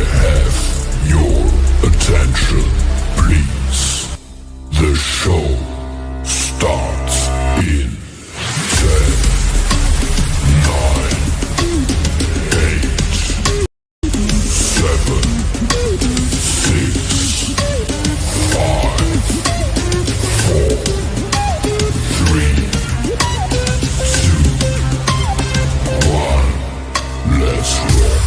have your attention, please? The show starts in 10, 9, 8, 7, 6, 5, 4, 3, 2, 1. Let's rock.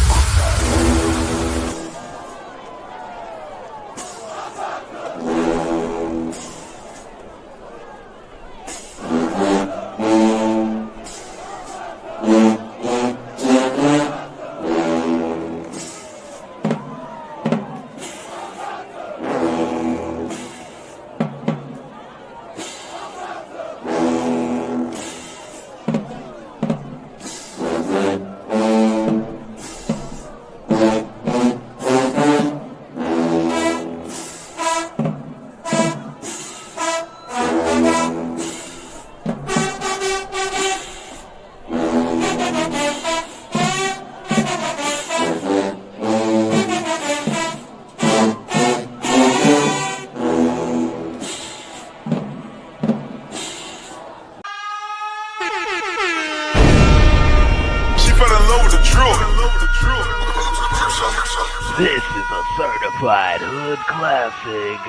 This is a certified hood classic,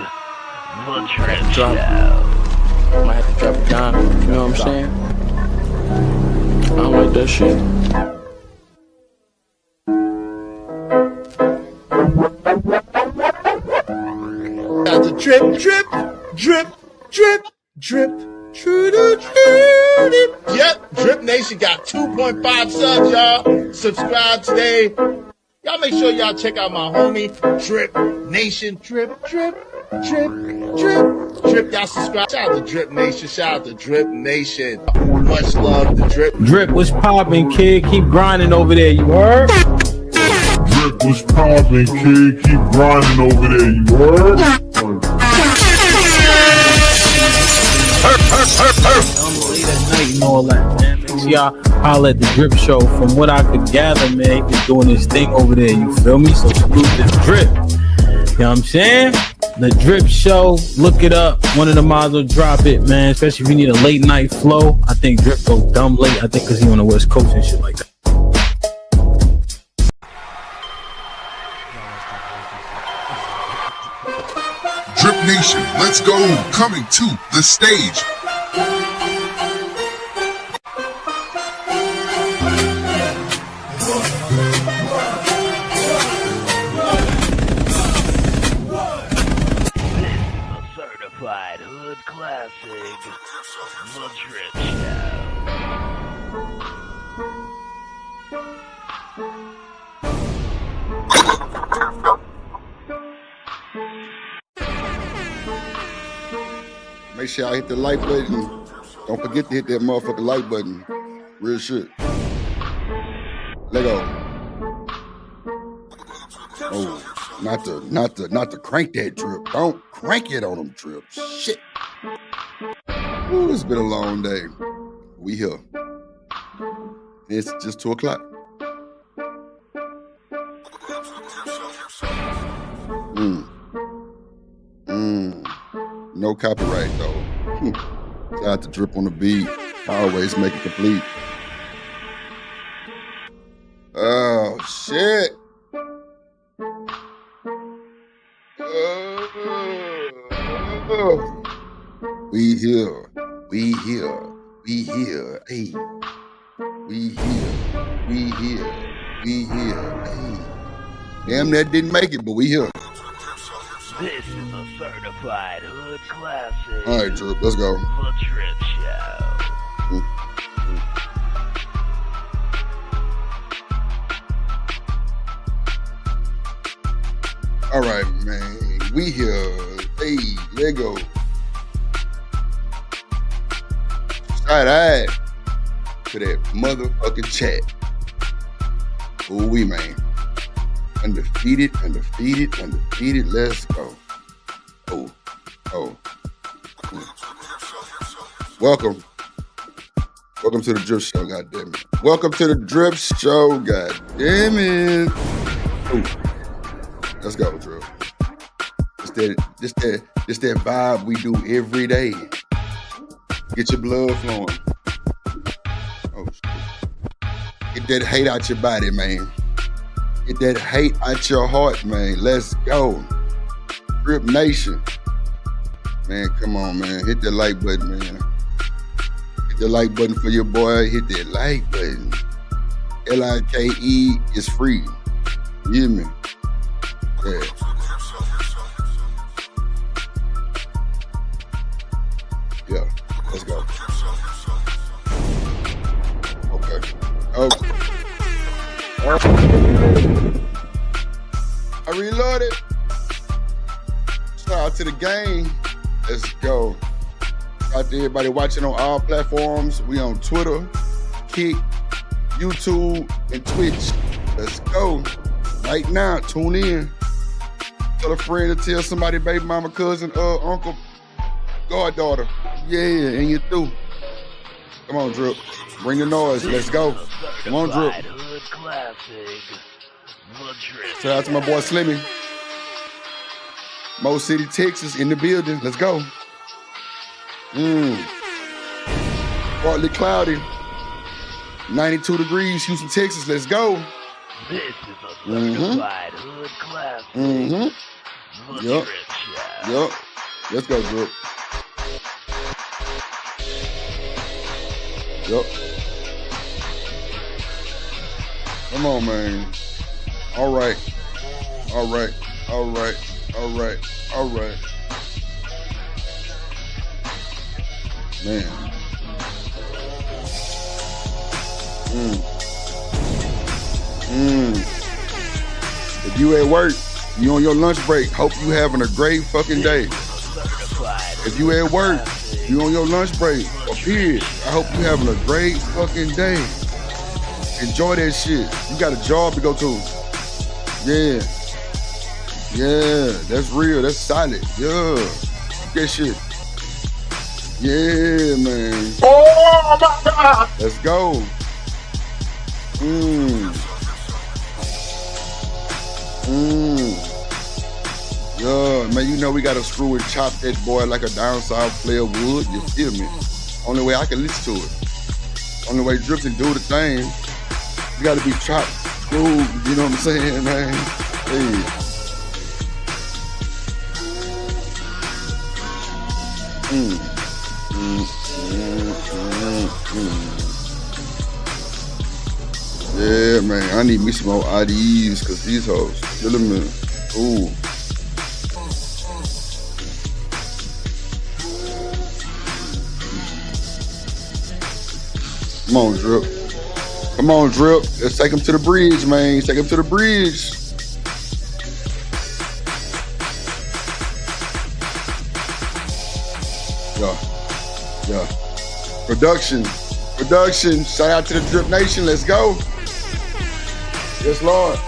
The Drip Show. Might have to drop it down, you know what I'm saying? I don't like that shit. Got the drip, drip, drip, drip, drip, drip. Yep, Drip Nation got 2.5 subs, y'all. Subscribe today. Y'all make sure y'all check out my homie, Drip Nation. Drip, drip, drip, drip, drip. Y'all subscribe. Shout out to Drip Nation. Shout out to Drip Nation. Much love to Drip. Drip, what's poppin', kid? Keep grinding over there, you heard? Drip was poppin', kid. Keep grinding over there, you heard? Late at night and all that, man. Make sure y'all holler at the Drip Show. From what I could gather, man, he's doing his thing over there, you feel me? So salute the Drip. You know what I'm saying? The Drip Show, look it up. One of the mods will drop it, man. Especially if you need a late night flow. I think Drip go dumb late. I think because he on the West Coast and shit like that. Drip Nation, let's go. Coming to the stage. Certified hood classic, The Drip Show. Make sure y'all hit the like button. Don't forget to hit that motherfucking like button. Real shit. Let go. Oh, not to crank that drip. Don't crank it on them drips. Shit. Ooh, it's been a long day. We here. It's just 2 o'clock. No copyright though. Shout out to Drip on the beat. Always make it complete. Oh shit. We here. We here. We here. Hey. We here. We here. We here. Hey. Damn, that didn't make it, but we here. This is a certified hood classic. All right, Drip, let's go. The Drip Show. All right, man. We here. Hey, let go. Shout out to that motherfucking chat. Ooh, we man. Undefeated, undefeated, undefeated. Let's go. Oh. Welcome. Welcome to the Drip Show, goddammit. Welcome to the Drip Show, goddammit. Ooh. Let's go, Drip. Just that vibe we do every day. Get your blood flowing. Oh shit. Get that hate out your body, man. Get that hate out your heart, man. Let's go. Drip Nation. Man, come on, man. Hit the like button, man. Hit the like button for your boy. Hit that like button. LIKE is free. You hear me? Yeah. Yeah, let's go. Okay. I reloaded. Shout out to the gang. Let's go. Out to everybody watching on all platforms. We on Twitter, Kick, YouTube, and Twitch. Let's go. Right now, tune in. Tell a friend to tell somebody, baby mama, cousin, uncle, goddaughter. Yeah, and you through. Come on, Drip. Bring the noise. Let's go. Come on, Drip. Hood classic. The Drip. Shout out to my boy Slimmy. Mo City, Texas, in the building. Let's go. Partly cloudy. 92 degrees, Houston, Texas. Let's go. This is a certified hood classic. The Yup. Drip Show. Yup. Let's go, Drip. Yup. Come on, man. All right. All right. All right. All right. All right. Man. If you at work, you on your lunch break, hope you having a great fucking day. If you at work, you on your lunch break, or period, I hope you having a great fucking day. Enjoy that shit. You got a job to go to. Yeah. Yeah, that's real. That's solid. Yeah. That shit. Yeah, man. Oh my God! Let's go. Yeah, man, you know we gotta screw and chop that boy like a down south player would. You feel me? Only way I can listen to it. Only way Drip can do the thing. You gotta be chopped, screwed. You know what I'm saying, man? Hey. Yeah, man, I need me some more IDs because these hoes killing me. Ooh. Come on, Drip. Come on, Drip. Let's take him to the bridge, man. Take him to the bridge. Yeah. Production. Shout out to the Drip Nation. Let's go. Yes, Lord.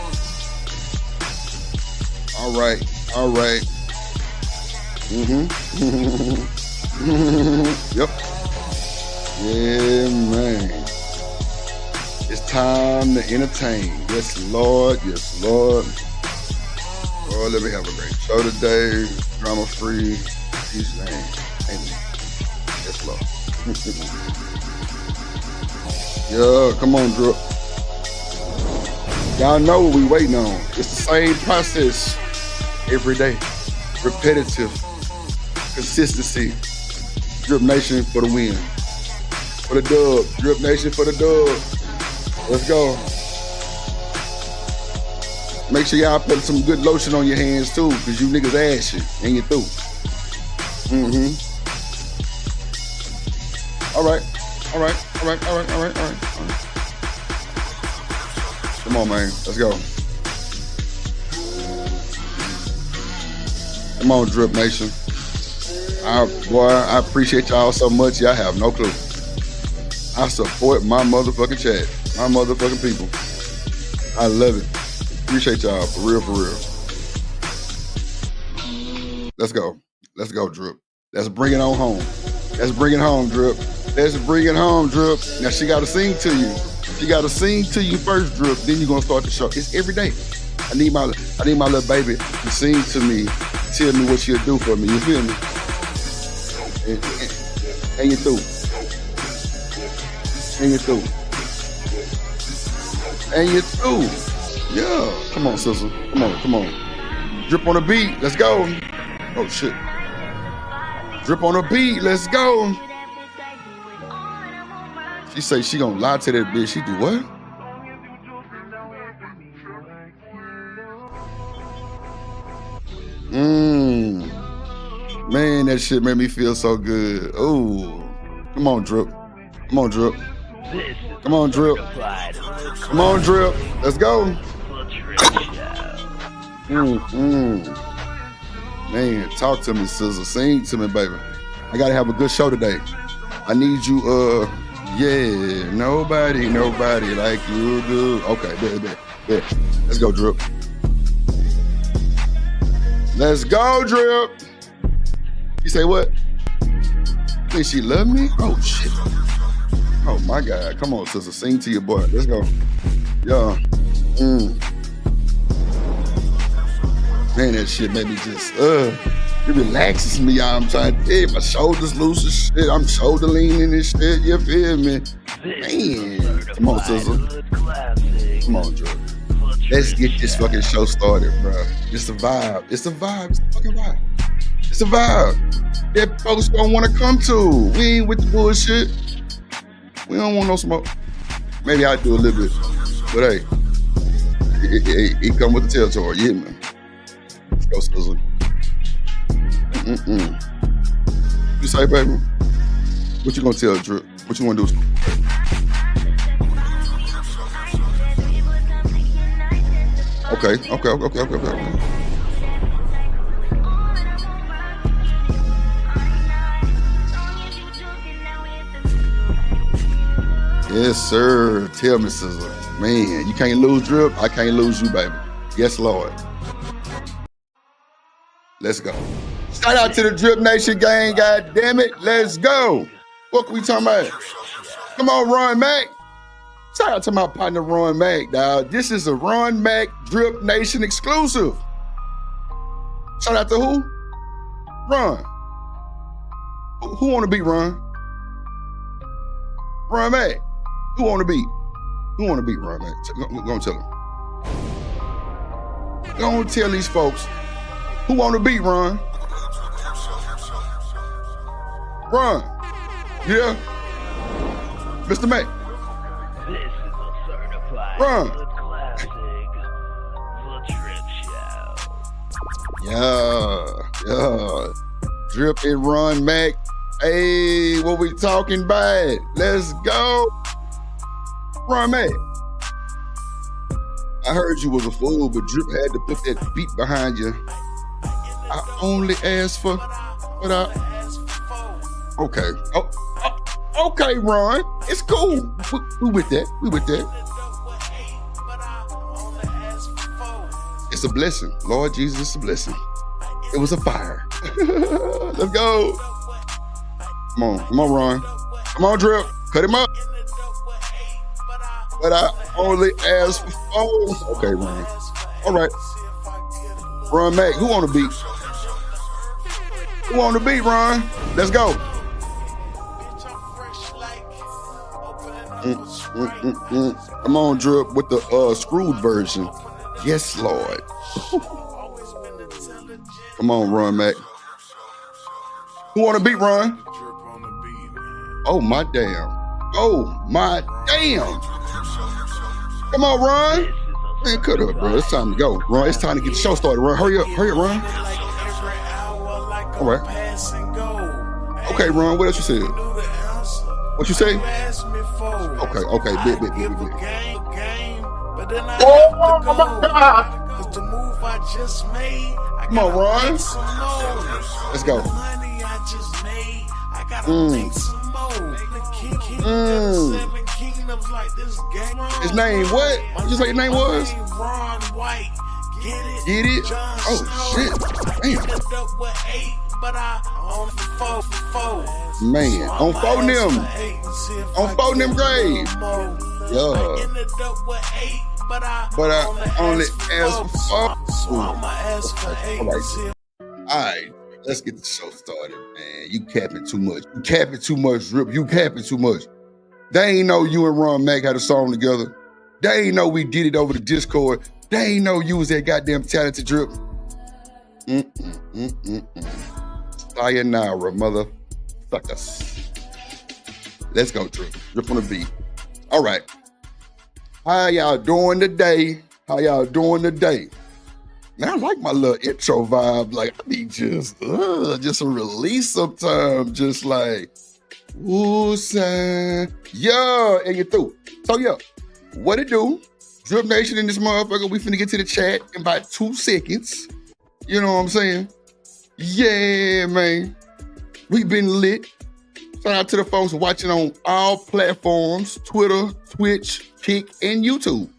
All right. Yep. Yeah, man. It's time to entertain. Yes, Lord. Oh, let me have a great show today. Drama free. Peace, man. Amen. Yes, Lord. Yeah, come on, Drip. Y'all know what we waiting on. It's the same process every day. Repetitive. Consistency. Drip Nation for the win. For the dub. Drip Nation for the dub. Let's go. Make sure y'all put some good lotion on your hands too, because you niggas ashy and you through. All right. Come on, man. Let's go. Come on, Drip Nation. I appreciate y'all so much. Y'all have no clue. I support my motherfucking chat. My motherfucking people. I love it. Appreciate y'all. For real. Let's go. Drip. Let's bring it on home. Let's bring it home, Drip. Now she gotta sing to you. You gotta sing to you first, Drip. Then you're gonna start the show. It's every day. I need my little baby to sing to me, tell me what she'll do for me. You feel me? And you through. And you through. And you through. Yeah. Come on, sister. Come on. Drip on the beat. Let's go. Oh shit. Drip on the beat. Let's go. She say she gonna lie to that bitch. She do what? Man, that shit made me feel so good. Oh, come on, Drip. Come on, Drip. Come on, Drip. Come on, Drip. Let's go. Man, talk to me, sister. Sing to me, baby. I gotta have a good show today. I need you, yeah, nobody like you do. Okay, bet. Let's go, Drip. Let's go, Drip. You say what? Think she love me? Oh, shit. Oh, my God. Come on, sister. Sing to your boy. Let's go. Yeah. Man, that shit made me just, it relaxes me, y'all. I'm trying to get my shoulders loose and shit. I'm shoulder leaning and shit. You feel me? Man. Come on, sister. Come on, Drip. Let's get this fucking show started, bro. It's a vibe. It's a vibe. It's a fucking vibe. It's a vibe that folks don't want to come to. We ain't with the bullshit. We don't want no smoke. Maybe I do a little bit, but hey, it come with the territory. Yeah, man. Let's go, sizzle. You say, baby? What you gonna tell Drip? What you wanna do? Okay. Yes, sir. Tell me, sister. Man, you can't lose Drip. I can't lose you, baby. Yes, Lord. Let's go. Shout out to the Drip Nation gang, god damn it. Let's go. What can we talking about? Come on, Ron Mac. Shout out to my partner, Ron Mac, dog. This is a Ron Mac Drip Nation exclusive. Shout out to who? Ron. Who want to beat Ron? Ron Mac. Who want to beat? Who want to beat Ron Mac? Go and tell him. Go and tell these folks. Who want to beat Ron? Ron. Yeah. Mr. Mac. This is a certified Run. good classic, The Drip Show. Yeah. Drip and Ron Mac. Hey, what we talking about? Let's go. Ron Mac. I heard you was a fool, but Drip had to put that beat behind you. I only asked for what I... Okay. Okay, Ron. It's cool. We with that. It's a blessing. Lord Jesus, it's a blessing. It was a fire. Let's go. Come on, Ron. Come on, Drip. Cut him up. But I only asked for 4. Okay, Ron. All right. Ron Mac, who on the beat? Who on the beat, Ron? Let's go. Come on, Drip, with the screwed version. Yes, Lord. Come on, Ron Mac. Who on the beat, Ron? Oh, my damn. Come on, Ron. Man, cut up, bro. It's time to go. Ron, it's time to get the show started. Ron, hurry up, Ron. All right. Okay, Ron, what else you said? What you say? Okay, bit. Oh my God! Come on, Ron. Let's go. His name what? What you say his name was? Get it? Oh shit! Damn. Man, on phone them grave. Yeah. But I only ask for All right, let's get the show started, man. You capping too much. You capping too much, Drip. You capping too much. They ain't know you and Ron Mac had a song together. They ain't know we did it over the Discord. They ain't know you was that goddamn talented, Drip. Sayonara, motherfuckers. Let's go, Drip. Drip on the beat. All right. How y'all doing today? How y'all doing today? Man, I like my little intro vibe. Like, I be just a release sometimes. Just like, ooh, son. Yeah, and you through. So, yeah, what it do? Drip Nation in this motherfucker. We finna get to the chat in about 2 seconds. You know what I'm saying? Yeah, man. We been lit. Shout out to the folks watching on all platforms, Twitter, Twitch, Kick, and YouTube.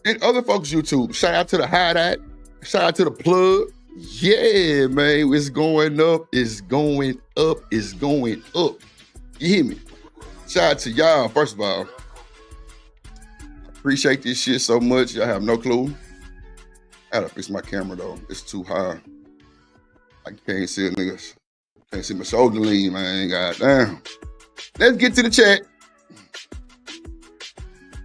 And other folks' YouTube. Shout out to the Hideout. Shout out to the Plug. Yeah, man. It's going up. It's going up. It's going up. You hear me? Shout out to y'all, first of all. I appreciate this shit so much. Y'all have no clue. I gotta fix my camera, though. It's too high. I can't see it, niggas. Can't see my shoulder lean, man. Goddamn. Let's get to the chat.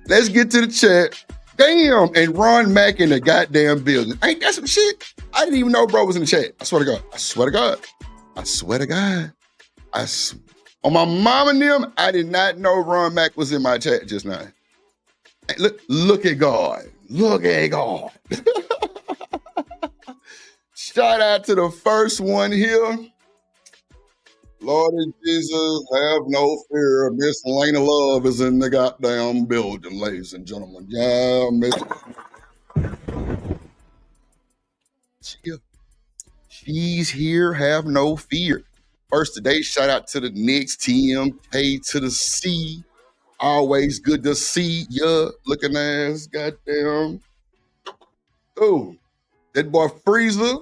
Let's get to the chat. Damn, and Ron Mac in the goddamn building. Ain't that some shit? I didn't even know bro was in the chat. I swear to God. I swear to God. I swear to God. On my mom and them, I did not know Ron Mac was in my chat just now. Hey, look at God. Look at God. Shout out to the first one here. Lord Jesus, have no fear. Miss Lena Love is in the goddamn building, ladies and gentlemen. Yeah, Miss. She's here, have no fear. First today, shout out to the Knicks, TMK to the C. Always good to see ya, looking ass, goddamn. Oh, that boy Freezer,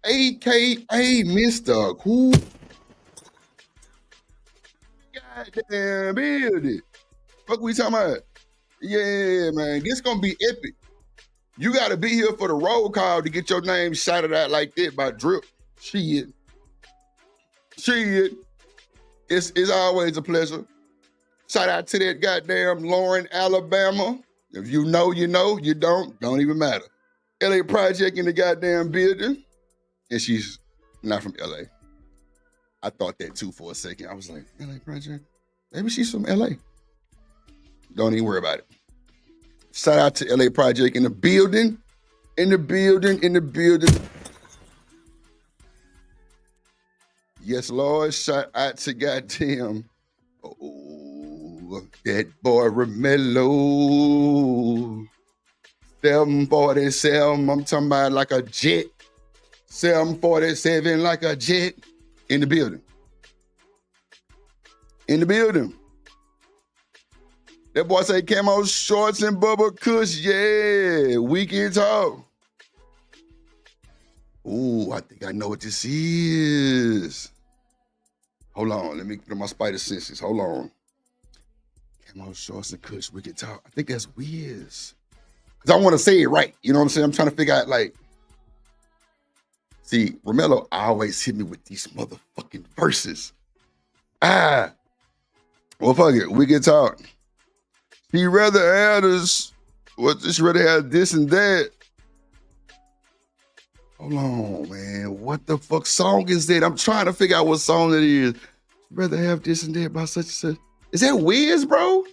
AKA Mr. Cool. Goddamn building. Fuck we talking about? Yeah, man, this gonna be epic. You gotta be here for the roll call to get your name shouted out like that by Drip. Shit. It's always a pleasure. Shout out to that goddamn Lauren, Alabama. If you know, you know. You don't even matter. LA Project in the goddamn building. And she's not from LA. I thought that too for a second. I was like, LA Project? Maybe she's from LA. Don't even worry about it. Shout out to LA Project in the building. In the building. Yes, Lord. Shout out to goddamn. Oh, that boy Romello. 747. I'm talking about like a jet. 747 like a jet. In the building. That boy say camo shorts and Bubba Kush. Yeah, weekend talk. Ooh, I think I know what this is. Hold on, let me put my spider senses. Hold on. Camo shorts and Kush, weekend talk. I think that's Wiz. Because I want to say it right. You know what I'm saying? I'm trying to figure out like, see, Romello always hit me with these motherfucking verses. Well, fuck it. We can talk. She rather have this, she rather have this and that. Hold on, man. What the fuck song is that? I'm trying to figure out what song it is. She'd rather have this and that by such and such. Is that Wiz, bro?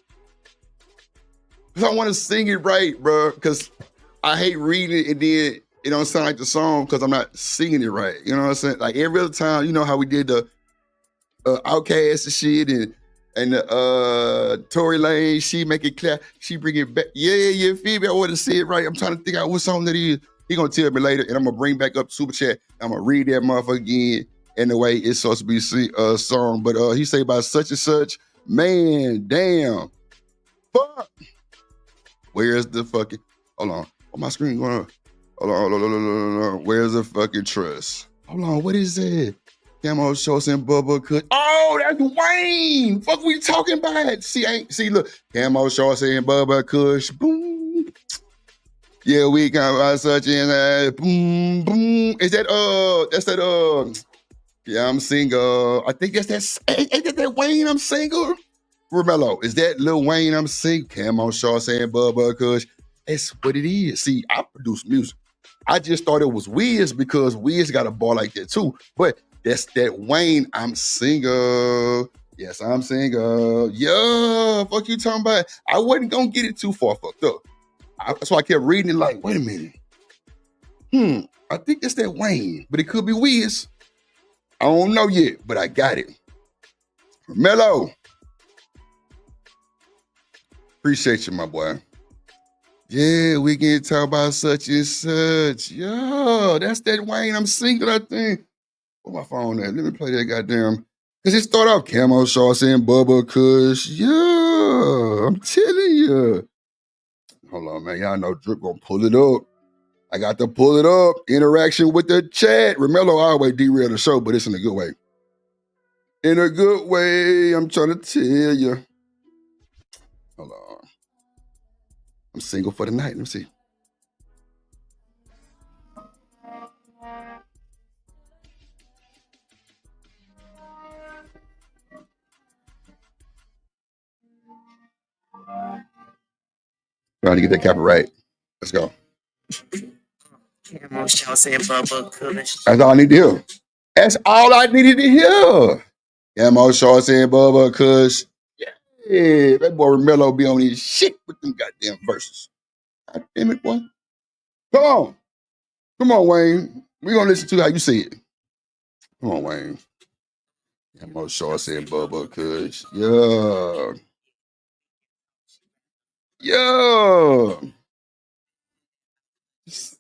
Because I want to sing it right, bro. Because I hate reading it and then it don't sound like the song because I'm not singing it right. You know what I'm saying? Like every other time, you know how we did the Outcast and shit and the Tory Lane, she make it clear, she bring it back. Yeah, feel me? I want to say it right. I'm trying to think out what song that is. He gonna tell me later, and I'm gonna bring back up Super Chat. I'm gonna read that motherfucker again in the way it's supposed to be a song. But he say about such and such, man, damn, fuck. Where's the fucking? Hold on, my screen going on. Hold on. Where's the fucking trust? Hold on, what is that? Camo Shorts and Bubba Kush. Oh, that's Wayne. Fuck we talking about? See, look. Camo Shorts and Bubba Kush. Boom. Yeah, we got such and boom, boom. Is that that's that yeah, I'm single. I think that's ain't that Wayne, I'm single? Romello, is that Lil Wayne, I'm single? Camo Shorts and Bubba Kush. That's what it is. See, I produce music. I just thought it was Wiz because Wiz got a bar like that too. But that's that Wayne, I'm single. Yes, I'm single. Yeah, fuck you talking about? I wasn't gonna get it too far fucked up. That's why I kept reading it like, wait a minute. I think that's that Wayne, but it could be Wiz. I don't know yet, but I got it. Mello. Appreciate you, my boy. Yeah, we can talk about such and such. Yeah, that's that Wayne, I'm single, I think. Where my phone at? Let me play that goddamn. Because it started off Camo Shorts and Bubba Kush. Yeah, I'm telling you. Hold on, man. Y'all know Drip gonna pull it up. I got to pull it up. Interaction with the chat. Romello always derail the show, but it's in a good way. In a good way, I'm trying to tell you. Hold on. I'm single for the night. Let me see. Trying to get that copyright. Let's go. That's all I need to hear. That's all I needed to hear. Camo Shorts and Bubba Kush. Yeah, that boy Romello be on his shit with them goddamn verses. God damn it, boy. Come on. Come on, Wayne. We're going to listen to how you say it. Come on, Wayne. Camo Shorts and Bubba Kush. Yeah. Yeah.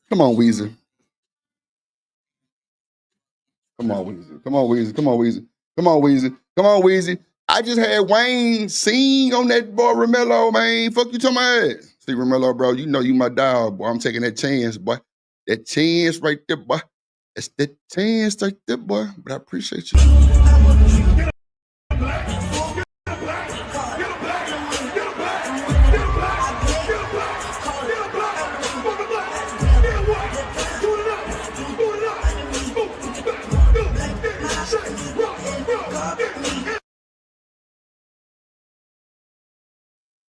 Come on, Weezer. Come on, Weezy. Come on, Weezy. Come on, Weezy. Come on, Weezy. Come on, Weezy. I just had Wayne sing on that boy Romello, man. Fuck you talking about? See, Romello, bro, you know you my dog, boy. I'm taking that chance, boy. That chance right there, boy. That's that chance right there, boy. But I appreciate you.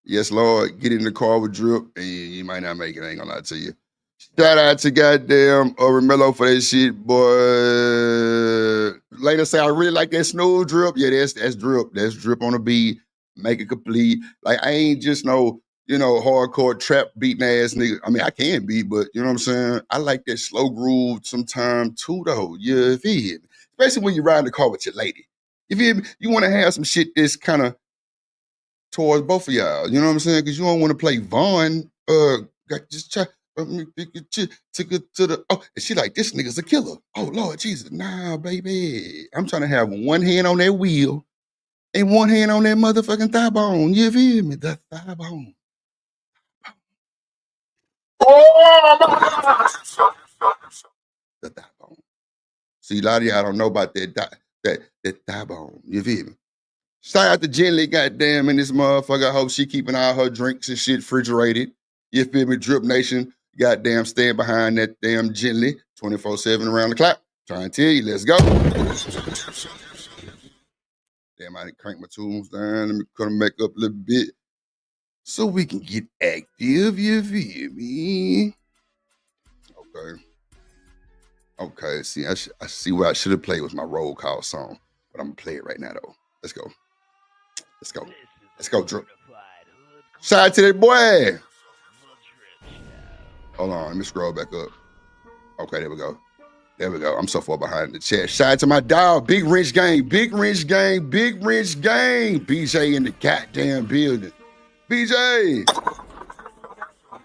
Yes, Lord, get in the car with Drip, and you might not make it. I ain't gonna lie to you. Shout out to goddamn Romello for that shit, boy. Later say I really like that Snow Drip. Yeah, that's Drip. That's Drip on the beat. Make it complete. Like I ain't just no, hardcore trap beating ass nigga. I mean, I can beat, but you know what I'm saying? I like that slow groove sometime too, though. You feel me? Especially when you ride in the car with your lady. You feel me? You want to have some shit that's kind of towards both of y'all, you know what I'm saying? Because you don't want to play Vaughn. Just try. Took it to the. Oh, and she like, this nigga's a killer. Oh Lord Jesus, nah, baby. I'm trying to have one hand on that wheel and one hand on that motherfucking thigh bone. You feel me? The thigh bone. Oh, the thigh bone. See, a lot of y'all don't know about that thigh bone. You feel me? Shout out to Jenny, goddamn, in this motherfucker. I hope she keeping all her drinks and shit refrigerated. You feel me? Drip Nation, goddamn, stand behind that damn Jenny 24/7 around the clock. Trying to tell you, let's go. Damn, I didn't crank my tunes down. Let me cut them back up a little bit so we can get active. You feel me? Okay. See, I see what I should have played was my roll call song, but I'm gonna play it right now though. Let's go. Let's go, Drip. Shout out to that boy. Hold on, let me scroll back up. Okay, there we go. I'm so far behind the chat. Shout out to my dog, Big Wrench Gang. BJ in the goddamn building. BJ.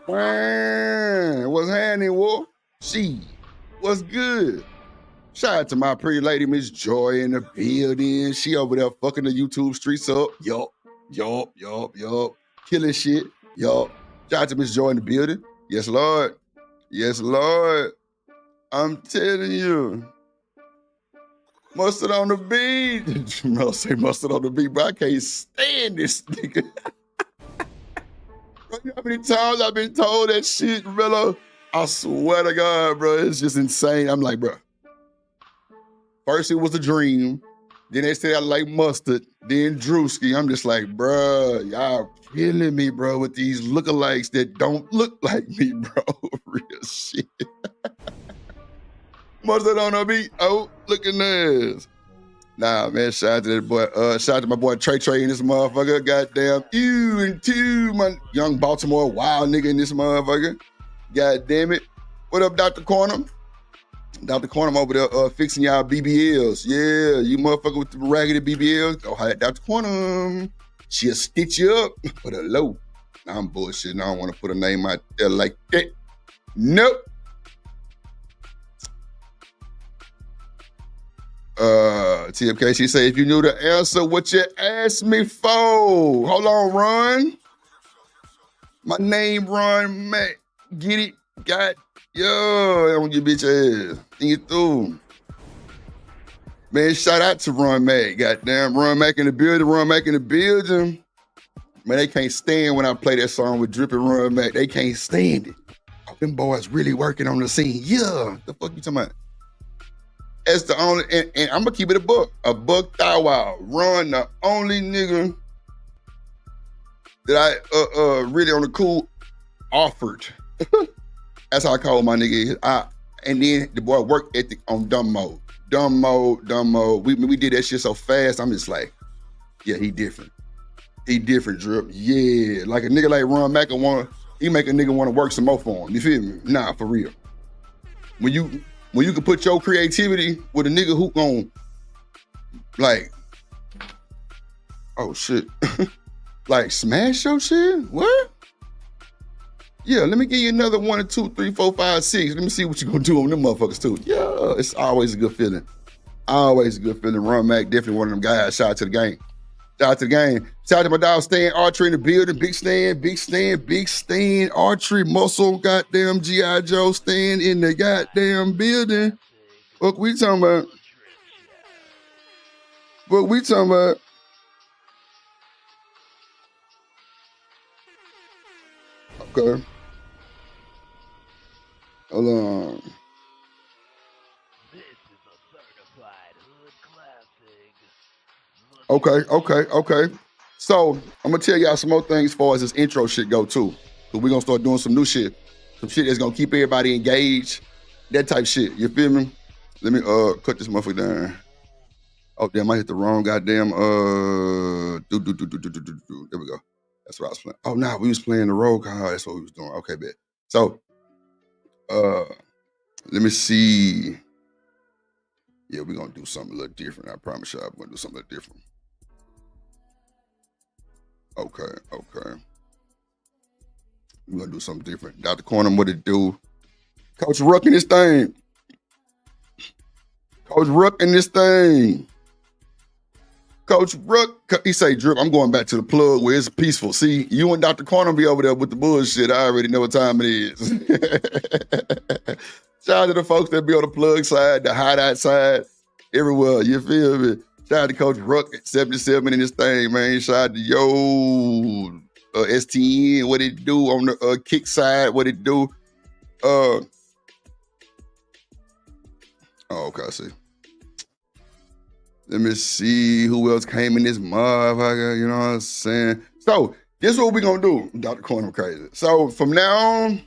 Man, what's happening, Wolf? What's good? Shout out to my pretty lady, Miss Joy, in the building. She over there fucking the YouTube streets up. Yup. Killing shit. Yup. Shout out to Miss Joy in the building. Yes, Lord. I'm telling you. Mustard on the beat. Mel say mustard on the beat, but I can't stand this nigga. Bro, you know how many times I've been told that shit, Melo? I swear to God, bro, it's just insane. I'm like, bro, first it was a dream. Then they said I like mustard. Then Drewski. I'm just like, bro, y'all killing me, bro, with these lookalikes that don't look like me, bro. Real shit. Mustard on the beat. Oh, look at this. Nah, man, shout out to that boy. Shout out to my boy Trey in this motherfucker. Goddamn, you and two, my young Baltimore wild nigga in this motherfucker. God damn it. What up, Dr. Corner? Dr. Corner over there fixing y'all BBLs. Yeah, you motherfucker with the raggedy BBLs. Go ahead, Dr. Corner. She'll stitch you up. Put her low. Nah, I'm bullshitting. I don't want to put a name out there like that. Nope. TFK, she say, if you knew the answer, what you asked me for? Hold on, Ron. My name, Ron Mac. Get it? Got yo on your bitch ass. Think it through. Man, shout out to Ron Mac. Goddamn, Ron Mac in the building, Ron Mac in the building. Man, they can't stand when I play that song with Drip and Ron Mac. They can't stand it. Oh, them boys really working on the scene. Yeah, the fuck you talking about? That's the only, and I'm gonna keep it a buck thou wow. Ron, the only nigga that I really on the cool offered. That's how I call my nigga. And then the boy work ethic on dumb mode. Dumb mode. We did that shit so fast. I'm just like, yeah, he different. He different, Drip. Yeah, like a nigga like Ron Mac he make a nigga want to work some more for him. You feel me? Nah, for real. When you can put your creativity with a nigga who gon' like, oh shit, like smash your shit? What? Yeah, let me give you another 1 or 2, 3, 4, 5, 6. Let me see what you gonna do on them motherfuckers too. Yeah, it's always a good feeling. Always a good feeling. Ron Mac, definitely one of them guys. Shout out to the game. Shout out to the game. Shout out to my dog Stan Archery in the building. Big Stan Archery muscle. Goddamn G.I. Joe Stan in the goddamn building. What we talking about? Okay. Hold on. This is a certified hood classic. Okay. So I'm gonna tell y'all some more things as far as this intro shit go too. Cause we're gonna start doing some new shit. Some shit that's gonna keep everybody engaged. That type shit. You feel me? Let me cut this motherfucker down. Oh damn, I hit the wrong goddamn There we go. That's what I was playing. Oh nah, we was playing the roll call. That's what we was doing. Okay, bet. So let me see. Yeah, we're gonna do something a little different. I promise y'all we're gonna do something a little different. Okay. We're gonna do something different. Dr. Corner, what it do? Coach Ruck in this thing. Coach Ruck, he say, Drip, I'm going back to the plug where it's peaceful. See, you and Dr. Corner be over there with the bullshit. I already know what time it is. Shout out to the folks that be on the plug side, the hideout side, everywhere. You feel me? Shout out to Coach Ruck at 77 in this thing, man. Shout out to STN, what it do on the kick side, what it do. Okay, I see. Let me see who else came in this motherfucker, you know what I'm saying? So, this is what we gonna do, Dr. Corner crazy. So, from now on,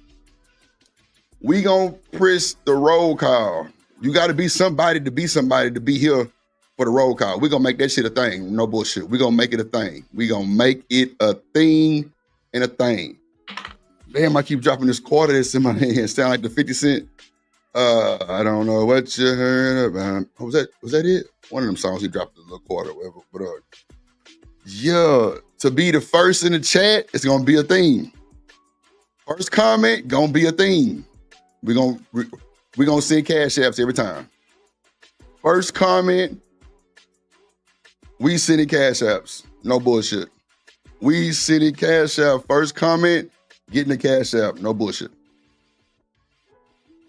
we gonna press the roll call. You gotta be somebody to be here for the roll call. We gonna make that shit a thing, no bullshit. We gonna make it a thing. We gonna make it a thing and a thing. Damn, I keep dropping this quarter that's in my hand. Sound like the 50 Cent. I don't know what you heard about. Was that it? One of them songs he dropped a little quarter or whatever. But yeah, to be the first in the chat, it's gonna be a theme. First comment, gonna be a theme. We're gonna send cash apps every time. First comment, we sending cash apps. No bullshit. We sending cash app. First comment, getting the cash app. No bullshit.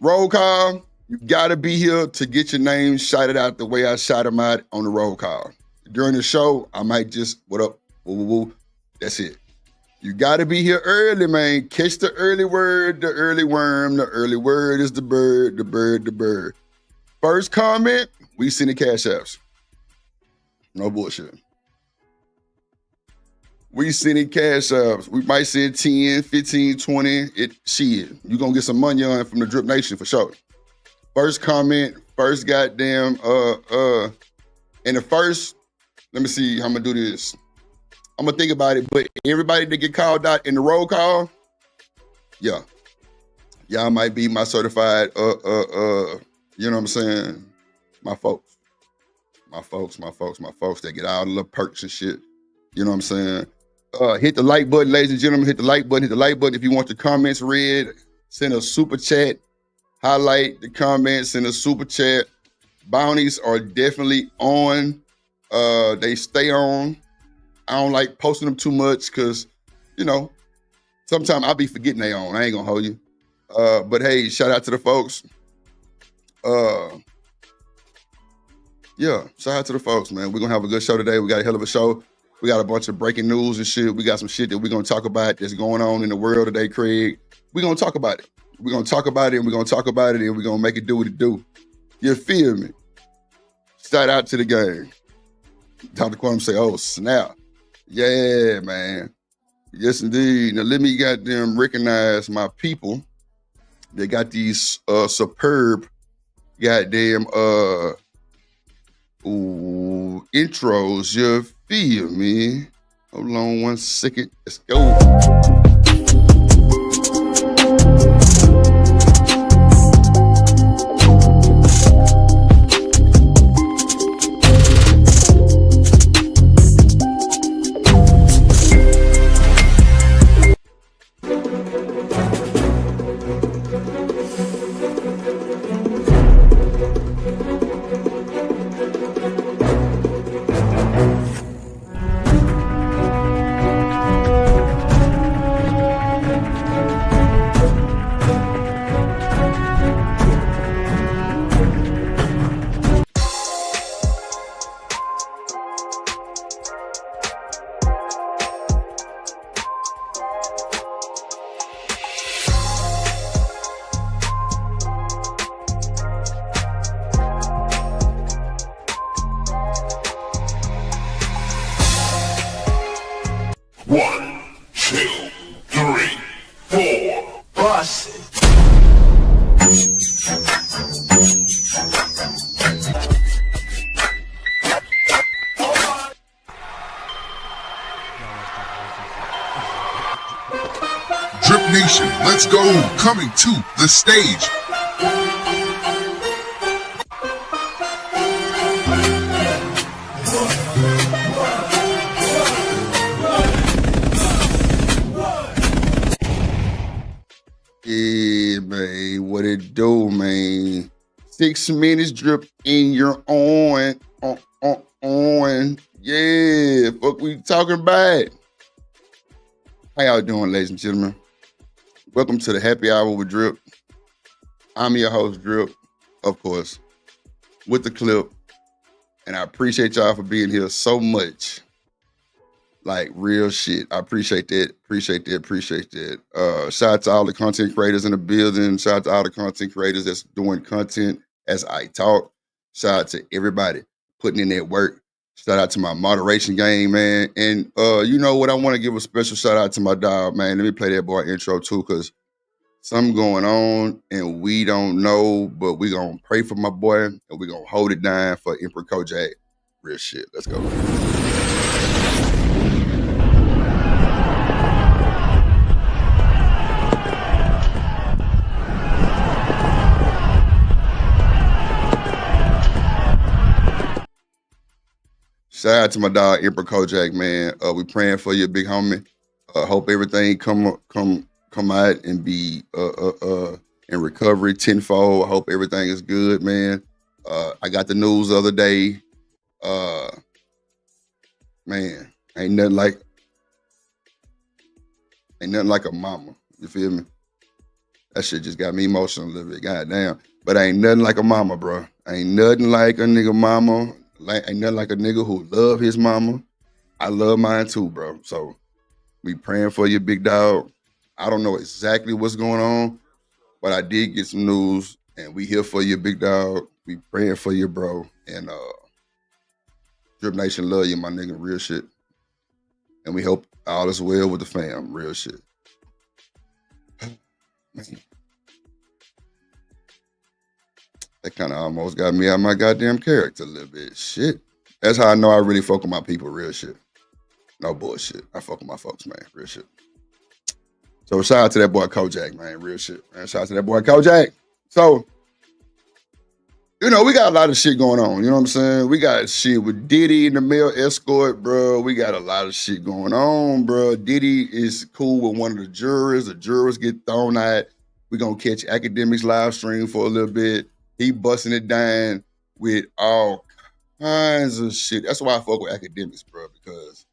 Roll call, You gotta be here to get your name shouted out the way I shout them out on the roll call. During the show, I might just, what up, woo, woo, woo. That's it. You gotta be here early, man. Catch the early word, the early worm. The early word is the bird, the bird, the bird. First comment, we send the cash apps. No bullshit. We sending cash apps. We might send 10, 15, 20. Shit. You gonna get some money on from the Drip Nation for sure. First comment, first goddamn, and the first, let me see how I'm gonna do this. I'm gonna think about it, but everybody that get called out in the roll call, yeah. Y'all might be my certified, you know what I'm saying? My folks that get all the little perks and shit. You know what I'm saying? Hit the like button, ladies and gentlemen. Hit the like button if you want your comments read. Send a super chat. Highlight the comments in the super chat. Bounties are definitely on. They stay on. I don't like posting them too much because, you know, sometimes I'll be forgetting they on. I ain't gonna hold you. But hey, shout out to the folks. Yeah, shout out to the folks, man. We're gonna have a good show today. We got a hell of a show. We got a bunch of breaking news and shit. We got some shit that we're gonna talk about that's going on in the world today, Craig. We're gonna talk about it. We're gonna talk about it, and we're gonna talk about it, and we're gonna make it do what it do. You feel me? Shout out to the game. Dr. Quantum say, oh, snap. Yeah, man. Yes, indeed. Now, let me goddamn recognize my people. They got these superb goddamn intros. You feel me? Hold on 1 second. Let's go. Drip Nation, let's go. Coming to the stage. Yeah, man. What it do, man? 6 minutes drip and you're on. Yeah, fuck we talking about. How y'all doing, ladies and gentlemen? Welcome to the happy hour with Drip. I'm your host, Drip, of course, with the clip. And I appreciate y'all for being here so much. Like, real shit. I appreciate that. Appreciate that. Shout out to all the content creators in the building. Shout out to all the content creators that's doing content as I talk. Shout out to everybody putting in that work. Shout out to my moderation game, man. And you know what? I want to give a special shout out to my dog, man. Let me play that boy intro too, because something going on and we don't know, but we gonna pray for my boy and we gonna hold it down for Emperor Kojak. Real shit. Let's go. Shout out to my dog Emperor Kojak, man. We praying for you, big homie. Hope everything come out and be in recovery tenfold. I hope everything is good, man. I got the news the other day. Man, ain't nothing like a mama. You feel me? That shit just got me emotional a little bit. Goddamn. But ain't nothing like a mama, bro. Ain't nothing like a nigga mama. Ain't nothing like a nigga who love his mama. I love mine too, bro. So we praying for you, big dog. I don't know exactly what's going on, but I did get some news, and we here for you, big dog. We praying for you, bro. And Drip Nation love you, my nigga. Real shit. And we hope all is well with the fam. Real shit. That kind of almost got me out of my goddamn character a little bit. Shit. That's how I know I really fuck with my people. Real shit. No bullshit. I fuck with my folks, man. Real shit. So shout out to that boy Kojak, man. Real shit, man. Shout out to that boy Kojak. So, you know, we got a lot of shit going on. You know what I'm saying? We got shit with Diddy and the male escort, bro. We got a lot of shit going on, bro. Diddy is cool with one of the jurors. The jurors get thrown out. We gonna catch Academics live stream for a little bit. He busting it down with all kinds of shit. That's why I fuck with Academics, bro, because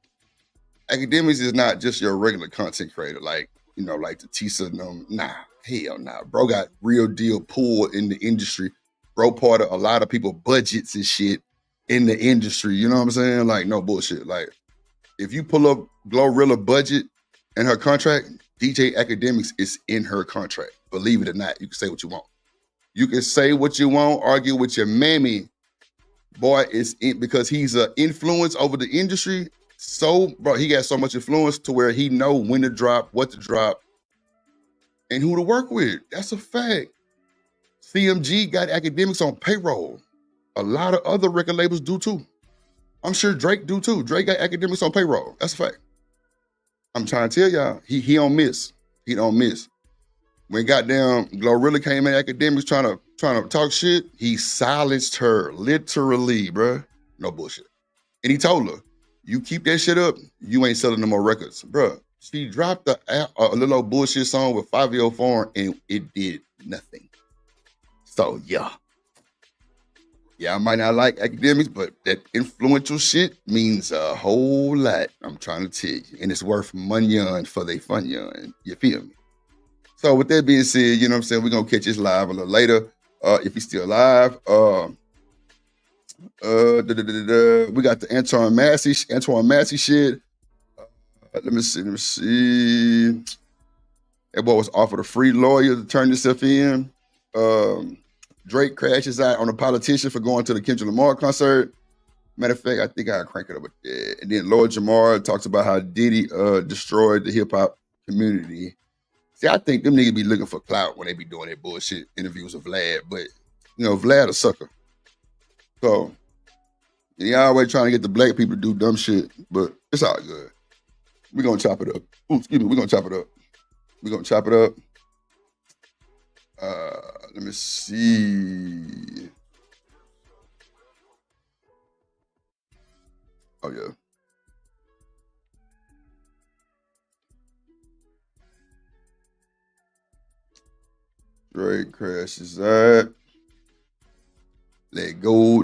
Academics is not just your regular content creator, like, you know, like the Tisa and them. Nah, hell nah. Bro got real deal pull in the industry. Bro part of a lot of people budgets and shit in the industry. You know what I'm saying? Like, no bullshit. Like, if you pull up Glorilla budget in her contract, DJ Academics is in her contract. Believe it or not, you can say what you want. You can say what you want, argue with your mammy. Boy, it's in, because he's an influence over the industry. So, bro, he got so much influence to where he know when to drop, what to drop, and who to work with. That's a fact. CMG got Academics on payroll. A lot of other record labels do too. I'm sure Drake do too. Drake got Academics on payroll. That's a fact. I'm trying to tell y'all, he don't miss. He don't miss. When goddamn Glorilla came in Academics trying to talk shit, he silenced her, literally, bruh. No bullshit. And he told her, you keep that shit up, you ain't selling no more records. Bruh, she dropped a little old bullshit song with 5-year-old Foreign and it did nothing. So, yeah. Yeah, I might not like Academics, but that influential shit means a whole lot. I'm trying to tell you. And it's worth money on for they fun yon. You feel me? So with that being said, you know what I'm saying? We're going to catch this live a little later. If he's still alive. We got the Antoine Massey shit. Let me see. That boy was offered a free lawyer to turn himself in. Drake crashes out on a politician for going to the Kendrick Lamar concert. Matter of fact, I think I'll crank it up with that. And then Lord Jamar talks about how Diddy destroyed the hip-hop community. See, I think them niggas be looking for clout when they be doing that bullshit interviews with Vlad, but, you know, Vlad a sucker. So, he always trying to get the black people to do dumb shit, but it's all good. We're going to chop it up. Ooh, excuse me, we're going to chop it up. We're going to chop it up. Let me see. Oh, yeah. Drake crashes out. Let go.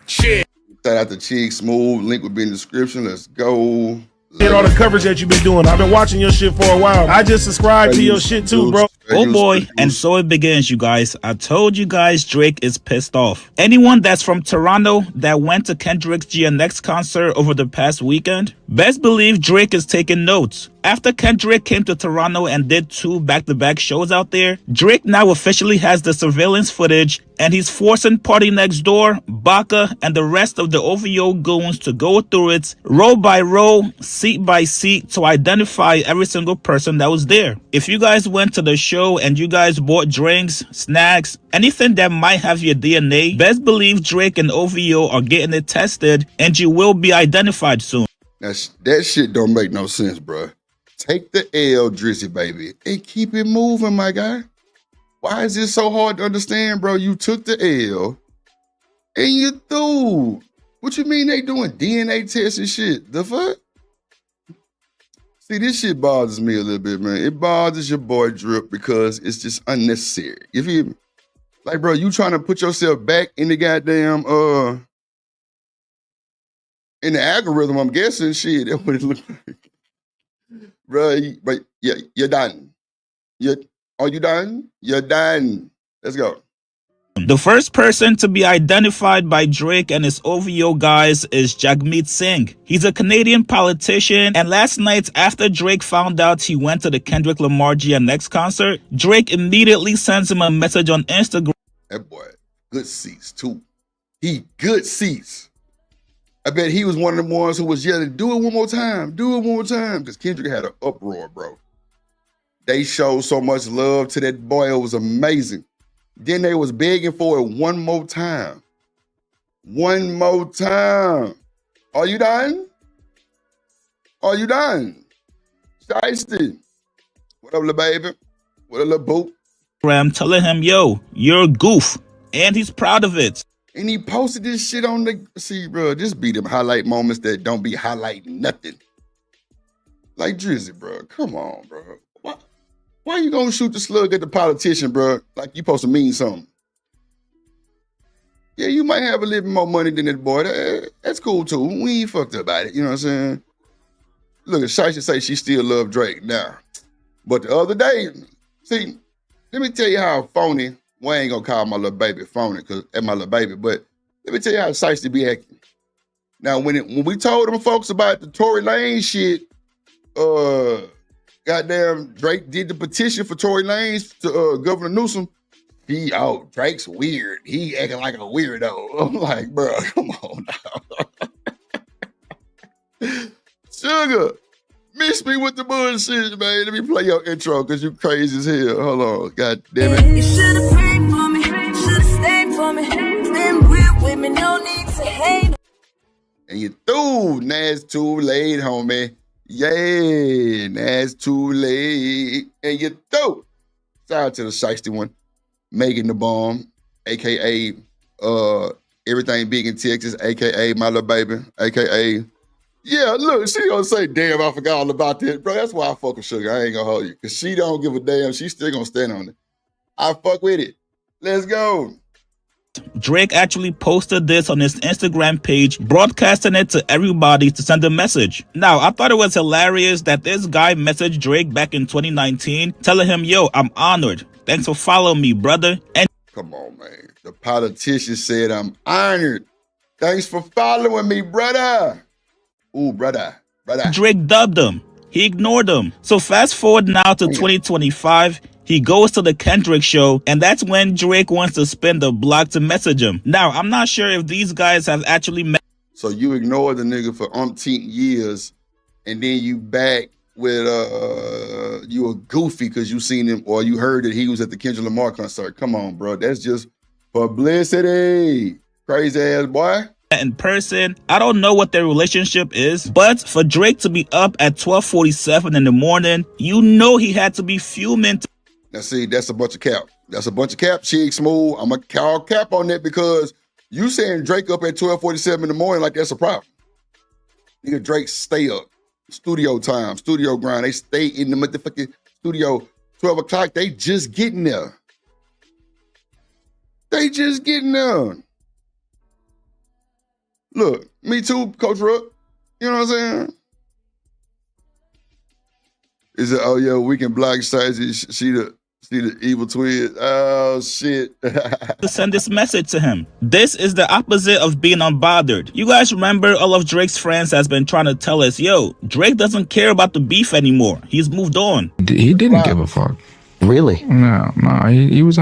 Shit. Shout out to Cheek Smooth. Link will be in the description. Let's go. And all the coverage that you've been doing. I've been watching your shit for a while. I just subscribed to your shit too, bro. Oh boy, and so it begins, you guys. I told you guys Drake is pissed off. Anyone that's from Toronto that went to Kendrick's GNX concert over the past weekend, best believe Drake is taking notes. After Kendrick came to Toronto and did 2 back-to-back shows out there, Drake now officially has the surveillance footage and he's forcing Party Next Door, Baca, and the rest of the OVO goons to go through it row by row, seat by seat to identify every single person that was there. If you guys went to the show and you guys bought drinks, snacks, anything that might have your DNA, best believe Drake and OVO are getting it tested and you will be identified soon. That shit don't make no sense, bro. Take the L, Drizzy, baby, and keep it moving, my guy. Why is this so hard to understand, bro? You took the L and you threw. What you mean they doing DNA tests and shit? The fuck? See, this shit bothers me a little bit, man. It bothers your boy Drip because it's just unnecessary. You feel me? Like, bro, you trying to put yourself back in the goddamn, in the algorithm, I'm guessing, shit, that's what it look like. bro. But yeah, you're done. Are you done? You're done. Let's go. The first person to be identified by Drake and his OVO guys is Jagmeet Singh. He's a Canadian politician, and last night after Drake found out he went to the Kendrick Lamar GNX concert, Drake immediately sends him a message on Instagram. That boy, good seats too. He good seats. I bet he was one of the ones who was yelling, do it one more time, do it one more time. Because Kendrick had an uproar, bro. They showed so much love to that boy, it was amazing. Then they was begging for it one more time. One more time. Are you done? Are you done? Shiesty. What up, little baby? What up, little boo? Telling him, yo, you're a goof. And he's proud of it. And he posted this shit on the... See, bro, this be them highlight moments that don't be highlighting nothing. Like Drizzy, bro. Come on, bro. Why you gonna shoot the slug at the politician, bro? Like you supposed to mean something. Yeah, you might have a little bit more money than that boy. That's cool too. We ain't fucked up about it. You know what I'm saying? Look, Shiesty say she still love Drake now. But the other day, see, let me tell you how phony. Well, I ain't gonna call my little baby phony because that's my little baby. But let me tell you how Shiesty be acting. Now, when we told them folks about the Tory Lanez shit, goddamn, Drake did the petition for Tory Lanez to Governor Newsom. Drake's weird. He acting like a weirdo. I'm like, bro, come on now. Sugar, miss me with the bullshit, man. Let me play your intro because you crazy as hell. Hold on, god damn it. You should have prayed for me. Should have stayed for me. Been real with me, no need to hate. And you threw, Nas too late, homie. Yeah, that's too late. And you throw. Shout out to the Shiesty one. Megan the Bomb, a.k.a. Everything Big in Texas, a.k.a. my little baby, a.k.a. Yeah, look, she gonna say, damn, I forgot all about that. Bro, that's why I fuck with Sugar. I ain't gonna hold you. Because she don't give a damn. She still gonna stand on it. I fuck with it. Let's go. Drake actually posted this on his Instagram page, broadcasting it to everybody to send a message. Now, I thought it was hilarious that this guy messaged Drake back in 2019, telling him, yo, I'm honored. Thanks for following me, brother. And come on, man. The politician said, I'm honored. Thanks for following me, brother. Ooh, brother. Drake dubbed him. He ignored him. So fast forward now to 2025. He goes to the Kendrick show, and that's when Drake wants to spin the block to message him. Now, I'm not sure if these guys have actually met. So you ignore the nigga for umpteen years, and then you back with, you a goofy because you seen him, or you heard that he was at the Kendrick Lamar concert. Come on, bro. That's just publicity. Crazy ass boy. In person, I don't know what their relationship is, but for Drake to be up at 12:47 in the morning, you know he had to be fuming. Now see, that's a bunch of cap. That's a bunch of cap, Chick Smooth. I'm going to call cap on that because you saying Drake up at 12:47 in the morning like that's a problem. Nigga, Drake stay up. Studio time, studio grind. They stay in the motherfucking studio 12 o'clock. They just getting there. They just getting there. Look, me too, Coach Ruck. You know what I'm saying? Is it, oh yeah, we can block Shiesty. She the evil twin. Oh shit. To send this message to him. This is the opposite of being unbothered. You guys remember all of Drake's friends has been trying to tell us, yo, Drake doesn't care about the beef anymore. He's moved on. He didn't give a fuck. Really? No, he was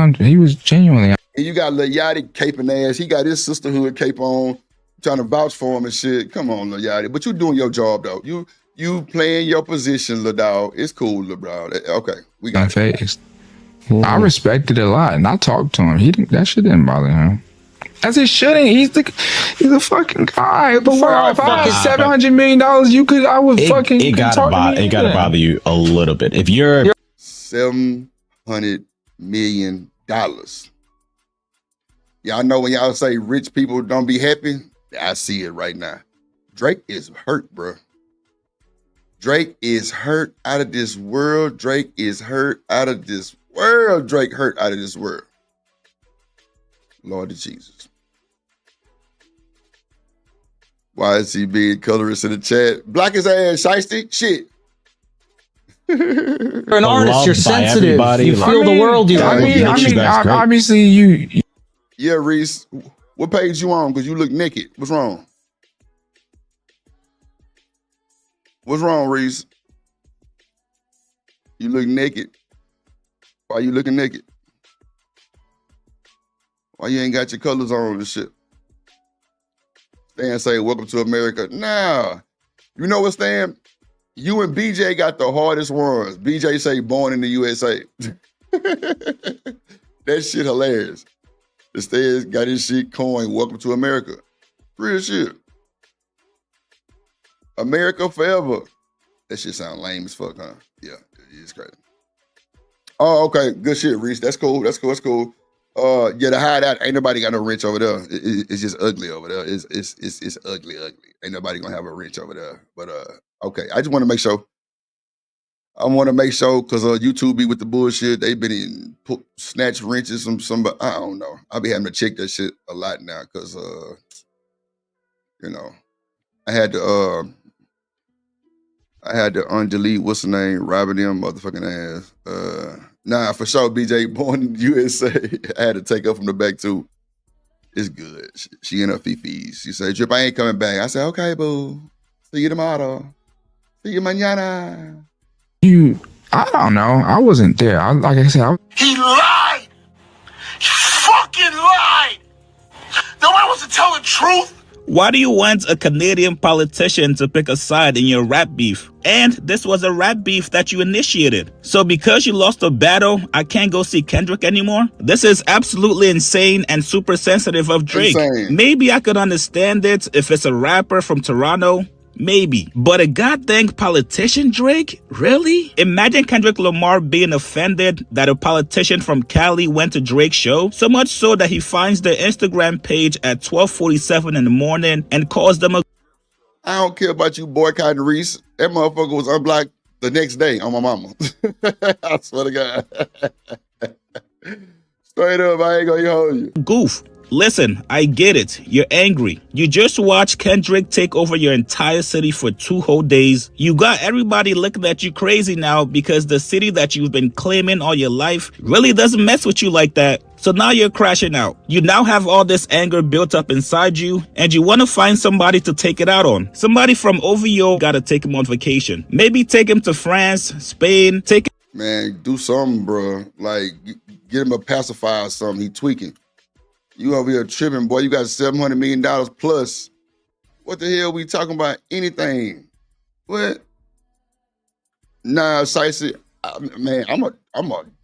genuinely. And you got Lil Yachty caping ass. He got his sisterhood cape on, trying to vouch for him and shit. Come on, Lil Yachty. But you doing your job though. You playing your position, Lil Dog. It's cool, Lil Bro. Okay, we got it. Face. I respected it a lot, and I talked to him. That shit didn't bother him. As it shouldn't. He's a fucking guy. But if I had $700 million, I would fucking. It gotta bother you a little bit. If you're $700 million. Y'all know when y'all say rich people don't be happy, I see it right now. Drake is hurt, bro. Drake is hurt out of this world. Drake is hurt out of this world. Drake hurt out of this world. Lord of Jesus. Why is he being colorist in the chat? Black his ass, Shiesty. Shit. You're an artist. You're sensitive. You feel the world. Obviously, you. Yeah, Reese. What page you on? Because you look naked. What's wrong? What's wrong, Reese? You look naked. Why you looking naked? Why you ain't got your colors on and shit? Stan say, welcome to America. Nah. You know what, Stan? You and BJ got the hardest ones. BJ say, born in the USA. That shit hilarious. The Stan got his shit coined, welcome to America. Real shit. America forever. That shit sound lame as fuck, huh? Yeah, it's crazy. Oh, okay. Good shit, Reese. That's cool. That's cool. Yeah, the hideout, ain't nobody got no wrench over there. It's just ugly over there. It's ugly. Ain't nobody gonna have a wrench over there. But okay. I just want to make sure. I want to make sure because YouTube be with the bullshit. They been in snatch wrenches from somebody. I don't know. I be having to check that shit a lot now because you know, I had to undelete what's the name, robbing them motherfucking ass. Nah, for sure, BJ, born in the USA. I had to take her from the back too. It's good. She in her fifis. She said, Drip, I ain't coming back. I said, okay, boo. See you tomorrow. See you mañana. I don't know. I wasn't there. Like I said, He lied! He fucking lied! Nobody wants to tell the truth! Why do you want a Canadian politician to pick a side in your rap beef? And this was a rap beef that you initiated. So because you lost a battle, I can't go see Kendrick anymore? This is absolutely insane and super sensitive of Drake. Insane. Maybe I could understand it if it's a rapper from Toronto. Maybe. But a goddamn politician, Drake? Really? Imagine Kendrick Lamar being offended that a politician from Cali went to Drake's show, so much so that he finds their Instagram page at 12:47 in the morning and calls them a... I don't care about you boycotting Reese. That motherfucker was unblocked the next day on my mama. I swear to God. Straight up, I ain't gonna hold you. Goof. Listen, I get it. You're angry. You just watched Kendrick take over your entire city for 2 whole days. You got everybody looking at you crazy now because the city that you've been claiming all your life really doesn't mess with you like that. So now you're crashing out. You now have all this anger built up inside you and you want to find somebody to take it out on. Somebody from OVO gotta take him on vacation. Maybe take him to France, Spain, take him... Man, do something, bro. Like, get him a pacifier or something. He tweaking. You over here tripping, boy. You got $700 million plus. What the hell we talking about? Anything? What? Nah, Sicey. Man, I'm a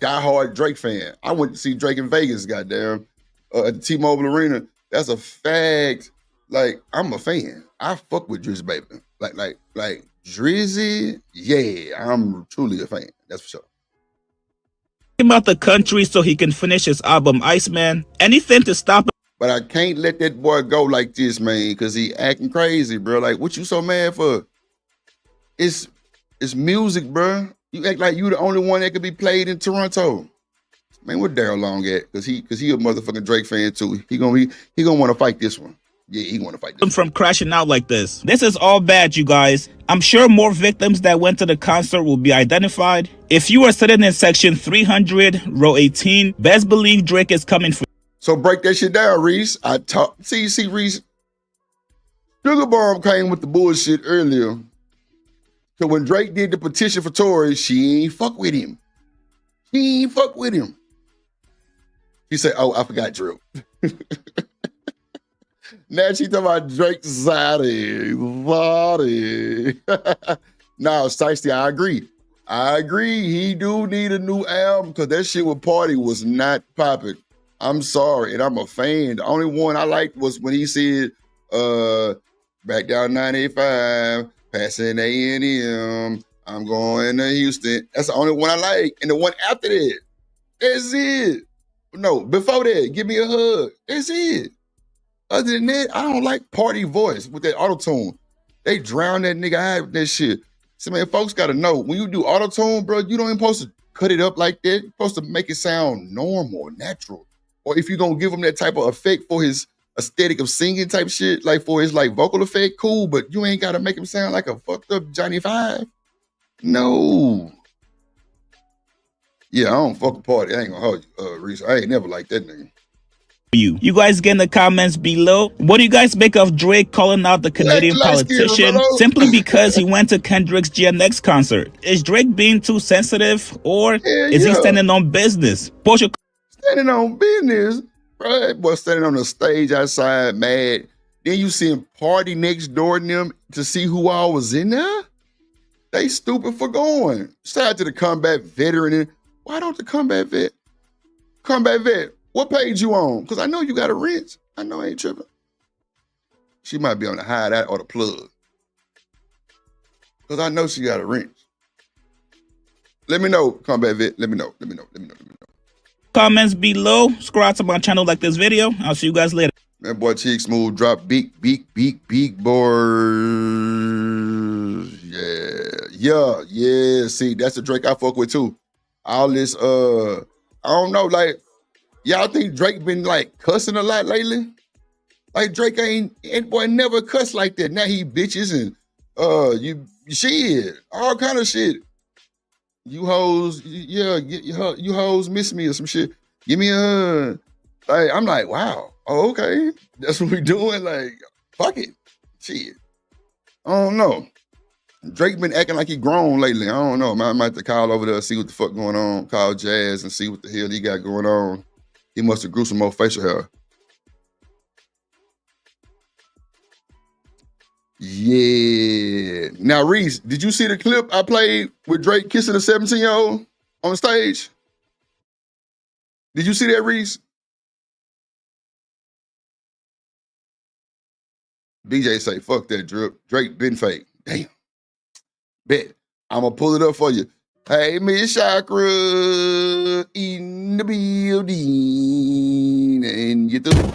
diehard Drake fan. I went to see Drake in Vegas, goddamn, at the T-Mobile Arena. That's a fact. Like, I'm a fan. I fuck with Drizzy, baby. Like Drizzy. Yeah, I'm truly a fan. That's for sure. Him out the country so he can finish his album Iceman. Anything to stop him. But I can't let that boy go like this, man, because he acting crazy, bro. Like, what you so mad for? It's music, bro. You act like you the only one that could be played in Toronto. Man, where Daryl Long at? Cause he a motherfucking Drake fan too. He gonna want to fight this one. Yeah, he want to fight this one. From crashing out like this. This is all bad, you guys. I'm sure more victims that went to the concert will be identified. If you are sitting in section 300, row 18, best believe Drake is coming for you. So break that shit down, Reese. See, Reese. Sugar Bomb came with the bullshit earlier. So when Drake did the petition for Tory, she ain't fuck with him. She ain't fuck with him. He said, oh, I forgot Drew. Now she talking about Drake's society. Nah, Stacey, I agree. He do need a new album because that shit with Party was not popping. I'm sorry, and I'm a fan. The only one I liked was when he said, back down 95, passing A&M, I'm going to Houston. That's the only one I like. And the one after that, that's it. No, before that, give me a hug. That's it. Other than that, I don't like Party voice with that auto-tune. They drown that nigga out with that shit. So, man, folks got to know, when you do auto-tune, bro, you don't even supposed to cut it up like that. You're supposed to make it sound normal, natural. Or if you're going to give him that type of effect for his aesthetic of singing type shit, like for his like vocal effect, cool, but you ain't got to make him sound like a fucked up Johnny Five. No. Yeah, I don't fuck a party. I ain't gonna hold you, Reese. I ain't never like that nigga. You guys get in the comments below. What do you guys make of Drake calling out the Canadian politician simply because he went to Kendrick's GNX concert? Is Drake being too sensitive, or is he standing on business? Standing on business, right? Boy, standing on the stage outside, mad. Then you see him party next door to them to see who all was in there. They stupid for going. Shout out to the combat veteran. Why don't the combat vet? What page you on? Because I know you got a rinse. I know I ain't tripping. She might be on the hideout or the plug. Because I know she got a rinse. Let me know, combat vet. Let me know. Comments below. Subscribe to my channel, like this video. I'll see you guys later. Man, boy, Cheek Smooth drop beak boys. Yeah. See, that's the Drake I fuck with too. All this, I don't know, like, y'all think Drake been like cussing a lot lately? Like Drake ain't boy never cuss like that. Now he bitches and all kind of shit. You hoes, you hoes miss me or some shit. Give me a like, I'm like, wow, oh, okay. That's what we doing. Like, fuck it. Shit. I don't know. Drake been acting like he grown lately. I don't know. I might have to call over there, see what the fuck going on. Call Jazz and see what the hell he got going on. He must have grew some more facial hair. Yeah. Now, Reese, did you see the clip I played with Drake kissing a 17-year-old on stage? Did you see that, Reese? BJ say, fuck that, Drip. Drake been fake. Damn. Bet. I'm going to pull it up for you. Hey, Miss Chakra in the building. And you through.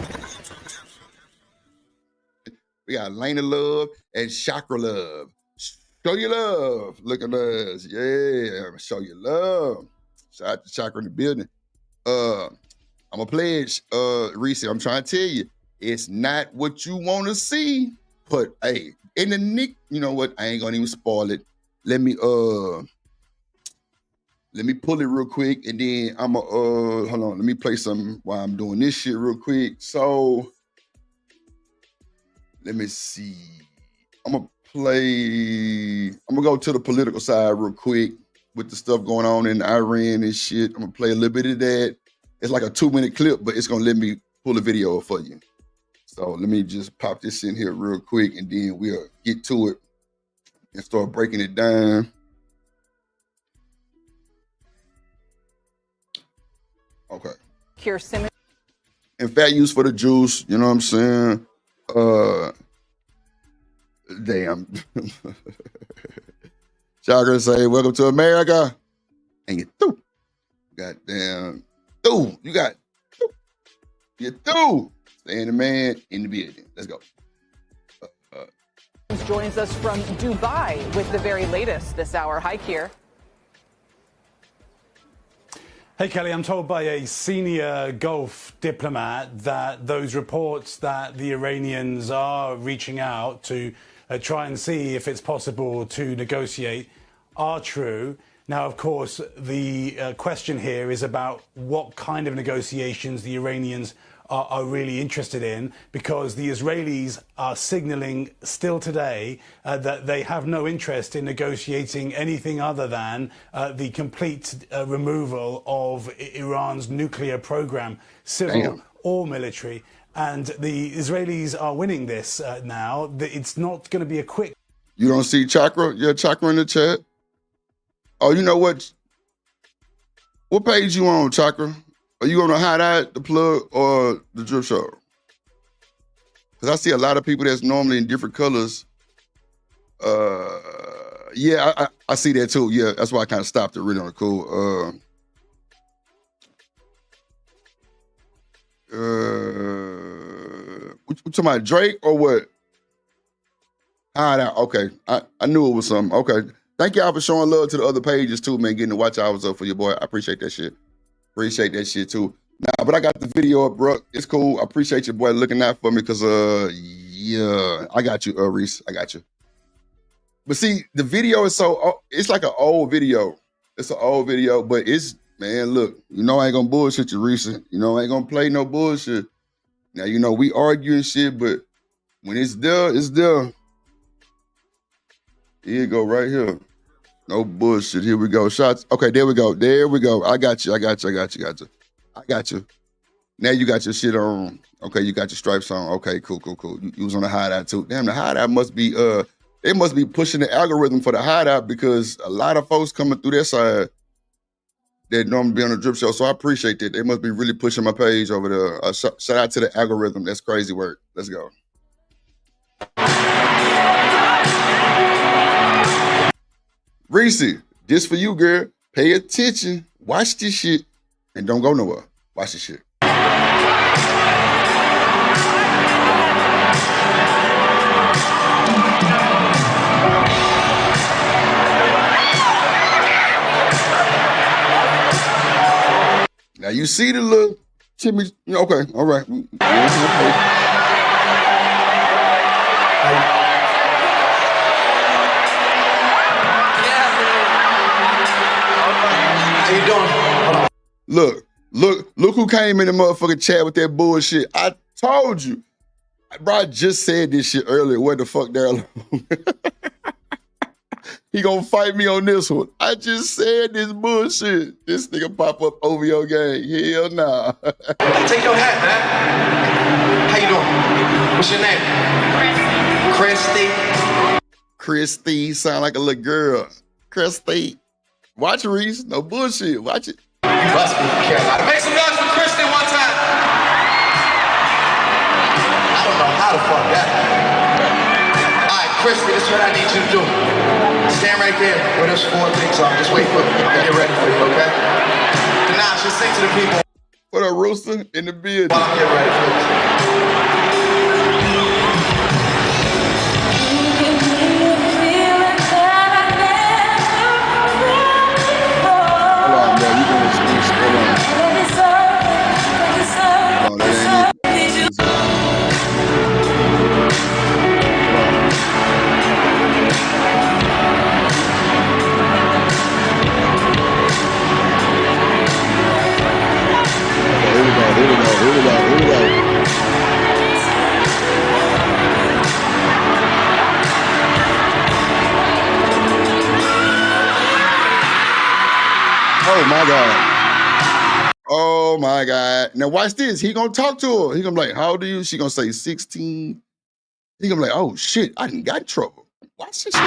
We got Lena Love and Chakra Love. Show your love. Look at us. Yeah, show your love. Shout out to Chakra in the building. I'm a pledge, Reese. I'm trying to tell you, it's not what you want to see. But hey, in the nick, you know what? I ain't gonna even spoil it. Let me pull it real quick, and then I'm hold on. Let me play something while I'm doing this shit real quick. So let me see. I'm gonna go to the political side real quick with the stuff going on in Iran and shit. I'm gonna play a little bit of that. It's like a 2-minute clip, but it's gonna let me pull a video for you. So let me just pop this in here real quick, and then we'll get to it and start breaking it down. Okay. And fat use for the juice, you know what I'm saying? Damn. Chakra say, welcome to America. And you through. Goddamn. Through. You got through. You're through. Staying the man in the building. Let's go. Joins us from Dubai with the very latest this hour. Hi, Keir. Hey, Kelly, I'm told by a senior Gulf diplomat that those reports that the Iranians are reaching out to try and see if it's possible to negotiate are true. Now, of course, the question here is about what kind of negotiations the Iranians are really interested in, because the Israelis are signaling still today that they have no interest in negotiating anything other than the complete removal of Iran's nuclear program, civil or military. And the Israelis are winning this now. It's not going to be a quick... You don't see Chakra? Yeah, Chakra in the chat. Oh, you know what? What page you on, Chakra? Are you gonna highlight the plug or the drip show? Because I see a lot of people that's normally in different colors. Yeah, I see that too. Yeah, that's why I kind of stopped it really on the cool. What talking about, Drake or what? Hideout. Okay, I knew it was something. Okay, thank y'all for showing love to the other pages too, man. Getting the watch hours up for your boy. I appreciate that shit. Appreciate that shit too. Nah, but I got the video up, bro. It's cool. I appreciate your boy looking out for me, because yeah, I got you, Reese. I got you. But see, the video is so, it's like an old video. It's an old video, but it's Man, look, you know I ain't gonna bullshit you, Reese. You know I ain't gonna play no bullshit. Now, you know, we argue and shit, but when it's there, it's there. Here you go, right here. No bullshit. Here we go. Shots. Okay, there we go. There we go. I got you. I got you. Now you got your shit on. Okay, you got your stripes on. Okay, cool. You was on the hideout too. Damn, the hideout must be they must be pushing the algorithm for the hideout because a lot of folks coming through their side that normally be on the Drip Show. So I appreciate that. They must be really pushing my page over there. Shout out to the algorithm. That's crazy work. Let's go. Reese, this for you, girl. Pay attention. Watch this shit and don't go nowhere. Watch this shit. Now you see the little Timmy. Okay, all right. How you doing? Look who came in the motherfucking chat with that bullshit. I told you. Bro, I just said this shit earlier. What the fuck, Daryl? He gonna fight me on this one. I just said this bullshit. This nigga pop up over your game. Hell nah. Take your hat, man. How you doing? What's your name? Christy. Christy. Sound like a little girl. Christy. Watch it, Reese. No bullshit. Watch it. You must be from Carolina. Make some noise for Christy one time. I don't know how to fuck that. All right, Christy, this is what I need you to do. Stand right there where those 4 things are. Just wait for me. I'll get ready for you, okay? And now, just sing to the people. What up, Rooster? In the building. While I'm getting ready for you. Here we go. Oh my God. Now watch this. He gonna talk to her. He gonna be like, how old are you? She gonna say 16. He gonna be like, oh shit, I done got in trouble. Watch this shit.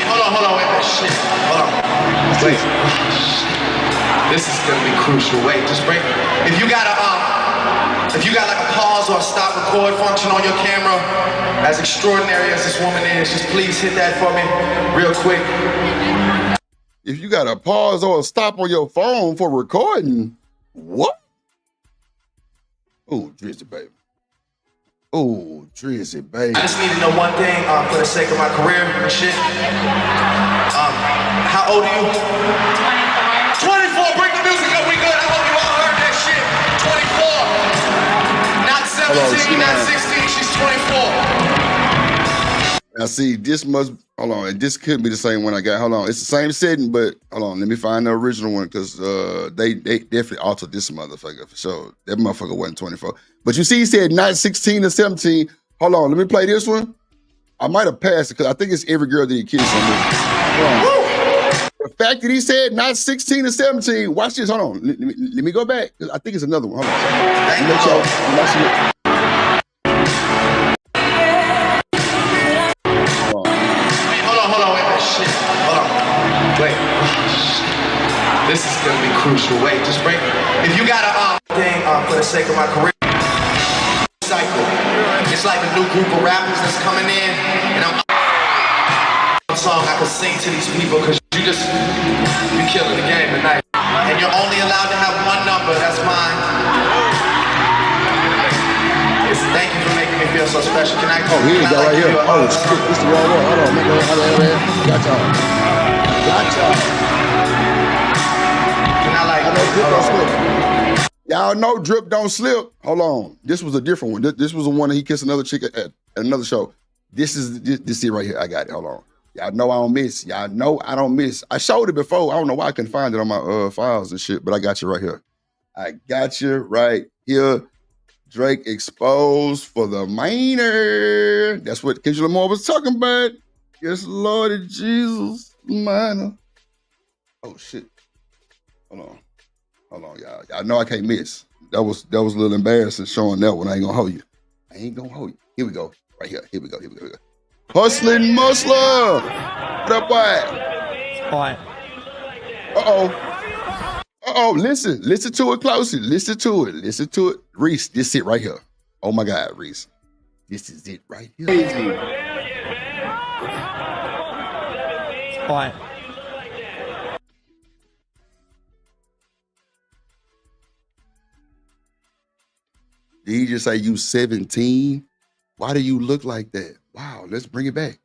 Hold on, wait, shit. Hold on. Wait. This is gonna be crucial. Wait, just break. If you got like a pause or a stop record function on your camera, as extraordinary as this woman is, just please hit that for me real quick. If you got a pause or a stop on your phone for recording, what? Oh, Drizzy, baby. Oh, Drizzy, baby. I just need to know one thing for the sake of my career and shit. How old are you? 24. Break the music up. We good. I hope you all heard that shit. 24. Not 17, not 16. She's 24. Now, see, this must, hold on, and this could be the same one I got. Hold on, it's the same setting, but hold on, let me find the original one because they definitely altered this motherfucker for sure. That motherfucker wasn't 24. But you see, he said not 16 or 17. Hold on, let me play this one. I might have passed it because I think it's every girl that he kissed on this. The fact that he said not 16 or 17, watch this, hold on. Let me go back. I think it's another one. Hold on. Wait, this is gonna be crucial. Wait, just break. If you got a thing for the sake of my career, cycle. It's like a new group of rappers that's coming in, and I'm a song I can sing to these people because you killing the game tonight, and you're only allowed to have one number. That's mine. Thank you for making me feel so special. Can I? Oh, here you go, right here. Oh, shit, this is the wrong one. Hold on, Gotcha. Can I like? Drip don't slip. Y'all know Drip don't slip. Hold on. This was a different one. This was the one that he kissed another chick at another show. This it right here. I got it. Hold on. Y'all know I don't miss. Y'all know I don't miss. I showed it before. I don't know why I couldn't find it on my files and shit, but I got you right here. I got you right here. Drake exposed for the minor. That's what Kendrick Lamar was talking about. Yes, Lord Jesus, minor. Oh shit. Hold on, y'all. Y'all know I can't miss. That was a little embarrassing showing that one. I ain't gonna hold you. Here we go. Right here. Here we go. Hustling Muslim. What up, boy? Quiet. Uh-oh. Listen to it closely. Listen to it. Reese, this it right here. Oh my God, Reese. This is it right here. Quiet. Did he just say you 17? Why do you look like that? Wow, let's bring it back.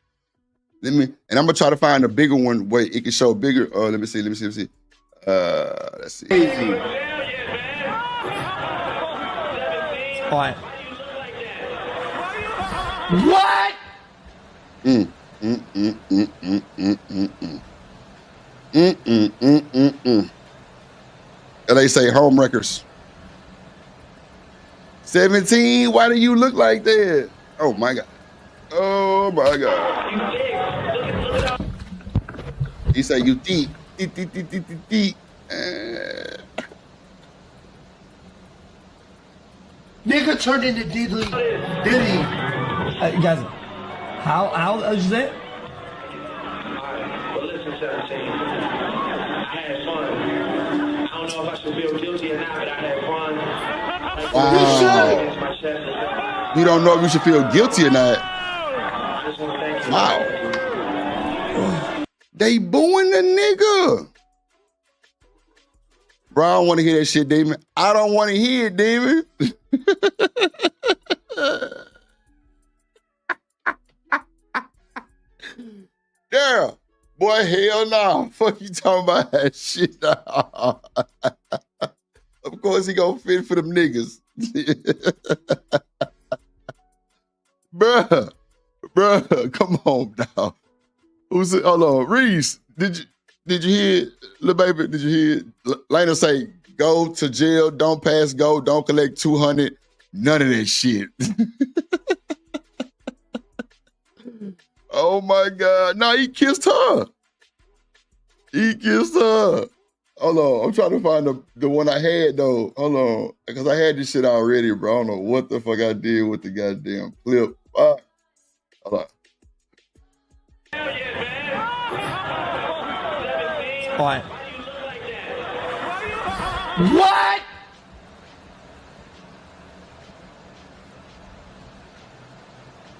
And I'm gonna try to find a bigger one where it can show bigger. Let me see. Let's see. Quiet. What? LA say home records. 17, why do you look like that? Oh my God. He say you deep. Nigga turned into Diddy. Guys, how did you say it? Well, listen, 17. I had fun. I don't know if I should feel guilty or not, but I had fun. Wow. You don't know if you should feel guilty or not. Wow. They booing the nigga. Bro, I don't want to hear that shit, Demon. I don't want to hear it, Demon. Yeah. Boy, hell no. Fuck you talking about that shit. Of course he gonna fit for them niggas. Bruh, come on now. Who's it? Hold on, Reese. Did you hear, little baby? Did you hear Lena say, go to jail, don't pass go, don't collect 200, none of that shit. Oh my God. No, he kissed her. Hold on, I'm trying to find the one I had though. Hold on, because I had this shit already, bro. I don't know what the fuck I did with the goddamn clip. Hold on. Quiet. What?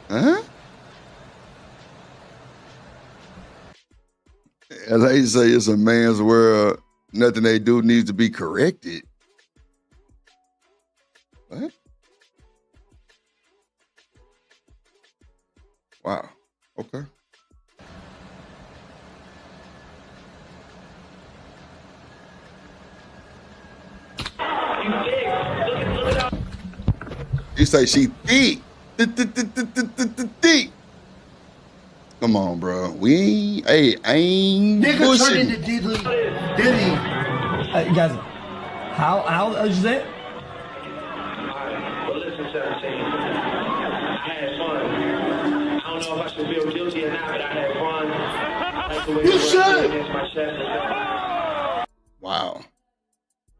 Huh? LA say it's a man's world. Nothing they do needs to be corrected. What? Wow. Okay. You say she thick. Thick. Come on, bro. We ain't Nigga bullshit. turned into Diddy. Guys, how did you say it? Well, listen, 17. I had fun. I don't know if I should feel guilty or not, but I had fun. Like the way You should. against my chest. Wow.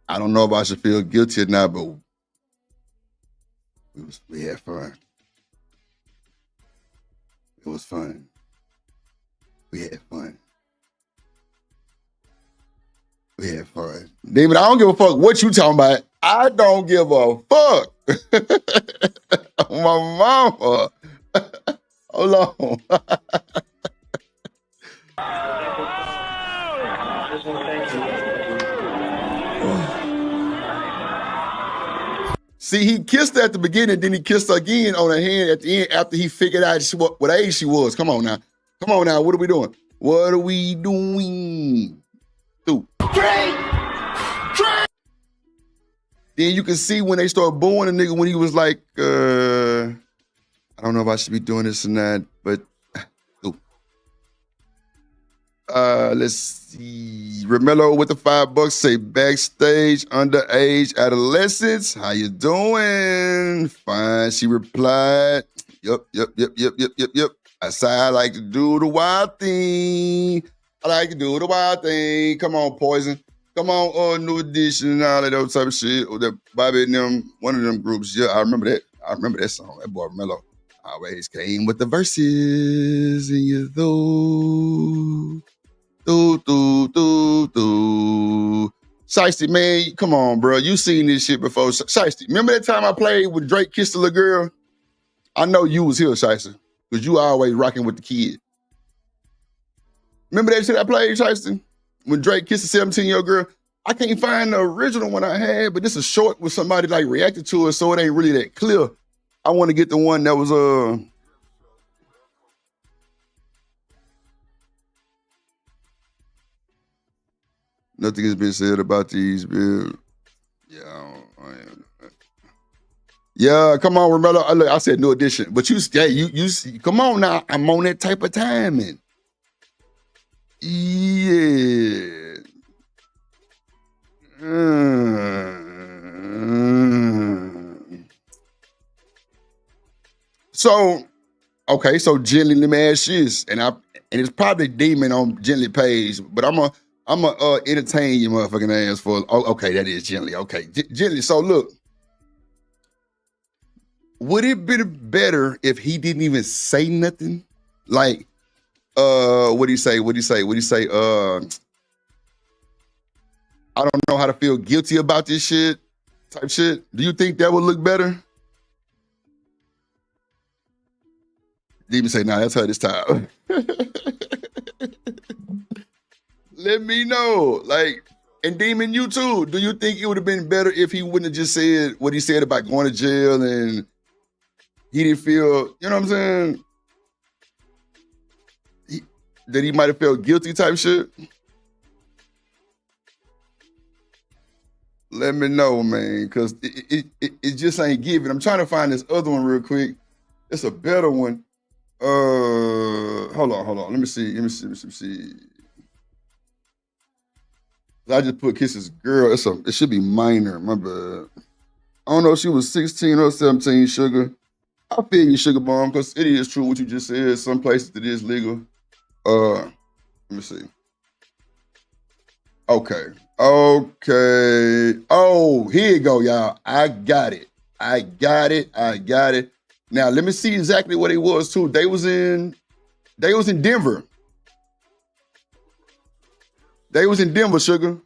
I don't know if I should feel guilty or not, but we had fun. It was fun. We had fun. David, I don't give a fuck what you talking about. I don't give a fuck. My mama. Hold on. See, he kissed her at the beginning, then he kissed her again on her hand at the end after he figured out what age she was. Come on now. What are we doing? Then you can see when they start booing the nigga when he was like, I I don't know if I should be doing this or not, but let's see. Romello with the $5 say backstage underage adolescents. How you doing? Fine. She replied, Yep. I said I like to do the wild thing. I like to do the wild thing. Come on, Poison. Come on, New Edition and all that other type of shit. Or that Bobby and them, one of them groups. Yeah, I remember that. I remember that song. That boy Romello always came with the verses. And you Shiesty, man, come on, bro. You seen this shit before. Shiesty, remember that time I played with Drake Kissed a Little Girl? I know you was here, Shiesty, because you always rocking with the kid. Remember that shit I played, Shiesty? When Drake kissed a 17-year-old girl? I can't find the original one I had, but this is short with somebody like reacted to it, so it ain't really that clear. I want to get the one that was nothing has been said about these bills. Yeah, come on, Romello. Look, I said New Edition, but you come on now. I'm on that type of timing. Yeah. So, okay, so Gently, let me ask you this, and it's probably Demon on Gently page, but I'm a entertain you motherfucking ass for. Oh, okay, that is Gently. Okay, Gently. So look, would it be better if he didn't even say nothing? Like, what do you say? I don't know how to feel guilty about this shit, type shit. Do you think that would look better? Demon say, nah, that's her this time. Let me know. Like, and Demon, you too. Do you think it would have been better if he wouldn't have just said what he said about going to jail and he didn't feel, you know what I'm saying? That he might have felt guilty type shit? Let me know, man, because it just ain't giving. I'm trying to find this other one real quick. It's a better one. Hold on. Let me see. I just put Kiss's girl. It should be minor. My bad. I don't know if she was 16 or 17, Sugar. I feel you, Sugar Bomb, because it is true what you just said. Some places it is legal. Let me see. Okay. Oh, here you go, y'all. I got it. Now let me see exactly what it was too. They was in Denver. They was in Denver, Sugar.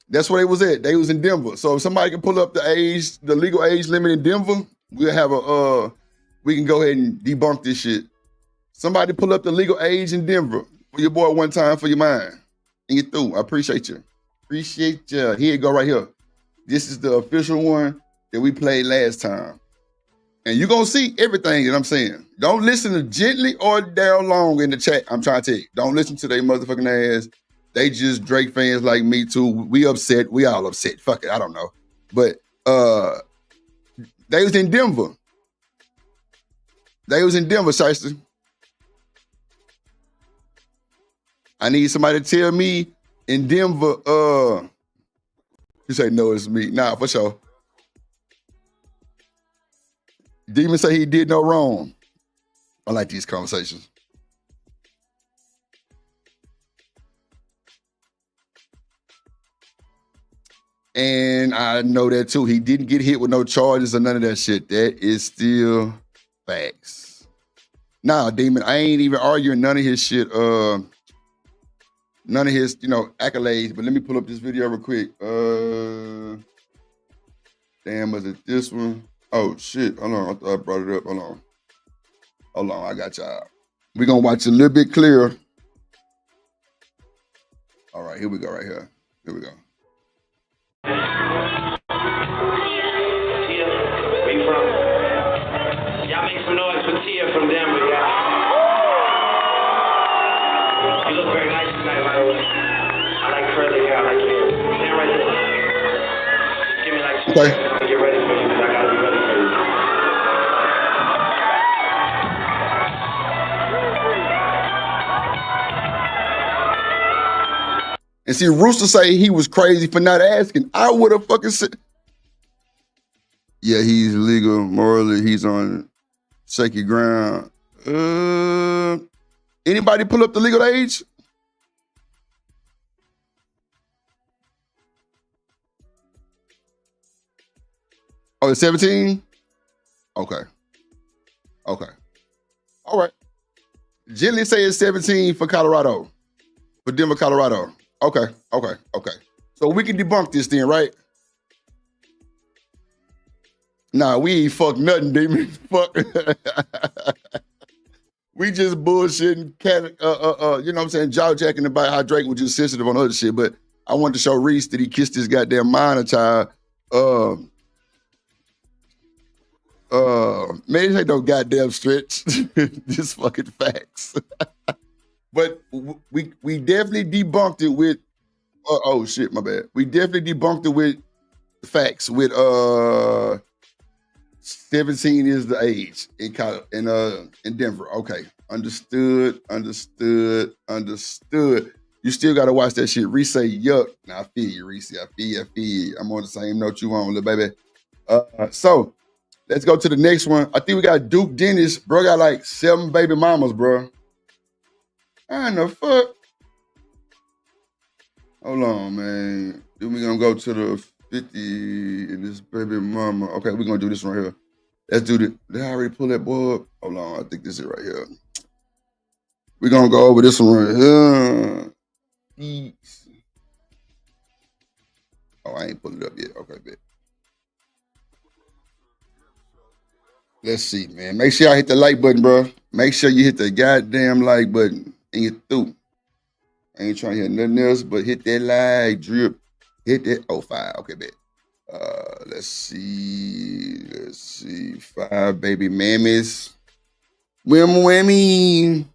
That's where they was at. They was in Denver. So if somebody can pull up the legal age limit in Denver, we'll have we can go ahead and debunk this shit. Somebody pull up the legal age in Denver for your boy one time for your mind. And you're through. I appreciate you. Here you go right here. This is the official one that we played last time. And you're going to see everything that I'm saying. Don't listen to Gently or Daryl Long in the chat. I'm trying to tell you. Don't listen to their motherfucking ass. They just Drake fans like me too. We upset. We all upset. Fuck it. I don't know. But they was in Denver. Shiesty. I need somebody to tell me in Denver, you say, no, it's me. Nah, for sure. Demon say he did no wrong. I like these conversations. And I know that too. He didn't get hit with no charges or none of that shit. That is still facts. Nah, Demon, I ain't even arguing none of his shit. None of his, accolades. But let me pull up this video real quick. Damn, was it this one? Oh, shit. Hold on. I thought I brought it up. Hold on. I got y'all. We're going to watch a little bit clearer. All right, here we go right here. Here we go. Tia, where you from? Y'all make some noise for Tia from Denver, y'all. You look very nice tonight, by the way. I like curly hair. I like your hair. Stand right there. Just give me like 2 seconds to get ready for you, because I gotta be ready for you. And see, Rooster say he was crazy for not asking. I would have fucking said, yeah, he's legal morally. He's on shaky ground. Anybody pull up the legal age? Oh, it's 17? Okay. Okay. All right. Gently say it's 17 for Colorado. For Denver, Colorado. Okay. Okay. Okay. So we can debunk this then, right? Nah, we ain't fuck nothing, demon. Fuck. We just bullshitting, you know what I'm saying, jaw-jacking about how Drake was just sensitive on other shit, but I wanted to show Reese that he kissed his goddamn minor child. Man, this ain't no goddamn stretch. Just fucking facts. But we definitely debunked it with, oh shit, my bad. We definitely debunked it with facts, with 17 is the age in Denver. Okay, understood. You still gotta watch that shit. Reese say yuck. Nah, I feel you, Reese. I feel you. I'm on the same note you on, little baby. So let's go to the next one. I think we got Duke Dennis. Bro got like 7 baby mamas, bro. How in the fuck? Hold on, man. Then we gonna go to the 50 in this baby mama. Okay, we're gonna do this right here. Let's do the, did I already pull that boy up? Hold on, I think this is right here. We're gonna go over this one right here. Oh, I ain't pulled it up yet. Okay, bet. Let's see, man. Make sure y'all hit the like button, bro. Make sure you hit the goddamn like button and you're through. I ain't trying to hear nothing else, but hit that like, drip. Hit that, 5, okay, bet. Let's see. 5 baby mammies. Whammy.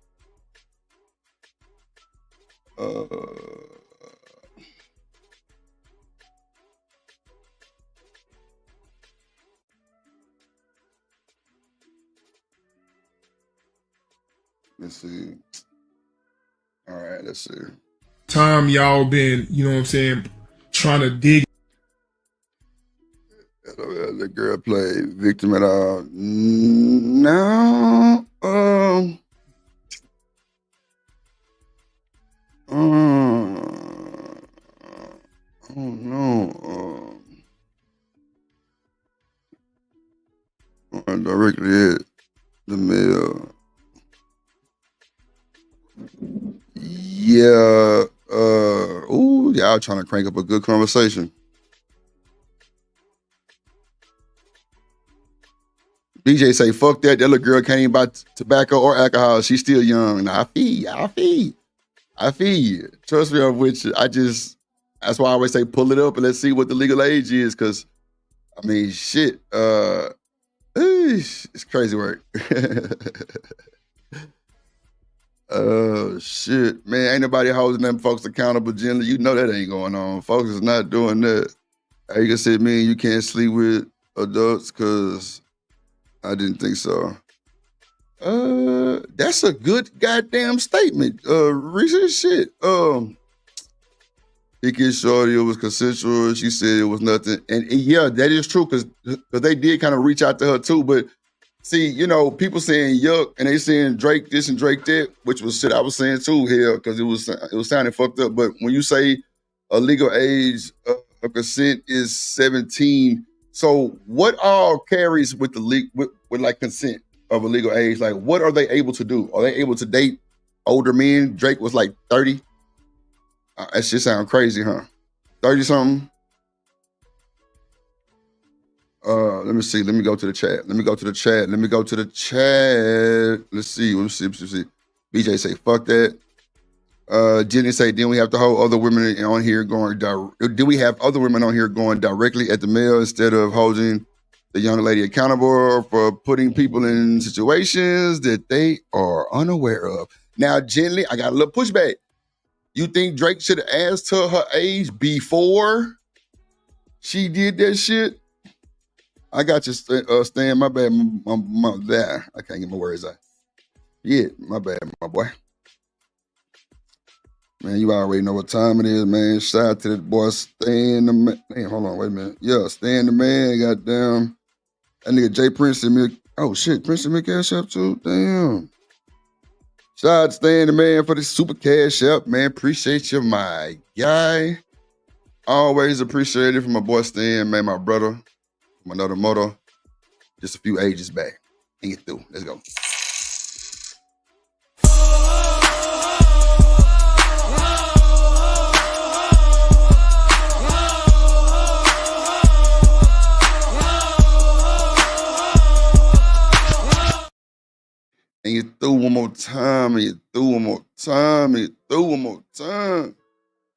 Let's see. All right, let's see. Time y'all been, you know what I'm saying, trying to dig. The girl played victim at all. No. I don't know. Directly at the mail. Yeah. Y'all trying to crank up a good conversation. BJ say, fuck that. That little girl can't even buy tobacco or alcohol. She's still young. Nah, I feel you. Trust me, I'm with you. That's why I always say pull it up and let's see what the legal age is. Cause I mean, shit, it's crazy work. Oh shit, man, ain't nobody holding them folks accountable, generally. You know that ain't going on. Folks is not doing that. How you gonna say, man, you can't sleep with adults cause I didn't think so. That's a good goddamn statement. Recent shit. He kissed Shorty, it was consensual. She said it was nothing. And yeah, that is true, because they did kind of reach out to her too. But see, you know, people saying yuck and they saying Drake this and Drake that, which was shit I was saying too here, because it was sounding fucked up. But when you say a legal age of consent is 17, so what all carries with the with like consent of a legal age? Like, what are they able to do? Are they able to date older men? Drake was like 30. That shit sound crazy, huh? 30 something. Let me see. Let me go to the chat. Let's see. BJ say, fuck that. Jenny say, didn't we have to hold other women on here going do we have other women on here going directly at the mail instead of holding the young lady accountable for putting people in situations that they are unaware of? Now, Jenny, I got a little pushback. You think Drake should have asked her age before she did that shit? I got you, Stan. My bad. I can't get my words out. Yeah, my bad, my boy. Man, you already know what time it is, man. Shout out to that boy Stan the man. Damn, hold on, wait a minute. Yeah, Stan the man, goddamn. That nigga Jay Prince sent me oh shit, Prince sent me a cash app too? Damn. Shout out to Stan the man for the super cash app, man. Appreciate you, my guy. Always appreciate it from my boy Stan, man, my brother, from another motor. Just a few ages back. And get through. Let's go. And you through one more time, and you through one more time, and you through one more time.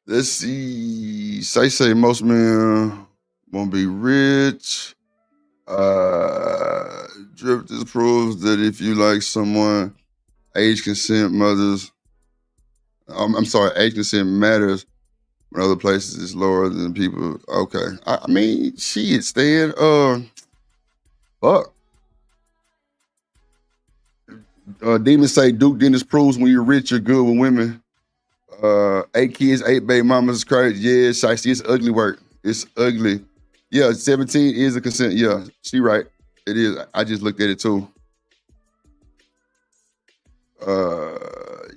Let's see. Say most men won't be rich. Drip just proves that if you like someone, age consent mothers. I'm sorry, age consent matters when other places is lower than people. Okay. I mean, shit, Stan. Fuck. Demons say Duke Dennis proves when you're rich, you're good with women. 8 kids, 8 baby mamas is crazy. Yeah, shiesty, it's ugly work. It's ugly. Yeah, 17 is a consent. Yeah, she right. It is. I just looked at it too.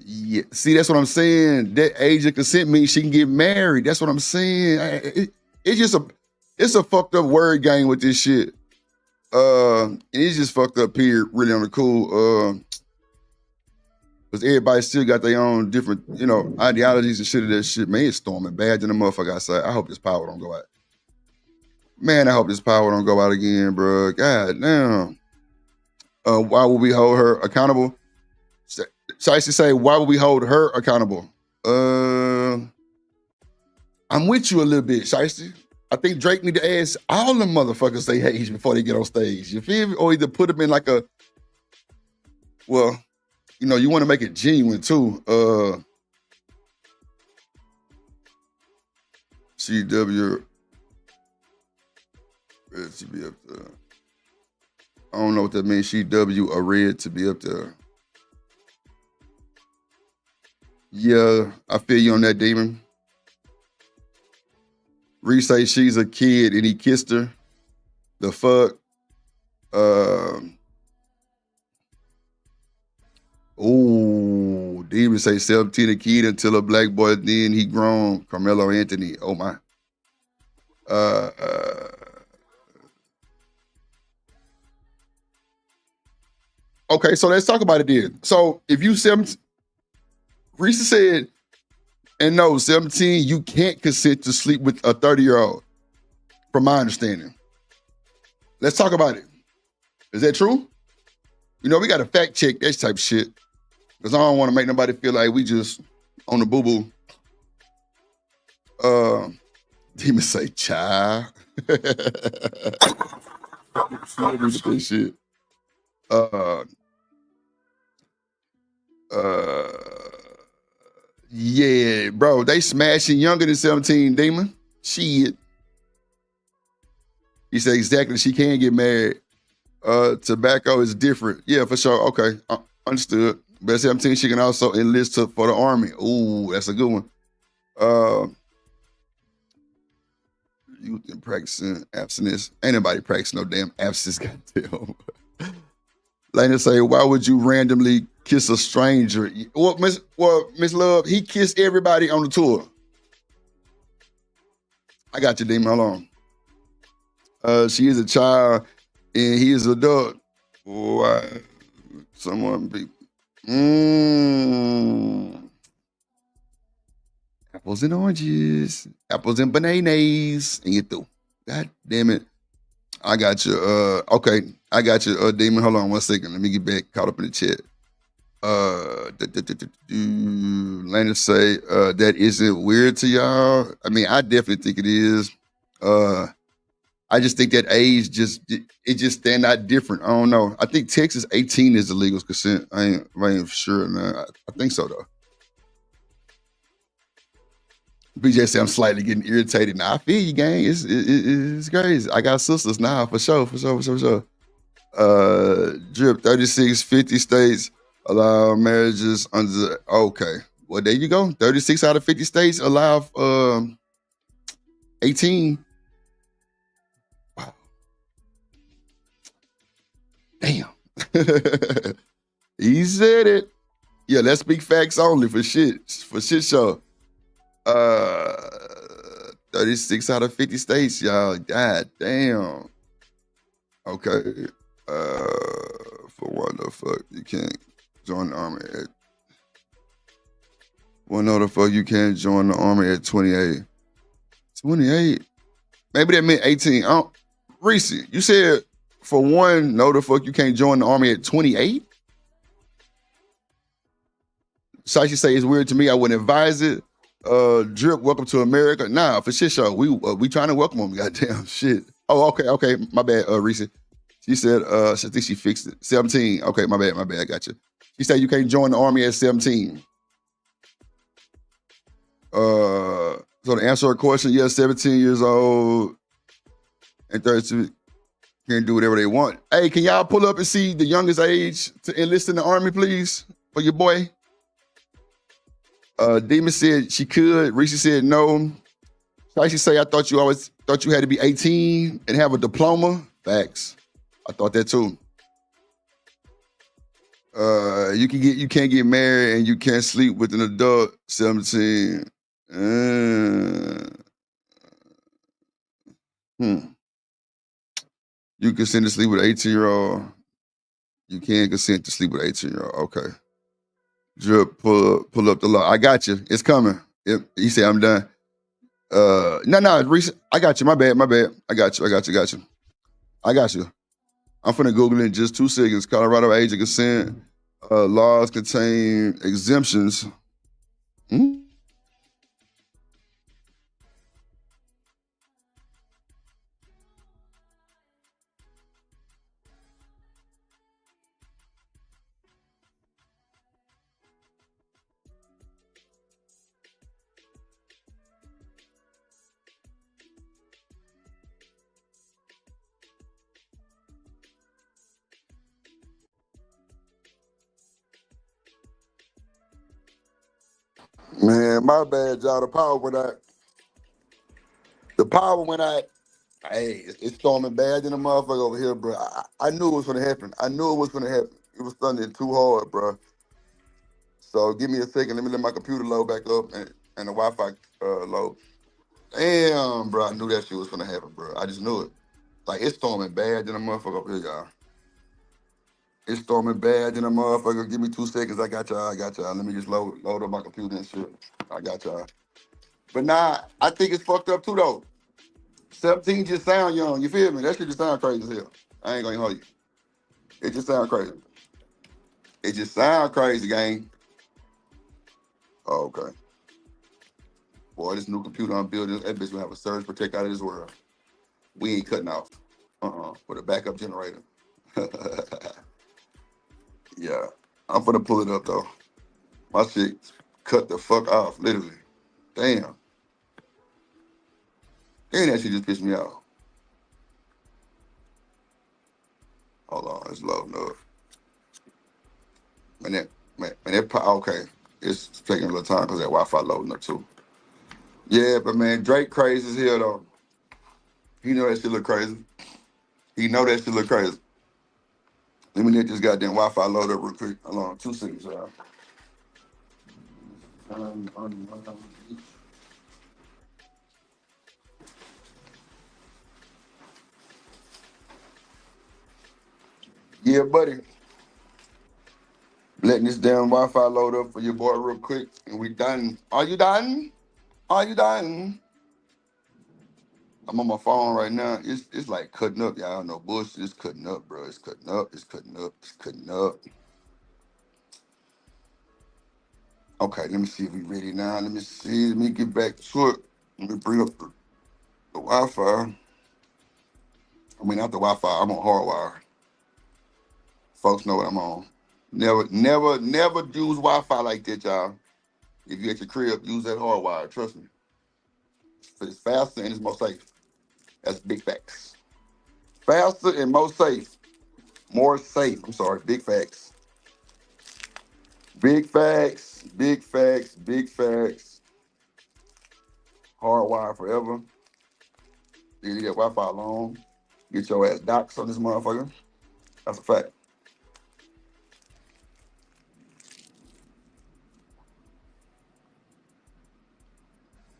Yeah. See, that's what I'm saying. That age of consent means she can get married. That's what I'm saying. It's a fucked up word game with this shit. It's just fucked up here, really on the cool. Because everybody still got their own different, ideologies and shit of that shit. Man, it's storming bad than the motherfucker outside. I hope this power don't go out. Man, I hope this power don't go out again, bro. God damn. Why would we hold her accountable? Shiesty say, why would we hold her accountable? I'm with you a little bit, Shiesty. I think Drake need to ask all them motherfuckers they hate before they get on stage. You feel me? Or either put them in like a, well, you want to make it genuine too. CW, red to be up there. I don't know what that means. CW, a red to be up there. Yeah, I feel you on that, Demon. Reese say she's a kid and he kissed her. The fuck? Demon say 17 a kid until a black boy, then he grown. Carmelo Anthony. Oh my. Okay, so let's talk about it then. So if you 17, Reese said, and no, 17, you can't consent to sleep with a 30-year-old, from my understanding. Let's talk about it. Is that true? We got to fact check that type of shit. Because I don't want to make nobody feel like we just on the boo-boo. Demon say, child. Shit. Yeah, bro, they smashing younger than 17, Demon. Shit. He said exactly, she can get married. Tobacco is different. Yeah, for sure. Okay, understood. But at 17, she can also enlist for the army. Ooh, that's a good one. Youth and practicing abstinence. Ain't nobody practicing no damn abstinence, goddamn. Lena say, why would you randomly kiss a stranger? Well, Miss Love, he kissed everybody on the tour. I got you, Demon. Hold on. She is a child and he is an adult. Why? Someone be. Apples and oranges. Apples and bananas. And you through. God damn it. I got you. Okay. I got you, Demon. Hold on 1 second. Let me get back caught up in the chat. Lena say, that isn't weird to y'all. I mean, I definitely think it is. I just think that age just stand out different. I don't know. I think Texas 18 is the legal consent. I ain't sure. Nah. I think so though. BJ say I'm slightly getting irritated. Now I feel you, gang. It's crazy. I got sisters now for sure. Drip 36, 50 states allow marriages under. Okay, Well, there you go. 36 out of 50 states allow 18. Wow. Damn. He said it. Yeah, let's speak facts only for shit show. 36 out of 50 states, y'all. God damn. Okay. For what the fuck you can't join the army at you can't join the army at 28. 28? Maybe that meant 18. Reese, you said for one, no the fuck you can't join the army at 28? Sashi say it's weird to me. I wouldn't advise it. Drip, welcome to America. Nah, for shit show. We trying to welcome them. Goddamn shit. Oh, okay. My bad, Reese. She said, I think she fixed it. 17. Okay, my bad. I got you. She said you can't join the army at 17. So to answer her question, yeah, 17 years old and 32 can do whatever they want. Hey, can y'all pull up and see the youngest age to enlist in the army, please, for your boy? Demon said she could. Reese said no. She say, I thought you had to be 18 and have a diploma. Facts. I thought that too. You can't get married and you can't sleep with an adult. 17. You consent to sleep with an 18-year-old. You can't consent to sleep with an 18-year-old. Okay. Drip, pull up the law. I got you. It's coming. He said I'm done. No, Reese, I got you. My bad. I got you. I'm finna Google it in just 2 seconds. Colorado age of consent laws contain exemptions. Man, my bad, y'all. The power went out. Hey, it's storming bad than a motherfucker over here, bro. I knew it was gonna happen. It was thundering too hard, bro. So give me a second. Let me let my computer load back up and the Wi-Fi load. Damn, bro. I knew that shit was gonna happen, bro. I just knew it. Like, it's storming bad than a motherfucker over here, y'all. It's storming bad than a motherfucker. Give me 2 seconds. I got y'all. Let me just load up my computer and shit. I got y'all. But nah, I think it's fucked up too, though. 17 just sound young. You feel me? That shit just sound crazy as hell. I ain't gonna hold you. It just sound crazy. Gang. Oh, okay. Boy, this new computer I'm building, that bitch gonna have a surge protect out of this world. We ain't cutting off. For the backup generator. Yeah. I'm gonna pull it up, though. My shit cut the fuck off, literally. Damn. And that shit just pissed me off. Hold on, it's loading up. Okay. It's taking a little time because that Wi-Fi loading up too. Yeah, but man, Drake crazy as hell though. He know that shit look crazy. Let me let this goddamn Wi-Fi load up real quick. Hold on, 2 seconds, y'all. Yeah, buddy. Letting this damn Wi-Fi load up for your boy real quick, and we done. Are you done? I'm on my phone right now. It's like cutting up, y'all. No bullshit. It's cutting up, bro. It's cutting up. Okay, let me see if we ready now. Let me get back to it. Let me bring up the Wi-Fi. I mean, not the Wi-Fi. I'm on hardwire. Folks know what I'm on. Never use Wi-Fi like that, y'all. If you at your crib, use that hardwire. Trust me. It's faster and it's more safe. That's big facts. Faster and more safe. More safe. I'm sorry, big facts. Big facts, big facts, big facts. Hardwired forever. You get Wi-Fi alone. Get your ass docs on this motherfucker. That's a fact.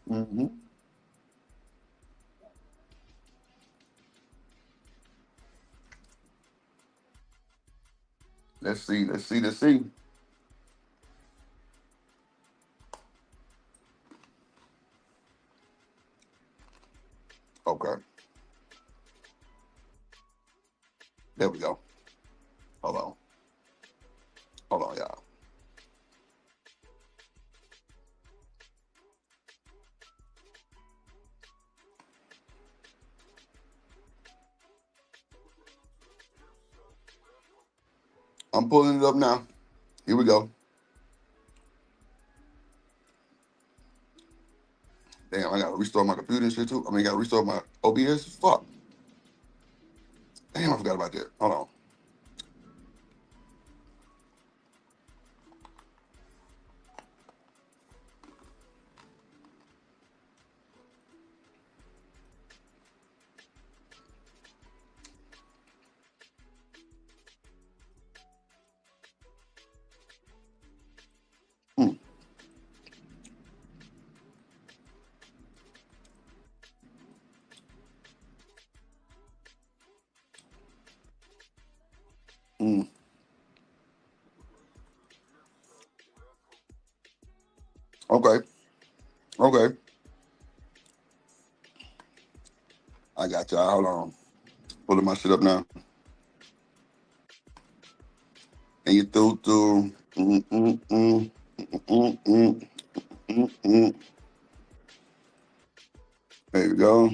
Mm-hmm. Let's see. Okay. There we go. Hold on, y'all. I'm pulling it up now. Here we go. Damn, I gotta restore my computer and shit too. I mean, I gotta restore my OBS. Fuck. Damn, I forgot about that. Hold on. Okay. I got y'all. Hold on. Pulling my shit up now. And you through. There you go.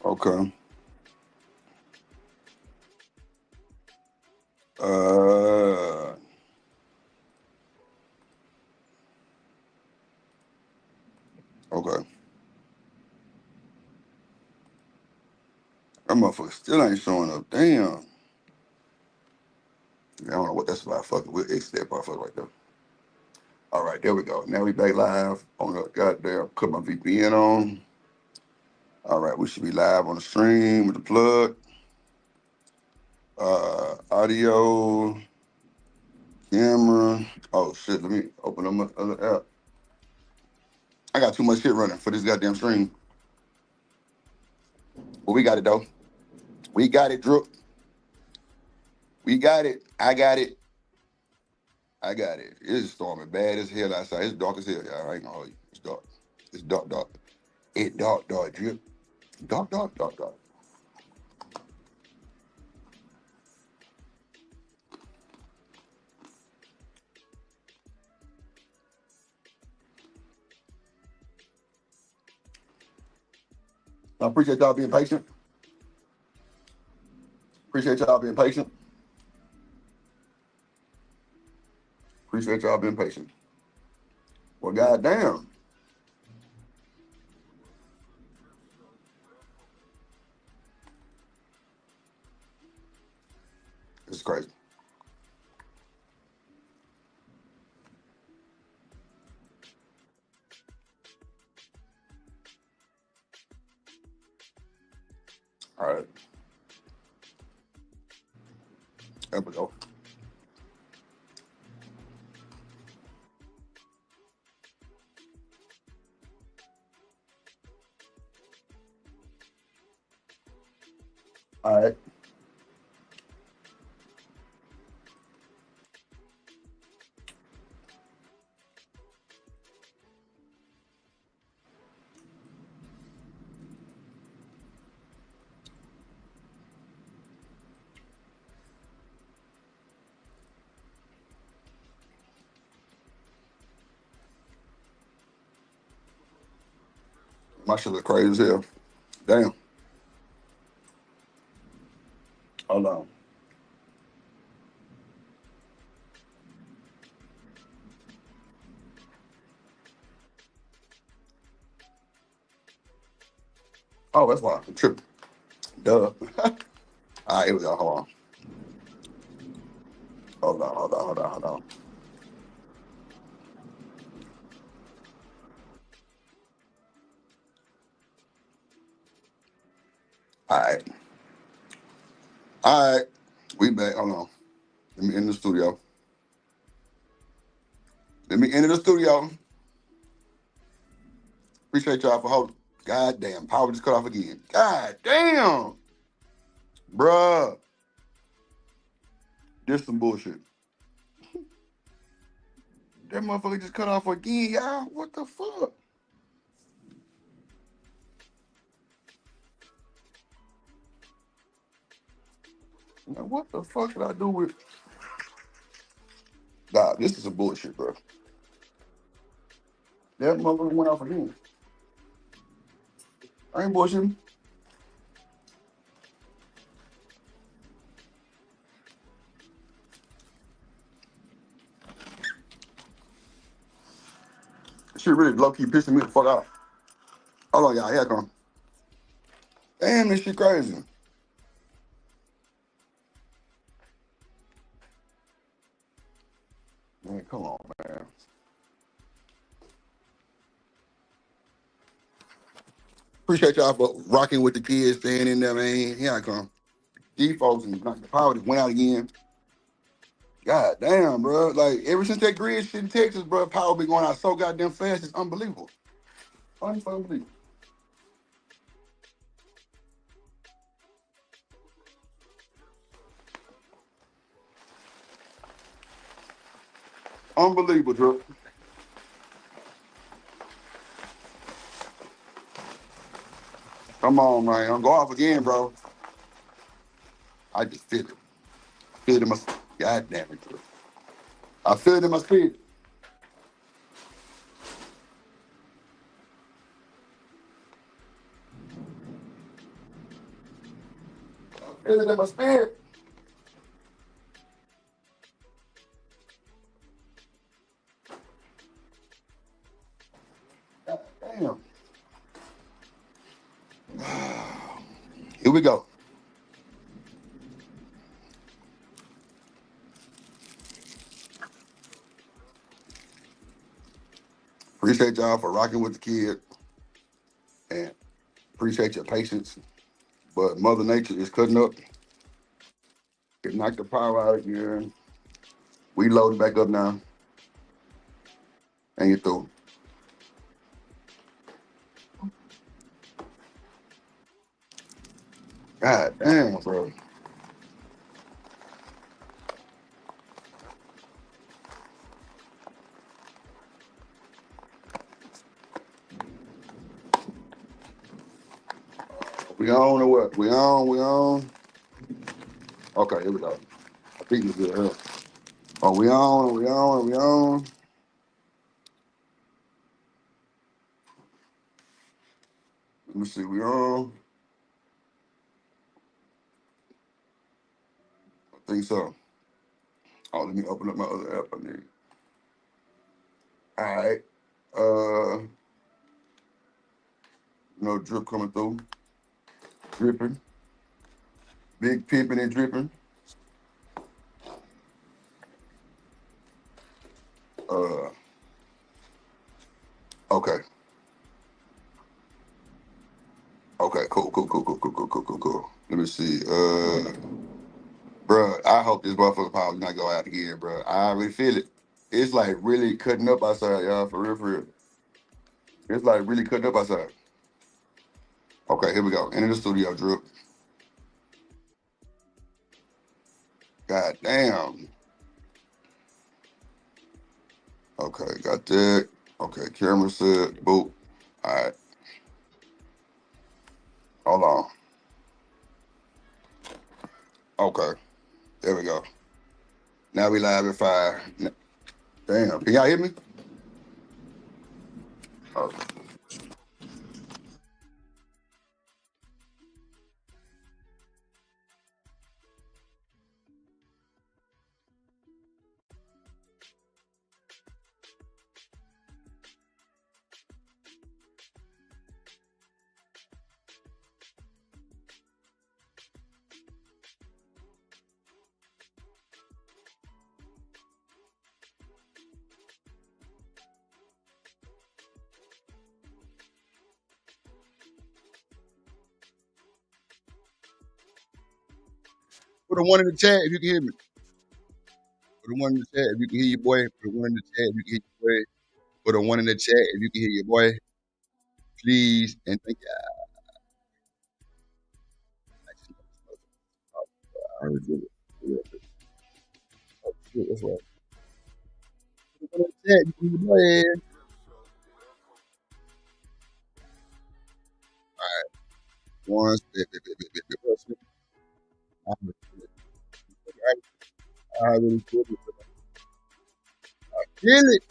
Okay. Okay. That motherfucker still ain't showing up. Damn. I don't know what that's about. Fuck it. We'll exit that motherfucker right there. All right, there we go. Now we back live on the goddamn. Put my VPN on. All right, we should be live on the stream with the plug. Audio, camera. Oh shit, let me open up my other app. I got too much shit running for this goddamn stream. But we got it though. We got it, Drip. We got it. I got it. It's storming bad as hell outside. It's dark as hell, y'all. I ain't gonna hold you. It's dark. It's dark. It's dark, Drip. Dark. I appreciate y'all being patient. Appreciate y'all being patient. Well, goddamn. This is crazy. All right. There we go. All right. My shit look crazy as hell. Damn. Hold on. Oh, that's why. I'm tripping. Duh. All right, here we go. Hold on. Hold on. All right. All right. We back. Hold on. Let me enter the studio. Appreciate y'all for holding. God damn. Power just cut off again. God damn. Bruh. This some bullshit. That motherfucker just cut off again, y'all. What the fuck? Now, what the fuck did I do with? Nah, this is some bullshit, bro. That motherfucker went off again. I ain't bullshitting. Shit really low-key pissing me the fuck off. Hold on, y'all. Here I come. Damn, this shit crazy. Man, come on, man. Appreciate y'all for rocking with the kids, staying in there, man. Here I come. These folks and the power just went out again. God damn, bro. Like, ever since that grid shit in Texas, bro, power been going out so goddamn fast. It's unbelievable. Unbelievable. Unbelievable, Drew. Come on, man. I'm going off again, bro. I just feel it. Feel it in my... God damn it, Drew. I feel it in my spirit. I feel it in my spirit. God damn. Here we go. Appreciate y'all for rocking with the kid. And appreciate your patience. But Mother Nature is cutting up. It knocked the power out again. We loaded back up now. And you're through. God damn, bro. We on or what? We on. Okay, here we go. I think it's good. Huh? Oh, we on. Let me see, we on. I think so. Oh, let me open up my other app I need. All right. No drip coming through. Dripping. Big pimping and dripping. Okay. Okay, cool. Let me see. Bruh, I hope this motherfucker power not go out again, bruh. I already feel it. It's like really cutting up outside, y'all, for real. It's like really cutting up outside. Okay, here we go. Into the studio, Drip. God damn. Okay, got that. Okay, camera set. Boop. All right. Hold on. Okay. There we go. Now we live at 5. Damn. Can y'all hear me? Oh. Put a 1 in the chat if you can hear me. Put a 1 in the chat if you can hear your boy. Put a 1 in the chat if you can hear your boy. Put a 1 in the chat if you can hear your boy. Please and thank you. I already did it. Oh shit, that's right. Put a 1 in the chat if you can hear your boy. Alright. One spit. I really feel it. I feel it.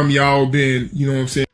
Y'all been, you know what I'm saying?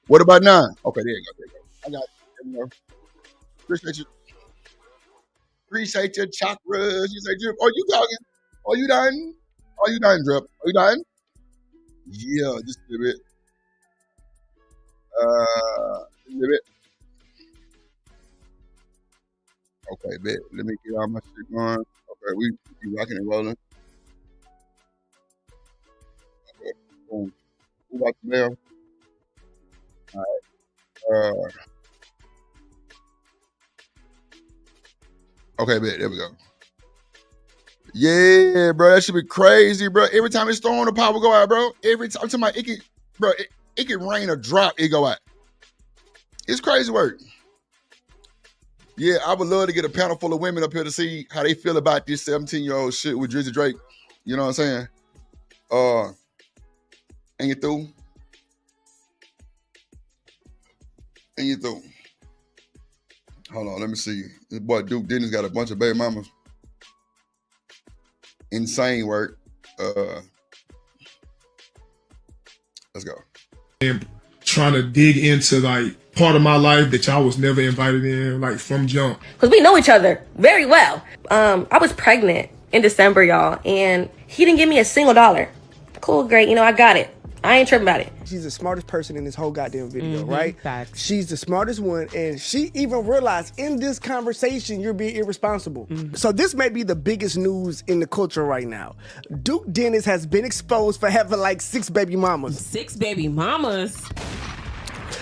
What about 9? Okay, there you go. I got you. Appreciate you. Appreciate your chakras. You say, Drip, are you talking? Are you done? Are you done, Drip? Are you done? Yeah, just a little bit. A little bit. Okay, bet. Let me get all my shit going. Okay, we keep rocking and rolling. Okay, boom. Who about the mail? All right. Okay, bet. There we go. Yeah, bro. That should be crazy, bro. Every time it's thrown, the power go out, bro. Every time. I'm talking about it can, bro, it can rain or drop, it go out. It's crazy work. Yeah, I would love to get a panel full of women up here to see how they feel about this 17-year-old shit with Drizzy Drake. You know what I'm saying? And you through? And you through? Hold on, let me see. This boy Duke Dennis got a bunch of baby mamas. Insane work. Let's go. And trying to dig into like part of my life that y'all was never invited in, like from jump. Because we know each other very well. I was pregnant in December, y'all, and he didn't give me a single dollar. Cool, great, you know, I got it. I ain't tripping about it. She's the smartest person in this whole goddamn video, right? Facts. She's the smartest one, and she even realized in this conversation you're being irresponsible. So this may be the biggest news in the culture right now. Duke Dennis has been exposed for having like 6 baby mamas. 6 baby mamas?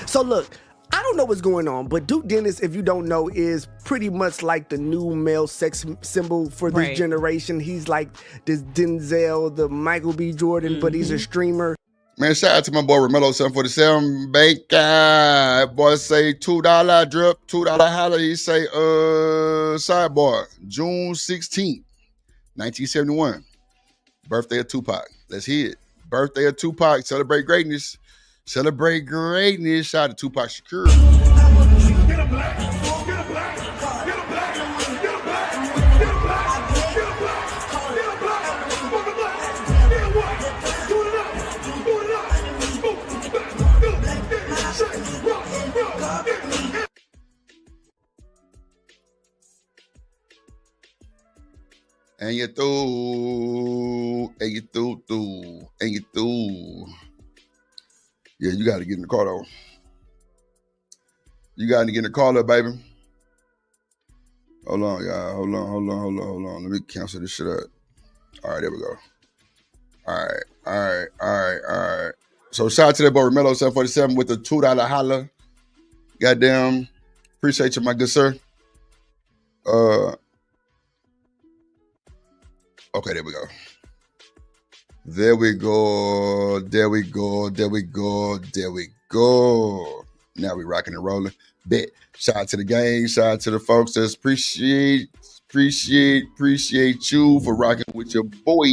So look, I don't know what's going on, but Duke Dennis, if you don't know, is pretty much like the new male sex symbol for this generation. He's like this Denzel, the Michael B. Jordan, but he's a streamer. Man, shout out to my boy Romello 747 Baker. That boy say $2 Drip, $2 holla. He say sidebar, June 16th, 1971. Birthday of Tupac. Let's hear it. Birthday of Tupac. Celebrate greatness. Celebrate greatness. Shout out to Tupac Shakur. And you through. And you through. And you through. Yeah, you got to get in the car, though. You got to get in the car, though, baby. Hold on, y'all. Hold on. Let me cancel this shit out. All right, there we go. All right. So shout out to that boy Romello 747 with the $2 holla. Goddamn. Appreciate you, my good sir. Okay, there we go. There we go. Now we rocking and rolling. Bet. Shout out to the gang. Shout out to the folks that appreciate you for rocking with your boy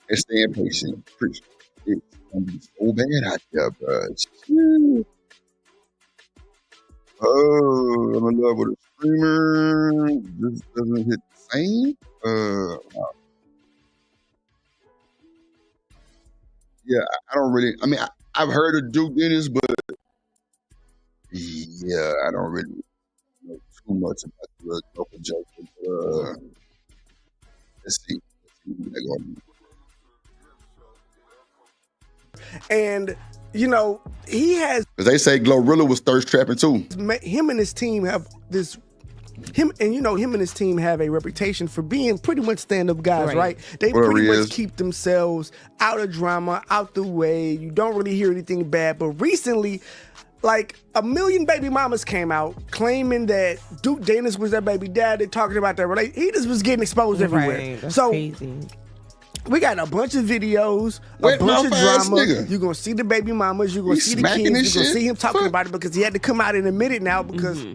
and staying patient. Appreciate it. It's gonna be so bad out there, bro. Oh, I'm in love with a streamer. This doesn't hit the same. Yeah, I don't really. I mean, I've heard of Duke Dennis, but yeah, I don't really know too much about the local joke. Let's see what they're going to do. And you know, he has. Because they say Glorilla was thirst trapping too. Him and his team have this. Him and his team have a reputation for being pretty much stand-up guys, right? They pretty much keep themselves out of drama, out the way. You don't really hear anything bad. But recently, like 1 million baby mamas came out claiming that Duke Dennis was their baby dad. They're talking about that relationship. He just was getting exposed everywhere. That's so crazy. We got a bunch of videos, a bunch of drama. You're going to see the baby mamas. You're going to see the kids. You're going to see him talking about it because he had to come out and admit it now because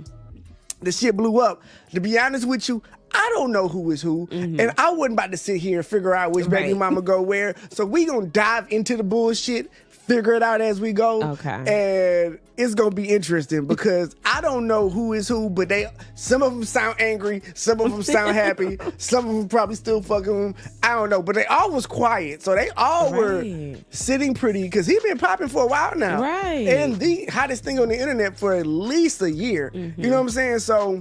the shit blew up. To be honest with you, I don't know who is who. And I wasn't about to sit here and figure out which baby mama go where. So we going to dive into the bullshit, figure it out as we go. And it's going to be interesting because I don't know who is who, but some of them sound angry, some of them sound happy, some of them probably still fucking them. I don't know, but they all was quiet. So they all were sitting pretty because he been popping for a while now. And the hottest thing on the internet for at least a year. You know what I'm saying? So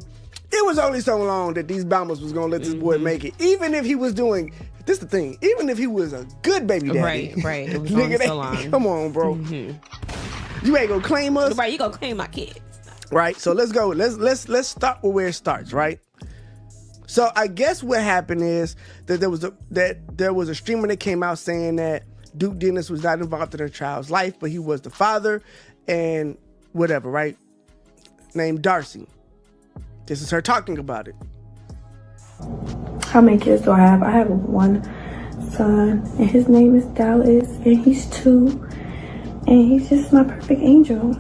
it was only so long that these bombers was going to let this boy make it. Even if he was doing... This the thing. Even if he was a good baby daddy, right. It was only so long. Come on, bro. You ain't gonna claim us, right? You gonna claim my kids, right? So let's go. Let's start with where it starts, right? So I guess what happened is that there was a streamer that came out saying that Duke Dennis was not involved in her child's life, but he was the father and whatever, right? Named Darcy. This is her talking about it. How many kids do I have? I have one son, and his name is Dallas, and he's 2, and he's just my perfect angel.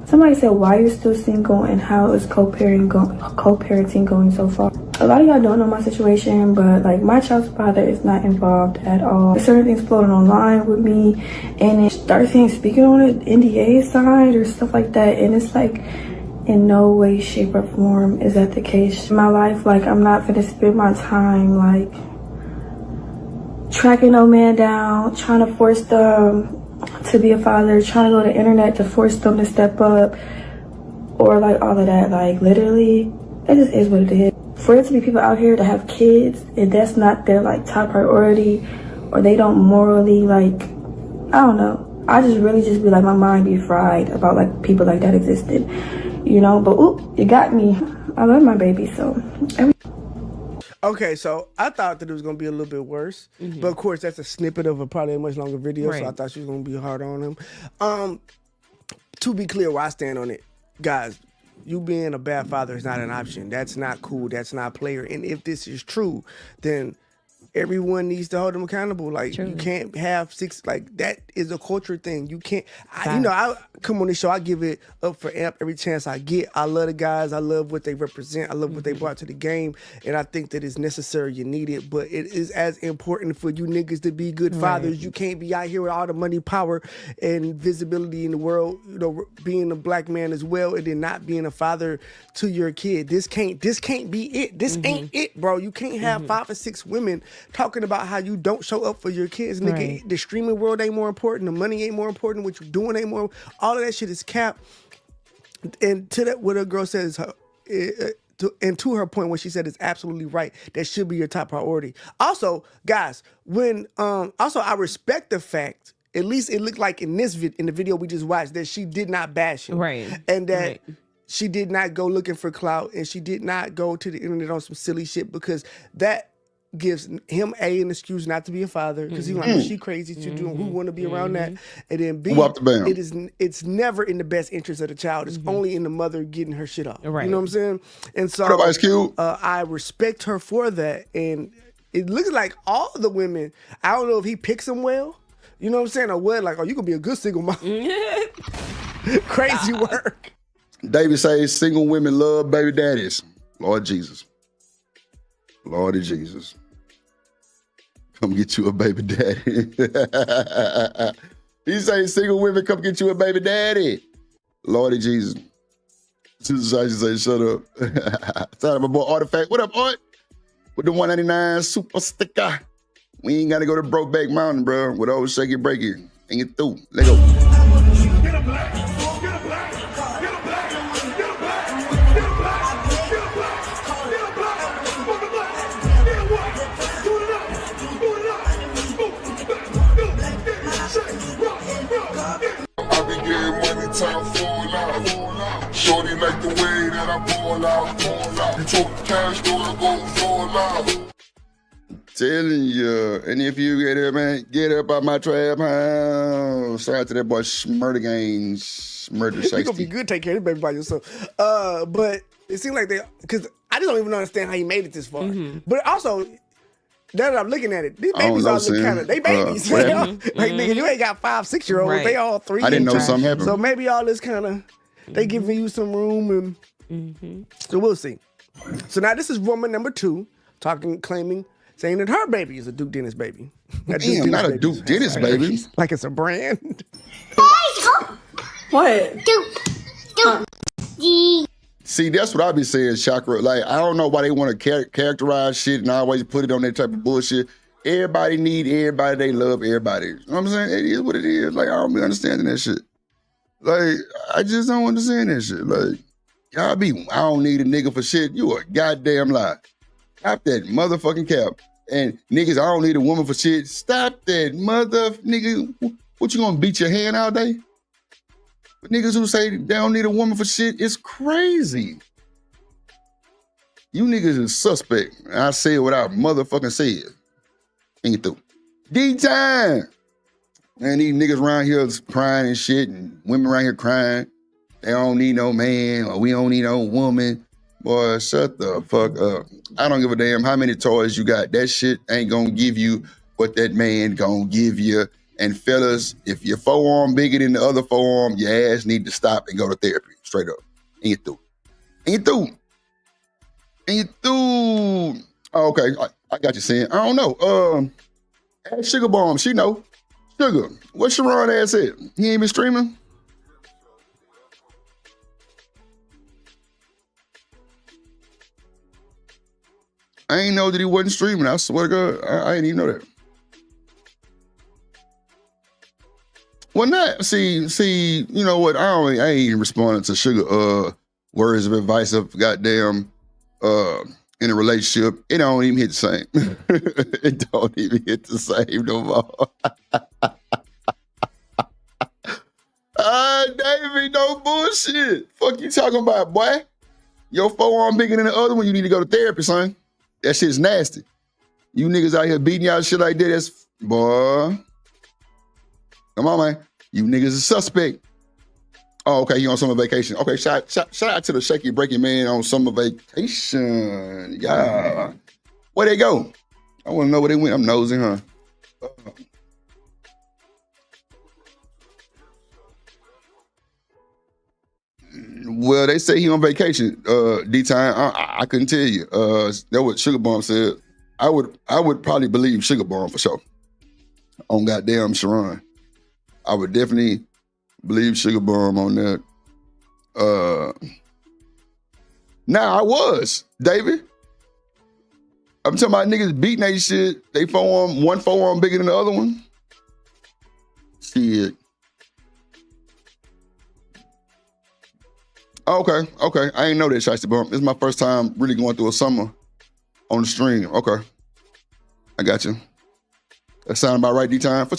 Somebody said, why are you still single, and how is co-parenting going so far? A lot of y'all don't know my situation, but like my child's father is not involved at all. There's certain things floating online with me, and it Darcy ain't speaking on it, NDA is signed or stuff like that, and it's like, in no way, shape, or form is that the case. In my life, like, I'm not gonna spend my time, like, tracking no man down, trying to force them to be a father, trying to go to the internet to force them to step up, or, like, all of that. Like, literally, it just is what it is. For it to be people out here that have kids, and that's not their, like, top priority, or they don't morally, like, I don't know. I just really just be like, my mind be fried about, like, people like that existed. You know, but oop, you got me. I love my baby, so. Okay, so I thought that it was going to be a little bit worse. But of course, that's a snippet of probably a much longer video, so I thought she was going to be hard on him. To be clear, where I stand on it, guys, you being a bad father is not an option. That's not cool. That's not player. And if this is true, then everyone needs to hold them accountable. Like, you can't have 6, like, that is a culture thing. You can't, I come on this show, I give it up for AMP every chance I get. I love the guys. I love what they represent. I love what they brought to the game. And I think that it's necessary. You need it. But it is as important for you niggas to be good fathers. You can't be out here with all the money, power, and visibility in the world, you know, being a black man as well, and then not being a father to your kid. This can't be it. This ain't it, bro. You can't have 5 or 6 women talking about how you don't show up for your kids, nigga. The streaming world ain't more important. The money ain't more important. What you doing ain't more. All of that shit is cap. And to that, what a girl says, to her point, what she said is absolutely right. That should be your top priority. Also, guys, when I respect the fact, at least it looked like in the video we just watched, that she did not bash him, right, and that she did not go looking for clout, and she did not go to the internet on some silly shit, because that gives him an excuse not to be a father, because he's like, she crazy to do, who want to be around that, and then B, it's never in the best interest of the child. It's only in the mother getting her shit off. Right. You know what I'm saying? And so what up, Ice Cube? I respect her for that, and it looks like all the women, I don't know if he picks them well, you know what I'm saying, or what, like, oh, you could be a good single mom. Crazy work. David says single women love baby daddies. Lord Jesus. Lordy Jesus. Come get you a baby daddy. He say single women, come get you a baby daddy. Lordy Jesus. Susan say, shut up. Shout out my boy Artifact. What up, Art? With the 199 super sticker. We ain't gotta go to Brokeback Mountain, bro. With old Shaky Breaky. Ain't it through. Let go. Time fall out. Shorty like the way that I ball out. You talk cash, go fall out. Telling you, and if you get up, man, get up out my trap house. Shout out to that boy Smurder Gang, Smurder Shiesty. You gonna be good, take care of the baby by yourself. But it seems like because I just don't even understand how he made it this far. But also, now that I'm looking at it, these babies all look kind of, they babies. Like, nigga, you ain't got 5-6-year-olds. Right. They all 3. I didn't know something happened. So maybe all this kind of, they giving you some room. And so we'll see. So now this is woman number 2, saying that her baby is a Duke Dennis baby. Damn, not a Duke Dennis baby. Like it's a brand. What? Duke. See, that's what I be saying, Chakra. Like, I don't know why they want to characterize shit and always put it on that type of bullshit. Everybody need everybody. They love everybody. You know what I'm saying? It is what it is. Like, I don't be understanding that shit. Like, I just don't understand that shit. Like, I don't need a nigga for shit. You a goddamn lie. Stop that motherfucking cap. And niggas, I don't need a woman for shit. Stop that nigga. What, you gonna beat your hand all day? Niggas who say they don't need a woman for shit, it's crazy. You niggas is suspect. I say it without motherfucking saying. Ain't through. D-time. Man, these niggas around here crying and shit, and women around here crying. They don't need no man, or we don't need no woman. Boy, shut the fuck up. I don't give a damn how many toys you got. That shit ain't gonna give you what that man gonna give you. And fellas, if your forearm bigger than the other forearm, your ass need to stop and go to therapy. Straight up. And you through. Oh, okay, I got you saying. I don't know. Ask Sugar Bomb, she know. Sugar, what Sharon ass at? He ain't been streaming? I ain't know that he wasn't streaming. I swear to God, I didn't even know that. Well, not see, you know what? I ain't even responding to Sugar words of advice of goddamn in a relationship. It don't even hit the same. It don't even hit the same no more. David, no bullshit. Fuck you talking about, boy? Your forearm bigger than the other one, you need to go to therapy, son. That shit's nasty. You niggas out here beating y'all shit like that, that's, boy. Come on, man. You niggas is suspect. Oh, okay, you on summer vacation. Okay, shout out to the Shaky Breaky man on summer vacation. Yeah. Where they go? I want to know where they went. I'm nosing, huh? Well, they say he on vacation. D-Time, I couldn't tell you. That's what Sugar Bomb said. I would probably believe Sugar Bomb for sure. On goddamn Sharon. I would definitely believe Sugar Bomb on that. Now I was, David. I'm talking about niggas beating that shit. They one forearm bigger than the other one. Shit. Okay. I ain't know that, Shiesty Bump. This is my first time really going through a summer on the stream. Okay. I got you. That sound about right, D-Time. For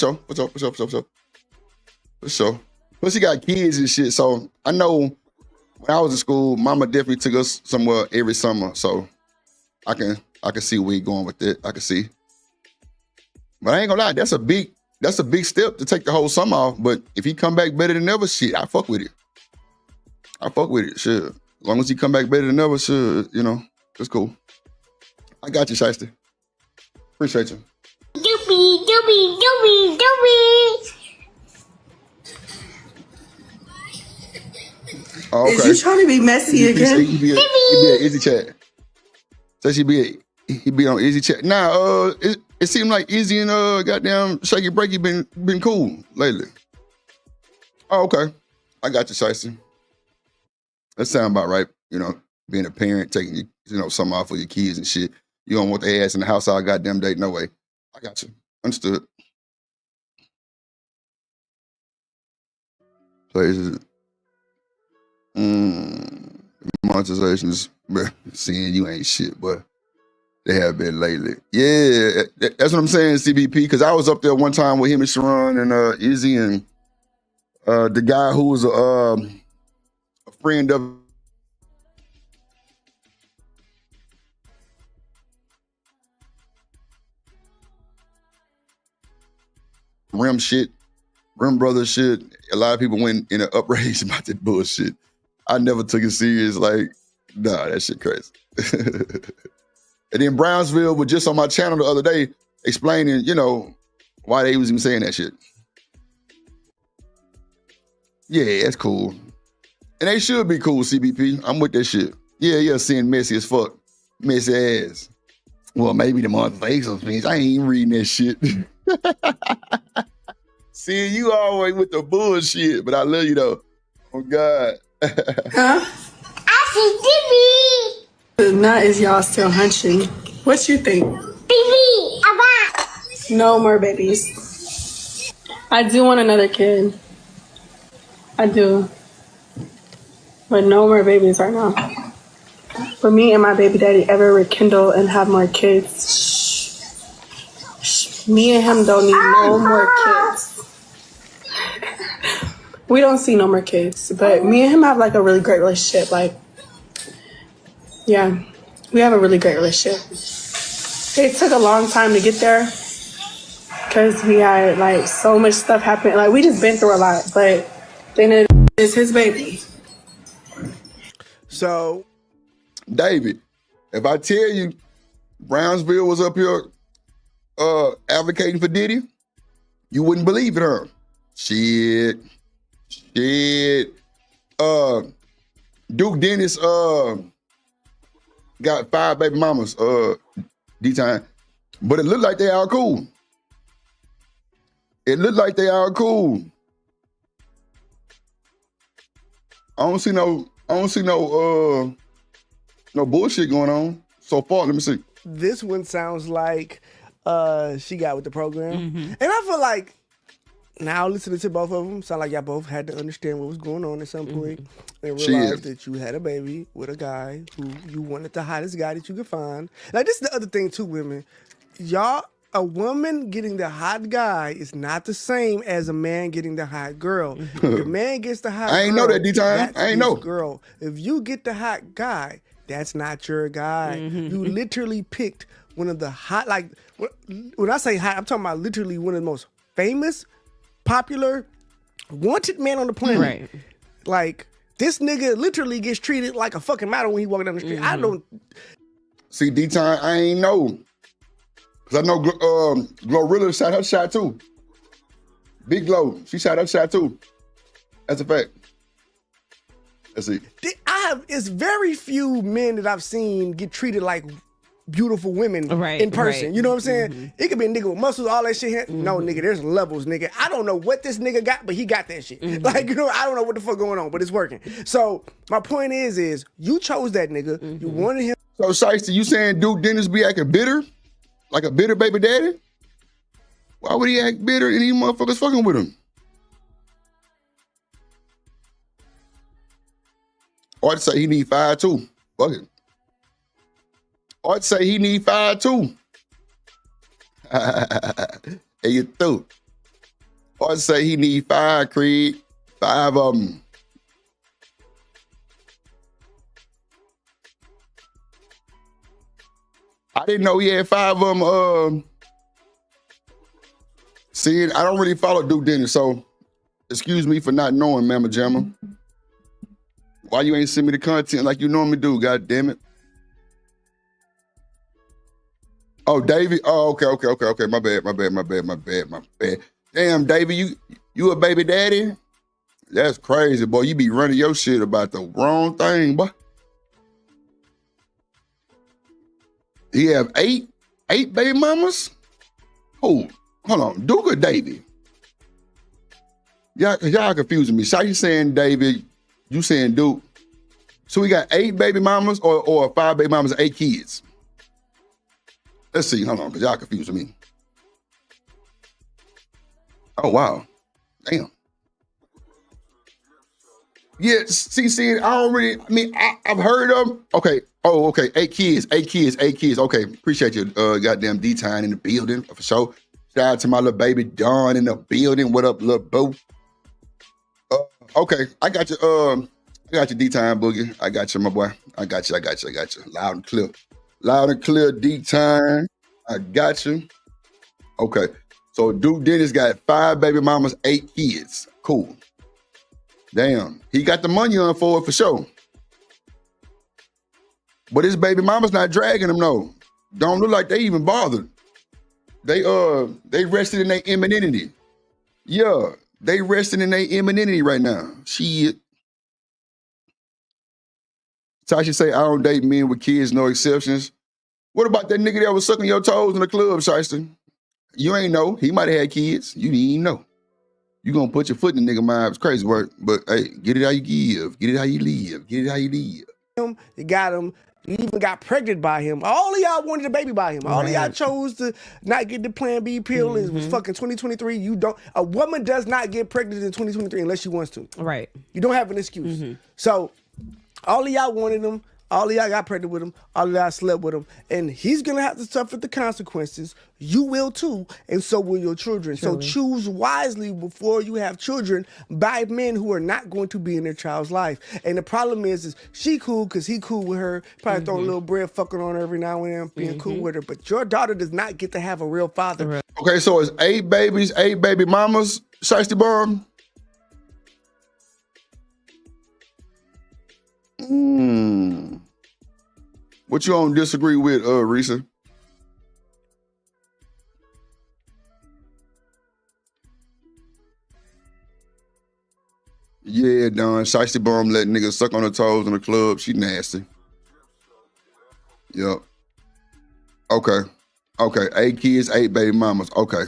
sure. Plus, he got kids and shit, so I know when I was in school, Mama definitely took us somewhere every summer, so I can see where he going with that. I can see. But I ain't gonna lie, that's a big step to take the whole summer off. But if he come back better than ever, shit, I fuck with it. Shit. As long as he come back better than ever, shit, you know, it's cool. I got you, Shiesty. Appreciate you. Doobie. Oh, okay. Is you trying to be messy again? He be at Easy Chat. So he be on Easy Chat. Nah, it seemed like Easy and goddamn Shaky Breaky been cool lately. Oh, okay. I got you, Shiesty. That sound about right. You know, being a parent, taking something off for your kids and shit. You don't want their ass in the house all goddamn day. No way. I got you. Understood. Places. Monetizations, seeing you ain't shit, but they have been lately. Yeah, that's what I'm saying, CBP, because I was up there one time with him and Sharon and Izzy and the guy who was a friend of Rim Brothers shit. A lot of people went in an uprage about that bullshit. I never took it serious. Like, nah, that shit crazy. And then Brownsville was just on my channel the other day explaining, why they was even saying that shit. Yeah, that's cool. And they should be cool, CBP. I'm with that shit. Yeah, seeing messy as fuck. Messy ass. Well, maybe the motherfuckers things. I ain't even reading that shit. Seeing you always with the bullshit, but I love you though. Oh God. Huh? I see TV. Not is y'all still hunching. What you think? Baby, no more babies. I do want another kid. I do. But no more babies right now. For me and my baby daddy ever rekindle and have more kids, me and him don't need no more kids. We don't see no more kids, but me and him have like a really great relationship. Like, yeah, we have a really great relationship. It took a long time to get there because we had like so much stuff happen. Like, we just been through a lot, but then it is his baby. So, David, if I tell you Brownsville was up here advocating for Diddy, you wouldn't believe it, huh? Shit. Duke Dennis got 5 baby mamas, D-Time. But it looked like they all cool. I don't see no bullshit going on so far. Let me see. This one sounds like she got with the program. And I feel like now listening to both of them, sound like y'all both had to understand what was going on at some point and realize that you had a baby with a guy who you wanted the hottest guy that you could find. Like, this is the other thing too, women. A woman getting the hot guy is not the same as a man getting the hot girl. If the man gets the hot girl, I ain't know that, D-Time. I ain't know. Girl. If you get the hot guy, that's not your guy. You literally picked one of the hot, like, when I say hot, I'm talking about literally one of the most famous, popular, wanted man on the planet. Right. Like, this nigga literally gets treated like a fucking model when he walking down the street. I don't... See, D-Time, I ain't know. Because I know Glorilla shot her shot too. Big Glow, she shot her shot too. That's a fact. Let's see. It's very few men that I've seen get treated like beautiful women in person. You know what I'm saying? It could be a nigga with muscles, all that shit. No, nigga, there's levels, nigga. I don't know what this nigga got, but he got that shit. Like, I don't know what the fuck going on, but it's working. So my point is you chose that nigga. You wanted him. So, Shiesty, you saying Duke Dennis be acting bitter? Like a bitter baby daddy? Why would he act bitter and these motherfuckers fucking with him? Art say he need 5 too. Fuck it. Art say he need 5 too. Hey, you through. Art say he need 5, Creed. 5 of them. I didn't know he had 5 of them. See, I don't really follow Duke Dennis, so excuse me for not knowing, Mama Jamma. Why you ain't send me the content like you normally do, god damn it. Oh, Davey. Oh, okay. My bad. Damn, Davey, you a baby daddy? That's crazy, boy. You be running your shit about the wrong thing, boy. He have 8 baby mamas? Oh, hold on. Duke or Davey? Y'all confusing me. So you saying David, you saying Duke. So we got 8 baby mamas or 5 baby mamas, 8 kids? Let's see, hold on, because y'all confusing me. Oh, wow. Damn. Yeah, see, I've heard of them. Okay, oh, okay, 8 kids. Okay, appreciate you, goddamn D-Time in the building, for sure. Shout out to my little baby Dawn in the building. What up, little boo? Okay, I got you, D-Time Boogie. I got you, my boy. I got you. Loud and clear, D-Time. I got you. Okay. So Duke Dennis got 5 baby mamas, 8 kids. Cool. Damn. He got the money on for it for sure. But his baby mama's not dragging him, no. Don't look like they even bothered. They rested in their emininity. Yeah. They resting in their emininity right now. Shit. Tasha say, I don't date men with kids, no exceptions. What about that nigga that was sucking your toes in the club, Shiesty? You ain't know. He might have had kids. You didn't even know. You gonna put your foot in the nigga mind. It's crazy work. But hey, get it how you give. Get it how you live. Get it how you live. You got him. You even got pregnant by him. All of y'all wanted a baby by him. All of y'all chose to not get the Plan B pill. It was fucking 2023. You don't. A woman does not get pregnant in 2023 unless she wants to. Right. You don't have an excuse. So all of y'all wanted him. All of y'all got pregnant with him. All of y'all slept with him. And he's going to have to suffer the consequences. You will too. And so will your children. Truly. So choose wisely before you have children by men who are not going to be in their child's life. And the problem is she cool because he cool with her. Probably throw a little bread fucking on her every now and then, being cool with her. But your daughter does not get to have a real father. Okay, so it's 8 babies, 8 baby mamas, Shiesty Bomb? What you don't disagree with, Risa? Yeah, Don. Shiesty Bomb letting niggas suck on her toes in the club. She nasty. Yep. Okay. 8 kids, 8 baby mamas. Okay.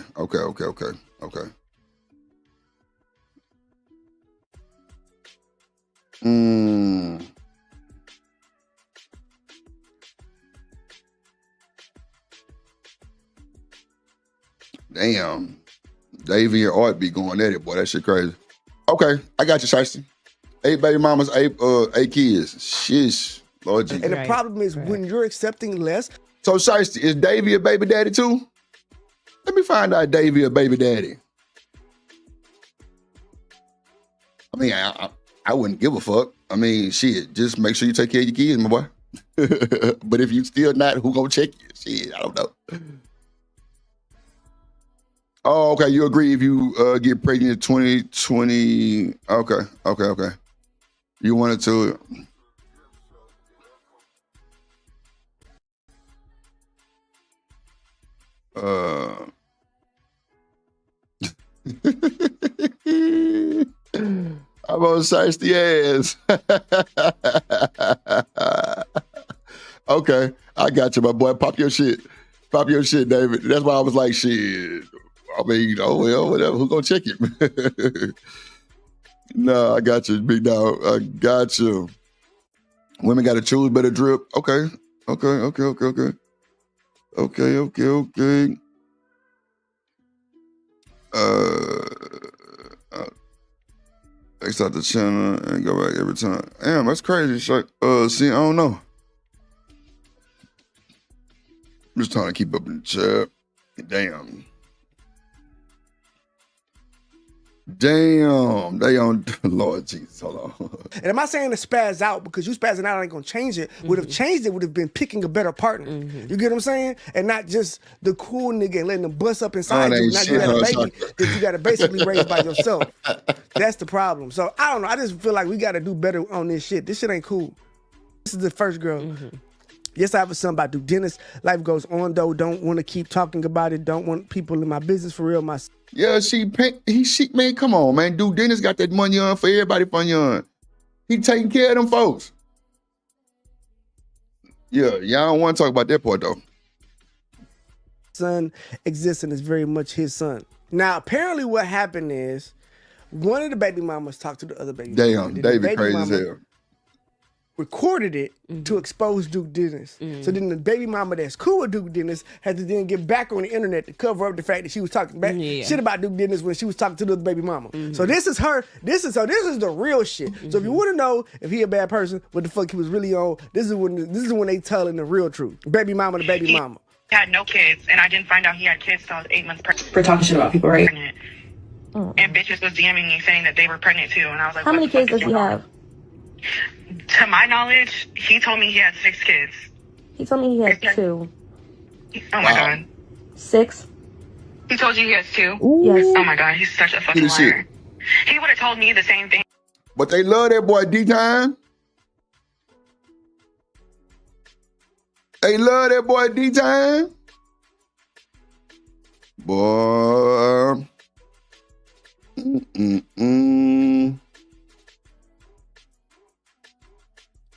Damn. Davey and Art be going at it, boy. That shit crazy. Okay, I got you, Shiesty. 8 baby mamas, 8 kids. Sheesh. Lord Jesus. And the problem is when you're accepting less. So, Shiesty, is Davey a baby daddy too? Let me find out Davey a baby daddy. I mean, I wouldn't give a fuck. I mean, shit, just make sure you take care of your kids, my boy. But if you still not, who gonna check you? Shit, I don't know. Oh, okay. You agree if you get pregnant in 2020. Okay. You wanted to. I'm on Shiesty ass. Okay, I got you, my boy. Pop your shit, David. That's why I was like, shit. I mean, oh well, whatever. Who gonna check it? No, I got you, big dog. I got you. Women got to choose better drip. Okay. X out the channel and go back every time. Damn, that's crazy. See, I don't know. I'm just trying to keep up in the chat. Damn. Damn, they on Lord Jesus, hold on. And am I saying to spaz out because you spazzing out ain't gonna change it? Would have changed it, would have been picking a better partner. You get what I'm saying? And not just the cool nigga and letting them bust up inside you. Now you got a baby that you gotta basically raise by yourself. That's the problem. So I don't know. I just feel like we gotta do better on this shit. This shit ain't cool. This is the first girl. Yes, I have a son about Duke Dennis. Life goes on though. Don't want to keep talking about it. Don't want people in my business for real. Yeah, man, come on, man. Duke Dennis got that money on for everybody from young. He taking care of them folks. Yeah, y'all don't want to talk about that part though. Son exists and is very much his son. Now, apparently what happened is one of the baby mamas talked to the other baby mama. Damn, David crazy as hell. Recorded it to expose Duke Dennis. So then the baby mama that's cool with Duke Dennis had to then get back on the internet to cover up the fact that she was talking back shit about Duke Dennis when she was talking to the baby mama. So this is her. This is the real shit. So if you want to know if he a bad person, what the fuck he was really on, this is when they telling the real truth. Baby mama to baby mama. He had no kids, and I didn't find out he had kids till I was 8 months pregnant. For talking shit about people, right? And bitches was DMing me saying that they were pregnant too, and I was like, How many kids does he have? To my knowledge, he told me he had 6 kids. He told me he had 2. Oh my god. 6? He told you he has 2? Yes. Oh my god, he's such a fucking liar. He would have told me the same thing. But they love that boy D-Time. They love that boy D-Time. Boy.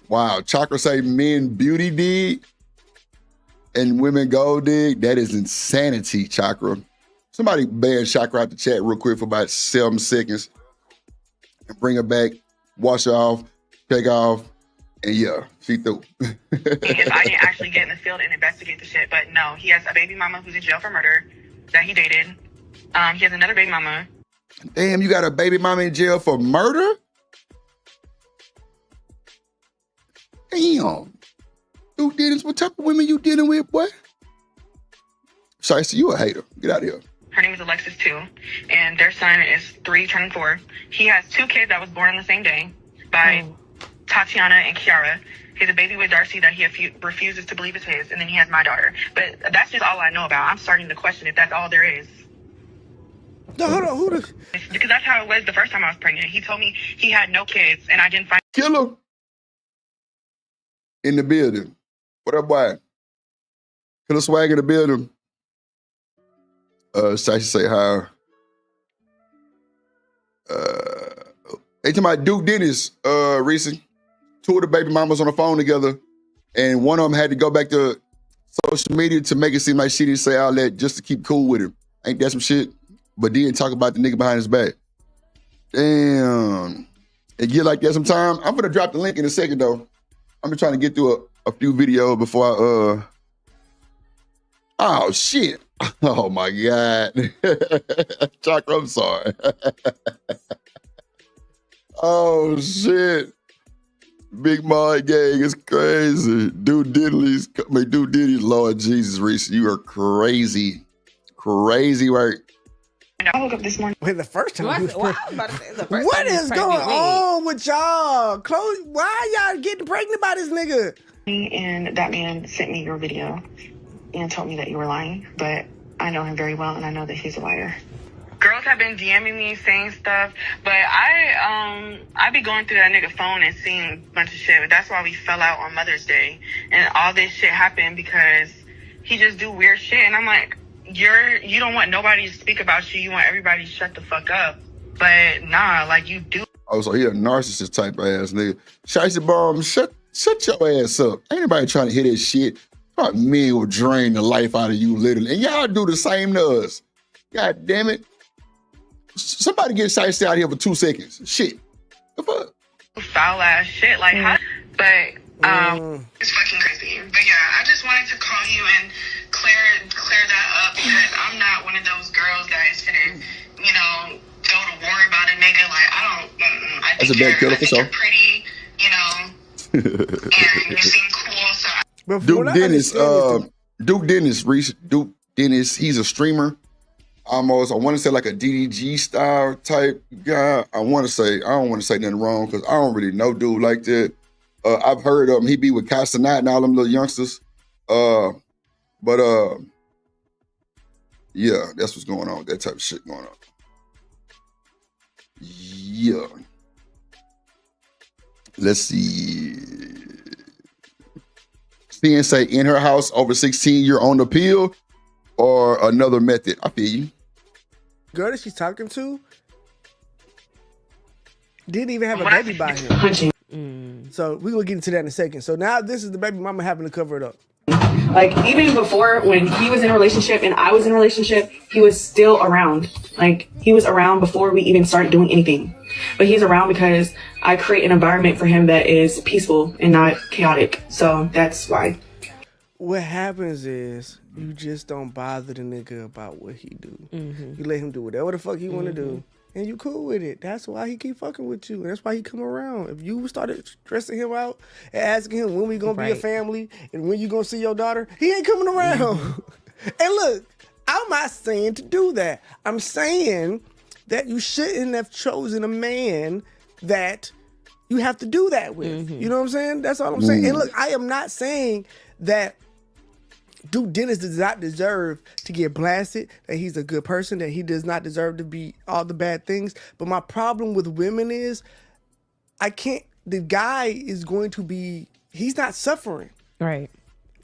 Wow, Chakra say men beauty dig and women gold dig. That is insanity, Chakra. Somebody ban Chakra out the chat real quick for about 7 seconds and bring her back, wash her off, take off, and yeah, she through. Because I didn't actually get in the field and investigate the shit, but no, he has a baby mama who's in jail for murder that he dated. He has another baby mama. Damn, you got a baby mama in jail for murder? Damn. Duke Dennis, what type of women you dealing with, boy? Shiesty, you a hater. Get out of here. Her name is Alexis too, and their son is 3 turning 4. He has 2 kids that was born on the same day by Tatiana and Kiara. He has a baby with Darcy that he refuses to believe is his, and then he has my daughter. But that's just all I know about. I'm starting to question if that's all there is. No, hold on, Because that's how it was the first time I was pregnant. He told me he had no kids, and I didn't find. Killer in the building. What up, boy? Killer Swag in the building. Shiesty say hi. They talking about Duke Dennis, Reese. 2 of the baby mamas on the phone together, and one of them had to go back to social media to make it seem like she didn't say all that just to keep cool with him. Ain't that some shit? But then talk about the nigga behind his back. Damn. It get like that sometime. I'm gonna drop the link in a second though. I'm just trying to get through a few videos before I Oh shit. Oh my God. Chakra, I'm sorry. Oh shit. Big Mod gang is crazy. Dude Diddy's, Lord Jesus, Reese, you are crazy. Crazy work. I woke up this morning. Wait, the first time. What is going on with y'all? Chloe, why y'all getting pregnant by this nigga? And that man sent me your video and told me that you were lying, but I know him very well and I know that he's a liar. Girls have been DMing me saying stuff, but I be going through that nigga phone and seeing a bunch of shit. But that's why we fell out on Mother's Day, and all this shit happened because he just do weird shit, and I'm like, you don't want nobody to speak about you. You want everybody to shut the fuck up, but nah, like you do. Oh, so he a narcissist type of ass nigga. Shiesty Bomb, shut your ass up. Ain't nobody trying to hear that shit. About men will drain the life out of you literally, and y'all do the same to us. God damn it. Somebody get Shiesty out here for 2 seconds. Shit. The fuck? Foul ass shit. Like, how? But, it's fucking crazy. But yeah, I just wanted to call you and clear that up because I'm not one of those girls that is gonna, go to war about a nigga. Like, I don't. I That's a think bad killer for sure. you're pretty, you know, and you seem cool. So But Duke Dennis, he's a streamer. Almost, I want to say like a DDG style type guy. I don't want to say nothing wrong because I don't really know dude like that. I've heard of him. He be with Castanat and all them little youngsters. Yeah, that's what's going on. That type of shit going on. Yeah. Let's see. CN in her house over 16, you're on the pill or another method. I feel you. Girl that she's talking to didn't even have a baby by him. So we're gonna get into that in a second. So now this is the baby mama having to cover it up. Like, even before, when he was in a relationship and I was in a relationship, he was still around. Like, he was around before we even started doing anything. But he's around because I create an environment for him that is peaceful and not chaotic. So that's why. What happens is you just don't bother the nigga about what he do. You let him do whatever the fuck he want to do, and you cool with it. That's why he keep fucking with you, and that's why he come around. If you started stressing him out and asking him when we gonna be a family and when you gonna see your daughter, he ain't coming around. And look, I'm not saying to do that. I'm saying that you shouldn't have chosen a man that you have to do that with. You know what I'm saying? That's all I'm saying. And look, I am not saying that Duke Dennis does not deserve to get blasted, that he's a good person, that he does not deserve to be all the bad things. But my problem with women is the guy is going to be, he's not suffering. Right.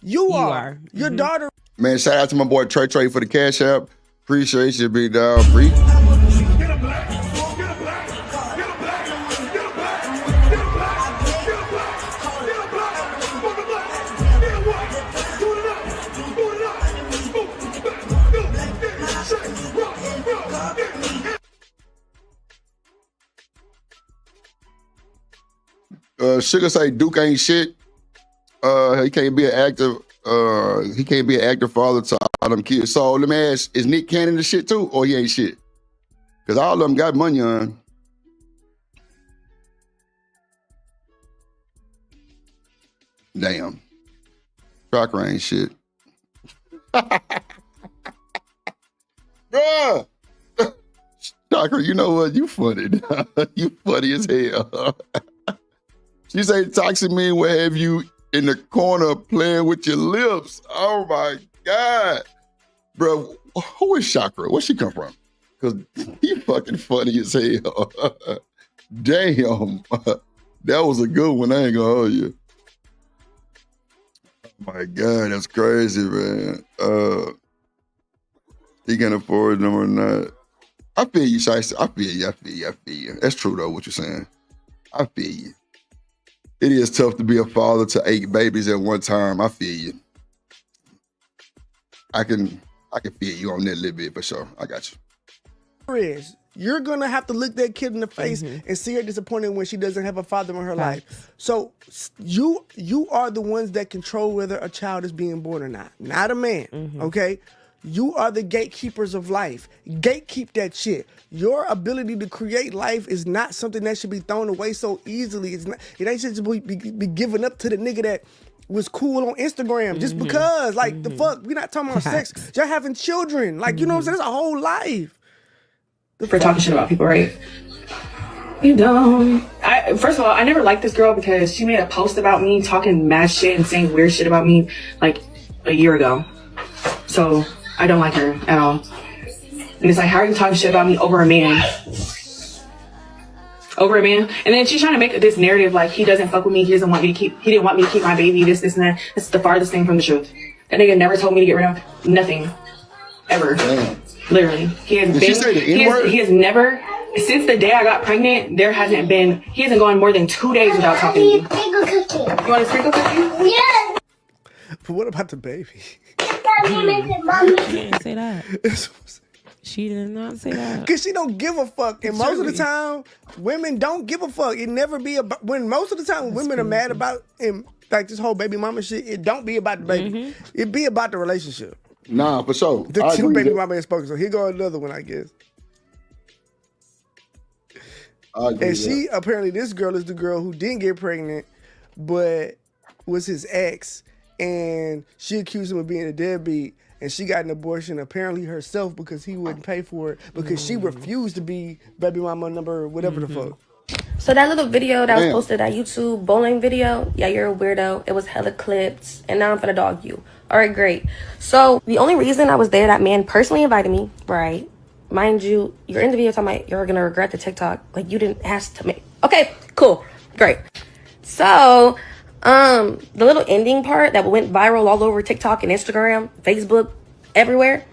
You are. Your daughter. Man, shout out to my boy Trey for the Cash App. Appreciate you, big dog. Free. Sugar say Duke ain't shit. He can't be an active. He can't be an active father to all them kids. So let me ask: is Nick Cannon the shit too, or he ain't shit? Because all of them got money on. Damn, Crocker ain't shit. Bruh, Crocker, you know what? You funny. You funny as hell. She say toxic men will have you in the corner playing with your lips. Oh my God. Bro, who is Chakra? Where she come from? Because he fucking funny as hell. Damn. That was a good one. I ain't gonna hold you. Oh my God, that's crazy, man. He can afford them or not. I feel you, Shiesty. I feel you. That's true though, what you're saying. I feel you. It is tough to be a father to 8 babies at one time. I feel you. I can feel you on that a little bit for sure. I got you. You're gonna have to look that kid in the face and see her disappointed when she doesn't have a father in her life. So you are the ones that control whether a child is being born or not a man. Okay. You are the gatekeepers of life. Gatekeep that shit. Your ability to create life is not something that should be thrown away so easily. It ain't just be given up to the nigga that was cool on Instagram just because. Like, the fuck? We're not talking about sex. You're having children. Like, you know what I'm saying? That's a whole life. For talking shit about people, right? You don't. First of all, I never liked this girl because she made a post about me talking mad shit and saying weird shit about me like a year ago. So I don't like her at all. And it's like, how are you talking shit about me over a man? Over a man? And then she's trying to make this narrative like he doesn't fuck with me, he didn't want me to keep my baby, this and that. That's the farthest thing from the truth. That nigga never told me to get rid of nothing. Ever. Damn. Literally. He has never, since the day I got pregnant, he hasn't gone more than 2 days without talking to me. You want a sprinkle cookie? Yes. But what about the baby? She didn't say that. She did not say that. Because she don't give a fuck. And most of the time, women don't give a fuck. It never be about, most of the time women are mad about, and like this whole baby mama shit, it don't be about the baby. It be about the relationship. Nah, for sure. The two baby mama ain't spoken. So here go another one, I guess. I agree And with she apparently this girl is the girl who didn't get pregnant, but was his ex, and she accused him of being a deadbeat. And she got an abortion apparently herself because he wouldn't pay for it because she refused to be baby mama number whatever the fuck. So that little video that was Damn. posted, that YouTube bowling video, yeah, you're a weirdo. It was hella clipped, and now I'm finna dog you. All right, great. So the only reason I was there, that man personally invited me, right? Mind you, you're in the video talking about you're gonna regret the TikTok. Like, you didn't ask to make. Okay, cool, great. So, the little ending part that went viral all over TikTok and Instagram, Facebook, everywhere,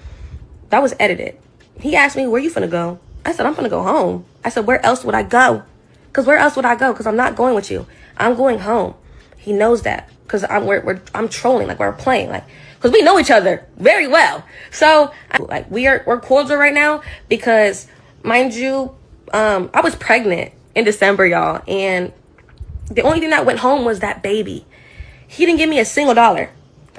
that was edited. He asked me, where you finna go? I said, I'm finna go home. I said, where else would I go? Because where else would I go? Because I'm not going with you. I'm going home. He knows that. Because I'm trolling, like we're playing, like, because we know each other very well. So, like, we're cordial right now because, mind you, I was pregnant in December, y'all, and the only thing that went home was that baby. He didn't give me a single dollar.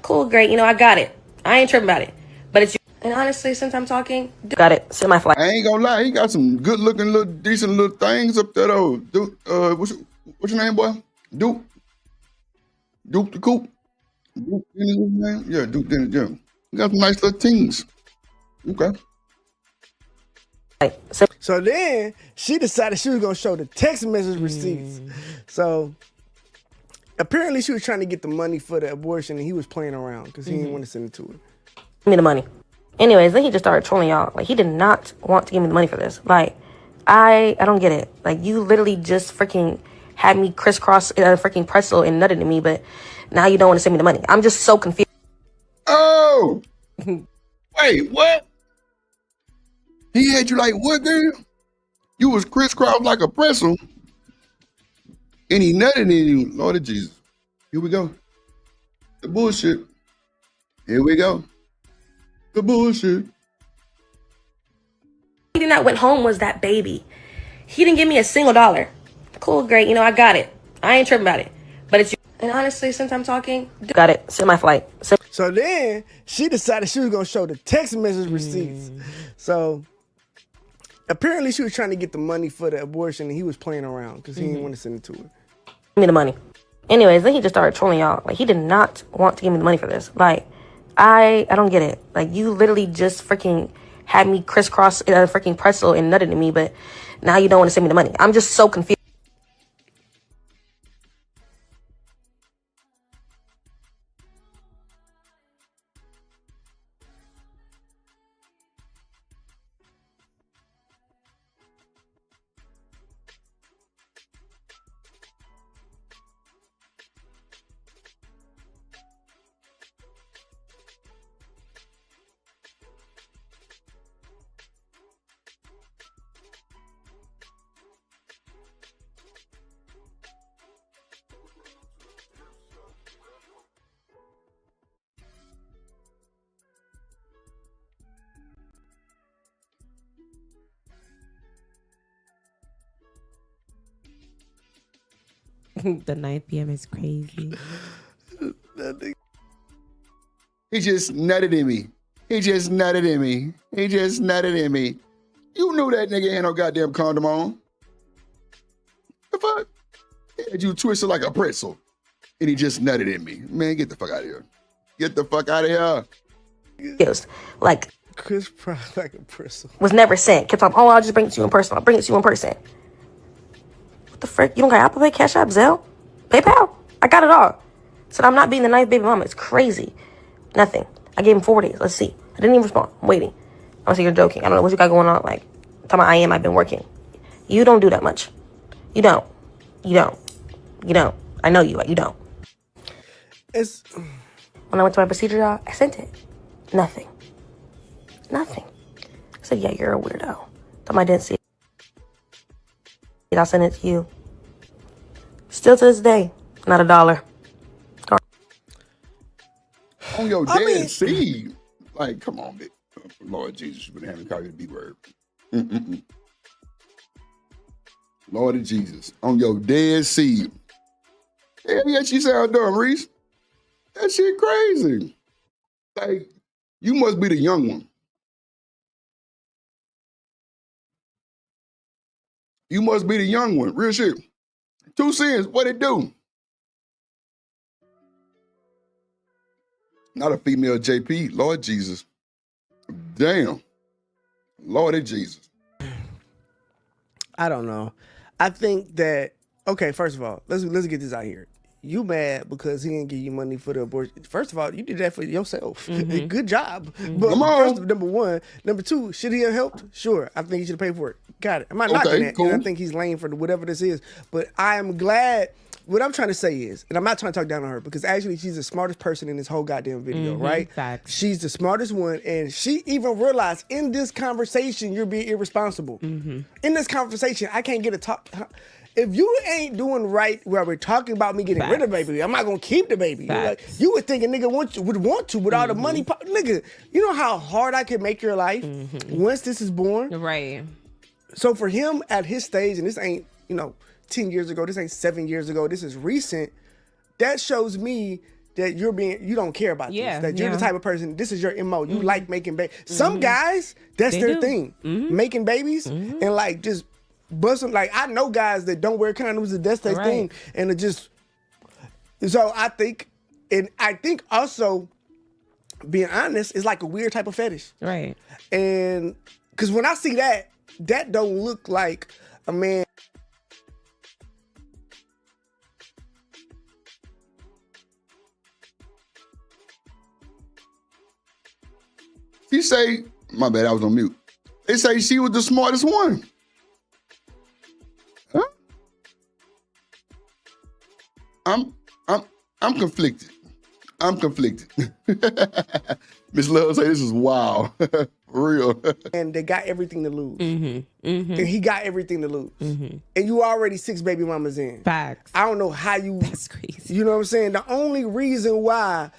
Cool, great, I got it. I ain't tripping about it. But it's you. And honestly, since I'm talking, got it. Send my flight. I ain't gonna lie, he got some good looking little decent little things up there though. Duke, what's your name, boy? Duke the Coop. Duke Dennis, his name? Yeah, Duke Dennis, yeah. He got some nice little things. Okay. So then she decided she was gonna show the text message receipts. So apparently she was trying to get the money for the abortion, and he was playing around because he didn't want to send it to her. Give me the money. Anyways, then he just started trolling y'all. Like, he did not want to give me the money for this. Like, I don't get it. Like, you literally just freaking had me crisscross a freaking pretzel and nutted in me, but now you don't want to send me the money. I'm just so confused. Oh! Wait, what? He had you like what, girl? You was crisscrossed like a pretzel, and he nutted in you. Lord of Jesus. Here we go. The bullshit. Here we go. The bullshit. The thing that went home was that baby. He didn't give me a single dollar. Cool, great, I got it. I ain't tripping about it. But it's you. And honestly, since I'm talking, got it. Send my flight. So then she decided she was gonna show the text message receipts. So apparently she was trying to get the money for the abortion, and he was playing around because he didn't want to send it to her. Give me the money. Anyways, then he just started trolling y'all. Like, he did not want to give me the money for this. Like, I don't get it. Like, you literally just freaking had me crisscross a freaking pretzel and nutted in me, but now you don't want to send me the money. I'm just so confused. The 9 p.m. is crazy. He just nutted in me. He just nutted in me. He just nutted in me. You knew that nigga had no goddamn condom on. The fuck? He had you twisted like a pretzel. And he just nutted in me. Man, get the fuck out of here. Get the fuck out of here. Like, Chris Pratt like a pretzel. was never sent. Kept on, oh, I'll just bring it to you in person. I'll bring it to you in person. What the frick? You don't got Apple Pay, Cash App, Zelle, PayPal? I got it all. Said I'm not being the nice baby mama. It's crazy. Nothing. I gave him 4 days. Let's see. I didn't even respond. I'm waiting. I'm gonna say you're joking. I don't know what you got going on. Like, talking about I've been working. You don't do that much. You don't. You don't. You don't. I know you. You don't. When I went to my procedure, y'all, I sent it. Nothing. Nothing. I said, yeah, you're a weirdo. Told me I didn't see it. I'll send it to you. Still to this day, not $1. On your dead seed. Like, come on, bitch. Lord Jesus, you've been having to call you the B word. Lord of Jesus. On your dead seed. Hell yeah, she sound dumb, Reese. That shit crazy. Like, you must be the young one. You must be the young one. Real shit. 2 Cents, what it do? Not a female JP. Lord Jesus. Damn. Lord Jesus. I don't know. I think that, okay, first of all, let's get this out here. You mad because he didn't give you money for the abortion. First of all, you did that for yourself. Good job. But first, number one. Number two, should he have helped? Sure. I think he should have paid for it. Got it. I'm not knocking that. Cool. And I think he's lame for whatever this is. But I am glad. What I'm trying to say is, and I'm not trying to talk down on her, because actually she's the smartest person in this whole goddamn video, right? Facts. She's the smartest one, and she even realized in this conversation you're being irresponsible. In this conversation, I can't get a talk. If you ain't doing right where we're talking about me getting rid of the baby, I'm not gonna keep the baby. Like, you would think a nigga would want to with all the money. Nigga, you know how hard I can make your life once this is born? Right. So for him at his stage, and this ain't, 10 years ago, this ain't 7 years ago, this is recent, that shows me that you don't care about this. That you're the type of person, this is your MO. You like making babies. Some guys, that's their thing. Making babies and like just busting. Like I know guys that don't wear condoms, and that's their thing. And it just, so I think also being honest is like a weird type of fetish. Right. And because when I see that don't look like a man. She say, my bad, I was on mute. They say she was the smartest one. Huh? I'm conflicted. I'm conflicted. Miss Love say this is wild. For real. And they got everything to lose. And he got everything to lose. And you already 6 baby mamas in. Facts. I don't know how you. That's crazy. You know what I'm saying? The only reason why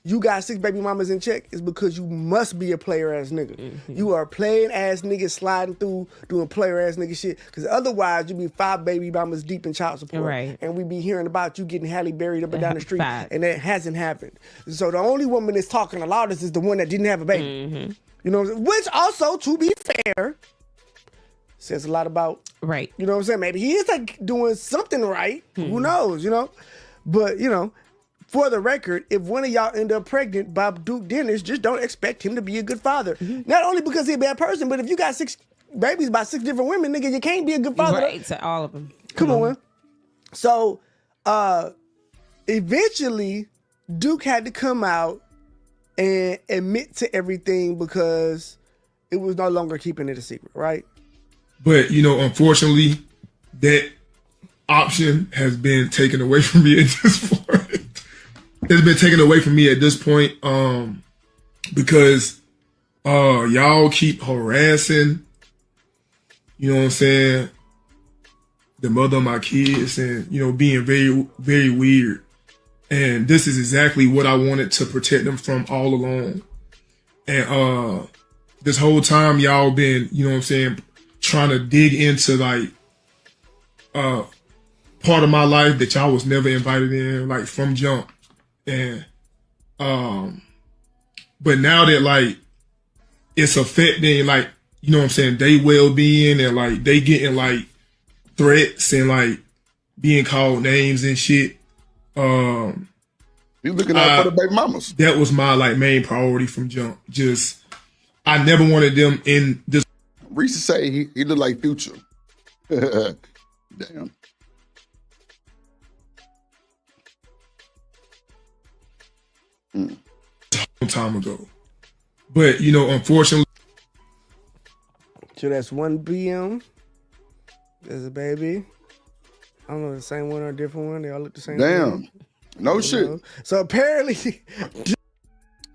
you got 6 baby mamas in check is because you must be a player ass nigga. You are playing ass nigga sliding through doing player ass nigga shit. Because otherwise you be 5 baby mamas deep in child support. Right. And we be hearing about you getting Halle buried up and down the street. And that hasn't happened. So the only woman that's talking the loudest is the one that didn't have a baby. You know what I'm saying? Which also, to be fair, says a lot about, right. You know what I'm saying? Maybe he is like doing something right. Who knows, But, for the record, if one of y'all end up pregnant by Duke Dennis, just don't expect him to be a good father. Not only because he's a bad person, but if you got 6 babies by 6 different women, nigga, you can't be a good father. Right, to all of them. Come on. So, eventually, Duke had to come out and admit to everything because it was no longer keeping it a secret, right? But, unfortunately, that option has been taken away from me at this point. It's been taken away from me at this point because y'all keep harassing, you know what I'm saying, the mother of my kids and, being very, very weird. And this is exactly what I wanted to protect them from all along. And this whole time y'all been, trying to dig into like part of my life that y'all was never invited in, like from jump. And but now that like it's affecting like, they well-being and like they getting like threats and like being called names and shit. You looking out for the baby mamas. That was my like main priority from jump. Just I never wanted them in this. Reese say he looked like Future. Damn. Long time ago, but unfortunately. So that's 1 BM. There's a baby. I don't know, the same one or a different one. They all look the same. Damn, no shit. So apparently,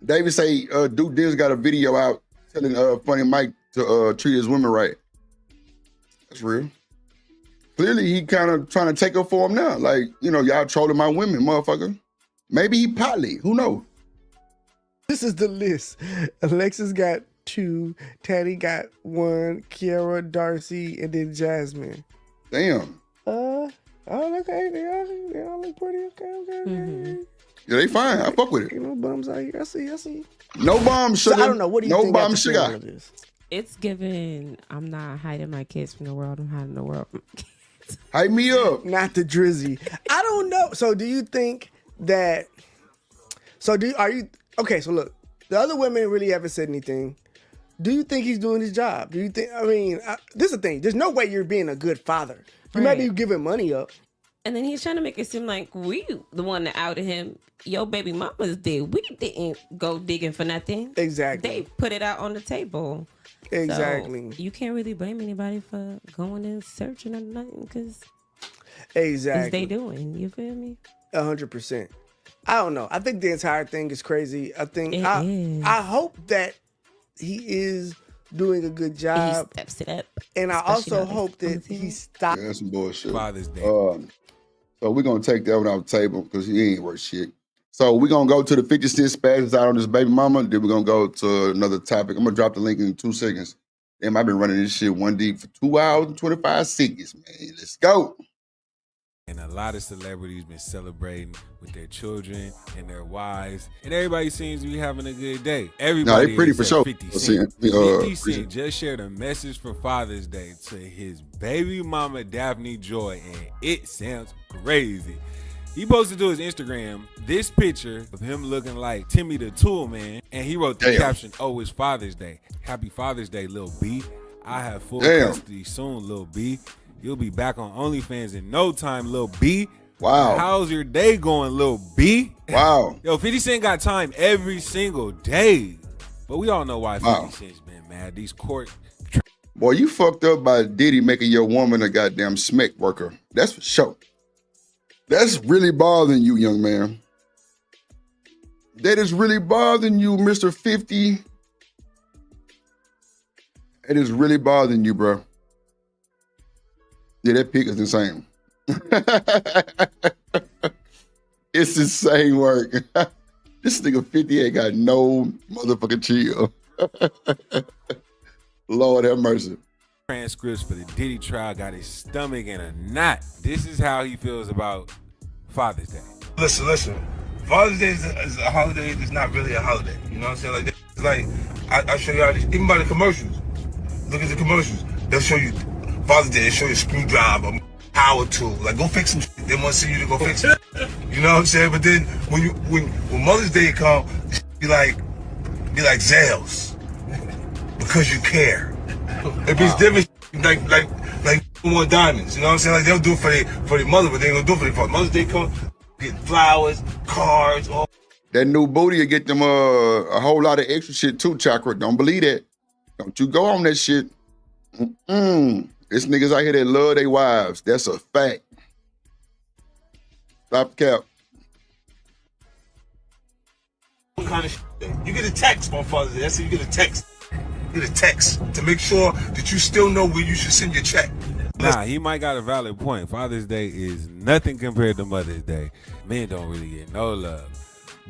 David say Duke Dennis got a video out telling Funny Mike to treat his women right. That's real. Clearly, he kind of trying to take up for him now. Like, y'all trolling my women, motherfucker. Maybe he poly. Who knows? This is the list. Alexis got 2, Teddy got 1, Kiara, Darcy, and then Jasmine. Damn. Oh, okay. They all look pretty. Okay. Yeah, they fine. I fuck with it. No bums out here. I see. No bomb sugar. So I don't know. What do you think? No bomb sugar. It's given. I'm not hiding my kids from the world. I'm hiding the world from my kids. Hype me up. Not the Drizzy. I don't know. So do you think that? Are you okay? So look, the other women really haven't said anything. Do you think he's doing his job? Do you think? I mean, this is the thing. There's no way you're being a good father. You might be giving money up. And then he's trying to make it seem like we the one that outed him. Yo, baby mamas did. We didn't go digging for nothing. Exactly. They put it out on the table. Exactly. So you can't really blame anybody for going and searching or nothing because exactly they doing. You feel me? 100%. I don't know. I think the entire thing is crazy. I think It is. I hope that he is doing a good job. He steps it up. And I especially also on hope that he stops. Yeah, that's some bullshit. Father's Day. So we're gonna take that one off the table because he ain't worth shit. So we're gonna go to the 50 Cent spazzes out on this baby mama. Then we're gonna go to another topic. I'm gonna drop the link in 2 seconds. Damn, I've been running this shit one deep for 2 hours and 25 seconds, man. Let's go. And a lot of celebrities been celebrating with their children and their wives, and everybody seems to be having a good day. Everybody, they pretty for sure. 50 Cent. 50 Cent just shared a message for Father's Day to his baby mama Daphne Joy, and it sounds crazy. He posted to his Instagram this picture of him looking like Timmy the Tool Man, and he wrote the caption, "Oh, it's Father's Day. Happy Father's Day, Lil B. I have full custody soon, Lil B. You'll be back on OnlyFans in no time, Lil B. Wow. How's your day going, Lil B?" Wow. Yo, 50 Cent got time every single day. But we all know why 50 Cent's been mad. These court... Boy, you fucked up by Diddy making your woman a goddamn smack worker. That's for sure. That's really bothering you, young man. That is really bothering you, Mr. 50. It is really bothering you, bro. Yeah, that pic is insane. It's insane work. This nigga 50 ain't got no motherfucking chill. Lord have mercy. Transcripts for the Diddy trial got his stomach in a knot. This is how he feels about Father's Day. Listen. Father's Day is a holiday that's not really a holiday. You know what I'm saying? Like, it's like I show y'all this, even by the commercials. Look at the commercials. They'll show you Father's Day. They show you a screwdriver, power tool. Like, go fix some shit. They want to see you to go fix it. You know what I'm saying? But then when Mother's Day come, be like Zales because you care. If it's different, like more diamonds. You know what I'm saying? Like, they'll do it for their mother, but they ain't gonna do it for their father. Mother's Day come, get flowers, cards, all. That new booty will get them a whole lot of extra shit too, Chakra. Don't believe that. Don't you go on that shit. It's niggas out here that love their wives. That's a fact. Stop the cap. What kind of shit? You get a text on Father's Day. That's how you get a text. You get a text to make sure that you still know where you should send your check. Nah, he might got a valid point. Father's Day is nothing compared to Mother's Day. Men don't really get no love.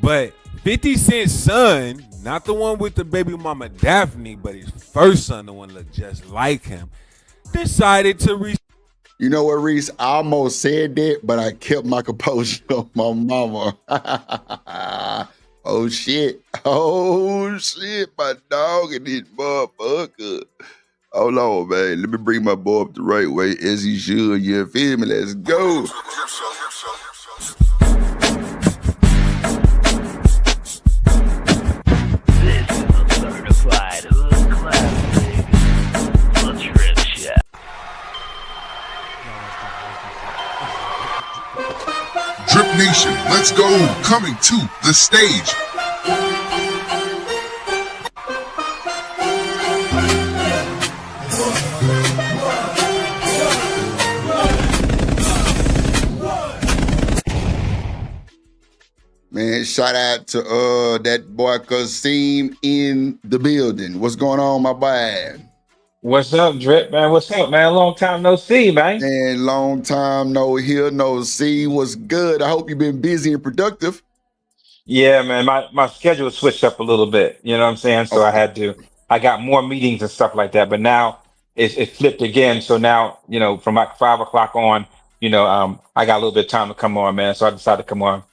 But 50 Cent's son, not the one with the baby mama Daphne, but his first son, the one looked just like him, decided to You know what, Reese? I almost said that, but I kept my composure on my mama. Oh, shit. My dog and this motherfucker. Hold on, man. Let me bring my boy up the right way as he should. You feel me? Let's go. This is a certified hood classic. The Drip Shack. Drip Nation, let's go. Coming to the stage. Man, shout out to that boy Kasim in the building. What's going on, my boy? What's up, Drip, man? What's up, man? Long time no see, man. And long time no hear, no see. What's good? I hope you've been busy and productive. Yeah, man. My schedule switched up a little bit. You know what I'm saying? So I got more meetings and stuff like that. But now it flipped again. So now, from like 5 o'clock on, I got a little bit of time to come on, man. So I decided to come on.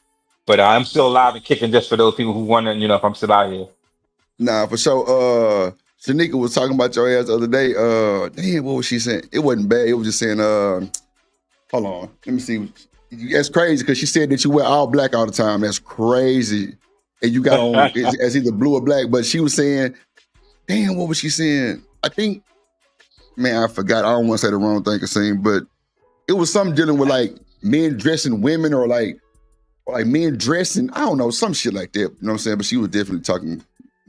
But I'm still alive and kicking just for those people who wondering, if I'm still out here. Nah, for sure. Shanika was talking about your ass the other day. Damn, what was she saying? It wasn't bad. It was just saying, hold on. Let me see. That's crazy because she said that you wear all black all the time. That's crazy. And you got on as either blue or black. But she was saying, damn, what was she saying? I think, man, I forgot. I don't want to say the wrong thing, Kasim, but it was something dealing with like men dressing women or like men dressing, I don't know, some shit like that. You know what I'm saying? But she was definitely talking, you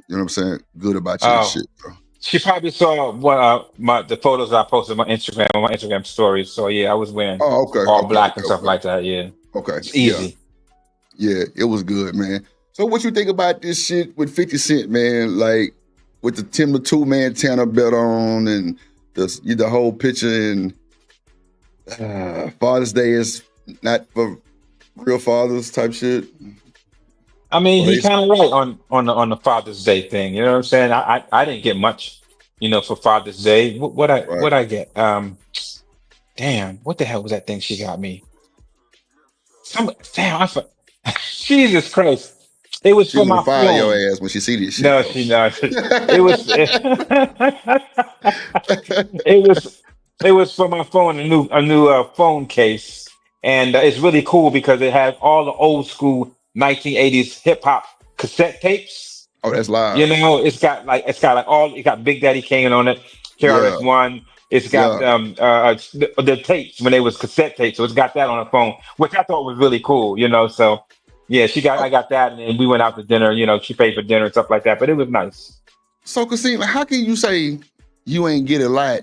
know what I'm saying, good about you and shit, bro. She probably saw the photos I posted on my Instagram stories. So yeah, I was wearing all black and stuff like that. Yeah. Okay. It's easy. Yeah, it was good, man. So what you think about this shit with 50 Cent, man? Like with the Timber 2-man Tanner belt on and the whole picture and Father's Day is not for real fathers type shit. I mean, he's kind of right on the Father's Day thing. You know what I'm saying? I didn't get much, for Father's Day. What I get? Damn, what the hell was that thing she got me? Jesus Christ! It was she for my fire phone. your ass when she see this shit. No, she not. It was for my phone, a new phone case, and it's really cool because it has all the old school 1980s hip hop cassette tapes. Oh, that's live. It's got Big Daddy Kane on it, KRS-One. It's got the tapes when they was cassette tapes, so it's got that on the phone, which I thought was really cool. So yeah, I got that, and then we went out to dinner. She paid for dinner and stuff like that, but it was nice. So, Kasim, how can you say you ain't get a lot,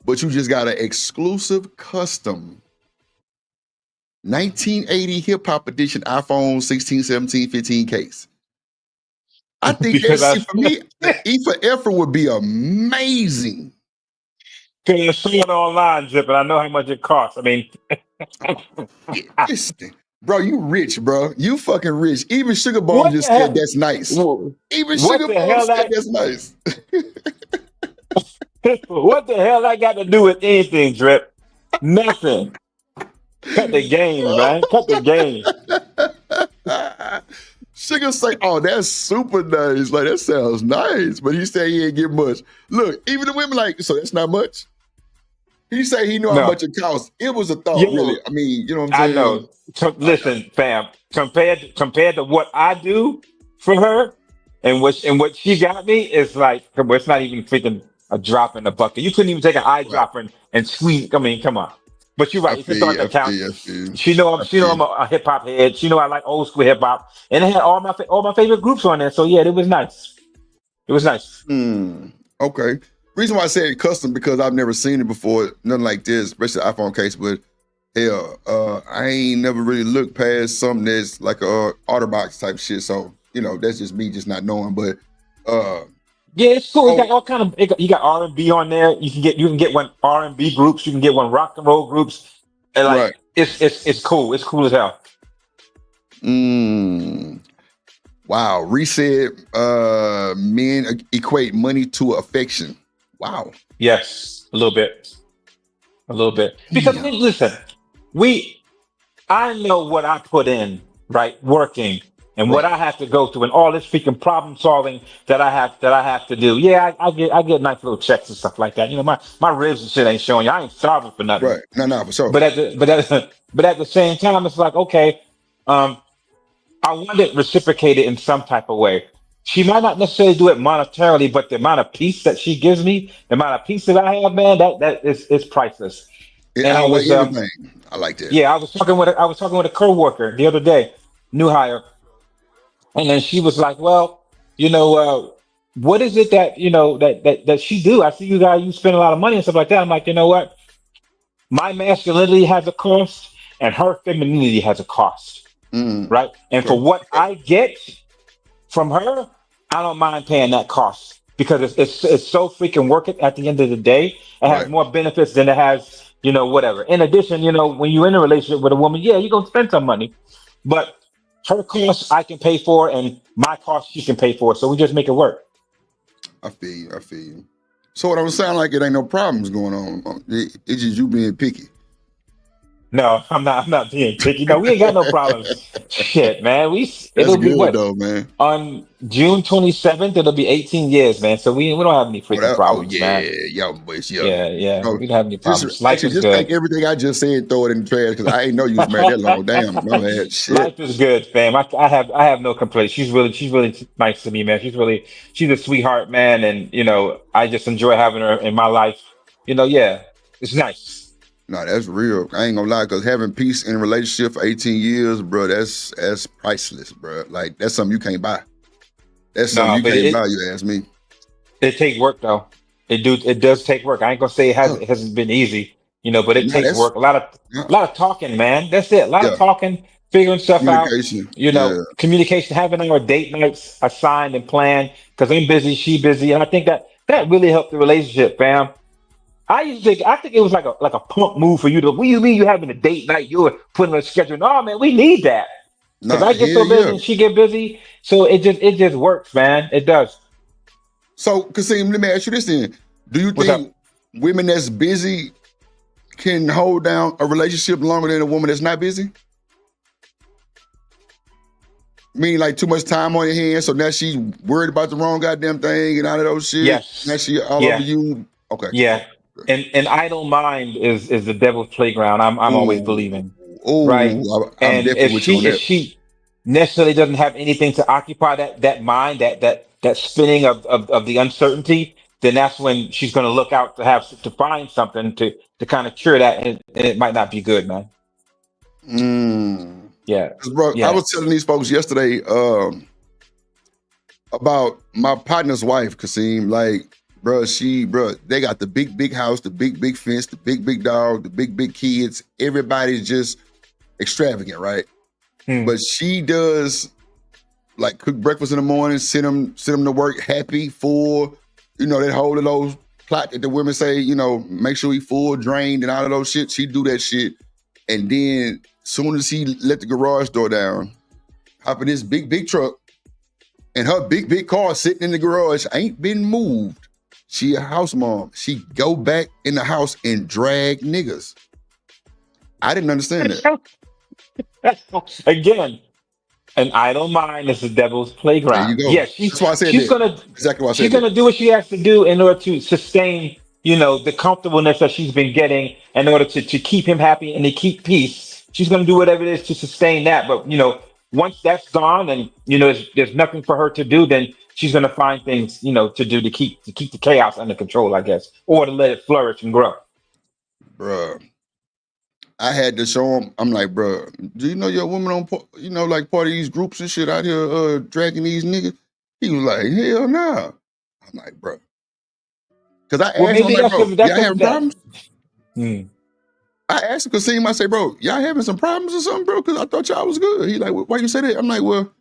but you just got an exclusive custom 1980 hip hop edition iPhone 16, 17, 15 case? I think for me, the E for effort would be amazing. Because you see it online, Drip, and I know how much it costs. I mean, bro, you rich, bro. You fucking rich. Even Sugar Bomb just said that's nice. Even Sugar Bomb said that's nice. What the hell that got to do with anything, Drip? Nothing. Cut the game, man. Cut the game. Sugar say, oh, that's super nice. Like, that sounds nice. But he said he ain't get much. Look, even the women like, so that's not much? He said he knew how much it cost. It was a thought, really. I mean, you know what I'm saying? I know. Listen, fam, compared to what I do for her and what she got me, it's like, it's not even freaking a drop in the bucket. You couldn't even take an eyedropper and squeeze. I mean, come on. But you're right. You can start to count. She know I'm a hip hop head. She know I like old school hip hop, and it had all my favorite groups on there. So yeah, it was nice. It was nice. Okay. Reason why I say it custom because I've never seen it before, nothing like this, especially the iPhone case. But hell, I ain't never really looked past something that's like a OtterBox type shit. So that's just me just not knowing. But yeah, it's cool. It got all kind of. You got R&B on there. You can get one R&B groups. You can get one rock and roll groups. And it's cool. It's cool as hell. Wow. Reese said men equate money to affection. Wow. Yes, a little bit. Because listen, I know what I put in, right, working. And what I have to go through, and all this freaking problem solving that I have to do. Yeah, I get nice little checks and stuff like that. My ribs and shit ain't showing you. I ain't starving for nothing. Right? No, for sure. But at the same time, it's like, okay, I want it reciprocated in some type of way. She might not necessarily do it monetarily, but the amount of peace that she gives me, the amount of peace that I have, man, that is priceless. And I was everything. I like that. Yeah, I was talking with a coworker the other day, new hire. And then she was like, well, what is it that, that she do? I see you spend a lot of money and stuff like that. I'm like, you know what? My masculinity has a cost and her femininity has a cost. Right. And for what I get from her, I don't mind paying that cost because it's so freaking worth it at the end of the day. It has more benefits than it has, whatever. In addition, when you're in a relationship with a woman, yeah, you're going to spend some money, but her costs I can pay for, and my costs she can pay for. So we just make it work. I feel you. So what I'm saying, like it ain't no problems going on. It's just you being picky. No, I'm not being picky. No, we ain't got no problems. Shit, man. That's It'll be good what? though, man. On June 27th, it'll be 18 years, man. So we don't have any freaking Oh problems, man. yeah, young boys, yeah. Yeah. No, We don't have any problems. Life is just take good. everything I just said, and throw it in the trash because I ain't know you was married that long. Damn, my bad. Shit. Life is good, fam. I have no complaints. She's really nice to me, man. She's a sweetheart, man, and I just enjoy having her in my life. Yeah, it's nice. No, that's real. I ain't gonna lie, because having peace in a relationship for 18 years, bro, that's priceless, bro. Like, that's something you can't buy. That's something you can't buy, you ask me. It takes work, though. It does take work. I ain't gonna say it hasn't been easy, but it takes work. A lot of talking, man. That's it. A lot of talking, figuring stuff out. Communication, having our date nights assigned and planned, because I'm busy, she busy. And I think that really helped the relationship, fam. I think it was like a pump move for you to. What do you mean you having a date night? You're putting on a schedule. No, man, we need that. Because I get so busy and she get busy, so it just works, man. It does. So, Kasim, let me ask you this then: do you think women that's busy can hold down a relationship longer than a woman that's not busy? Meaning like too much time on your hands, so now she's worried about the wrong goddamn thing and all of those shit. Yes. Now she all over you. Okay. Yeah. And idle mind is the devil's playground. I'm always believing. Oh, right. I'm definitely with you on that. If she necessarily doesn't have anything to occupy that mind, that spinning of the uncertainty, then that's when she's going to look out to find something to kind of cure that, and it might not be good, man. Yeah. Bro, I was telling these folks yesterday about my partner's wife, Kasim. Like, bro, they got the big house, the big fence, the big dog, the big kids. Everybody's just extravagant, right? But she does like cook breakfast in the morning, send them to work happy, full. That whole of those plot that the women say, make sure he full, drained, and all of those shit. She do that shit, and then soon as he let the garage door down, hop in this big truck, and her big car sitting in the garage ain't been moved. She a house mom. She go back in the house and drag niggas. I didn't understand that. Again, an idle mind is the devil's playground. There you go. Yeah, that's why I said she's that. Exactly why I said she's gonna do what she has to do in order to sustain, the comfortableness that she's been getting in order to keep him happy and to keep peace. She's gonna do whatever it is to sustain that. But once that's gone and there's nothing for her to do, then she's gonna find things to do to keep the chaos under control, I guess, or to let it flourish and grow. Bruh, I had to show him. I'm like, bruh, do you know your woman on like part of these groups and shit out here dragging these niggas? He was like, hell nah. I'm like, bruh, because I asked him, like, bro, y'all having problems? I asked him, Kasim, I say, bro, y'all having some problems or something, bro? Because I thought y'all was good. He like, why you say that? I'm like, well,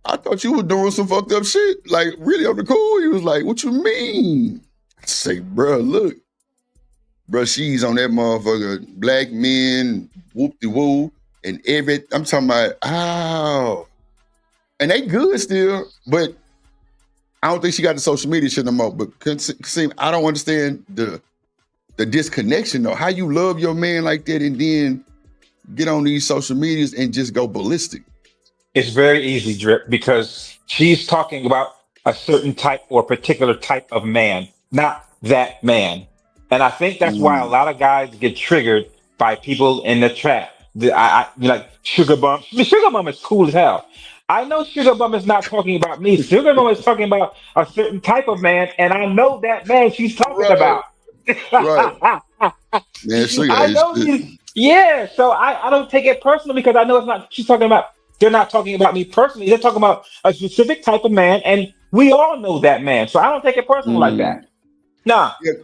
I thought you were doing some fucked up shit. Like, really on the cool? He was like, what you mean? I say, bro, look. Bro, she's on that motherfucker, black men, whoop-de-woo, and I'm talking about, and they good still, but I don't think she got the social media shit no more. But Kasim, I don't understand the disconnection though. How you love your man like that and then get on these social medias and just go ballistic? It's very easy, Drip, because she's talking about a certain type or particular type of man, not that man. And I think that's why a lot of guys get triggered by people in the trap. Like Sugar Bum. Sugar Bum is cool as hell. I know Sugar Bum is not talking about me. Sugar Bum is talking about a certain type of man, and I know that man she's talking about. Right. Man, I know yeah, so I don't take it personal because I know it's not. They're not talking about me personally. They're talking about a specific type of man, and we all know that man. So I don't take it personal like that. Nah. Yeah.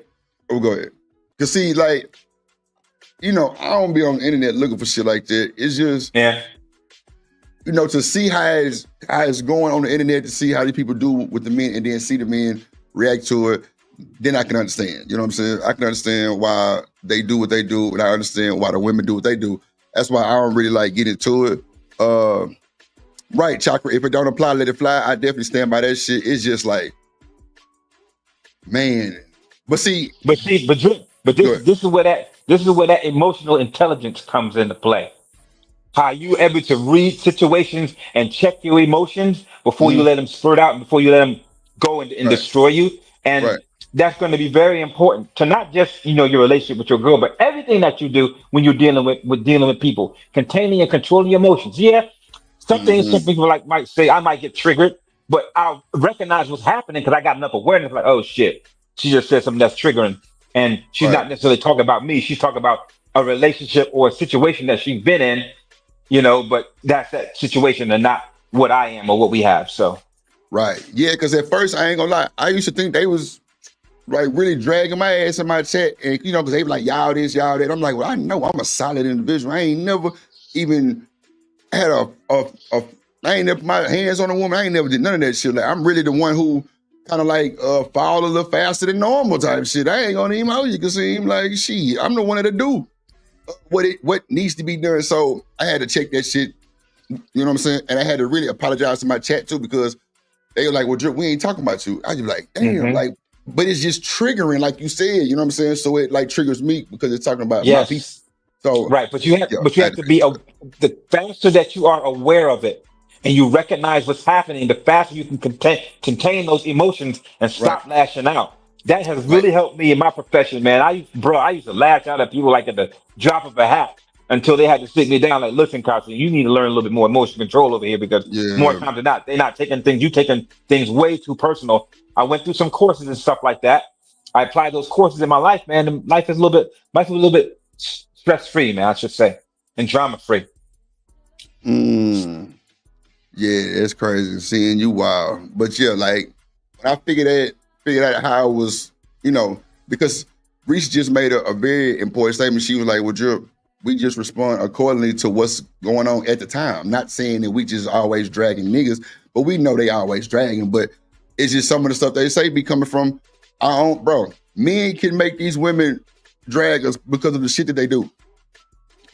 Oh, go ahead. Cause see, like, I don't be on the internet looking for shit like that. It's just, to see how it's going on the internet, to see how these people do with the men, and then see the men react to it. Then I can understand. You know what I'm saying? I can understand why they do what they do, and I understand why the women do what they do. That's why I don't really like get into it. Right, Chakra. If it don't apply, let it fly. I definitely stand by that shit. It's just like, man. But this is where This is where that emotional intelligence comes into play. How you able to read situations and check your emotions before you let them spurt out and before you let them go and Right. destroy you. And Right. that's going to be very important to not just, your relationship with your girl, but everything that you do when you're dealing with dealing with people, containing and controlling your emotions. Yeah. Some things some people might say, I might get triggered, but I'll recognize what's happening because I got enough awareness, like, oh shit, she just said something that's triggering. And she's not necessarily talking about me. She's talking about a relationship or a situation that she's been in, but that's that situation and not what I am or what we have. So, right. Yeah, because at first, I ain't gonna lie, I used to think they was like really dragging my ass in my chat. And, because they were like, y'all this, y'all that. I'm like, well, I know I'm a solid individual. I ain't never even had I ain't never put my hands on a woman. I ain't never did none of that shit. Like, I'm really the one who kind of like fall a little faster than normal type shit. I ain't gonna even how you can seem like shit. I'm the one that'll do what needs to be done. So I had to check that shit. You know what I'm saying? And I had to really apologize to my chat too because they were like, well, Drip, we ain't talking about you. I just be like, damn, like, but it's just triggering, like you said, you know what I'm saying? So it like triggers me because it's talking about my people. So right, but you have to be the faster that you are aware of it and you recognize what's happening, the faster you can contain those emotions and stop lashing out. That has really helped me in my profession, man. I used to lash out at people like at the drop of a hat until they had to sit me down like, listen, Carson, you need to learn a little bit more emotional control over here because more times than not, they're not taking things, you taking things way too personal. I went through some courses and stuff like that. I applied those courses in my life, man. And life is a little bit stress-free, man, I should say, and drama-free. Yeah, it's crazy seeing you wild. But yeah, like when I figured out how it was, because Reese just made a very important statement. She was like, well, we just respond accordingly to what's going on at the time. Not saying that we just always dragging niggas, but we know they always dragging. But it's just some of the stuff they say be coming from our own, bro. Men can make these women drag us because of the shit that they do.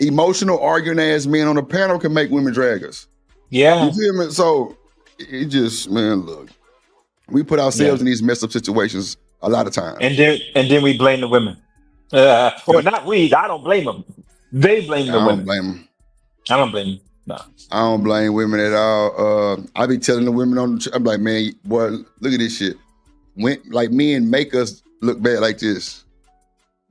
Emotional arguing ass men on the panel can make women drag us. Yeah. You feel me? So it just, man, look, we put ourselves in these messed up situations a lot of times. And then we blame the women. Or not we, I don't blame them. They blame the women. I don't blame them. I don't blame them. No. I don't blame women at all. I be telling the women I'm like, man, boy, look at this shit. Men make us look bad like this.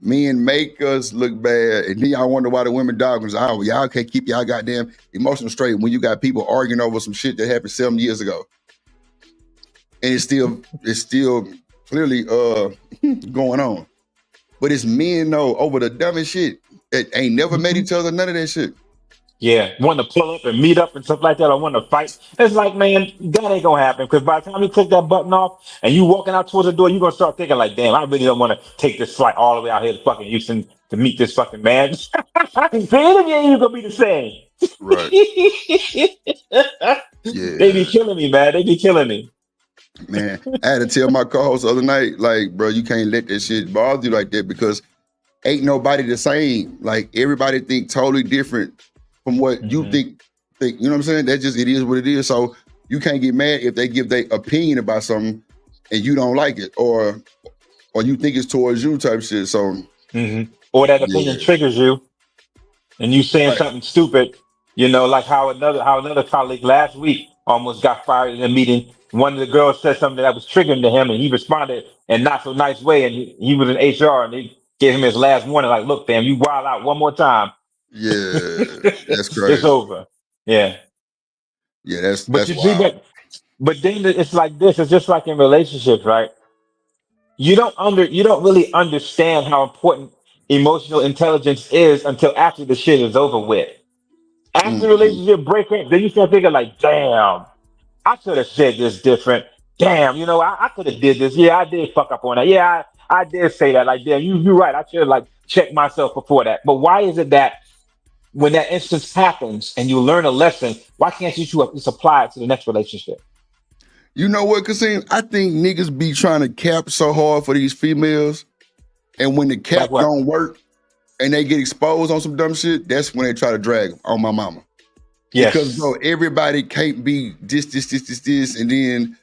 Men make us look bad. And then y'all wonder why the women dogging us. Oh, y'all can't keep y'all goddamn emotional straight when you got people arguing over some shit that happened 7 years ago. And it's still clearly going on. But it's men though over the dumbest shit that ain't never met each other, none of that shit. Yeah, want to pull up and meet up and stuff like that. I want to fight. It's like, man, that ain't gonna happen. Because by the time you click that button off and you walking out towards the door, you're gonna start thinking like, damn, I really don't want to take this flight all the way out here to fucking Houston to meet this fucking man. The interview ain't gonna be the same. Right. Yeah. They be killing me, man. They be killing me. Man, I had to tell my co-host the other night, like, bro, you can't let that shit bother you like that because ain't nobody the same. Like, everybody think totally different from what you think, you know what I'm saying? That just, it is what it is. So you can't get mad if they give their opinion about something and you don't like it or you think it's towards you type shit. So, or that opinion triggers you and you saying something stupid, like how another colleague last week almost got fired in a meeting. One of the girls said something that was triggering to him and he responded in not so nice way. And he was in HR and they gave him his last warning. Like, look, fam, you wild out one more time. Yeah, that's crazy. It's over. Yeah. Yeah, that's wild. But then it's like this. It's just like in relationships, right? You don't really understand how important emotional intelligence is until after the shit is over with. After the relationship breakup, then you start thinking like, damn, I could have said this different. Damn, I could have did this. Yeah, I did fuck up on that. Yeah, I did say that. Like, damn, you're right. I should have checked myself before that. But why is it that when that instance happens and you learn a lesson, why can't you just apply it to the next relationship? You know what, Kasim? I think niggas be trying to cap so hard for these females, and when the cap don't work and they get exposed on some dumb shit, that's when they try to drag them on my mama. Yes. Because everybody can't be this, and then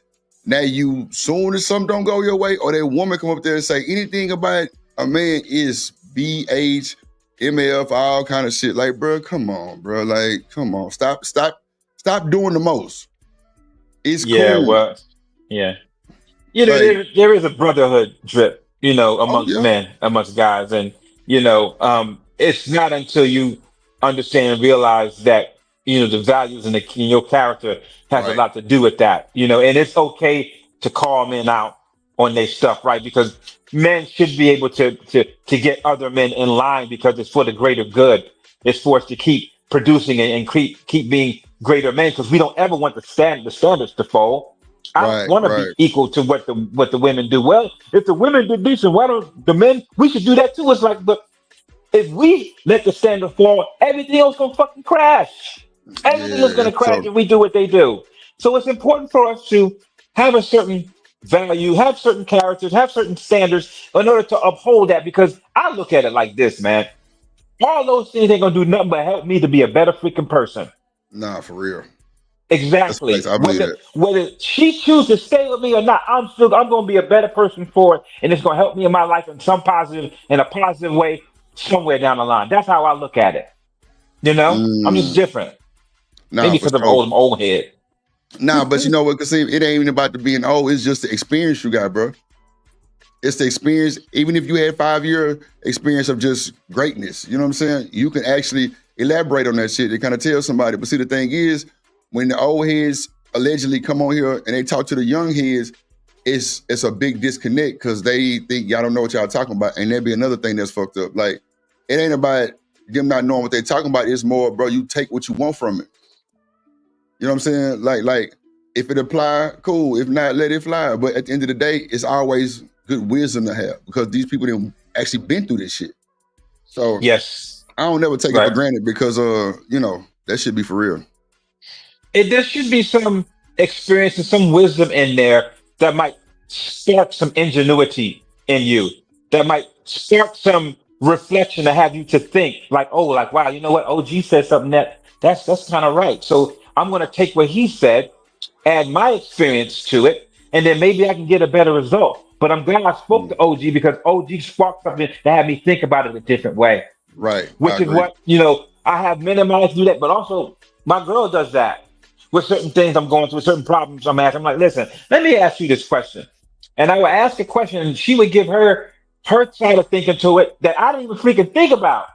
now soon as something don't go your way, or that woman come up there and say anything about a man is BH MF, all kind of shit. Like, bro, come on, bro. Like, come on. Stop doing the most. It's cool. Well, yeah. You know, Like, there is a brotherhood, Drip, you know, oh amongst yeah. men, amongst guys. And, you know, it's not until you understand and realize that, you know, the values and in your character has a lot to do with that, you know, and it's okay to call men out on their stuff, right? Because men should be able to get other men in line because it's for the greater good. It's for us to keep producing and keep being greater men because we don't ever want the standards to fall. I don't want to be equal to what the women do. Well, if the women did decent, why don't the men? We should do that too. It's like, but if we let the standard fall, everything else gonna fucking crash. Everything is gonna crash if we do what they do. So it's important for us to have a certain value, have certain characters, have certain standards in order to uphold that. Because I look at it like this, man. All those things ain't gonna do nothing but help me to be a better freaking person. Nah, for real. Exactly. I believe that. Whether she chooses to stay with me or not, I'm gonna be a better person for it, and it's gonna help me in my life in a positive way somewhere down the line. That's how I look at it. You know, I'm just different. Nah, Maybe because I'm old head. Nah, but you know what, Kasim, it ain't even about the being old, it's just the experience you got, bro. It's the experience, even if you had 5-year experience of just greatness, you know what I'm saying? You can actually elaborate on that shit and kind of tell somebody. But see, the thing is, when the old heads allegedly come on here and they talk to the young heads, it's a big disconnect because they think y'all don't know what y'all talking about. And that'd be another thing that's fucked up. Like, it ain't about them not knowing what they talking about. It's more, bro, you take what you want from it. You know what I'm saying? Like if it apply, cool. If not, let it fly. But at the end of the day, it's always good wisdom to have because these people didn't actually been through this shit. So yes, I don't never take it for granted because you know, that should be for real. There should be some experience and some wisdom in there that might spark some ingenuity in you. That might spark some reflection to have you to think like, oh, like, wow, you know what? OG said something that's kind of right. So I'm going to take what he said, add my experience to it, and then maybe I can get a better result. But I'm glad I spoke to OG because OG sparked something that had me think about it a different way. Right. Which is what, you know, I have minimized do that, but also my girl does that with certain things I'm going through, certain problems I'm asking. I'm like, listen, let me ask you this question. And I would ask a question and she would give her side of thinking to it that I didn't even freaking think about.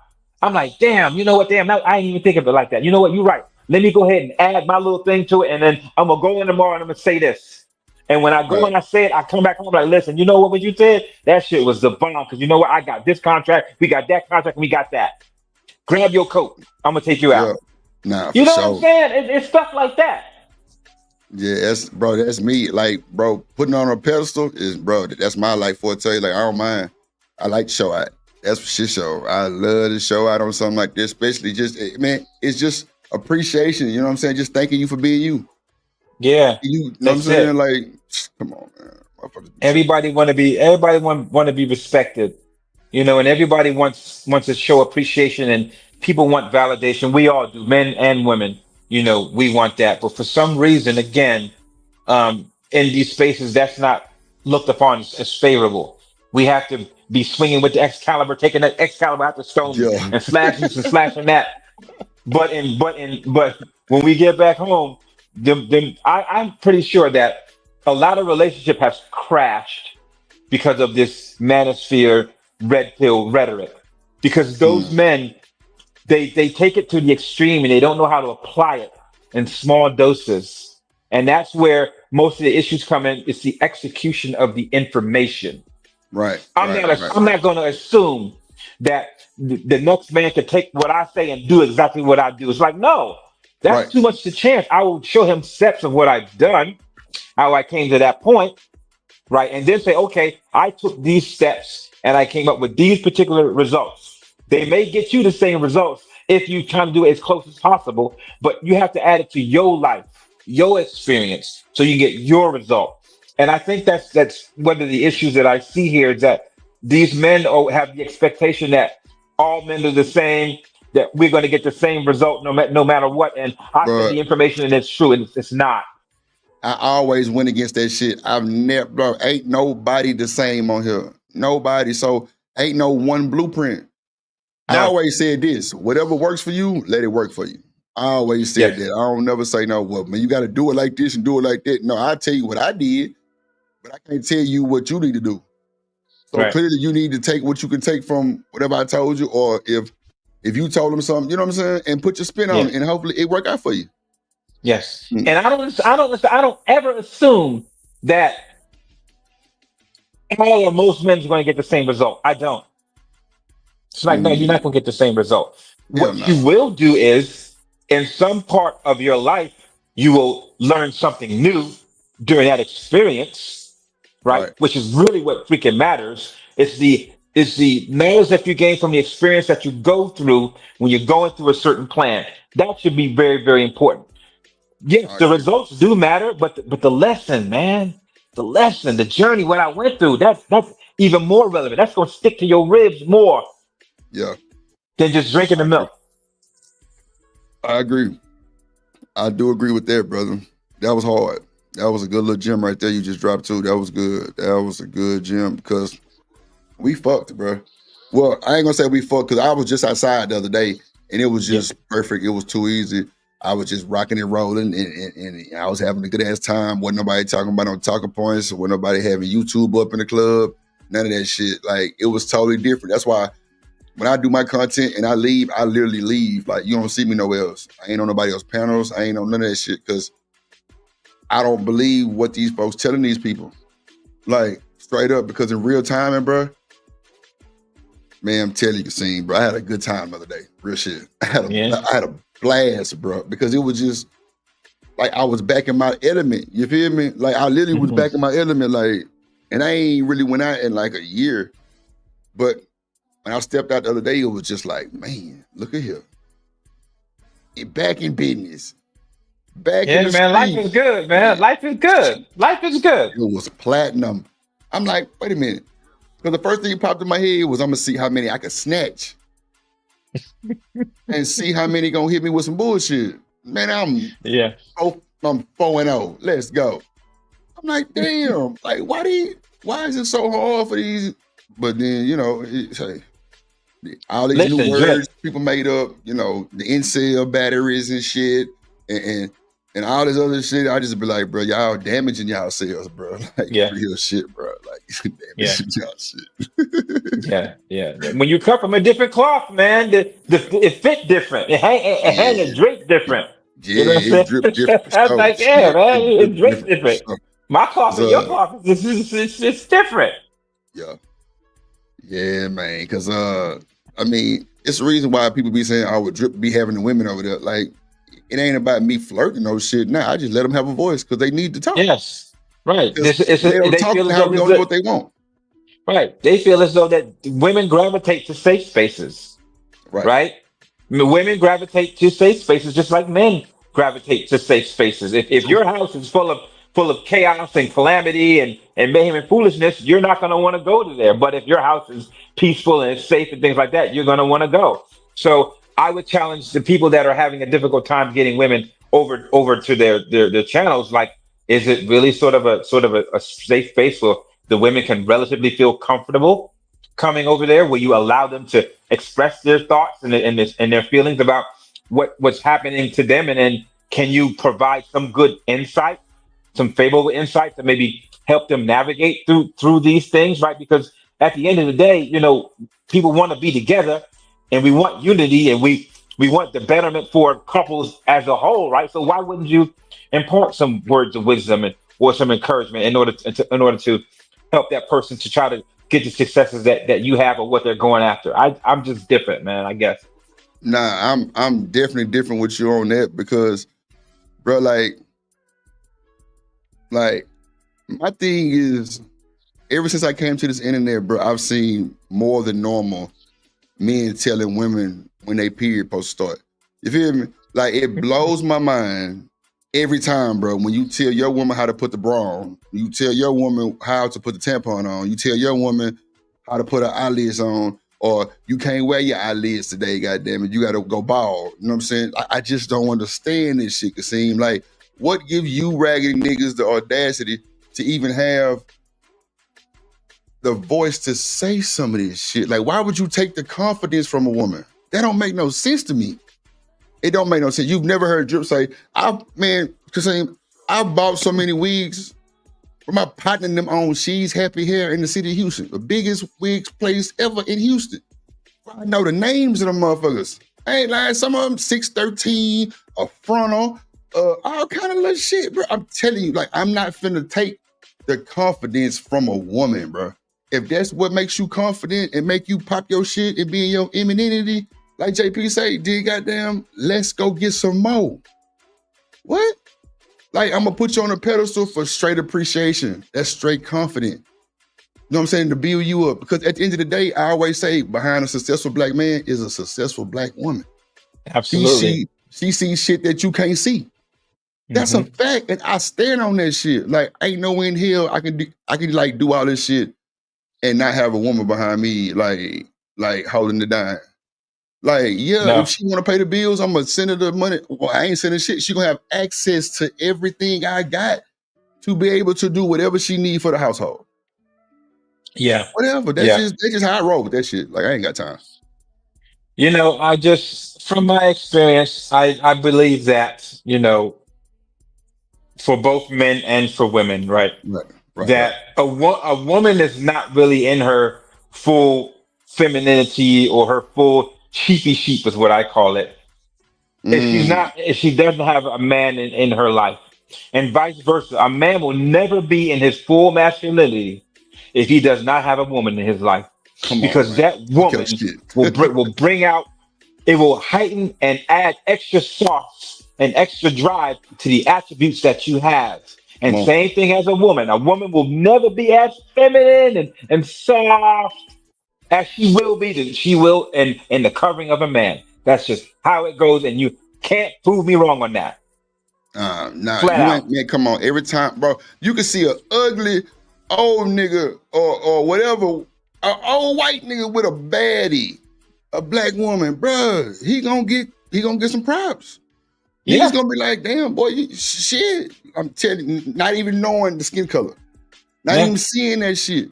I'm like, damn, you know what? Damn, I ain't even think of it like that. You know what? You're right. Let me go ahead and add my little thing to it. And then I'm going to go in tomorrow and I'm going to say this. And when I go and I say it, I come back home like, listen, you know what you said? That shit was the bomb. Because you know what? I got this contract. We got that contract. And we got that. Grab your coat. I'm going to take you out. Nah, you know what I'm saying? It's stuff like that. Yeah, that's me. Like, bro, putting on a pedestal is, bro, that's my life forte. Like, I don't mind. I like to show out. That's for shit show. I love to show out on something like this, especially just, man, it's just appreciation. You know what I'm saying? Just thanking you for being you. Yeah. You know what I'm saying? Like, come on, man. Everybody want to be respected, you know, and everybody wants to show appreciation and people want validation. We all do, men and women, you know, we want that. But for some reason, again, in these spaces, that's not looked upon as favorable. We have to be swinging with the Excalibur, taking that Excalibur out the stone and slashing this and slashing that. But when we get back home, I'm pretty sure that a lot of relationship has crashed because of this manosphere red pill rhetoric. Because those men, they take it to the extreme and they don't know how to apply it in small doses. And that's where most of the issues come in. It's the execution of the information. Right. I'm not going to assume that the next man can take what I say and do exactly what I do. It's like, no, that's too much to chance. I will show him steps of what I've done, how I came to that point, right? And then say, okay, I took these steps and I came up with these particular results. They may get you the same results if you try to do it as close as possible, but you have to add it to your life, your experience, so you get your result. And I think that's one of the issues that I see here is that these men have the expectation that all men are the same, that we're going to get the same result no matter what. And I think the information and it's true, and it's not. I always went against that shit. I've never, bro, ain't nobody the same on here. Nobody. So ain't no one blueprint. I always said this: whatever works for you, let it work for you. I always said that. I don't never say no. Well, man, you got to do it like this and do it like that. No, I tell you what I did, but I can't tell you what you need to do. So clearly, you need to take what you can take from whatever I told you, or if you told them something, you know what I'm saying, and put your spin on it, and hopefully it work out for you. Yes, and I don't ever assume that all or most men are going to get the same result. I don't. It's like, no, you're not going to get the same result. What you will do is, in some part of your life, you will learn something new during that experience, right? Which is really what freaking matters. It's the knowledge that you gain from the experience that you go through when you're going through a certain plan. That should be very, very important. Yes, the results do matter, but the lesson, man, the lesson, the journey, what I went through, that's even more relevant. That's going to stick to your ribs more. Yeah. Than just drinking the milk. I agree. I do agree with that, brother. That was hard. That was a good little gem right there you just dropped too. That was good. That was a good gem because we fucked, bro. Well, I ain't gonna say we fucked because I was just outside the other day and it was just perfect. It was too easy. I was just rocking and rolling and I was having a good ass time. Wasn't nobody talking about no talking points. Wasn't nobody having YouTube up in the club. None of that shit. Like, it was totally different. That's why when I do my content and I leave, I literally leave. Like, you don't see me nowhere else. I ain't on nobody else's panels. I ain't on none of that shit because I don't believe what these folks telling these people. Like, straight up, because in real time, bro, man, I'm telling you, Kasim, bro, I had a good time the other day. Real shit. I had a blast, bro, because it was just like I was back in my element. You feel me? Like, I literally was back in my element, like, and I ain't really went out in like a year. But when I stepped out the other day, it was just like, man, look at here. Back in business. Back in the man, street. life is good, man. Life is good. Life is good. It was platinum. I'm like, wait a minute. Because the first thing that popped in my head was I'm going to see how many I could snatch. And see how many gonna hit me with some bullshit. Man, I'm 4-0. Let's go. I'm like, damn, like why is it so hard for these? But then, you know, all these new words people made up, you know, the incel batteries and shit, and all this other shit. I just be like, bro, y'all damaging y'all selves, bro. Like, real shit, bro. Like, damaging y'all shit. Yeah. When you cut from a different cloth, man, it fit different. It hang and drape different. Yeah, you know what it drip different. I was like, yeah, man, it drapes different. My cloth and your cloth, it's different. Yeah, man. Because I mean, it's the reason why people be saying, "Oh, would Drip be having the women over there?" Like, it ain't about me flirting no shit. Nah, I just let them have a voice because they need to talk. Yes, right. They don't talk now. We don't know what they want. Right. They feel as though that women gravitate to safe spaces. Right. Women gravitate to safe spaces just like men gravitate to safe spaces. If your house is full of chaos and calamity and mayhem and foolishness, you're not going to want to go to there. But if your house is peaceful and it's safe and things like that, you're going to want to go. So I would challenge the people that are having a difficult time getting women over to their channels. Like, is it really sort of a safe space where the women can relatively feel comfortable coming over there, where you allow them to express their thoughts and their feelings about what's happening to them, and then can you provide some good insight, some favorable insight to maybe help them navigate through these things, right? Because at the end of the day, you know, people want to be together, and we want unity, and we want the betterment for couples as a whole, right? So why wouldn't you impart some words of wisdom or some encouragement in order to help that person to try to get the successes that you have or what they're going after? I'm just different, man, I guess. Nah, I'm definitely different with you on that because, bro, like my thing is, ever since I came to this internet, bro, I've seen more than normal men telling women when they period supposed to start. You feel me? Like, it blows my mind every time, bro, when you tell your woman how to put the bra on, you tell your woman how to put the tampon on, you tell your woman how to put her eyelids on, or you can't wear your eyelids today, goddammit, you gotta go bald. You know what I'm saying? I just don't understand this shit. It seems like, what gives you raggedy niggas the audacity to even have the voice to say some of this shit. Like, why would you take the confidence from a woman? That don't make no sense to me. It don't make no sense. You've never heard Drip say, I bought so many wigs from my partner and them on She's Happy Hair in the city of Houston, the biggest wigs place ever in Houston. I know the names of them motherfuckers. I ain't lying. Some of them 613, a frontal, all kind of little shit, bro. I'm telling you, like, I'm not finna take the confidence from a woman, bro. If that's what makes you confident and make you pop your shit and be in your femininity, like JP say, then goddamn, let's go get some more. What? Like, I'm gonna put you on a pedestal for straight appreciation. That's straight confident. You know what I'm saying? To build you up. Because at the end of the day, I always say behind a successful black man is a successful black woman. Absolutely. She sees shit that you can't see. That's a fact, and I stand on that shit. Like, ain't no way in hell I can like do all this shit and not have a woman behind me, like holding it down. Like, yeah, if she want to pay the bills, I'm gonna send her the money. Well, I ain't sending shit. She gonna have access to everything I got to be able to do whatever she need for the household. Yeah, whatever. That's just how I roll with that shit. Like, I ain't got time. You know, from my experience, I believe that, you know, for both men and for women, right? That a woman is not really in her full femininity or her full sheepy sheep is what I call it. If she doesn't have a man in her life, and vice versa, a man will never be in his full masculinity if he does not have a woman in his life, because that woman will bring out, it will heighten and add extra sauce and extra drive to the attributes that you have. And same thing as a woman will never be as feminine and soft as she will be. She will in the covering of a man. That's just how it goes, and you can't prove me wrong on that. Nah, you ain't, man, come on. Every time, bro, you can see an ugly old nigga or whatever, an old white nigga with a baddie, a black woman, bro, he gonna get some props. He's gonna be like, damn, boy, shit. I'm telling you, not even knowing the skin color, not even seeing that shit.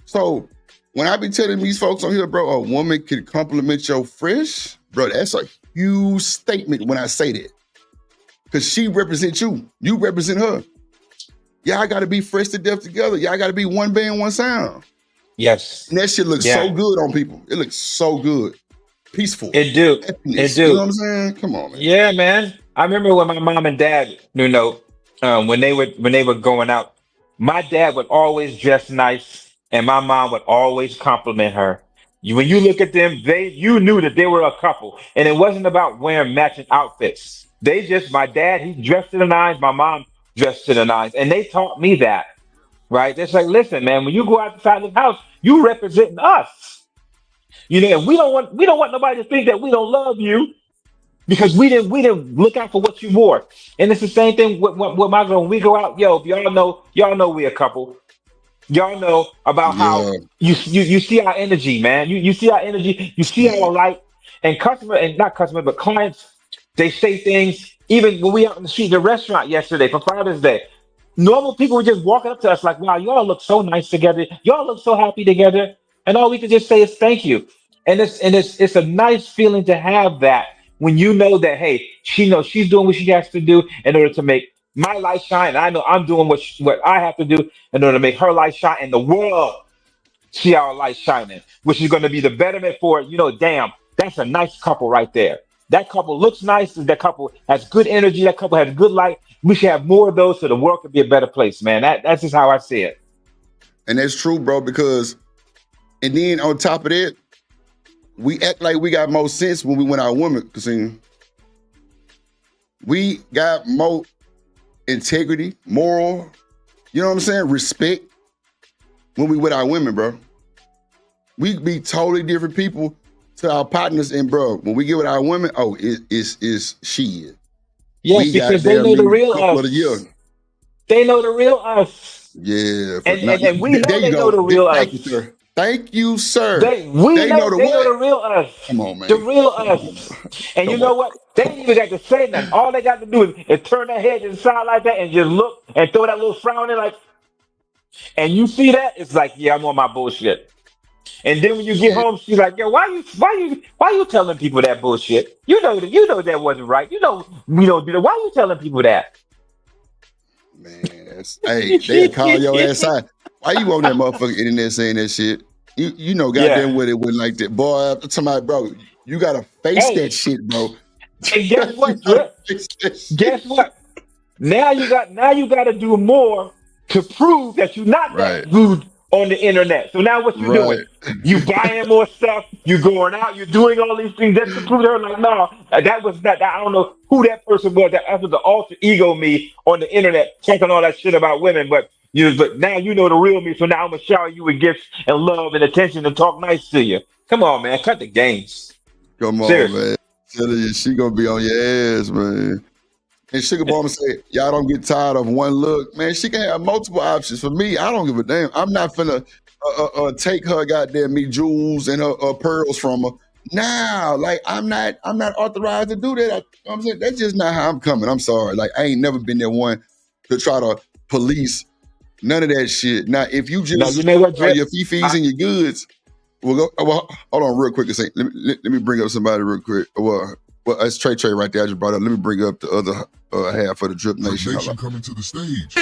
So when I be telling these folks on here, bro, a woman can compliment your fresh, bro, that's a huge statement when I say that. Because she represents you. You represent her. Y'all gotta be fresh to death together. Y'all gotta be one band, one sound. Yes. And that shit looks so good on people. It looks so good. Peaceful. It do. Happiness. It do. You know what I'm saying? Come on, man. Yeah, man. I remember when my mom and dad, you know, when they were going out, my dad would always dress nice, and my mom would always compliment her. When you look at them, you knew that they were a couple, and it wasn't about wearing matching outfits. My dad, he dressed to the nines, my mom dressed to the nines, and they taught me that, right? It's like, listen, man, when you go outside the house, you representing us. You know, and we don't want nobody to think that we don't love you, because we didn't look out for what you wore. And it's the same thing with my girl. When we go out, yo, if y'all know we a couple. Y'all know about how you see our energy, man. You see our energy, you see our light. And clients, they say things, even when we out in the street, the restaurant yesterday for Father's Day. Normal people were just walking up to us like, wow, y'all look so nice together. Y'all look so happy together. And all we could just say is thank you. And it's a nice feeling to have that when you know that, hey, she knows she's doing what she has to do in order to make my light shine. And I know I'm doing what I have to do in order to make her light shine, and the world see our light shining, which is going to be the betterment for, you know, damn, that's a nice couple right there. That couple looks nice. That couple has good energy. That couple has good light. We should have more of those so the world could be a better place, man. That's just how I see it. And that's true, bro, because, and then on top of that, we act like we got more sense when we went out women, because we got more integrity, moral, you know what I'm saying, respect when we with our women, bro. We be totally different people to our partners, and bro, when we get with our women, it's she. Yes, because they know the real us. They know the real us. Yeah. And we know they know the real us. Thank you, sir. Thank you, sir. They know the real us. Come on, man. The real us. And you know what? They ain't even got to say nothing. All they got to do is turn their head to the side like that and just look and throw that little frown in like, And you see that, it's like, yeah, I'm on my bullshit. And then when you get home, she's like, yo, why you telling people that bullshit? You know that wasn't right. You know we don't do that. Why you telling people that? Man, hey, they call your ass out. Why you on that motherfucking internet saying that shit? You know goddamn what it went like that. Boy, I'm talking about, bro, you gotta face that shit, bro. And guess what, Drip? Guess what? Now you got to do more to prove that you're not that rude on the internet. So now what you doing? You buying more stuff. You going out. You're doing all these things just to prove to her like, no, that was not. I don't know who that person was. That was the alter ego me on the internet talking all that shit about women. But now you know the real me. So now I'm gonna shower you with gifts and love and attention and talk nice to you. Come on, man. Cut the games. Come on, seriously, man. Telling you, she gonna be on your ass, man. And Sugar Mama said, y'all don't get tired of one look. Man, she can have multiple options. For me, I don't give a damn. I'm not finna take her goddamn me jewels and her pearls from her. Nah, like I'm not authorized to do that. I'm saying that's just not how I'm coming. I'm sorry. Like I ain't never been that one to try to police none of that shit. Now, if you just your fifis and your goods, well, hold on real quick a second. Let me bring up somebody real quick. Well, it's Trey right there. I just brought up. Let me bring up the other half of the Drip Nation. Nation coming to the stage.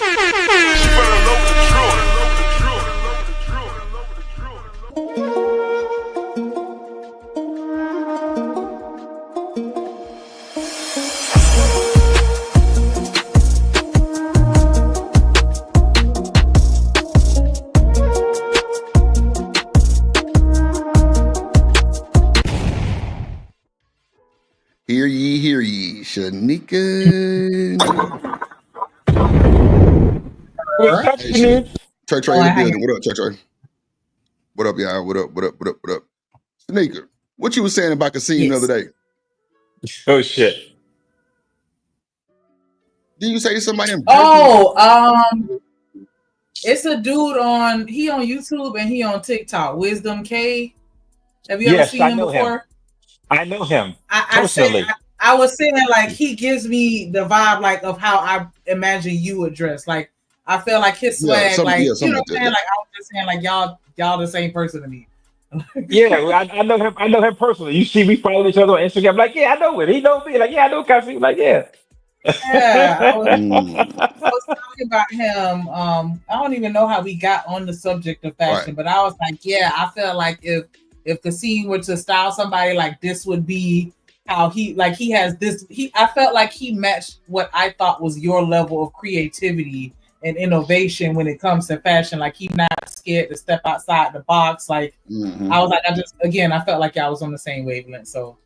Hear ye, Shanika. Trey in the building. What up, Trey? What up, y'all? What up? Shanika, what you was saying about Kasim the other day? Oh shit. Did you say somebody? It's a dude on YouTube and he on TikTok. Wisdom K. Have you ever seen him before? I know him personally. I was saying like he gives me the vibe like of how I imagine you would dress. Like I feel like his swag, you know what I'm saying? Like I was just saying like y'all the same person to me. I know him. I know him personally. You see, we follow each other on Instagram. Like, yeah, I know it. He knows me. Like, yeah, I know Kasim. Like, yeah. Yeah, I was talking about him. I don't even know how we got on the subject of fashion, but I was like, yeah, I feel like if Kasim were to style somebody like this would be how he has this. I felt like he matched what I thought was your level of creativity and innovation when it comes to fashion. Like he's not scared to step outside the box. Like I was like, I felt like y'all was on the same wavelength. So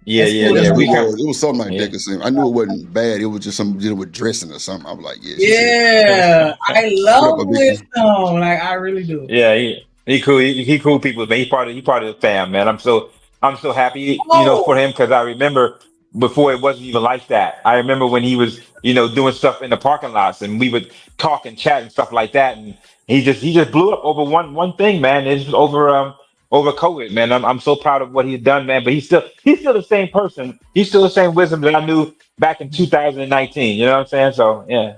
it was something like that. Cause I knew it wasn't bad. It was just something dealing with dressing or something. I was like, I love Wisdom. Like I really do. Yeah, he cool. He cool people. Man, he part of the fam. Man, I'm so happy, for him because I remember before it wasn't even like that. I remember when he was, doing stuff in the parking lots and we would talk and chat and stuff like that. And he just blew up over one thing, man. It's over COVID, man. I'm so proud of what he's done, man. But he's still the same person. He's still the same Wisdom that I knew back in 2019. You know what I'm saying? So yeah.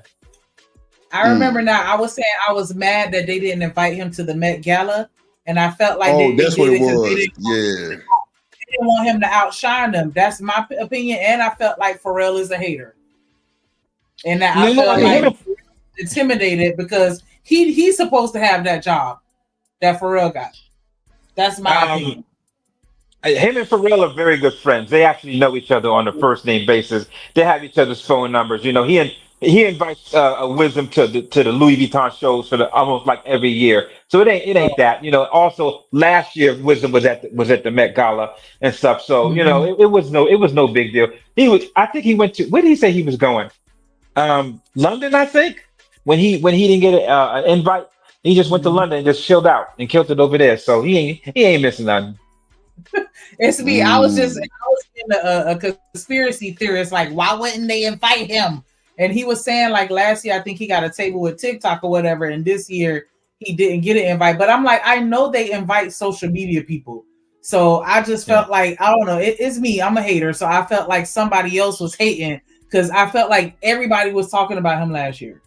I remember now. I was saying I was mad that they didn't invite him to the Met Gala, and I felt like that's what it was. They didn't want him to outshine them. That's my opinion, and I felt like Pharrell is a hater, and that I felt like intimidated because he's supposed to have that job that Pharrell got. That's my opinion. Him and Pharrell are very good friends. They actually know each other on a first name basis. They have each other's phone numbers. He invites Wisdom to the Louis Vuitton shows for almost like every year. So it ain't that. Also last year Wisdom was at the Met Gala and stuff. So it was no big deal. I think he went to, where did he say he was going? London, I think. When he didn't get an invite, he just went to London and just chilled out and killed it over there. So he ain't missing nothing. It's me. I was being a conspiracy theorist. Like, why wouldn't they invite him? And he was saying like last year, I think he got a table with TikTok or whatever. And this year he didn't get an invite, but I'm like, I know they invite social media people. So I just felt like, I don't know. It's me. I'm a hater. So I felt like somebody else was hating because I felt like everybody was talking about him last year.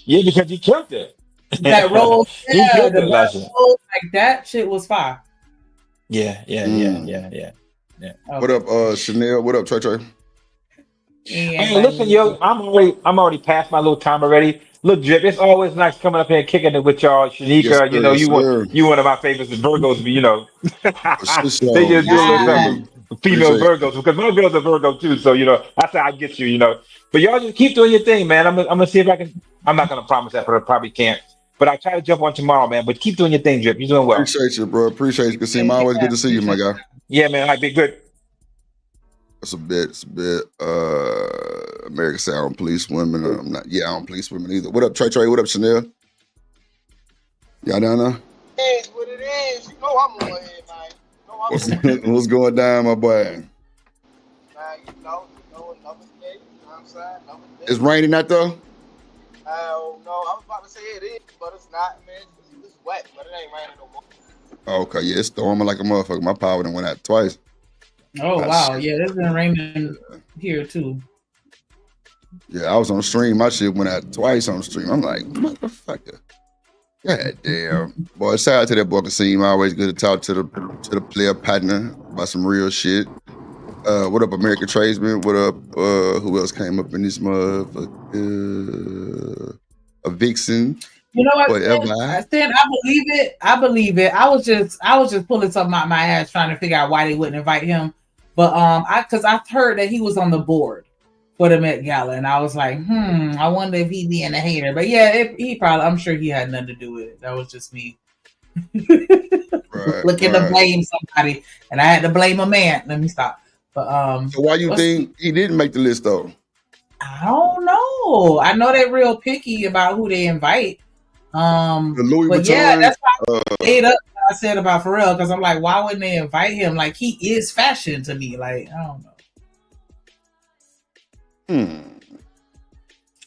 Yeah, because he killed it. That role, He yeah, killed the it last year. role, like that shit was fire. Yeah. What up, Chanel? What up, Trey? Hey, listen, yo, I'm already past my little time already. Look, Drip, it's always nice coming up here and kicking it with y'all. Shanika, Yes, sir. Yes, sir. you one of my favorites, Virgos, but For sure. they just do a little Yes, something indeed. with female Appreciate it. Virgos because my girls are Virgo too. So that's how I get you. But y'all just keep doing your thing, man. I'm gonna see if I can. I'm not gonna promise that, but I probably can't. But I try to jump on tomorrow, man. But keep doing your thing, Drip. You're doing well. Appreciate you, bro. Appreciate you, Kasim. Always good to see you, my guy. Yeah, man. All right, be good. It's a bit. America say I don't police women. I'm not. Yeah, I don't police women either. What up, Trey? What up, Chanel? Y'all down there? It is what it is. You know I'm on here, man. What's going down, my boy? You know, another day. You know what I'm saying? Another day. It's raining out there? No, I was about to say it is, but it's not, man. It's wet, but it ain't raining no more. Oh, okay, yeah, it's storming like a motherfucker. My power done went out twice. Oh wow, yeah, it's been raining here too. Yeah, I was on stream. My shit went out twice on stream. I'm like, motherfucker. God damn. Boy, shout out to that boy Kasim. Always good to talk to the player partner about some real shit. What up, American Tradesman? What up? Who else came up in this motherfucker? A Vixen. You know what? Whatever. Stan, I believe it. I was just pulling something out my ass trying to figure out why they wouldn't invite him. But because I heard that he was on the board for the Met Gala, and I was like, I wonder if he being a hater. But yeah, he probably. I'm sure he had nothing to do with it. That was just me looking to blame somebody, and I had to blame a man. Let me stop. But so why you think he didn't make the list though? I don't know. I know they're real picky about who they invite. The Louis but Vuitton, yeah, that's why I ate up what I said about Pharrell, because I'm like, why wouldn't they invite him? Like, he is fashion to me. Like, I don't know.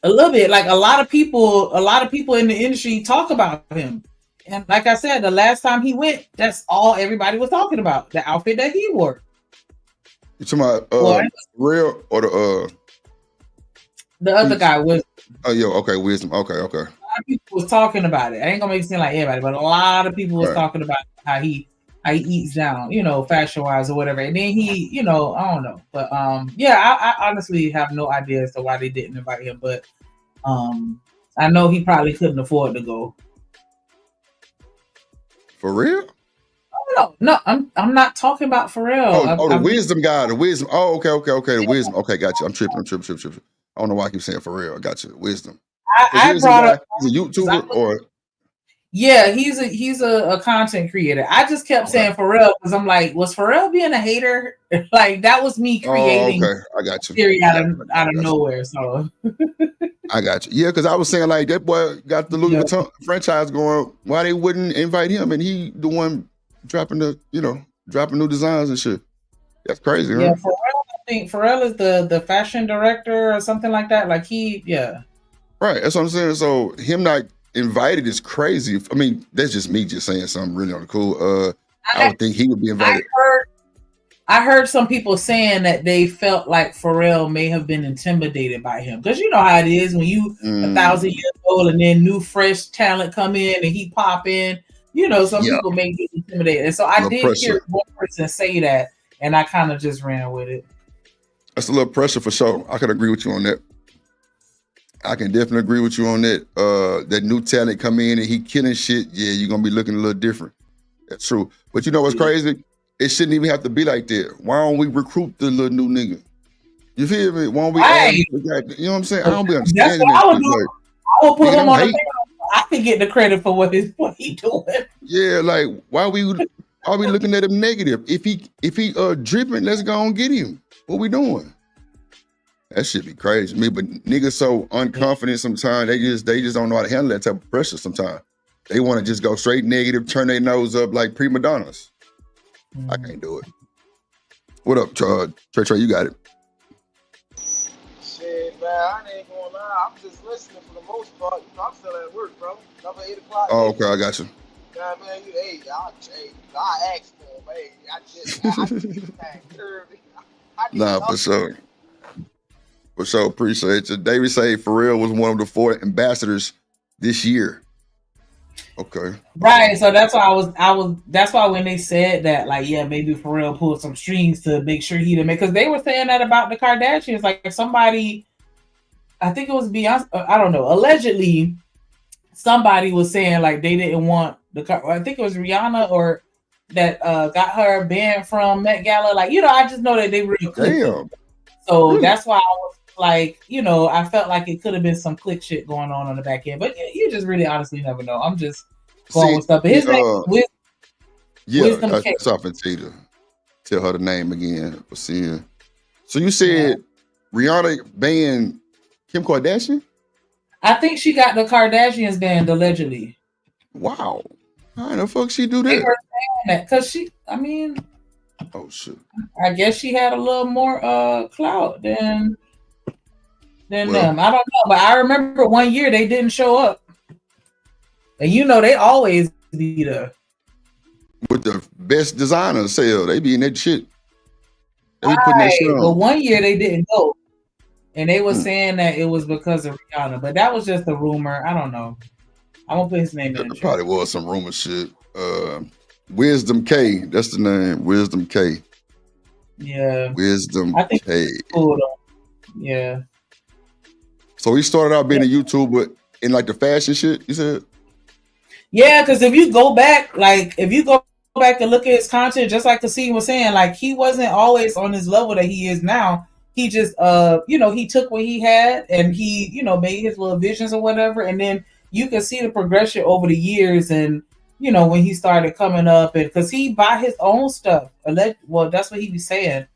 A little bit. Like a lot of people in the industry talk about him. And like I said, the last time he went, that's all everybody was talking about. The outfit that he wore. You talking about Real or the other guy was. Oh, yo, okay, Wisdom. Okay. A lot of people was talking about it. I ain't gonna make it seem like everybody, but a lot of people was talking about how he eats down, fashion wise or whatever. And then he, I don't know. But I honestly have no idea as to why they didn't invite him. But I know he probably couldn't afford to go. For real? No, I'm not talking about Pharrell. The Wisdom guy, the Wisdom. Oh, okay, the Wisdom. Okay, got you. I'm tripping. I don't know why I keep saying Pharrell. I got you. Wisdom. I brought up. He's a YouTuber or? Yeah, he's a content creator. I just kept saying Pharrell because I'm like, was Pharrell being a hater? Like that was me creating. Oh, okay, I got you. Theory out of nowhere. So I got you. Yeah, because I was saying like that boy got the Louis Vuitton franchise going. Why they wouldn't invite him and he the one dropping dropping new designs and shit. That's crazy, yeah, huh? I think Pharrell is the fashion director or something like that. Like Right, that's what I'm saying. So him not invited is crazy. I mean, that's just me just saying something really on the cool. I would think he would be invited. I heard some people saying that they felt like Pharrell may have been intimidated by him. Because you know how it is when you 1,000 years old and then new fresh talent come in and he pop in. Some people may get intimidated. And so I did hear one person say that, and I kind of just ran with it. That's a little pressure for sure. I can agree with you on that. I can definitely agree with you on that. That new talent come in and he killing shit. Yeah, you're gonna be looking a little different. That's true. But you know what's crazy? It shouldn't even have to be like that. Why don't we recruit the little new nigga? You feel me? Why don't we add, you know what I'm saying? I don't be understanding That's what I would do. Like, I would put him on the panel. I can get the credit for what he doing. Yeah, like why we looking at him negative? If he dripping, let's go and get him. What we doing? That shit be crazy to me, but niggas so unconfident sometimes. They just don't know how to handle that type of pressure sometimes. They want to just go straight negative, turn their nose up like prima donnas. I can't do it. What up, Trey? You got it. Shit, man, I ain't gonna lie. I'm just listening for the most part. I'm still at work, bro. Another 8 o'clock. Oh, okay, I got you. Yeah, man, I asked for him. Hey, I just Nah, for sure. For sure, appreciate you. David say Pharrell was one of the 4 ambassadors this year. Okay. Right. So that's why that's why when they said that, like, yeah, maybe Pharrell pulled some strings to make sure he didn't make, because they were saying that about the Kardashians. Like, if somebody, I think it was Beyonce, I don't know, allegedly somebody was saying like they didn't want I think it was Rihanna or that got her banned from Met Gala. Like, I just know that they real clicky. Damn. So Really? that's why I was like, I felt like it could have been some click shit going on the back end. But you just really honestly never know. I'm just going with stuff. But his name is Wisdom K. That's something to tell her the name again. So you said Rihanna banned Kim Kardashian? I think she got the Kardashians banned allegedly. Wow. How the fuck she do They that? were saying that because oh shit. I guess she had a little more clout than them. I don't know, but I remember one year they didn't show up, and they always be there with the best designer sale. They be in that shit. They be right. putting that shit on. But one year they didn't go, and they were saying that it was because of Rihanna, but that was just a rumor. I don't know. I won't put his name in. There probably was some rumor shit. Wisdom K. That's the name. Wisdom K. Yeah. Wisdom I think K. Cool, yeah. So he started out being a YouTuber in like the fashion shit, you said? Yeah, because if you go back and look at his content, just like Kasim was saying, like he wasn't always on his level that he is now. He just he took what he had and he, made his little visions or whatever, and then you can see the progression over the years and when he started coming up, and because he buy his own stuff. Well, that's what he was saying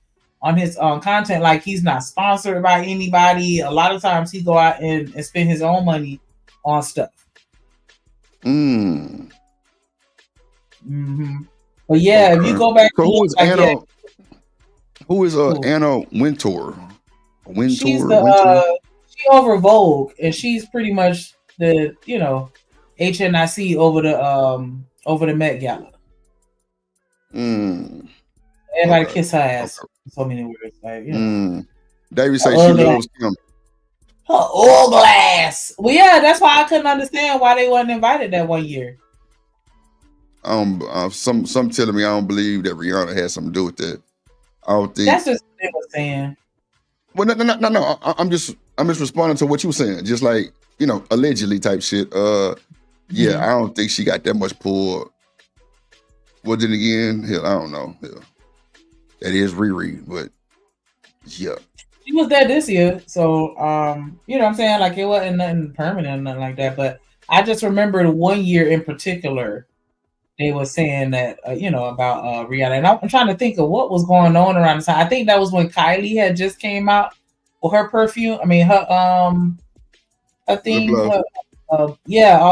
on his content. Like, he's not sponsored by anybody. A lot of times he go out and spend his own money on stuff. Mm. Mm-hmm. But yeah, if you go back, so who is Anna? Who is Anna Wintour? She's she over Vogue, and she's pretty much the HNIC over the Met Gala. Everybody kiss her ass. So many words, like David say she loves him. Her oil glass. Well, yeah, that's why I couldn't understand why they wasn't invited that one year. Some telling me I don't believe that Rihanna had something to do with that. I don't think that's just what they were saying. Well, no. I'm just responding to what you were saying. Just like, allegedly type shit. Yeah, I don't think she got that much pull. Well, then again, hell, I don't know. Hell, that is Riri, but yeah. She was there this year, so you know what I'm saying? Like, it wasn't nothing permanent or nothing like that. But I just remember 1 year in particular, they were saying that about Rihanna. And I'm trying to think of what was going on around the time. I think that was when Kylie had just came out with her perfume. I mean, her thing, all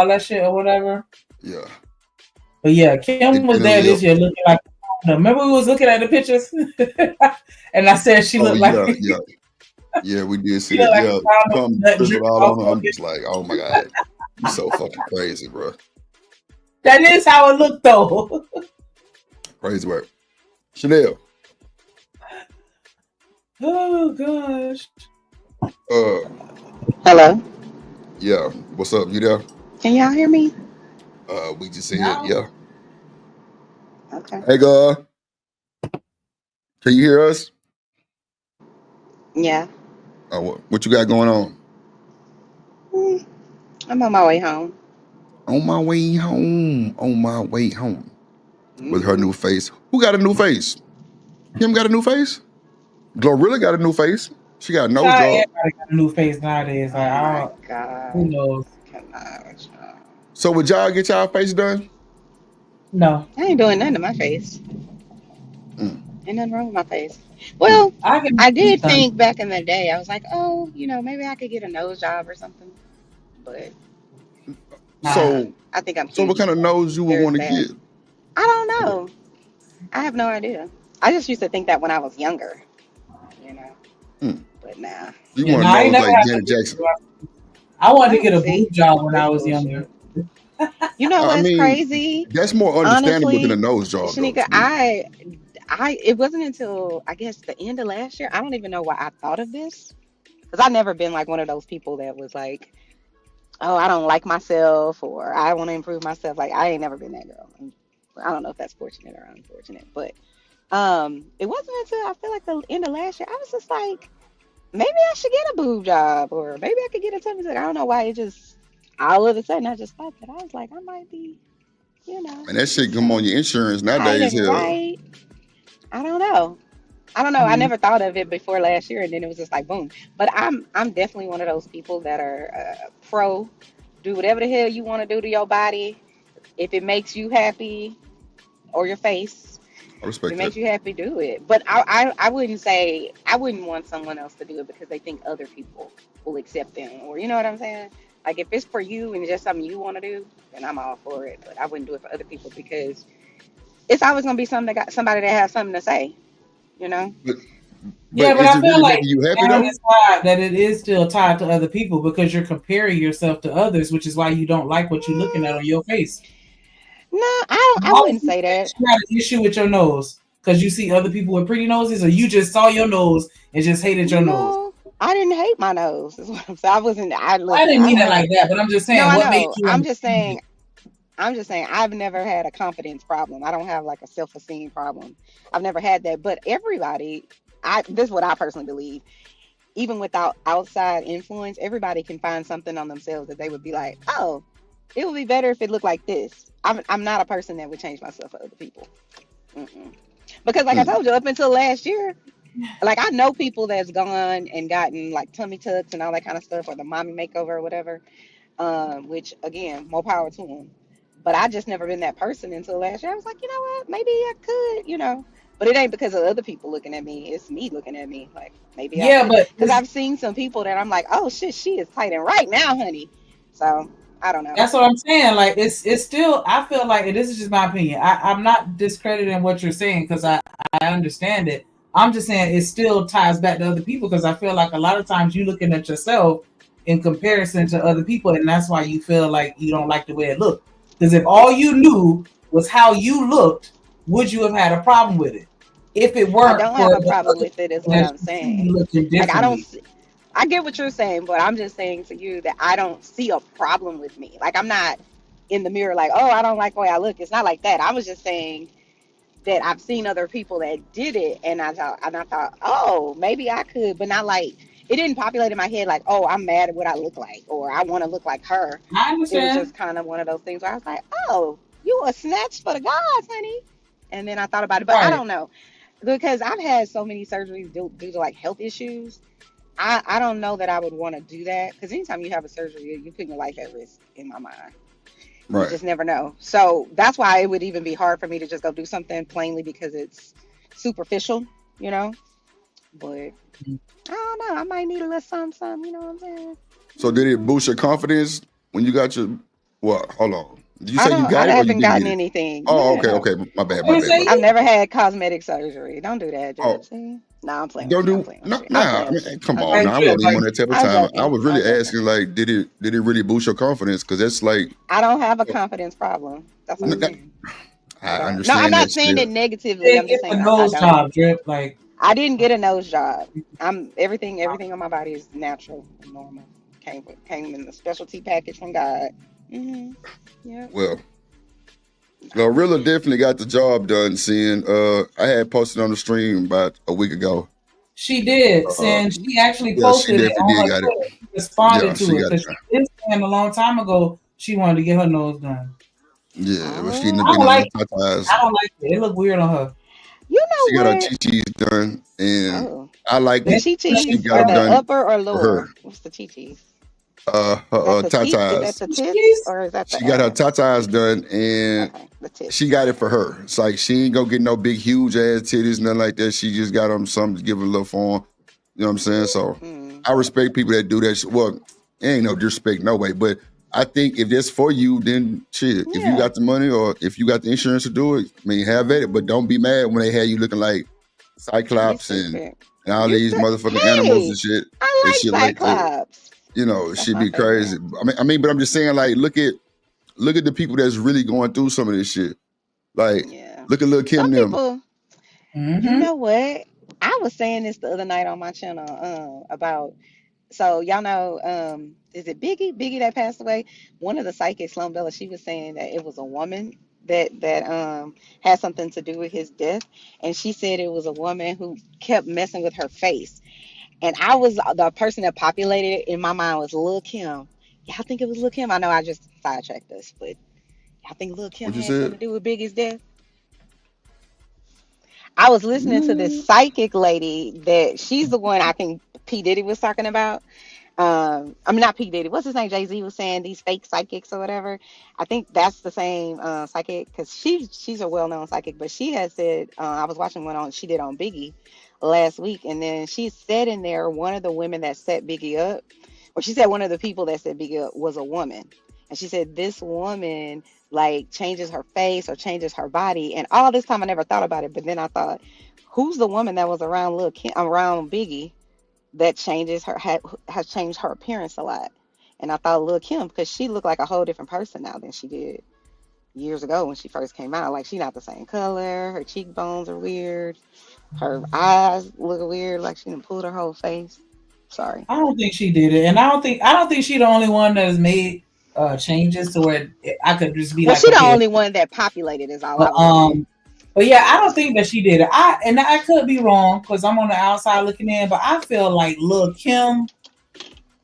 that shit or whatever. Yeah. But yeah, Kim was there this year looking like. Remember we was looking at the pictures, and I said she looked like. Yeah, we did see that. Yeah, come all on her. I'm just like, oh my god, you're so fucking crazy, bro. That is how it looked, though. Crazy work, Chanel. Oh gosh. Hello. Yeah, what's up? You there? Can y'all hear me? We just said yeah. Okay. Hey, girl. Can you hear us? Yeah. What you got going on? I'm on my way home. On my way home. On my way home. With her new face. Who got a new face? Kim got a new face? Glorilla got a new face. She got a nose job. Everybody got a new face nowadays. Like, God. Who knows? So would y'all get y'all face done? No. I ain't doing nothing to my face. Ain't nothing wrong with my face. Well, I did think back in the day, I was like, oh, maybe I could get a nose job or something. But so I think I'm. So what kind of nose you would want to get? I don't know. I have no idea. I just used to think that when I was younger, But nah. You want a nose like Janet Jackson? I wanted to get a boob job when I was younger. You know what's crazy? That's more understandable than a nose job. Shanika, it wasn't until I guess the end of last year. I don't even know why I thought of this, because I've never been like one of those people that was like, oh, I don't like myself or I want to improve myself. Like I ain't never been that girl. I don't know if that's fortunate or unfortunate, but it wasn't until I feel like the end of last year I was just like, maybe I should get a boob job or maybe I could get a tummy tuck. I don't know why it just all of a sudden I just thought that. I was like, I might be, you know, And that shit come on your insurance tight nowadays. and Hell, right. I don't know. I don't know. I never thought of it before last year, and then it was just like boom. But I'm definitely one of those people that are pro. Do whatever the hell you want to do to your body. If it makes you happy or your face, I if it respect makes that. you happy, do it. But I wouldn't say I wouldn't want someone else to do it because they think other people will accept them, or you know what I'm saying. Like if it's for you and it's just something you want to do, then I'm all for it. But I wouldn't do it for other people because it's always gonna be somebody that has something to say. You know. But Yeah, but is I it feel really like making you happy down though? this side that it is still tied to other people because you're comparing yourself to others, which is why you don't like what you're looking at on your face. No, I Why would wouldn't you say say that. that you got an issue with your nose because you see other people with pretty noses, or you just saw your nose and just hated your nose? No, I didn't hate my nose. Is what I'm saying. I wasn't. I I listen. didn't I mean don't it have. like that, but I'm just No, saying I what made know. you understand it. I'm just saying. I've never had a confidence problem. I don't have like a self-esteem problem. I've never had that. But everybody, this is what I personally believe. Even without outside influence, everybody can find something on themselves that they would be like, oh, it would be better if it looked like this. I'm not a person that would change myself for other people. Mm-mm. Because like I Mm. told you, up until last year, like I know people that's gone and gotten like tummy tucks and all that kind of stuff, or the mommy makeover or whatever. Which again, more power to them. But I just never been that person until last year. I was like, you know what? Maybe I could, you know. But it ain't because of other people looking at me. It's me looking at me. Like maybe I Yeah, could, but because I've seen some people that I'm like, oh shit, she is tight and right now, honey. So I don't know. that's what I'm saying. Like it's still. I feel like, and this is just my opinion. I'm not discrediting what you're saying because I understand it. I'm just saying it still ties back to other people because I feel like a lot of times you looking at yourself in comparison to other people, and that's why you feel like you don't like the way it looked. Because if all you knew was how you looked, would you have had a problem with it? If it I weren't don't for have a the problem other with it, is people what that I'm you see saying. looking Like I don't. differently. I get what you're saying, but I'm just saying to you that I don't see a problem with me. Like I'm not in the mirror like, oh, I don't like the way I look. It's not like that. I was just saying that I've seen other people that did it, and I thought, oh, maybe I could, but not like it didn't populate in my head like, oh, I'm mad at what I look like, or I want to look like her. I It was understand. just kind of one of those things where I was like, oh, you a snatch for the gods, honey. And then I thought about it, but I Right. don't know because I've had so many surgeries due to like health issues. I don't know that I would want to do that because anytime you have a surgery, you're putting your life at risk in my mind. You Right. just never know. So that's why it would even be hard for me to just go do something plainly because it's superficial, you know. But I don't know. I might need a little something, you know what I'm saying? So did it boost your confidence when you got your what? Hold on. Did you say you I got it or you haven't didn't gotten get it? anything. Oh, Yeah, okay, no. okay. My bad, I my didn't bad, my say I've bad. never had cosmetic surgery. Don't do that, Oh, Drip. See? No, I'm playing with don't you. I'm do playing with no you. I'm nah, playing with you. come I'm on. Hey, Now I joking. Trip, wasn't even like on that type of I'm time. I joking. was I'm really joking. asking like, did it really boost your confidence? Because that's like I don't have a confidence problem. That's what I'm n- saying. I I don't. No, I'm understand not that saying still. it negatively. didn't I'm just get the saying I nose don't. job, Drip. Like I didn't get a nose job. I'm everything on my body is natural and normal. Came in a specialty package from God. Yeah. Well, Glorilla definitely got the job done. Seeing, I had posted on the stream about a week ago. she did, Uh, saying she actually yeah, she posted it definitely on did her got it. Twitter. She responded Yeah, to she it got it because done. she did saying a long time ago she wanted to get her nose done. Yeah, but she ended up I Oh, getting don't a like little tatas. I don't like it. It looked weird on her. you She know got her what? chi-chis done, and Oh, I like the it. Then But she chi-chis got are them the done upper or for her. lower? What's the chi-chis? Her That's the teeth? Is that tatas. the tits or is that the She got her ass? tatas done, and Okay, the she tits. got it for her. It's like she ain't gonna get no big, huge ass titties, nothing like that. She just got them something to give her a little form. You know what I'm saying? So I respect people that do that. Well, it ain't no disrespect, no way. But I think if that's for you, then shit. If you Yeah. got the money or if you got the insurance to do it, I mean, have at it. But don't be mad when they have you looking like You Cyclops stupid. and all You these stu- motherfucking animals Hey, and shit I like like that. Cyclops. You know, it That's should my be crazy. favorite. But I'm just saying, like, look at the people that's really going through some of this shit. Like, Yeah. look at Lil Kim Some them. people, you Mm-hmm. know what? I was saying this the other night on my channel about So y'all know, is it Biggie? Biggie that passed away. One of the psychics, Sloan Bella, she was saying that it was a woman that had something to do with his death, and she said it was a woman who kept messing with her face. And I was the person that populated it in my mind was Lil Kim. Y'all think it was Lil Kim? I know I just sidetracked us, but y'all think Lil Kim What you had something said? to do with Biggie's death? I was listening to this psychic lady that she's the one I think P. Diddy was talking about. I mean, not P. Diddy. What's his name? Jay-Z was saying these fake psychics or whatever. I think that's the same psychic because she's a well-known psychic. But she had said, I was watching one she did on Biggie last week, and then she said in there one of the women that set Biggie up, or she said one of the people that set Biggie up was a woman, and she said this woman like changes her face or changes her body, and all this time I never thought about it, but then I thought, who's the woman that was around around Biggie that has changed her appearance a lot? And I thought Lil Kim, because she looked like a whole different person now than she did years ago when she first came out. Like, she's not the same color, her cheekbones are weird, her eyes look weird, like she done pulled her whole face. Sorry. I don't think she did it, and I don't think she's the only one that has made changes to where I could just be like, she the okay. only one that populated is all I was But yeah, I don't think that she did it. I could be wrong because I'm on the outside looking in, but I feel like Lil Kim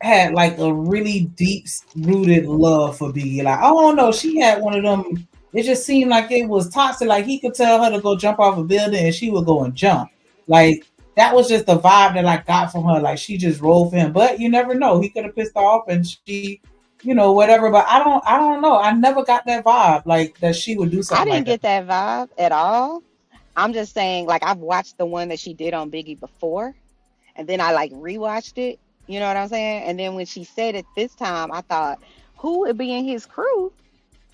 had like a really deep rooted love for Biggie. Like, I don't know, she had one of them. It just seemed like it was toxic. Like, he could tell her to go jump off a building and she would go and jump. Like, that was just the vibe that I got from her. Like, she just rolled for him. But you never know. He could have pissed off and she, whatever. But I don't know. I never got that vibe, like that she would do something. I didn't get that vibe at all. I'm just saying, like, I've watched the one that she did on Biggie before, and then I like rewatched it. You know what I'm saying? And then when she said it this time, I thought, who would be in his crew?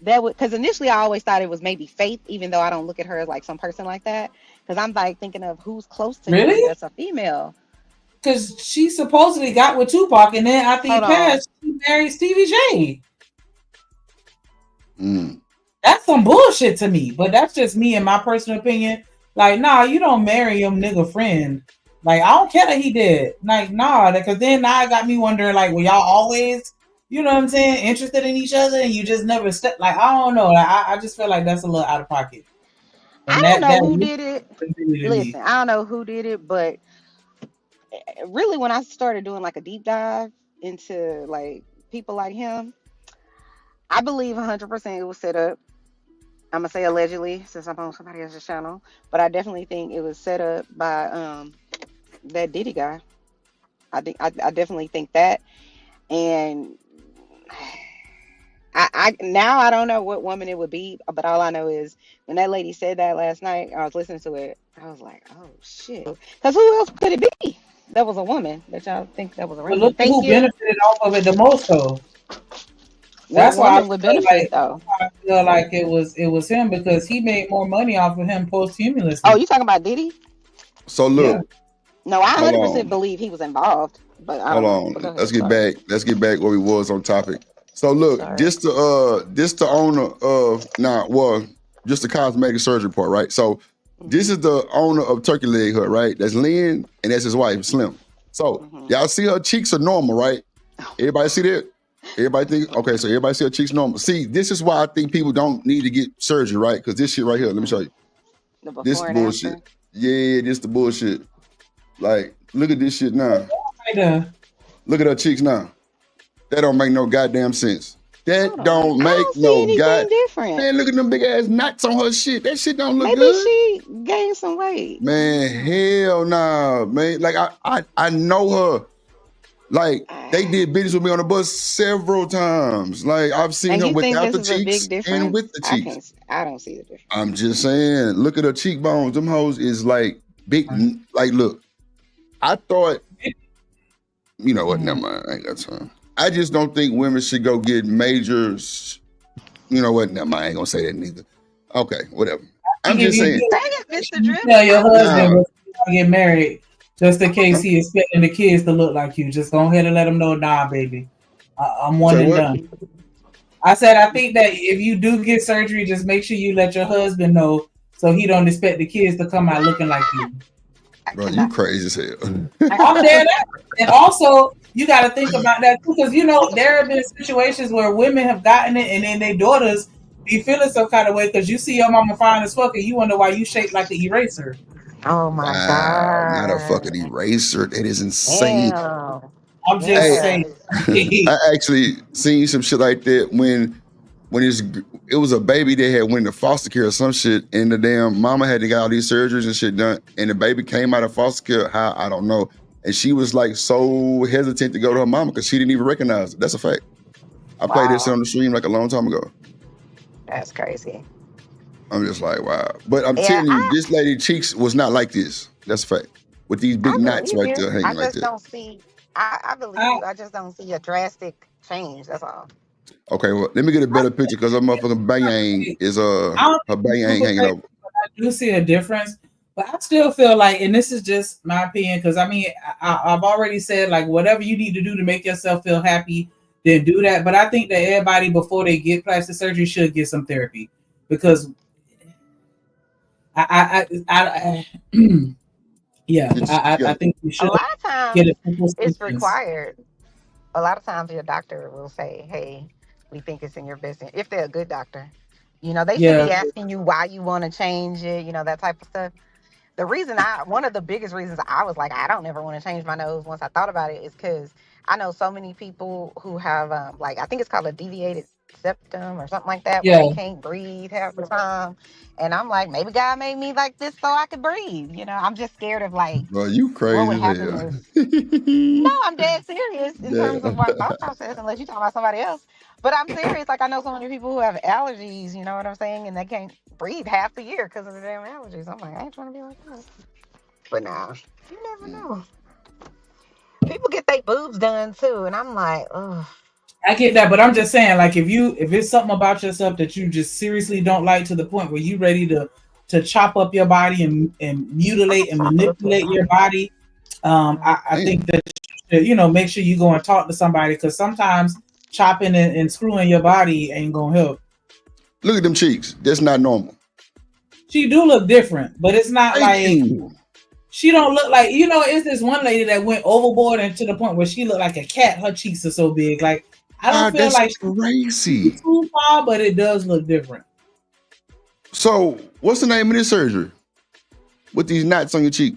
That would, because initially I always thought it was maybe Faith, even though I don't look at her as like some person like that. Because I'm like thinking of who's close to him that's a female. Because she supposedly got with Tupac, and then after he passed, she married Stevie J. That's some bullshit to me, but that's just me and my personal opinion. Like, nah, you don't marry your nigga friend. Like, I don't care that he did. Like, nah, because then now it got me wondering, like, were y'all always, you know what I'm saying, interested in each other, and you just never like, I don't know. Like, I just feel like that's a little out of pocket. And I don't know who did it. Listen, I don't know who did it, but really, when I started doing like a deep dive into like people like him, I believe 100% it was set up. I'm gonna say allegedly, since I'm on somebody else's channel, but I definitely think it was set up by that Diddy guy. I definitely think that, and I don't know what woman it would be, but all I know is when that lady said that last night, I was listening to it, I was like, oh shit, because who else could it be? That was a woman that y'all think that was a woman. Look who benefited off of it the most, though. That's why I would benefit, though. I feel like it was him because he made more money off of him posthumously. Oh, you talking about Diddy? So look. Yeah. No, I 100% believe he was involved. But hold on. Let's get back where we was on topic. So look, this the owner of just the cosmetic surgery part, right? So this is the owner of Turkey Leg Hut, right? That's Lynn, and that's his wife, Slim. So y'all see her cheeks are normal, right? Everybody see that? Everybody think, okay, so everybody see her cheeks normal. See, this is why I think people don't need to get surgery, right? Because this shit right here, let me show you. This is bullshit. After. Yeah, this the bullshit. Like, look at this shit now. Look at her cheeks now. That don't make no goddamn sense. That don't make no different. Man, look at them big ass knots on her shit. That shit don't look good. Maybe she gained some weight. Man, hell nah, man. Like I know her. Like, they did business with me on the bus several times. Like, I've seen her without the cheeks and with the cheeks. I don't see the difference. I'm just saying, look at her cheekbones. Them hoes is like big. Like, look, I thought, you know what? Never mind. I ain't got time. I just don't think women should go get majors. You know what? Never mind. I ain't gonna say that neither. Okay, whatever. I'm just saying. Dang it, Mr. Drip. Tell your husband to get married. Just in case he expecting the kids to look like you. Just go ahead and let him know, nah, baby. I'm one and done. I said, I think that if you do get surgery, just make sure you let your husband know so he don't expect the kids to come out looking like you. Bro, you crazy as hell. I'm there. And also, you got to think about that too, because there have been situations where women have gotten it, and then their daughters be feeling some kind of way because you see your mama fine as fuck, and you wonder why you shaped like an eraser. Oh my Wow, not a god! fucking eraser. That is insane. Damn. I'm just saying. I actually seen some shit like that when it was a baby that had went to foster care or some shit, and the damn mama had to get all these surgeries and shit done, and the baby came out of foster care. How I don't know, and she was like so hesitant to go to her mama because she didn't even recognize it. That's a fact. I played this on the stream like a long time ago. That's crazy. I'm just like, wow. But I'm telling you, this lady cheeks was not like this. That's a fact. With these big knots right there hanging like that. Don't see. I believe you. I just don't see a drastic change. That's all. Okay, well, let me get a better picture because her motherfucking bang is her bang hanging over. I do see a difference, but I still feel like, and this is just my opinion, because I've already said, like, whatever you need to do to make yourself feel happy, then do that. But I think that everybody before they get plastic surgery should get some therapy, because I think you should. A lot of times get it's required. A lot of times your doctor will say, "Hey, we think it's in your best interest." If they're a good doctor, they should be asking you why you want to change it. That type of stuff. One of the biggest reasons I was like, I don't ever want to change my nose once I thought about it, is because I know so many people who have I think it's called a deviated septum or something like that, where they can't breathe half the time. And I'm like, maybe God made me like this so I could breathe. I'm just scared of Well, you crazy what would happen No, I'm dead serious in terms of my thought process, unless you're talking about somebody else. But I'm serious. Like, I know so many people who have allergies, you know what I'm saying? And they can't breathe half the year because of the damn allergies. I'm like, I ain't trying to be like that. But nah, you never know. People get their boobs done too, and I'm like, oh. I get that, but I'm just saying, like, if it's something about yourself that you just seriously don't like, to the point where you ready to chop up your body and mutilate and manipulate your body, I think that you should, make sure you go and talk to somebody, because sometimes chopping and screwing your body ain't gonna help. Look at them cheeks. That's not normal. She do look different, but it's not she don't look like, it's this one lady that went overboard and to the point where she looked like a cat. Her cheeks are so big. Like, I don't feel like crazy. Too far, but it does look different. So, what's the name of this surgery with these knots on your cheek?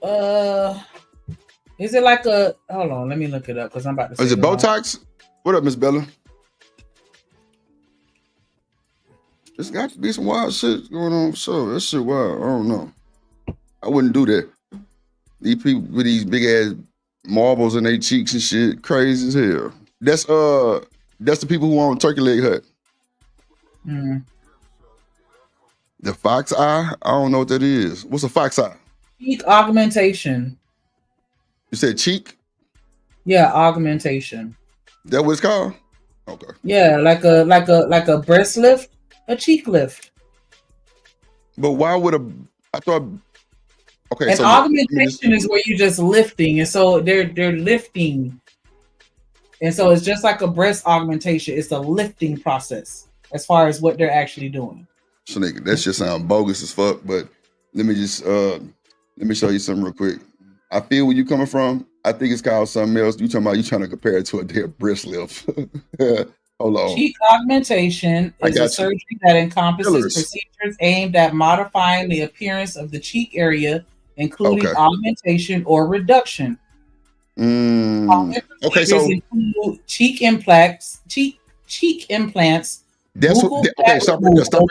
Is it like a? Hold on, let me look it up because I'm about to. Is it Botox? What up, Miss Bella? There's got to be some wild shit going on. So that shit wild. I don't know. I wouldn't do that. These people with these big ass marbles in their cheeks and shit, crazy as hell. That's the people who own Turkey Leg Hut. Mm-hmm. The fox eye? I don't know what that is. What's a fox eye? Cheek augmentation. You said cheek? Yeah, augmentation. That what it's called? Okay. Yeah, like a breast lift, a cheek lift. But why would I thought? Okay, and so augmentation is where you're just lifting, and so they're lifting, and so it's just like a breast augmentation. It's a lifting process as far as what they're actually doing. Shanika, that shit sound bogus as fuck. But let me just let me show you something real quick. I feel where you coming from. I think it's called something else. You talking about you trying to compare it to a damn breast lift. Hold on. Cheek augmentation is a surgery that encompasses procedures aimed at modifying the appearance of the cheek area, including augmentation or reduction. Okay, so include cheek implants. That's what. Okay, stop right there. Stop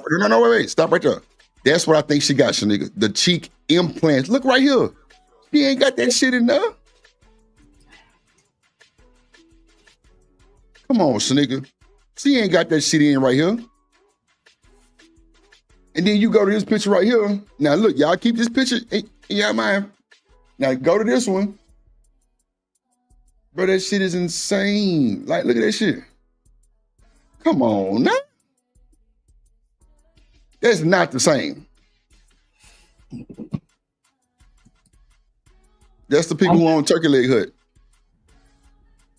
there. No, wait. Stop right there. That's what I think she got, Shanika. The cheek implants. Look right here. She ain't got that shit in there. Come on, Shanika. She ain't got that shit in right here. And then you go to this picture right here. Now look, y'all keep this picture in y'all mind. Now go to this one. Bro, that shit is insane. Like, look at that shit. Come on now. That's not the same. That's the people who own Turkey Leg Hut.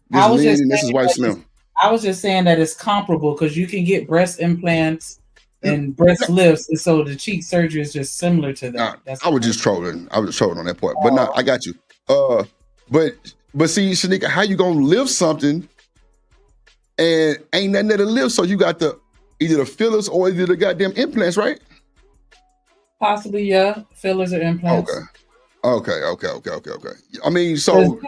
This is White Slim. I was just saying that it's comparable because you can get breast implants and breast lifts, and so the cheek surgery is just similar to that. I was just trolling. I was trolling on that part. But I got you. But see, Shanika, how you gonna lift something and ain't nothing there to lift? So you got either the fillers or either the goddamn implants, right? Possibly, yeah. Fillers or implants. Okay. I mean, so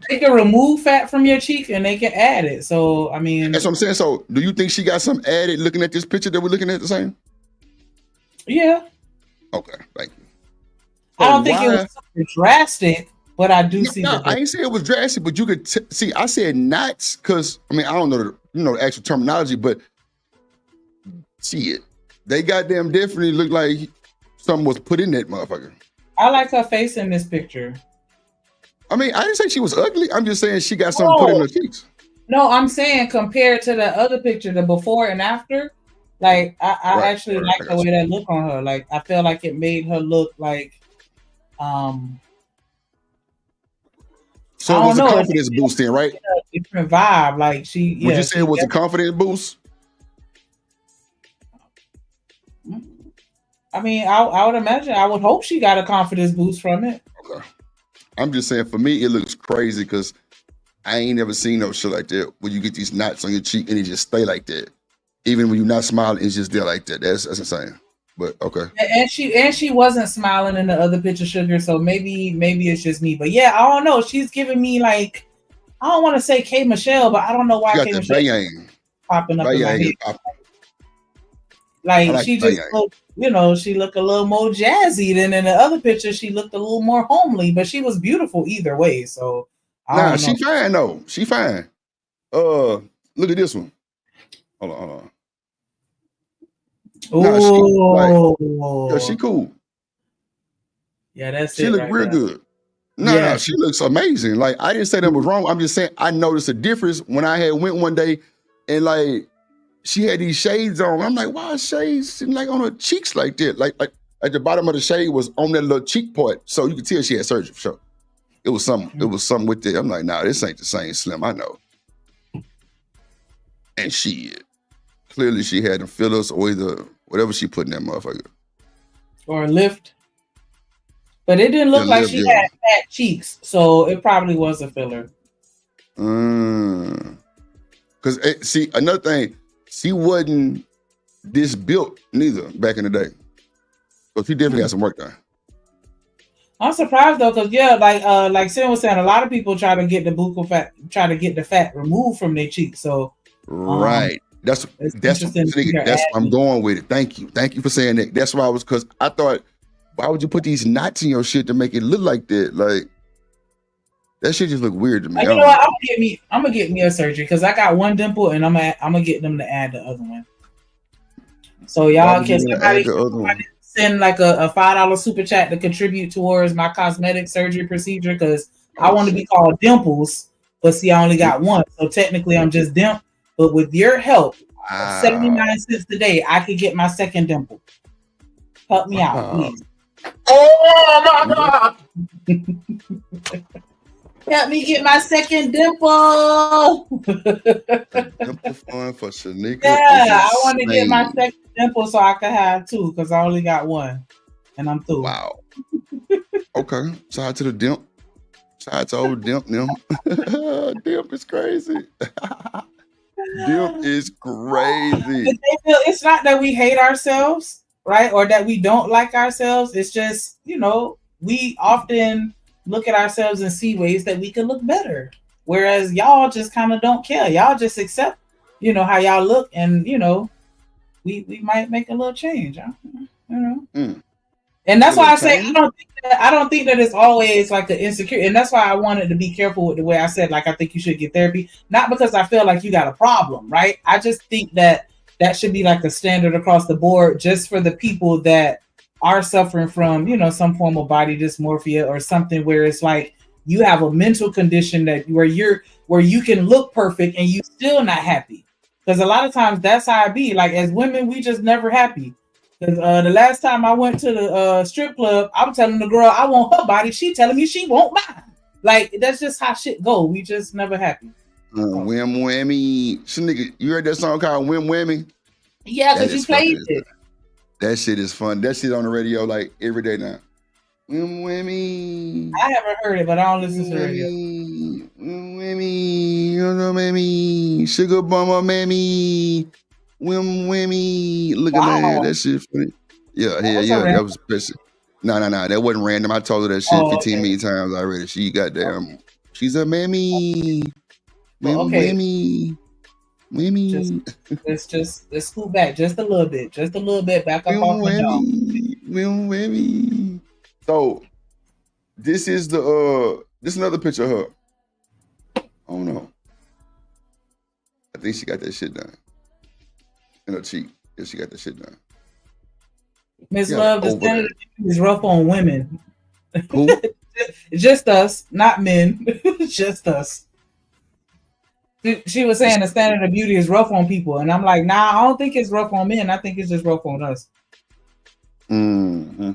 they can remove fat from your cheek and they can add it. So I mean, that's what I'm saying. So do you think she got some added looking at this picture that we're looking at the same? Yeah. Okay, thank you. I don't think it was super drastic, but I do see. No, I ain't say it was drastic, but you could see. I said knots because I mean I don't know the actual terminology, but see it. They goddamn definitely look like something was put in that motherfucker. I like her face in this picture. I mean, I didn't say she was ugly. I'm just saying she got something put in her cheeks. No, I'm saying compared to the other picture, the before and after, like I actually like the way that look on her. Like I feel like it made her look like so it was a confidence boost then, right? A different vibe. Like she would you say it was a confidence boost? I mean, I would imagine, I would hope she got a confidence boost from it. Okay. I'm just saying, for me, it looks crazy because I ain't never seen no shit like that where you get these knots on your cheek and it just stay like that. Even when you're not smiling, it's just there like that. That's insane. But okay. And she wasn't smiling in the other picture, Sugar. So maybe it's just me. But yeah, I don't know. She's giving me like, I don't want to say K Michelle, but I don't know why K Michelle popping up in my head. Like she just looked, she looked a little more jazzy than in the other picture. She looked a little more homely, but she was beautiful either way. So she fine though. She fine. Look at this one. Hold on. Oh, she cool. Yeah, that's she it. She look right real there. good. No, she looks amazing. Like I didn't say that was wrong. I'm just saying I noticed a difference when I had went one day and like. She had these shades on. I'm like, why is shades sitting like on her cheeks like that? Like at the bottom of the shade was on that little cheek part. So you could tell she had surgery for sure. It was something with it. I'm like, nah, this ain't the same Slim. I know. And clearly she had them fillers or either whatever she put in that motherfucker. Or a lift. But it didn't look like she had fat cheeks. So it probably was a filler. Because see, another thing, she wasn't this built neither back in the day. So she definitely got some work done. I'm surprised though, because like Sam was saying, a lot of people try to get the buccal fat, try to get the fat removed from their cheeks. So right. That's I'm going with it. Thank you for saying that. That's why because I thought, why would you put these knots in your shit to make it look like that? Like that shit just look weird to me. You know what? I'm gonna get me a surgery because I got one dimple and I'm gonna get them to add the other one. So y'all can somebody send like a $5 super chat to contribute towards my cosmetic surgery procedure because I want to be called Dimples, but see I only got one, so technically I'm just Dimp. But with your help, 79 cents a day, I could get my second dimple. Help me out, please. Oh my God! Help me get my second dimple. Dimple fun for Shanika. Yeah, I want to get my second dimple so I can have two because I only got one, and I'm through. Wow. Okay, shout out to the dimp. Shout out to old dimp. Dimp is crazy. Dimp is crazy. It's not that we hate ourselves, right, or that we don't like ourselves. It's just we often look at ourselves and see ways that we can look better. Whereas y'all just kind of don't care. Y'all just accept, how y'all look and, we might make a little change. And that's why I say I don't think that it's always like the insecurity. And that's why I wanted to be careful with the way I said, like, I think you should get therapy. Not because I feel like you got a problem, right? I just think that should be like a standard across the board just for the people that are suffering from, some form of body dysmorphia or something where it's like you have a mental condition where you can look perfect and you still not happy. Because a lot of times that's how I be. Like as women, we just never happy. Because the last time I went to the strip club, I'm telling the girl I want her body. She telling me she won't mine. Like that's just how shit go. We just never happy. Whim Whammy. Nigga, you heard that song called Whim Whammy? Yeah, because you played it. That shit is fun. That shit on the radio like every day now. Wimmy. I haven't heard it, but I don't listen to the radio. Wimmy. You know, mammy. Sugar Bummer, mammy. Wimmy. Look at man. That shit funny. Yeah. That was special. No. That wasn't random. I told her that shit 15 million times already. She goddamn. She's a mammy. Wimmy. Let's scoot back just a little bit. Just a little bit back up off the dog. Wimmy. So this is this another picture of her. Oh no. I think she got that shit done. In her cheek. Yeah, she got that shit done. Miss Love, the standard is rough on women. Who? Just us, not men. Just us. She was saying the standard of beauty is rough on people. And I'm like, nah, I don't think it's rough on men. I think it's just rough on us. Mm-hmm.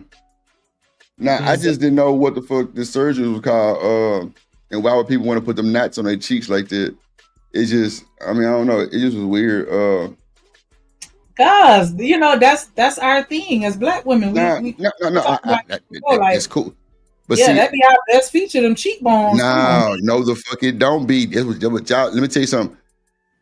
Now, I just didn't know what the fuck this surgery was called. And why would people want to put them knots on their cheeks like that? It just, I mean, I don't know. It just was weird. Cause you know that's our thing as Black women. It's cool. But yeah, see, that'd be our best feature, them cheekbones. No, the fuck it don't be. That was y'all. Let me tell you something.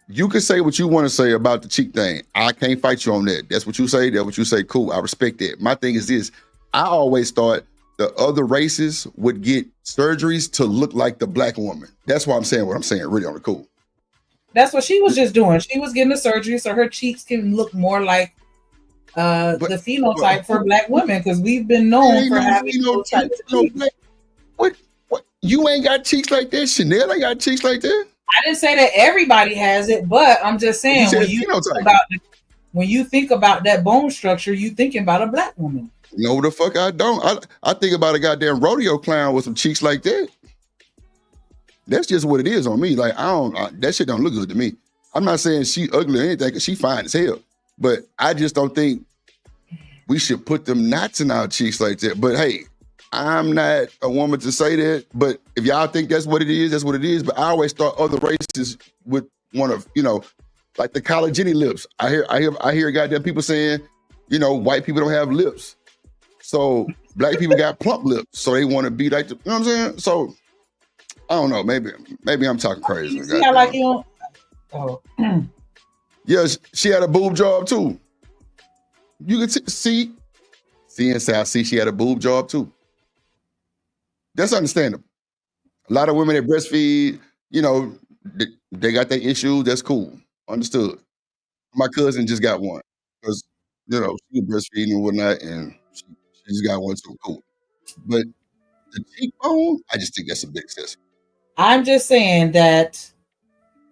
You can say what you want to say about the cheek thing. I can't fight you on that. That's what you say. That's what you say. Cool. I respect that. My thing is this. I always thought the other races would get surgeries to look like the Black woman. That's why I'm saying what I'm saying. Really on the cool. That's what she was just doing. She was getting the surgery so her cheeks can look more like the phenotype for Black women, because we've been known for having those types of cheeks. What? You ain't got cheeks like that? Chanel ain't got cheeks like that? I didn't say that everybody has it, but I'm just saying when you think about that bone structure, you thinking about a Black woman. No, the fuck I don't. I think about a goddamn rodeo clown with some cheeks like that. That's just what it is on me. Like that shit don't look good to me. I'm not saying she ugly or anything, because she fine as hell. But I just don't think we should put them knots in our cheeks like that. But hey, I'm not a woman to say that. But if y'all think that's what it is, that's what it is. But I always thought other races would want to, like the college Jenny lips. I hear goddamn people saying, white people don't have lips. So Black people got plump lips. So they want to be like, you know what I'm saying? So I don't know. Maybe I'm talking crazy. Yeah, she had a boob job too. You can see in South Sea, she had a boob job too. That's understandable. A lot of women that breastfeed, they got their issues. That's cool. Understood. My cousin just got one because, she was breastfeeding and whatnot, and she just got one too. Cool. But the cheekbone, I just think that's a big excess. I'm just saying that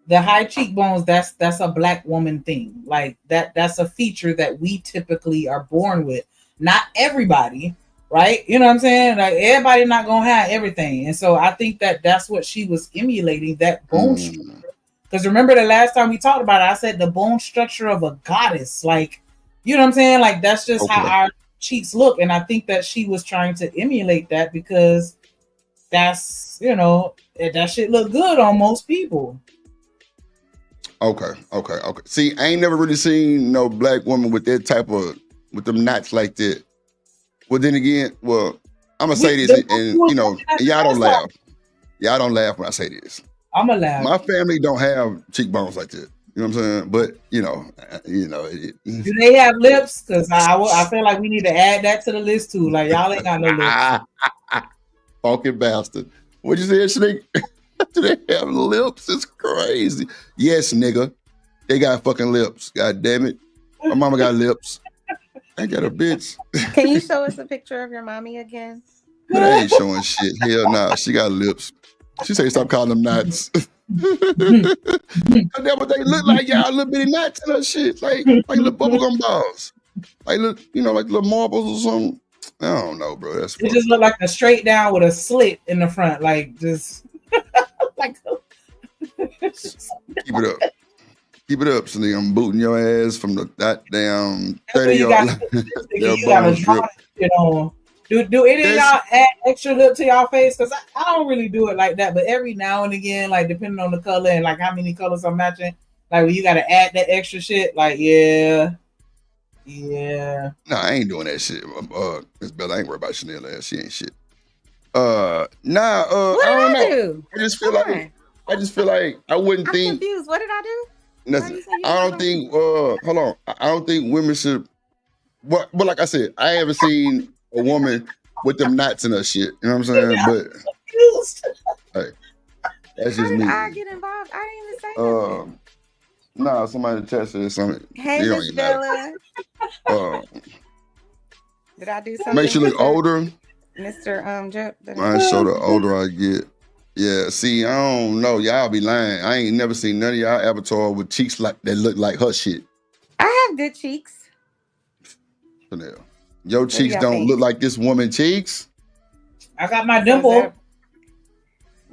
the high cheekbones, that's a Black woman thing. Like that's a feature that we typically are born with. Not everybody, right? You know what I'm saying? Like everybody not gonna have everything. And so I think that's what she was emulating, that bone structure. Because remember the last time we talked about it, I said the bone structure of a goddess. Like, you know what I'm saying? Like that's just how our cheeks look. And I think that she was trying to emulate that because that's, that shit look good on most people. Okay. See, I ain't never really seen no Black woman with that type of, with them knots like that. Well, then again, I'm gonna say this, and y'all don't laugh. Y'all don't laugh when I say this. I'm gonna laugh. My family don't have cheekbones like that. You know what I'm saying? But do they have lips? Because I feel like we need to add that to the list too. Like y'all ain't got no lips. Funky bastard. What you say, Snake? Do they have lips? It's crazy. Yes, nigga. They got fucking lips. God damn it. My mama got lips. I got a bitch. Can you show us a picture of your mommy again? But I ain't showing shit. Hell nah. She got lips. She say stop calling them knots. That's what they look like, y'all. Little bitty knots and that shit. Like little bubblegum balls. Like little marbles or something. I don't know, bro. That's it. Just look like a straight down with a slit in the front, like just like. Keep it up, so I'm booting your ass from the goddamn 30 Do any of y'all add extra lip to y'all face? Because I don't really do it like that, but every now and again, like depending on the color and like how many colors I'm matching, like when you got to add that extra shit, like yeah. Yeah. Nah, I ain't doing that shit. Miss Bella, I ain't worried about Chanel ass. She ain't shit. I don't know. do? I just feel like I wouldn't I'm think confused. What did I do? nothing. I don't think. Hold on. I don't think women should. But like I said, I haven't seen a woman with them knots in her shit. You know what I'm saying? But hey, that's just me. I get involved. I didn't even say nothing. Nah, somebody texted something. Hey, It don't Miss even matter. Bella. Did I do something? Makes you look older. Mr. Drip. I show the older I get. Yeah, see, I don't know. Y'all be lying. I ain't never seen none of y'all avatar with cheeks like that look like her shit. I have good cheeks. Chanel. Your cheeks don't look like this woman cheeks. I got my dimple.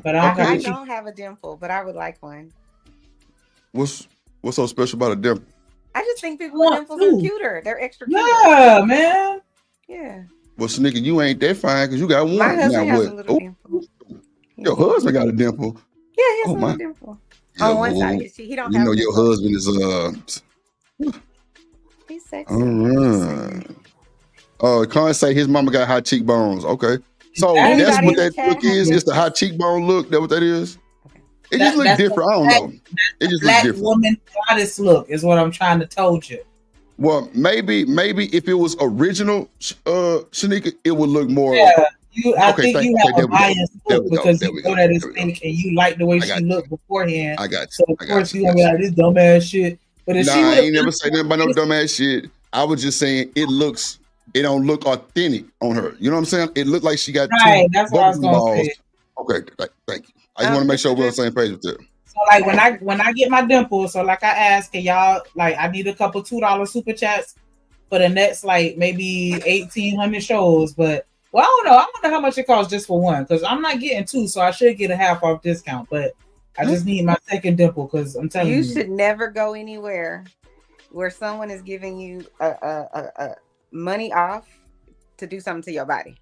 But I don't have a dimple, but I would like one. What's so special about a dimple? I just think people with dimples are cuter. They're extra cute. Yeah, man. Yeah. Well, Snicker, you ain't that fine because you got one. My husband now, has a little dimple. Your husband got a dimple. Yeah, he has a little dimple. On one side of his cheek. He don't have a your dimple. husband is He's sexy. all right. Khan say his mama got high cheekbones. Okay. So Everybody that's what in the that chat look is. It's the high cheekbone look. That what that is? It just looks different. I don't know. It just looks black different. woman goddess look is what I'm trying to told you. Well, maybe if it was original, Shanika, it would look more. Yeah, I think you have a biased look because you know that it's fake and you like the way she looked beforehand. I got you. So of course you gonna be like this dumbass shit. But if she I look, ain't never say nothing about no dumbass shit. I was just saying it don't look authentic on her. You know what I'm saying? It looked like she got right. two That's what I was gonna balls. say. Okay, thank you. I just want to make sure we're on the same page with that. So like when I get my dimple, so like I asked, can y'all like I need a couple $2 super chats for the next like maybe 1,800 shows. But well, I don't know. I wonder how much it costs just for one because I'm not getting two, so I should get a half off discount. But I just need my second dimple because I'm telling you, you should never go anywhere where someone is giving you a money off to do something to your body.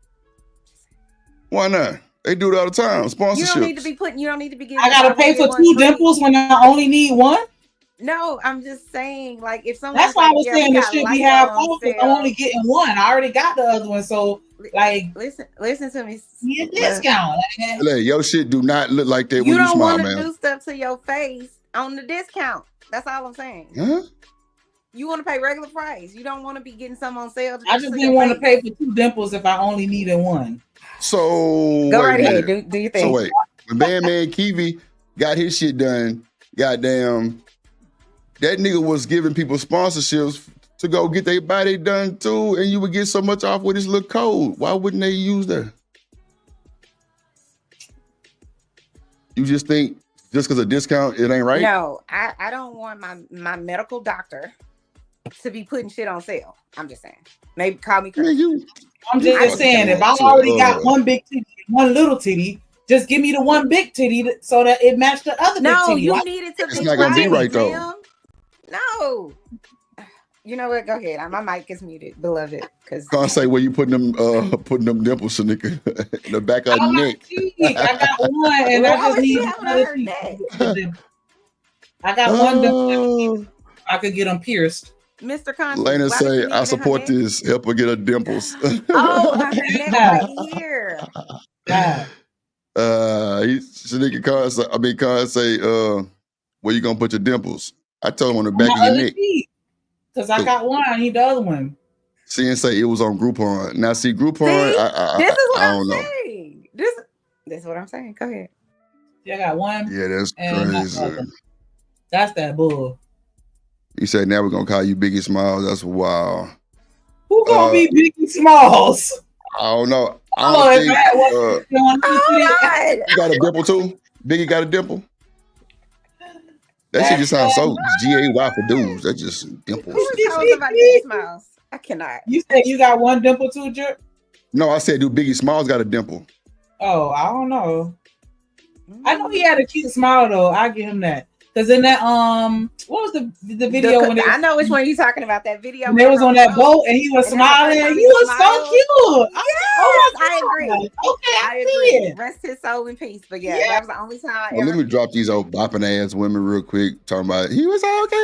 Why not? They do it all the time. Sponsorships. You don't need to be putting. You don't need to be giving. I gotta pay for two dimples when I only need one. No, I'm just saying, like, if someone. That's why I was saying it should be half off. I'm only getting one. I already got the other one, so like, listen to me. Get a discount. Hey, your shit do not look like that when you don't smile, want to man. do stuff to your face on the discount. That's all I'm saying. Huh? You want to pay regular price. You don't want to be getting some on sale. I just didn't want to pay for two dimples if I only needed one. So go right ahead. Do you think? So wait, when Bandman Kiwi got his shit done, goddamn, that nigga was giving people sponsorships to go get their body done too, and you would get so much off with this little code. Why wouldn't they use that? You just think just because of discount, it ain't right? No, I don't want my medical doctor to be putting shit on sale. I'm just saying. Maybe call me crazy. I'm just saying, if I already got one big titty, one little titty, just give me the one big titty so that it matched the other big titty. No, you need it to be. It's not gonna be right though. No. You know what? Go ahead. My mic is muted, beloved. Because Can't say where you putting them dimples, nigga. In the back of the neck. I got one, and I just need another cheek. I got one dimple. I could get them pierced. Mr. Conti, Lena say, I support this. Help her get her dimples. Oh, her neck right here. Shanika Khan say, where you gonna put your dimples? I told him on the back of your neck. Because I got one, I need the other one. See and say it was on Groupon. Now see Groupon, this is what I don't know. saying. This is what I'm saying. Go ahead. Yeah, I got one. Yeah, that's crazy. That's that bull. He said, now we're going to call you Biggie Smalls. That's wild. Who going to be Biggie Smalls? I don't know. I don't think. You got a dimple too? Biggie got a dimple? That shit just sounds so GAY for dudes. That just dimples. Who told somebody Biggie Smalls? I cannot. You said you got one dimple too, Drip? No, I said, do Biggie Smalls got a dimple? Oh, I don't know. I know he had a cute smile though. I give him that. Because in that what was the video when I know which one you're talking about. That video when they was on that boat and he was smiling. He was so cute. Yes, I agree. Okay, I agree. Rest his soul in peace. But yeah, that was the only time I Well, ever. let me drop these old bopping ass women real quick. Talking about he was okay.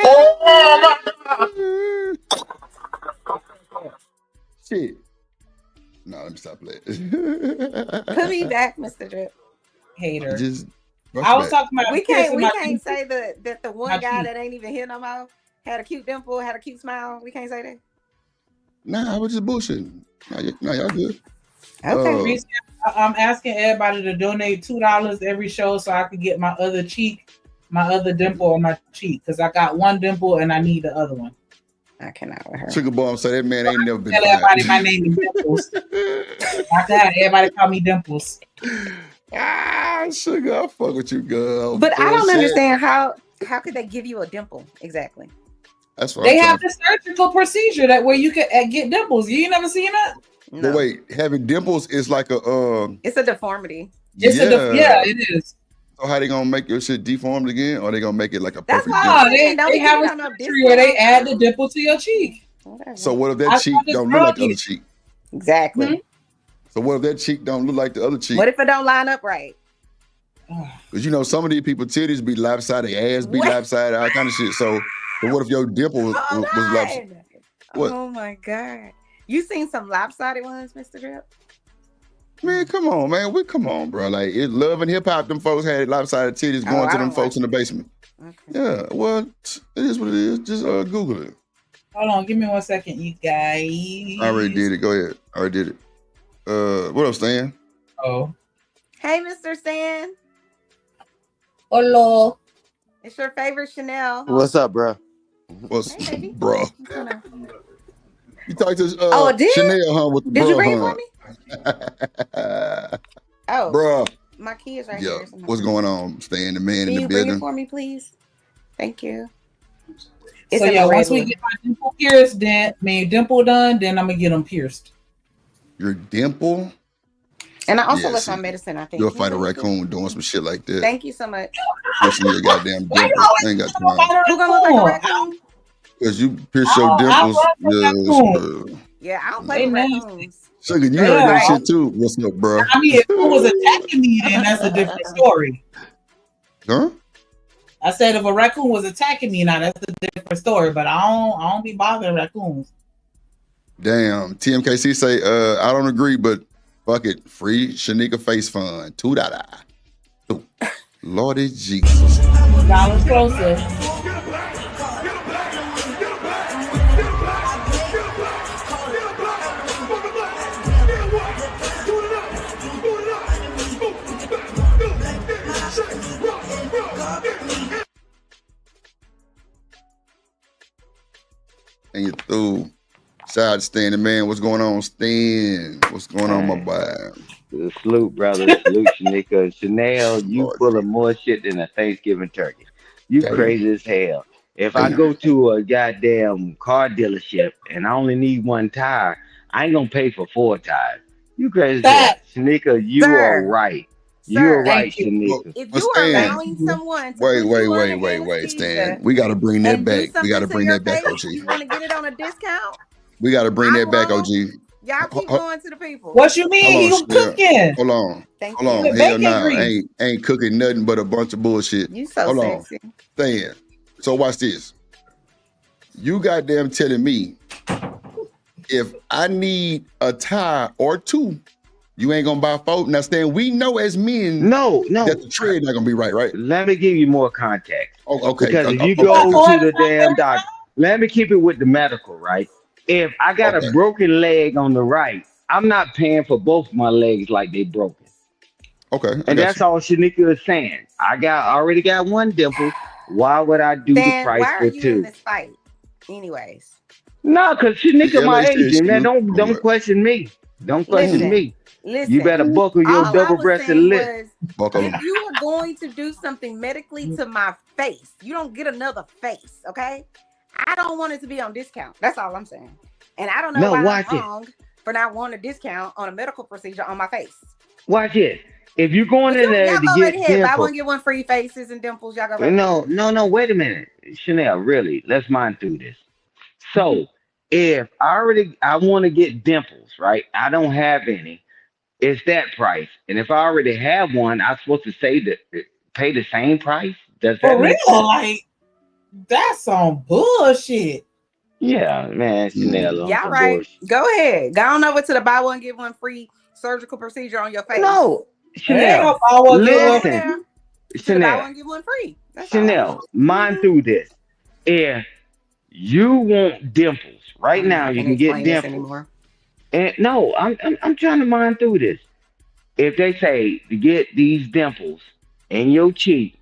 Oh my god. Shit. No, let me stop playing. Put me back, Mr. Drip. Hater. Just I was talking about We can't kissing say that the one my guy cheek. that ain't even here no more had a cute dimple, had a cute smile. We can't say that. Nah, I was just bullshitting. Nah, y'all good. Okay. I'm asking everybody to donate $2 every show so I could get my other cheek, my other dimple on my cheek, because I got one dimple and I need the other one. I cannot with her. Sugar Bomb said that man ain't never been Tell everybody my name is Dimples. After that, everybody call me Dimples. Sugar, I fuck with you, girl. But I don't Bullshit. understand how could they give you a dimple exactly? That's what They I'm have trying. this surgical procedure that where you can get dimples. You ain't never seen that? But wait, having dimples is like a It's a deformity. Yeah, it is. So how they gonna make your shit deformed again, or they gonna make it like a perfect No, dimple? they have a surgery where they add the dimple to your cheek. So what if that I cheek saw this don't girl look like the get- other cheek? Exactly. So what if that cheek don't look like the other cheek? What if it don't line up right? Because you know some of these people titties be lopsided, ass be lopsided, all kind of shit. So what if your dimple was lopsided? What? Oh my god. You seen some lopsided ones, Mr. Drip? Man, come on, man. Come on, bro. Like it's love and hip hop. Them folks had lopsided titties going to them folks in the basement. Yeah, well, it is what it is. Just Google it. Hold on, give me 1 second, you guys. I already did it. Go ahead. I already did it. What else, Stan? Oh. Hey, Mr. Stan. Hello. It's your favorite Chanel. What's up, bro? What's bro? You talked to did? Chanel, huh? With the Did bro, you bring it huh? for me? Oh, Bro. my key is right Yeah. here. somewhere. What's going on? Stan, the man Can in you the bring it building. for me, please? Thank you. So in yeah, the once red we one. get my dimple pierced, dimple done, then I'm gonna get them pierced. Your dimple? And I also Yeah, left see, my medicine, I think. You'll Can you fight a bring it, please? raccoon doing some shit like that. Thank you so much. Piercing your goddamn dimple. I ain't got time. Who gonna look like a raccoon? Because you pierce your dimples. Yeah, I don't play with raccoons. Sugar, you Yeah. heard that shit too. What's up, bro? I mean, if it was attacking me, then that's a different story. Huh? I said if a raccoon was attacking me, now that's a different story. But I don't be bothering raccoons. Damn. TMKC say, I don't agree, but fuck it. Free Shanika face fund. $2. Lordy Jesus. $2 closer. And you through. Shout out to Stan, the man. What's going on, Stan? What's going on, my boy? Salute, brother. Salute, Shanika. Chanel, you full of more shit than a Thanksgiving turkey. You Damn. crazy as hell. If I go to a goddamn car dealership and I only need one tire, I ain't gonna pay for 4 tires. You crazy as hell. Shanika, you are right. You're right, Shanika. If you are allowing someone to put you on Stan. We gotta bring that back. We gotta bring that back, OG. you want to get it on a discount? We gotta bring that back, OG. Y'all keep going to the people. What you mean? He cooking? Hold on. Thank Hold on. you. Hell Bacon no. grease. Ain't cooking nothing but a bunch of bullshit. You so Hold sexy. on. Stan. So watch this. You goddamn telling me if I need a tie or 2, you ain't gonna buy 4. Now, Stan, we know as men no that the trade not gonna be right? Let me give you more context. Oh, okay. Because if you go to the damn doctor, let me keep it with the medical, right? If I got a broken leg on the right, I'm not paying for both my legs like they broken. Okay. And that's all Shanika is saying. I already got one dimple. Why would I do the Dan, price why are for you in 2? this fight? Anyways. No, because Shanika my LA agent, man. shit. Don't question me. Don't question me. Listen. You better buckle your All I was double-breasted saying lip. was, if you are going to do something medically to my face, you don't get another face, okay? I don't want it to be on discount. That's all I'm saying. And I don't know why I'm wrong for not wanting a discount on a medical procedure on my face. Watch it. If you're going in there Y'all to go right get ahead. Buy dimples, one, get one free faces and dimples. Y'all go right ahead. no. Wait a minute, Chanel. Really, let's mind through this. So, if I want to get dimples, right? I don't have any. It's that price. And if I already have one, I'm supposed to pay the same price. Does that For make real, sense? like that's some bullshit. Yeah, man, Chanel on Y'all some right. bullshit. Go ahead. Go on over to the buy one, get one free surgical procedure on your face. No, There ain't no Chanel. buy one, get one Listen, To the buy Chanel. one, get one free. That's all I Chanel, want. mind through this. If you want dimples right I'm now, not you gonna can get explain this dimples. anymore. And no, I'm trying to mind through this. If they say to get these dimples in your cheek,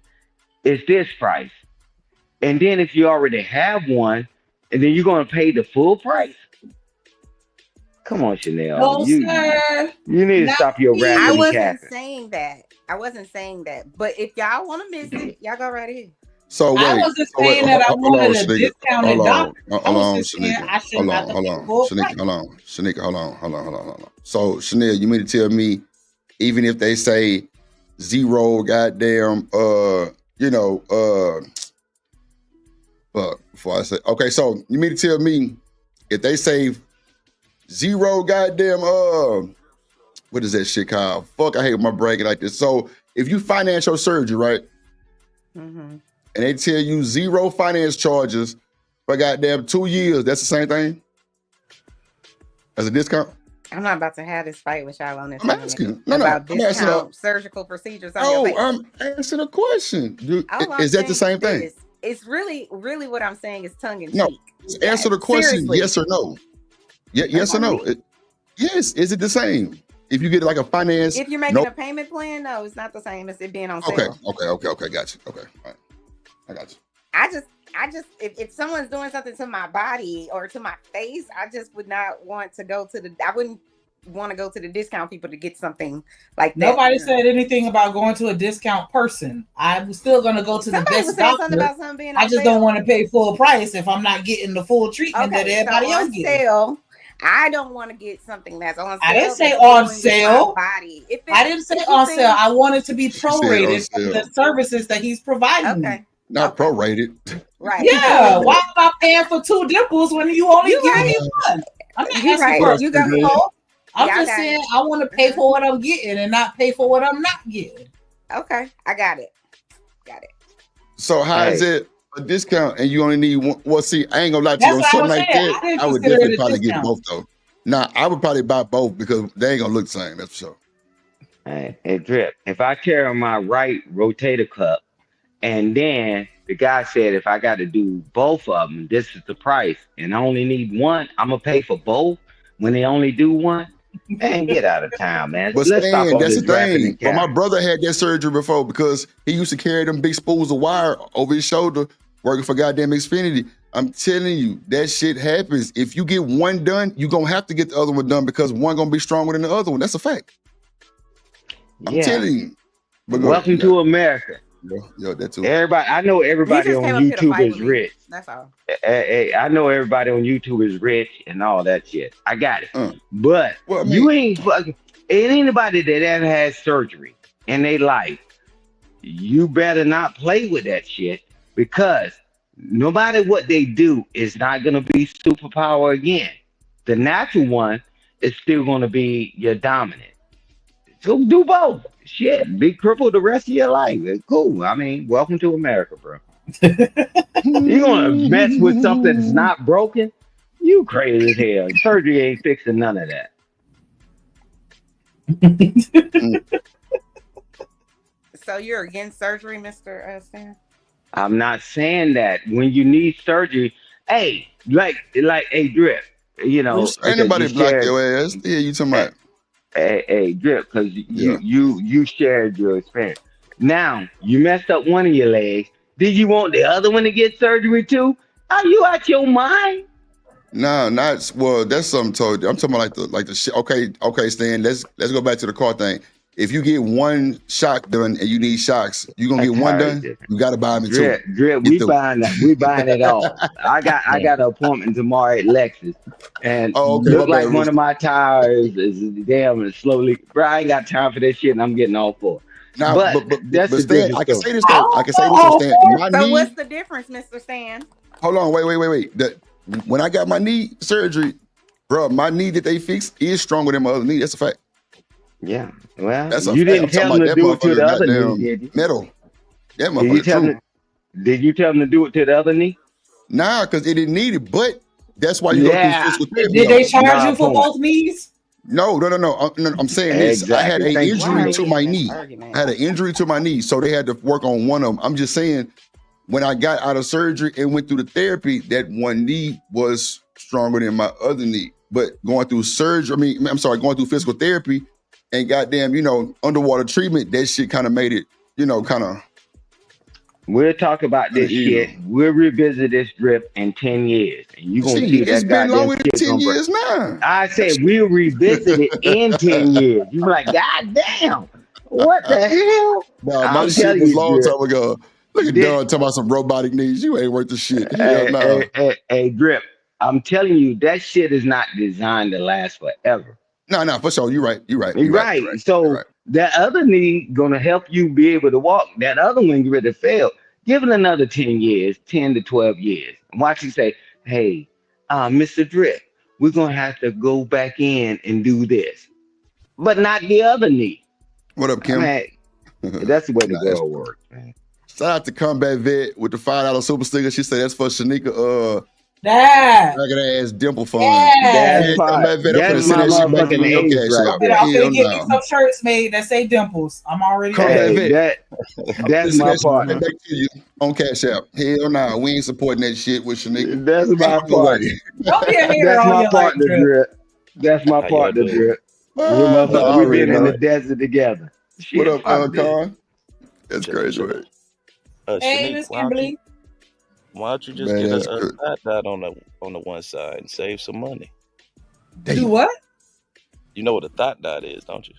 it's this price. And then if you already have one, and then you're gonna pay the full price. Come on, Chanel. No, You sir. need to Not stop your me. I rapping and wasn't capping. saying that. I wasn't saying that. But if y'all want to miss it, y'all go right ahead. So I wait, wasn't so wait, saying that I hold on, wanted a Shanika. discounted Hold doctor. on, I hold was on, just saying Shanika. I shouldn't have to pay full price. Shanika, hold on, Shanika, hold on. So Chanel, you mean to tell me, even if they say zero, goddamn, fuck, before I say, okay, so you mean to tell me if they say zero, goddamn, what is that shit called? Fuck, I hate my bragging like this. So if you finance your surgery, right? Mm-hmm. And they tell you zero finance charges for goddamn 2 years, that's the same thing as a discount? I'm not about to have this fight with y'all on this I'm asking. No, about I'm asking. discount surgical procedures on your face. I'm asking a question. All I'm Is that the saying same thing? is, it's really what I'm saying is tongue in No, cheek. just answer the question, Seriously. yes or no. Yes or no. Yes, is it the same? If you get like a finance, If you're making a payment plan, no, it's not the same as it being on sale. Okay, got you. Okay, all right. I got you. I just if someone's doing something to my body or to my face, I just would not want to go to I wouldn't want to go to the discount people to get something like that. Nobody said anything about going to a discount person. I'm still going to go to Somebody the was best saying doctor. something about something being on I just sale. don't want to pay full price if I'm not getting the full treatment that everybody else on gets. sale. I don't want to get something that's on sale. I didn't say that's on going with sale. my body. I didn't say on sale. I want it to be prorated for the services that he's providing me. Not prorated. Right. Yeah. Why am I paying for 2 dimples when you only give me one? I'm not asking for You got more. I'm Yeah, I just got saying it. I want to pay for what I'm getting and not pay for what I'm not getting. Okay, I got it. So how is it a discount and you only need one? Well, see, I ain't gonna lie to That's you. On what I something was like saying. that, I didn't I would consider it definitely a probably get discount. both though. Nah, I would probably buy both because they ain't gonna look the same. That's for sure. Hey, Drip, if I carry my right rotator cuff, and then the guy said if I got to do both of them, this is the price, and I only need one, I'm gonna pay for both when they only do one. Man, get out of town, man. But Let's stop Stan, all that's the this rapping thing. and But my capping. brother had that surgery before because he used to carry them big spools of wire over his shoulder working for goddamn Xfinity. I'm telling you, that shit happens. If you get one done, you're gonna have to get the other one done because one gonna be stronger than the other one. That's a fact. I'm telling you. But go Welcome ahead. to America. Yo, that too. Everybody, I know everybody just on came up here to YouTube fight is with me. rich. That's all. I know everybody on YouTube is rich and all that shit. I got it. But Well, I mean- you ain't fucking anybody that ever had surgery in their life. You better not play with that shit because no matter what they do, it's not gonna be superpower again. The natural one is still gonna be your dominant. So do both. Shit, be crippled the rest of your life. It's cool. I mean, welcome to America, bro. You gonna mess with something that's not broken? You crazy as hell. Surgery ain't fixing none of that. So you're against surgery, Mr. Stan? I'm not saying that. When you need surgery, hey, hey, Drip, you know, Ain't nobody you block shared- your ass. Yeah, you talking about? Hey, Drip, because you shared your experience. Now you messed up one of your legs. Did you want the other one to get surgery too? Are you out your mind? No, not well. That's something told you. I'm talking about like the shit. Okay, Stan. Let's go back to the car thing. If you get one shock done and you need shocks, you gonna get one done. You gotta buy them in two. Drip, we buying it all. I got an appointment tomorrow at Lexus, and look like one of my tires is damn slowly. Bro, I ain't got time for this shit, and I'm getting all for it. Nah, but that's the Stan, difference. I can say this though. I can say this on Stan. My So knee. what's the difference, Mr. Stan? Hold on, wait. When I got my knee surgery, bro, my knee that they fixed is stronger than my other knee. That's a fact. Yeah, well, That's a you fact. didn't tell them to do it to the other knee, did you? Metal. That motherfucker. Did you tell them to do it to the other knee? Nah, because it didn't need it. But that's why you go through physical therapy. Did they charge you for both knees? No. I'm saying this. I had an injury to my knee. I had an injury to my knee, so they had to work on one of them. I'm just saying, when I got out of surgery and went through the therapy, that one knee was stronger than my other knee. But going through surgery, going through physical therapy and goddamn, underwater treatment, that shit kind of made it, kind of. We'll talk about this shit. We'll revisit this Drip in 10 years. And you're going to see that it's been longer than 10 years now. I said we'll revisit it in 10 years. You be like, God damn, what the hell? No, my shit was a long time ago. Look at Don talking about some robotic knees. You ain't worth the shit. Hey, Drip, I'm telling you, that shit is not designed to last forever. No, for sure. You're right. So that other knee gonna help you be able to walk. That other one get ready to fail. Give it another 10 years, 10 to 12 years. And watch you say, hey, Mr. Drip, we're gonna have to go back in and do this. But not the other knee. What up, Kim? That's the way the girl works, man. Shout out to Combat Vet with the $5 super sticker. She said that's for Shanika ragged ass dimple fund. That's Combat Vet, I'm gonna send that shit back in your cash out. I'm gonna get me some shirts made that say dimples. I'm already That's my part. Back to you on Cash App. Hell nah, we ain't supporting that shit with Shanika. That's my part. Don't be a hater That's on my your partner, life, Drip. That's my partner, Drip. We've been in the desert together. What up, Con? That's crazy, right? Hey, Miss Kimberly. Why don't you just get a dot on the one side and save some money? Do what? You know what a dot is, don't you?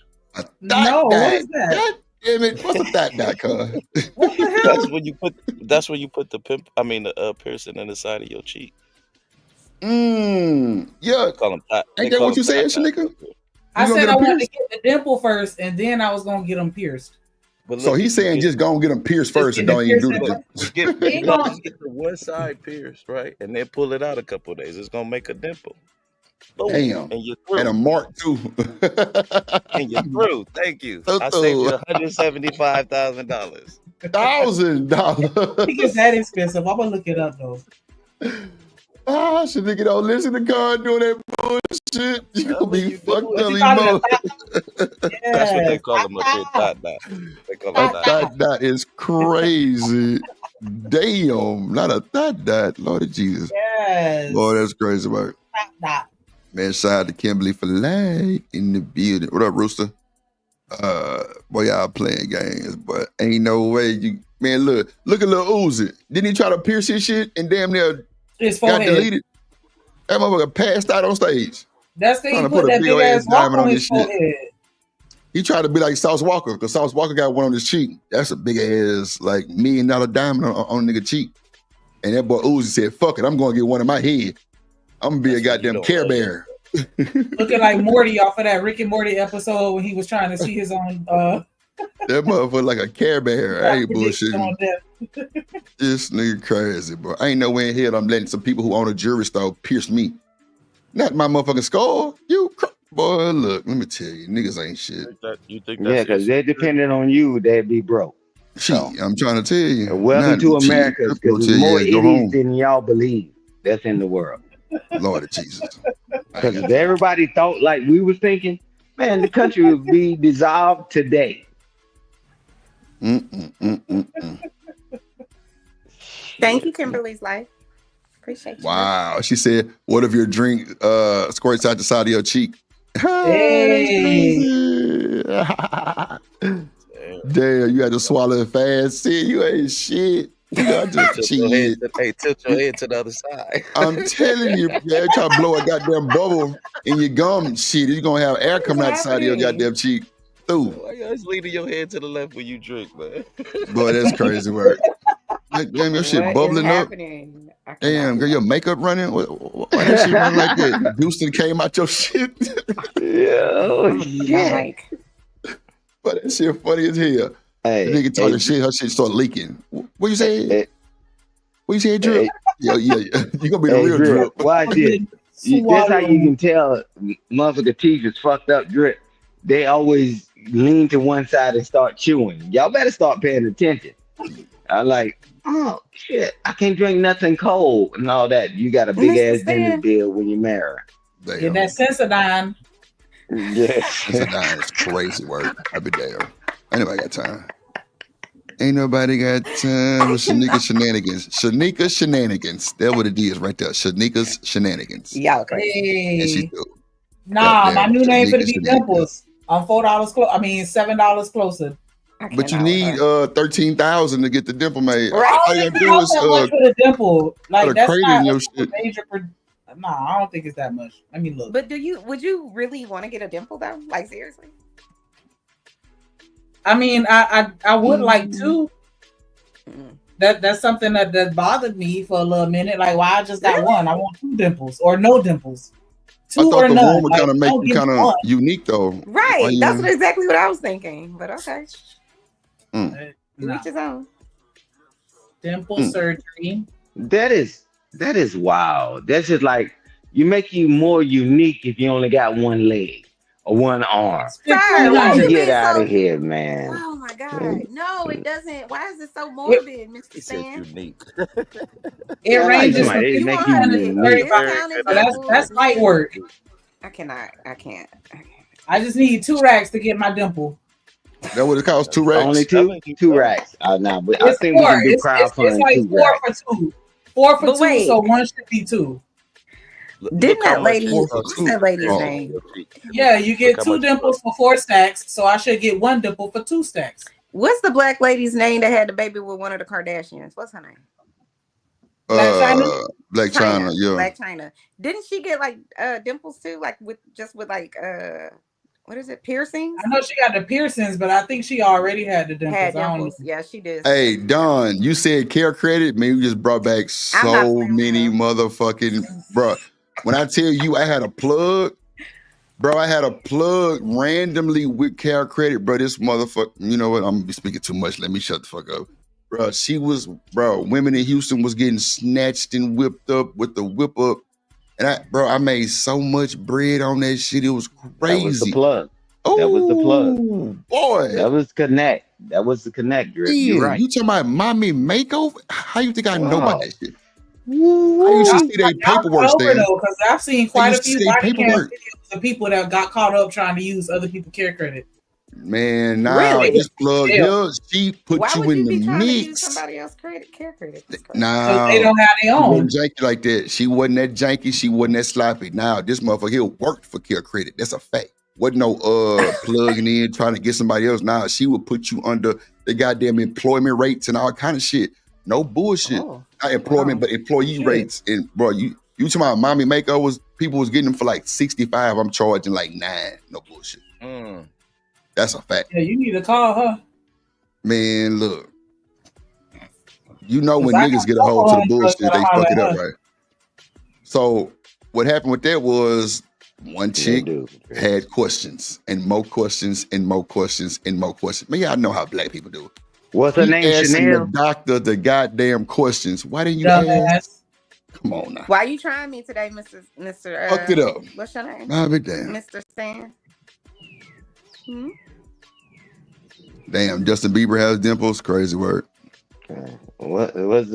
No, what is that? God damn it! What's a dot, cuz? What the hell? That's when you put the piercing in the side of your cheek. Yeah. Call them dot. Ain't that what you said, Shanika? I said I wanted to get the dimple first, and then I was gonna get them pierced. But so he's saying just go and get them pierced first and don't even do the just get the one side pierced, right? And then pull it out a couple of days. It's gonna make a dimple. Boom. Damn. And you're through. And a mark too. And you're through. Thank you. I saved you $175,000. $1,000. He gets that expensive. I'm gonna look it up though. Shanika don't listen to God doing that bullshit. You gonna be fucked up. That's what they call them up here, dot. They call them dot. That is crazy. Damn, not a dot. Lord Jesus. Yes. Lord, that's crazy, man. Dot. Man, shout out to Kimberly for life in the building. What up, Rooster? Boy, y'all playing games, but ain't no way you. Man, look at Lil Uzi. Didn't he try to pierce his shit and damn near got deleted? That motherfucker passed out on stage. That's the he put that big ass rock on his forehead. He tried to be like Sauce Walker, because Sauce Walker got one on his cheek. That's a big ass, like, $1 million diamond on a nigga cheek. And that boy Uzi said, fuck it, I'm gonna get one in my head. I'm gonna be a goddamn Care Bear. Looking like Morty off of that Rick and Morty episode when he was trying to see his own that motherfucker like a Care Bear. I ain't bullshitting. This nigga crazy, bro. I ain't no way in hell I'm letting some people who own a jewelry store pierce me. Not my motherfucking skull. Boy, look, let me tell you, niggas ain't shit. You think Yeah, because they're depending on you, they'd be broke. I'm trying to tell you. Welcome to America, because there's more idiots than y'all believe that's in the world. Lord Jesus. Because if everybody thought like we was thinking, man, the country would be dissolved today. Thank you, Kimberly's life. Appreciate you. Wow. She said, what if your drink squirts out the side of your cheek? Hey. Damn, you had to swallow it fast. See, you ain't shit. You got to tilt your head to the other side. I'm telling you, man, try to blow a goddamn bubble in your gum shit. You're gonna have air coming out the side of your goddamn cheek. through. Why you always leaning your head to the left when you drink, man? Boy, that's crazy work. Like, damn, your shit What is bubbling up. happening? I cannot Damn, do girl, your makeup running. Why that shit run like that? Houston came out your shit. Yeah, oh I'm gonna mute my shit. mic. But that shit funny as hell. Hey, The nigga talking hey, shit, her shit start leaking. What you say? hey, What you say, Drip? hey, Yeah. You gonna be the hey, real Drip, Drip. watch this. That's how you can tell motherfucker teeth is fucked up, Drip. They always lean to one side and start chewing. Y'all better start paying attention. I'm like, oh shit, I can't drink nothing cold and all that. You got a big Mr. ass dinner Stan. bill when you marry. Get that Sensodyne. Yes. That's crazy work. I be damn. Ain't nobody got time. Ain't nobody got time with Shanika shenanigans. Shanika shenanigans. That's what it is right there. Shanika's shenanigans. Y'all crazy. And she Hey. do. Nah, my new name for Shanika the be shenanigans. Dimples. I'm $4 close. I mean $7 closer. But you need 13,000 to get the dimple made. I All don't you think gotta it do costs is that much for the dimple. put Like a that's crate not in your a shit. major. Nah, I don't think it's that much. Let me look. But would you really want to get a dimple though? Like seriously? I mean, I would like to. That's something that bothered me for a little minute. Like, why I just got one? I want 2 dimples or no dimples. I 2 thought or the none. one would Like, kind of make don't you give kind me of one. unique though. Why Right. you- That's exactly what I was thinking. But okay. Mm. To each his own. Dimple Mm. surgery. That is wild. That's just like you make you more unique if you only got one leg or one arm. Sir, why you Get being out so of here, man. Oh my God. No, it doesn't. Why is it so morbid, Mr. Stan? Unique. It Like ranges from somebody they make 50 you to unique. 35. So that's light work. I can't. I just need 2 racks to get my dimple. That would it cost 2 racks? Only two racks. Nah, but I It's think we 4. can do It's crowdfunding like 2 4 racks. for 2. 4 for But 2, wait. so one should be 2. Didn't that lady? for What's two. that lady's Oh. name? Yeah, you get how 2 much- dimples for 4 stacks, so I should get 1 dimple for 2 stacks. What's the black lady's name that had the baby with one of the Kardashians? What's her name? Black China? Black China, yeah. Black China. Didn't she get like dimples too? Like with like what is it? Piercings? I know she got the piercings, but I think she already had the dimples. Had I don't dimples. Yeah, she did. Hey, Don, you said care credit, man. You just brought back I'm not so playing with many her. motherfucking bro. When I tell you I had a plug, bro, I had a plug randomly with care credit, bro. This motherfucker, you know what? I'm gonna be speaking too much. Let me shut the fuck up. Bro, women in Houston was getting snatched and whipped up with the whip up. And I made so much bread on that shit. It was crazy. That was the plug. That was the plug. Boy. That was connect. That was the connect, Drip. You're right. You talking about mommy makeover? How you think I know about that shit? I know. used to see their paperwork, Stan. Because I've seen quite a used to few see their body cam paperwork. videos of people that got caught up trying to use other people's care credit. Man, now Really? this plug Yeah. here, she put Why you would in you the be trying to use mix. somebody else's care credit? Nah, they don't have their She own. wasn't janky like that. She wasn't that janky. She wasn't that sloppy. Now this motherfucker here worked for care credit. That's a fact. Wasn't no plugging in trying to get somebody else. Nah, she would put you under the goddamn employment rates and all kind of shit. No bullshit. Not employment, but employee rates. And bro, you talking about mommy makeovers? People was getting them for like 65. I'm charging like 9. No bullshit. That's a fact. Yeah, you need to call her. Man, look. You know when 'Cause I niggas got get a hold to the homegirls bullshit, that'll they fuck holler it at up, her. right? So what happened with that was one chick had questions and more questions and more questions and more questions. Man, y'all know how black people do it. What's her He name, asking Chanel? the doctor the goddamn questions. Why didn't you ask? Dumbass. Come on now. Why you trying me today, Mr. Fucked it up. What's your name? I'll be damn. Mr. Stan. Hmm? Damn, Justin Bieber has dimples. Crazy word. What was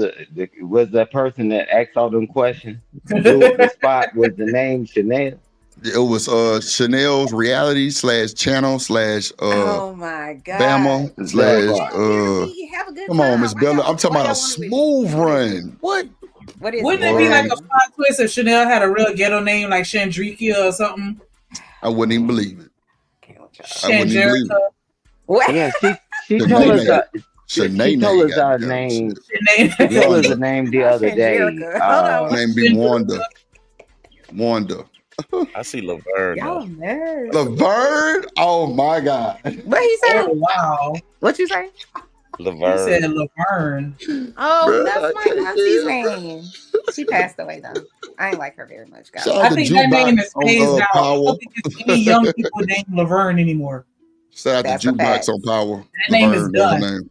was that person that asked all them questions? Blew up the spot. Was the name Chanel? It was Chanel's reality / channel / Oh my God. Bama / Have a good come on, time. Miss Bella. I'm talking about a smooth run. What? What is Wouldn't it? it be like a plot twist if Chanel had a real ghetto name like Chandrika or something? I wouldn't even believe it. I wouldn't even believe Chandrika. it. What? Yeah, she Shanae told us name. that. She Shanae told name, us our goddamn name. shit. She told us the name the other day. Chandrika. Hold on. Her name be Wanda. Wanda. I see Laverne. Y'all though. nerds. Laverne? Oh my God. What he said? Oh wow. What you say? He Laverne. said Laverne. Oh, Bruh, that's I my can't auntie's hear, name. She passed away though. I ain't like her very much, guys. Shout out I to think that name is Jukebox phased on out. I Power. don't think there's any young people named Laverne anymore. Shout out That's to a fact. Jukebox on Power. That name is Laverne, that was her done. name.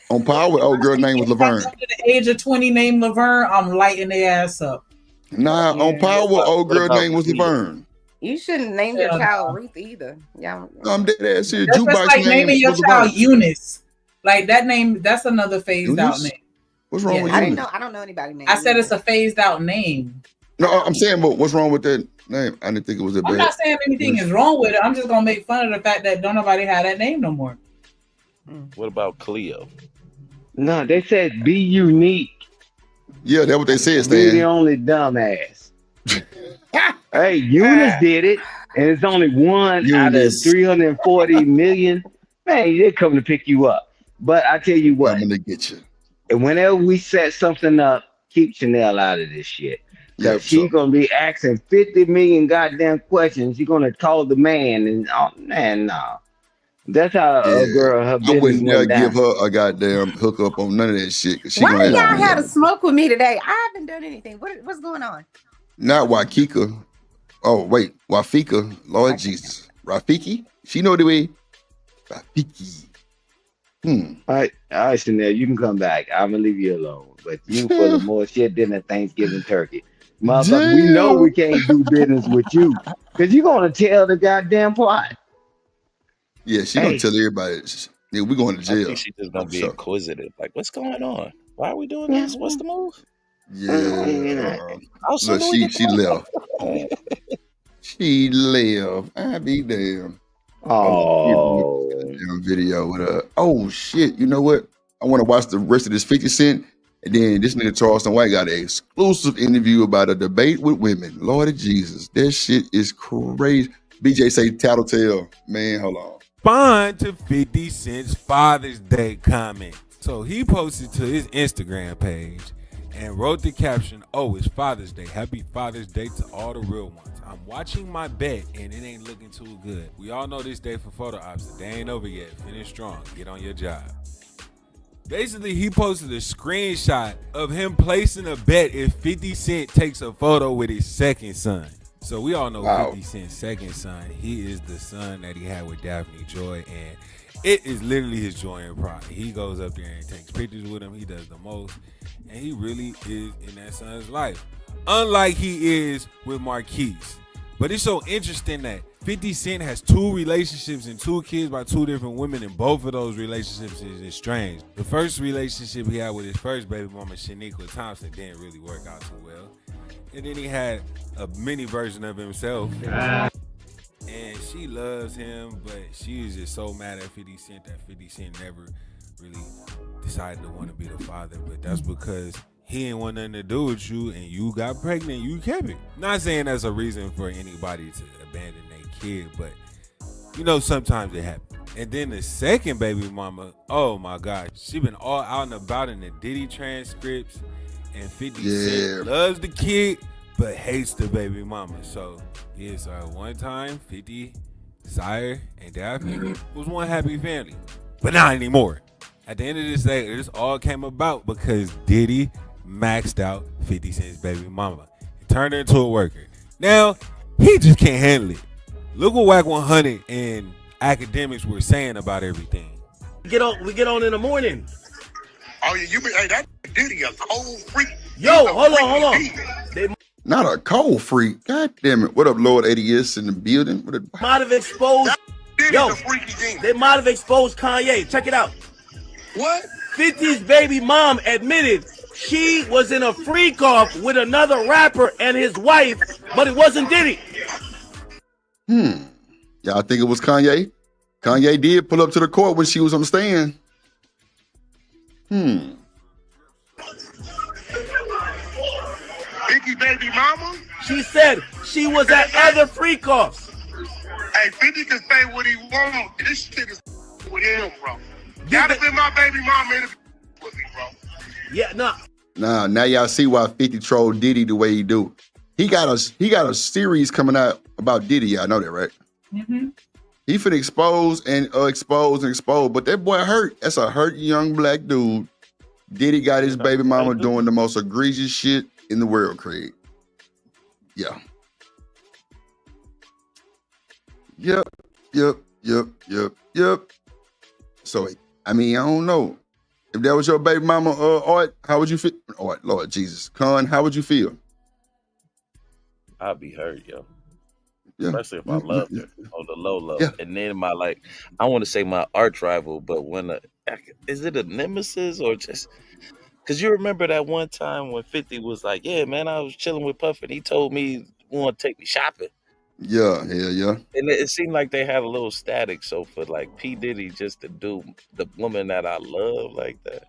On Power, old girl name was Anybody Laverne. under the age of 20 named Laverne, I'm lighting their ass up. Nah, on Yeah. Power, old What girl about name was Cleo? Laverne. You shouldn't name your Hell child no. Ruth either. Y'all. No, I'm dead ass here. That's just Jukebox like name naming your was child Laverne. Eunice. Like that name, that's another phased out Eunice? name. What's wrong Yeah. with I didn't Eunice? know. I don't know anybody named. I said it's Eunice. a phased out name. No, I'm saying, but what's wrong with that name? I didn't think it was a I'm bad. not saying anything is wrong with it. I'm just gonna make fun of the fact that don't nobody have that name no more. What about Cleo? No, they said be unique. Yeah, that's what they said, Be the Stan. only dumbass. Hey, Eunice did it, and it's only one out of Eunice. 340 million. Man, they're coming to pick you up. But I tell you what, Coming to get you. and whenever we set something up, keep Chanel out of this shit. Yeah, Cause she's so gonna be asking 50 million goddamn questions. She's gonna call the man, and oh man, no. That's how yeah, a girl her I business wouldn't dare went give down. her a goddamn hookup on none of that shit. 'Cause she Why gonna do have y'all to have be to smoke with me today? I haven't done anything. What's going on? not Wakika. Oh wait, Wafika. Lord Jesus, Rafiki. She know the way. Rafiki. All right, Chanel, you can come back. I'm gonna leave you alone. But you full of more shit than a Thanksgiving turkey. Motherfucker, we know we can't do business with you. Cause you're gonna tell the goddamn plot. Yeah, she gonna Hey, tell everybody. Yeah, we going to I jail. think she's just gonna I'm be sure. inquisitive. Like, what's going on? Why are we doing this? What's the move? Yeah. How soon Look, do we get she left. She left. I be damn. oh, Damn video with her. Oh shit! You know what? I want to watch the rest of this 50 Cent, and then this nigga Charleston White got an exclusive interview about a debate with women. Lord of Jesus, that shit is crazy. BJ say tattletale. Man, hold on. Respond to 50 Cent's Father's Day comment. So he posted to his Instagram page and wrote the caption, "Oh, it's Father's Day. Happy Father's Day to all the real ones. I'm watching my bet and it ain't looking too good. We all know this day for photo ops. The day ain't over yet. Finish strong. Get on your job." Basically, he posted a screenshot of him placing a bet if 50 Cent takes a photo with his second son. So we all know 50 Cent's second son. He is the son that he had with Daphne Joy, and it is literally his joy and pride. He goes up there and takes pictures with him. He does the most, and he really is in that son's life. Unlike he is with Marquise. But it's so interesting that 50 Cent has 2 relationships and 2 kids by 2 different women, and both of those relationships is estranged. The first relationship he had with his first baby mama, Shanika Thompson, didn't really work out too well. And then he had a mini version of himself. And she loves him, but she is just so mad at 50 Cent that 50 Cent never really decided to want to be the father. But that's because he ain't want nothing to do with you, and you got pregnant, you kept it. Not saying that's a reason for anybody to abandon their kid, but you know, sometimes it happens. And then the second baby mama, oh my God, she been all out and about in the Diddy transcripts, and 50 Cent loves the kid, but hates the baby mama. So yeah, so at one time, 50, Sire, and Daphne was one happy family, but not anymore. At the end of this day, this all came about because Diddy maxed out 50 Cent's baby mama. He turned her into a worker. Now, he just can't handle it. Look what Whack 100 and academics were saying about everything. We get on in the morning. Oh yeah, hey, that Diddy a cold freak. Yo, hold on. Not a cold freak. God damn it. What up, Lord 80s in the building? Might have exposed. Yo, they might have exposed Kanye. Check it out. What? 50's baby mom admitted she was in a freak off with another rapper and his wife, but it wasn't Diddy. Y'all think it was Kanye? Kanye did pull up to the court when she was on the stand. Biggie baby mama? She said she was at other freak offs. Hey, 50 can say what he wants. This shit is with him, bro. Gotta be my baby mama in with me, bro. Yeah, nah. Nah, now y'all see why 50 trolled Diddy the way he do. He got a series coming out about Diddy. I know that, right? Mm-hmm. He finna expose and expose. But that boy hurt. That's a hurt young black dude. Diddy got his baby mama doing the most egregious shit in the world, Craig. Yeah. Yep. So, I mean, I don't know. If that was your baby mama, Art, how would you feel? Art, Lord Jesus. Con, how would you feel? I'd be hurt, yo. Yeah. Especially if I loved her on the low. Yeah. And then I want to say my arch rival, but is it a nemesis or just because you remember that one time when 50 was like, yeah, man, I was chilling with Puff and he told me he want to take me shopping. Yeah, hell yeah. And it seemed like they had a little static. So for like P. Diddy just to do the woman that I love like that,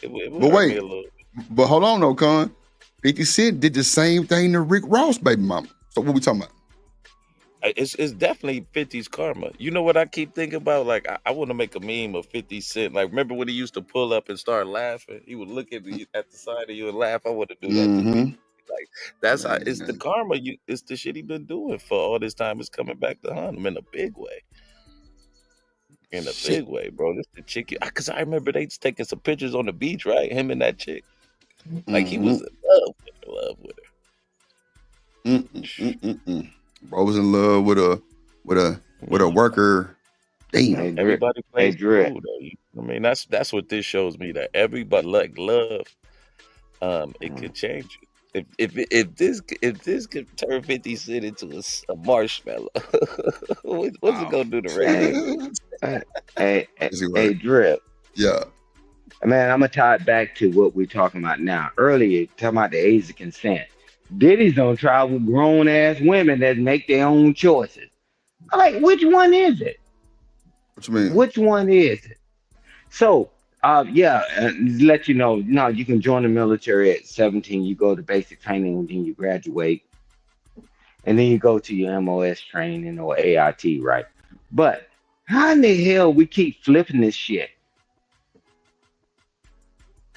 it would But hurt wait, me a little. but hold on though, Con. 50 Cent did the same thing to Rick Ross' baby mama. So what we talking about? It's definitely 50's karma. You know what I keep thinking about? Like I want to make a meme of 50 Cent. Like remember when he used to pull up and start laughing? He would look at the side of you and laugh. I want to do that. Mm-hmm. Like that's how it's the karma. It's the shit he been doing for all this time. It's coming back to hunt him in a big way. In a big way, bro. This the chick. Because I remember they taking some pictures on the beach, right? Him and that chick. Like he was in love with her. Bro was in love with a worker. Damn. Everybody plays Drip. cool, though. I mean, that's what this shows me, that everybody like love. It could change you. If this could turn 50 Cent into a marshmallow, what's it gonna do to Ray? Hey, Drip. Yeah. Man, I'm gonna tie it back to what we're talking about now. Earlier, talking about the age of consent. Diddy's on trial with grown ass women that make their own choices. I'm like, which one is it? What you mean? Which one is it? So, let you know, you can join the military at 17. You go to basic training and then you graduate. And then you go to your MOS training or AIT, right? But how in the hell we keep flipping this shit?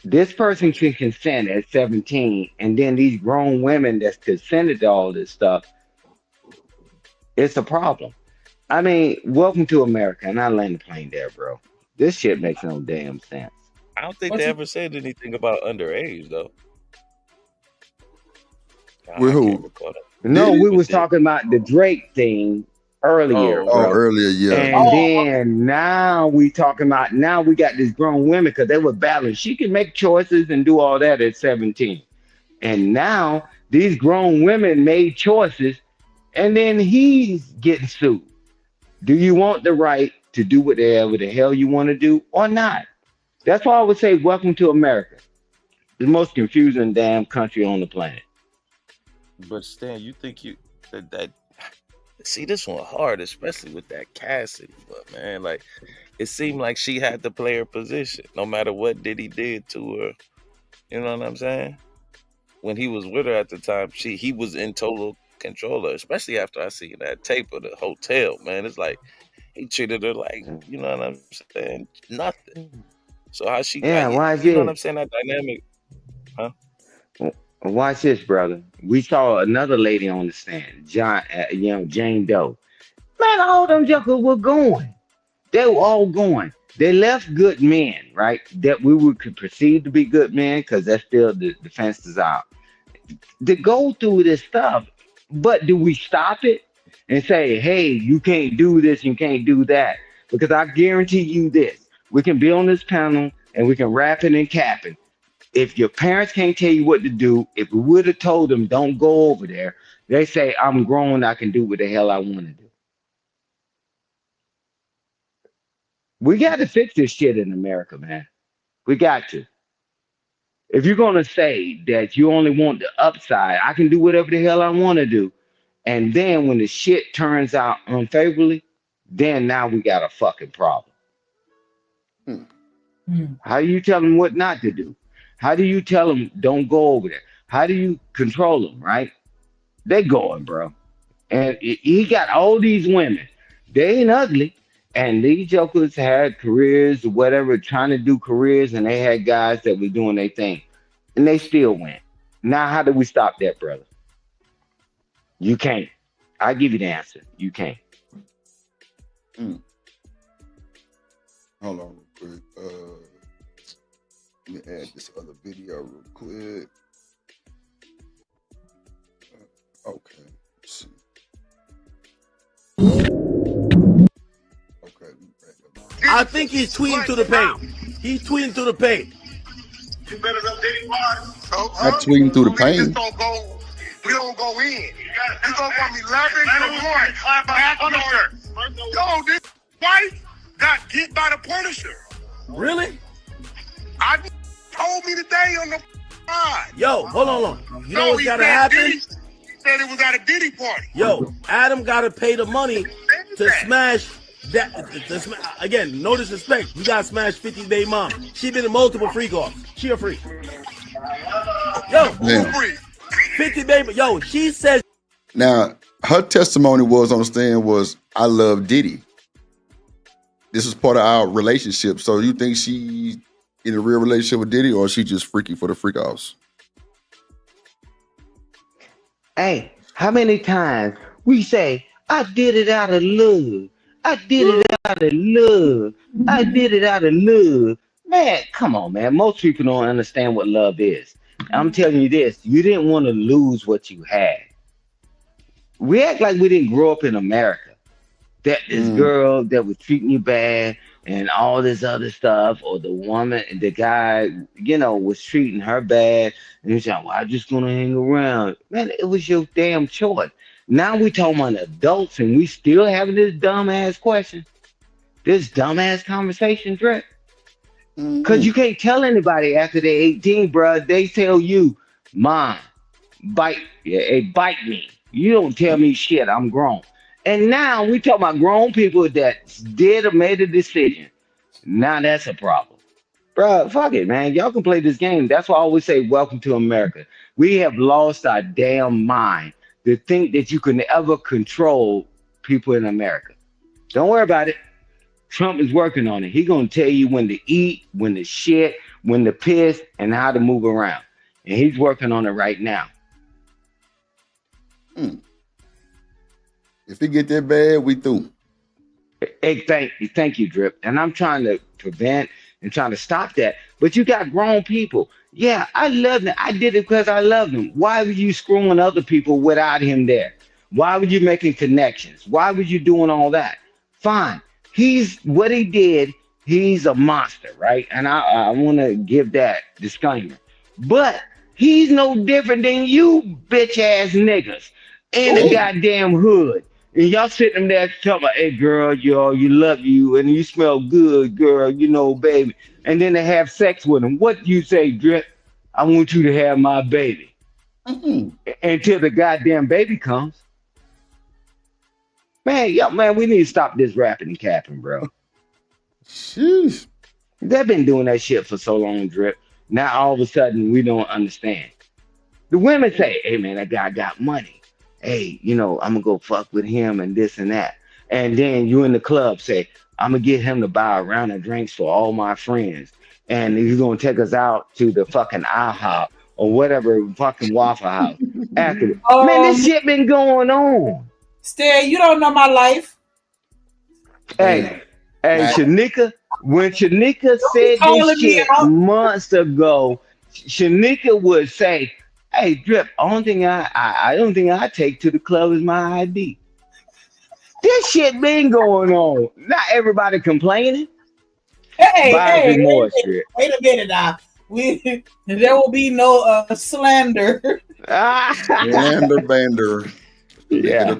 This person can consent at 17, and then these grown women that's consented to all this stuff, it's a problem. I mean, welcome to America, and I land the plane there, bro. This shit makes no damn sense. I don't think they ever said anything about underage, though. With who? No, we was talking about the Drake thing earlier. Earlier, yeah. And then now we talking about, now we got these grown women because they were battling. She can make choices and do all that at 17. And now these grown women made choices and then he's getting sued. Do you want the right to do whatever the hell you want to do or not? That's why I would say welcome to America. The most confusing damn country on the planet. But Stan, you think that see, this one hard, especially with that Cassidy. But man, like it seemed like she had to play her position, no matter what Diddy did to her. You know what I'm saying? When he was with her at the time, he was in total control of her, especially after I seen that tape of the hotel. Man, it's like he treated her like, you know what I'm saying, nothing. So how she? Why you know what I'm saying? That dynamic, huh? Watch this, brother. We saw another lady on the stand, Jane Doe. Man, all them jokers were going. They were all going. They left good men, right? That we could perceive to be good men, because that's still the defense is out. To go through this stuff, but do we stop it and say, hey, you can't do this, you can't do that? Because I guarantee you this, we can be on this panel and we can rap it and cap it. If your parents can't tell you what to do, if we would have told them don't go over there, they say, I'm grown, I can do what the hell I want to do. We got to fix this shit in America, man. We got to. If you're going to say that you only want the upside, I can do whatever the hell I want to do. And then when the shit turns out unfavorably, then now we got a fucking problem. How do you tell them what not to do? How do you tell them don't go over there? How do you control them, right? They going, bro. And he got all these women. They ain't ugly. And these jokers had careers or whatever, trying to do careers, and they had guys that were doing their thing. And they still went. Now, how do we stop that, brother? You can't. I give you the answer. You can't. Mm. Hold on real quick. Let me add this other video real quick. Okay. Let's see. Okay. I think he's tweeting through the paint. He's tweeting through the paint. You better than Diddy Body. Not tweeting through the pain. We don't go in. You go from 11 to 1. Back Punisher. Yo, this wife got get by the Punisher. Really? I told me today on the pod. Yo, hold on. You know what's he gotta said happen? Diddy, he said it was at a Diddy party. Yo, Adam gotta pay the money to smash that. Again, no disrespect. You gotta smash 50 Baby Mom. She been in multiple freak offs. She a freak. Yo, Damn. 50 Baby. Yo, she says. Now, her testimony was on the stand was, I love Diddy. This is part of our relationship. So you think she's in a real relationship with Diddy, or is she just freaky for the freak offs? Hey, how many times we say, I did it out of love. I did it out of love. I did it out of love. Man, come on, man. Most people don't understand what love is. I'm telling you this, you didn't want to lose what you had. We act like we didn't grow up in America. That this girl that was treating you bad and all this other stuff, or the woman, the guy, was treating her bad, and you're saying, well, I'm just gonna hang around. Man, it was your damn choice. Now we talking about adults and we still having this dumbass question. This dumbass conversation, Drip. Because you can't tell anybody after they're 18, bro. They tell you, Mom, bite me. You don't tell me shit. I'm grown. And now we talk about grown people that did or made a decision. Now that's a problem. Bro, fuck it, man. Y'all can play this game. That's why I always say, welcome to America. We have lost our damn mind to think that you can ever control people in America. Don't worry about it. Trump is working on it. He's going to tell you when to eat, when to shit, when to piss, and how to move around. And he's working on it right now. If it get that bad, we through. Hey, thank you, Drip. And I'm trying to prevent and trying to stop that. But you got grown people. Yeah, I love them. I did it because I love them. Why were you screwing other people without him there? Why were you making connections? Why were you doing all that? Fine. What he did, he's a monster, right? And I want to give that disclaimer. But he's no different than you bitch ass niggas in the goddamn hood. And y'all sitting there talking about, hey girl, you love you and you smell good, girl, baby. And then they have sex with him. What do you say, Drip? I want you to have my baby. Until the goddamn baby comes. Man, we need to stop this rapping and capping, bro. Sheesh. They've been doing that shit for so long, Drip. Now all of a sudden we don't understand. The women say, hey man, that guy got money. Hey, I'm gonna go fuck with him and this and that. And then you in the club say, I'm gonna get him to buy a round of drinks for all my friends. And he's gonna take us out to the fucking IHOP or whatever fucking Waffle House. After man, this shit been going on. Stay, you don't know my life. Hey, Shanika, when Shanika said this shit months ago, Shanika would say, hey, Drip, I don't think I take to the club is my ID. This shit been going on. Not everybody complaining. Wait a minute now. There will be no slander. Slander bander. Yeah.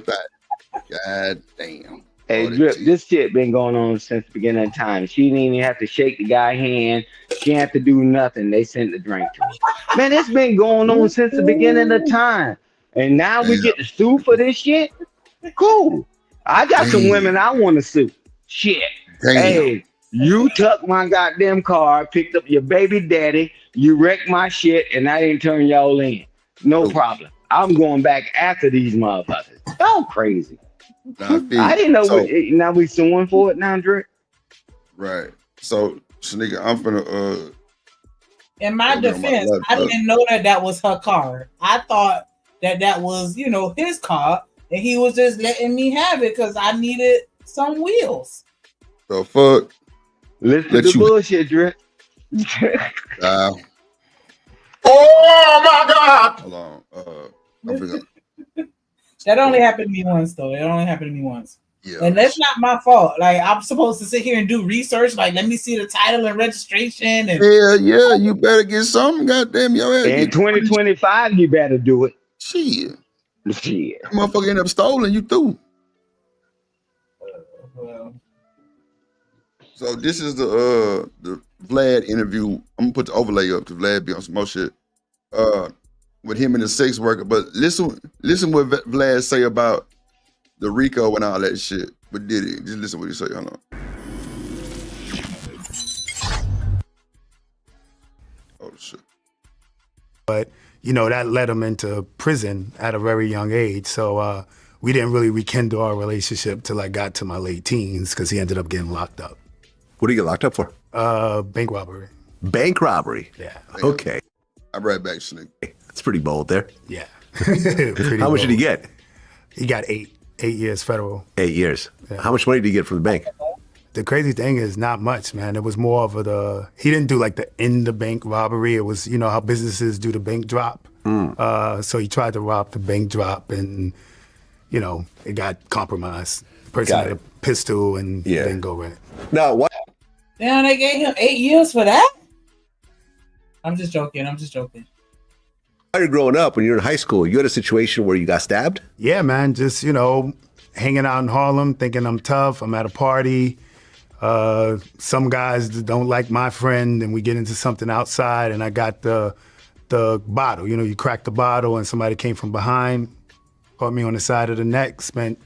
God damn. Hey, Drip, this shit been going on since the beginning of time. She didn't even have to shake the guy's hand. She didn't have to do nothing. They sent the drink to her. Man, it's been going on since the beginning of time. And now we get to sue for this shit? Cool. I got some women I want to sue. Shit. Hey, you took my goddamn car, picked up your baby daddy, you wrecked my shit, and I didn't turn y'all in. No problem. I'm going back after these motherfuckers. Y'all crazy. I didn't know. Now we suing for it now, Drake. Right. So, Shanika, I'm finna. In my defense, I didn't know that was her car. I thought that was, you know, his car, and he was just letting me have it because I needed some wheels. The fuck? Listen to the bullshit, Drip. Oh my God! Hold on. I'm forgetting. That only happened to me once, though. It only happened to me once. Yeah. And that's not my fault. Like, I'm supposed to sit here and do research. Like, let me see the title and registration. And Yeah, you better get something. Goddamn, your ass. In 2025, you better do it. Shit. Shit. That motherfucker end up stolen. You through. So this is the Vlad interview. I'm gonna put the overlay up to Vlad be on some more shit. With him and the sex worker. But listen what Vlad say about the Rico and all that shit. But did he? Just listen what he say. Hold on. Oh shit. But you know that led him into prison at a very young age. So we didn't really rekindle our relationship till I got to my late teens because he ended up getting locked up. What do you get locked up for? Bank robbery. Bank robbery? Yeah. Okay. I'm right back, Sneak. That's pretty bold there. Yeah. How much did he get? He got 8 years federal. 8 years. Yeah. How much money did he get from the bank? The crazy thing is not much, man. It was more of he didn't do like the in the bank robbery. It was, you know, how businesses do the bank drop. So he tried to rob the bank drop and, you know, it got compromised. The person had a pistol and didn't go with it. No, what? Damn, they gave him 8 years for that? I'm just joking. While you're growing up, when you're in high school, you had a situation where you got stabbed? Yeah, man. Just, you know, hanging out in Harlem, thinking I'm tough. I'm at a party. Some guys don't like my friend, and we get into something outside, and I got the bottle. You know, you crack the bottle, and somebody came from behind, caught me on the side of the neck, spent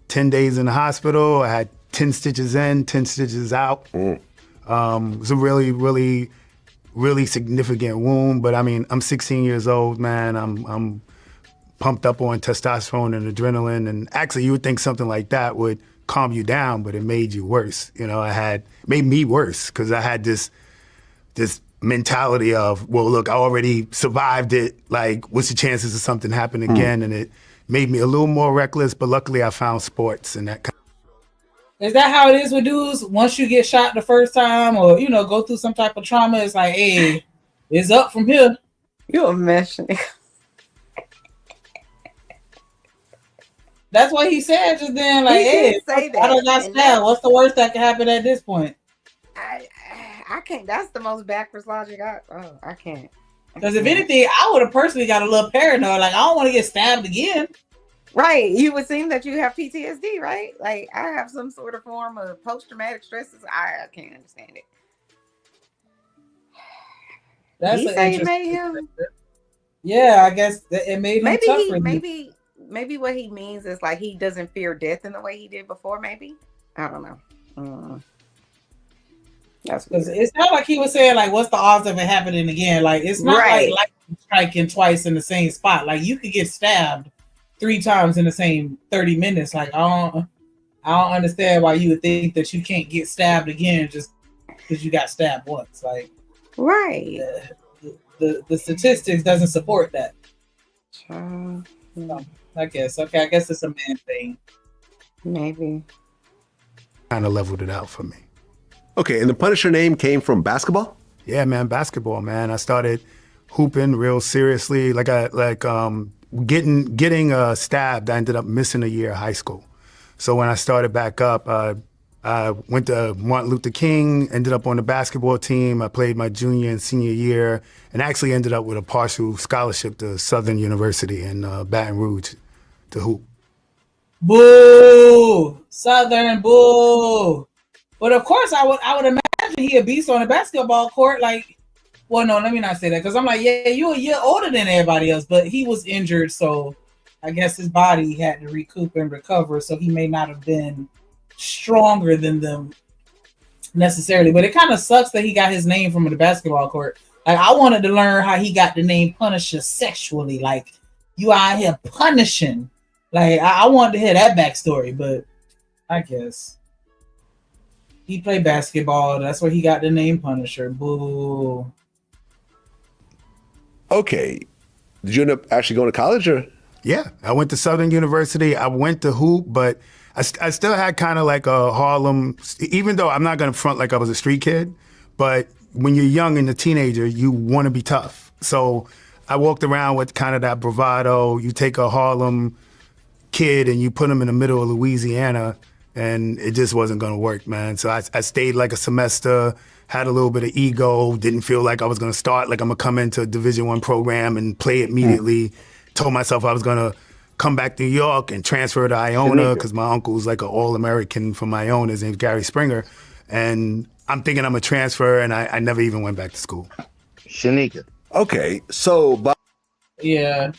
10 days in the hospital. I had 10 stitches in, 10 stitches out. It was a really, really, really significant wound. But I mean, I'm 16 years old, man. I'm pumped up on testosterone and adrenaline. And actually, you would think something like that would calm you down, but it made you worse. You know, made me worse because I had this mentality of, well, look, I already survived it. Like, what's the chances of something happening again? And it made me a little more reckless. But luckily, I found sports and that kind. Is that how it is with dudes? Once you get shot the first time or, you know, go through some type of trauma, it's like, hey, it's up from here. You a mess. That's what he said just then. Like, hey, I don't got stabbed. What's the worst that can happen at this point? I can't. That's the most backwards logic. I can't. Because if anything, I would have personally got a little paranoid. Like, I don't want to get stabbed again. Right. You would seem that you have PTSD, right? Like, I have some sort of form of post-traumatic stresses. I can't understand it. That's he say it made him. Yeah, I guess it made him tougher. Maybe what he means is like he doesn't fear death in the way he did before. Maybe, I don't know. That's because it's not like he was saying like, what's the odds of it happening again? Like, it's not like striking twice in the same spot. Like, you could get stabbed 3 times in the same 30 minutes. Like, I don't understand why you would think that you can't get stabbed again just because you got stabbed once. Like, right. The statistics doesn't support that. I guess it's a man thing. Maybe. Kind of leveled it out for me. Okay, and the Punisher name came from basketball? Yeah, man, basketball, man. I started hooping real seriously. Getting stabbed, I ended up missing a year of high school. So when I started back up, I went to Martin Luther King, ended up on the basketball team. I played my junior and senior year, and actually ended up with a partial scholarship to Southern University in Baton Rouge to hoop. Boo! Southern, boo! But of course, I would imagine he a beast on the basketball court. Like, well, no, let me not say that because I'm like, yeah, you're a year older than everybody else, but he was injured, so I guess his body had to recoup and recover, so he may not have been stronger than them necessarily. But it kind of sucks that he got his name from the basketball court. Like, I wanted to learn how he got the name Punisher sexually. Like, you out here punishing. Like, I wanted to hear that backstory, but I guess he played basketball. That's where he got the name Punisher. Boo. Okay. Did you end up actually going to college or? Yeah, I went to Southern University. I went to hoop, but I still had kind of like a Harlem, even though I'm not going to front like I was a street kid, but when you're young and a teenager, you want to be tough. So I walked around with kind of that bravado. You take a Harlem kid and you put him in the middle of Louisiana, and it just wasn't going to work, man. So I stayed like a semester, had a little bit of ego, didn't feel like I was going to start, like I'm going to come into a Division I program and play immediately. Told myself I was going to come back to New York and transfer to Iona because my uncle was like an All-American from Iona. His name's Gary Springer. And I'm thinking I'm a transfer, and I never even went back to school. Shanika. Okay, so... Yeah.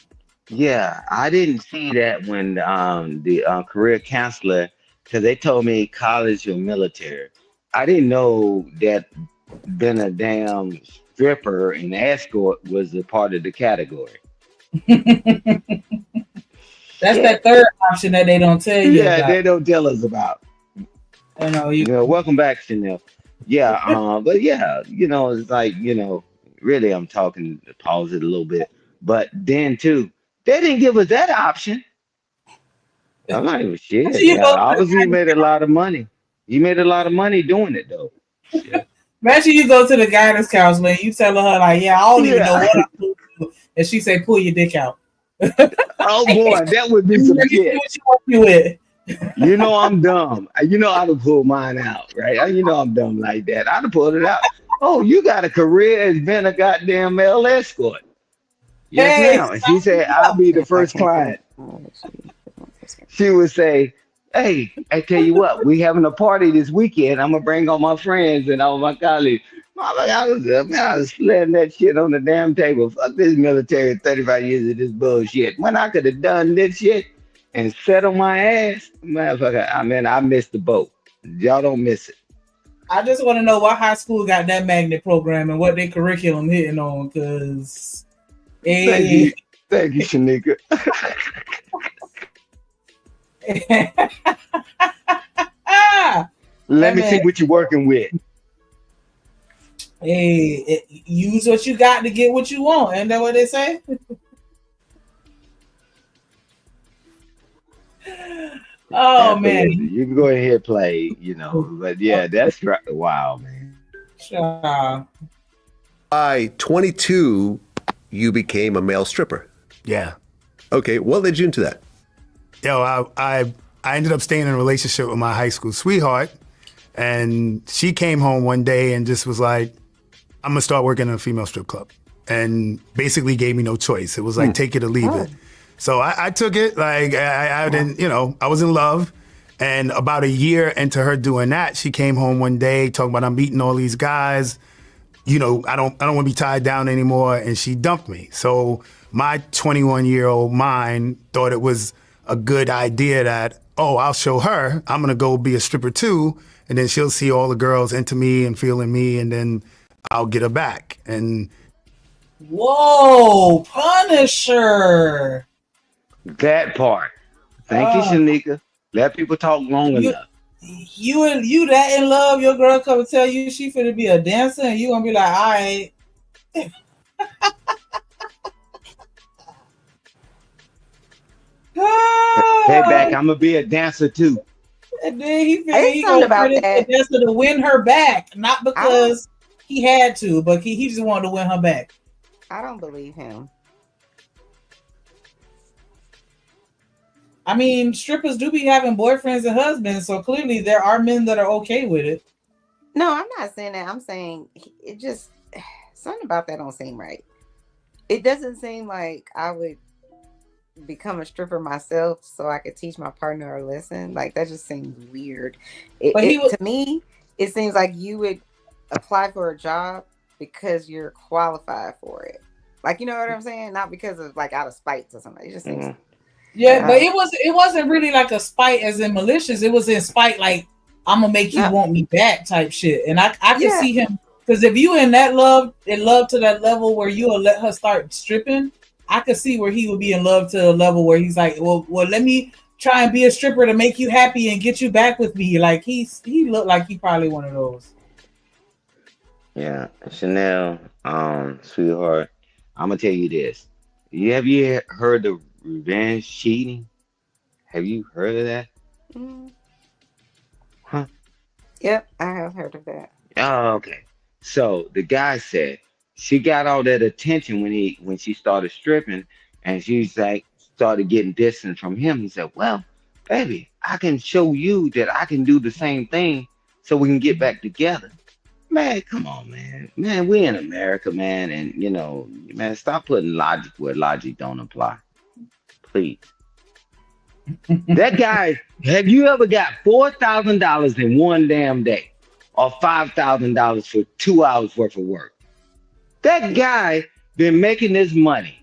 Yeah, I didn't see that when the career counselor, because they told me college or military. I didn't know that being a damn stripper and escort was a part of the category. That's that third option that they don't tell you. Yeah, about. they don't tell us about. I know you know, welcome back, Chanel. Yeah, but yeah, it's like, really I'm talking, pause it a little bit. But then too, they didn't give us that option. I'm like, well, shit. Yeah, obviously you made a lot of money. You made a lot of money doing it though. Imagine you go to the guidance counselor and you tell her like, yeah, I don't even know what I'm doing. And she say, pull your dick out. Oh boy, that would be some shit. What you want me with? You know I'm dumb. You know I'd have pulled mine out, right? You know I'm dumb like that. I'd have pulled it out. Oh, you got a career as being a goddamn male escort. Yes, ma'am. And she said, I'll be the first client. She would say, hey, I tell you what, we having a party this weekend. I'm going to bring all my friends and all my colleagues. I was letting that shit on the damn table. Fuck this military, 35 years of this bullshit. When I could have done this shit and sat on my ass, motherfucker, I missed the boat. Y'all don't miss it. I just want to know what high school got that magnet program and what their curriculum hitting on, because... Thank you, Shanika. Let me see what you're working with. Hey, use what you got to get what you want. Ain't that what they say? Oh, man. You can go ahead and play, but yeah, that's right. Wow, man. Sure. By 22, you became a male stripper. Yeah. Okay, what led you into that? Yo, I ended up staying in a relationship with my high school sweetheart, and she came home one day and just was like, I'm gonna start working in a female strip club, and basically gave me no choice. It was like, take it or leave it. So I took it. Like I didn't, I was in love. And about a year into her doing that, she came home one day talking about, I'm meeting all these guys. I don't want to be tied down anymore. And she dumped me. So my 21-year-old mind thought it was a good idea that, I'll show her. I'm gonna go be a stripper too, and then she'll see all the girls into me and feeling me, and then I'll get her back. And whoa, Punisher. That part. Thank you, Shanika. Let people talk long enough. You that in love, your girl come and tell you she finna be a dancer, and you gonna be like, all right. Hey, back, I'm gonna be a dancer too. And then he gonna be a dancer to win her back, not because he had to, but he just wanted to win her back. I don't believe him. I mean, strippers do be having boyfriends and husbands, so clearly there are men that are okay with it. No, I'm not saying that. I'm saying it just, something about that don't seem right. It doesn't seem like I would become a stripper myself so I could teach my partner a lesson. Like, that just seems weird. To me, it seems like you would apply for a job because you're qualified for it. Like, you know what I'm saying? Not because of like out of spite or something. It just seems... Yeah, but it wasn't really like a spite as in malicious. It was in spite like, I'm gonna make you want me back type shit. And I can see him, because if you in love to that level where you will let her start stripping, I could see where he would be in love to a level where he's like, well, let me try and be a stripper to make you happy and get you back with me. Like he looked like he probably one of those. Yeah, Chanel, sweetheart, I'm gonna tell you this. Have you heard of revenge cheating? Have you heard of that? Mm, Huh? yep, I have heard of that. Oh, okay. So the guy said she got all that attention when she started stripping, and she's like started getting distance from him. He said, "Well, baby, I can show you that I can do the same thing, so we can get back together." Man, come on, man. Man, we in America, man, and man, stop putting logic where logic don't apply, please. That guy, have you ever got $4,000 in one damn day, or $5,000 for 2 hours worth of work? That guy been making this money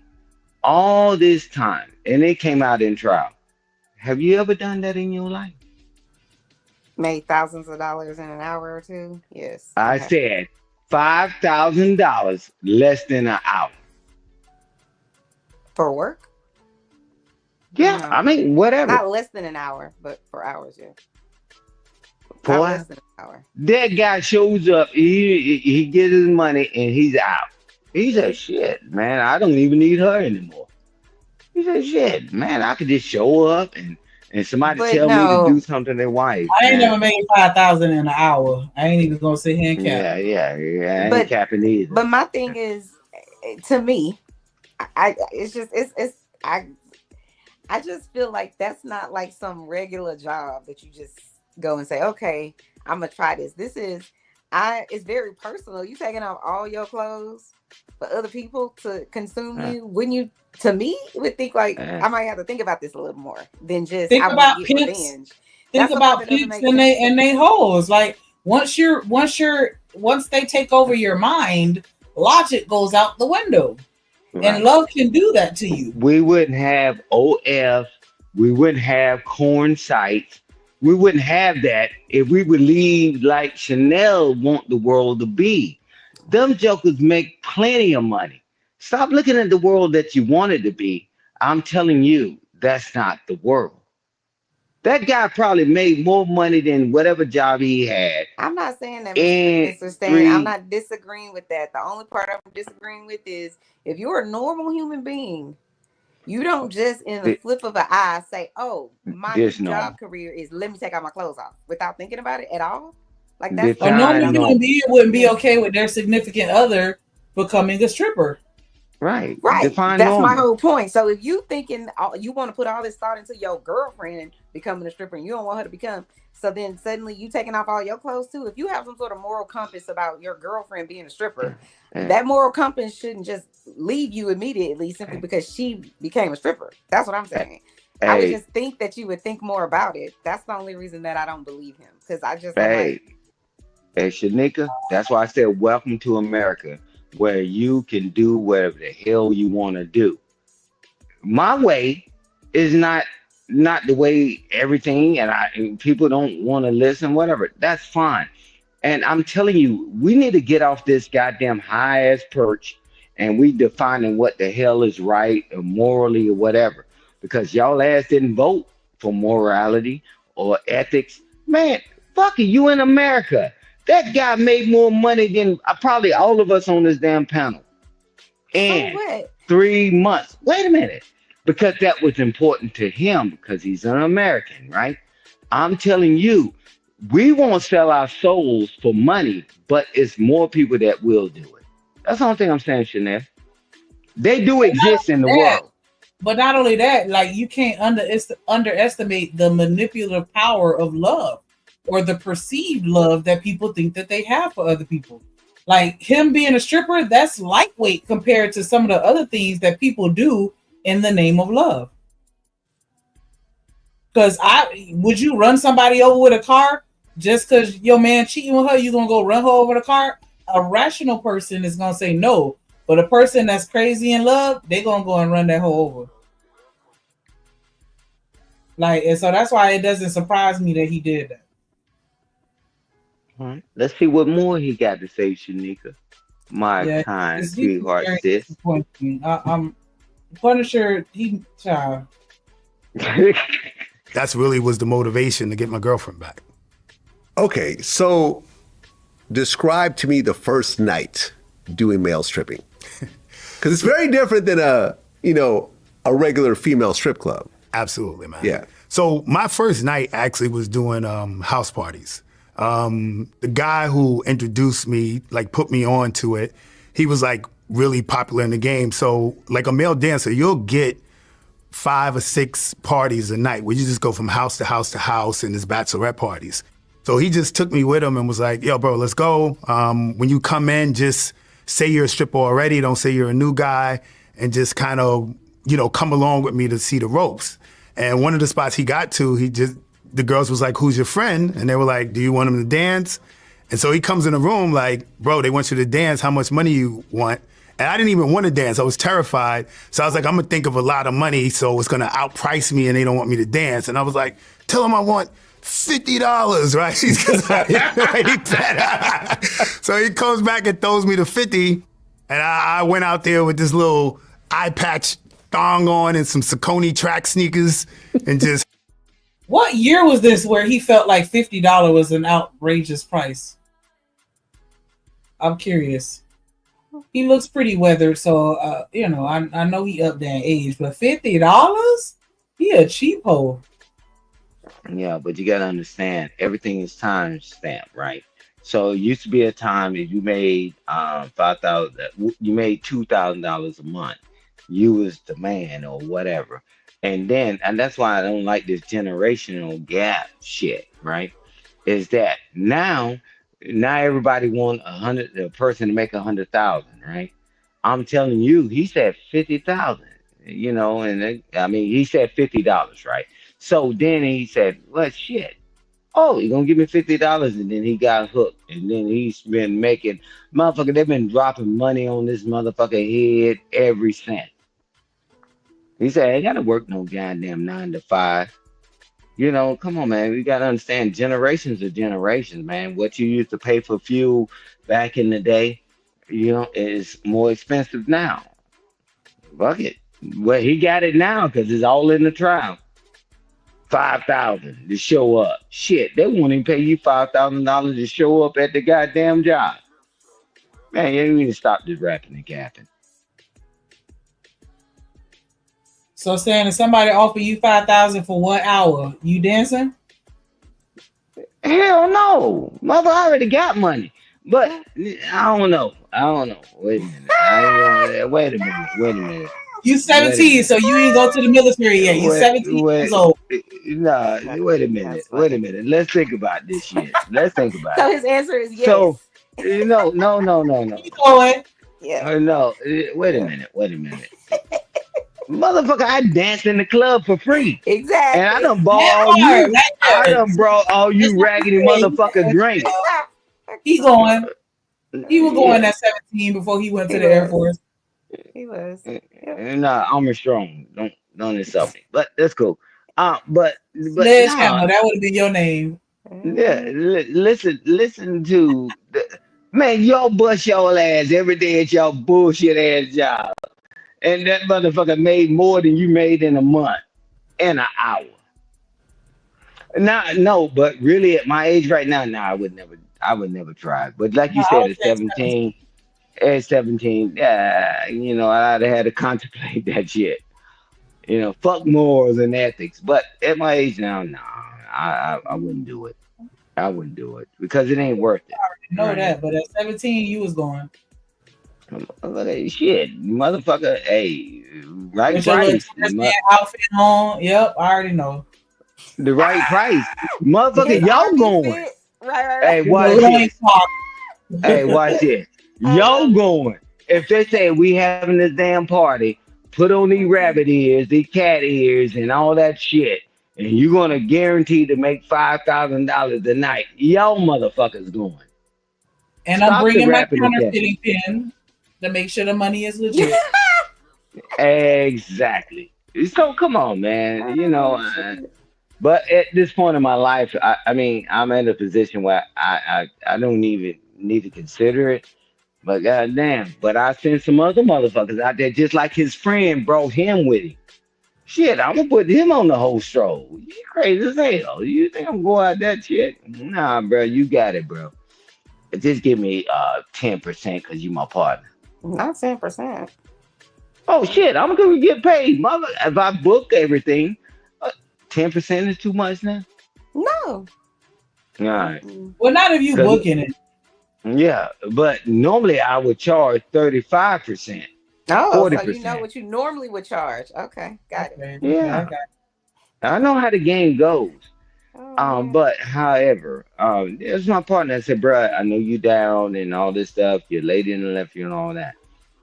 all this time, and it came out in trial. Have you ever done that in your life? Made thousands of dollars in an hour or two. Yes. I said $5,000 less than an hour. For work? Yeah, No. I mean, whatever. Not less than an hour, but for hours, yeah. Not Boy, less than an hour. that guy shows up, he gets his money, and he's out. He said, shit, man, I don't even need her anymore. He said, shit, man, I could just show up and somebody But tell me no. to do something they wife. I ain't man. never made 5,000 in an hour. I ain't even gonna sit here and cap. Yeah, I ain't But- capping either. But my thing is, to me, I just feel like that's not like some regular job that you just go and say, okay, I'm gonna try this. It's very personal. You taking off all your clothes for other people to consume you. Wouldn't you? To me, would think like I might have to think about this a little more than just Think I about want to get pimps. revenge. Think That's the part about that doesn't pimps make and sense. they hoes. Like once they take over your mind, logic goes out the window. Right. And love can do that to you. We wouldn't have OF. We wouldn't have corn sites. We wouldn't have that if we would leave like Chanel want the world to be. Them jokers make plenty of money. Stop looking at the world that you want it to be. I'm telling you, that's not the world. That guy probably made more money than whatever job he had. I'm not saying that, And Mr. Stan. I'm not disagreeing with that. The only part I'm disagreeing with is if you're a normal human being, you don't just in the flip of an eye say, "Oh, my new This normal. job career is let me take all my clothes off," without thinking about it at all. Like This that's A time, normal no. human being wouldn't be okay with their significant other becoming a stripper. Right. right. Define That's my normal. whole point. So if you thinking you want to put all this thought into your girlfriend becoming a stripper, and you don't want her to become, so then suddenly you taking off all your clothes too. If you have some sort of moral compass about your girlfriend being a stripper, that moral compass shouldn't just leave you immediately simply because she became a stripper. That's what I'm saying. I would Hey, just think that you would think more about it. That's the only reason that I don't believe him, because I just hey, Shanika, that's why I said welcome to America, where you can do whatever the hell you want to do. My way is not the way everything, and people don't want to listen, whatever. That's fine. And I'm telling you, we need to get off this goddamn high ass perch, and we defining what the hell is right or morally or whatever. Because y'all ass didn't vote for morality or ethics. Man, fuck it, you in America. That guy made more money than probably all of us on this damn panel. And what? 3 months. Wait a minute. Because that was important to him because he's an American, right? I'm telling you, we won't sell our souls for money, but it's more people that will do it. That's the only thing I'm saying, Chanel. They do exist in the world. But not only that, like you can't underestimate the manipulative power of love or the perceived love that people think that they have for other people. Like him being a stripper, that's lightweight compared to some of the other things that people do in the name of love. Because would you run somebody over with a car just because your man cheating with her? You gonna go run her over the car? A rational person is gonna say no, but a person that's crazy in love, they gonna go and run that hoe over. Like, and so that's why it doesn't surprise me that he did that. All right. Let's see what more he got to say, Shanika. My kind it's sweetheart very sis. disappointing. I'm Punisher. Child. That's really was the motivation to get my girlfriend back. Okay, so describe to me the first night doing male stripping. Because it's very different than a regular female strip club. Absolutely, man. Yeah. So my first night actually was doing house parties. The guy who introduced me, like put me on to it, he was like really popular in the game. So like a male dancer, you'll get 5 or 6 parties a night where you just go from house to house to house, and it's bachelorette parties. So he just took me with him and was like, yo, bro, let's go. When you come in, just say you're a stripper already. Don't say you're a new guy, and just kind of, come along with me to see the ropes. And one of the spots he got to, the girls was like, who's your friend? And they were like, do you want him to dance? And so he comes in the room like, bro, they want you to dance. How much money you want? And I didn't even want to dance. I was terrified. So I was like, I'm going to think of a lot of money, so it's going to outprice me and they don't want me to dance. And I was like, tell them I want $50, right? So he comes back and throws me the 50. And I went out there with this little eye patch thong on and some Saucony track sneakers and just. What year was this where he felt like $50 was an outrageous price? I'm curious. He looks pretty weathered, so I know he up there in age, but $50? He a cheapo. Yeah, but you gotta understand, everything is time stamped, right? So it used to be a time if you made you made $2,000 a month, you was the man or whatever. And that's why I don't like this generational gap shit, right? Is that now everybody want a person to make 100,000, right? I'm telling you, he said 50,000, and he said $50, right? So then he said, well, shit. Oh, you're gonna give me $50, and then he got hooked, and then he's been making they've been dropping money on this motherfucker head every cent. He said, I ain't gotta work no goddamn 9 to 5. Come on, man. We gotta understand generations are generations, man. What you used to pay for fuel back in the day, is more expensive now. Fuck it. Well, he got it now because it's all in the trial. $5,000 to show up. Shit, they won't even pay you $5,000 to show up at the goddamn job. Man, you need to stop this rapping and capping. So saying if somebody offer you $5,000 for 1 hour, you dancing? Hell no. Mother already got money. But I don't know. Wait a minute. Wait a minute. You 17, so you ain't go to the military yet. You 17 years old. Nah, wait a minute. Let's think about this shit. So his answer is yes. So, no. Keep going. Yeah. No, wait a minute. Motherfucker, I danced in the club for free. Exactly. And I done brought all you raggedy motherfucker drinks. He was going at 17 before he went to the Air Force. He was. Nah, I'm strong. Don't insult me. But that's cool. But Sledgehammer, that would have been your name. Yeah, listen to man, y'all bust y'all ass every day at y'all bullshit ass job. And that motherfucker made more than you made in a month in an hour. No, but really at my age right now, I would never try. But like you said, at 17, I'd have had to contemplate that shit. Fuck morals and ethics. But at my age now, I wouldn't do it. I wouldn't do it because it ain't worth it. I already know that, but at 17, you was going. Shit, motherfucker. Hey, right price. Outfit on. Yep, I already know. The right price, motherfucker. Y'all going? Right. Hey, watch it. Y'all going? If they say we having this damn party, put on these rabbit ears, these cat ears, and all that shit, and you're gonna guarantee to make $5,000 a night. Y'all motherfuckers going? And I'm bringing my counterfeiting pin to make sure the money is legit. Exactly. So come on, man. But at this point in my life, I'm in a position where I don't even need to consider it. But goddamn, I sent some other motherfuckers out there just like his friend brought him with him. Shit, I'm gonna put him on the whole stroll. You crazy as hell. You think I'm going out that shit? Nah, bro, you got it, bro. Just give me 10% because you my partner. Not 10%. Oh shit, I'm gonna get paid, mother. If I book everything, 10% is too much now. No. All right, Well, not if you 'cause- booking it. yeah, but normally I would charge 35%, Oh, so you know 40%. what you normally would charge. Okay, got it. Yeah, I know how the game goes. But however, there's my partner. I said, bruh, I know you down and all this stuff. Your lady in the left you and all that.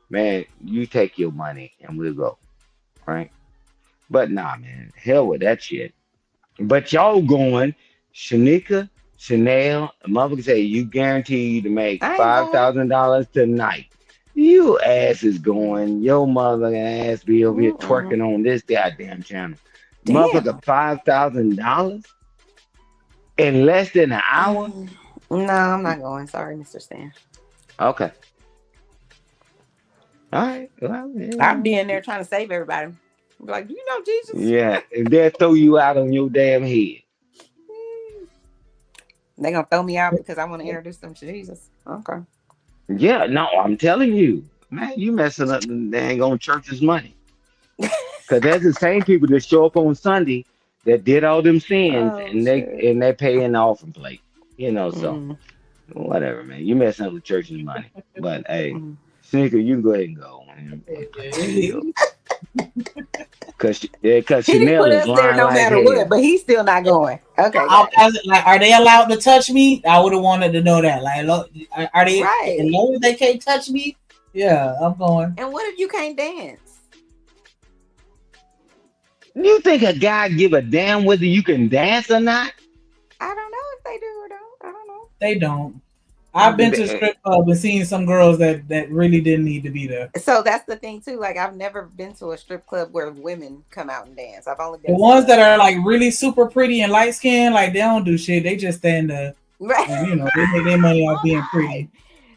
Man, you take your money and we'll go. Right? But nah, man. Hell with that shit. But y'all going, Shanika, Chanel, a motherfucker say you guaranteed to make I ain't going. $5,000 tonight. You ass is going. Your mother ass be over here twerking on this goddamn channel. Damn. Motherfucker, $5,000 in less than an hour. No, I'm not going. Sorry, Mr. Stan. Okay. All right. Well, yeah. I'd be in there trying to save everybody. Be like, do you know Jesus? Yeah, and they'll throw you out on your damn head. They're gonna throw me out because I want to introduce them to Jesus. Okay. Yeah, no, I'm telling you, man, you messing up the dang on church's money. Cause there's the same people that show up on Sunday that did all them sins and they pay an offering plate. You know, so whatever, man. You messing up the church's money. But hey, Sneaker, you can go ahead and go, man. Cause He didn't Chanel put is us there lying no like matter hell. what, but he's still not going. Okay. Like, are they allowed to touch me? I would have wanted to know that. Like, are they? Right. As long as they can't touch me, yeah, I'm going. And what if you can't dance? You think a guy give a damn whether you can dance or not? I don't know if they do or don't. I don't know. They don't. I've been to a strip club and seen some girls that really didn't need to be there. So that's the thing too. Like I've never been to a strip club where women come out and dance. I've only been The to ones that are like really super pretty and light skinned, like they don't do shit. They just stand there. Right. And, you know, they make their money off being pretty.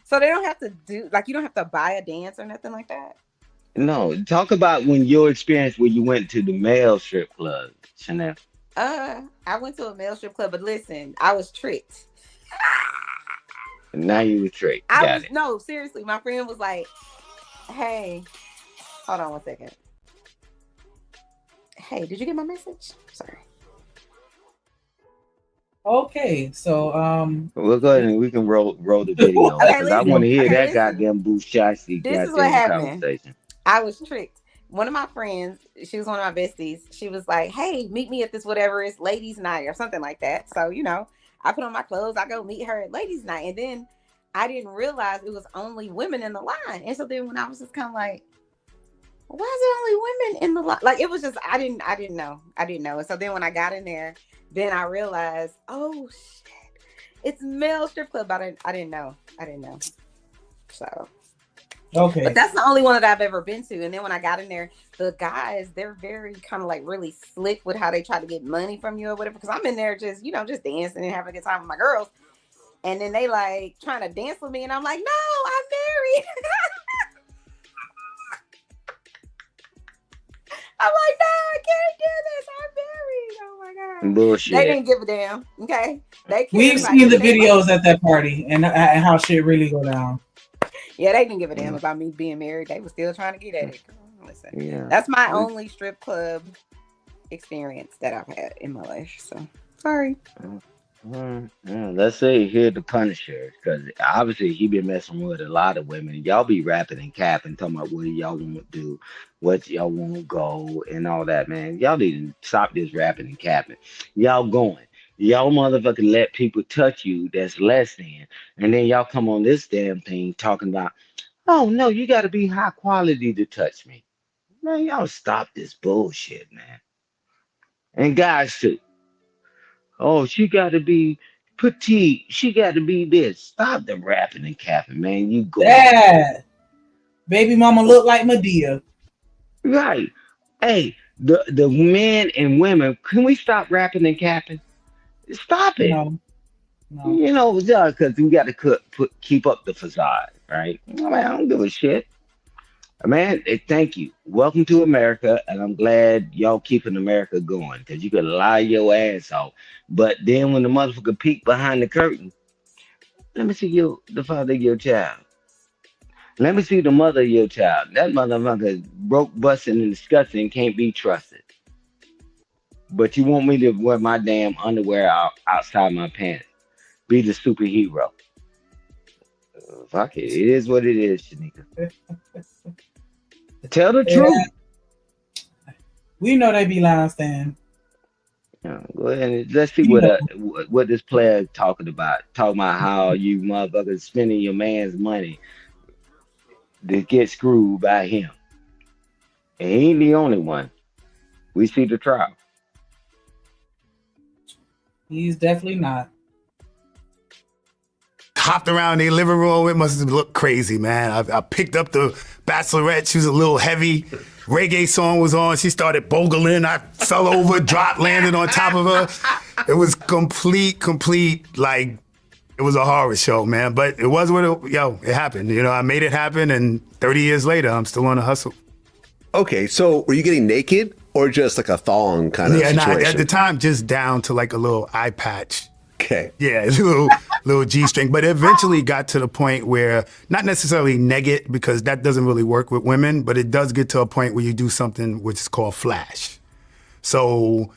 So they don't have to do like you don't have to buy a dance or nothing like that. No, talk about when your experience when you went to the male strip club, Chanel. I went to a male strip club, but listen, I was tricked. Now you were tricked. No, seriously. My friend was like, "Hey, hold on one second. Hey, did you get my message? Sorry." Okay, so we'll go ahead and we can roll the video. Okay, I want to hear okay, that listen. goddamn Bushassi This is what happened. I was tricked. One of my friends, she was one of my besties. She was like, "Hey, meet me at this whatever it's ladies' night or something like that." So you know, I put on my clothes. I go meet her at ladies' night, and then I didn't realize it was only women in the line. And so then when I was just kind of like, "Why is it only women in the line?" Like it was just I didn't know. And so then when I got in there, then I realized, oh shit, it's male strip club. I didn't know. So. Okay. But that's the only one that I've ever been to. And then when I got in there, the guys, they're very kind of like really slick with how they try to get money from you or whatever. Because I'm in there just, you know, just dancing and having a good time with my girls. And then they like trying to dance with me. And I'm like, no, I'm married. I'm like, no, I can't do this. I'm married. Oh my God. Bullshit. They didn't give a damn. Okay. we've seen the videos at that party and how shit really go down. Yeah, they didn't give a damn about me being married. They were still trying to get at it. Listen, Yeah. that's my only strip club experience that I've had in my life. So sorry. Let's say here the Punisher, because obviously he been messing with a lot of women. Y'all be rapping and capping, talking about what y'all want to do, what y'all want to go, and all that, man. Y'all need to stop this rapping and capping. Y'all going. Y'all motherfucking let people touch you that's less than, and then y'all come on this damn thing talking about, oh no, you got to be high quality to touch me. Man, y'all stop this bullshit, man. And guys too. Oh, she got to be petite. She got to be this. Stop the rapping and capping, man. You go. Yeah. Baby mama look like Medea. Right. Hey, the men and women, can we stop rapping and capping? Stop it. No. You know, because we got to keep up the facade, right? I mean, I don't give a shit. Man, thank you. Welcome to America, and I'm glad y'all keeping America going, because you could lie your ass off. But then when the motherfucker peek behind the curtain, let me see the father of your child. Let me see the mother of your child. That motherfucker broke, busting, and disgusting and can't be trusted. But you want me to wear my damn underwear outside my pants? Be the superhero? Fuck it. It is what it is, Shanika. Tell the truth. We know they be lying, Stan. Yeah, go ahead and let's see what this player is talking about. Talking about how you motherfuckers spending your man's money to get screwed by him. And he ain't the only one. We see the trial. He's definitely not. Hopped around their living room. It must have looked crazy, man. I picked up the Bachelorette. She was a little heavy. Reggae song was on. She started bogling. I fell over, dropped, landed on top of her. It was complete, like, it was a horror show, man. But it was what it happened. You know, I made it happen, and 30 years later, I'm still on the hustle. Okay, so were you getting naked or just like a thong kind of situation? Yeah, at the time, just down to like a little eye patch. Okay. Yeah, it's a little G-string. But it eventually got to the point where, not necessarily naked, because that doesn't really work with women, but it does get to a point where you do something which is called flash. So,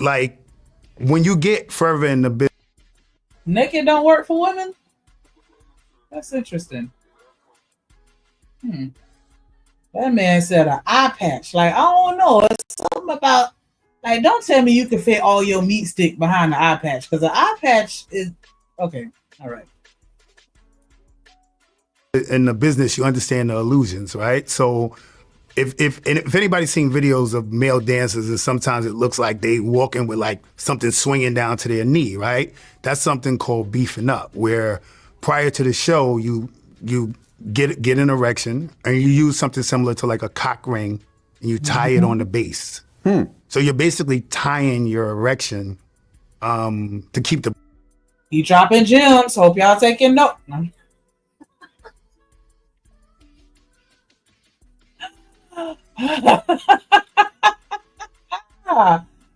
like, when you get further in the business. Naked don't work for women? That's interesting. That man said an eye patch. Like, I don't know. It's something about, like, don't tell me you can fit all your meat stick behind the eye patch, because the eye patch is, okay, all right. In the business, you understand the illusions, right? So if anybody's seen videos of male dancers, and sometimes it looks like they walking with like something swinging down to their knee, right? That's something called beefing up, where prior to the show, you get an erection and you use something similar to like a cock ring and you tie it on the base. So you're basically tying your erection to keep the. He dropping gems. Hope y'all taking note.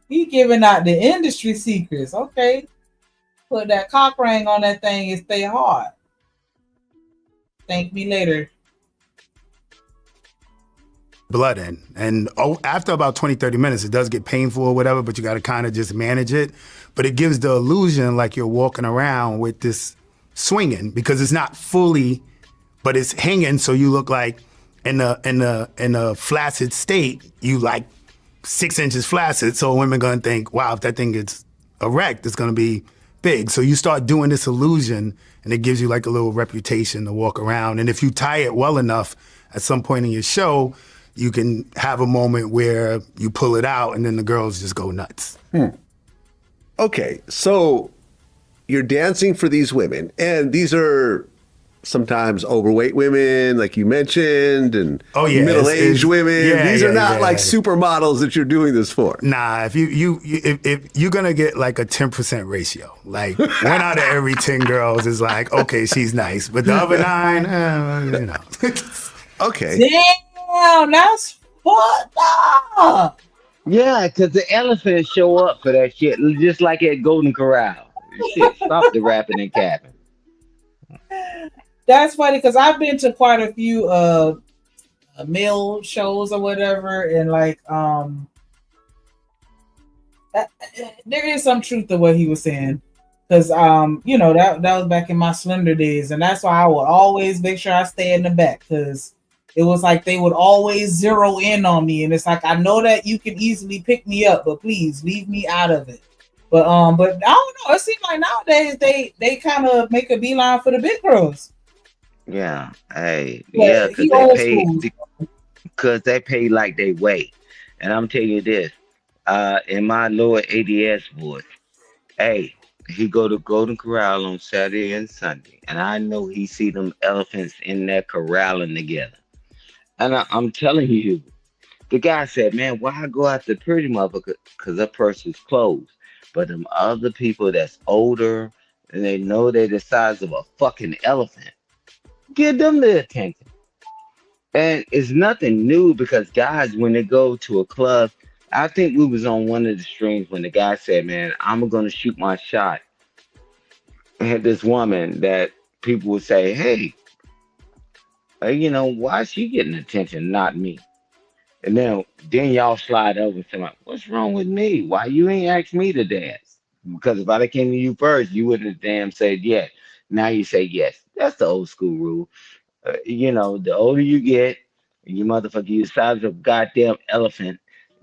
He giving out the industry secrets. Okay, put that cock ring on that thing and stay hard. Thank me later. Blood in. And after about 20, 30 minutes, it does get painful or whatever, but you got to kind of just manage it. But it gives the illusion like you're walking around with this swinging, because it's not fully, but it's hanging. So you look like in a flaccid state, you like 6 inches flaccid. So women going to think, wow, if that thing gets erect, it's going to be big. So you start doing this illusion and it gives you like a little reputation to walk around. And if you tie it well enough at some point in your show, you can have a moment where you pull it out and then the girls just go nuts. Okay, so you're dancing for these women, and these are sometimes overweight women, like you mentioned, and middle-aged women. These are not like supermodels that you're doing this for. Nah, if you're gonna get like a 10% ratio, like 1 out of every 10 girls is like, okay, she's nice, but the other 9, you know. Okay. Damn, that's fucked up. Yeah, because the elephants show up for that shit, just like at Golden Corral. Shit, stop the rapping and capping. That's funny, because I've been to quite a few male shows or whatever, and like there is some truth to what he was saying, because you know, that was back in my slender days, and that's why I would always make sure I stay in the back, because it was like they would always zero in on me, and it's like, I know that you can easily pick me up, but please leave me out of it. But I don't know. It seems like nowadays they kind of make a beeline for the big girls. Yeah, hey, yeah, because they pay like they weigh. And I'm telling you this, in my lower ADS voice, hey, he go to Golden Corral on Saturday and Sunday, and I know he see them elephants in there corralling together. And I'm telling you, the guy said, man, why go after the pretty motherfucker? Because that person's closed. But them other people that's older, and they know they're the size of a fucking elephant, give them the attention. And it's nothing new, because guys, when they go to a club, I think we was on one of the streams when the guy said, man, I'm going to shoot my shot. And had this woman that people would say, hey, You know, why is she getting attention, not me? And then y'all slide over to my, what's wrong with me? Why you ain't asked me to dance? Because if I'd have came to you first, you wouldn't have damn said yes. Now you say yes. That's the old school rule. You know, the older you get, you motherfucker, you the size of a goddamn elephant.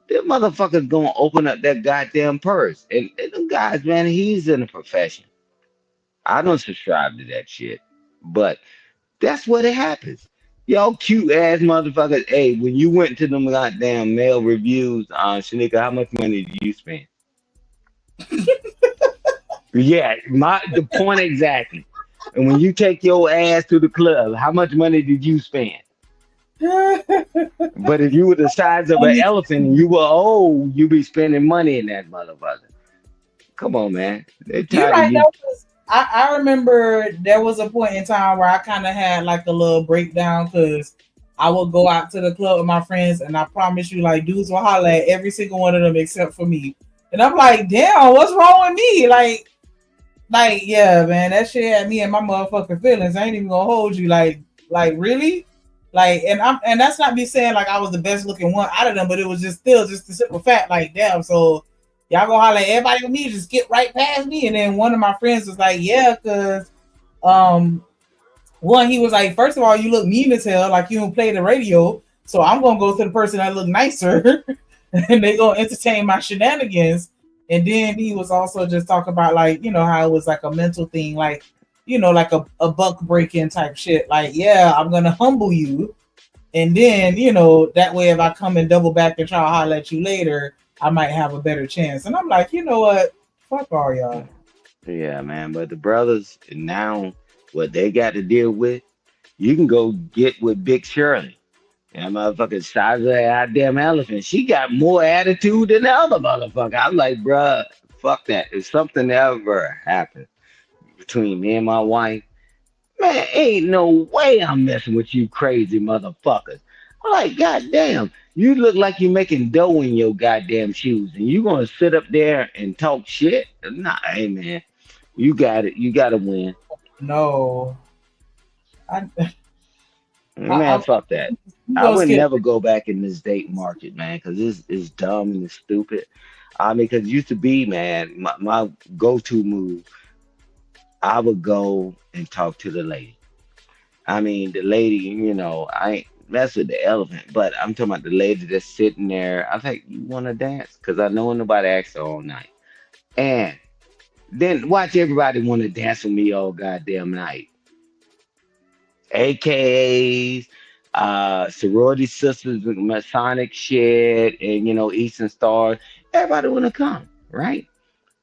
That motherfucker's gonna open up that goddamn purse. And them guys, man, he's in a profession. I don't subscribe to that shit. But that's what it happens. Y'all cute ass motherfuckers. Hey, when you went to them goddamn mail reviews, Shanika, how much money did you spend? Yeah, the point exactly. And when you take your ass to the club, how much money did you spend? But if you were the size of an elephant and you were old, you be spending money in that motherfucker. Come on, man. They're You're tired of right. you. I remember there was a point in time where I kind of had like a little breakdown because I would go out to the club with my friends, and I promise you, like, dudes will holler at every single one of them except for me. And I'm like, damn, what's wrong with me? Like, yeah, man, that shit had me and my motherfucking feelings. I ain't even gonna hold you. Like really? Like, and that's not me saying like I was the best looking one out of them, but it was just still just the simple fact, like, damn, so y'all gonna holler at everybody with me, just get right past me. And then one of my friends was like, yeah, cause one, he was like, first of all, you look mean as hell, like you don't play the radio. So I'm gonna go to the person that look nicer and they gonna entertain my shenanigans. And then he was also just talking about like, you know, how it was like a mental thing, like, you know, like a buck breaking type shit. Like, yeah, I'm gonna humble you. And then, you know, that way if I come and double back and try to holler at you later, I might have a better chance. And I'm like, you know what? Fuck all y'all. Yeah, man. But the brothers now, what they got to deal with, you can go get with Big Shirley. That motherfucker size of that goddamn elephant. She got more attitude than the other motherfucker. I'm like, bruh, fuck that. If something ever happened between me and my wife, man, ain't no way I'm messing with you crazy motherfuckers. I'm like, goddamn, you look like you making dough in your goddamn shoes, and you gonna sit up there and talk shit? Nah, hey man, you got it. You gotta win. No. Man, fuck that. I would never go back in this date market, man, because this is dumb and it's stupid. I mean, because it used to be, man, my go-to move, I would go and talk to the lady. I mean, the lady, you know, I ain't mess with the elephant, but I'm talking about the lady that's sitting there. I think, you want to dance? Because I know nobody asked her all night. And then watch everybody want to dance with me all goddamn night. AKAs, sorority sisters, Masonic shit, and, you know, Eastern Stars. Everybody want to come, right?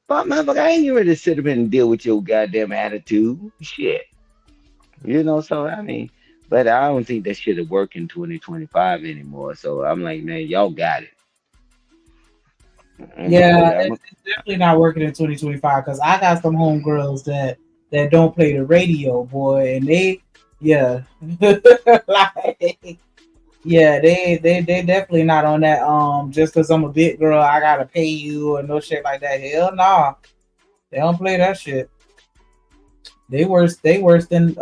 But motherfucker, I ain't ready to sit up and deal with your goddamn attitude. Shit. You know, so I mean, but I don't think that shit'll work in 2025 anymore. So I'm like, man, y'all got it. Yeah, it's definitely not working in 2025 because I got some homegirls that don't play the radio, boy, and they, yeah, like, yeah, they definitely not on that. Just because I'm a big girl, I gotta pay you or no shit like that. Hell nah, they don't play that shit. They worse than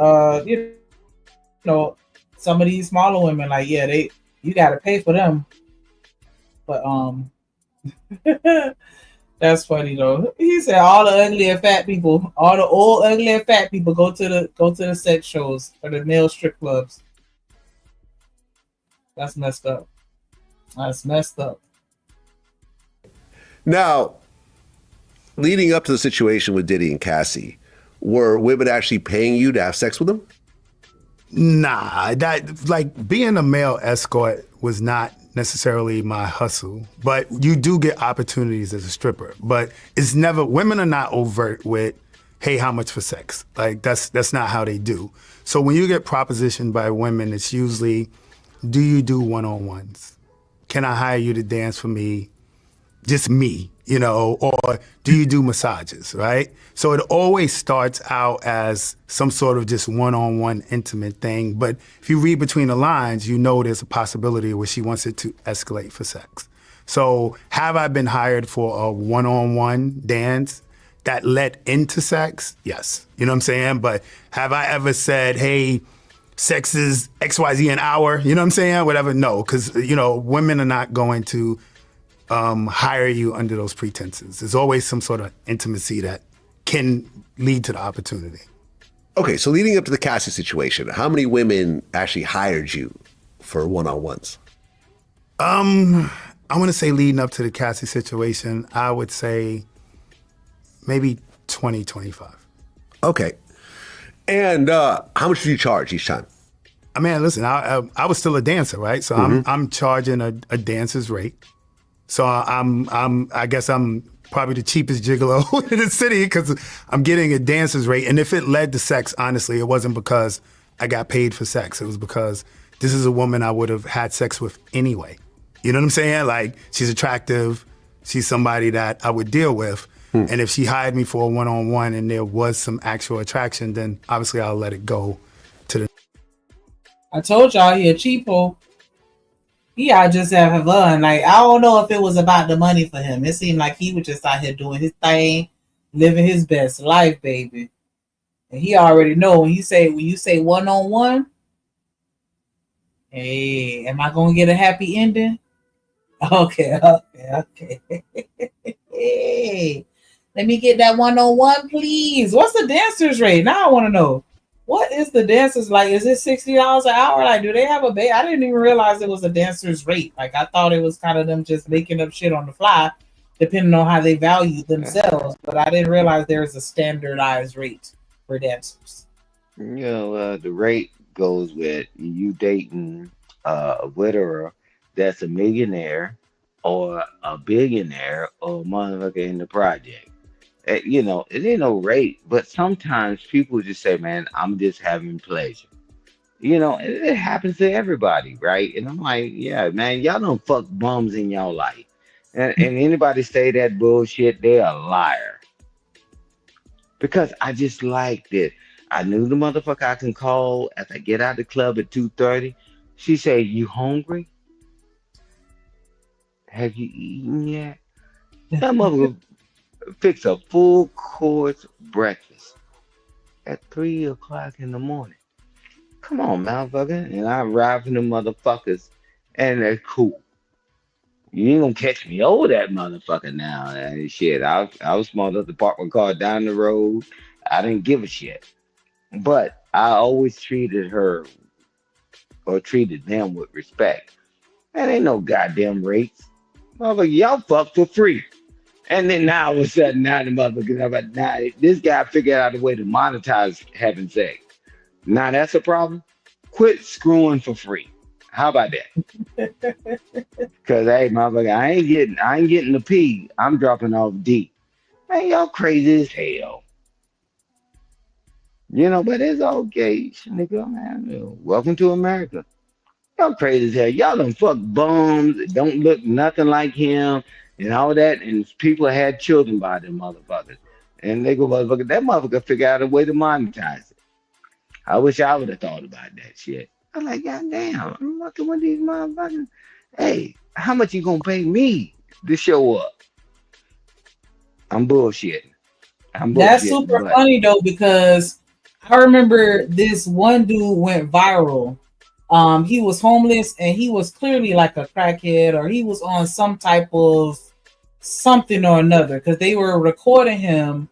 you know, some of these smaller women. Like, yeah, you gotta pay for them. But that's funny though. He said all the ugly and fat people, all the old ugly and fat people go to the sex shows or the male strip clubs. That's messed up. That's messed up. Now, leading up to the situation with Diddy and Cassie, were women actually paying you to have sex with them? Nah, that like being a male escort was not necessarily my hustle, but you do get opportunities as a stripper. But it's never, women are not overt with, hey, how much for sex? Like that's not how they do. So when you get propositioned by women, it's usually, do you do one-on-ones? Can I hire you to dance for me? Just me, you know, or do you do massages, right? So it always starts out as some sort of just one-on-one intimate thing. But if you read between the lines, you know there's a possibility where she wants it to escalate for sex. So have I been hired for a one-on-one dance that led into sex? Yes. You know what I'm saying? But have I ever said, hey, sex is XYZ an hour, you know what I'm saying? Whatever. No, because, women are not going to hire you under those pretenses. There's always some sort of intimacy that can lead to the opportunity. Okay, so leading up to the Cassie situation, how many women actually hired you for one-on-ones? I want to say leading up to the Cassie situation, I would say maybe 20, 25. Okay. And how much did you charge each time? I mean, listen, I was still a dancer, right? So I'm charging a dancer's rate. So I guess I'm probably the cheapest gigolo in the city because I'm getting a dancer's rate. And if it led to sex, honestly, it wasn't because I got paid for sex. It was because this is a woman I would have had sex with anyway. You know what I'm saying? Like, she's attractive. She's somebody that I would deal with. And if she hired me for a one-on-one and there was some actual attraction, then obviously I'll let it go to the... I told y'all he a cheapo. He out just having fun. Like, I don't know if it was about the money for him. It seemed like he was just out here doing his thing, living his best life, baby. And he already know when you say one-on-one, hey, am I gonna get a happy ending? Okay. Hey, let me get that one-on-one, please. What's the dancer's rate? Now I want to know. What is the dancer's like? Is it $60 an hour? Like, do they have a I didn't even realize it was a dancer's rate. Like, I thought it was kind of them just making up shit on the fly, depending on how they value themselves. But I didn't realize there is a standardized rate for dancers. The rate goes with you dating a widower that's a millionaire or a billionaire or a motherfucker in the project. It ain't no rate, but sometimes people just say, man, I'm just having pleasure. It happens to everybody, right? And I'm like, yeah, man, y'all don't fuck bums in y'all life. And anybody say that bullshit, they're a liar. Because I just liked it. I knew the motherfucker I can call after I get out of the club at 2:30. She say, you hungry? Have you eaten yet? That motherfucker fix a full course breakfast at 3 o'clock in the morning. Come on, motherfucker. And I ride for them motherfuckers, and they're cool. You ain't gonna catch me over that motherfucker now. And shit, I was smart enough to park my car down the road. I didn't give a shit. But I always treated her or treated them with respect. That ain't no goddamn rates. Motherfucker, y'all fuck for free. And then now all of a sudden, now the motherfucker, now this guy figured out a way to monetize having sex. Now that's a problem. Quit screwing for free. How about that? Cause hey, motherfucker, I ain't getting the P. I'm dropping off D. Man, y'all crazy as hell. But it's okay, nigga, man. Welcome to America. Y'all crazy as hell. Y'all done fuck bums that don't look nothing like him and all that. And people had children by them motherfuckers. And they go, motherfucker, that motherfucker figure out a way to monetize it. I wish I would have thought about that shit. I'm like, goddamn, I'm working with these motherfuckers. Hey, how much you gonna pay me to show up? I'm bullshitting. That's super funny though, because I remember this one dude went viral. He was homeless and he was clearly like a crackhead, or he was on some type of something or another, because they were recording him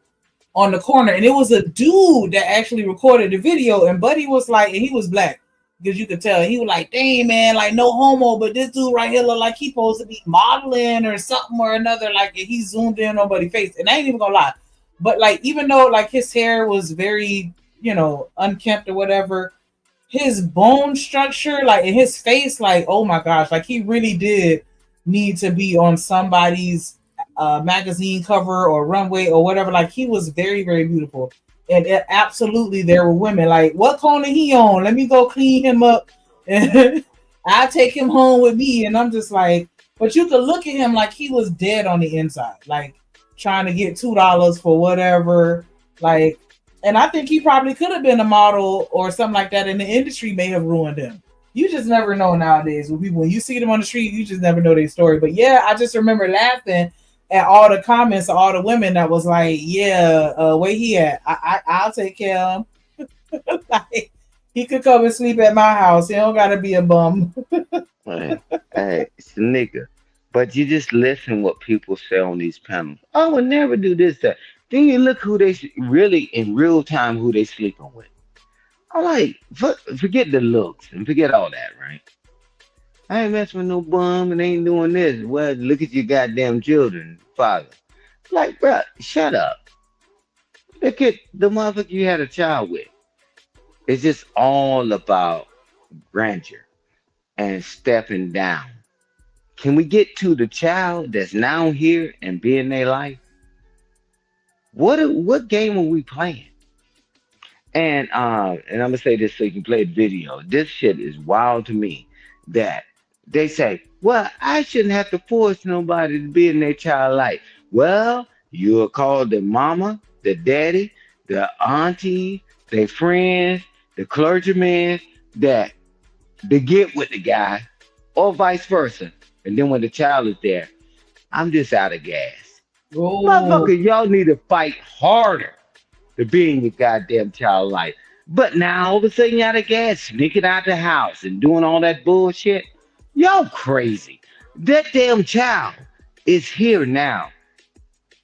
on the corner, and it was a dude that actually recorded the video. And Buddy was like, and he was black, because you could tell he was like, dang man, like no homo, but this dude right here look like he supposed to be modeling or something or another. Like, and he zoomed in on Buddy's face, and I ain't even gonna lie, but like even though like his hair was very unkempt or whatever, his bone structure, like in his face, like, oh my gosh, like he really did need to be on somebody's magazine cover or runway or whatever. Like, he was very, very beautiful. And absolutely there were women like, what corner he on? Let me go clean him up and I'll take him home with me. And I'm just like, but you could look at him like he was dead on the inside, like trying to get $2 for whatever. Like, and I think he probably could have been a model or something like that, and the industry may have ruined him. You just never know nowadays with people. When you see them on the street, you just never know their story. But yeah, I just remember laughing at all the comments of all the women that was like, yeah, where he at? I'll take care of him. Like, He could come and sleep at my house. He don't gotta be a bum. Hey, Shanika, but you just listen what people say on these panels. I would never do this, that. Then you look who they really in real time who they sleeping with. I'm like, forget the looks and forget all that, right? I ain't messing with no bum and ain't doing this. Well, look at your goddamn children, father. Like, bruh, shut up. Look at the motherfucker you had a child with. It's just all about grandeur and stepping down. Can we get to the child that's now here and be in their life? What game are we playing? And I'm gonna say this so you can play the video. This shit is wild to me that they say, well, I shouldn't have to force nobody to be in their child life. Well, you'll call the mama, the daddy, the auntie, their friends, the clergyman that they get with the guy, or vice versa. And then when the child is there, I'm just out of gas. Oh. Motherfucker, y'all need to fight harder to be in your goddamn child life. But now all of a sudden you're out of gas, sneaking out the house and doing all that bullshit. Y'all crazy. That damn child is here now.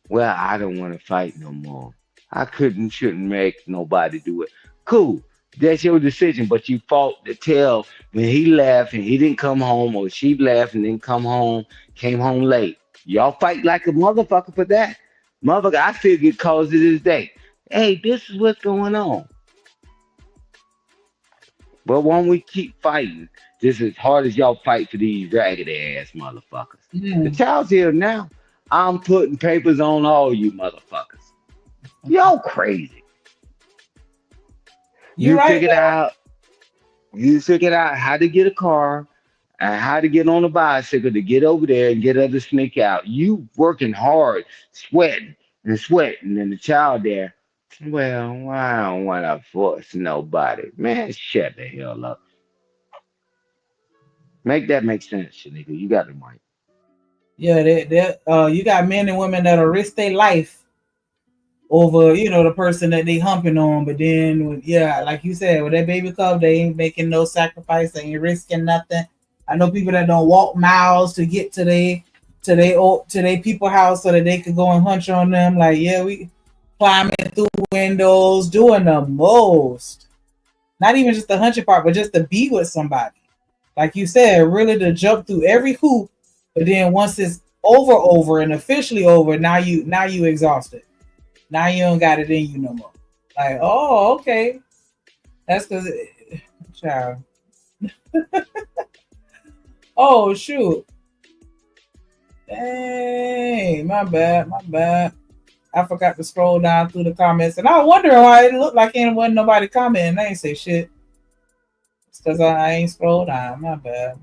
Well, I don't want to fight no more. I shouldn't make nobody do it. Cool. That's your decision, but you fought to tell when he left and he didn't come home, or she left and didn't come home, came home late. Y'all fight like a motherfucker for that. Motherfucker, I still get calls to this day. Hey, this is what's going on. But won't we keep fighting just as hard as y'all fight for these ragged ass motherfuckers? The child's here now. I'm putting papers on all you motherfuckers. Y'all crazy. You figured out how to get a car and how to get on a bicycle to get over there and get other sneak out. You working hard, sweating, and the child there. Well, I don't want to force nobody. Man, shut the hell up. Make that make sense, Shanika. You got the mic. Yeah, you got men and women that'll risk their life over, the person that they humping on. But then, like you said, with that baby cub, they ain't making no sacrifice. They ain't risking nothing. I know people that don't walk miles to get to their people house so that they could go and hunch on them. Like, we climbing through windows, doing the most. Not even just the hunching part, but just to be with somebody. Like you said, really to jump through every hoop. But then once it's over and officially over, now you exhausted. Now you don't got it in you no more. Like, oh, okay. That's because, child. Oh, shoot. Hey, my bad. I forgot to scroll down through the comments. And I was wondering why it looked like there wasn't nobody commenting. I ain't say shit. It's because I ain't scrolled down. My bad.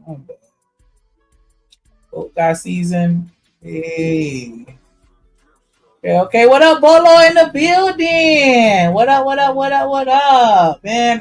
Got season. Hey. Okay, what up, Bolo in the building? What up? Man,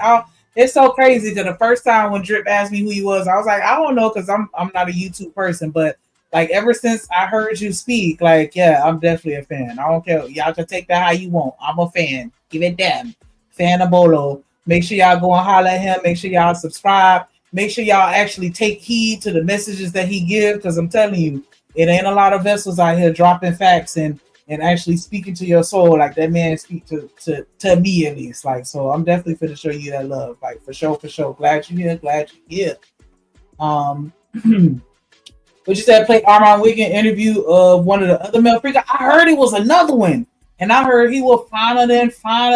it's so crazy because the first time when Drip asked me who he was, I was like, I don't know, because I'm not a YouTube person, but like ever since I heard you speak, like, I'm definitely a fan. I don't care. Y'all can take that how you want. I'm a fan. Give it damn. Fan of Bolo. Make sure y'all go and holler at him. Make sure y'all subscribe. Make sure y'all actually take heed to the messages that he gives, because I'm telling you, it ain't a lot of vessels out here dropping facts and actually speaking to your soul like that man speak to me at least. Like, so I'm definitely finna show you that love. Like, for sure. Glad you're here. But you said play Armand Wiggin interview of one of the other male freaks. I heard it was another one. And I heard he was finer than fine.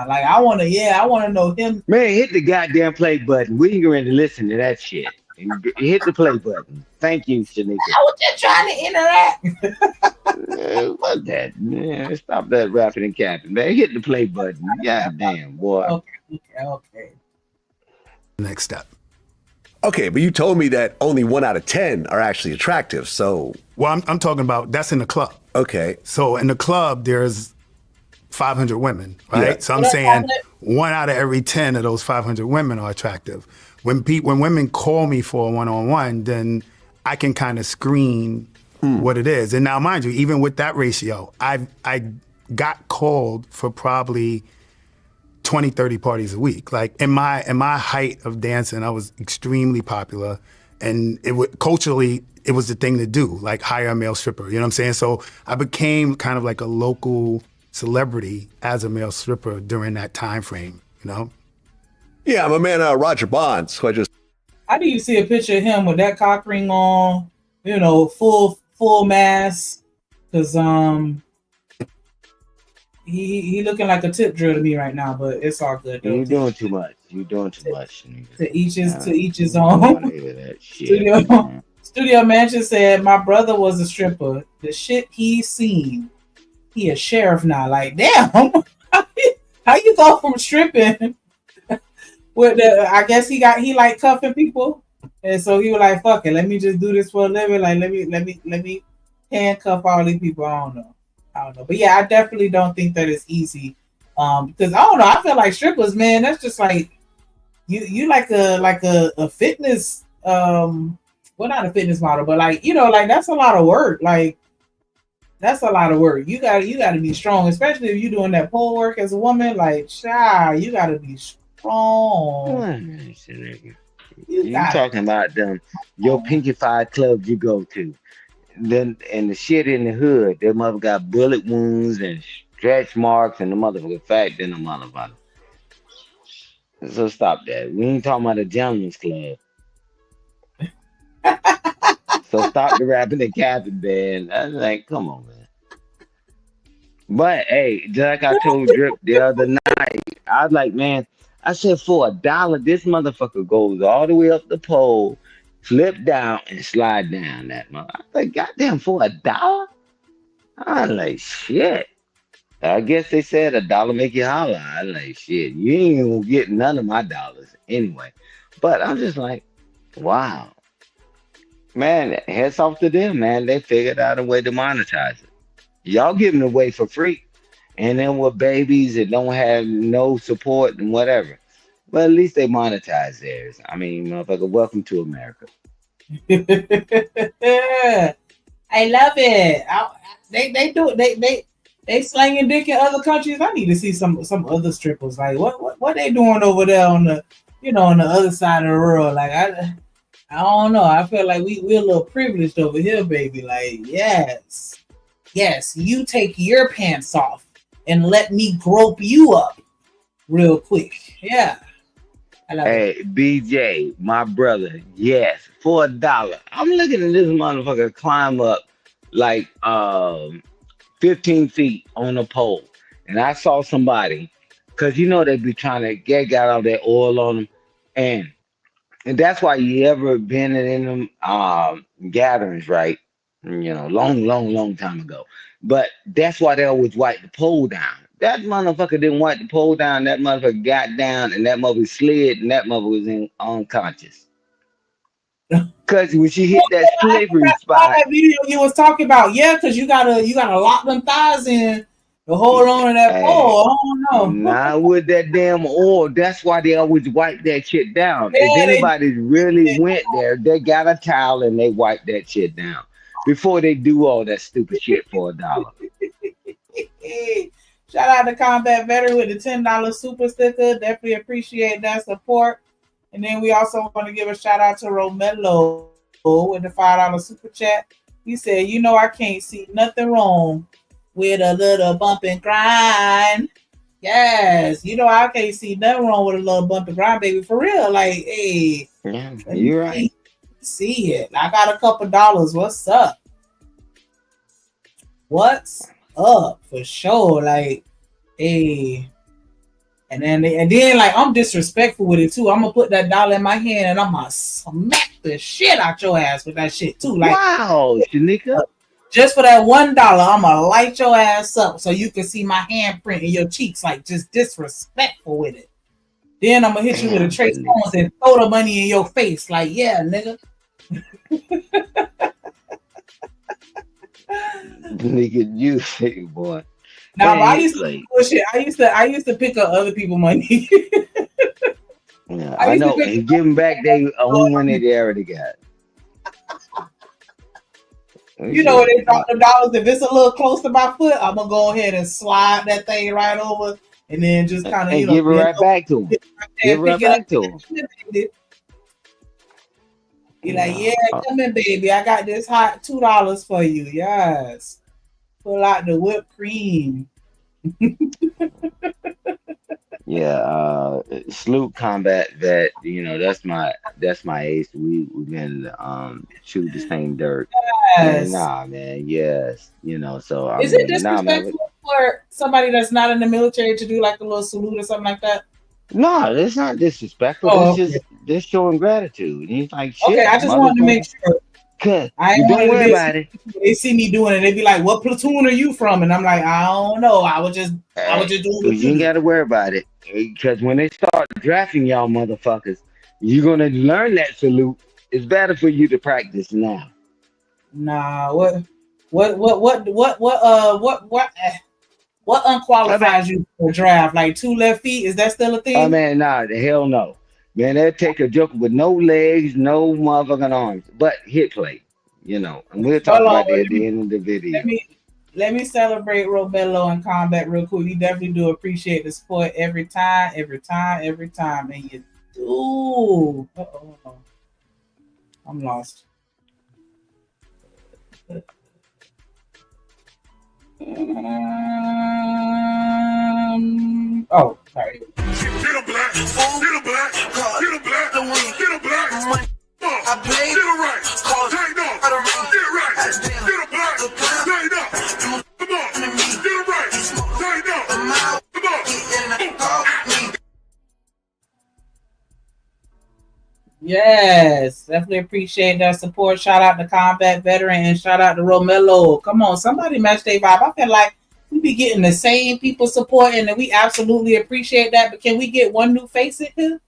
Like, I want to know him. Man, hit the goddamn play button. We can go in and listen to that shit. Hit the play button. Thank you, Shanika. I was just trying to interact. What that, man? Stop that rapping and capping, man. Hit the play button. God damn, boy. Okay. Next step. Okay, but you told me that only 1 out of 10 are actually attractive. So, well, I'm talking about that's in the club. Okay. So in the club, there's 500 women, right? Yeah. So I'm saying 1 out of every 10 of those 500 women are attractive. When women call me for a one-on-one, then I can kind of screen what it is. And now, mind you, even with that ratio, I got called for probably 20, 30 parties a week. Like in my height of dancing, I was extremely popular, and culturally it was the thing to do. Like hire a male stripper. You know what I'm saying? So I became kind of like a local celebrity as a male stripper during that time frame. You know? Yeah, I'm a man, Roger Bonds. So How do you see a picture of him with that cock ring on? You know, full mask, because he looking like a tip drill to me right now. But it's all good. Though. You're doing too much. You're doing too much. To each his I don't own. wanna hear that shit, man. Studio Mansion said my brother was a stripper. The shit he's seen, he a sheriff now. Like damn, how you go from stripping with the? I guess he like cuffing people, and so he was like, "Fuck it, let me just do this for a living. Like let me handcuff all these people." I don't know, but yeah, I definitely don't think that it's easy. Because I don't know, I feel like strippers, man, that's just like you like a fitness well, not a fitness model, but like, you know, like that's a lot of work. Like that's a lot of work. You gotta be strong, especially if you're doing that pole work as a woman. Like, you gotta be strong. You talking about them your pinkified clubs you go to. Then and the shit in the hood, them mother got bullet wounds and stretch marks and the motherfucker fat than a motherfucker. So stop that. We ain't talking about a gentleman's club. So stop the rapping and capping, man. I was like, come on, man. But hey, just like I told Drip the other night, I was like, man, I said for $1, this motherfucker goes all the way up the pole, flip down and slide down that mother. I was like, goddamn, for $1? I was like, shit. I guess they said $1 make you holler. I was like, shit, you ain't gonna get none of my dollars anyway. But I'm just like, wow. Man, heads off to them, man. They figured out a way to monetize it. Y'all giving it away for free. And then with babies that don't have no support and whatever. But at least they monetize theirs. I mean, motherfucker, welcome to America. I love it. They do it. They slanging dick in other countries. I need to see some other strippers. Like what they doing over there on the on the other side of the world. Like I don't know. I feel like we're a little privileged over here, baby. Like, yes, you take your pants off and let me grope you up real quick. Yeah. Hey, BJ, my brother, yes, for $1. I'm looking at this motherfucker climb up like 15 feet on a pole. And I saw somebody, because they be trying to got all that oil on them. And that's why you ever been in them gatherings, right? Long time ago. But that's why they always wipe the pole down. That motherfucker didn't wipe the pole down. That motherfucker got down and that motherfucker slid and that motherfucker was unconscious. Because when she hit that slippery spot. That video you was talking about, yeah, because you gotta lock them thighs in to hold on to that pole. I don't know. Not with that damn oil. That's why they always wipe that shit down. Yeah, if anybody really went there, they got a towel and they wipe that shit down before they do all that stupid shit for $1. Shout out to Combat Veteran with the $10 super sticker. Definitely appreciate that support. And then we also want to give a shout out to Romelo with the $5 super chat. He said, I can't see nothing wrong with a little bump and grind. Yes, I can't see nothing wrong with a little bump and grind, baby. For real. Like, hey. Yeah, you're right. See it. I got a couple dollars. What's up? What's up? For sure. Like, hey. And then like I'm disrespectful with it too. I'm gonna put that $1 in my hand and I'm gonna smack the shit out your ass with that shit too. Like, wow, Shanika. Just for that $1, I'm gonna light your ass up so you can see my handprint in your cheeks. Like, just disrespectful with it. Then I'm gonna hit you with a Trace Owens and throw the money in your face. Like, yeah, nigga. Nigga, you say, boy. Now, I used to bullshit. I used to pick up other people's money. Yeah, I know. And give them back their own money they already got. When they drop the dollars, if it's a little close to my foot, I'm gonna go ahead and slide that thing right over and then just kind of And give it right back to him. Give it right pick it up. back to him. Be like, yeah, come in, baby. I got this hot $2 for you. Yes. Pull out the whipped cream. Yeah, salute combat vet. You know, that's my ace. We've been shoot the same dirt. Yes. And nah, man. Yes, you know. So I Is it mean, nah, man. disrespectful for somebody that's not in the military to do like a little salute or something like that? No, that's not disrespectful. Oh, That's just they're showing gratitude. And he's like, shit, okay, I just wanted to make sure. Cause I you ain't don't one of worry this. about it. They see me doing it, they be like, "What platoon are you from?" And I'm like, "I don't know. I was just doing what You you ain't do." got to worry about it. Because when they start drafting y'all motherfuckers, you're gonna learn that salute. It's better for you to practice now. Nah, what unqualifies you for a draft? Like 2 left feet? Is that still a thing? Oh man, nah, the hell no. Man, they'll take a joker with no legs, no motherfucking arms, but hit play, you know. And we'll talk about that at the end of the video. Let me celebrate Robello and Combat real quick. We definitely do appreciate the support every time. And you do. Uh-oh. I'm lost. Oh, sorry. Get a black, get a black, get a black, get a black. I play get it right, take no, get right, get a black, take no. Come on, get it right, take no. Come on. Yes, definitely appreciate that support. Shout out to Combat Veteran and shout out to Romello. Come on, somebody match their vibe. I feel like we be getting the same people supporting and we absolutely appreciate that. But can we get one new face in here?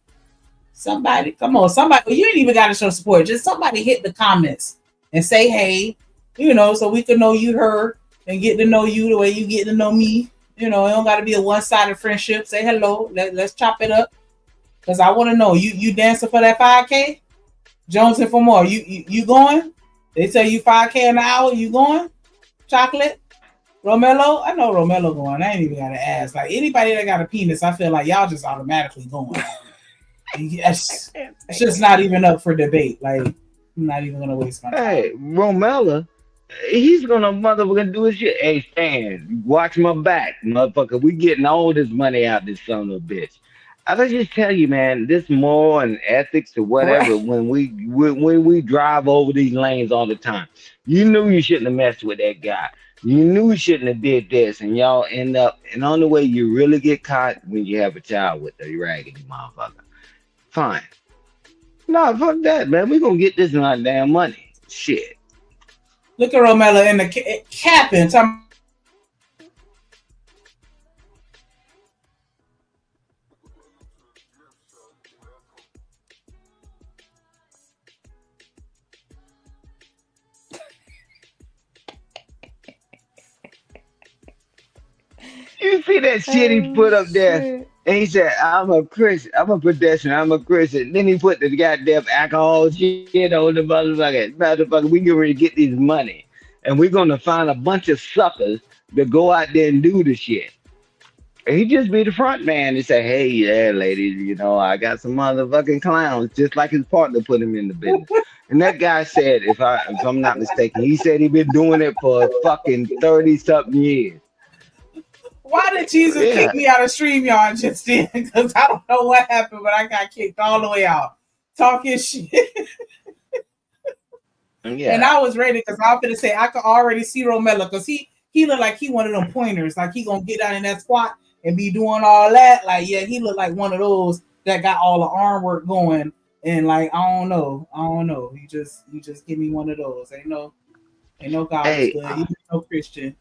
Somebody, come on, somebody. Well, you ain't even got to show support. Just somebody hit the comments and say, hey, you know, so we can know you heard and get to know you the way you get to know me. You know, it don't got to be a one-sided friendship. Say hello. Let's chop it up. Because I want to know, you dancing for that 5K? Jones and for more. You going? They tell you 5K an hour. You going? Chocolate? Romello? I know Romello going. I ain't even got to ask. Like, anybody that got a penis, I feel like y'all just automatically going. It's just not even up for debate. Like, I'm not even going to waste my time. Hey, Romella, he's gonna motherfucking do his shit. Hey, Stan, watch my back, motherfucker. We getting all this money out this son of a bitch. I just tell you, man, this moral and ethics or whatever. Right. When we drive over these lanes all the time, you knew you shouldn't have messed with that guy. You knew you shouldn't have did this, and y'all end up. And the only way you really get caught when you have a child with a raggedy motherfucker. Fine. No, fuck that, man. We gonna get this damn money. Shit. Look at Romello in the capping. You see that shit he put up there? And he said, I'm a Christian. I'm a pedestrian. I'm a Christian. Then he put the goddamn alcohol shit on the motherfucker. Motherfucker, we get ready to get this money. And we're going to find a bunch of suckers to go out there and do the shit. And he just be the front man and say, hey, yeah, ladies, you know, I got some motherfucking clowns, just like his partner put him in the business. And that guy said, if I'm not mistaken, he said he been doing it for fucking 30-something years. Why did Jesus kick me out of StreamYard just then? Because I don't know what happened, but I got kicked all the way out. Talking shit. Yeah. And I was ready because I was going to say, I could already see Romello because he looked like he one of them pointers. Like he going to get down in that squat and be doing all that. Like, yeah, he looked like one of those that got all the arm work going. And like, I don't know. You just give me one of those. Ain't no God is good. You no Christian.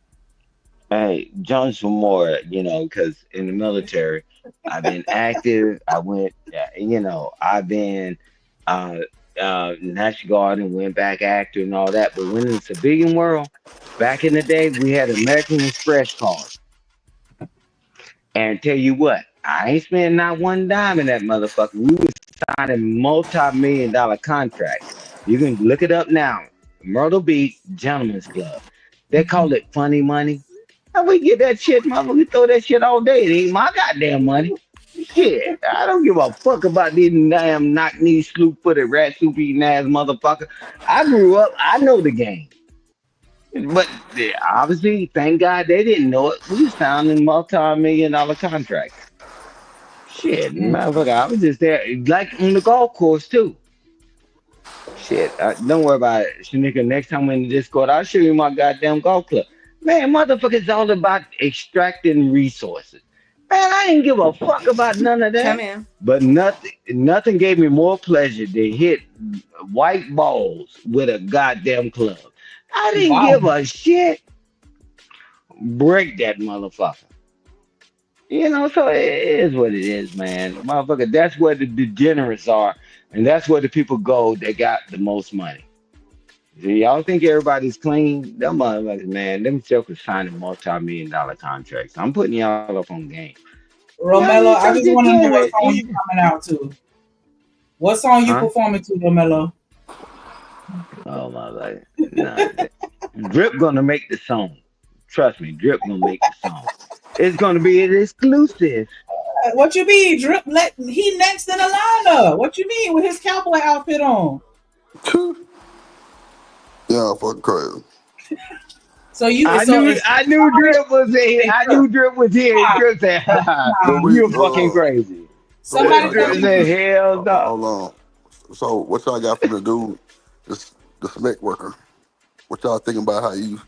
Hey, Jones for more, you know, because in the military, I've been active. I went, you know, I've been National Guard and went back active and all that. But when in the civilian world, back in the day, we had American Express cards. And tell you what, I ain't spending not one dime in that motherfucker. We was signing multi-million-dollar contracts. You can look it up now. Myrtle Beach Gentlemen's Club. They call it funny money. How we get that shit, motherfucker? We throw that shit all day. It ain't my goddamn money. Shit, I don't give a fuck about these damn knock-knee, sloop-footed, rat soup eating ass motherfucker. I grew up. I know the game. But obviously, thank God they didn't know it. We was signing multi-million-dollar contracts. Shit, motherfucker, I was just there, like on the golf course too. Shit, don't worry about it, Shanika. Next time we're in the Discord, I'll show you my goddamn golf club. Man, motherfuckers all about extracting resources. Man, I ain't give a fuck about none of Come that. in. But nothing gave me more pleasure to hit white balls with a goddamn club. I didn't Wow. give a shit. Break that motherfucker. You know, so it is what it is, man. Motherfucker, that's where the degenerates are, and that's where the people go that got the most money. Do y'all think everybody's clean? Them motherfuckers, man, them jokers signing multi-million-dollar contracts. I'm putting y'all up on game. Romelo, I just want to know what degenerate. song you coming out to. What song you Huh? performing to, Romelo? Oh my god. Nah. Drip gonna make the song. Trust me, Drip gonna make the song. It's gonna be an exclusive. What you mean, Drip? He next in the lineup. What you mean with his cowboy outfit on? Yeah, fucking crazy. So you? I so knew it's- I knew Drip was here. I knew Drip was here. And Drip said, "You fucking crazy." Somebody Drip said, "Hell no." Hold on. So what y'all got from the dude, the cement worker? What y'all thinking about how you,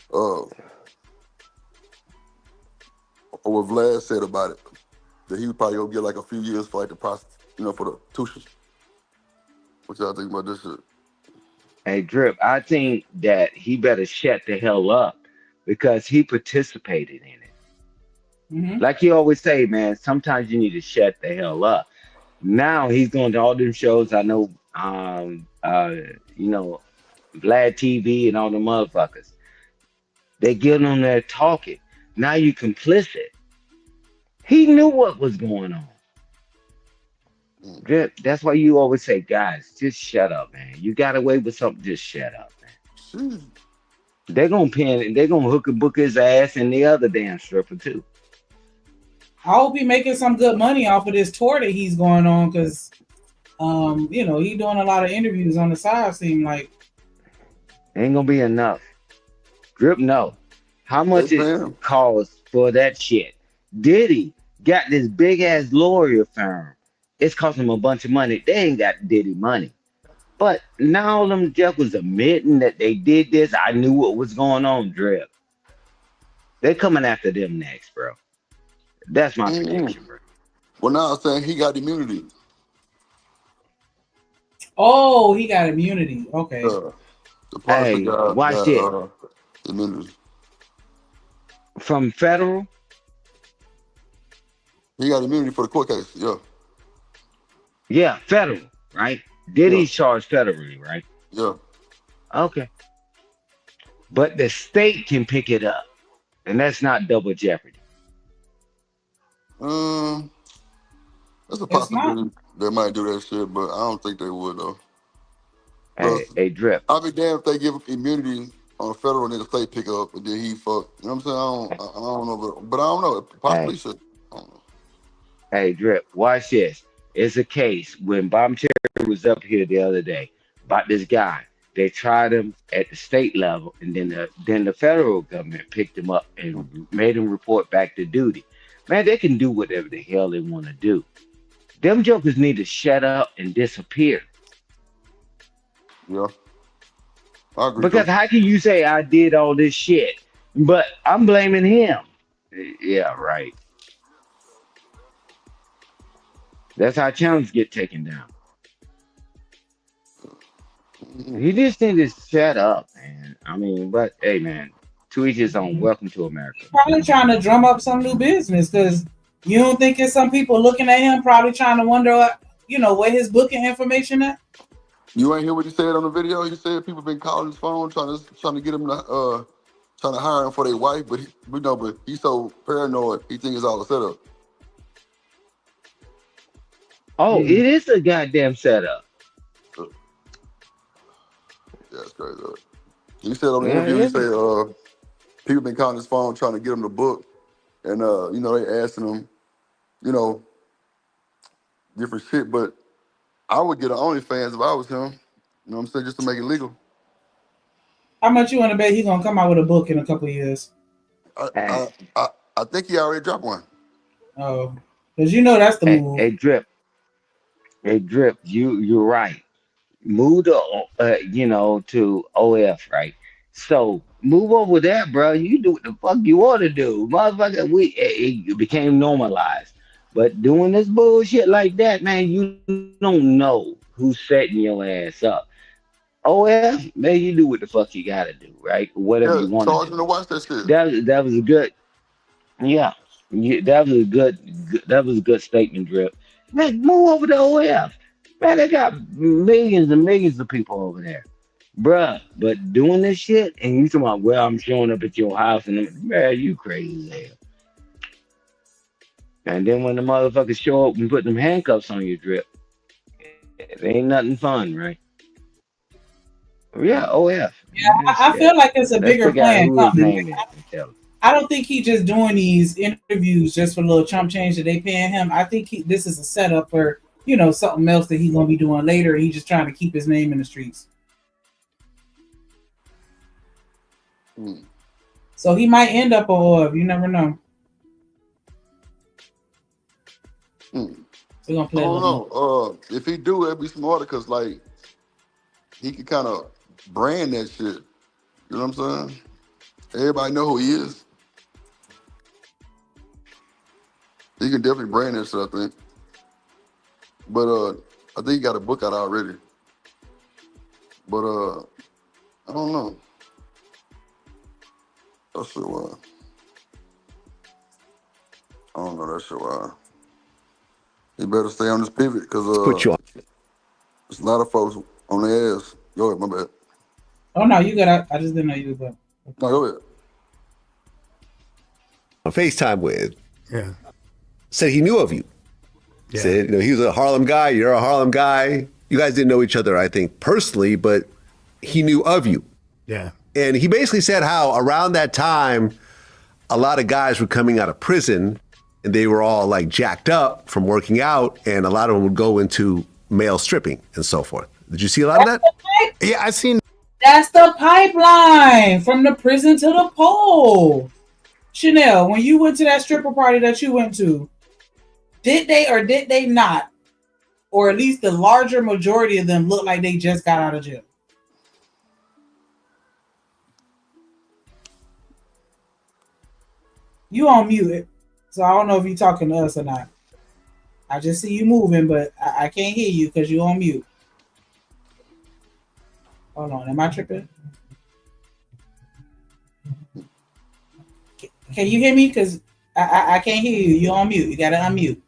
or what Vlad said about it? That he would probably gonna get like a few years for like the process, for the tuition. What y'all think about this shit? Hey, Drip, I think that he better shut the hell up because he participated in it. Mhm. Like you always say, man, sometimes you need to shut the hell up. Now he's going to all them shows. I know, Vlad TV and all the motherfuckers. They get on there talking. Now you complicit. He knew what was going on. Drip, that's why you always say, guys, just shut up, man. You got away with something, just shut up, man. They're gonna hook and book his ass and the other damn stripper too. I hope he making some good money off of this tour that he's going on because, he doing a lot of interviews on the side. Seem like Ain't gonna be enough. Drip, no. How much it costs for that shit? Diddy got this big ass lawyer firm. It's costing him a bunch of money. They ain't got Diddy money. But now them jokers admitting that they did this. I knew what was going on, Drip. They coming after them next, bro. That's my prediction, bro. Well, now I'm saying he got immunity. oh, he got immunity. Okay. The Hey, got watch it. immunity. From federal? He got immunity for the court case. Yeah. Yeah, federal, right? Diddy's charged federally, right? Yeah. Okay. But the state can pick it up. And that's not double jeopardy. That's a possibility. They might do that shit, but I don't think they would though. Hey, Drip. I'll be damned if they give immunity on a federal and then the state pick up and then he fuck. You know what I'm saying? I don't know, but I don't know. Possibly should. Hey, Drip, watch this. It's a case when Bomb Cherry was up here the other day about this guy. They tried him at the state level, and then the federal government picked him up and made him report back to duty. Man, they can do whatever the hell they want to do. Them jokers need to shut up and disappear. Yeah. I agree. Because how can you say I did all this shit, but I'm blaming him? Yeah, right. That's how channels get taken down. He just need to shut up, man. I mean, but hey, man, to each his own. Welcome to America. Probably trying to drum up some new business because you don't think it's some people looking at him probably trying to wonder, where his booking information at? You ain't hear what he said on the video? He said people been calling his phone trying to get him to trying to hire him for their wife, but he's so paranoid he thinks it's all a setup. Oh, it is a goddamn setup. Yeah, it's crazy. He said on the interview, he said people been calling his phone trying to get him the book, and you know, they asking him, you know, different shit. But I would get an OnlyFans if I was him. You know what I'm saying? Just to make it legal. How much you want to bet he's gonna come out with a book in a couple of years? I think he already dropped one. Oh, because you know that's the move. Hey, Drip. Hey, Drip. You're right. Move to you know, to OF, right? So move over there, bro. You do what the fuck you want to do, motherfucker. It became normalized, but doing this bullshit like that, man, you don't know who's setting your ass up. OF, man, you do what the fuck you gotta do, right? Whatever Yeah, you want to charge do. him to watch that shit. That was a good, yeah. That was a good statement, Drip. Man, move over to OF. Man, they got millions and millions of people over there. Bruh, but doing this shit and you talking about, well, I'm showing up at your house and man, you crazy as hell. And then when the motherfuckers show up and put them handcuffs on your, Drip, it ain't nothing fun, right? Yeah, OF. Yeah, I feel like it's a Let's bigger figure out plan who his coming. name is and tell him. I don't think he just doing these interviews just for a little chump change that they paying him. I think this is a setup for, you know, something else that he's gonna be doing later. He's just trying to keep his name in the streets. So he might end up a orb. You never know. We're gonna play. I don't know. If he do, it'd be smarter because like he can kind of brand that shit. You know what I'm saying? Everybody know who he is. He can definitely brand that shit, I think. But I think he got a book out already. But I don't know. That shit wild. I don't know that shit wild. He better stay on this pivot because Put you on. there's a lot of folks on their ass. Go ahead, my bad. Oh no, you good. I just didn't know you was good. No, go ahead. On FaceTime with. Yeah. Said he knew of you. Yeah. Said, you know, he was a Harlem guy, you're a Harlem guy. You guys didn't know each other, I think, personally, but he knew of you. Yeah. And he basically said how around that time, a lot of guys were coming out of prison and they were all like jacked up from working out, and a lot of them would go into male stripping and so forth. Did you see a lot of that? Yeah, I seen. That's the pipeline from the prison to the pole. Chanel, when you went to that stripper party that you went to, did they or did they not, or at least the larger majority of them look like they just got out of jail? You on mute, so I don't know if you're talking to us or not. I just see you moving, but I can't hear you because you're on mute. Hold on, am I tripping? Can you hear me? Because I can't hear you. You're on mute. You got to unmute.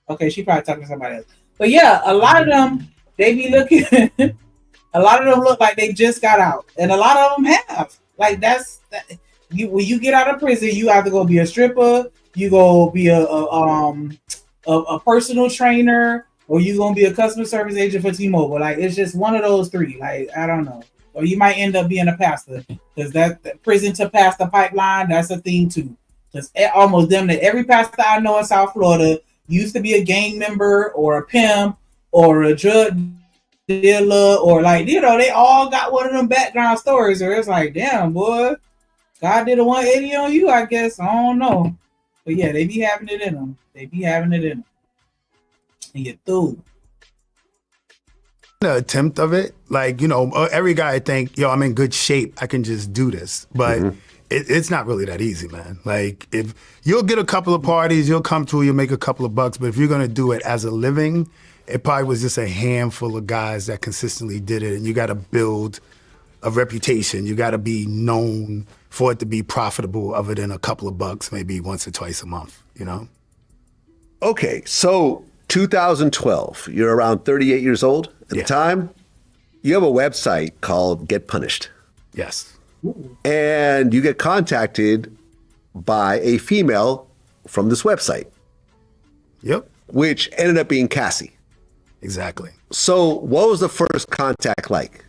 Okay, she probably talking to somebody else. But yeah, a lot of them, they be looking, a lot of them look like they just got out. And a lot of them have. Like when you get out of prison, you have to go be a stripper, you go be a personal trainer, or you gonna be a customer service agent for T-Mobile. Like it's just one of those three. Like I don't know. Or you might end up being a pastor because that prison to pastor pipeline, that's a thing too. Because almost them that every pastor I know in South Florida used to be a gang member or a pimp or a drug dealer, or like, you know, they all got one of them background stories where it's like, damn, boy, God did a 180 on you, I guess. I don't know. But yeah, they be having it in them. They be having it in them. And you're through. The attempt of it, like, you know, every guy think, yo, I'm in good shape, I can just do this. But it's not really that easy, man. Like, if you'll get a couple of parties, you'll come through, you'll make a couple of bucks, but if you're gonna do it as a living, it probably was just a handful of guys that consistently did it, and you gotta build a reputation. You gotta be known for it to be profitable other than a couple of bucks, maybe once or twice a month, you know? Okay, so 2012, you're around 38 years old at the time. You have a website called Get Punished. Yes. And you get contacted by a female from this website. Yep. Which ended up being Cassie. Exactly. So what was the first contact like?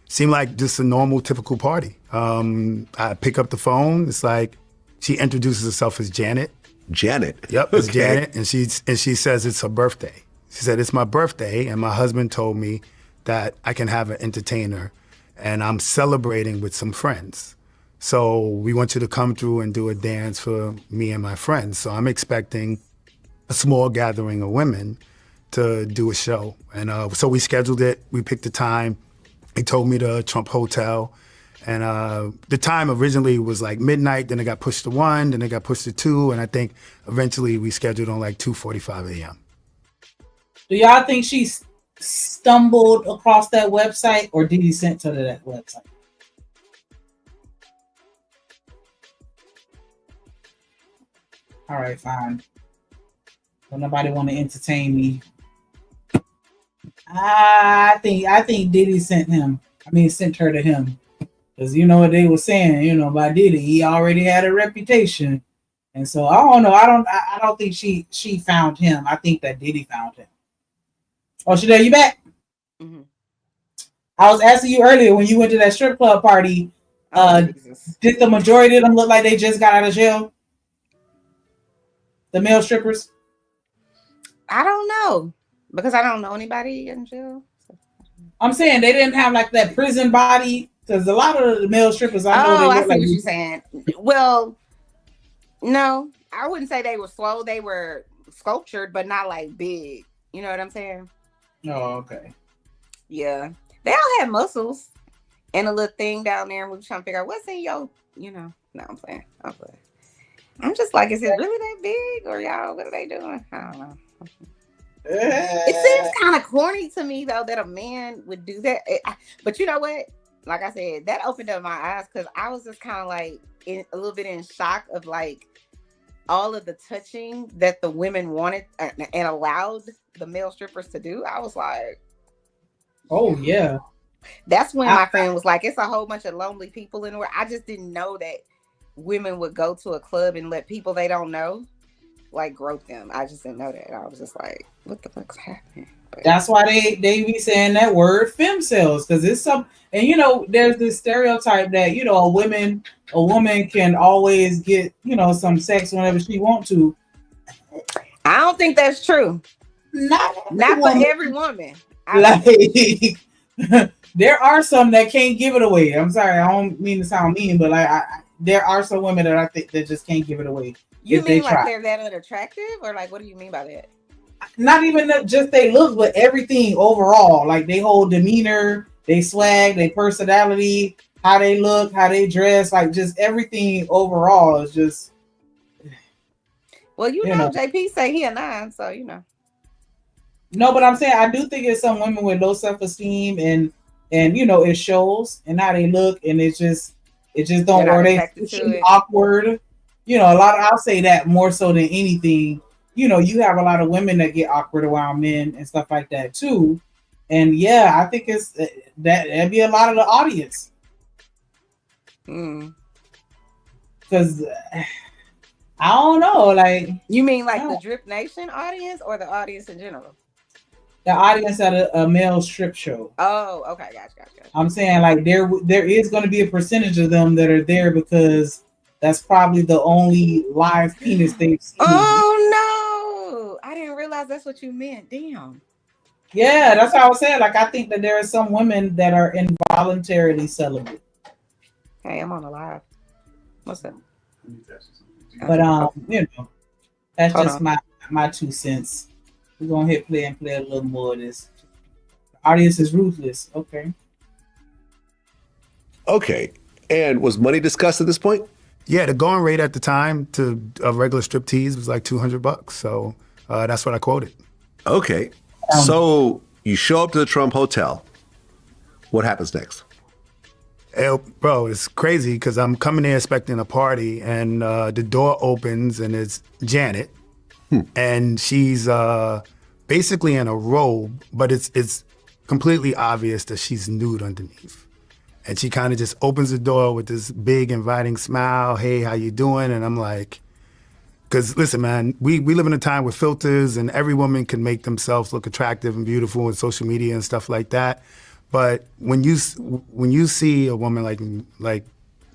seemed like just a normal, typical party. I pick up the phone. It's like she introduces herself as Janet. Janet. Yep, it's Okay. Janet, and she says it's her birthday. She said it's my birthday, and my husband told me that I can have an entertainer, and I'm celebrating with some friends. So we want you to come through and do a dance for me and my friends. So I'm expecting a small gathering of women to do a show. And so we scheduled it. We picked a time. He told me the Trump Hotel. And the time originally was like midnight, then it got pushed to 1, then it got pushed to 2, and I think eventually we scheduled on like 2:45 a.m. Do y'all think she stumbled across that website, or did he send her to that website? All right, fine. Don't nobody want to entertain me. I think Diddy sent her to him. Because you know what they were saying, by Diddy, he already had a reputation. And so I don't know. I don't think she found him. I think that Diddy found him. Oh, Shadell, you back? Mm-hmm. I was asking you earlier when you went to that strip club party, did the majority of them look like they just got out of jail? The male strippers? I don't know. Because I don't know anybody in jail. I'm saying they didn't have like that prison body. Because a lot of the male strippers, I know I they see look like what you're saying. Well, no, I wouldn't say they were slow. They were sculptured, but not like big. You know what I'm saying? Oh, okay. Yeah. They all had muscles and a little thing down there. And we were trying to figure out what's in your, no, I'm playing. I'm just like, is it really that big? Or y'all, what are they doing? I don't know. It seems kind of corny to me, though, that a man would do that. But you know what? Like I said, that opened up my eyes because I was just kind of like a little bit in shock of like all of the touching that the women wanted and allowed the male strippers to do. I was like, oh yeah. That's when my friend was like, it's a whole bunch of lonely people in the world. I just didn't know that women would go to a club and let people they don't know like grope them. I just didn't know that. I was just like, what the fuck's happening? That's why they be saying that word femcells, because it's some, and there's this stereotype that a woman can always get some sex whenever she want to. I don't think that's true. Not for every woman. There are some that can't give it away. I'm sorry, I don't mean to sound mean, but there are some women that I think that just can't give it away. You mean like try. they're that unattractive, or like what do you mean by that? Not even just they look, but everything overall. Like they whole demeanor, they swag, they personality, how they look, how they dress, like just everything overall is just. Well, JP say he a 9, so No, but I'm saying I do think it's some women with low self-esteem and it shows and how they look, and it just don't, or they awkward. I'll say that more so than anything. You have a lot of women that get awkward around men and stuff like that too. And yeah, I think it's that'd be a lot of the audience. Because I don't know, like you mean like the Drip Nation audience or the audience in general? The audience at a male strip show. Oh, okay, gotcha. I'm saying like there is going to be a percentage of them that are there because that's probably the only live penis they've seen. Oh no! I didn't realize that's what you meant. Damn. Yeah, that's what I was saying. Like I think that there are some women that are involuntarily celibate. Hey, I'm on the live. What's up? But that's just my 2 cents. We're gonna hit play and play a little more of this. The audience is ruthless. Okay. And was money discussed at this point? Yeah, the going rate at the time to a regular strip tease was like $200. So that's what I quoted. Okay. So you show up to the Trump Hotel. What happens next? Bro, it's crazy because I'm coming there expecting a party, and the door opens and it's Janet. And she's basically in a robe, but it's completely obvious that she's nude underneath. And she kind of just opens the door with this big inviting smile. Hey, how you doing? And I'm like, because listen, man, we live in a time with filters and every woman can make themselves look attractive and beautiful on social media and stuff like that. But when you see a woman like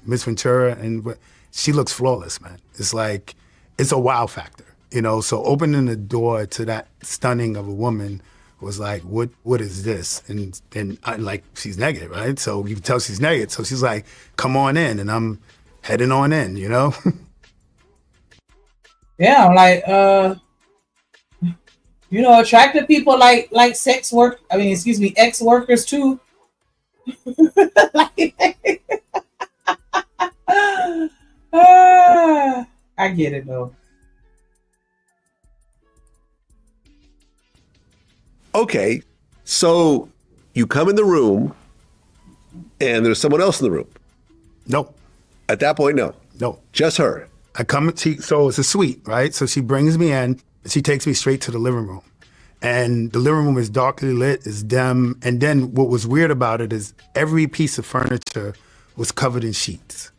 Miss Ventura, and she looks flawless, man. It's like, it's a wow factor, you know? So opening the door to that stunning of a woman was like, what is this? And I, like, she's negative, right? So you can tell she's negative. So she's like, come on in, and I'm heading on in, you know? Yeah, like you know, attractive people like ex workers too. I get it though. Okay, so you come in the room and there's someone else in the room. No. At that point, no. No. Just her. So it's a suite, right? So she brings me in, she takes me straight to the living room. And the living room is darkly lit, it's dim. And then what was weird about it is every piece of furniture was covered in sheets.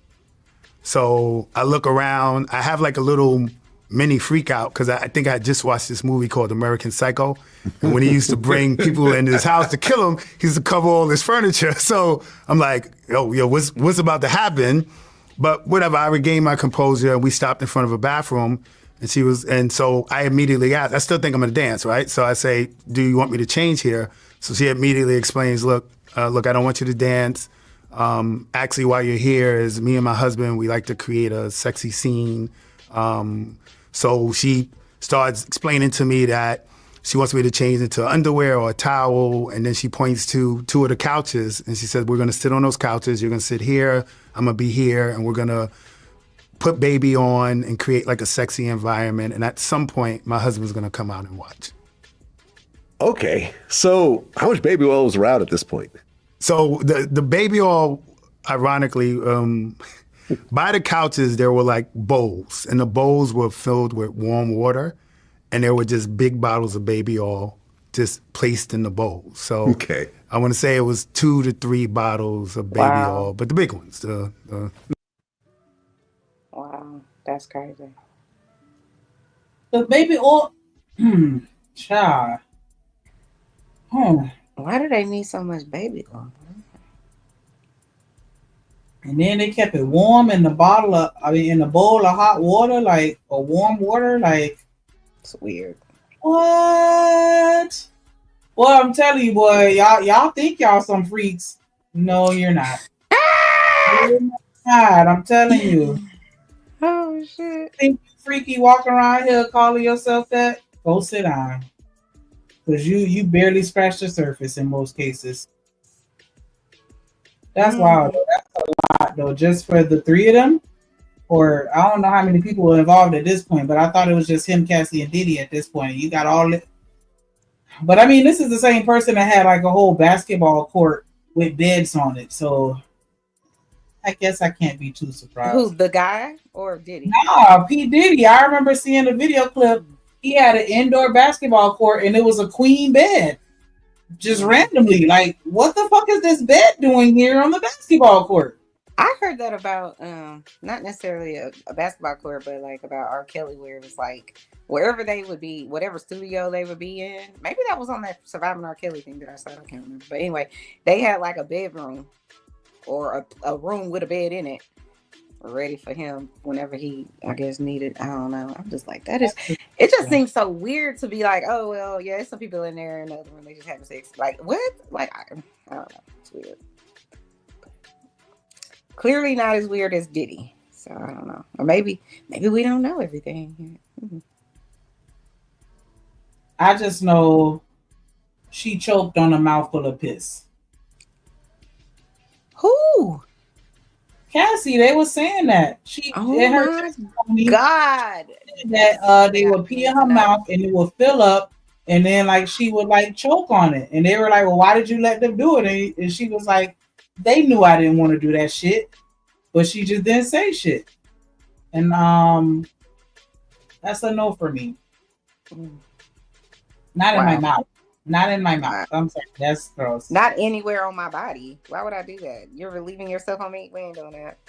So I look around, I have like a little mini freak out because I think I just watched this movie called American Psycho. And when he used to bring people into his house to kill him, he used to cover all his furniture. So I'm like, yo, what's about to happen? But whatever, I regained my composure and we stopped in front of a bathroom and so I immediately asked, I still think I'm gonna dance, right? So I say, do you want me to change here? So she immediately explains, look, I don't want you to dance. Actually, while you're here is me and my husband, we like to create a sexy scene. So she starts explaining to me that she wants me to change into underwear or a towel, and then she points to two of the couches, and she says, we're gonna sit on those couches, you're gonna sit here, I'm gonna be here, and we're gonna put baby on and create like a sexy environment, and at some point, my husband's gonna come out and watch. Okay, so how much baby oil was around at this point? So the baby oil, ironically, by the couches, there were like bowls, and the bowls were filled with warm water, and there were just big bottles of baby oil just placed in the bowls. So okay. I want to say it was 2 to 3 bottles of baby oil, but the big ones. Wow, that's crazy. The baby oil, child. Why do they need so much baby oil? And then they kept it warm in the bowl of hot water, like, or warm water, like. It's weird. What? Well, I'm telling you, boy, y'all think y'all some freaks. No, you're not. You're not. I'm telling you. Oh shit! Think you freaky walking around here calling yourself that? Go sit down. Cause you barely scratched the surface in most cases. That's wild. Though. That's a lot though, just for the 3 of them. Or I don't know how many people were involved at this point, but I thought it was just him, Cassie, and Diddy at this point. You got all it. But I mean, this is the same person that had like a whole basketball court with beds on it. So I guess I can't be too surprised. Who, the guy or Diddy? Nah, P. Diddy. I remember seeing the video clip. He had an indoor basketball court and it was a queen bed. Just randomly. Like, what the fuck is this bed doing here on the basketball court? I heard that about not necessarily a basketball court, but like about R. Kelly, where it was like wherever they would be, whatever studio they would be in. Maybe that was on that Surviving R. Kelly thing that I saw. I can't remember. But anyway, they had like a bedroom or a room with a bed in it, ready for him whenever he, I guess, needed. I don't know. I'm just like, that is. It just seems so weird to be like, oh well, yeah, there's some people in there in the other room they just having sex. Like what? Like I don't know. It's weird. Clearly not as weird as Diddy. So I don't know. Or maybe we don't know everything. Mm-hmm. I just know she choked on a mouthful of piss. Who? Cassie, they were saying that. She in her testimony God that they would pee in her mouth and it would fill up and then like she would like choke on it. And they were like, well, why did you let them do it? And she was like, they knew I didn't want to do that shit, but she just didn't say shit. And that's a no for me. Not in my mouth. Not in my mouth. I'm sorry. That's gross. Not anywhere on my body. Why would I do that? You're relieving yourself on me? We ain't doing that.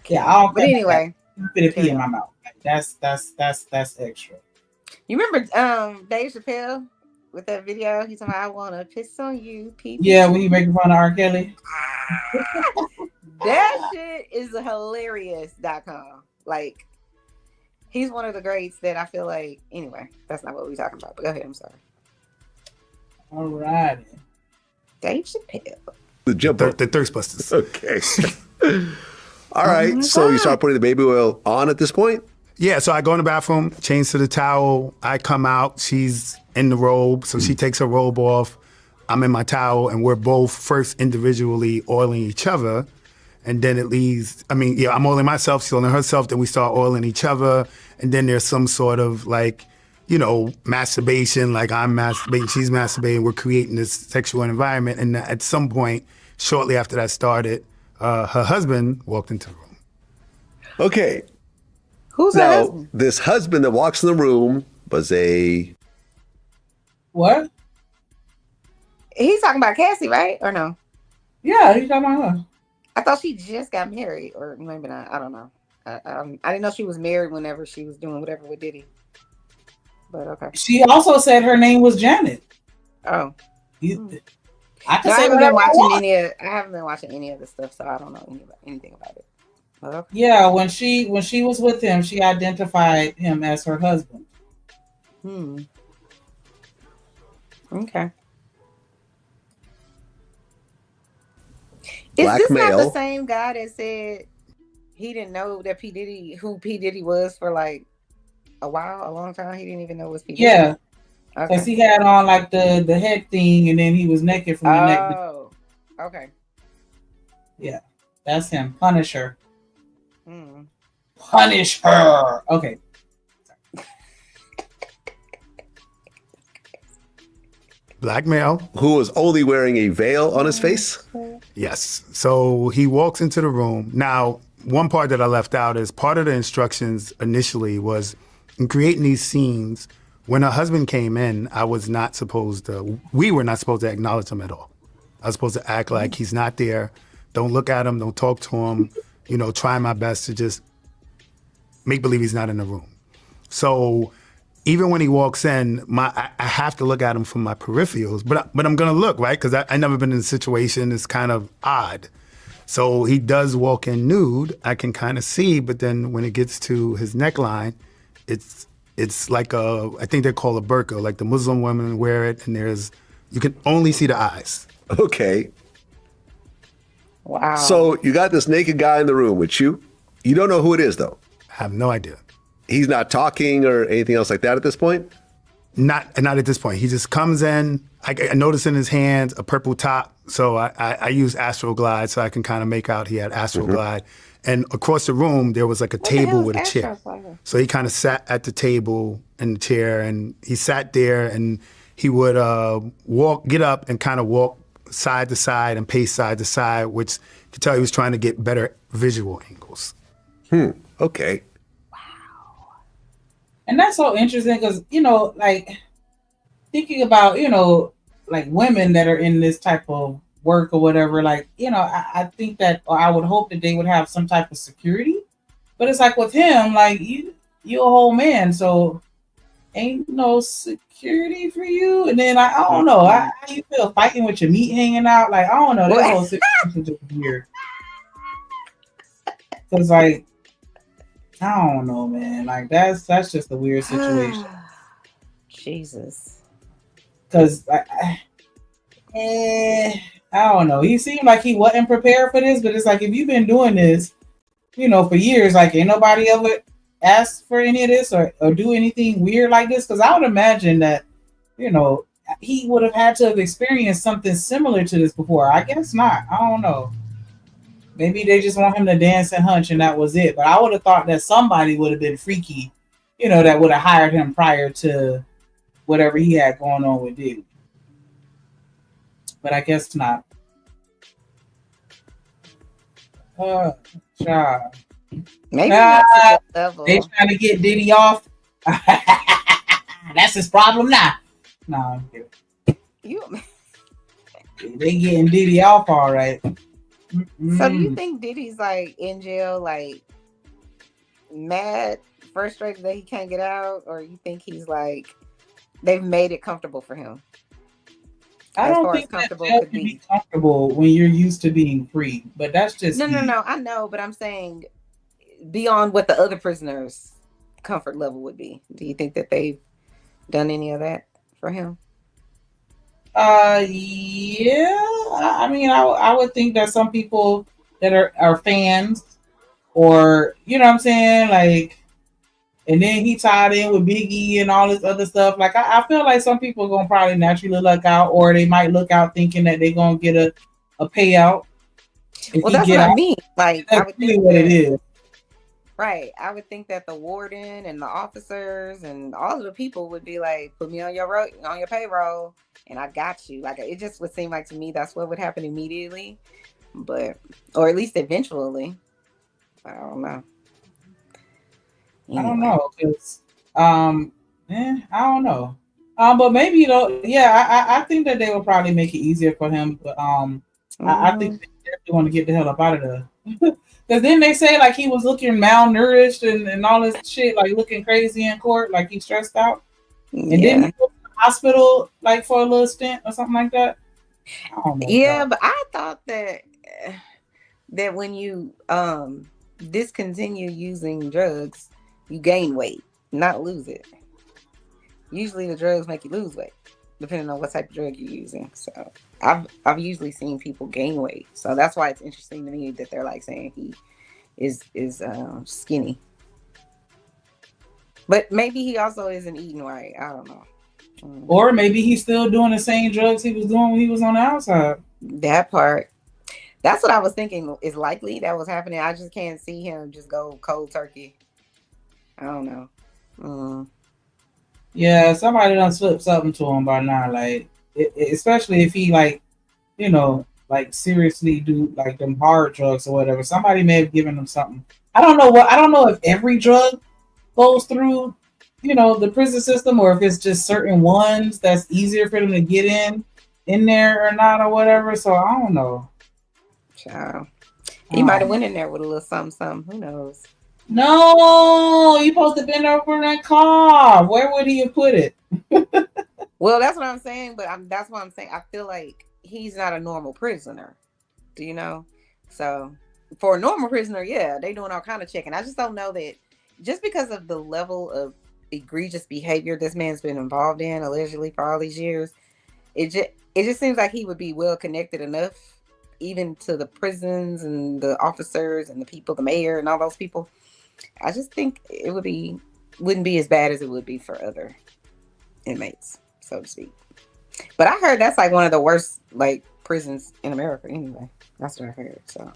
Yeah, but anyway. I'm gonna pee in my mouth. That's extra. You remember Dave Chappelle with that video? He's talking about, I wanna piss on you, pee. Yeah, when he making fun of R. Kelly. That shit is hilarious.com. Like, he's one of the greats that I feel like. Anyway, that's not what we're talking about. But go ahead. I'm sorry. All right. Dave Chappelle. The jump The Thirst Busters. Okay. All right. So you start putting the baby oil on at this point? Yeah, so I go in the bathroom, change to the towel. I come out. She's in the robe, so she takes her robe off. I'm in my towel, and we're both first individually oiling each other. And then it leaves, I'm oiling myself, she's oiling herself, then we start oiling each other. And then there's some sort of masturbation, like I'm masturbating, she's masturbating, we're creating this sexual environment. And at some point, shortly after that started, her husband walked into the room. Okay. Who's her husband? This husband that walks in the room was a... What? He's talking about Cassie, right? Or no? Yeah, he's talking about her. I thought she just got married, or maybe not. I don't know. I didn't know she was married whenever she was doing whatever with Diddy. But okay. She also said her name was Janet. Oh. I can No, say I haven't been whatever I watching want. I haven't been watching any of the stuff, so I don't know anything about it. But okay. Yeah, when she was with him, she identified him as her husband. Okay. Is Black this not the male. same guy that said he didn't know that who P. Diddy was for like a long time? He didn't even know it was P. Diddy? Yeah. Okay. Because he had on like the head thing, and then he was naked from the neck. Oh. Okay. Yeah. That's him. Punisher. Hmm. Punish her. Okay. Black male. Who was only wearing a veil on his face? Yes. So he walks into the room. Now, one part that I left out is part of the instructions initially was in creating these scenes. When her husband came in, we were not supposed to acknowledge him at all. I was supposed to act like he's not there. Don't look at him. Don't talk to him. Try my best to just make believe he's not in the room. So even when he walks in, I have to look at him from my peripherals, but I'm gonna look, right? Because I never been in a situation that's kind of odd. So he does walk in nude. I can kind of see, but then when it gets to his neckline, it's like I think they call a burqa, like the Muslim women wear it, and you can only see the eyes. Okay. Wow. So you got this naked guy in the room with you. You don't know who it is, though. I have no idea. He's not talking or anything else like that at this point? Not at this point. He just comes in. I notice in his hands a purple top. So I use Astroglide so I can kind of make out he had Astroglide. And across the room, there was like a table with a chair. So he kind of sat at the table in the chair, and he sat there, and he would get up and kind of walk side to side and pace side to side, which you could tell he was trying to get better visual angles. Okay. And that's so interesting because, like thinking about, like women that are in this type of work or whatever, like, I think that, or I would hope that they would have some type of security. But it's like with him, like you're a whole man, so ain't no security for you. And then I don't know, how you feel fighting with your meat hanging out? Like, I don't know, that whole situation is just weird. Because like, I don't know, man. Like that's just a weird situation. Jesus. Because I don't know. He seemed like he wasn't prepared for this, but it's like if you've been doing this, for years, like ain't nobody ever asked for any of this or do anything weird like this. Because I would imagine that, he would have had to have experienced something similar to this before. I guess not. I don't know. Maybe they just want him to dance and hunch and that was it. But I would have thought that somebody would have been freaky, that would have hired him prior to whatever he had going on with Diddy. But I guess not. Child. Maybe that's a level. They trying to get Diddy off. That's his problem now. No, I'm kidding. They getting Diddy off all right. So do you think Diddy's like in jail, like mad, frustrated that he can't get out, or you think he's like they've made it comfortable for him. I As don't far as think that comfortable jail could can be. be comfortable when you're used to being free, but that's just No, me. I know, but I'm saying beyond what the other prisoners' comfort level would be. Do you think that they've done any of that for him? Yeah. I mean, I would think that some people that are fans, or you know what I'm saying, like, and then he tied in with Biggie and all this other stuff. Like, I feel like some people are gonna probably naturally look out, or they might look out thinking that they're gonna get a payout if Well, he that's get what I out. mean. Like, I That's would really think what it that. is. Right. I would think that the warden and the officers and all of the people would be like, put me on your payroll and I got you. Like, it just would seem like to me that's what would happen immediately. But or at least eventually. I don't know. I don't know, because I don't know. But maybe yeah, I think that they will probably make it easier for him. But I think they definitely want to get the hell up out of there. Because then they say like he was looking malnourished and all this shit, like looking crazy in court, like he's stressed out. And then he go to the hospital like for a little stint or something like that. I don't know. Yeah, but I thought that when you discontinue using drugs, you gain weight, not lose it. Usually the drugs make you lose weight, depending on what type of drug you're using. So I've usually seen people gain weight. So that's why it's interesting to me that they're like saying he is skinny. But maybe he also isn't eating right. I don't know. Or maybe he's still doing the same drugs he was doing when he was on the outside. That part. That's what I was thinking is likely that was happening. I just can't see him just go cold turkey. I don't know. Yeah, somebody done slipped something to him by now. Like, especially if he like, you know, like seriously do like them hard drugs or whatever. Somebody may have given him something. I don't know if every drug goes through, you know, the prison system, or if it's just certain ones that's easier for them to get in there or not or whatever. So I don't know. Child. He might have went in there with a little something. Who knows? No, you supposed to bend over in that car. Where would he have put it? Well, that's what I'm saying, but that's what I'm saying. I feel like he's not a normal prisoner. Do you know? So for a normal prisoner, yeah, they doing all kind of checking. I just don't know that just because of the level of egregious behavior this man's been involved in allegedly for all these years, it just seems like he would be well connected enough, even to the prisons and the officers and the people, the mayor and all those people. I just think it wouldn't be as bad as it would be for other inmates, so to speak. But I heard that's like one of the worst like prisons in America anyway. That's what I heard. So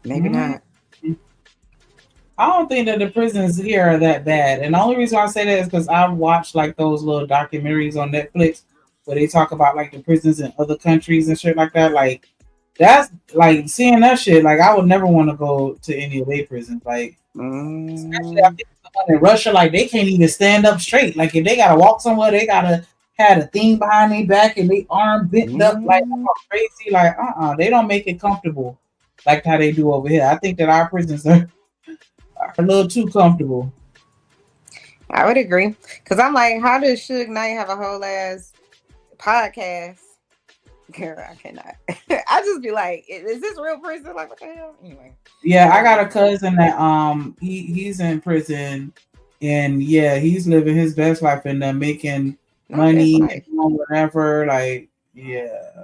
maybe not. I don't think that the prisons here are that bad. And the only reason I say that is because I've watched like those little documentaries on Netflix where they talk about like the prisons in other countries and shit like that. Like, that's like seeing that shit. Like, I would never want to go to any of their prisons. Like, especially I think the one in Russia, like they can't even stand up straight. Like, if they gotta walk somewhere, they gotta have a thing behind their back and their arm bent up like crazy. Like, they don't make it comfortable like how they do over here. I think that our prisons are a little too comfortable. I would agree, because I'm like, how does Suge Knight have a whole ass podcast? Girl, I cannot. I just be like, is this real prison? Like, what the hell? Anyway. Yeah, I got a cousin that he's in prison, and yeah, he's living his best life and making money and doing whatever. Like, yeah.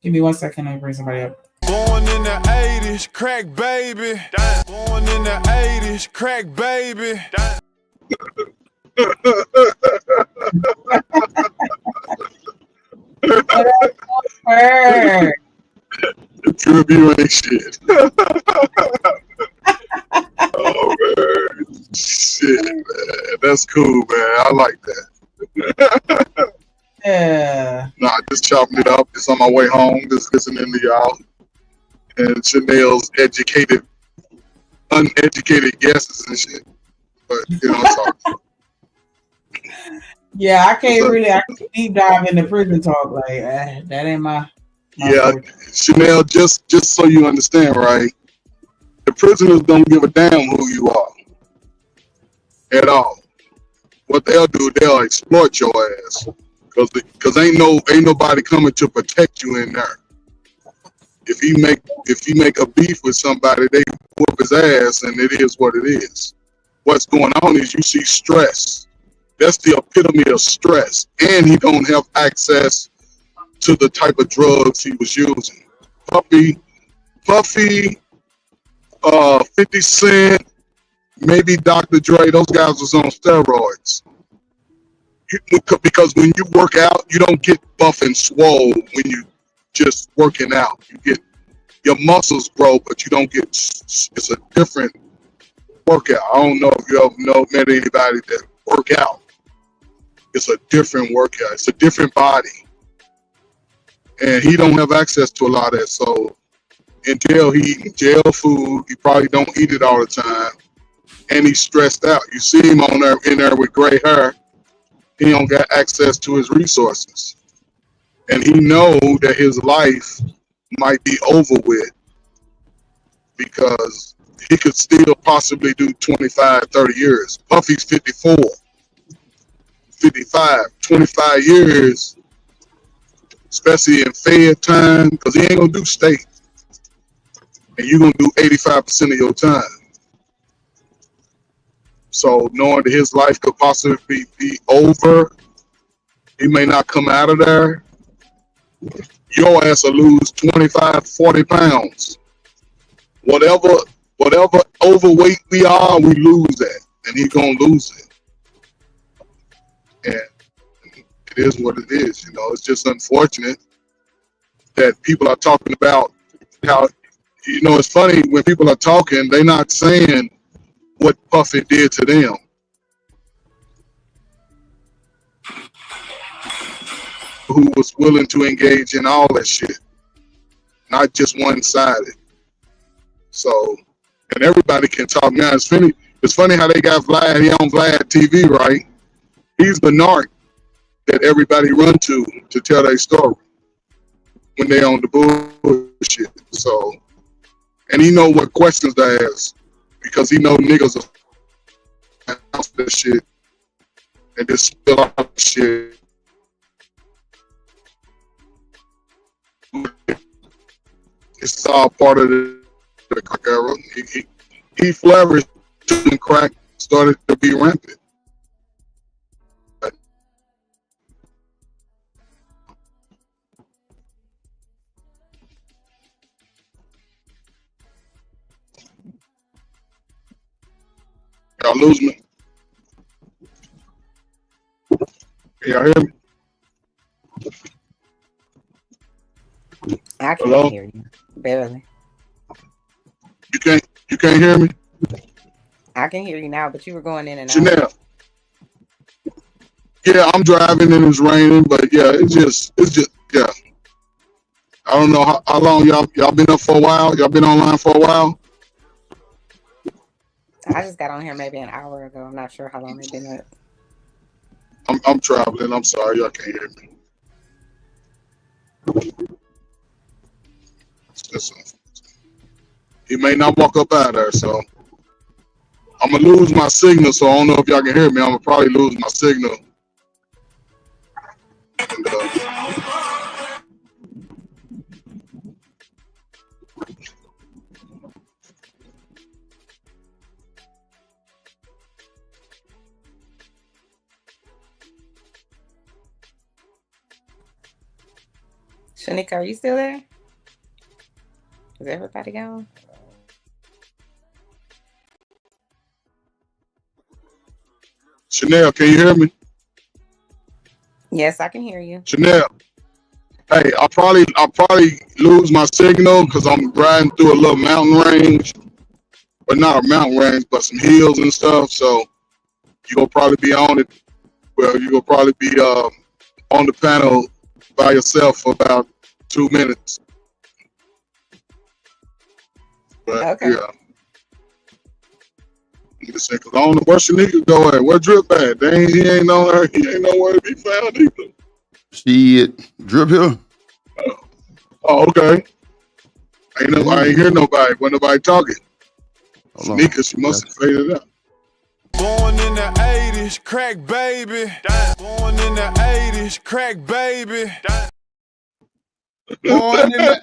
Give me 1 second. Let me bring somebody up. Born in the 80s, crack baby. Born in the 80s, crack baby. Tribute ain't shit. Oh man, shit, man, that's cool, man. I like that. Yeah. Nah, just chopping it up. Just on my way home, just listening to y'all and Chanel's uneducated guesses and shit. But you know, sorry. Yeah, I can't deep dive into prison talk. Like, that ain't my yeah, Chanel, just so you understand, right? The prisoners don't give a damn who you are at all. what they'll do, they'll exploit your ass. Cause ain't nobody coming to protect you in there. If he make a beef with somebody, they whoop his ass, and it is what it is. What's going on is you see stress. That's the epitome of stress, and he don't have access to the type of drugs he was using. Puffy, 50 Cent, maybe Dr. Dre, those guys was on steroids. Because when you work out, you don't get buff and swole when you just working out. You get your muscles grow, but you don't get. It's a different workout. I don't know if you ever met anybody that work out. It's a different workout. It's a different body, and he don't have access to a lot of that. So until he eating jail food, he probably don't eat it all the time, and he's stressed out. You see him in there with gray hair. He don't got access to his resources. And he know that his life might be over with because he could still possibly do 25, 30 years. Puffy's 54, 55, 25 years, especially in Fed time, because he ain't going to do state. And you're going to do 85% of your time. So knowing that his life could possibly be over, he may not come out of there. Your ass will lose 25, 40 pounds. Whatever overweight we are, we lose that. And he's going to lose it. And it is what it is. You know, it's just unfortunate that people are talking about how, you know, it's funny when people are talking, they're not saying what Puffy did to them. Who was willing to engage in all that shit, not just one-sided. So, and everybody can talk now. It's funny how they got Vlad. He on Vlad TV, right? He's the narc that everybody run to tell their story when they on the bullshit. So, and he know what questions to ask. Because he know niggas will announce that shit and just spill out shit. It's all part of the crack era. He flourished and crack started to be rampant. Y'all lose me? Can y'all hear me? I can't Hello? hear you. Barely. You can't hear me? I can hear you now, but you were going in and out. Janelle. Yeah, I'm driving and it's raining, but yeah, it's just yeah. I don't know how long y'all been up for a while. Y'all been online for a while. I just got on here maybe an hour ago. I'm not sure how long they've been up. I'm traveling. I'm sorry, y'all can't hear me. He may not walk up out there, so I'm gonna lose my signal. So I don't know if y'all can hear me. I'm gonna probably lose my signal. And, Shanika, are you still there? Is everybody gone? Chanel, can you hear me? Yes, I can hear you. Chanel, hey, I'll probably lose my signal because I'm riding through a little mountain range, but not a mountain range, but some hills and stuff. So you'll probably be on it. Well, you'll probably be on the panel by yourself for about 2 minutes. But, okay. Yeah. Cause I don't know where Shanika go at. Where Drip at? He ain't nowhere to be found either. Shit, Drip here. Oh, okay. I ain't hear nobody. When nobody talking. Hold on. Shanika, she must have faded out. Born in the 80s. 80s, crack baby. Born in the 80s, crack baby. Born in the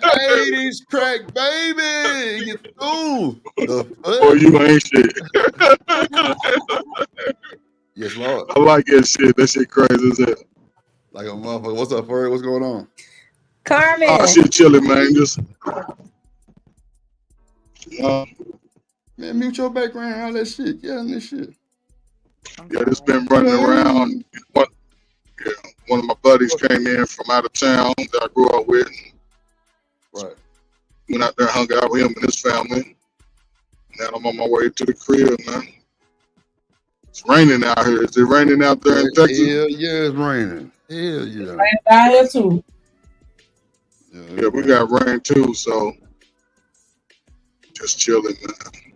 80s, crack baby. Get through. The fuck? Boy, you ain't shit. Yes, Lord. I like that shit. That shit crazy as hell. Like a motherfucker. What's up, Furry? What's going on? Carmen. Oh, shit chilling, man. Just man, mute your background, all that shit. Yeah, and this shit. yeah, this been running around. One of my buddies came in from out of town that I grew up with. Right. Went out there and hung out with him and his family. Now I'm on my way to the crib, man. It's raining out here. Is it raining out there in Texas? Hell yeah, it's raining. Hell yeah. Rain down here too. Yeah, we got rain too, so just chilling, man.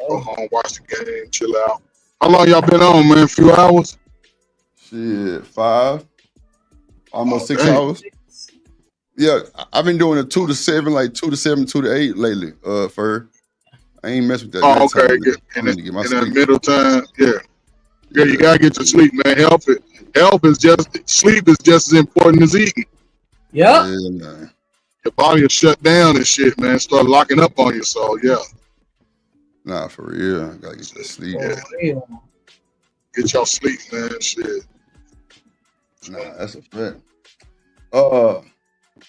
Go home, watch the game, chill out. How long y'all been on, man? A few hours? Shit, 5, almost 6 dang. hours. Yeah, I've been doing a 2 to 7, like 2 to 7, 2 to 8 lately. Fur. I ain't mess with that. Oh, okay. I need to get my In that sleep. middle time, yeah, you gotta get your sleep, man. Sleep is just as important as eating. Yep. Yeah, man. Your body will shut down and shit, man. Start locking up on you. So yeah, Nah, for real. I gotta get that sleep. yeah. Get your sleep, man. Shit. Nah, that's a fact. Let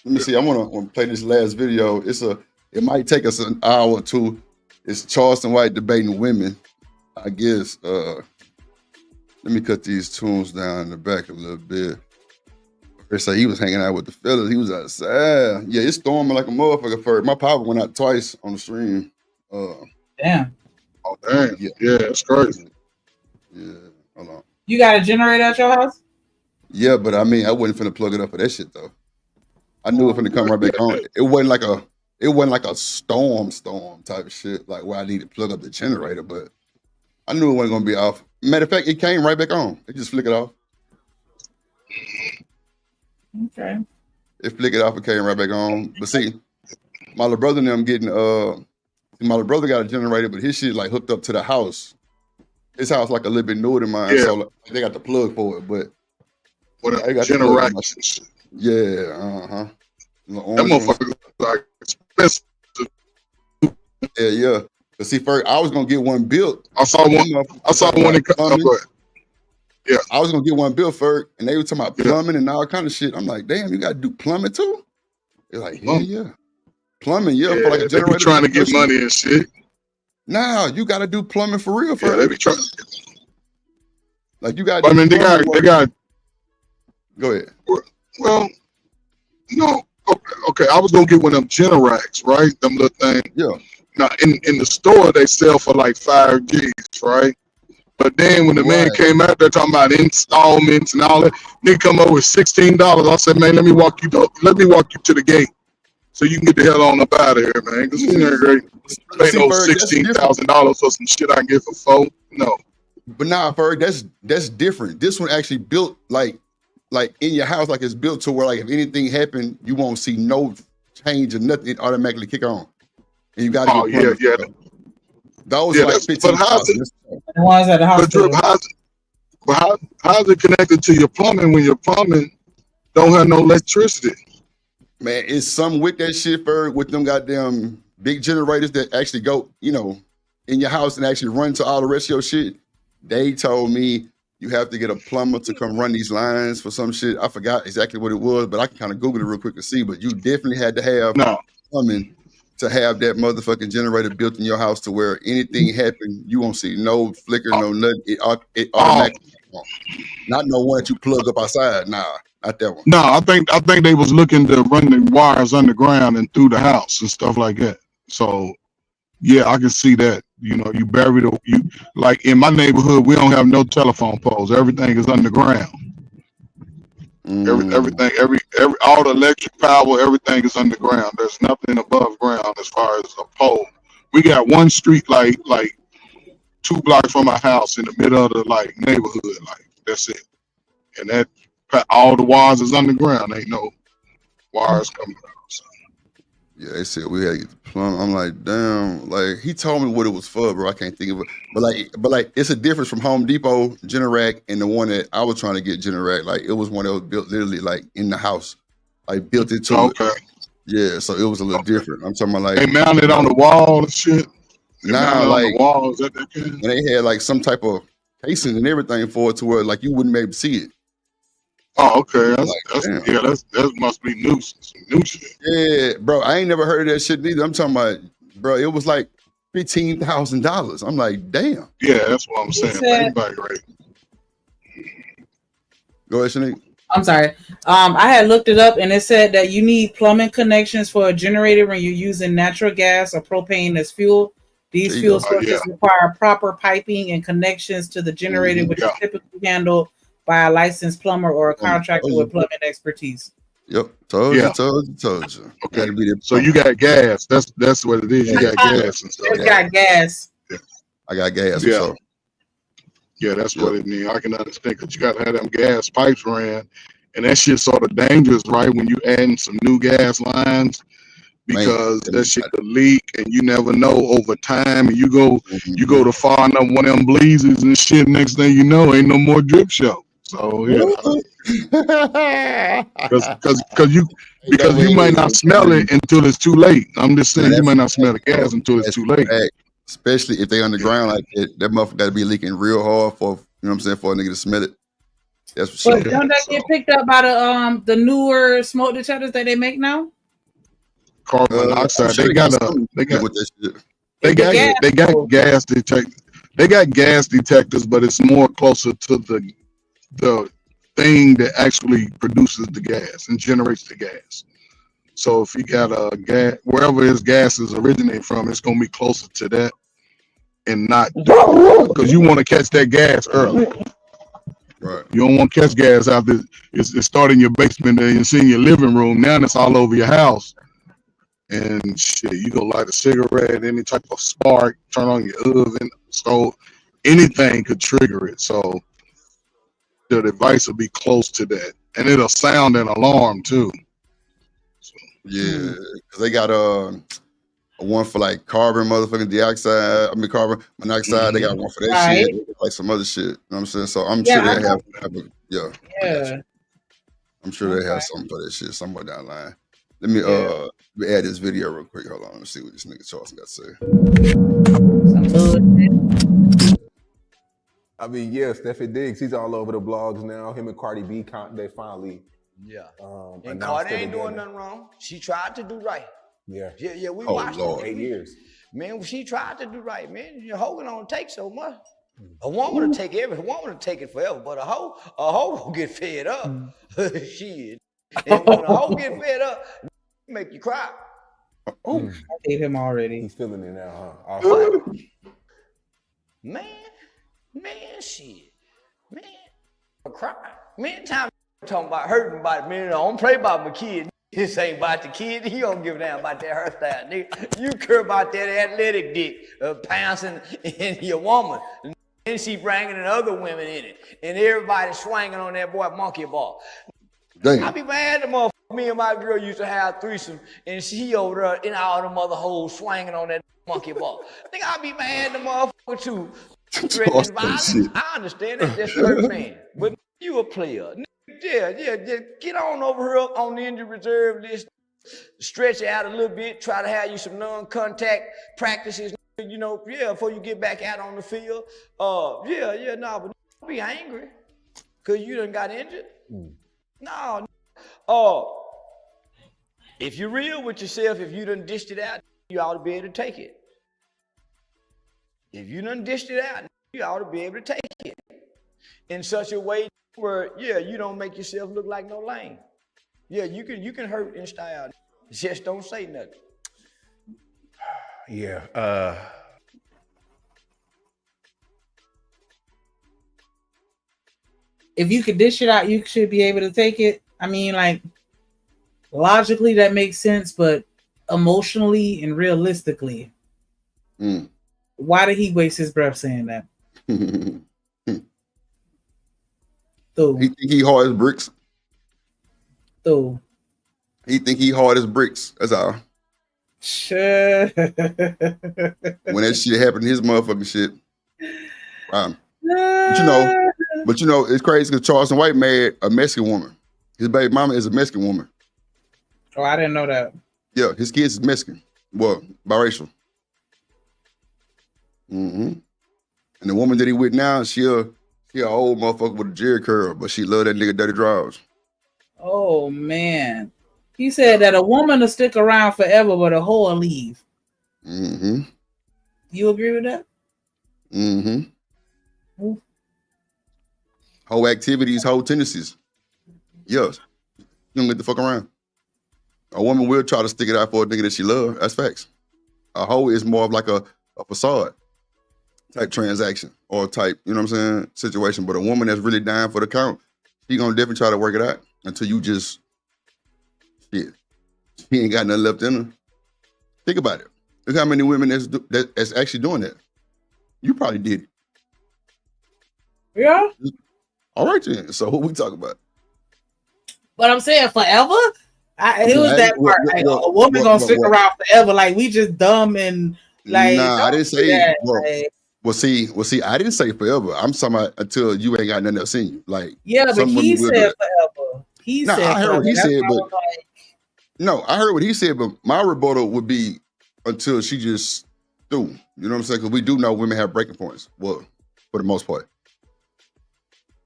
me see. I wanna play this last video. It might take us an hour or two. It's Charleston White debating women. I guess. Let me cut these tunes down in the back a little bit. They say he was hanging out with the fellas. He was outside. Yeah, it's storming like a motherfucker. First, my power went out twice on the stream. Damn. Oh damn. Yeah, that's crazy. Yeah, hold on. You got a generator at your house? Yeah, but I mean, I wasn't finna plug it up for that shit though. I knew it finna come right back on. It wasn't like a storm type of shit, like where I need to plug up the generator, but I knew it wasn't gonna be off. Matter of fact, it came right back on. It just flickered off. Okay. It flickered off and came right back on. But see, my little brother and them getting my little brother got a generator, but his shit like hooked up to the house. His house like a little bit newer than mine, Yeah. so like, they got the plug for it, but What I a got the plug for my generator. shit. Yeah, That orange one. motherfucker like expensive. Yeah. But see, first I was gonna get one built. I saw one in plumbing. go ahead. Yeah. I was gonna get one built first, and they were talking about plumbing and all kind of shit. I'm like, damn, you gotta do plumbing too? They're like, yeah. Plumbing, yeah, for like a they generator. be trying to get money and shit. Nah, you gotta do plumbing for real Yeah, first. they be trying. Like you gotta I do mean, they plumbing got. work. Go ahead. Well, no. Okay. I was gonna get one of them Generacs, right? Them little things. Yeah. Now in the store they sell for like 5 G's, right? But then when the man came out there talking about installments and all that, they come over with $16. I said, man, let me walk you to the gate so you can get the hell on up out of here, man. Because you ain't great. Ain't no $16,000 for some shit I can get for $4. No. But nah, Ferg, that's different. This one actually built like in your house, like it's built to where like if anything happened, you won't see no change or nothing. It automatically kick on, and you got to get plumbing. Those are like 15. But how's it? The ones at the hospital. How's it connected to your plumbing when your plumbing don't have no electricity? Man, it's something with that shit, Ferg, with them goddamn big generators that actually go, in your house and actually run to all the rest of your shit. They told me you have to get a plumber to come run these lines for some shit. I forgot exactly what it was, but I can kind of Google it real quick to see. But you definitely had to have plumbing to have that motherfucking generator built in your house to where anything happen, you won't see no flicker, no nothing. It automatically not no one that you plug up outside. Nah, not that one. No, I think they was looking to run the wires underground and through the house and stuff like that. So yeah, I can see that. You bury like in my neighborhood, we don't have no telephone poles. Everything is underground. Everything, all the electric power, everything is underground. There's nothing above ground as far as a pole. We got one street light, like 2 blocks from our house in the middle of the neighborhood. Like that's it. And that all the wires is underground. Ain't no wires coming out. So. Yeah, they said we had to get the plumber. I'm like, damn. Like he told me what it was for, bro. I can't think of it. But like, it's a difference from Home Depot Generac and the one that I was trying to get Generac. Like it was one that was built literally like in the house, like built into it. Yeah, so it was a little different. I'm talking about like They mounted on the wall and shit. They nah, mounted on like the walls at that kind. and they had like some type of casing and everything for it to where like you wouldn't maybe see it. Oh, okay. Like, That must be new shit. Yeah, bro. I ain't never heard of that shit neither. I'm talking about, bro. It was like $15,000. I'm like, damn. Yeah, that's what I'm saying. said- Right. Go ahead, Shanique. I'm sorry. I had looked it up and it said that you need plumbing connections for a generator when you're using natural gas or propane as fuel. These There you fuel go. sources require proper piping and connections to the generator, which is typically handled by a licensed plumber or a contractor with plumbing expertise. Yep. Told you. Okay. Gotta be there. So you got gas. That's what it is. You got gas and stuff. It's got gas. I got gas. Yeah. So. Yeah, that's what it means. I can understand because you got to have them gas pipes ran, and that shit's sort of dangerous, right? When you adding some new gas lines, because that shit could leak, and you never know over time. And you go to far enough one of them bleezes and shit. Next thing you know, ain't no more drip show. So yeah, because you might not smell it until it's too late. I'm just saying you might not smell the gas until it's too late. Especially if they underground like that motherfucker got to be leaking real hard for, you know what I'm saying, for a nigga to smell it. That's what But don't that get picked up by the newer smoke detectors that they make now? Carbon monoxide. sure They got gas detectors. They got gas detectors, but it's more closer to the thing that actually produces the gas and generates the gas. So if you got a gas, wherever his gas is originating from, it's gonna be closer to that, and not because you want to catch that gas early. Right. You don't want to catch gas after it's starting in your basement and it's in your living room. Now it's all over your house. And shit, you go light a cigarette, any type of spark, turn on your oven, stove, anything could trigger it. So the device will be close to that, and it'll sound an alarm too. Yeah, because they got a one for like carbon motherfucking dioxide. I mean carbon monoxide. They got one for that shit, like some other shit. You know what I'm saying? So I'm sure they have I'm sure they have something for that shit somewhere down the line. Let me add this video real quick. Hold on, let me see what this nigga Charleston got to say. I mean, yeah, Steffi Diggs, he's all over the blogs now. Him and Cardi B, they finally and Cardi ain't doing nothing wrong. She tried to do right. Yeah. Yeah, we watched Lord. it. 8 years. Man, she tried to do right, man. Hogan don't take so much. A woman will take everything. A woman will take it forever, but a hoe will get fed up. Shit. And when a hoe get fed up, make you cry. Oh, I hate him already. He's feeling it now, huh? Man, shit. Man, I cry. Man, time talking about hurting about it, man. I don't play about my kid. This ain't about the kid. He don't give a damn about that hairstyle, nigga. You care about that athletic dick pouncing in your woman. And she bringing in other women in it. And everybody swinging on that boy monkey ball. Damn. I be mad at the motherfucker. Me and my girl used to have threesome, and she over there in all the mother holes swinging on that monkey ball. I think I be mad at the motherfucker too. I understand that that's hurt man, but you a player. Yeah, get on over here on the injury reserve list, stretch it out a little bit, try to have you some non-contact practices, before you get back out on the field. But don't be angry because you done got injured. No. If you're real with yourself, if you done dished it out, you ought to be able to take it. If you done dished it out, you ought to be able to take it in such a way where, you don't make yourself look like no lame. Yeah, you can hurt in style. Just don't say nothing. Yeah. If you could dish it out, you should be able to take it. I mean, like, logically that makes sense, but emotionally and realistically, why did he waste his breath saying that? He think he hard as bricks. He think he hard as bricks. That's all. When that shit happened, his motherfucking shit. But you know, it's crazy because Charleston White married a Mexican woman. His baby mama is a Mexican woman. Oh, I didn't know that. Yeah, his kids is Mexican. Well, biracial. Mm-hmm. And the woman that he with now, she a old motherfucker with a jerry curl, but she love that nigga dirty drawers. Oh man. He said that a woman will stick around forever, but a hoe will leave. Mm-hmm. You agree with that? Mm-hmm. Whole activities, whole tendencies. Yes. You don't get the fuck around. A woman will try to stick it out for a nigga that she love. That's facts. A hoe is more of like a facade type transaction or type, you know what I'm saying, situation. But a woman that's really dying for the count, she gonna definitely try to work it out until you just, shit, she ain't got nothing left in her. Think about it. Look how many women that's actually doing that. You probably did it. Yeah. All right then. So what we talking about? But I'm saying forever? It was that part. Like, a woman gonna stick around forever. Like, we just dumb and like. Nah, I didn't say that. that. Well, see, I didn't say forever. I'm talking about until you ain't got nothing else in you. Like, yeah, but he said forever. I heard what he said, but no, I heard what he said, but my rebuttal would be until she just through. You know what I'm saying? Because we do know women have breaking points. Well, for the most part.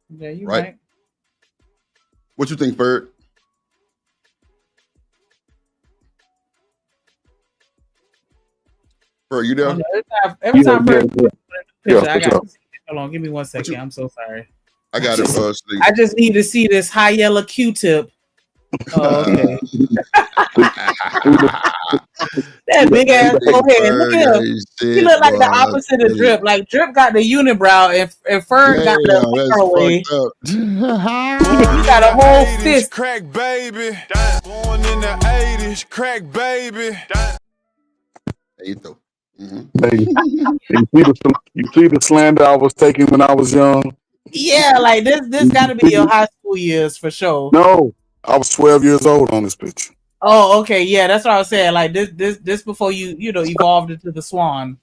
Yeah, you right. What you think, Ferg? Ferg, you there? Every time Ferg Yeah, I got. Hold on, give me 1 second. I'm so sorry. I got it. I just need to see this high yellow Q-tip. Oh, okay. That big ass forehead. Look at him. He look like the opposite of Drip. Like Drip got the unibrow and Ferg got the microwave. He got a whole fist. Crack baby. Born in the 80s. Crack baby. There you go. Hey, you see the slander I was taking when I was young? Yeah, like this got to be your high school years for sure. No, I was 12 years old on this picture. Oh, okay, yeah, that's what I was saying. Like this before you evolved into the swan.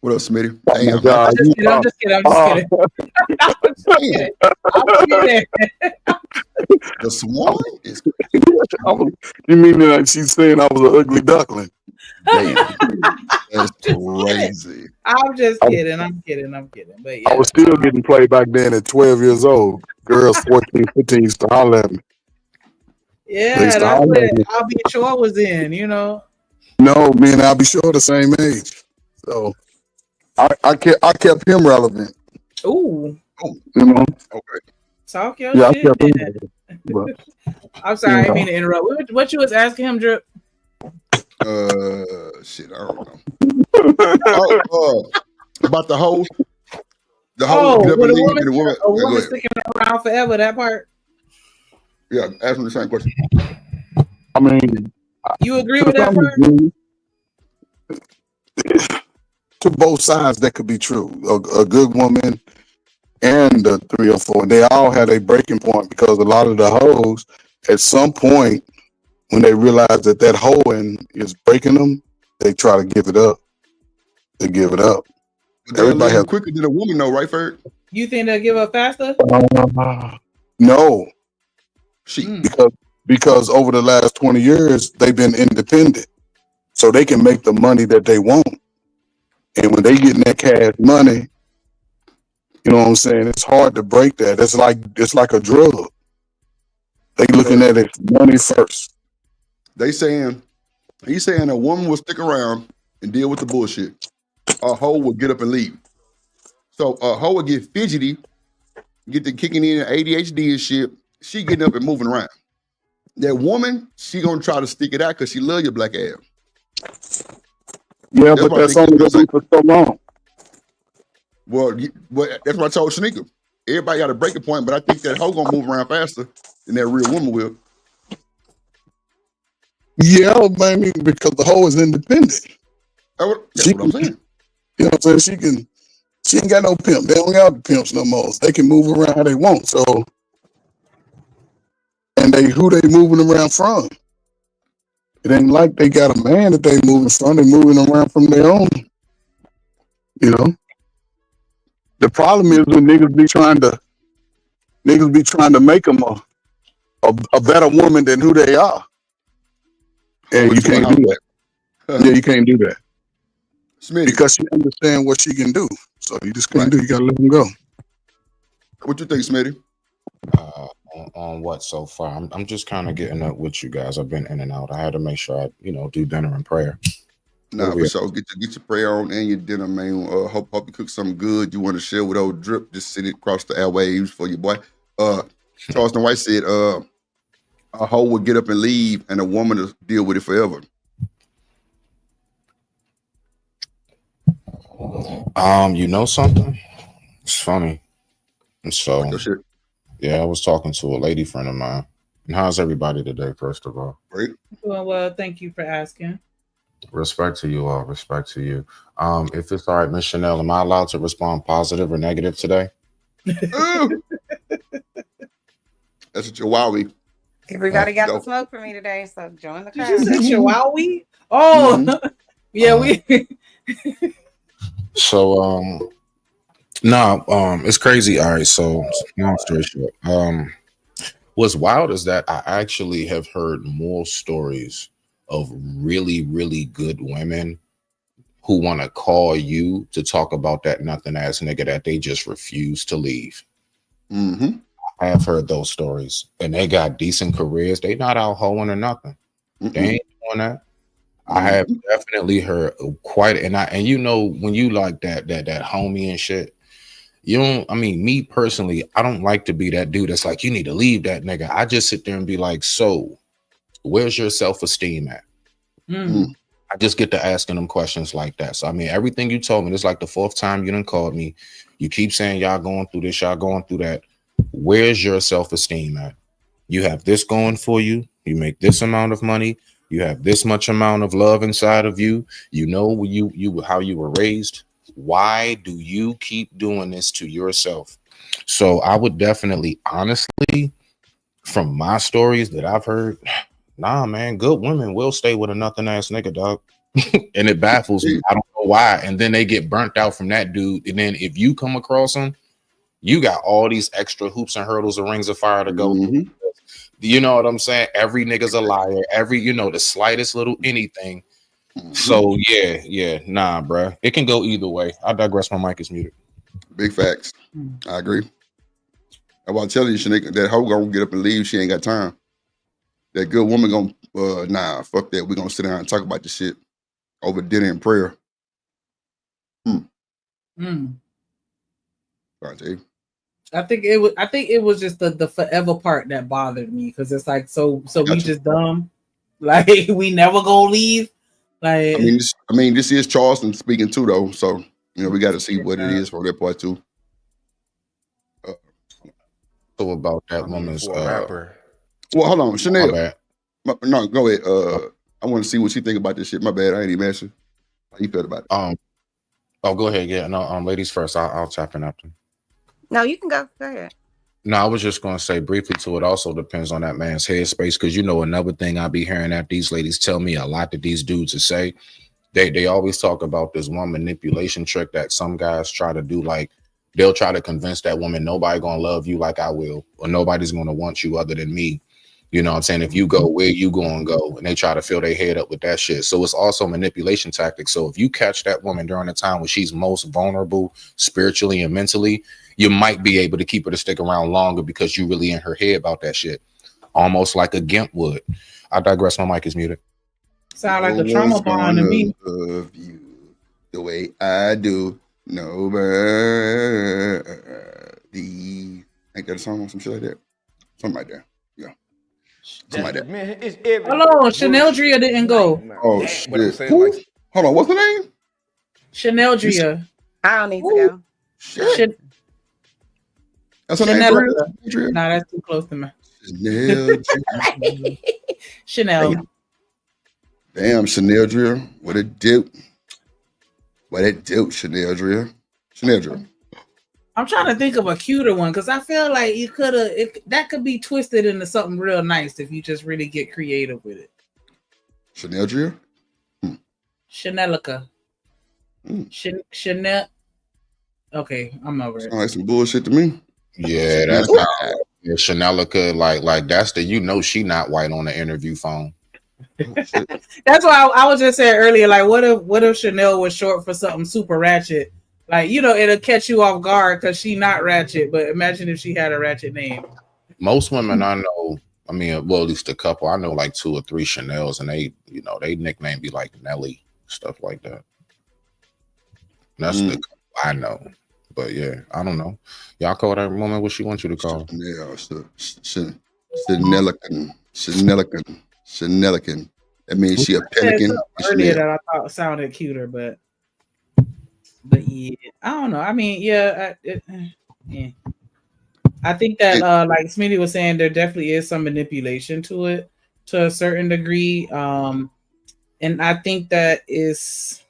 What up, Smitty? Damn. I'm just kidding. I'm just kidding. The swan is. You mean that she's saying I was an ugly duckling? Damn. That's crazy. I'm just kidding. I'm kidding. But yeah. I was still getting played back then at 12 years old. Girls 14, 15 used to holler at me. Yeah, that's what I'll be sure was in, No, me and I'll be sure the same age. So I kept him relevant. Ooh. Okay. Talk your Yeah, shit. I kept him relevant. I'm sorry, I didn't mean to interrupt. What you was asking him, Drip? Shit, I don't know. About the hoe. The hoe. A woman sticking around forever. That part. Yeah, ask me the same question. I mean, you agree with that part? To both sides, that could be true. A good woman and the 3 or 4, they all had a breaking point because a lot of the hoes, at some point, when they realize that hoeing is breaking them, they try to give it up. They give it up. Everybody has quicker than a woman, though, right, Ferg? You think they'll give up faster? No. Because over the last 20 years, they've been independent. So they can make the money that they want. And when they getting that cash money, you know what I'm saying? It's hard to break that. It's like a drug. They looking at it money first. He's saying a woman will stick around and deal with the bullshit. A hoe will get up and leave. So a hoe will get fidgety, get to kicking in ADHD and shit. She getting up and moving around. That woman, she gonna try to stick it out because she love your black ass. Yeah, but that's only gonna be for so long. Well, that's what I told Shanika. Everybody got a breaking point, but I think that hoe gonna move around faster than that real woman will. Yeah, maybe because the hoe is independent. That's what I'm saying. You know what I'm saying? She ain't got no pimp. They don't got the pimps no more. They can move around how they want. So, and who they moving around from? It ain't like they got a man that they moving, son. They moving around from their own. You know. The problem is when niggas be trying to make them a better woman than who they are, and you can't do that. Yeah, you can't do that. Smitty. Because she understand what she can do. So you just can't do. You gotta let them go. What you think, Smitty? On what so far? I'm just kind of getting up with you guys. I've been in and out. I had to make sure I, do dinner and prayer. Nah, for sure. Get your prayer on and your dinner, man. Hope you cook something good you want to share with old Drip. Just send it across the airwaves for your boy. Charleston White said, a hoe would get up and leave, and a woman will deal with it forever. You know something? It's funny. And so, yeah, I was talking to a lady friend of mine. And how's everybody today, first of all? Great. Doing well. Thank you for asking. Respect to you all. Respect to you. If it's all right, Miss Chanel, am I allowed to respond positive or negative today? That's a chihuahua. Everybody got the smoke for me today, so join the crowd. Did you say chihuahua? Oh, yeah, we. So, it's crazy. All right, so long story short, what's wild is that I actually have heard more stories of really, really good women who want to call you to talk about that nothing ass nigga that they just refuse to leave. Mm-hmm. I have heard those stories, and they got decent careers. They not out hoeing or nothing. They ain't doing that. I have definitely heard quite, and when you like that homie and shit, me personally, I don't like to be that dude that's like, you need to leave that nigga. I just sit there and be like, so where's your self-esteem at? I just get to asking them questions like that. So everything you told me, this is like the fourth time you done called me. You keep saying y'all going through this, y'all going through that. Where's your self-esteem at? You have this going for you. You make this amount of money. You have this much amount of love inside of you. You know you how you were raised. Why do you keep doing this to yourself? So I would definitely, honestly, from my stories that I've heard, nah, man, good women will stay with a nothing ass nigga, dog. And it baffles me. I don't know why. And then they get burnt out from that dude. And then if you come across him, you got all these extra hoops and hurdles and rings of fire to go through. You know what I'm saying? Every nigga's a liar. The slightest little anything. So yeah, nah, bruh. It can go either way. I digress. My mic is muted. Big facts. I agree. I'm about to tell you, Shanika, that hoe gonna get up and leave. She ain't got time. That good woman gonna, nah, fuck that. We're gonna sit down and talk about this shit over dinner and prayer. I think it was just the forever part that bothered me, because it's like so we just dumb, like we never gonna leave. Like this is Charleston speaking too, though. So we got to see what it is for that part too. So about that woman's rapper. Well, hold on, Chanel. No, go ahead. I want to see what she think about this shit. My bad. I ain't even asking. How you felt about it? Go ahead. Yeah, no. Ladies first. I'll tap in after. No, you can go. Go ahead. No, I was just going to say briefly too, it also depends on that man's headspace, because another thing I be hearing that these ladies tell me a lot that these dudes will say, they always talk about this one manipulation trick that some guys try to do. Like, they'll try to convince that woman, nobody gonna love you like I will, or nobody's gonna want you other than me. You know what I'm saying? If you go, where you gonna go? And they try to fill their head up with that shit. So it's also manipulation tactics. So if you catch that woman during the time when she's most vulnerable spiritually and mentally, you might be able to keep her to stick around longer because you really in her head about that shit. Almost like a gimp would. I digress. My mic is muted. Sound like a trauma bond to me. Love you the way I do. Nobody. Ain't that a song or some shit like that? Something like that. Yeah. Something like that. Hold on, Chanel Drea didn't go. Oh shit. Who? Hold on, what's the name? Chanel Drea. I don't need to go. Shit. That's her Chanel name. Nah, that's too close to me. Chanel. Chanel. Damn, Chanel Drea. What it do? What it do, Chanel Drea? Chanel Drea. I'm trying to think of a cuter one, because I feel like that could be twisted into something real nice if you just really get creative with it. Chanel drill? Chanelica. Chanel. Okay, I'm over it. Sound like some bullshit to me. Yeah, that's how Chanelica, like that's she not white on the interview phone. That's why I was just saying earlier, like, what if Chanel was short for something super ratchet? Like, it'll catch you off guard because she not ratchet, but imagine if she had a ratchet name. Most women I know, at least a couple, I know like 2 or 3 Chanels, and they nickname be like Nelly, stuff like that. That's the couple I know. But yeah, I don't know. Y'all call that woman what she wants you to call? Yeah, Chanelican. That means she a pelican. Earlier that I thought sounded cuter, but yeah, I don't know. I mean, yeah. I think that, like Smitty was saying, there definitely is some manipulation to it to a certain degree. And I think that is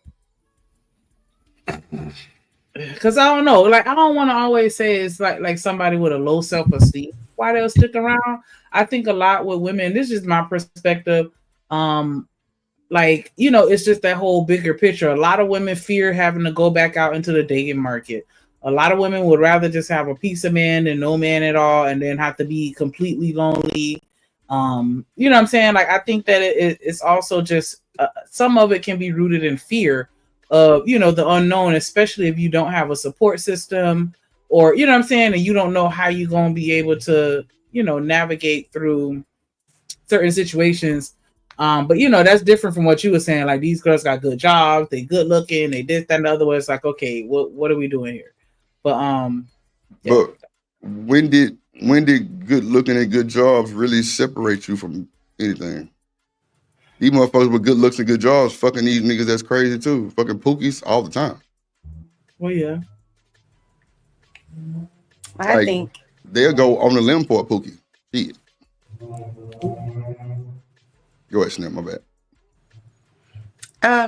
because I don't know. Like, I don't want to always say it's like somebody with a low self-esteem why they'll stick around. I think a lot with women, this is my perspective. It's just that whole bigger picture. A lot of women fear having to go back out into the dating market. A lot of women would rather just have a piece of man than no man at all, and then have to be completely lonely. You know what I'm saying? Like, I think that it's also just some of it can be rooted in fear of, the unknown, especially if you don't have a support system, or, you know what I'm saying, and you don't know how you're going to be able to, navigate through certain situations. But that's different from what you were saying. Like, these girls got good jobs, they good looking, they this, that, and the other way. It's like, okay, what are we doing here? But But when did good looking and good jobs really separate you from anything? These motherfuckers with good looks and good jobs fucking these niggas that's crazy too. Fucking pookies all the time. Well, yeah. I think they'll go on the limb for a pookie. Shit. Go ahead, Snap, my bad.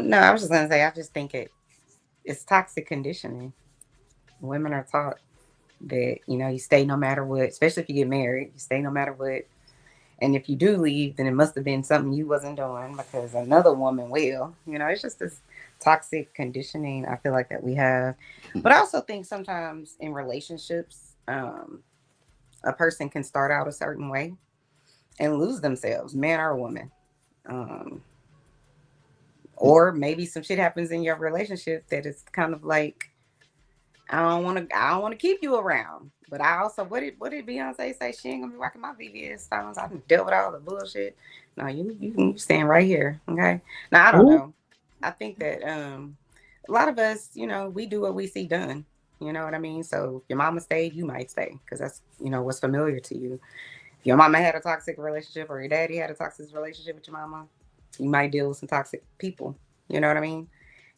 No, I was just gonna say, I just think it's toxic conditioning. Women are taught that, you stay no matter what, especially if you get married, you stay no matter what. And if you do leave, then it must have been something you wasn't doing because another woman will. It's just this toxic conditioning I feel like that we have. But I also think sometimes in relationships, a person can start out a certain way and lose themselves, man or woman. Or maybe some shit happens in your relationship that it's kind of like, I don't want to keep you around. But I also, what did Beyonce say? She ain't gonna be rocking my VVS songs. I can deal with all the bullshit. No, you stand right here, okay? Now I don't know. I think that a lot of us, we do what we see done. You know what I mean? So if your mama stayed, you might stay because that's what's familiar to you. If your mama had a toxic relationship or your daddy had a toxic relationship with your mama, you might deal with some toxic people. You know what I mean?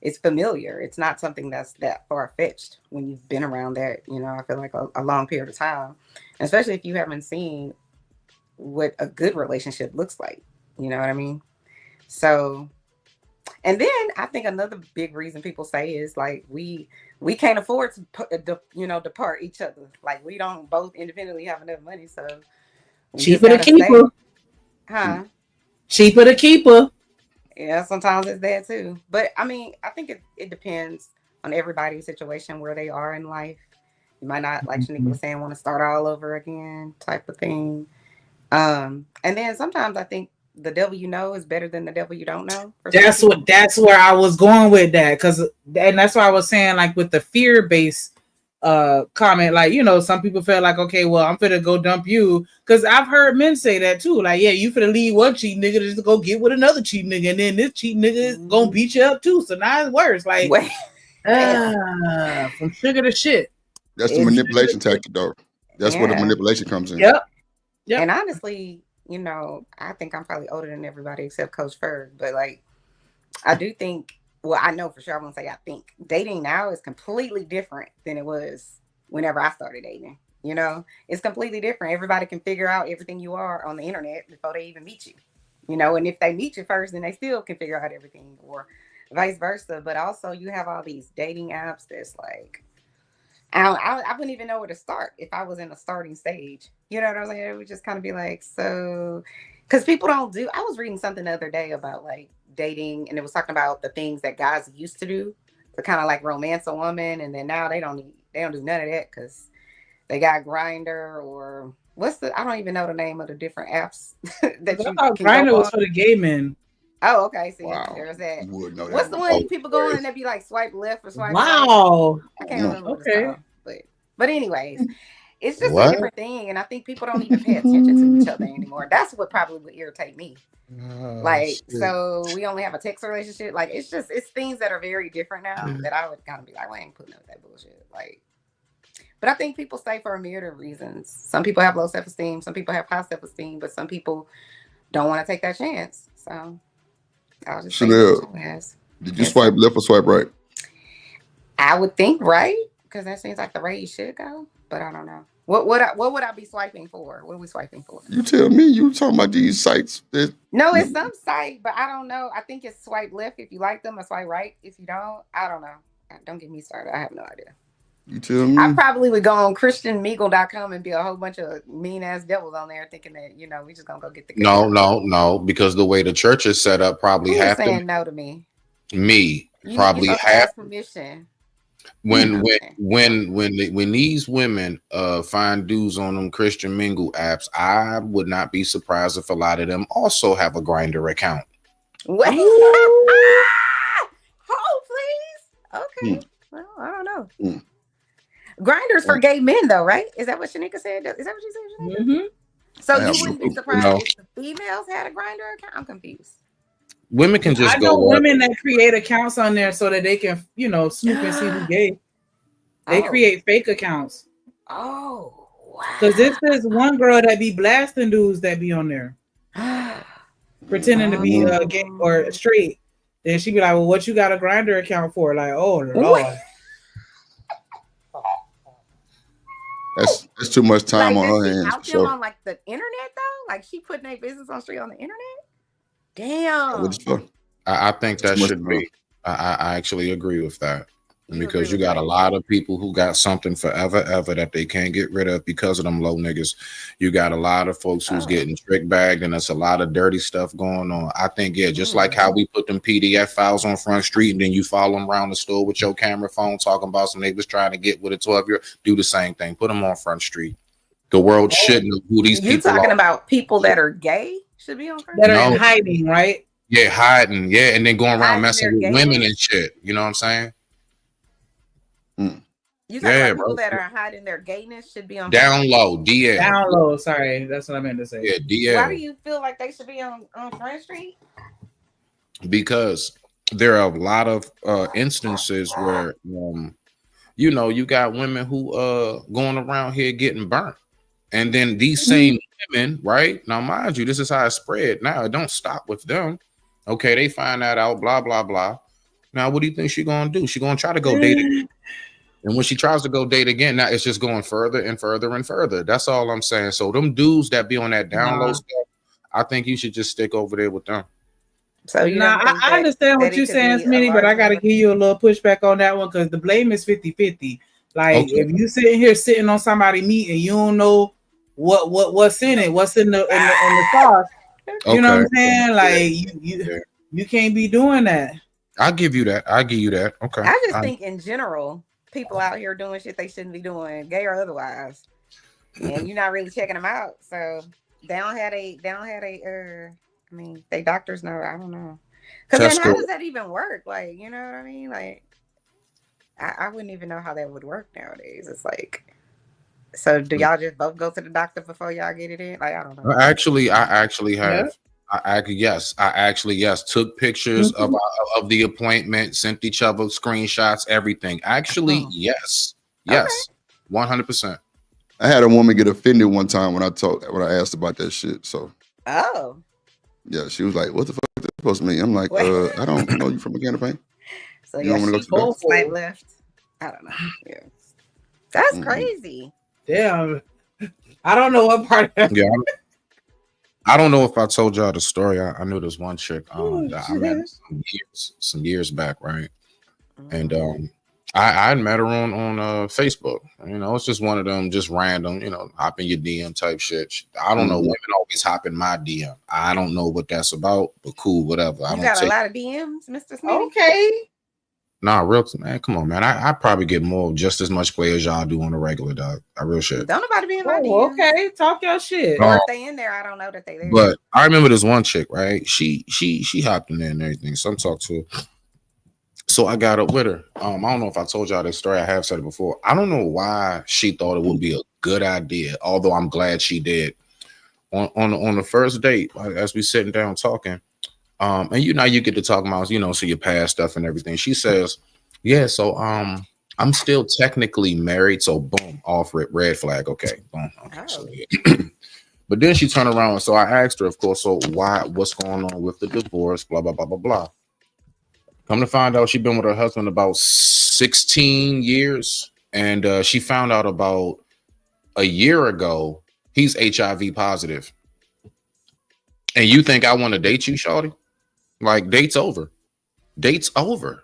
It's familiar. It's not something that's that far-fetched when you've been around that, I feel like a long period of time, especially if you haven't seen what a good relationship looks like. You know what I mean? So, and then I think another big reason people say is like, we can't afford to, depart each other. Like, we don't both independently have enough money. So cheaper to keep her. Huh? Cheaper to keep her. Yeah, sometimes it's that too. But I mean, I think it depends on everybody's situation, where they are in life. You might not, like Shanika was saying, want to start all over again type of thing. And then sometimes I think the devil you know is better than the devil you don't know. That's where I was going with that. And that's why I was saying, like, with the fear-based comment, like, some people feel like, okay, well, I'm finna go dump you, because I've heard men say that too, like, yeah, you finna leave one cheat nigga just to go get with another cheat nigga, and then this cheat nigga is gonna beat you up too, so now it's worse. Like, from sugar to shit. That's the manipulation tactic, though. That's where the manipulation comes in. Yep. And honestly, I think I'm probably older than everybody except Coach Ferg, but like, I do think, well, I know for sure, I won't say I think, dating now is completely different than it was whenever I started dating. It's completely different. Everybody can figure out everything you are on the internet before they even meet you. And if they meet you first, then they still can figure out everything, or vice versa. But also, you have all these dating apps that's like, I wouldn't even know where to start if I was in a starting stage. You know what I'm saying? It would just kind of be like, so Because people don't do. I was reading something the other day about like dating, and it was talking about the things that guys used to do to kind of like romance a woman, and then now they don't do none of that because they got Grinder or I don't even know the name of the different apps that I you thought can Grindr go was on. for the gay men. Oh, okay. See, Wow. there's that. You would know that What's the one people go on and they be like swipe left or swipe right? Wow. I can't remember what it's Okay. called, but anyways, it's just a What? different thing, and I think people don't even pay attention to each other anymore. That's what probably would irritate me. Like, so we only have a text relationship. Like, it's things that are very different now that I would kind of be like, well, I ain't putting up with that bullshit. Like, but I think people stay for a myriad of reasons. Some people have low self-esteem. Some people have high self-esteem, but some people don't want to take that chance. So I'll just say Chanel, yes. did you swipe left or swipe right? I would think right, because that seems like the way you should go. But I don't know. What would I be swiping for? What are we swiping for? You tell me. You talking about these sites? No, it's some site, but I don't know. I think it's swipe left if you like them, or swipe right if you don't. I don't know. Don't get me started. I have no idea. You tell me. I probably would go on christianmeagle.com and be a whole bunch of mean ass devils on there thinking that, we just gonna go get the good No, because the way the church is set up, probably Who is half saying no to me? me, You probably supposed to half. ask permission. When these women find dudes on them Christian Mingle apps, I would not be surprised if a lot of them also have a Grindr account. What? Hold, please. Okay. Well, I don't know. Grinders for gay men, though, right? Is that what Shanika said? Is that what you said, Shanika? Mm-hmm. So you wouldn't be surprised if the females had a Grindr account? I'm confused. Women can just I know go women that create accounts on there so that they can, snoop and see who gay. They create fake accounts. Oh, wow. Because this is one girl that be blasting dudes that be on there. Pretending to be gay or straight. Then she be like, well, what you got a Grindr account for? Like, oh, Lord. That's too much time like, on her does she hands. out them on like the internet though? Like she putting their business on straight on the internet? Damn. I think that should be. I actually agree with that. Because you got a lot of people who got something forever ever that they can't get rid of because of them low niggas. You got a lot of folks who's getting trick bagged, and there's a lot of dirty stuff going on. I think, just like how we put them PDF files on Front Street, and then you follow them around the store with your camera phone talking about some niggas trying to get with a 12-year-old. Do the same thing. Put them on Front Street. The world should know who these people are. You talking about people that are gay should be on Front Street? That are in hiding, right? Yeah, hiding. Yeah, and then going around messing with women and shit. You know what I'm saying? You talking about people that are hiding their gayness should be on down low, DL. Down low, sorry, that's what I meant to say. Yeah, DL. Why do you feel like they should be on Front Street? Because there are a lot of instances where you got women who going around here getting burnt. And then these same women, right? Now, mind you, this is how it spread. Now, it don't stop with them. Okay, they find that out, blah, blah, blah. Now, what do you think she's going to do? She's going to try to go date again. And when she tries to go date again, now it's just going further and further and further. That's all I'm saying. So them dudes that be on that down low stuff, I think you should just stick over there with them. So I understand what you're saying, Smitty, but I got to give you a little pushback on that one because the blame is 50-50. Like if you sitting on somebody's meat and you don't know what's in it, what's in the sauce, you know what I'm saying? Like you can't be doing that. I'll give you that. Okay. I just think in general, people out here doing shit they shouldn't be doing, gay or otherwise, and you're not really checking them out. So they don't have they doctors know. I don't know. Because then how does that even work? Like, you know what I mean? Like, I wouldn't even know how that would work nowadays. It's like, so do y'all just both go to the doctor before y'all get it in? Like, I don't know. I actually have. Yeah. I actually took pictures of the appointment, sent each other screenshots, everything. Actually, yes, 100%. I had a woman get offended one time when I asked about that shit. So yeah, she was like, "What the fuck is that supposed to mean?" I'm like, "I don't know you from a can of paint." So you don't want to go to the doctor? Swipe left. I don't know. Yeah. That's crazy. Damn. I don't know what part of yeah. I don't know if I told y'all the story. I knew this one chick that I met some years back, right? And I met her on Facebook. You know, it's just one of them, just random, you know, hop in your DM type shit. I don't know. Women always hop in my DM. I don't know what that's about, but cool, whatever. I You don't got a take. lot of DMs, Mr. Smitty? Okay. Nah, real man. Come on, man. I probably get more, just as much play as y'all do on the regular, dog. I real shit. Don't nobody be in my Oh, DMs. okay. Talk your shit. Or No. if they in there, I don't know that they there. But I remember this one chick, right? She hopped in there and everything. So I'm talking to her. So I got up with her. I don't know if I told y'all this story. I have said it before. I don't know why she thought it would be a good idea, although I'm glad she did. On the first date, as we sitting down talking, and you know, you get to talk about, you know, so your past stuff and everything. She says, yeah, so I'm still technically married, so boom, off red flag. Okay, boom. Okay, so yeah. But then she turned around, so I asked her, of course, so what's going on with the divorce, blah, blah, blah, blah, blah. Come to find out, she's been with her husband about 16 years, and she found out about a year ago he's HIV positive. And you think I want to date you, shawty? Like, date's over. Date's over.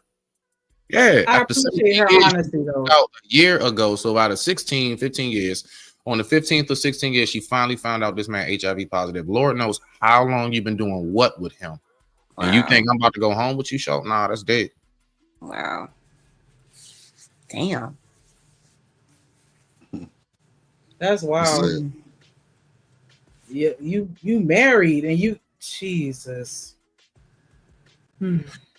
Yeah. I after appreciate her years, honesty, though. a year ago, so out of 15 years, on the 15th or 16th year, she finally found out this man HIV positive. Lord knows how long you've been doing what with him. Wow. And you think I'm about to go home with you, Shaw? Nah, that's dead. Wow. Damn. That's wild. Yeah, you married and you Jesus.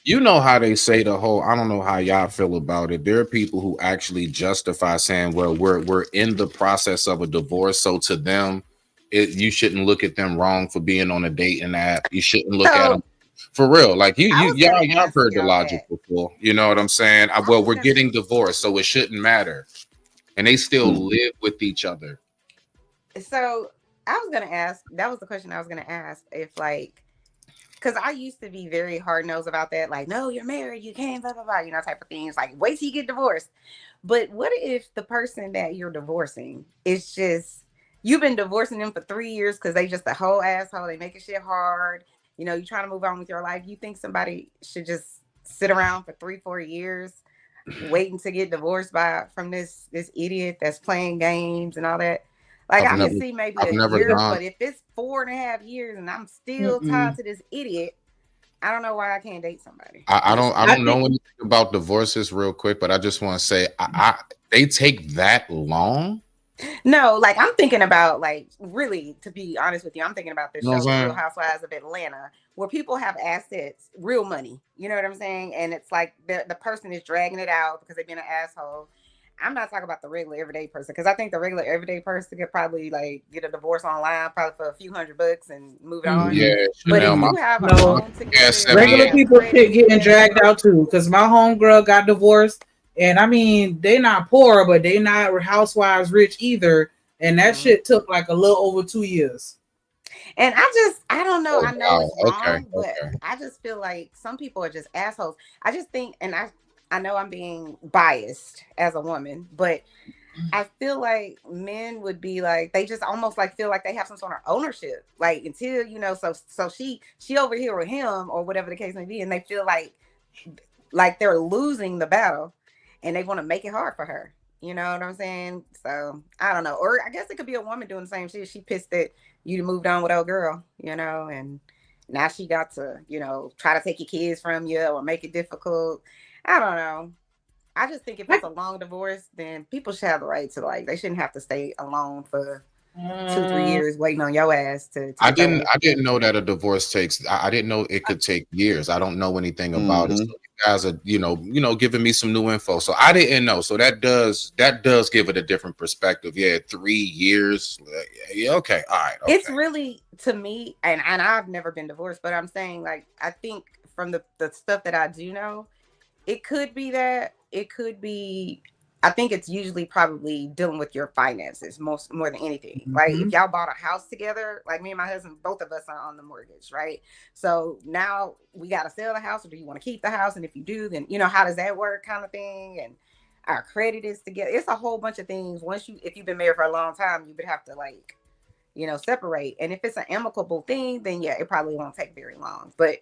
You know how they say the whole, I don't know how y'all feel about it. There are people who actually justify saying, well, we're in the process of a divorce. So to them, you shouldn't look at them wrong for being on a dating app. You shouldn't look at them for real. Like y'all heard the logic before. You know what I'm saying? Well, we're getting divorced, so it shouldn't matter. And they still live with each other. So I was gonna ask, that was the question I was gonna ask, if like, because I used to be very hard-nosed about that, like, no, you're married, you can't, blah, blah, blah, you know, type of things, like, wait till you get divorced. But what if the person that you're divorcing is just, you've been divorcing them for 3 years because they just a whole asshole, they making shit hard, you know, you're trying to move on with your life. You think somebody should just sit around for 3-4 years waiting to get divorced from this idiot that's playing games and all that? Like, I can see maybe a year, but if it's 4.5 years and I'm still tied to this idiot, I don't know why I can't date somebody. I don't know anything about divorces real quick, but I just want to say they take that long. No, like I'm thinking about, like, really, to be honest with you, I'm thinking about this You know show, Real Housewives of Atlanta, where people have assets, real money. You know what I'm saying? And it's like the person is dragging it out because they've been an asshole. I'm not talking about the regular everyday person, because I think the regular everyday person could probably like get a divorce online probably for a few $100 and move it on. Yeah, but if you have a home together, regular people getting dragged out too. Because my homegirl got divorced, and I mean they not poor, but they not housewives rich either, and that shit took like a little over 2 years. And I don't know. I know it's wrong, but I just feel like some people are just assholes. I just think, and I know I'm being biased as a woman, but I feel like men would be like, they just almost like feel like they have some sort of ownership, like until, you know, so she over here with him or whatever the case may be, and they feel like they're losing the battle and they want to make it hard for her. You know what I'm saying? So I don't know. Or I guess it could be a woman doing the same shit. She pissed that you moved on with old girl, you know, and now she got to, you know, try to take your kids from you or make it difficult. I don't know. I just think if it's a long divorce, then people should have the right to, like, they shouldn't have to stay alone for 2-3 years waiting on your ass to I didn't know that a divorce takes. I didn't know it could take years. I don't know anything about it. So you guys are, you know, giving me some new info. So I didn't know. So that does give it a different perspective. Yeah, 3 years. Yeah, okay, all right. Okay. It's really, to me, and I've never been divorced, but I'm saying, like, I think from the stuff that I do know, it could be that. It could be, I think it's usually probably dealing with your finances more than anything. Like if y'all bought a house together, like me and my husband, both of us are on the mortgage, right? So now we got to sell the house, or do you want to keep the house? And if you do, then, you know, how does that work, kind of thing? And our credit is together. It's a whole bunch of things. If you've been married for a long time, you would have to, like, you know, separate. And if it's an amicable thing, then yeah, it probably won't take very long. But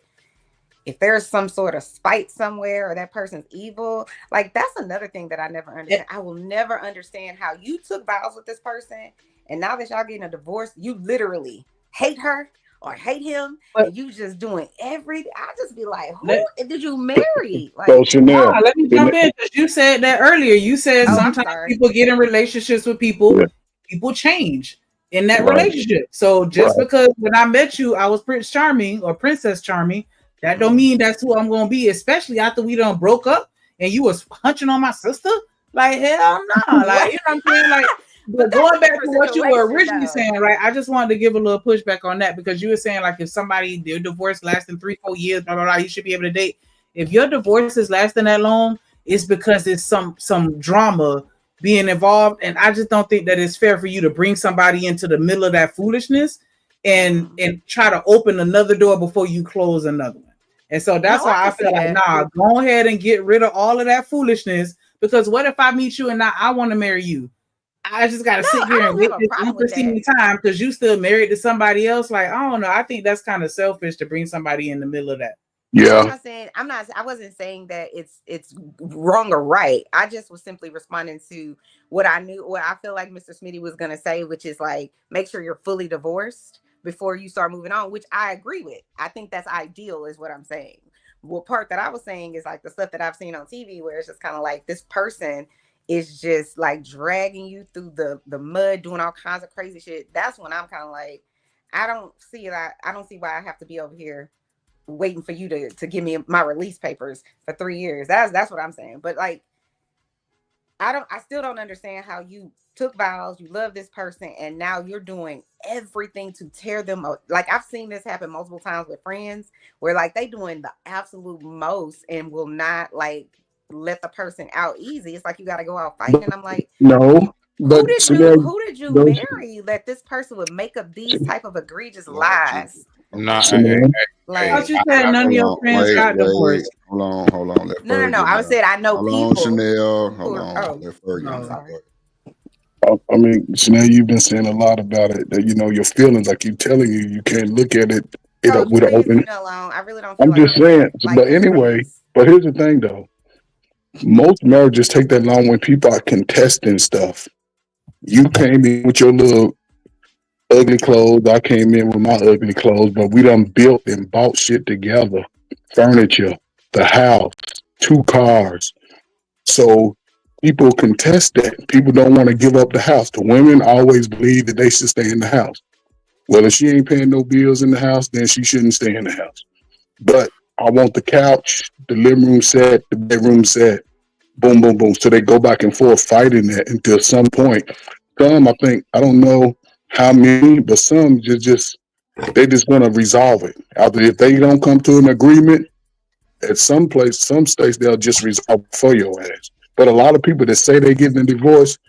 if there's some sort of spite somewhere or that person's evil, like that's another thing that I never understand. I will never understand how you took vows with this person, and now that y'all getting a divorce, you literally hate her or hate him, and you just doing everything. I just be like, who did you marry? Like, let me jump in because you said that earlier. You said sometimes people get in relationships with people, people change in that relationship. So just because when I met you, I was Prince Charming or Princess Charming, that don't mean that's who I'm gonna be, especially after we done broke up and you was hunching on my sister. Like, hell no. Like, you know what I'm saying? Like, but going back to what you were originally saying, right? I just wanted to give a little pushback on that because you were saying, like, if somebody, their divorce lasting 3-4 years, blah, blah, blah, you should be able to date. If your divorce is lasting that long, it's because there's some drama being involved. And I just don't think that it's fair for you to bring somebody into the middle of that foolishness and try to open another door before you close another one. And so that's why I feel like, nah, go ahead and get rid of all of that foolishness. Because what if I meet you and now I want to marry you? I just gotta sit here and wait this unforeseen time because you still married to somebody else. Like, I don't know. I think that's kind of selfish to bring somebody in the middle of that. Yeah. I wasn't saying that it's wrong or right. I just was simply responding to what I feel like Mr. Smitty was gonna say, which is like, make sure you're fully divorced before you start moving on, which I agree with. I think that's ideal, is what I'm saying. What part that I was saying is like the stuff that I've seen on TV where it's just kind of like this person is just like dragging you through the mud, doing all kinds of crazy shit. That's when I'm kind of like, I don't see why I have to be over here waiting for you to give me my release papers for 3 years. That's what I'm saying. But like, I still don't understand how you took vows, you love this person, and now you're doing everything to tear them up. Like, I've seen this happen multiple times with friends where like they doing the absolute most and will not like let the person out easy. It's like you got to go out fighting. And I'm like, No, but who did you marry that this person would make up these type of egregious lies? No, Like, I thought you said none of your friends got divorced. Hold on. No. I said I know people. Chanel. Hold on. Let Fergie. I'm sorry. I mean, Chanel, you've been saying a lot about it. That, you know, your feelings, like you telling you can't look at it with an open. I really don't. I'm just saying. But anyway, but here's the thing, though. Most marriages take that long when people are contesting stuff. You came in with your little ugly clothes. I came in with my ugly clothes, but we done built and bought shit together. Furniture, the house, 2 cars. So people contest that. People don't want to give up the house. The women always believe that they should stay in the house. Well, if she ain't paying no bills in the house, then she shouldn't stay in the house. But I want the couch, the living room set, the bedroom set. Boom, boom, boom. So they go back and forth fighting that until some point. Some, I think, I don't know how many, but some they just want to resolve it. After, if they don't come to an agreement, at some states, they'll just resolve it for your ass. But a lot of people that say they're getting a divorce,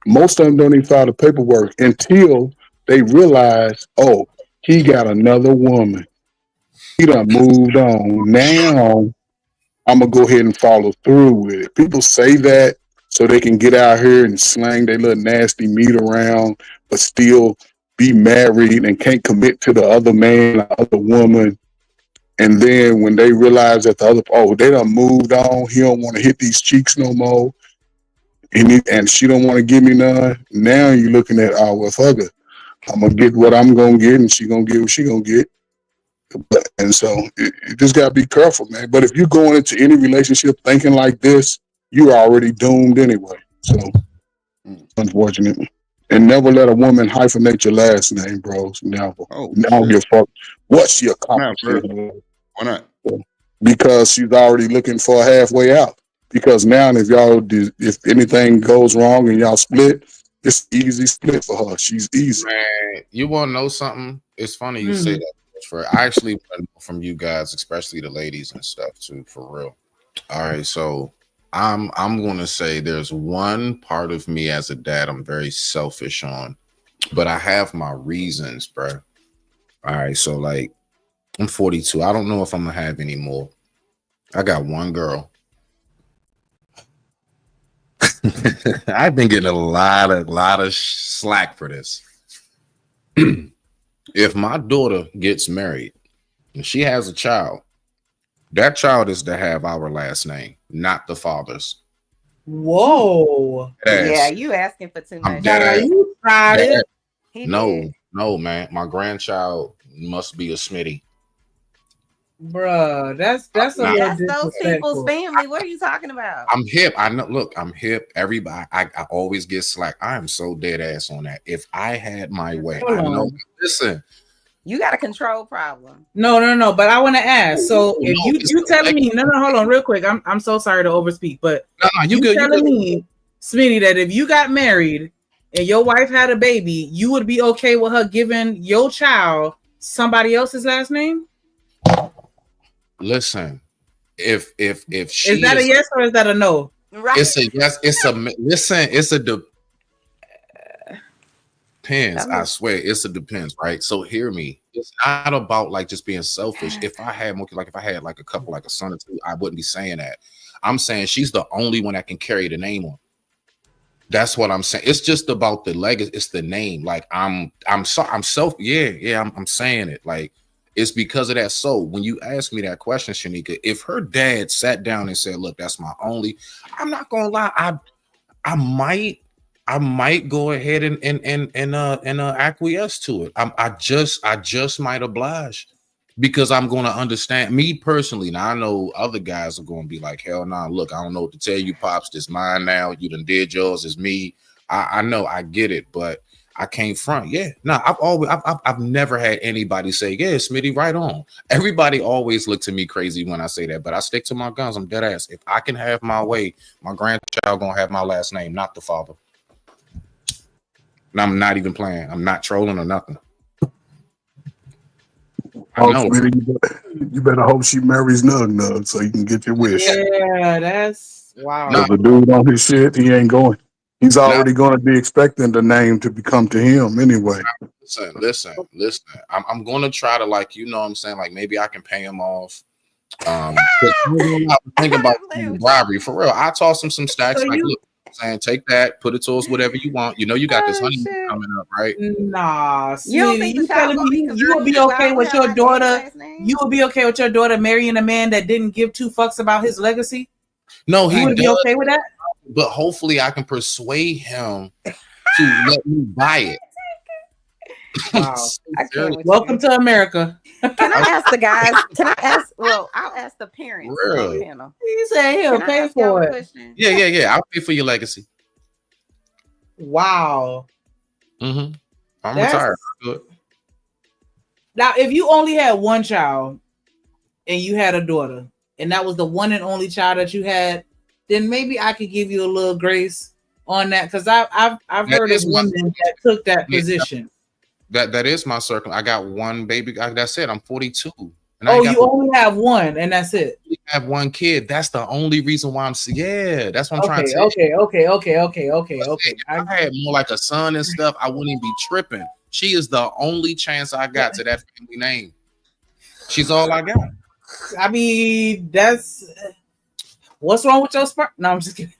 most of them don't even file the paperwork until they realize, oh, he got another woman. He done moved on. Now I'm going to go ahead and follow through with it. People say that so they can get out here and slang their little nasty meat around, but still be married and can't commit to the other man, the other woman. And then when they realize that they done moved on, he don't want to hit these cheeks no more, and she don't want to give me none. Now you're looking at, well, fuck her. I'm going to get what I'm going to get, and she going to get what she going to get. And so you just got to be careful, man. But if you're going into any relationship thinking like this, you're already doomed anyway. So, unfortunate. And never let a woman hyphenate your last name, bro. Never. Never give a fuck what she accomplished. Why not? Because she's already looking for a halfway out. Because now, if anything goes wrong and y'all split, it's easy split for her. She's easy. Man, you want to know something? It's funny you say that. I actually want to know from you guys, especially the ladies and stuff too, for real. All right, so I'm going to say there's one part of me as a dad I'm very selfish on, but I have my reasons, bro. All right, so like I'm 42. I don't know if I'm gonna have any more. I got one girl. I've been getting a lot of slack for this. If my daughter gets married and she has a child, That child is to have our last name, not the father's. Whoa. Yeah, Yes. you asking for too I'm much. dead Now ass. you tried Dead ass. it. He No, did. no, man. My grandchild must be a Smitty. Bruh, that's a Nah, little That's those people's disrespectful. family. What are you talking about? I'm hip. I know. Look, I'm hip. Everybody, I always get slack. I am so dead ass on that. If I had my way, Hold I know. on. Listen, You got a control problem. No. But I want to ask. So if no, it's you the telling me, legacy. hold on, real quick. I'm so sorry to overspeak, but No, you good. You telling good. me, Smitty, that if you got married and your wife had a baby, you would be okay with her giving your child somebody else's last name? Listen, if she Is that a yes or is that a no? Right. it's a yes. It's a listen. It's a depends. I swear, it's a depends. Right. So hear me. It's not about like just being selfish. If I had more, like if I had like a couple, like a son or two, I wouldn't be saying that. I'm saying she's the only one that can carry the name on. That's what I'm saying. It's just about the legacy. It's the name. Like I'm self. Yeah. I'm saying it. Like it's because of that. So when you ask me that question, Shanika, if her dad sat down and said, "Look, that's my only," I'm not gonna lie. I might go ahead and acquiesce to it. I just might oblige because I'm going to understand me personally. Now I know other guys are going to be like, hell nah, look, I don't know what to tell you, pops. This mine now. You done did yours. It's me. I know, I get it, but I can't front. Yeah, no, I've never had anybody say, yeah, Smitty, right on. Everybody always looks at me crazy when I say that, but I stick to my guns. I'm dead ass. If I can have my way, my grandchild gonna have my last name, not the father. And I'm not even playing. I'm not trolling or nothing. I know. You better hope she marries Nug Nug so you can get your wish. Yeah, that's wow. Because the dude on his shit, he ain't going. He's already going to be expecting the name to become to him anyway. Listen. I'm going to try to, like, you know what I'm saying? Like, maybe I can pay him off. Think about bribery. For real. I toss him some stacks. So like, you- look, saying take that, put it towards whatever you want. You know you got this honeymoon coming up, right? Nah, You don't think Smitty, you the child telling me gonna be you would be confused? okay Why with the hell your I named daughter? last name? You would be okay with your daughter marrying a man that didn't give two fucks about his legacy? No, You he would be does. okay with that? But hopefully I can persuade him to let me buy it. Wow. I can't with Welcome to America. Can I ask the guys? Can I ask? Well, I'll ask the parents on Really? the panel. He said he'll Can I pay ask y'all for a it. question? Yeah. I'll pay for your legacy. Wow. I'm That's- retired. Good. Now, if you only had one child and you had a daughter, and that was the one and only child that you had, then maybe I could give you a little grace on that, because I've heard of women that took that position. That is my circle. I got one baby. That's it. I'm 42. And Oh, you only have one, and that's it. I have one kid. That's the only reason why that's what I'm trying to say. Okay. If I had more like a son and stuff, I wouldn't be tripping. She is the only chance I got to that family name. She's all I got. I mean, that's what's wrong with your sperm? No, I'm just kidding.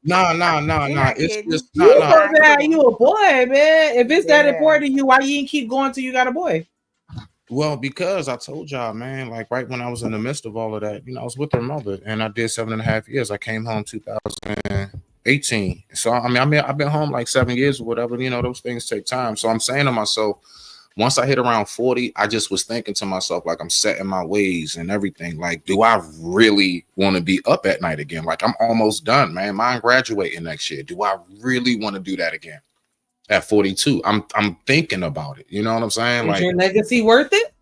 No. It's just You supposed to have you a boy, man. If it's that important to you, why you ain't keep going till you got a boy? Well, because I told y'all, man, like right when I was in the midst of all of that, I was with her mother, and I did 7.5 years. I came home 2018. So I've been home like 7 years or whatever. Those things take time. So I'm saying to myself, once I hit around 40, I just was thinking to myself, like, I'm setting my ways and everything. Like, do I really want to be up at night again? Like, I'm almost done, man. Mine graduating next year. Do I really want to do that again? At 42, I'm thinking about it. You know what I'm saying? Is Like, your legacy worth it?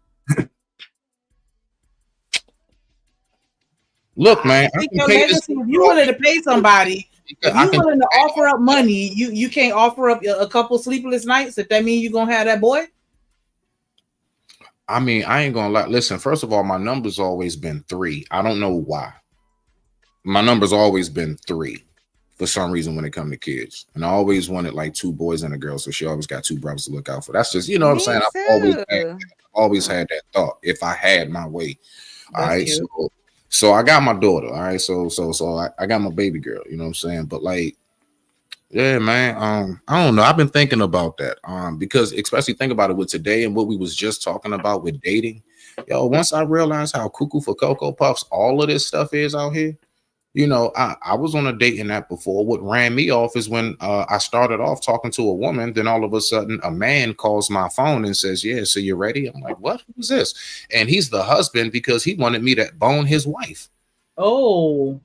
look, man. I think your legacy, if you wanted to pay somebody, if you willing to offer up money, you can't offer up a couple sleepless nights if that means you're gonna have that boy. I mean, I ain't gonna lie. Listen, first of all, my number's always been 3. I don't know why. My number's always been 3 for some reason when it comes to kids. And I always wanted like 2 boys and a girl. So she always got 2 brothers to look out for. That's just, you know what I'm saying? I've always had that thought if I had my way. All right. So I got my daughter. All right. So I got my baby girl, you know what I'm saying? But like, yeah, man. I don't know. I've been thinking about that. Because especially think about it with today and what we was just talking about with dating. Yo, once I realized how cuckoo for Cocoa Puffs all of this stuff is out here, you know, I was on a dating app before. What ran me off is when I started off talking to a woman, then all of a sudden a man calls my phone and says, yeah, so you're ready? I'm like, what? Who's this? And he's the husband because he wanted me to bone his wife. Oh.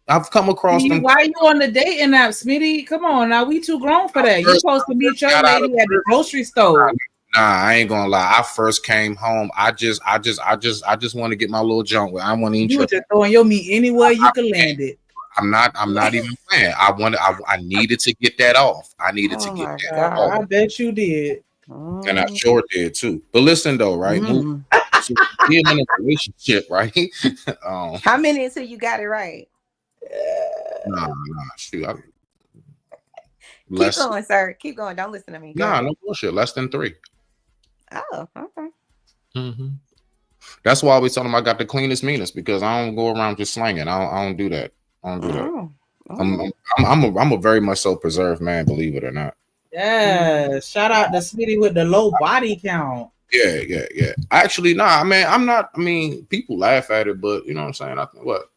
I've come across them. Why are you on the dating app, Smitty? Come on, now we too grown for that. You supposed to meet your lady at the grocery store. Nah, I ain't gonna lie. I first came home. I just want to get my little junk where I want to eat. You were just throwing your meat anywhere you could land it. I'm not even playing. I needed to get that off. I needed to get that off. I bet you did. And I sure did too. But listen though, right? So being in a relationship, right? How many until you got it right? Nah, shoot. Keep going, sir. Keep going. Don't listen to me. Nah, no bullshit. Less than 3. Oh, okay. Mm-hmm. That's why I always tell them I got the cleanest, meanest, because I don't go around just slanging. I don't do that. I don't do that. I'm a very much so preserved man, believe it or not. Yeah. Shout out to Smitty with the low body count. Yeah. Actually, nah, man, I'm not. I mean, people laugh at it, but you know what I'm saying? I think what?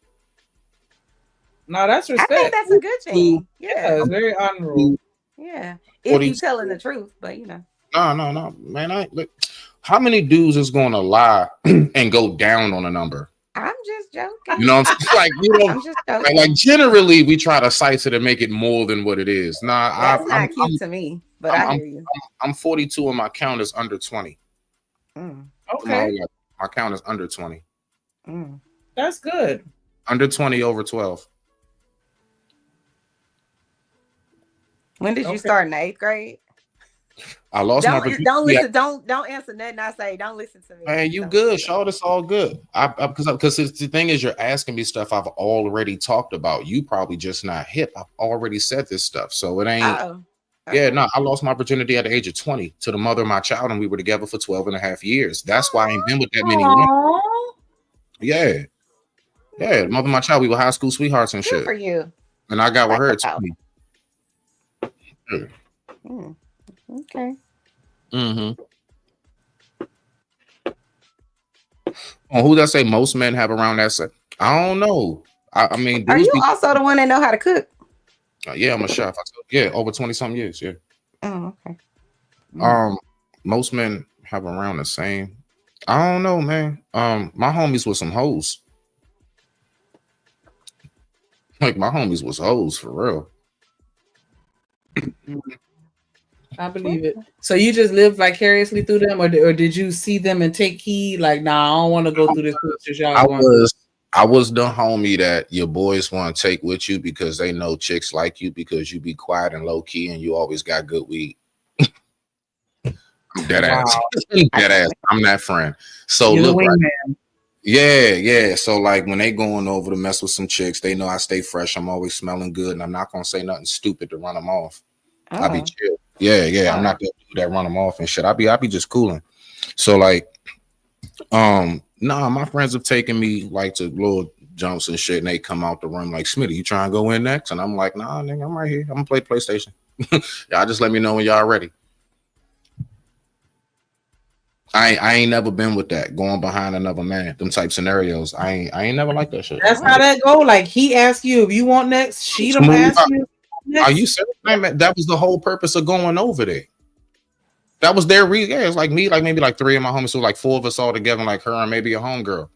No, that's respect. I think that's a good thing. Yeah, it's very honorable. Yeah, if you telling the truth, but you know. No, man. Look, how many dudes is going to lie and go down on a number? I'm just joking. You know what I'm saying? Like, you know, I'm just joking. like generally we try to size it and make it more than what it is. Nah, that's not cute to me, but I hear you. I'm 42 and my count is under 20. Okay. My count is under 20. That's good. Under 20 over 12. When did you start in the 8th grade? I lost my virginity. Don't listen. Don't answer nothing I say. Don't listen to me. Man, you good, Shaw. It's all good. Because the thing is, you're asking me stuff I've already talked about. You probably just not hip. I've already said this stuff, so it ain't. Yeah, no, I lost my virginity at the age of 20 to the mother of my child, and we were together for 12 and a half years. That's why I ain't been with that many women. Yeah, the mother of my child. We were high school sweethearts and shit. Good for you. And I got with her at 20. Okay. Who does say most men have around that set? I don't know. I mean, are you also the one that know how to cook? Yeah, I'm a chef. Over 20-something years. Yeah. Oh, okay. Most men have around the same. I don't know, man. My homies were some hoes. Like my homies was hoes for real. I believe it. So you just lived vicariously through them, or did you see them and take heed? Like, nah, I don't want to go through this. I was the homie that your boys want to take with you because they know chicks like you because you be quiet and low key and you always got good weed. Dead ass. I'm that friend. So you're look, right, yeah. So like when they going over to mess with some chicks, they know I stay fresh. I'm always smelling good, and I'm not gonna say nothing stupid to run them off. I be chill. Yeah. I'm not that dude that run them off and shit. I be just cooling. So like, my friends have taken me like to little jumps and shit, and they come out the room like, Smitty, you trying to go in next? And I'm like, nah, nigga, I'm right here. I'm gonna play PlayStation. Y'all just let me know when y'all ready. I ain't never been with that going behind another man. Them type scenarios. I ain't never like that shit. That's how that go. Like he asked you if you want next. She don't ask you. Are you serious, man? That was the whole purpose of going over there. That was their reason. Yeah, it's like me, like maybe like 3 of my homies, so like 4 of us all together, like her and maybe a homegirl.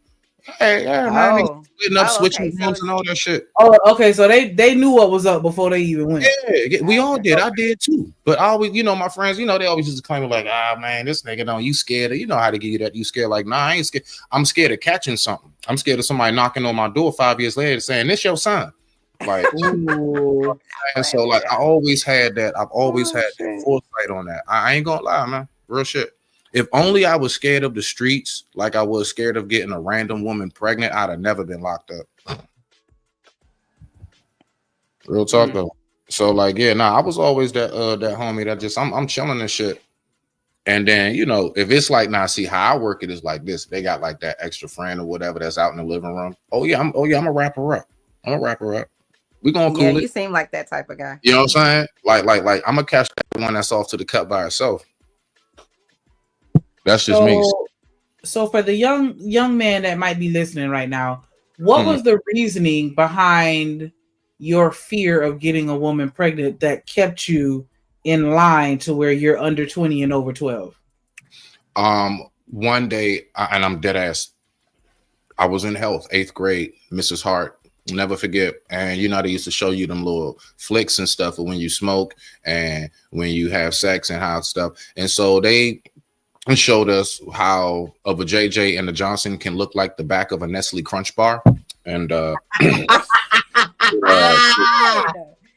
Hey, yeah, man, splitting up, switching rooms and all that shit. Oh, okay. So they knew what was up before they even went. Yeah, we all did. I did too. But I always, my friends, they always just claim like, man, this nigga don't. You scared? You know how to give you that? You scared? Like, nah, I ain't scared. I'm scared of catching something. I'm scared of somebody knocking on my door 5 years later saying, "This your son." Like, and so like I always had that. I've always had that foresight on that. I ain't gonna lie, man. Real shit. If only I was scared of the streets, like I was scared of getting a random woman pregnant, I'd have never been locked up. Real talk though. So like, I was always that homie that just I'm chilling and shit. And then if it's like see how I work it is like this. They got like that extra friend or whatever that's out in the living room. I'm a wrap her up. We gonna cool it. You seem like that type of guy. You know what I'm saying? Like I'm gonna catch that one that's off to the cut by herself. That's just me. So for the young man that might be listening right now, what was the reasoning behind your fear of getting a woman pregnant that kept you in line to where you're under 20 and over 12? One day, and I'm dead ass, I was in health, 8th grade, Mrs. Hart, never forget. And you know, they used to show you them little flicks and stuff of when you smoke and when you have sex and how stuff. And so they showed us how of a JJ and a Johnson can look like the back of a Nestle Crunch bar. And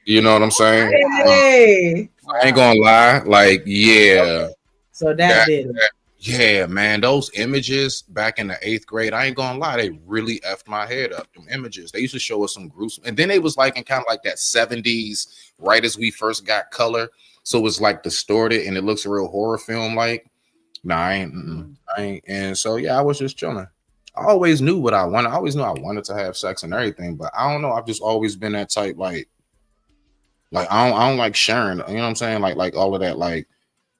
you know what I'm saying? Hey. I ain't gonna lie, like, yeah. So that did it. Yeah, man, those images back in the 8th grade, I ain't gonna lie, they really effed my head up. Them images, they used to show us some gruesome, and then it was like in kind of like that 70s, right as we first got color, so it was like distorted and it looks real horror film like. Nah, I ain't, and so yeah, I was just chilling. I always knew what I wanted. I always knew I wanted to have sex and everything, but I don't know. I've just always been that type, like I don't like sharing. You know what I'm saying? Like all of that, like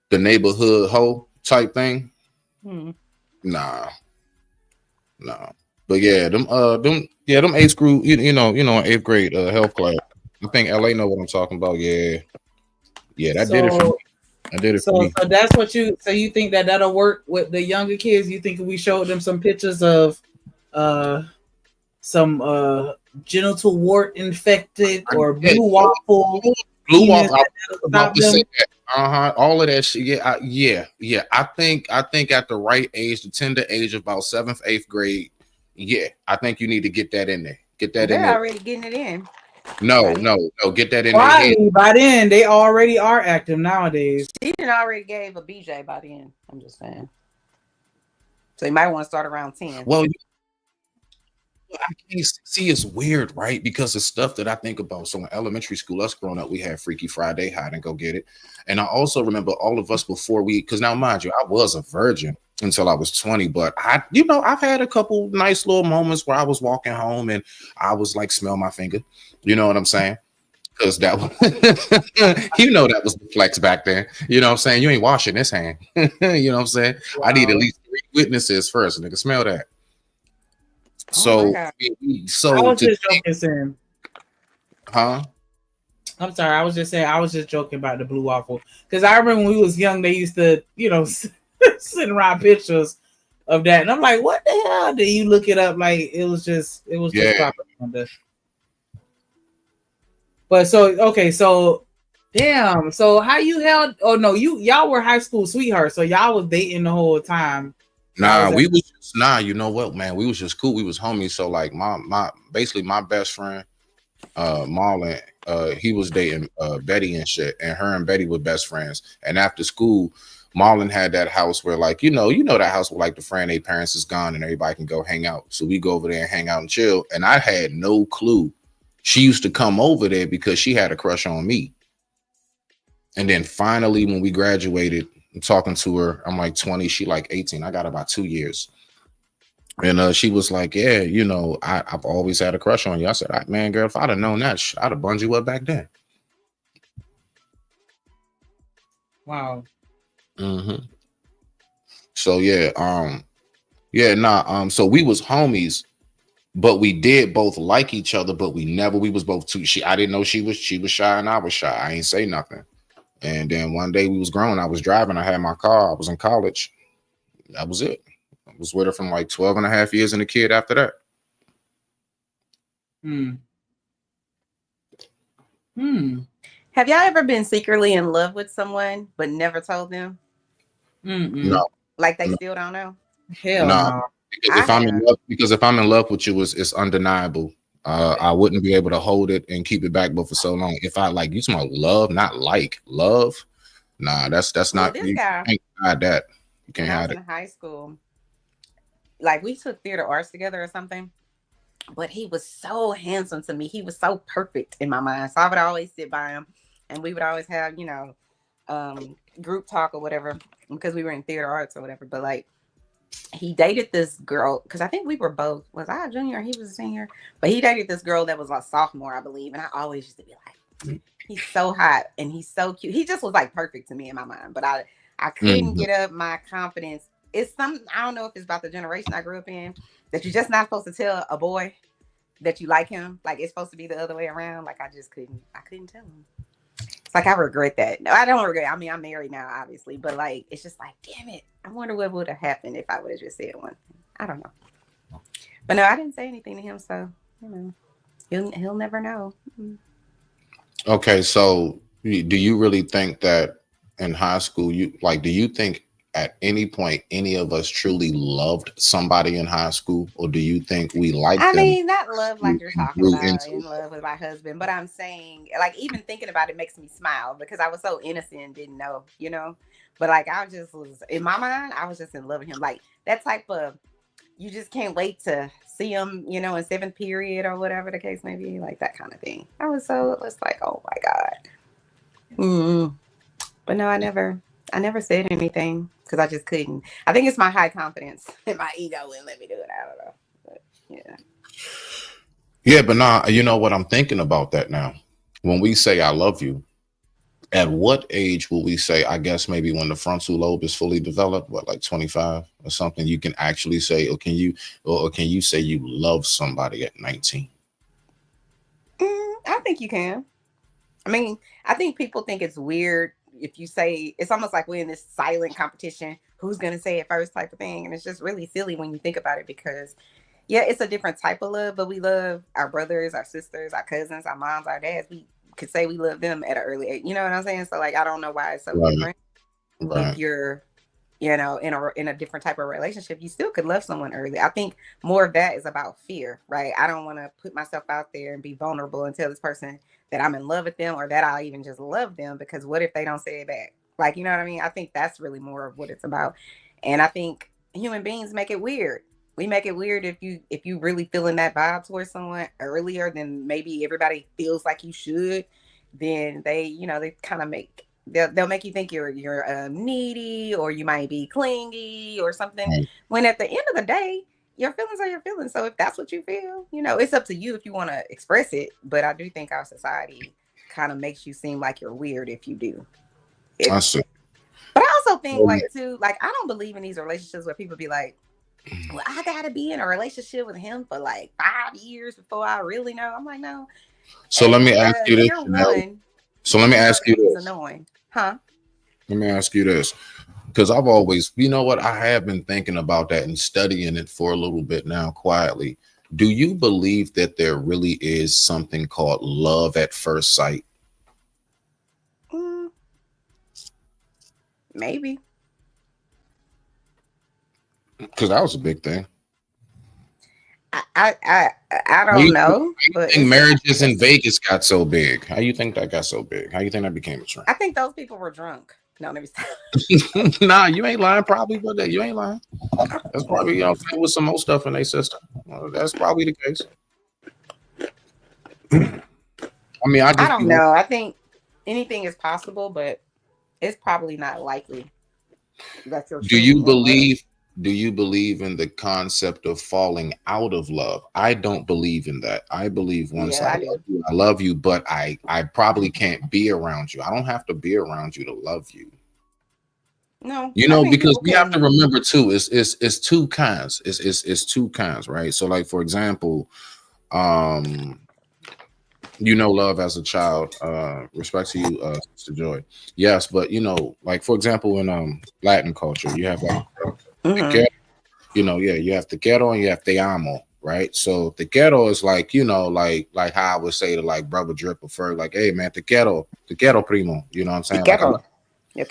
the neighborhood hoe type thing. Nah. But yeah, them 8th group, you know, 8th grade health class. I think LA know what I'm talking about. Yeah, that did it for me. I did it for me. So that's what you think that'll work with the younger kids? You think if we showed them some pictures of some genital wart infected or blue waffle? Blue waffle. I was about to say that. All of that shit. Yeah. I think at the right age, the tender age of about 7th, 8th grade. Yeah, I think you need to get that in there. Get that in there. They're already getting it in. No, get that in Why? there. By then, they already are active nowadays. She already gave a BJ by the end. I'm just saying. So you might want to start around 10. Well, I can't see, it's weird, right? Because the stuff that I think about. So in elementary school, us growing up, we had Freaky Friday, hide and go get it. And I also remember all of us before because now, mind you, I was a virgin until I was 20, but I've had a couple nice little moments where I was walking home and I was like, smell my finger. You know what I'm saying? Because that was, that was the flex back then. You know what I'm saying? You ain't washing this hand. You know what I'm saying? Wow. I need at least 3 witnesses first. Nigga, smell that. So I was just joking, Sam. Huh? I'm sorry. I was just saying. I was just joking about the blue waffle because I remember when we was young, they used to, send around pictures of that, and I'm like, what the hell? Did you look it up? Like it was just propaganda. But so damn. So how you held? Oh no, y'all were high school sweethearts, so y'all was dating the whole time. Nah, we was just you know what, man? We was just cool. We was homies. So like my best friend, Marlon, he was dating Betty and shit, and her and Betty were best friends. And after school, Marlon had that house where like, you know that house where like the friend, their parents is gone and everybody can go hang out. So we go over there and hang out and chill. And I had no clue. She used to come over there because she had a crush on me. And then finally, when we graduated, I'm talking to her. I'm like 20. She like 18. I got about 2 years. And she was like, yeah, I've always had a crush on you. I said, man, girl, if I'd have known that, I'd have bunged you up back then. Wow. Mm-hmm. So so we was homies, but we did both like each other, but we was both too. I didn't know she was shy and I was shy. I ain't say nothing. And then one day we was grown. I was driving. I had my car. I was in college. That was it. I was with her from like 12 and a half years and a kid after that. Have y'all ever been secretly in love with someone but never told them? No. Like they still don't know? Hell no. Because if I'm in love with you, it's undeniable. I wouldn't be able to hold it and keep it back, but for so long. If I like you, talking about love, not like love. Nah, that's not. This guy, you can't hide that. You can't hide it. In high school, like we took theater arts together or something, but he was so handsome to me. He was so perfect in my mind. So I would always sit by him, and we would always have group talk or whatever because we were in theater arts or whatever. But like, he dated this girl because I think we were both. Was I a junior or he was a senior? But he dated this girl that was a sophomore, I believe. And I always used to be like, he's so hot and he's so cute. He just was like perfect to me in my mind. But I couldn't get up my confidence it's some, I don't know if it's about the generation I grew up in, that you're just not supposed to tell a boy that you like him. Like it's supposed to be the other way around. Like I couldn't tell him. It's like I regret that. No, I don't regret. I mean, I'm married now, obviously, but like it's just like, damn it. I wonder what would have happened if I would have just said one thing. I don't know. But no, I didn't say anything to him, so he'll never know. Okay, so do you really think that in high school, do you think at any point any of us truly loved somebody in high school, or do you think we liked I them? mean, not love like you're talking grew about into in love with my husband, but I'm saying, like, even thinking about it makes me smile because I was so innocent and didn't know, But like, I just was in my mind, I was just in love with him. Like that type of, you just can't wait to see him, in seventh period or whatever the case may be, like that kind of thing. I was like, oh my God. But no, I never said anything because I just couldn't. I think it's my high confidence and my ego wouldn't let me do it. I don't know. But yeah. Yeah, but nah, you know what I'm thinking about that now. When we say I love you, at what age will we say, I guess maybe when the frontal lobe is fully developed, what, like 25 or something, you can actually say, or can you say you love somebody at 19? I think you can. I mean, I think people think it's weird if you say, it's almost like we're in this silent competition, who's going to say it first type of thing. And it's just really silly when you think about it because, yeah, it's a different type of love, but we love our brothers, our sisters, our cousins, our moms, our dads. We could say we love them at an early age. You know what I'm saying? So, like, I don't know why it's so different. Right. If you're, in a different type of relationship, you still could love someone early. I think more of that is about fear, right? I don't want to put myself out there and be vulnerable and tell this person that I'm in love with them or that I even just love them, because what if they don't say it back? Like, you know what I mean? I think that's really more of what it's about. And I think human beings make it weird. We make it weird if you really feeling that vibe towards someone earlier than maybe everybody feels like you should, then they kind of they'll make you think you're needy, or you might be clingy or something. Right. When at the end of the day, your feelings are your feelings. So if that's what you feel, it's up to you if you want to express it. But I do think our society kind of makes you seem like you're weird if you do. I see. But I also think I don't believe in these relationships where people be like, well, I gotta be in a relationship with him for like 5 years before I really know. I'm like, no. So let me ask you this. So let me ask you this. Annoying. Huh? Let me ask you this. Because I've always, I have been thinking about that and studying it for a little bit now quietly. Do you believe that there really is something called love at first sight? Maybe. Because that was a big thing. I don't know. How you think marriages in Vegas got so big? How you think that got so big? How you think that became a trend? I think those people were drunk. No, let me stop. Nah, you ain't lying. Probably, but you ain't lying. That's probably with some more stuff in their system. That's probably the case. I mean, I don't know. I think anything is possible, but it's probably not likely. Do you believe in the concept of falling out of love? I don't believe in that. I believe once I love you, but I probably can't be around you. I don't have to be around you to love you. No, because we have to remember too, it's two kinds. It's two kinds, right? So like, for example, love as a child, respect to you, Sister Joy. Yes, but like for example, in Latin culture, you have like the ghetto, you have the ghetto and you have the amo, right? So the ghetto is like, like how I would say to like brother Drip or Ferg, like, hey man, the ghetto primo, you know what I'm saying? Ghetto. Yeah,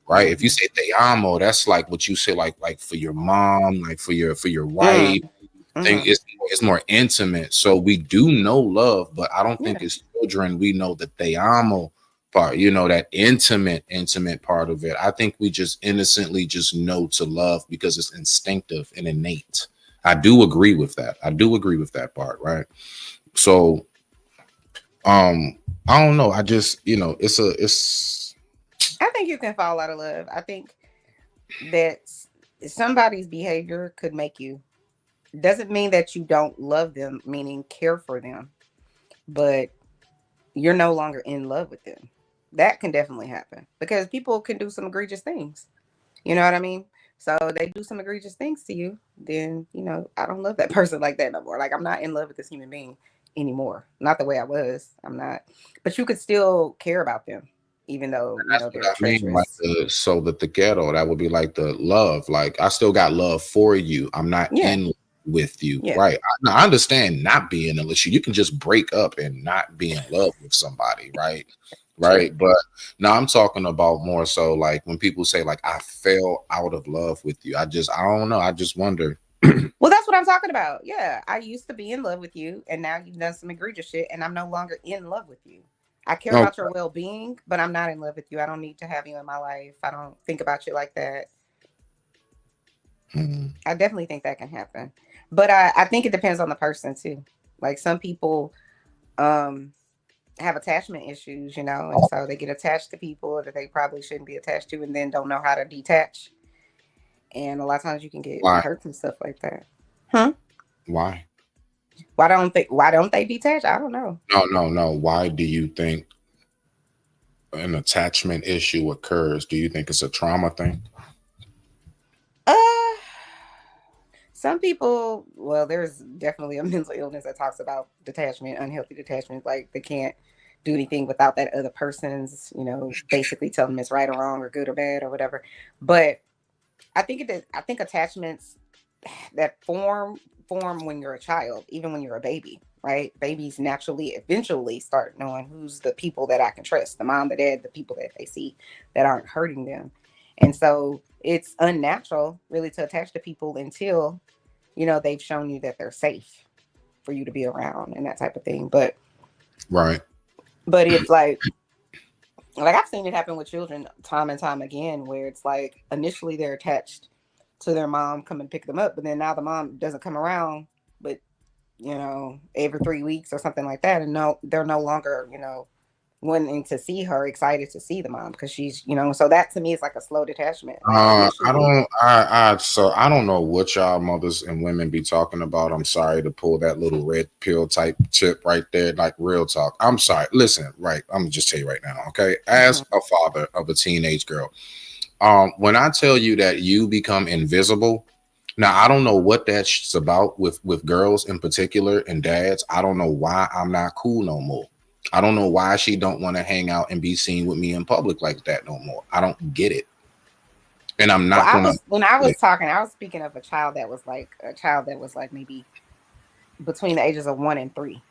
right. If you say te amo, that's like what you say, like for your mom, like for your wife. Thing it's more intimate. So we do know love, but I don't think as children we know the te amo part, that intimate part of it. I think we just innocently just know to love because it's instinctive and innate. I do agree with that. I do agree with that part, right? So I don't know. I just, it's I think you can fall out of love. I think that somebody's behavior could make you. Doesn't mean that you don't love them, meaning care for them, but you're no longer in love with them. That can definitely happen because people can do some egregious things. You know what I mean? So they do some egregious things to you, then, I don't love that person like that no more. Like, I'm not in love with this human being anymore. Not the way I was. I'm not. But you could still care about them, even though, That's what they're I mean. Like treacherous. so that the ghetto, that would be like the love. Like I still got love for you. I'm not Yeah. in with you. Yeah. Right. I understand not being in love. You can just break up and not be in love with somebody, right? Right. True. But now I'm talking about more so like when people say like I fell out of love with you. I don't know. I just wonder. Well, that's what I'm talking about. Yeah. I used to be in love with you, and now you've done some egregious shit, and I'm no longer in love with you. I care Okay. about your well-being, but I'm not in love with you. I don't need to have you in my life. I don't think about you like that. I definitely think that can happen. But I think it depends on the person too. Like some people have attachment issues, and so they get attached to people that they probably shouldn't be attached to, and then don't know how to detach. And a lot of times you can get Why? hurt and stuff like that. Huh? Why? Why don't they detach? I don't know. No. Why do you think an attachment issue occurs? Do you think it's a trauma thing? Some people, well, there's definitely a mental illness that talks about detachment, unhealthy detachment, like they can't do anything without that other person's, basically tell them it's right or wrong or good or bad or whatever. But I think attachments that form when you're a child, even when you're a baby, right? Babies naturally eventually start knowing who's the people that I can trust, the mom, the dad, the people that they see that aren't hurting them. And so it's unnatural really to attach to people until, they've shown you that they're safe for you to be around and that type of thing. But right. But it's like I've seen it happen with children time and time again, where it's like initially they're attached to their mom, come and pick them up, but then now the mom doesn't come around, but every 3 weeks or something like that, and they're no longer wanting to see her, excited to see the mom because she's so that to me is like a slow detachment. Like I initially, I don't know what y'all mothers and women be talking about. I'm sorry to pull that little red pill type tip right there, like real talk. I'm sorry. Listen, right. I'm gonna just tell you right now, okay? As a father of a teenage girl, when I tell you that you become invisible, now I don't know what that's about with girls in particular and dads. I don't know why I'm not cool no more. I don't know why she don't want to hang out and be seen with me in public like that no more. I don't get it. And I'm not when I was talking, I was speaking of a child that was like maybe between the ages of 1 and 3.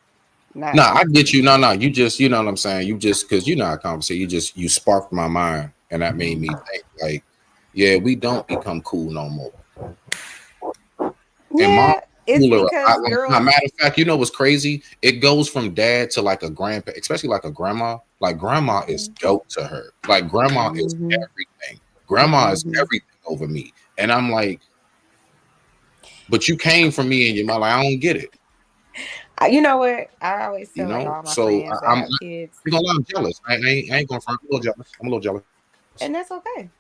No, I get you. No, you just, you know what I'm saying? You just, because you know how conversation, you sparked my mind, and that made me think like, yeah, we don't become cool no more. Yeah, and mom it's cooler. because girls. Matter of fact, you know what's crazy? It goes from dad to like a grandpa, especially like a grandma. Like grandma is dope to her. Like grandma is everything. Grandma is everything over me. And I'm like, but you came from me and your mother. Like, I don't get it. You know what? I always tell like all my friends that have kids. I'm jealous. I ain't going front. I'm a little jealous. And that's okay.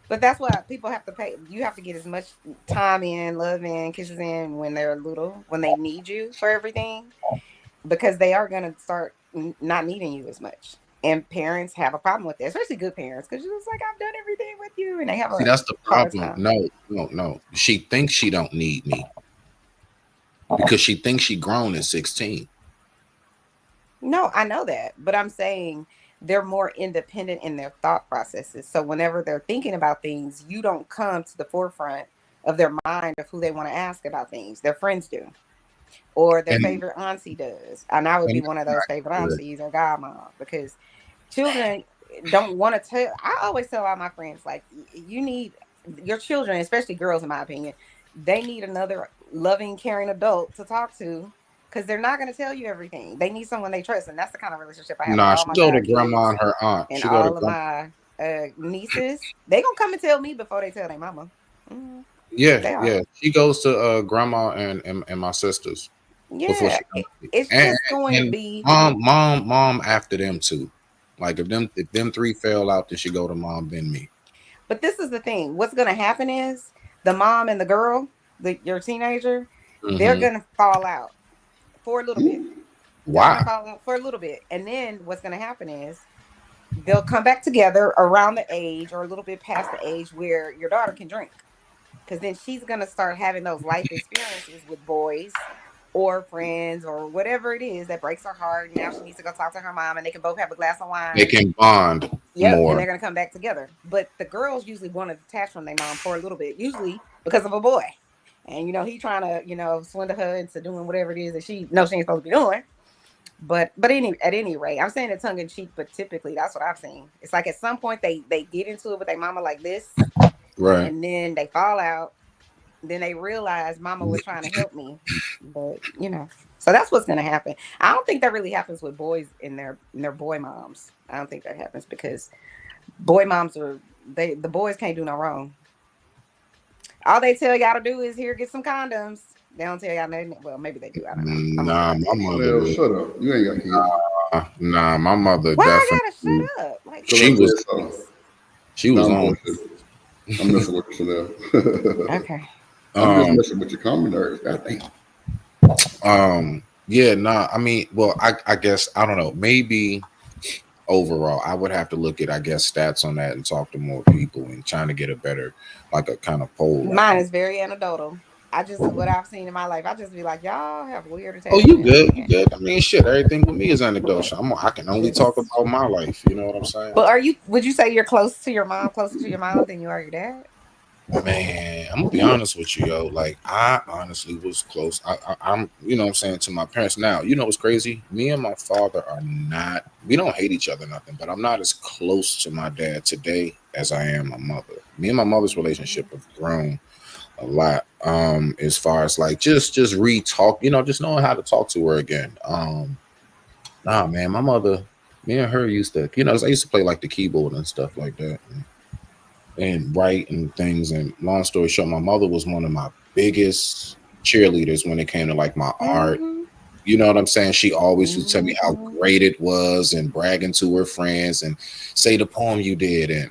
But that's why people have to pay. You have to get as much time in, love in, kisses in when they're little, when they need you for everything, because they are going to start not needing you as much. And parents have a problem with that, especially good parents, because you're just like, I've done everything with you, and they have. See, that's the problem. No. She thinks she don't need me because she thinks she grown at 16. No, I know that, but I'm saying they're more independent in their thought processes. So whenever they're thinking about things, you don't come to the forefront of their mind of who they want to ask about things. Their friends do, or their favorite auntie does. And I would be one of those favorite aunties or godmom, because children don't want to tell. I always tell all my friends, like, you need your children, especially girls, in my opinion, they need another loving, caring adult to talk to. Because they're not going to tell you everything. They need someone they trust, and that's the kind of relationship I have. Nah, with all she my go to grandma and her aunt. and She all of my nieces. They gonna come and tell me before they tell their mama. Yeah. She goes to grandma and my sisters. Yeah, it's just going to be mom after them too. Like if them three fell out, then she go to mom, then me. But this is the thing. What's gonna happen is the mom and the girl, your teenager, they're gonna fall out for a little bit. Why? Fall out for a little bit, and then what's gonna happen is they'll come back together around the age or a little bit past the age where your daughter can drink. Because then she's going to start having those life experiences with boys or friends or whatever it is that breaks her heart. And now she needs to go talk to her mom and they can both have a glass of wine. They can bond Yep, and more. they're going to come back together. But the girls usually want to detach from their mom for a little bit, usually because of a boy. And, he trying to, swindle her into doing whatever it is that she knows she ain't supposed to be doing. But at any rate, I'm saying it tongue in cheek, but typically that's what I've seen. It's like at some point they get into it with their mama like this, Right. and then they fall out. Then they realize mama was trying to help me, but so that's what's gonna happen. I don't think that really happens with boys in their boy moms. I don't think that happens because boy moms the boys can't do no wrong. All they tell y'all to do is here, get some condoms. They don't tell y'all nothing. Well, maybe they do. I don't know. Nah, my mother. Well, shut up. You ain't got kids. Nah, my mother Why definitely. I gotta shut up? Like She was I'm on. I'm messing with you, Chanel. Okay. I'm just messing with your common nerves. God damn. Yeah, nah. I mean, well, I guess I don't know. Maybe overall, I would have to look at, I guess, stats on that and talk to more people and trying to get a better, like a kind of poll. Mine is very anecdotal. What I've seen in my life, I just be like, y'all have weird Oh, attachment. you good? You good? I mean, shit. Everything with me is anecdotal. I can only talk about my life. You know what I'm saying? But would you say you're closer to your mom than you are your dad? Man, I'm gonna be honest with you, yo. Like, I honestly was close. I'm, you know what I'm saying, to my parents. Now, you know what's crazy? Me and my father we don't hate each other, nothing, but I'm not as close to my dad today as I am my mother. Me and my mother's relationship have grown a lot. As far as like just re-talk, just knowing how to talk to her again. Nah, man, my mother, me and her used to, I used to play like the keyboard and stuff like that. And write and things. And long story short, my mother was one of my biggest cheerleaders when it came to like my art. You know what I'm saying? She always would tell me how great it was and bragging to her friends and say the poem you did.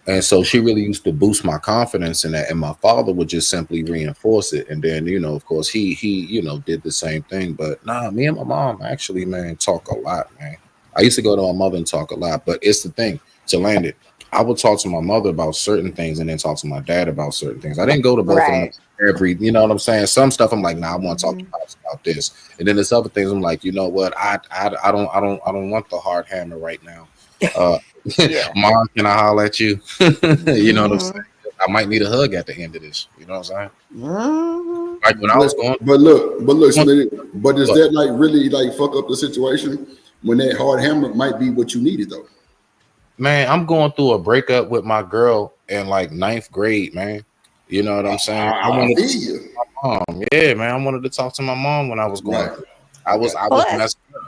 And so she really used to boost my confidence in that. And my father would just simply reinforce it. And then, of course, he did the same thing. But nah, me and my mom actually, man, talk a lot, man. I used to go to my mother and talk a lot. But it's the thing, to land it, I would talk to my mother about certain things and then talk to my dad about certain things. I didn't go to both of them every, you know what I'm saying? Some stuff I'm like, nah, I want to talk to Pops about this. And then there's other things I'm like, you know what? I don't want the hard hammer right now. Mom, can I holler at you? You know what I'm saying? I might need a hug at the end of this. You know what I'm saying? Like when I was going. But look, Smitty, but does that like really like fuck up the situation when that hard hammer might be what you needed though? Man, I'm going through a breakup with my girl in like 9th grade, man. You know what I'm saying? I wanted to see my mom. Yeah, man. I wanted to talk to my mom when I was going through. I was messed up.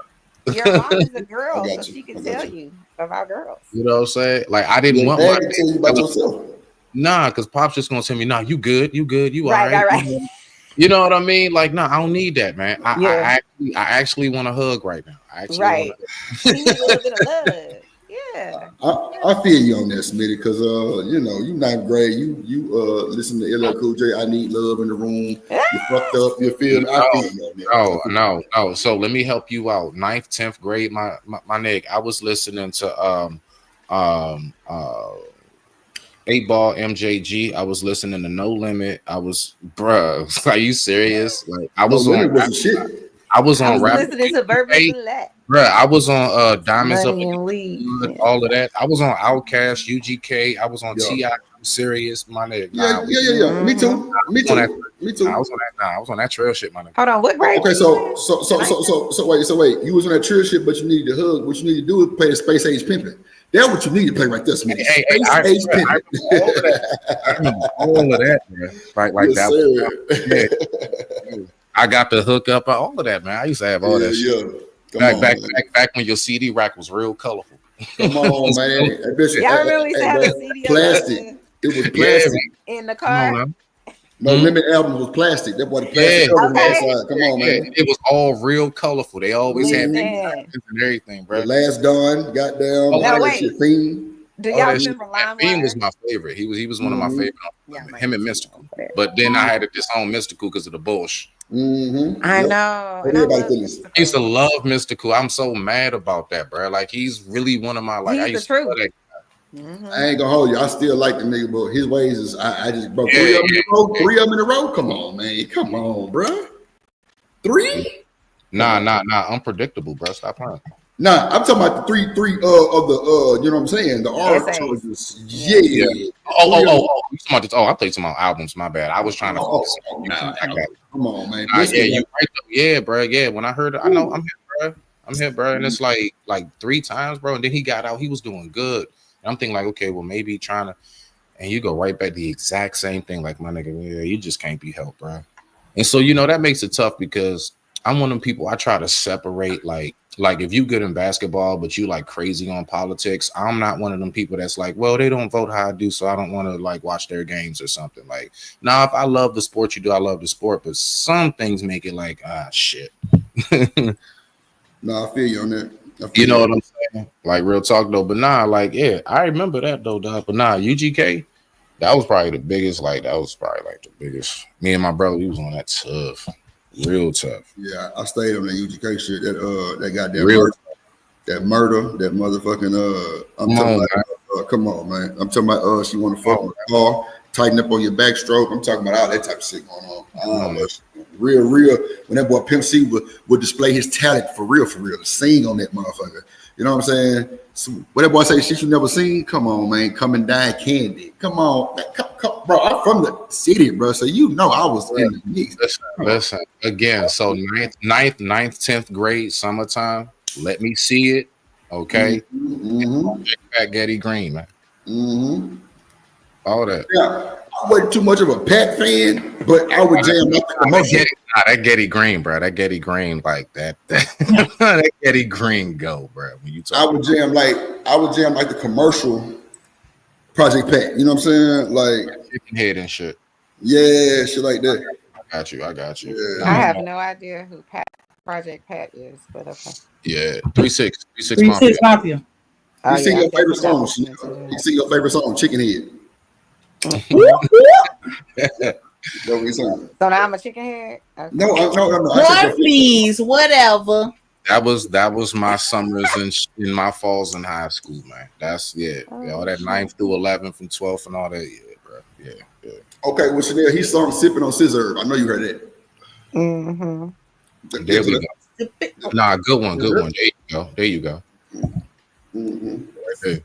Your mom is a girl, so she can tell you about girls. You know what I'm saying? Like I didn't want my tell you about yourself. Nah, because Pop's just gonna tell me, nah, you good, you all right. You know what I mean? Like, nah, I don't need that, man. I actually want a hug right now. I actually want a little bit of love. Yeah, I feel you on that, Smitty, because you 9th grade, you listen to LL Cool J. I need love in the room. You fucked up. You feel me? I feel you on that. No. So let me help you out. 9th, 10th grade, my nigga, I was listening to 8-Ball MJG. I was listening to No Limit. I was, bruh, are you serious? Like I was on listening to Verbal Select. Bruh, I was on Diamonds Up and Weed, all of that. I was on Outkast, UGK. I was on T.I. Serious, my nigga. Yeah. Me too. I was on that trail shit, my nigga. Hold on, what grade? Okay, so wait. You was on that trail shit, but you needed to hug. What you need to do is play the Space Age Pimpin'. That's what you need to play right there, Smitty. Space Age Pimpin'. I remember all of that, man. Like that. I got the hook up, all of that, man. I used to have all that shit. Back when your CD rack was real colorful. Come on, man. Y'all remember we used to have a CD plastic. It was plastic in the car. No Limit album was plastic. That's why the plastic cover on that side. Come on, man. It was all real colorful. They always had and everything, bro. The Last Dawn, goddamn. Do y'all remember LimeWire? Fiend was my favorite. He was one of my favorite. Him and Mystical. But then I had to disown Mystical because of the bullshit. Mm-hmm. I know. And I Everybody love feelings. I used to love Mr. Cool. I'm so mad about that, bro. Like he's really one of my like. I He's the used to love truth. that. I ain't gonna hold you. I still like the nigga, but his ways is I just bro. Yeah, Three of them in a row. 3 of them in a row. Come on, man. Come on, bro. 3? Nah. Unpredictable, bro. Stop playing. Nah, I'm talking about the three of the you know what I'm saying? The R Essays. charges. Yeah. Oh. You talking about this? Oh, I played some albums. My bad. I was trying to. Focus on you. I got it. Come on, man. Yeah, you right though. Yeah, bro. Yeah, when I heard it, I know I'm here, bro. And it's like 3 times, bro. And then he got out. He was doing good. And I'm thinking like, okay, well maybe trying to, and you go right back the exact same thing. Like my nigga, yeah, you just can't be helped, bro. And so that makes it tough because I'm one of them people. I try to separate like if you good in basketball, but you like crazy on politics. I'm not one of them people that's like, well, they don't vote how I do, so I don't want to like watch their games or something. Like, now, if I love the sport you do, I love the sport, but some things make it like, shit. No, I feel you on that. You know what I'm saying? Like real talk though. But nah, like yeah, I remember that though, dog. But nah, UGK, that was probably the biggest. Like that was probably like the biggest. Me and my brother, we was on that tough, real tough. Yeah, I stayed on that UGK shit. That goddamn Real murder, that motherfucking I'm talking about. Come on, man. I'm talking about she want to fuck with the car, tighten up on your backstroke. I'm talking about all that type of shit going on. Real. When that boy Pimp C would display his talent for real, to sing on that motherfucker. You know what I'm saying? So, what that boy say, shit you never seen? Come on, man. Come and dine candy. Come on. Come, bro. I'm from the city, bro. So I was in the mix. Listen, again, so 9th, 10th grade, summertime. Let me see it. Okay. Back Getty Green, man. All that. Yeah. I wasn't too much of a Pat fan, but I would jam like the commercial. That Getty Green, bro. That Getty Green, like that. That Getty Green go, bro. When you talk, I would jam like the commercial Project Pat. You know what I'm saying? Like chicken head and shit. Yeah, shit like that. I got you. Yeah. I have no idea who Project Pat is, but okay. Yeah, 36 Mafia. You sing your favorite song. You sing your favorite song, Chicken Head. So now I'm a chicken head? Okay. No. Boy, please, whatever. That was my summers in my falls in high school, man. That's all that 9th through 11th and 12th and all that, bro. Yeah. Okay, well, Chanel, he sung "Sipping on Scissor." I know you heard that. There we go. Nah, good one. There you go. Right there.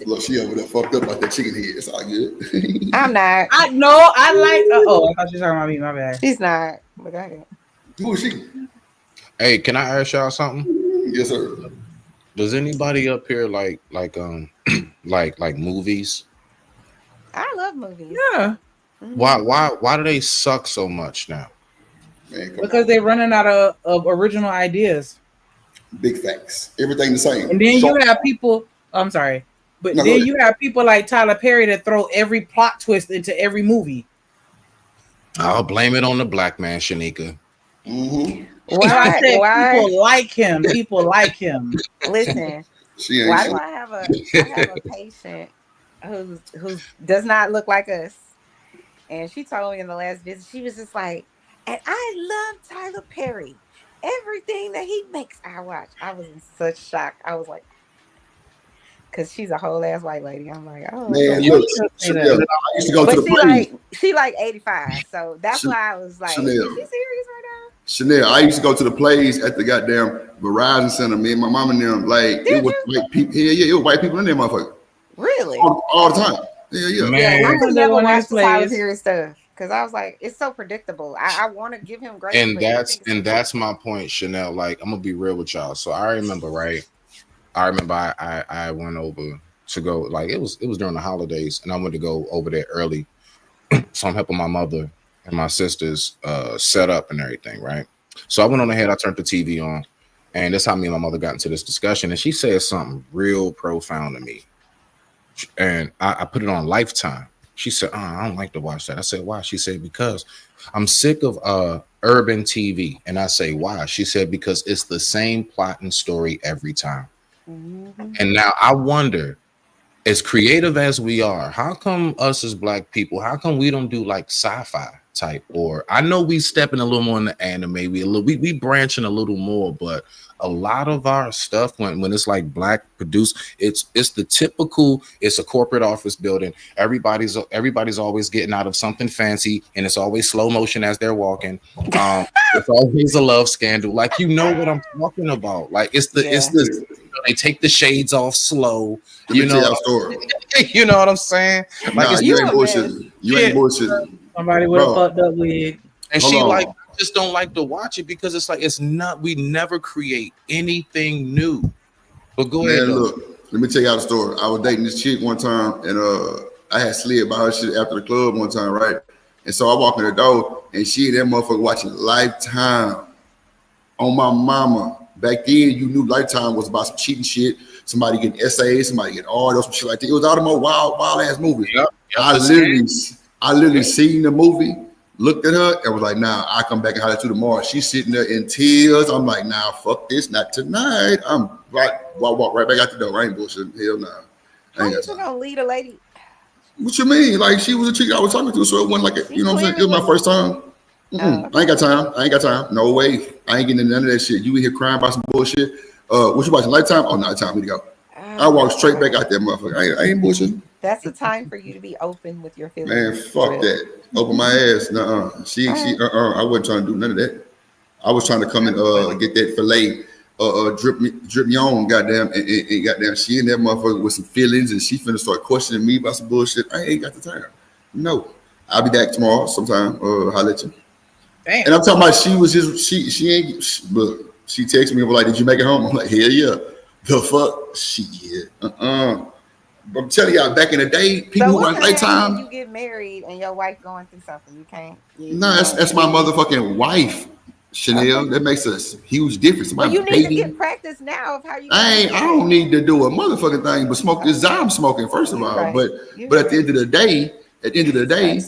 Look, she over there fucked up like that chicken head. It's all good. I'm not. I like. I thought you were talking about me. My bad. She's not. But go ahead. Who is she? Hey, can I ask y'all something? Yes, sir. Does anybody up here like movies? I love movies. Yeah. Why do they suck so much now? Man, because they're running out of original ideas. Big facts. Everything the same. And then you have people. I'm sorry. But then you have people like Tyler Perry that throw every plot twist into every movie. I'll blame it on the black man, Shanika. Why? People like him. People like him. Listen, why do I have a patient who does not look like us? And she told me in the last visit, she was just like, and I love Tyler Perry. Everything that he makes, I watch. I was in such shock. I was like, because she's a whole ass white lady. I'm like, oh, man, look, Chanel, I used to go to the plays. She like 85, so that's why I was like, Chanel. Is she serious right now? Chanel, I used to go to the plays at the goddamn Verizon Center. Me and my mom and them, like, it was white people. Yeah, it was white people in there, motherfucker. Really? All the time. Yeah. Man. I could never watch the Tyler Perry stuff because I was like, it's so predictable. I want to give him grace. And that's my point, Chanel. Like, I'm gonna be real with y'all. So I remember, right? I went over to go, like it was during the holidays, and I went to go over there early. So I'm helping my mother and my sisters set up and everything, right? So I went on ahead, I turned the TV on, and that's how me and my mother got into this discussion. And she said something real profound to me. And I put it on Lifetime. She said, I don't like to watch that. I said, why? She said, because I'm sick of urban TV. And I say, why? She said, because it's the same plot and story every time. And now I wonder, as creative as we are, how come us as black people, how come we don't do like sci-fi type, or I know we stepping a little more in the anime, we branching a little more, but a lot of our stuff when it's like black produced, it's the typical, it's a corporate office building. Everybody's always getting out of something fancy, and it's always slow motion as they're walking. It's always a love scandal. Like, you know what I'm talking about. Like, it's the they take the shades off slow. You know what I'm saying? Like, nah, you ain't bullshitting. You ain't bullshitting. Somebody with a fucked up wig. And she like just don't like to watch it because it's like we never create anything new. But go ahead. Look, let me tell you how the story. I was dating this chick one time, and I had slid by her shit after the club one time, right? And so I walk in the door, and she and that motherfucker watching Lifetime. On my mama. Back then, you knew Lifetime was about some cheating shit. Somebody getting essays, somebody getting all some shit like that. It was all the more wild ass movies. Yep, I literally seen the movie, looked at her, and was like, nah, I come back and holler at you tomorrow. She's sitting there in tears. I'm like, nah, fuck this, not tonight. I'm walk right back out the door. I ain't bullshit. Hell nah. How you gonna lead a lady? What you mean? Like, she was a chick I was talking to, so it wasn't like, you know what I'm saying? It was my first time. I ain't got time. No way. I ain't getting into none of that shit. You in here crying about some bullshit. What you watching? Lifetime? Oh, no, time. We go. I walk straight back out there, motherfucker. I ain't bullshitting. That's the time for you to be open with your feelings. Man, fuck that. Open my ass. Nuh-uh. I wasn't trying to do none of that. I was trying to come and get that fillet, drip me on, goddamn, and goddamn, she and that motherfucker with some feelings, and she finna start questioning me about some bullshit. I ain't got the time. No. I'll be back tomorrow sometime. Holla at you. Damn. And I'm talking about she texted me and was like, did you make it home? I'm like, hell yeah. The fuck? Shit. I'm telling y'all, back in the day, people who watch Lifetime. You get married and your wife going through something, you can't. No, that's my motherfucking wife, Chanel. Okay. That makes a huge difference. Well, you need to get practice now of how you. I don't need to do a motherfucking thing, but smoke this I'm smoking first of all. Right. But at the end of the day,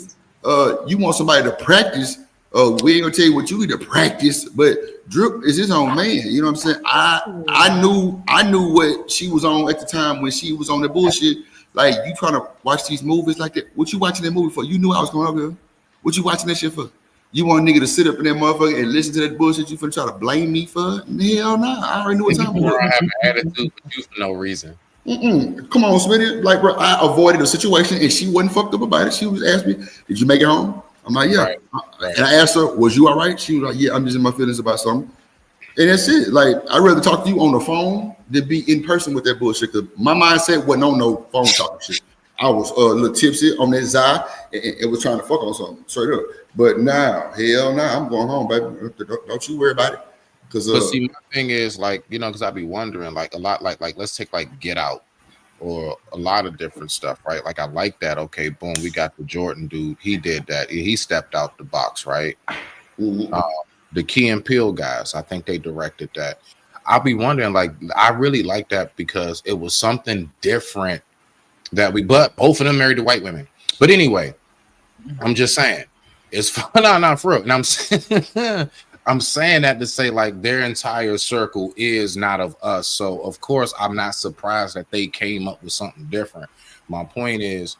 you want somebody to practice. We ain't gonna tell you what you need to practice, but Drip is his own man. You know what I'm saying? I knew what she was on at the time when she was on the bullshit. Like, you trying to watch these movies like that? What you watching that movie for? You knew I was going over there. What you watching that shit for? You want a nigga to sit up in that motherfucker and listen to that bullshit you finna try to blame me for? Hell nah. I already knew what time it was. I have an attitude with you for no reason. Come on, Smitty. Like, bro, I avoided a situation and she wasn't fucked up about it. She was asking me, did you make it home? I'm like, yeah. Right. And I asked her, was you all right? She was like, yeah, I'm just in my feelings about something. And that's it. Like, I'd rather talk to you on the phone than be in person with that bullshit. Because my mindset wasn't on no phone talking shit. I was a little tipsy on that Zai and was trying to fuck on something straight up. But now, hell nah, I'm going home, baby. Don't you worry about it. But see, my thing is, like, you know, because I be wondering, like, a lot, like let's take like Get Out or a lot of different stuff, right? Like, I like that. Okay, boom, we got the Jordan dude. He did that. He stepped out the box, right? The Key and Peele guys, I think they directed that. I'll be wondering, like, I really like that because it was something different but both of them married to white women. But anyway, I'm just saying, it's not for real. And I'm saying that to say, like, their entire circle is not of us. So of course I'm not surprised that they came up with something different. My point is,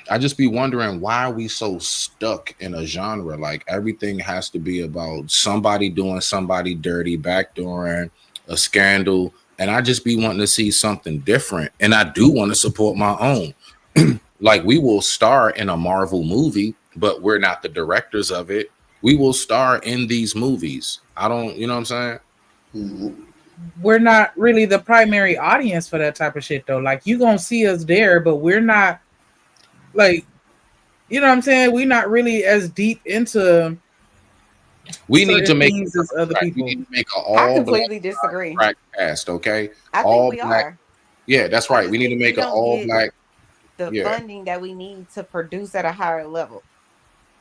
I just be wondering, why are we so stuck in a genre? Like, everything has to be about somebody doing somebody dirty, backdooring, a scandal. And I just be wanting to see something different. And I do want to support my own. Like, we will star in a Marvel movie, but we're not the directors of it. We will star in these movies. You know what I'm saying? We're not really the primary audience for that type of shit, though. Like, you gonna see us there, but we're not, like, you know what I'm saying? We're not really as deep into. We need to make other people. We need to make I completely disagree. Black cast, okay? I all think we black. are. Yeah, that's right. We need to make an all black. The funding that we need to produce at a higher level.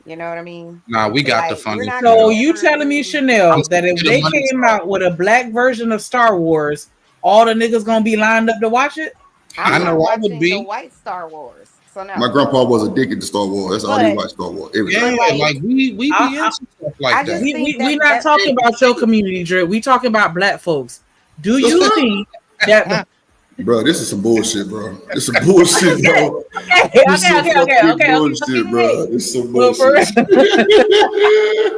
You know what I mean? Nah, we got the funding. So you telling me, Chanel, that if they came out with a black version of Star Wars, all the niggas gonna be lined up to watch it? I know I would be. The white Star Wars. So now, my grandpa was addicted to Star Wars. That's all he watched Star Wars. Yeah, like we be into stuff like that. We not talking about your community, Drip. We talking about black folks. Do you think that Bro, this is some bullshit, bro. This is some bullshit, bro. Okay, Bullshit, bro. This is some Well, for bullshit.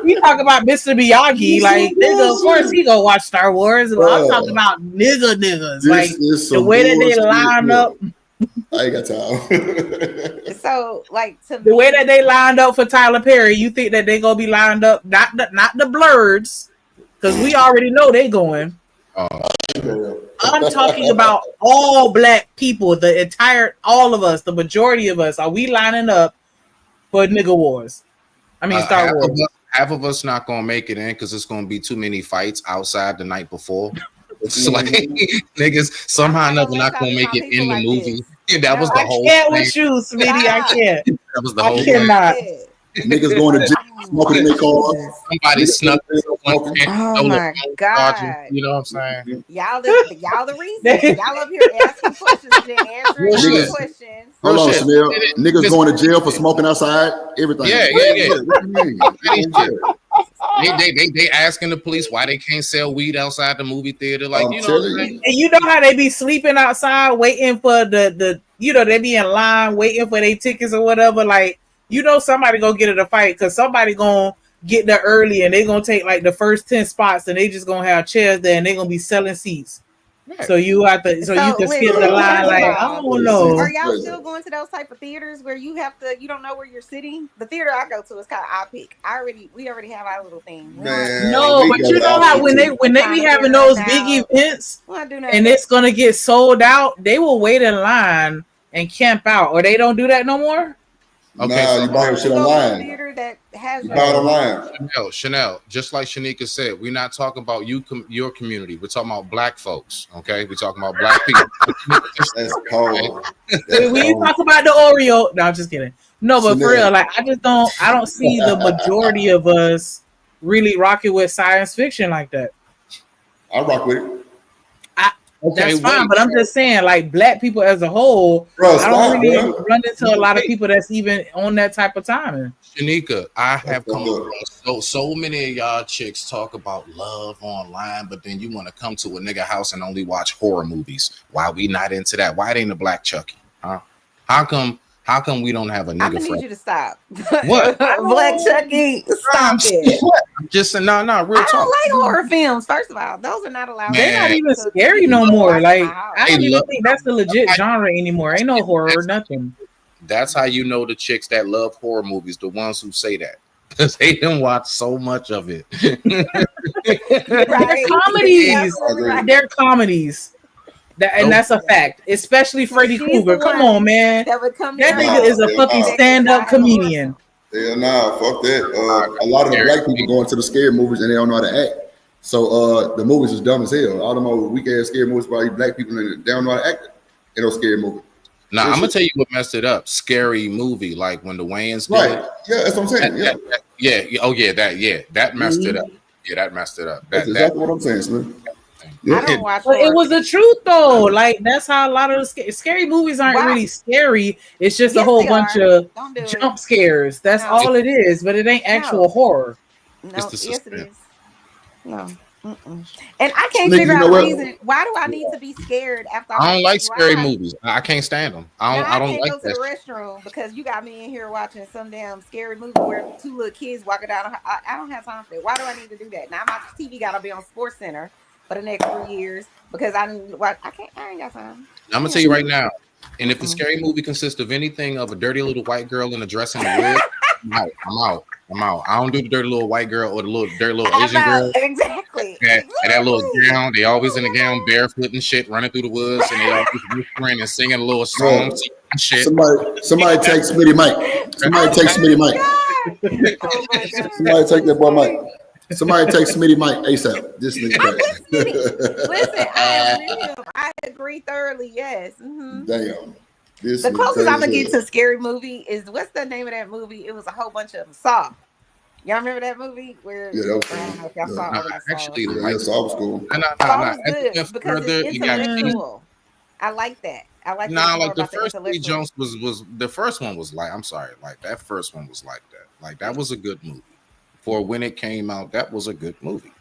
we talk about Mr. Miyagi, This like some nigga, of course bullshit. he go watch Star Wars. I'm Bro. talking about niggas, This like is the some way that they bullshit, line bro. up. I ain't got time. So, like, to The way me, that they lined up for Tyler Perry, you think that they gonna be lined up? Not the blurs, because we already know they going. I'm talking about all black people, all of us, the majority of us. Are we lining up for nigga wars? I mean, Star Wars. Half of us not gonna make it in because it's gonna be too many fights outside the night before. It's like niggas somehow or another not gonna make it in the movie. That was the whole I can't thing. with you, Smitty. I can't. That was the I whole cannot. thing. Niggas going to jail, smoking in their cars. Somebody snuck oh my god, you know what I'm saying? y'all the reason. Y'all up here asking questions and answering Niggas- questions. Hold on, shit. Chanel. Niggas going to jail for smoking outside. Everything. Yeah. What do you mean? They asking the police why they can't sell weed outside the movie theater. Like, I'm you know what I'm telling saying? And you know how they be sleeping outside waiting for the they be in line waiting for their tickets or whatever. Like, somebody gonna get in a fight because somebody gonna get there early and they gonna take like the first 10 spots and they just gonna have chairs there and they gonna be selling seats. So you have to, so you can skip the line. Like, I don't know. Are y'all still going to those type of theaters where you don't know where you're sitting? The theater I go to is called iPick. We already have our little thing. No, but you know how when they be having those big events and it's gonna get sold out, they will wait in line and camp out, or they don't do that no more. Okay, Nah, so you buy your shit online. Theater that has You buy it online. Chanel, just like Shanika said, we're not talking about your community. We're talking about black folks. Okay, we're talking about black people. That's cold. When you talk about the Oreo, no, I'm just kidding. No, but for real, like I don't see the majority of us really rocking with science fiction like that. I rock with it. That's fine, but I'm just saying, like black people as a whole, Bro, I don't stop, really bro. run into a lot of people that's even on that type of timing. Shanika, I have come across so many of y'all chicks talk about love online, but then you want to come to a nigga house and only watch horror movies. Why we not into that? Why it ain't a black Chucky? Huh? How come we don't have a nigga I'm gonna friend? need you to stop. What? Black Chucky, stop it. I'm just saying, no, real I talk. don't like horror films. First of all, those are not allowed. They're not even scary no more. Like I don't even think that's the legit genre anymore. Ain't no horror or nothing. That's how you know the chicks that love horror movies, the ones who say that. Because they didn't watch so much of it. They're comedies. They're comedies. That's a fact. Especially Freddy Krueger. Come on, man. That nigga is a fucking stand-up comedian. Yeah, nah, fuck that. A lot of the black people going to the scary movies and they don't know how to act. So the movies is dumb as hell. All them weak ass scary movies by black people and they don't know how to act in those scary movies. Nah, I'm gonna tell you what messed it up. Scary movie, like when the Wayans did Right. it. Yeah, that's what I'm saying. That messed it up. Yeah, that messed it up. That's exactly what I'm saying, Slim. I don't watch But it was the truth though. Like that's how a lot of the scary movies aren't really scary. It's just a whole bunch of jump scares. That's all it is. But it ain't actual horror. No, yes, it is. No. Mm-mm. And I can't figure out what? reason. Why do I need to be scared after I don't like scary ride? movies. I can't stand them. I don't can't like go to that. the restroom because you got me in here watching some damn scary movie where two little kids walking down. I don't have time for that. Why do I need to do that? Now my TV got to be on Sports Center for the next 3 years because I ain't got time. I'm gonna tell you right now. And if the scary movie consists of anything of a dirty little white girl in a dress and a wig, I'm out. I don't do the dirty little white girl or the dirty little Asian girl. Exactly. And that little gown, they always in the gown, barefoot and shit, running through the woods, and they always whispering and singing a little song and shit. Somebody take Smitty Mike. Somebody take Smitty Mike. Somebody take that boy Mike. Somebody take Smitty Mike ASAP. This nigga. Listen, I am with him. I agree thoroughly. Yes. Mm-hmm. Damn. The closest I'm gonna get to a scary movie is what's the name of that movie? It was a whole bunch of them. Saw. Y'all remember that movie? Where yeah, that was I don't know if y'all saw it. Actually, Saw was cool. Saw was good because it's intellectual. I like that. I like that. Like the first three Jones was the first one was like, I'm sorry, like that first one was like that. Like that was a good movie. For when it came out, that was a good movie.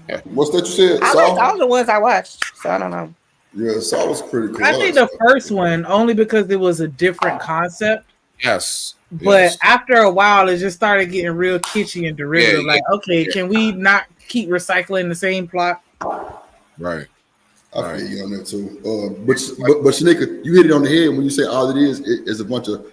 Yeah. What's that you said? I liked all the ones I watched, so I don't know. Yeah, Saw was pretty cool. I think the first one only because it was a different concept. Yes. But after a while, it just started getting real kitschy and derivative. Yeah, like, okay, can we not keep recycling the same plot? Right. I feel you on that too. But Shanika, you hit it on the head when you say all it is a bunch of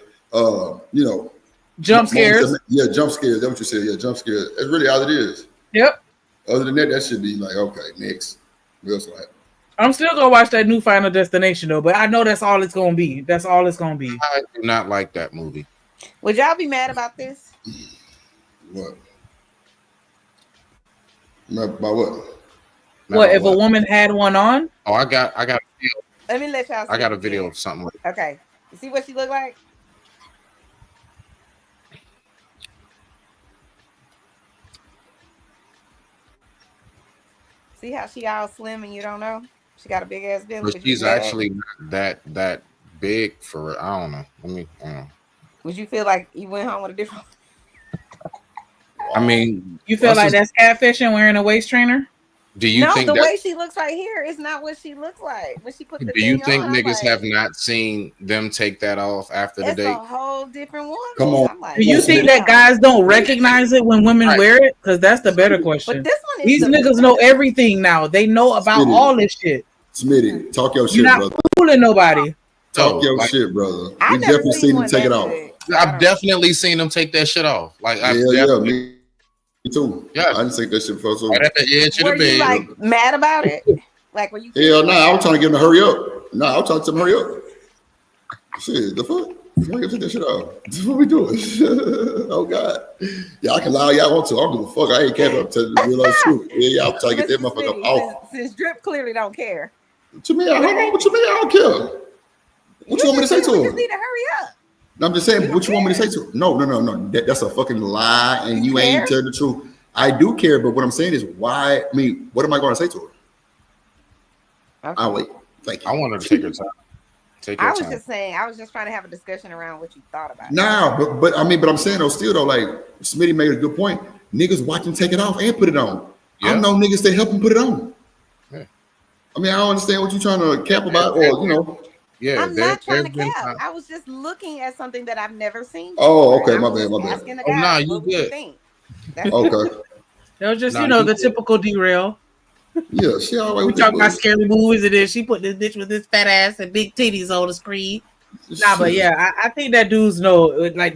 jump scares. Yeah, jump scares. That's what you said. Yeah, jump scares. That's really all it is. Yep. Other than that should be like, okay, next. What else will happen? I'm still gonna watch that new Final Destination though, but I know that's all it's gonna be. That's all it's gonna be. I do not like that movie. Would y'all be mad about this? What? About what? What if a woman had one on? Oh, I got a video. Let me let y'all see. I got a video of something like Okay. You see what she look like? See how she all slim and you don't know? She got a big ass belly. but she's actually not that big for it. I don't know. Would you feel like you went home with a different? I mean, You feel like that's catfishing wearing a waist trainer? Do you think the that? way she looks right here is not what she looks like when she put the Do you thing think on, niggas I'm like, have not seen them take that off after the it's date? a whole different one. Come on. I'm like, Do you think that guys don't recognize it when women wear it? Because that's the better question. But this one is These niggas know everything now. They know about all this shit. Smitty, talk your shit, You're not brother. fooling nobody. Talk your shit, brother. We definitely seen him take it off. I've definitely seen them take that shit off. Like, me too. Yeah, I didn't take that shit before. So. Right at the edge of were the bed. you like mad about it? Like, were you? Hell no, I was trying to get him to hurry up. No, I was trying to tell him hurry up. Shit, the fuck? Hurry up, take that shit off. What we doing? Oh God. Yeah, I can lie all y'all want to. I don't give a fuck. I ain't care. I'm telling you the real life truth. Yeah, y'all trying to get that motherfucker off. Since Drip clearly don't care. What you mean? Hold on. What you mean? I don't care. What you want me to say to You him? just need to hurry up. No, I'm just saying, what you want me to say to him? No. That's a fucking lie, and you ain't telling the truth. I do care, but what I'm saying is why, what am I going to say to her? Okay. I'll wait. Thank you. I want her to take her time. I was just saying, I was just trying to have a discussion around what you thought about it. Nah, but I'm saying though, still though, like Smitty made a good point. Niggas watch him take it off and put it on. Yeah. I know niggas that help him put it on. Yeah. I mean, I don't understand what you're trying to cap about, or Yeah, I'm not trying to cap. I was just looking at something that I've never seen. Oh, okay, my bad. Asking the guy, you good. Okay. It was just, the typical derail. Yeah, she always. We talk about scary movies, and then she put this bitch with this fat ass and big titties on the screen. Nah, but yeah, I think that dudes know, like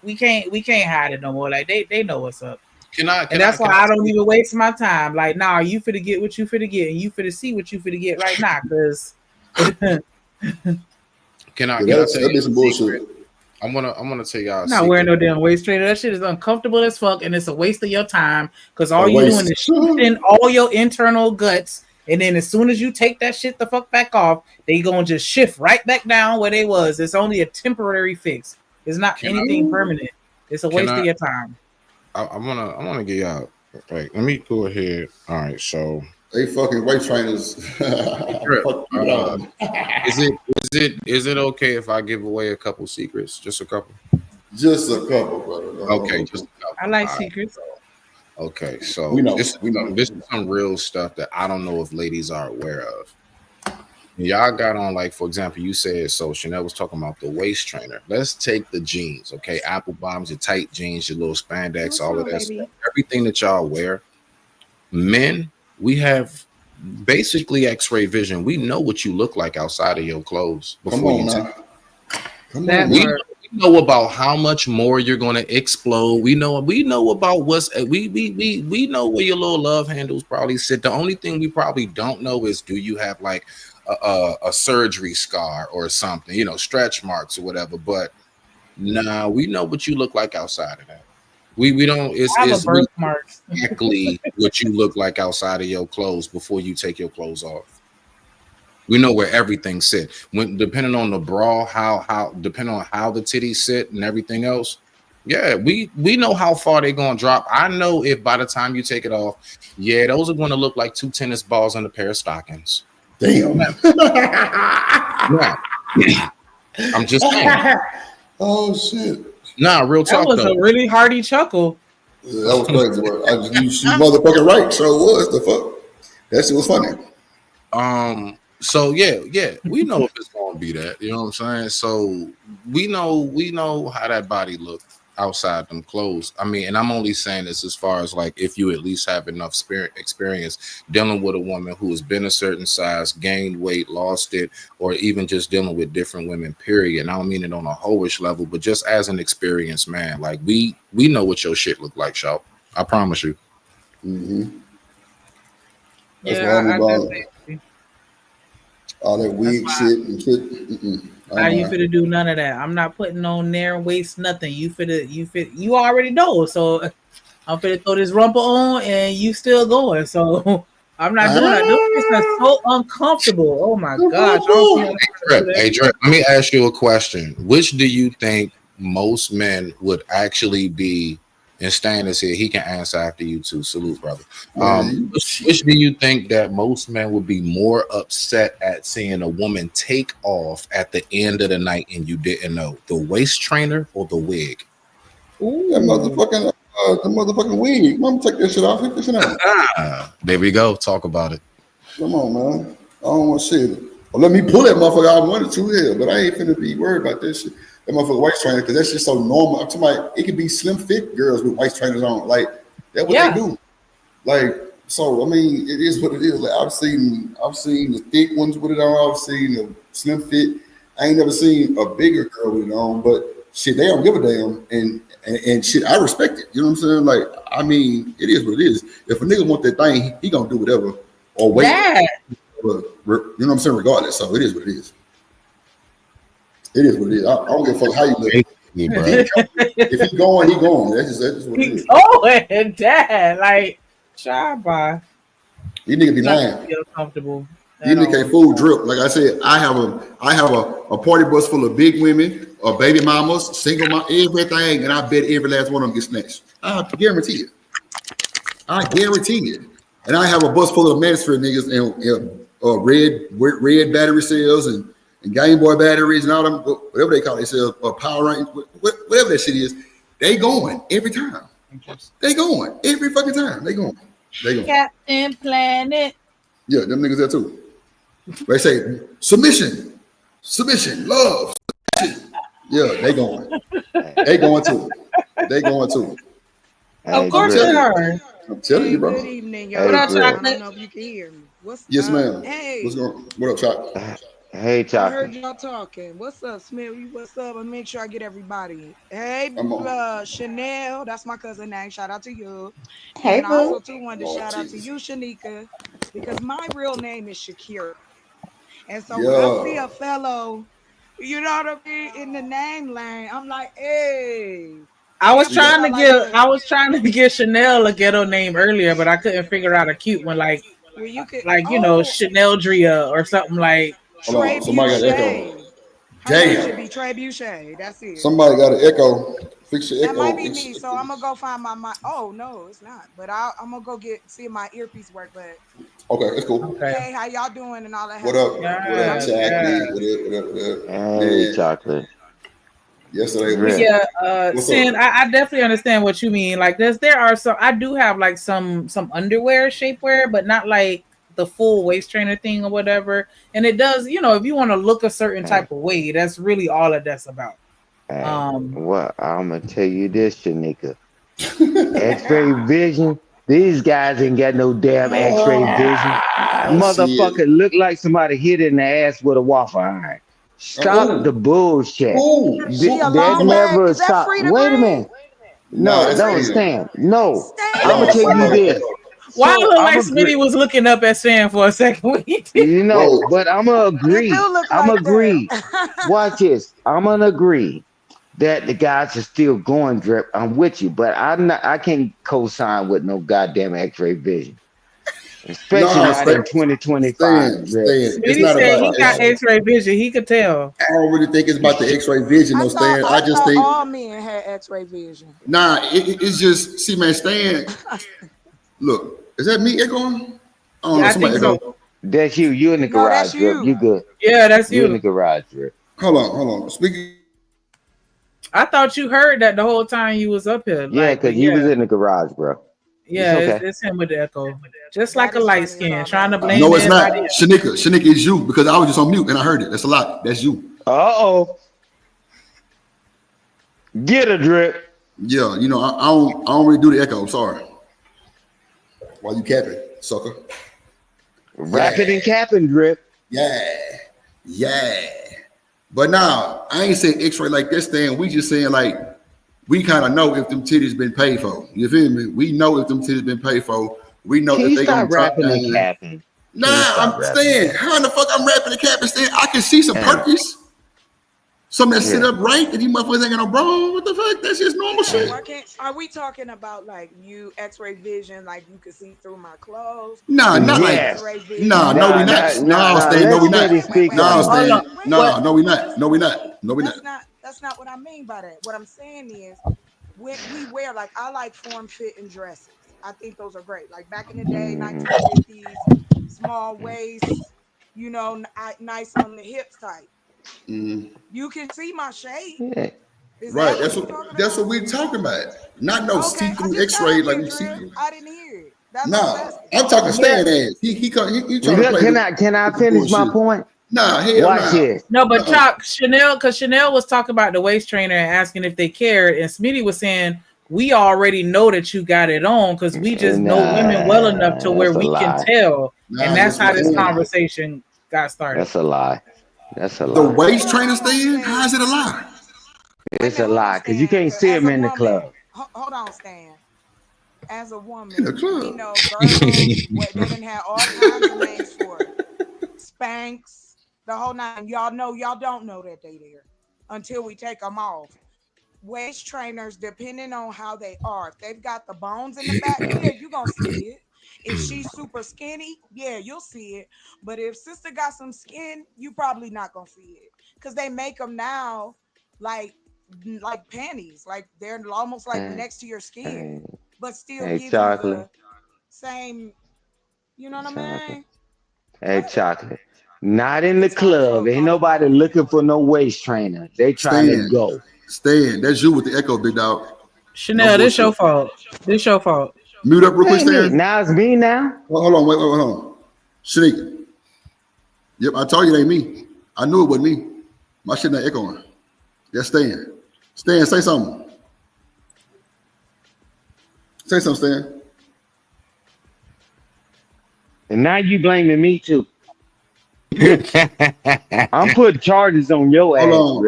we can't hide it no more. Like they know what's up. And that's why I don't even waste my time. Like, nah, you finna get what you finna get, and you finna see what you finna get right now, because. Can I tell you some bullshit? I'm gonna tell y'all. I'm not wearing no damn waist trainer. That shit is uncomfortable as fuck, and it's a waste of your time because all you're doing is shifting all your internal guts, and then as soon as you take that shit the fuck back off, they gonna just shift right back down where they was. It's only a temporary fix. It's not anything permanent. It's a waste of your time. I wanna get y'all. Right, let me go ahead. All right, so. They fucking weight trainers. Is it okay if I give away a couple secrets? Just a couple. Just a couple, brother. Okay, just a couple. I like secrets. Okay, so we know. This is some real stuff that I don't know if ladies are aware of. Y'all got on, like, for example, you said, so Chanel was talking about the waist trainer. Let's take the jeans, okay? Apple bottoms, your tight jeans, your little spandex, all of that stuff. Everything that y'all wear. Men, we have basically X-ray vision. We know what you look like outside of your clothes before you take. We know about how much more you're going to explode. We know about what's we know where your little love handles probably sit. The only thing we probably don't know is, do you have like a surgery scar or something, stretch marks or whatever. But nah, we know what you look like outside of that. We don't. It's exactly what you look like outside of your clothes before you take your clothes off. We know where everything sits. When depending on the bra, how depending on how the titties sit and everything else. Yeah, we know how far they're gonna drop. I know if by the time you take it off, yeah, those are gonna look like 2 tennis balls and a pair of stockings. Damn. Yeah. I'm just saying. Oh shit. Nah, real talk. That was a really hearty chuckle. Yeah, that was crazy. You motherfucking right. So it was. The fuck. That shit was funny. So yeah, we know if it's gonna be that. You know what I'm saying? So we know how that body look outside them clothes. I mean, and I'm only saying this as far as like if you at least have enough experience dealing with a woman who has been a certain size, gained weight, lost it, or even just dealing with different women. Period. And I don't mean it on a hoish level, but just as an experienced man, like we know what your shit look like, Shaw. I promise you. Mm-hmm. That's Yeah, why I'm I about definitely. all that That's wig why. shit and shit. How you finna do none of that? I'm not putting on narrow waist nothing. You already know. So I'm finna throw this rumple on and you still going. So I'm not doing that. Those things are so uncomfortable. Oh my gosh. I don't see how to do that. Hey, Drip, let me ask you a question. Which do you think most men would actually be, and Stan is here, he can answer after you too. Salute, brother. Which do you think that most men would be more upset at seeing a woman take off at the end of the night and you didn't know? The waist trainer or the wig? That motherfucking wig. Mama, take that shit off. Hit that shit out. There we go. Talk about it. Come on, man. I don't want shit. Well, let me pull that motherfucker out. I wanted to, yeah, but I ain't finna be worried about that shit. That motherfucker waist trainer, because that's just so normal. I'm talking about it could be slim fit girls with waist trainers on. Like, that's what they do. Like, so I mean, it is what it is. Like I've seen the thick ones with it on, I've seen the slim fit. I ain't never seen a bigger girl with it on, but shit, they don't give a damn. And shit, I respect it. You know what I'm saying? Like, I mean, it is what it is. If a nigga want that thing, he gonna do whatever or wait. Yeah. But, you know what I'm saying? Regardless, so it is what it is. It is what it is. I don't give a fuck how you look. If he going, he going. That's just what it is. Oh, and dad, like, shy. You nigga be lying. Feel comfortable. You nigga can't fool Drip. Like I said, I have a party bus full of big women, baby mamas, single mom, everything, and I bet every last one of them gets snatched. I guarantee it. I guarantee it. And I have a bus full of Manosphere niggas and red battery cells and Game Boy batteries and all them, whatever they call themselves, Power Rangers, whatever that shit is. They going every time. They going every fucking time. They going. Captain Planet. Yeah, them niggas there too. They say submission, love. Submission. Yeah, they going. They going too. They going too. Of course they are. I'm telling you, bro. Good evening, y'all. What I up, don't Chocolate? know if you can hear me. What's Yes, up? ma'am. Hey. What's going? What up, Chocolate? Hey, I Chocolate. heard y'all talking. What's up, Smith? What's up? I'll make sure I get everybody. Hey, I'm on. Chanel. That's my cousin name. Shout out to you. Hey, And I boo. also too wanted to Oh, shout out to Jesus. you, Shanika, because my real name is Shakira. And so when I see Yeah. a fellow, you know what I mean, in the name lane, I'm like, hey. I was That's what trying I to like give to. I was trying to give Chanel a ghetto name earlier, but I couldn't figure out a cute one like Well, you could. Chanel Drea or something like. Hold on. Somebody got echo. Her name should Damn. be Trey Boucher. That's it. Somebody got an echo. Fix your That echo. might be me. So I'm gonna go find my. Oh no, it's not. But I'm gonna go see if my earpiece work. But Okay, it's cool. hey, how y'all doing and all that? What up? What up, Chocolate? What up? Hey, Man, Chocolate. yesterday But was. yeah, What's Sin, up? I definitely understand what you mean. Like there are some I do have like some underwear shapewear, but not like the full waist trainer thing or whatever. And it does, if you want to look a certain type of way, that's really all that's about. Well, I'm gonna tell you this, Shanika. X-ray vision. These guys ain't got no damn X-ray vision. Motherfucker look like somebody hit in the ass with a waffle iron. Stop the bullshit. That never stop. Wait a minute. No, don't stand. No, I'm gonna tell you this. Why So, look I'm like a Smitty was looking up at Stan for a second? but I'm gonna agree. I'm agree. Watch this. I'm gonna agree that the guys are still going, Drip. I'm with you, but I can't co-sign with no goddamn X-ray vision, especially not in 2025. Drip. Smitty said he got X-ray vision. He could tell. I don't really think it's about the X-ray vision, though, Stan. I just think all men had X-ray vision. nah. It's just see, man, Stan. Look, is that me echoing? Oh no, I somebody think echo. so. That's you. You in the No, garage, that's Drip. you. You good? Yeah, that's You in the you. garage, Drip. Hold on. Speaking. I thought you heard that the whole time you was up here. Yeah, because you was in the garage, bro. Yeah, okay. it's him with the echo. Just like a light skin, trying to blame No, it's not. everybody else. Shanika is you because I was just on mute and I heard it. That's a lot. That's you. Uh-oh. Get a Drip. Yeah, you know, I don't really do the echo. I'm sorry. Why you capping, sucker? Rapping and capping, Drip. Yeah. But now, I ain't saying X-ray like this thing. We just saying like, we kind of know if them titties been paid for. You feel me? We know if them titties been paid for. We know Can if you they gonna stop drop rapping and down. capping? Nah, I'm saying, how in the fuck I'm rapping the cap and saying I can see some Perkins. Some that sit up right, and you motherfuckers ain't got no bro. What the fuck? That's just normal shit. Why can't, are we talking about like you X-ray vision, like you can see through my clothes? Nah, not Yes. like. Nah, no, we not. No, Stan, no, we not. No, Stan. No, we not. No, we not. No, we not. That's not what I mean by that. What I'm saying is, when we wear like I like form-fitting dresses. I think those are great. Like back in the day, 1950s, small waist, you know, nice on the hips type. You can see my shape. Yeah. Right, that's what we talking about. Not no see-through X-ray like we see through. I didn't hear it. That's Nah, I'm talking Stan ass. He trying to play. Can I finish my point? Nah, hell Watch it. No, but Chuck, because Chanel was talking about the waist trainer and asking if they cared, and Smitty was saying we already know that you got it on because we just know women well enough to where we can tell, and that's how this conversation got started. That's a lie. That's a lie. The waist trainer Stan? How is it a lie? It's a lie because you can't see him in the club. Hold on, Stan. As a woman, In the club. we know girls, they didn't have all kinds of names for it. Spanx, the whole nine. Y'all don't know that they there until we take them off. Waist trainers, depending on how they are, if they've got the bones in the back, yeah, you're gonna see it. If she's super skinny, yeah, you'll see it. But if sister got some skin, you probably not gonna see it because they make them now like panties, like they're almost like next to your skin, but still give you the same. You know what I mean? Hey, Chocolate. Not in the club. Ain't nobody looking for no waist trainer. They trying to go. Stan, that's you with the echo, big dog. Chanel, this your fault. This your fault. Mute up real quick, Stan. Now it's me now. Well, hold on, wait, hold on. Shanika. Yep, I told you it ain't me. I knew it wasn't me. My shit not echoing. That's Stan. Stan, say something. Say something, Stan. And now you blaming me too. I'm putting charges on your ass. Hold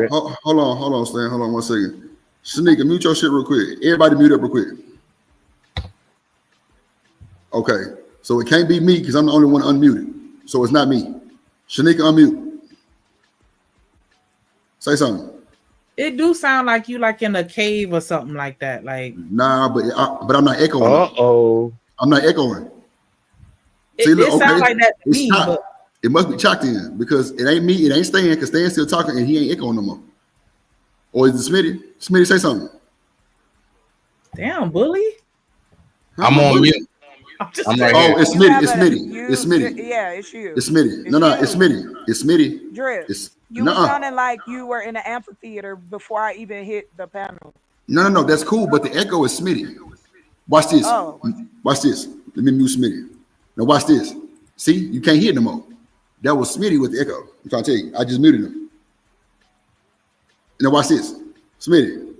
on, Stan. Hold on 1 second. Shanika, mute your shit real quick. Everybody mute up real quick. Okay, so it can't be me because I'm the only one unmuted. So it's not me. Shanika, unmute. Say something. It do sound like you like in a cave or something like that. Like nah, but I'm not echoing. I'm not echoing. It sounds like that to me. It must be chalked in because it ain't me. It ain't Stan because Stan's still talking and he ain't echoing no more. Or is it Smitty? Smitty, say something. Damn, bully. I'm on mute. I'm right here. It's Smitty. It's Smitty. Yeah, it's you. It's Smitty. No, it's Smitty. It's Smitty. Drip. You were sounding like you were in an amphitheater before I even hit the panel. No. That's cool, but the echo is Smitty. Watch this. Oh. Watch this. Let me mute Smitty. Now watch this. See, you can't hear it no more. That was Smitty with the echo. I'm trying to tell you. I just muted him. Now watch this. Smitty,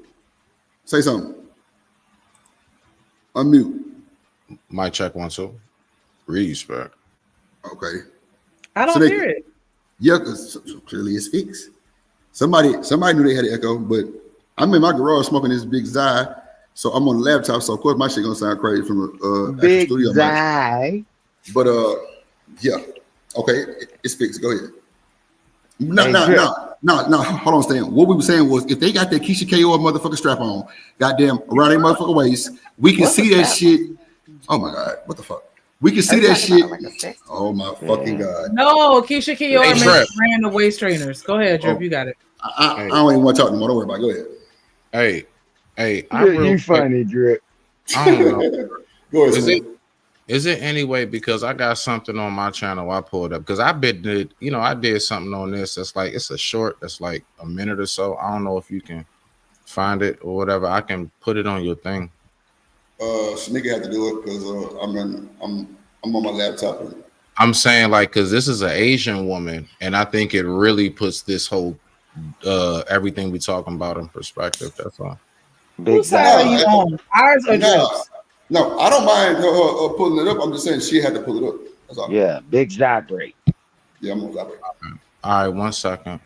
say something. Unmute. Mic check 1 2. Respect. Okay. I don't hear it. Yeah, because clearly it's fixed. Somebody knew they had an echo, but I'm in my garage smoking this big Zai, so I'm on the laptop, so of course my shit gonna sound crazy from the big studio. Zai. But yeah. Okay, it's fixed. Go ahead. No. Hold on, Stan. What we were saying was if they got that Keisha KO motherfucking strap on, goddamn around their motherfucking waist, we can see that shit. Oh my God, what the fuck? We can see that shit. Oh my fucking God. No, Keisha Kiora ran the waist trainers. Go ahead, Drip. You got it. I don't even want to talk no more. Don't worry about it. Go ahead. Hey, you funny, Drip. I don't know. Go ahead. Is it anyway? Because I got something on my channel I pulled up because I did something on this. That's like it's a short. That's like a minute or so. I don't know if you can find it or whatever. I can put it on your thing. Shanika had to do it because I'm on my laptop. I'm saying like because this is an Asian woman, and I think it really puts this whole everything we talking about in perspective. That's all. Whose side are you on? Ours or Drip's? No, I don't mind her pulling it up. I'm just saying she had to pull it up. That's all. Yeah, big vibrate. Yeah, I'm gonna vibrate. All right, 1 second.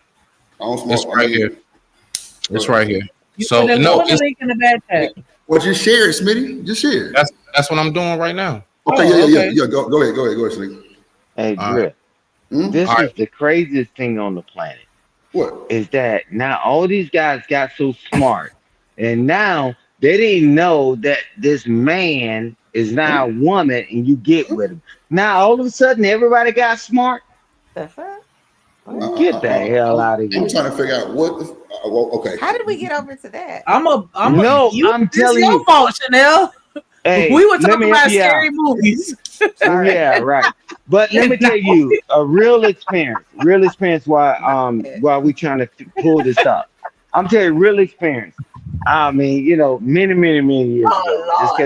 I don't smoke. It's right here. It's right here. You So put no, the link in the back chat. Well, just share it, Smitty. Just share it. That's what I'm doing right now. Okay, yeah. Go ahead, Shanika. Hey, Drip. This is the craziest thing on the planet. What? Is that now all these guys got so smart, and now they didn't know that this man is now a woman, and you get with him. Now all of a sudden, everybody got smart. The fuck? Get the hell out of here! I'm trying to figure out what. Okay. How did we get over to that? I'm telling it's you. your fault, Chanel. Hey, we were let talking me about help you scary out. movies. Yeah, right. But let me tell you a real experience while we trying to pull this up. I'm telling you, real experience. I mean, many years ago. Just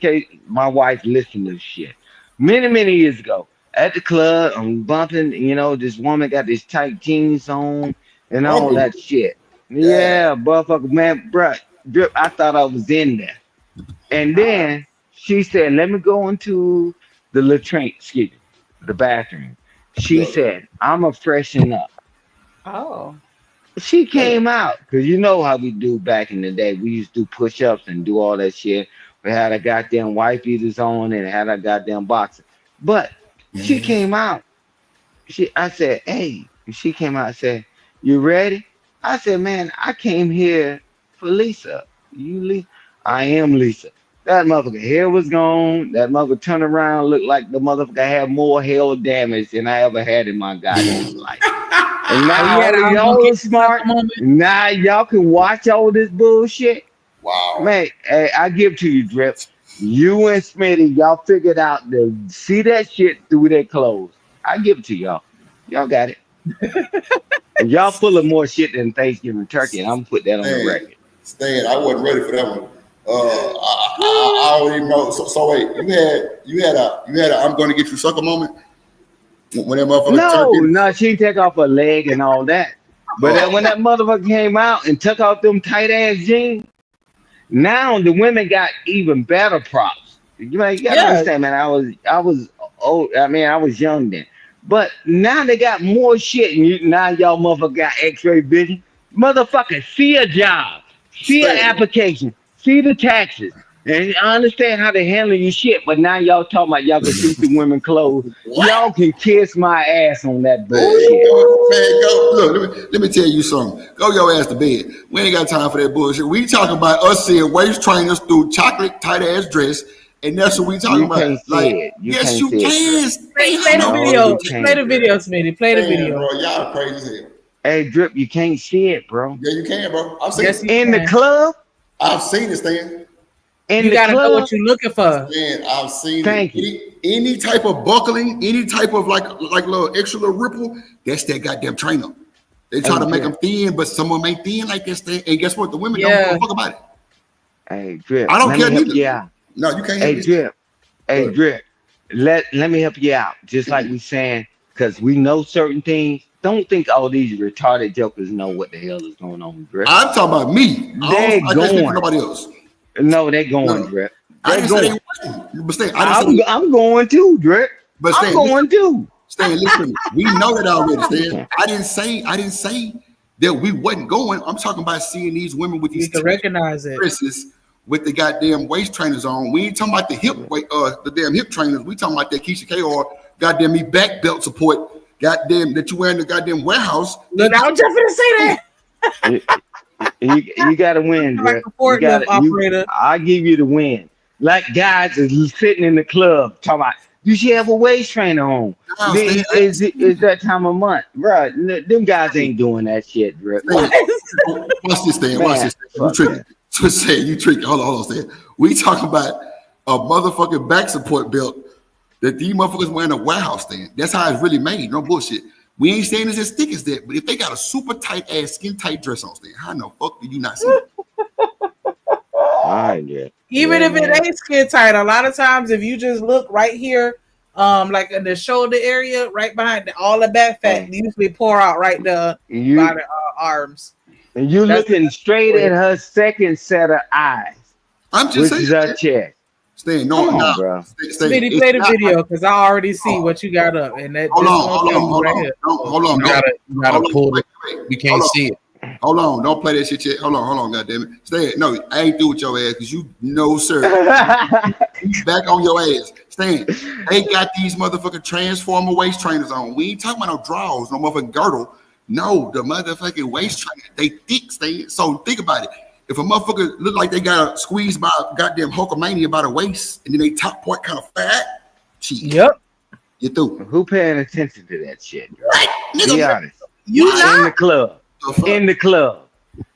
case my wife listened to this shit. Many years ago. At the club, I'm bumping, this woman got this tight jeans on and all that shit. Yeah, motherfucker, man, bruh, Drip, I thought I was in there. And then she said, let me go into the latrine, the bathroom. She said, I'm a freshen up. Oh. She came out, because you know how we do back in the day. We used to do push-ups and do all that shit. We had a goddamn wife beaters on and had a goddamn boxer. But she came out. I said, hey. She came out and said, you ready? I said, man, I came here for Lisa. You Lisa? I am Lisa. That motherfucker hair was gone. That motherfucker turned around, looked like the motherfucker had more hair damage than I ever had in my goddamn life. And now y'all are smart. Now y'all can watch all this bullshit. Wow. Man, hey, I give to you, Drip. You and Smitty, y'all figured out to see that shit through their clothes. I give it to y'all. Y'all got it. Y'all full of more shit than Thanksgiving turkey, and I'm gonna put that on the record. Stan, I wasn't ready for that one. I already know. So wait, you had a I'm gonna get you sucker moment when that motherfucker. No, she take off her leg and all that. But then when that motherfucker came out and took off them tight ass jeans, now the women got even better props. You gotta understand, man. I was old. I mean, I was young then. But now they got more shit, and now y'all motherfucker got X-ray vision. Motherfucker, see a job, see an application, see the taxes, and I understand how they handle your shit. But now y'all talking about y'all can see through women's clothes. Y'all can kiss my ass on that bullshit. Man, go look. Let me tell you something. Go your ass to bed. We ain't got time for that bullshit. We talking about us seeing waist trainers through chocolate tight ass dress. And that's what we talking about. Like, yes, you can. Play the video. Play the video, Smitty. Play the video. Bro, y'all crazy as hell. Hey, Drip, you can't see it, bro. Yeah, you can, bro. I've seen it. In the club? I've seen it, Stan. You gotta know what you're looking for. Man, I've seen it. Any type of buckling, any type of like little extra little ripple, that's that goddamn trainer. They try to make them thin, but someone ain't thin like this thing. And guess what? The women don't give a fuck about it. Hey, Drip. I don't care neither. Yeah. No, you can't. Hey, Drip. Hey, Drip. Let me help you out. Just like we saying, because we know certain things. Don't think all these retarded jokers know what the hell is going on, Drip. I'm talking about me. They're I going. Nobody else. No, they're going, Drip. They're going. I'm going too, Drip. But I'm going too. Stan, listen, we know that already, Stan. I didn't say that we wasn't going. I'm talking about seeing these women with these recognize it. Dresses with the goddamn waist trainers on. We ain't talking about the the damn hip trainers. We talking about that Keisha K or goddamn me back belt support. Goddamn that you wearing the goddamn warehouse. Look, I was just gonna say that. You gotta win, Drip. I'll give you the win. Like guys is sitting in the club talking about you should have a waist trainer on. Is that time of month, bro? Them guys ain't doing that shit, Drip. Watch this, Stan. Watch this. You tricky. Just say you tricky. Hold on, Stan. We talking about a motherfucking back support belt that these motherfuckers wearing a warehouse stand. That's how it's really made. No bullshit. We ain't saying it's as thick as that, but if they got a super tight ass, skin tight dress on, Stan, how in the fuck do you not see it? Even if man. it ain't skin tight, a lot of times if you just look right here, like in the shoulder area, right behind all the back fat, usually pour out right there by the arms. And you looking straight at her second set of eyes. I'm just which is saying. her chest. Stay Come on, bro. Smitty, play the video because I already see what you got up, and that Hold this on, gonna hold tell on, you hold right on. here. Hold on. You gotta pull it. We can't Hold on. see it. Hold on, don't play that shit yet. Hold on, goddammit. Stay. No, I ain't do with your ass because you know, sir. Back on your ass. Stan, they got these motherfucking transformer waist trainers on. We ain't talking about no drawers, no motherfucking girdle. No, the motherfucking waist trainer. They thick, Stan. So think about it. If a motherfucker look like they got squeezed by goddamn Hulkamania by the waist, and then they top part kind of fat, yep, you through. Who paying attention to that shit? Right, nigga. Be honest. You not? In the club. In the club.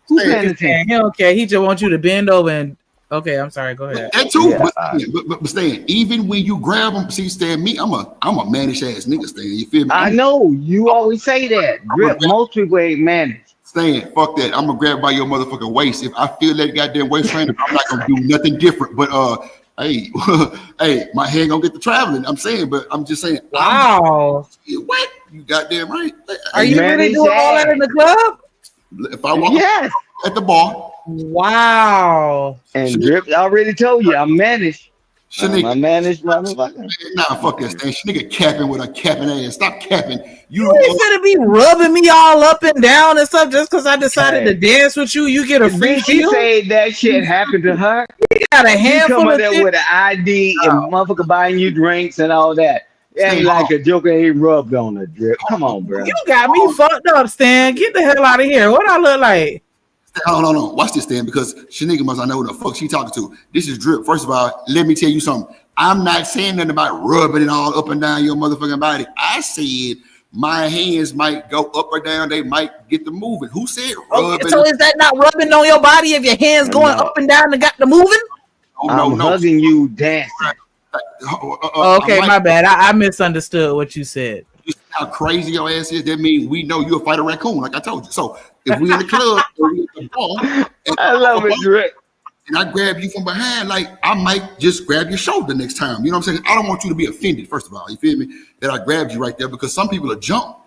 Who paying attention? He don't care. He just wants you to bend over and. Okay, I'm sorry. Go ahead. That too, but Stan, even when you grab them, see, Stan, me, I'm a mannish ass nigga, Stan. You feel me? I know you always say that. Grip, most people ain't managed. Stan, fuck that. I'm gonna grab by your motherfucking waist. If I feel that goddamn waist trainer, I'm not gonna do nothing different. But hey, hey, my hand gonna get to traveling. I'm saying, but I'm just saying. Wow. What? You goddamn right. Are you really doing all that in the club? If I walk at the bar. Wow. And Drip already told you I'm managed. Shanika. I'm managed, motherfucker. Nah, fuck that, Stan. Nigga capping with a capping ass. Stop capping. You ain't gonna be rubbing me all up and down and stuff just because I decided to dance with you. You get a free She feel? said that shit happened to her. You got a handful come of there shit. with an ID and motherfucker buying you drinks and all that. It ain't like a joker ain't rubbed on her, Drip. Come on, bro. You got me fucked up, Stan. Get the hell out of here. What I look like? Hold on. Watch this, Stan, because Shanika must not know who the fuck she talking to. This is Drip. First of all, let me tell you something. I'm not saying nothing about rubbing it all up and down your motherfucking body. I said my hands might go up or down. They might get to moving. Who said rubbing? So is that not rubbing on your body if your hands going up and down and got the moving? I'm hugging you, dancing. Okay, my bad. I misunderstood what you said. You see how crazy your ass is? That means we know you'll fight a raccoon, like I told you. So if we in the club, or we at the bar, I love it, Drip. And I grab you from behind, like I might just grab your shoulder next time. You know what I'm saying? I don't want you to be offended, first of all. You feel me? That I grabbed you right there because some people are jump.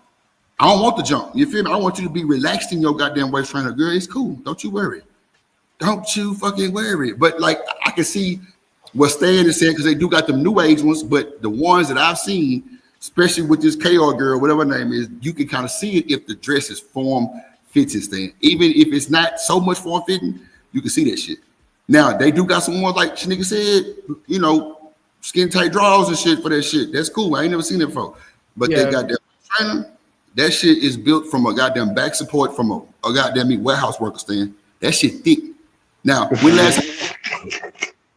I don't want the jump. You feel me? I want you to be relaxed in your goddamn waist trainer. Girl, it's cool. Don't you worry. Don't you fucking worry. But like I can see what Stan is saying because they do got them new age ones, but the ones that I've seen, especially with this KR girl, whatever her name is, you can kind of see it if the dress is form fits it, Stan. Even if it's not so much form fitting, you can see that shit. Now they do got some ones like Shanika said, you know, skin tight drawers and shit for that shit. That's cool. I ain't never seen it before. But they got that trainer. That shit is built from a goddamn back support from a goddamn warehouse worker stand. That shit thick. Now, when last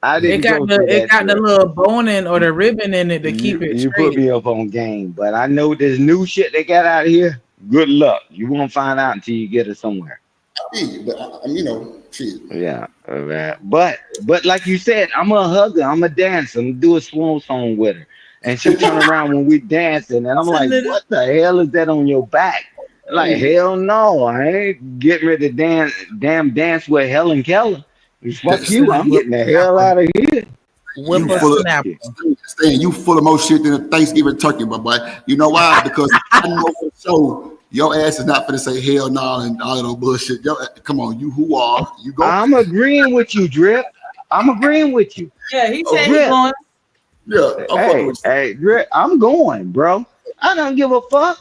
it got the little boning or the ribbon in it to keep it You straight. put me up on game, but I know this new shit they got out here. Good luck. You won't find out until you get it somewhere. But you know, shit. Yeah, but like you said, I'm a hugger, I'm a dancer, I'm do a swan song with her, and she turn around when we dancing, and I'm like, what the hell is that on your back? Like, hell no, I ain't getting ready to dance with Helen Keller. Fuck you, I'm getting the hell out of here. You full of more shit than a Thanksgiving turkey, my boy. You know why? Because I know for sure your ass is not gonna say hell no and all that bullshit. Come on, you who are you go? I'm agreeing with you, Drip. I'm agreeing with you. Yeah, he said he's going. Yeah, hey, Drip, I'm going, bro. I don't give a fuck.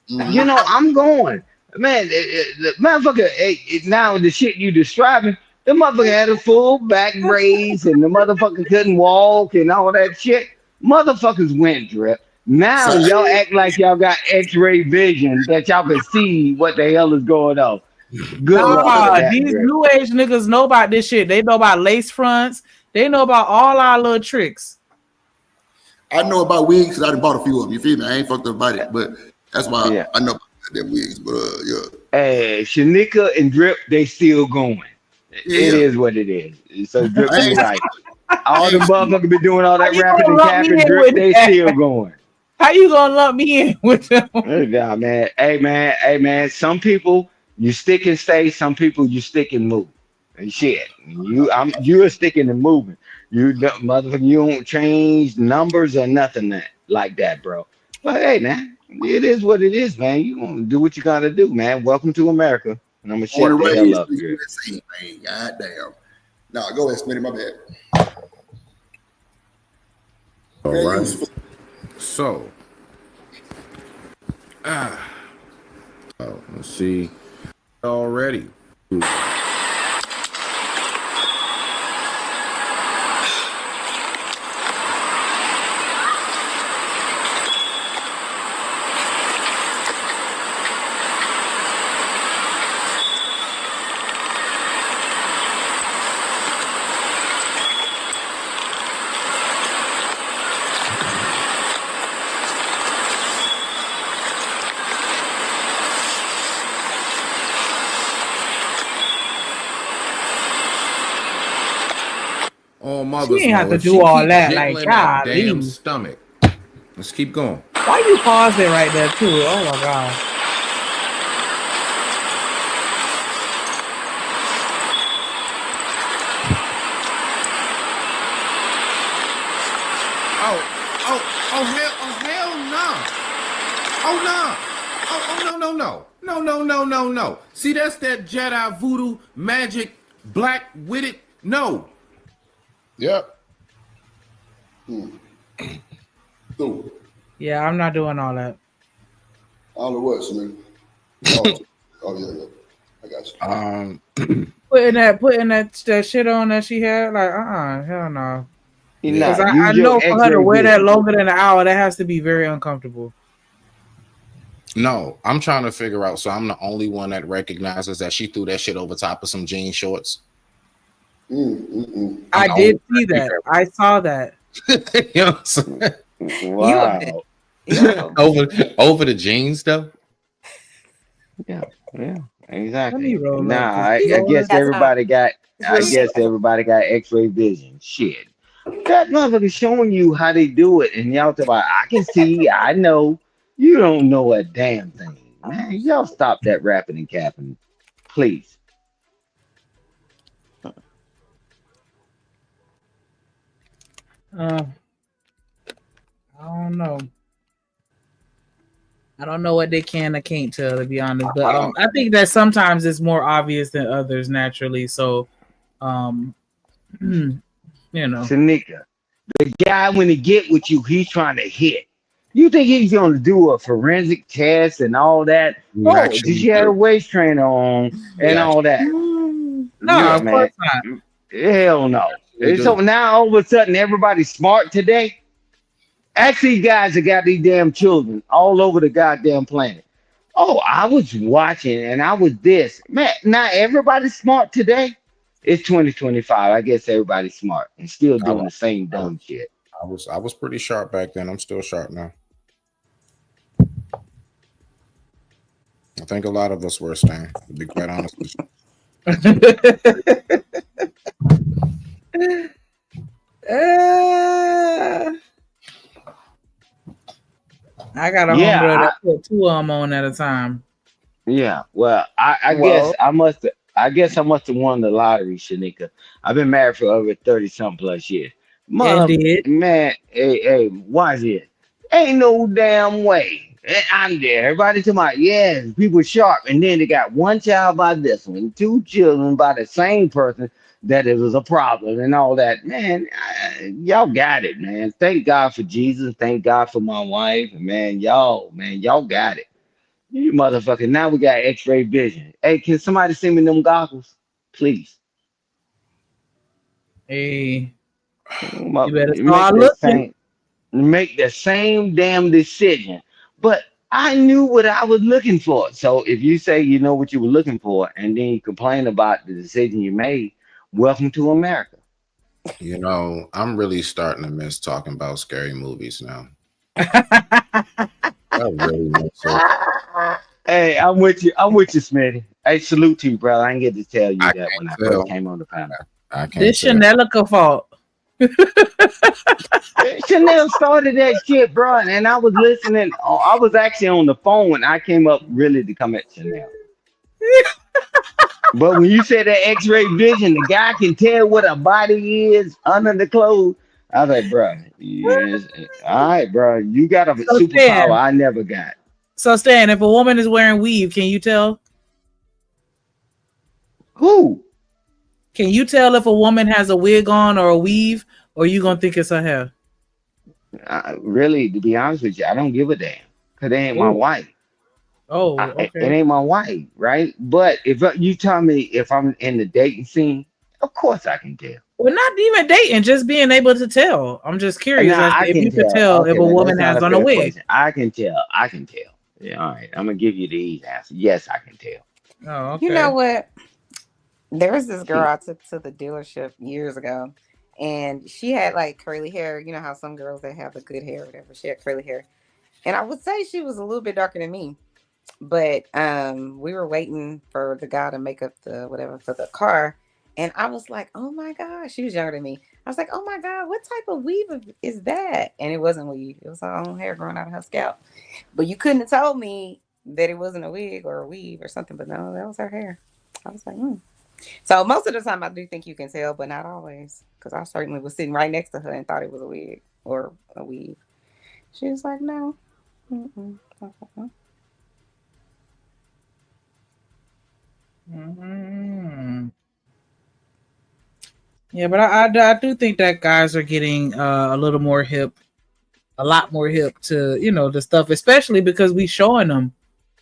You know, I'm going. Man, the motherfucker, now the shit you describing, the motherfucker had a full back brace and the motherfucker couldn't walk and all that shit. Motherfuckers went, Drip. Now y'all act like y'all got X-ray vision that y'all can see what the hell is going on. Good luck with that, these Drip. new age niggas know about this shit. They know about lace fronts. They know about all our little tricks. I know about wigs because I done bought a few of them. You feel me? I ain't fucked up about it, but that's why I know about them wigs. But Hey, Shanika and Drip, they still going. It is what it is. So Drip be right. All the motherfuckers be doing all that rapping and capping. Drip, they still going. How you gonna lump me in with them? Nah, man. Hey, man. Some people you stick and stay. Some people you stick and move. Shit, you're sticking and moving. Motherfucker, you don't change numbers or nothing like that, bro. But hey, man, it is what it is, man. You gonna do what you gotta do, man. Welcome to America, and I'm gonna Born shut and the hell raised, up here. same thing. God damn. No, go ahead, Smitty. My bad. All Yeah, right. So, let's see. Already. All mothers She ain't have know to if she do all keep that. Like, jiggling that damn golly. stomach. Let's keep going. Why you pause it right there too? Oh my god. Hell no. Oh no. No. See, that's that Jedi voodoo magic black with it. No. Yep. Yeah, I'm not doing all that. All of what, Smitty? Oh yeah. I got you. Putting that shit on that she had, like, hell no. Because I use your know for her to X-ray wear that vision. longer than an hour, that has to be very uncomfortable. No, I'm trying to figure out. So I'm the only one that recognizes that she threw that shit over top of some jean shorts. I did see that. I saw that. You know what I'm saying? Wow. over the jeans though. Yeah, exactly. Let me roll Nah, up. I guess everybody got. I guess everybody got X-ray vision. Shit, that motherfucker showing you how they do it, and y'all talk about. I can see. I know. You don't know a damn thing, man. Y'all stop that rapping and capping, please. I don't know. I don't know what they can or can't tell, to be honest. But I think that sometimes it's more obvious than others naturally. So, you know. Shanika, the guy when he get with you, he's trying to hit. You think he's gonna do a forensic test and all that? Oh, did actually she have a do. waist trainer on and all that? No, Yeah, of man. course not. Hell no. They So do. now all of a sudden everybody's smart today. Actually, guys that got these damn children all over the goddamn planet. Oh, I was watching and I was this. Man, now everybody's smart today. It's 2025. I guess everybody's smart and still doing the same dumb shit. I was pretty sharp back then. I'm still sharp now. I think a lot of us were, Stan, to be quite honest with you. I got a homegirl that put two of them on at a time. Yeah, well, I guess I must have won the lottery, Shanika. I've been married for over 30-something plus years. Man, hey, watch it. Ain't no damn way. I'm there. Everybody to my people sharp, and then they got one child by this one, two children by the same person that it was a problem and all that. Man, y'all got it, man. Thank God for Jesus. Thank God for my wife. Man, y'all got it. You motherfucker. Now we got X-ray vision. Hey, can somebody send me them goggles, please? Hey, You better start looking. Make the same damn decision. But I knew what I was looking for. So if you say you know what you were looking for, and then you complain about the decision you made, welcome to America. You know, I'm really starting to miss talking about scary movies now. I really miss it. Hey, I'm with you, Smitty. Hey, salute to you, brother. I didn't get to tell you that when I first came on the panel. This Chanelica fault. Chanel started that shit, bro, and I was listening. I was actually on the phone when I came up really to come at Chanel. But when you say that X-ray vision, the guy can tell what a body is under the clothes. I was like, bro, yes, all right, bro, you got a So superpower Stan, I never got. if a woman is wearing weave, can you tell? Who? Can you tell if a woman has a wig on or a weave, or you gonna think it's her hair? Really, to be honest with you, I don't give a damn because they ain't my Oh, wife. It okay. ain't my wife, right? But if you tell me if I'm in the dating scene, of course I can tell. Well, not even dating, just being able to tell. I'm just curious Now as I to if can you could tell. tell if Okay, a now that's woman not has a on a fair wig. question. I can tell. I can tell. Yeah, all right. I'm gonna give you the easy answer. Yes, I can tell. Oh, okay. You know what? There was this girl I took to the dealership years ago, and she had like curly hair. You know how some girls that have the good hair, or whatever. She had curly hair, and I would say she was a little bit darker than me. But we were waiting for the guy to make up the whatever for the car, and I was like, "Oh my gosh!" She was younger than me. I was like, "Oh my god, what type of weave is that?" And it wasn't weave; it was her own hair growing out of her scalp. But you couldn't have told me that it wasn't a wig or a weave or something. But no, that was her hair. I was like, hmm. So most of the time, I do think you can tell, but not always, because I certainly was sitting right next to her and thought it was a wig or a weave. She was like, "No." Mm-mm. Mm. Yeah, but I do think that guys are getting a little more hip, a lot more hip to the stuff, especially because we showing them.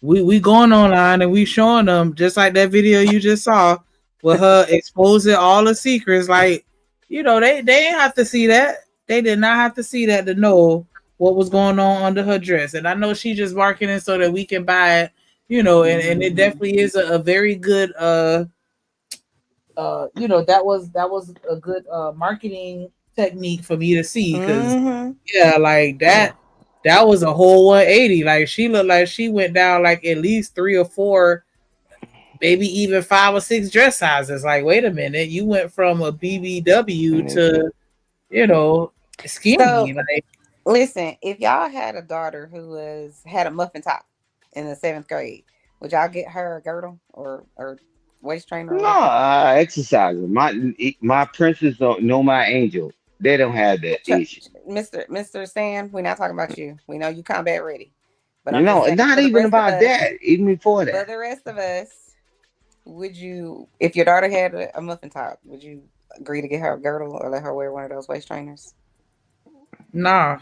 We going online and we showing them just like that video you just saw with her exposing all the secrets. Like they didn't have to see that. They did not have to see that to know what was going on under her dress. And I know she just marketing so that we can buy it. And it definitely is a very good that was a good marketing technique for me to see, because like that was a whole 180. Like she looked like she went down like at least 3 or 4, maybe even 5 or 6 dress sizes. Like, wait a minute, you went from a BBW to skinny. So Like, listen, if y'all had a daughter who had a muffin top in the 7th grade, would y'all get her a girdle or waist trainer or No, whatever? exercising. My princess don't know my angel. They don't have that issue. Mr. Stan, we're not talking about you. We know you combat ready. But I'm just saying, Not for the even rest of about us, that. Even before for that. the rest of us, would you, if your daughter had a muffin top, would you agree to get her a girdle or let her wear one of those waist trainers? nah.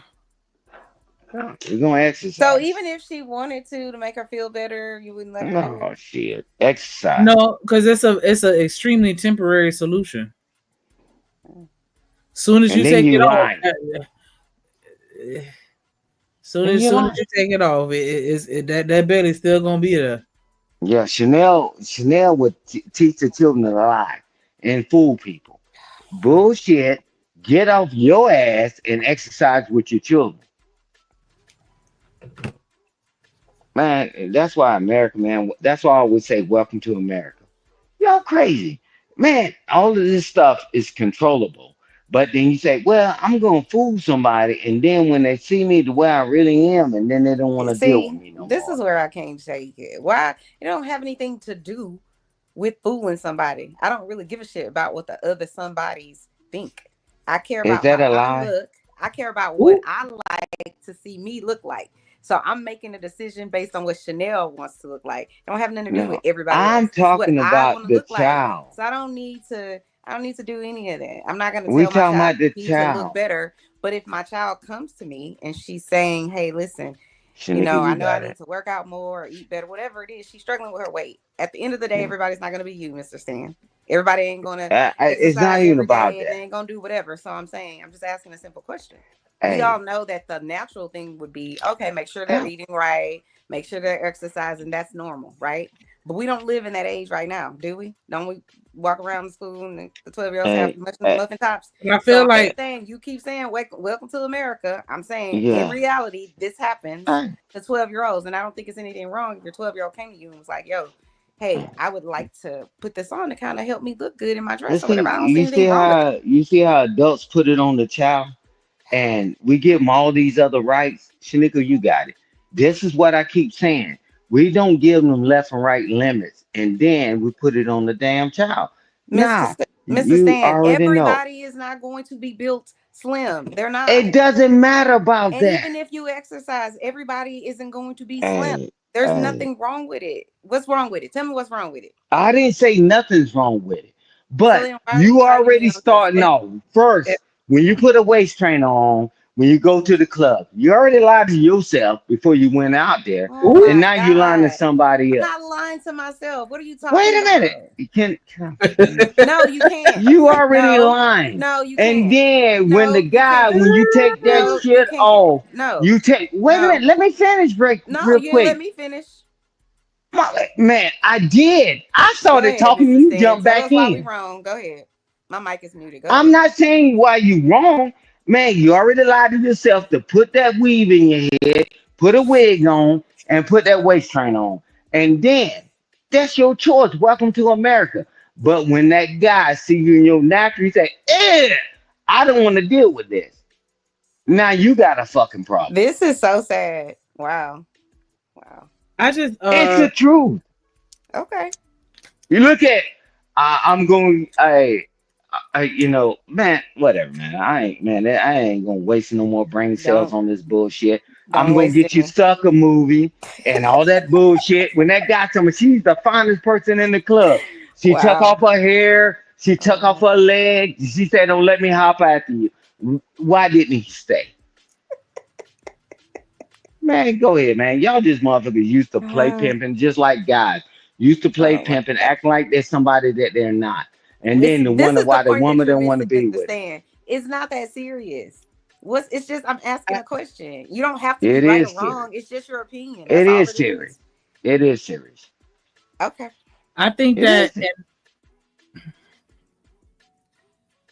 We're gonna exercise. So even if she wanted to make her feel better, you wouldn't let her do Oh it? shit. Exercise. No, because it's a extremely temporary solution. Soon as And you then take you it off, lying. soon And as you soon as lying. you take it off, that belly's still gonna be there. Yeah, Chanel would teach the children to lie and fool people. Bullshit. Get off your ass and exercise with your children. Man, that's why America, man, that's why I would say welcome to America. Y'all crazy. Man, all of this stuff is controllable. But then you say, well, I'm going to fool somebody. And then when they see me the way I really am, and then they don't want to deal with See, me no this more. is where I can't take it. Why? It don't have anything to do with fooling somebody. I don't really give a shit about what the other somebodies think. I care Is about that how a I lie? look. I care about what I like to see me look like. So I'm making a decision based on what Chanel wants to look like. It don't have nothing to do with No, everybody else. I'm This is what talking I about want to the look like. child. So I don't need to do any of that. I'm not gonna We tell my talking child about the you need to look child. better. But if my child comes to me and she's saying, "Hey, listen, Shanika, I you know I got need it. to work out more or eat better, whatever it is," she's struggling with her weight. At the end of the day, Yeah. everybody's not gonna be you, Mr. Stan. Everybody ain't gonna It's not exercise even every about day and they that. ain't gonna do whatever. So I'm just asking a simple question. We all Hey, know that the natural thing would be, okay, make sure they're eating right, make sure they're exercising. That's normal, right? But we don't live in that age right now, do we? Don't we walk around the school and the 12-year-olds have hey, muffin tops? And I So feel I'm just like saying, you keep saying welcome to America. I'm saying in yeah. reality, this happens Hey, to 12-year-olds. And I don't think it's anything wrong if your 12-year-old came to you and was like, yo, hey, I would like to put this on to kind of help me look good in my dress let's or see. whatever. I don't see anything wrong with that. You see how adults put it on the child, and we give them all these other rights. Shanika, you got it. This is what I keep saying. We don't give them left and right limits, and then we put it on the damn child. Now, Mr. you Stan, already know. everybody is not going to be built slim. They're not. It doesn't matter about And that. even if you exercise, everybody isn't going to be slim. Hey, There's hey. nothing wrong with it. What's wrong with it? Tell me what's wrong with it. I didn't say nothing's wrong with it, but then why are you you fighting me already on this? starting off first. When you put a waist trainer on, when you go to the club, you already lied to yourself before you went out there, Oh and my now you lying to God. somebody I'm else. not lying to myself. What are you talking Wait a about? minute. You can't. No, you can't. You already No. lying. No, you And can't. then when No, the you guy, can't. when you take that No, you shit can't. off, No. you take. Wait a No. minute. Let me finish, break No, real you didn't let quick. me finish. Man, I did. I Go started ahead, talking, Mr. and you Stan. jumped Tell back us why we in. wrong. Go ahead. My mic is muted. Go I'm ahead. not saying why you wrong, man. You already lied to yourself to put that weave in your head, put a wig on, and put that waist train on, and then that's your choice. Welcome to America. But when that guy see you in your natural, he say, "Eh, I don't want to deal with this." Now you got a fucking problem. This is so sad. Wow. Wow. I just It's the truth. Okay. You look at, I'm going, you know, man, whatever, man. I ain't gonna waste no more brain cells Don't on this bullshit. I'm don't gonna waste get you any. sucker movie and all that bullshit. When that guy told me she's the finest person in the club, she took Wow. off her hair, she took off her leg. She said, "Don't let me hop after you." Why didn't he stay? Man, go ahead, man. Y'all just motherfuckers used to play Uh, pimping just like guys. Used to play oh my pimping, God. acting like they're somebody that they're not. And then to This wonder is the why the part that woman you're don't want to missing, be Mr. with it. Stan. It's not that serious. It's just I'm asking a question. You don't have to be It right or is serious. wrong. It's just your opinion. It That's all is it serious. is. It is serious. Okay. I think It that is.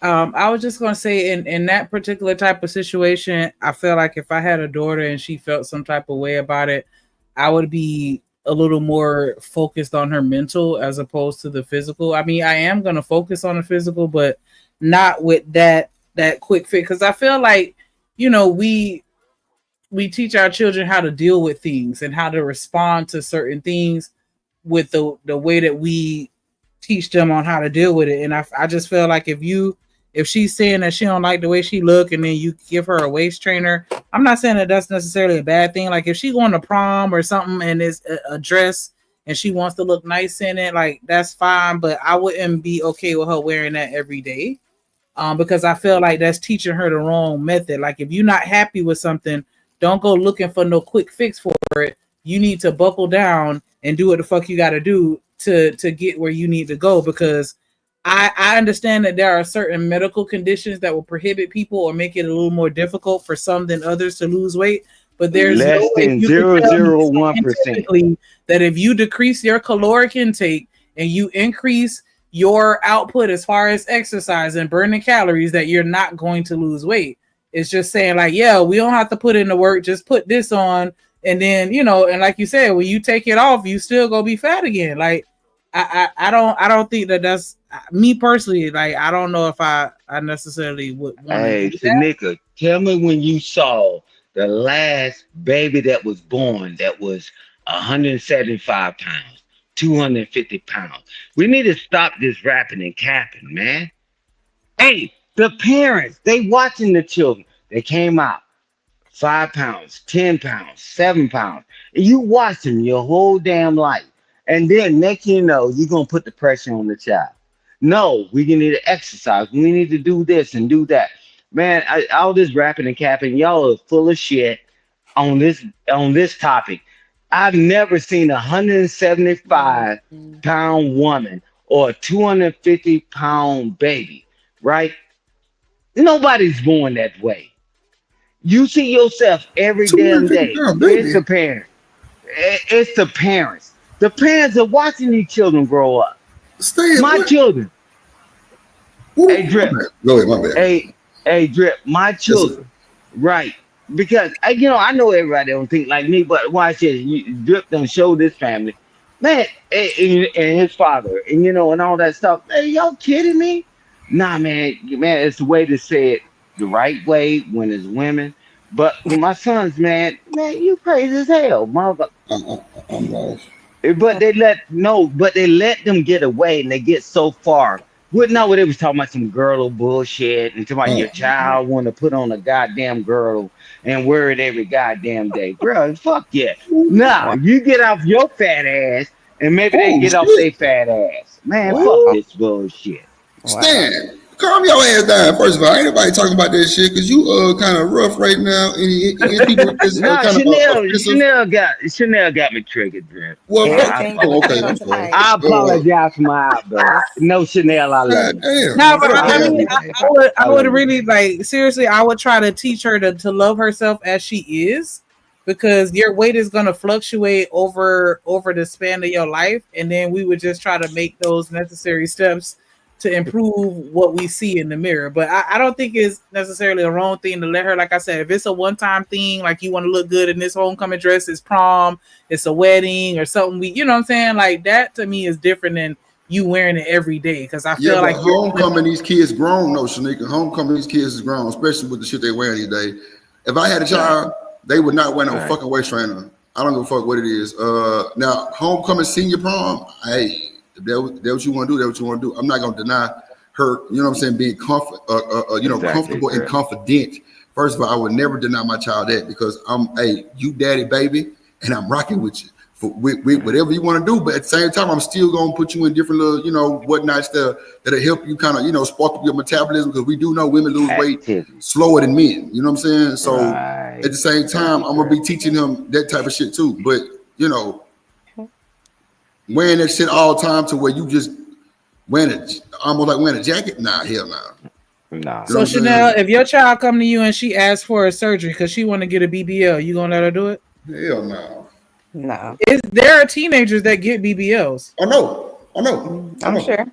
I was just gonna say in that particular type of situation, I feel like if I had a daughter and she felt some type of way about it, I would be a little more focused on her mental as opposed to the physical. I mean, I am gonna focus on the physical, but not with that quick fix, because I feel like, you know, we teach our children how to deal with things and how to respond to certain things with the way that we teach them on how to deal with it. And I just feel like if she's saying that she don't like the way she look and then you give her a waist trainer, I'm not saying that that's necessarily a bad thing. Like if she going to prom or something and it's a dress and she wants to look nice in it, like that's fine, but I wouldn't be okay with her wearing that every day. Because I feel like that's teaching her the wrong method. Like if you're not happy with something, don't go looking for no quick fix for it. You need to buckle down and do what the fuck you got to do to get where you need to go. Because I understand that there are certain medical conditions that will prohibit people or make it a little more difficult for some than others to lose weight. But there's no Less way than you can tell me 0.001%. scientifically that if you decrease your caloric intake and you increase your output as far as exercise and burning calories, that you're not going to lose weight. It's just saying like, yeah, we don't have to put in the work, just put this on. And then, you know, and like you said, when you take it off, you still gonna be fat again. Like I don't think that's me personally. Like, I don't know if I necessarily would want to Hey, do that. Tanika, tell me when you saw the last baby that was born that was 175 pounds, 250 pounds. We need to stop this rapping and capping, man. Hey, the parents, they watching the children. They came out 5 pounds, 10 pounds, 7 pounds. And you watch them your whole damn life. And then next thing you know, you're going to put the pressure on the child. No, we need to exercise. We need to do this and do that. Man, all this rapping and capping, y'all are full of shit on this topic. I've never seen a 175-pound woman or a 250-pound baby, right? Nobody's born that way. You see yourself every damn 250 day. pound It's baby. the parents. It's the parents. The parents are watching these children grow up. Stay My what? children. Ooh, Hey, Drip. my bad. Go ahead, my bad. Hey, Drip. My Yes, sir. children. Right. Because, I know everybody don't think like me, but watch this. Drip done show this family. Man, and his father, and all that stuff. Hey, y'all kidding me? Nah, man. Man, it's the way to say it the right way when it's women. But with my sons, man, you crazy as hell, mother. But they let them get away, and they get so far. What now? What they was talking about some girdle bullshit, and talking about your child want to put on a goddamn girdle and wear it every goddamn day, bro. Fuck yeah. Nah, you get off your fat ass, and maybe they get off their fat ass. Man, fuck this bullshit. Stan, calm your ass down. First of all, ain't nobody talking about that shit because you kind of rough right now, and people just Nah, kind Chanel got me triggered, Drip. Well, I apologize for my outburst. No, Chanel, I love you. No, but I mean, I would really like seriously. I would try to teach her to love herself as she is, because your weight is going to fluctuate over the span of your life, and then we would just try to make those necessary steps to improve what we see in the mirror. But I don't think it's necessarily a wrong thing to let her, like I said, if it's a one-time thing, like you want to look good in this homecoming dress, it's prom, it's a wedding or something, you know what I'm saying? Like that to me is different than you wearing it every day. Because I feel like homecoming, these kids grown, no, Shanika. Homecoming, these kids is grown, especially with the shit they wear these days. If I had a child, they would not wear no fucking waist trainer. I don't give a fuck what it is. Now, homecoming, senior prom, hey, if that's what you want to do, that's what you want to do. I'm not gonna deny her, you know what I'm saying, being comfortable and confident. First of all, I would never deny my child that, because you daddy baby, and I'm rocking with you with whatever you want to do. But at the same time, I'm still gonna put you in different little, whatnots that'll help you kind of, spark up your metabolism, because we do know women lose weight slower than men. You know what I'm saying? So at the same time, I'm gonna be teaching them that type of shit too. But wearing that shit all the time to where you just almost like wearing a jacket? Nah, hell no. Nah. So Chanel, if your child come to you and she asks for a surgery because she want to get a BBL, you gonna let her do it? Hell no. No. There are teenagers that get BBLs. I know. I'm sure.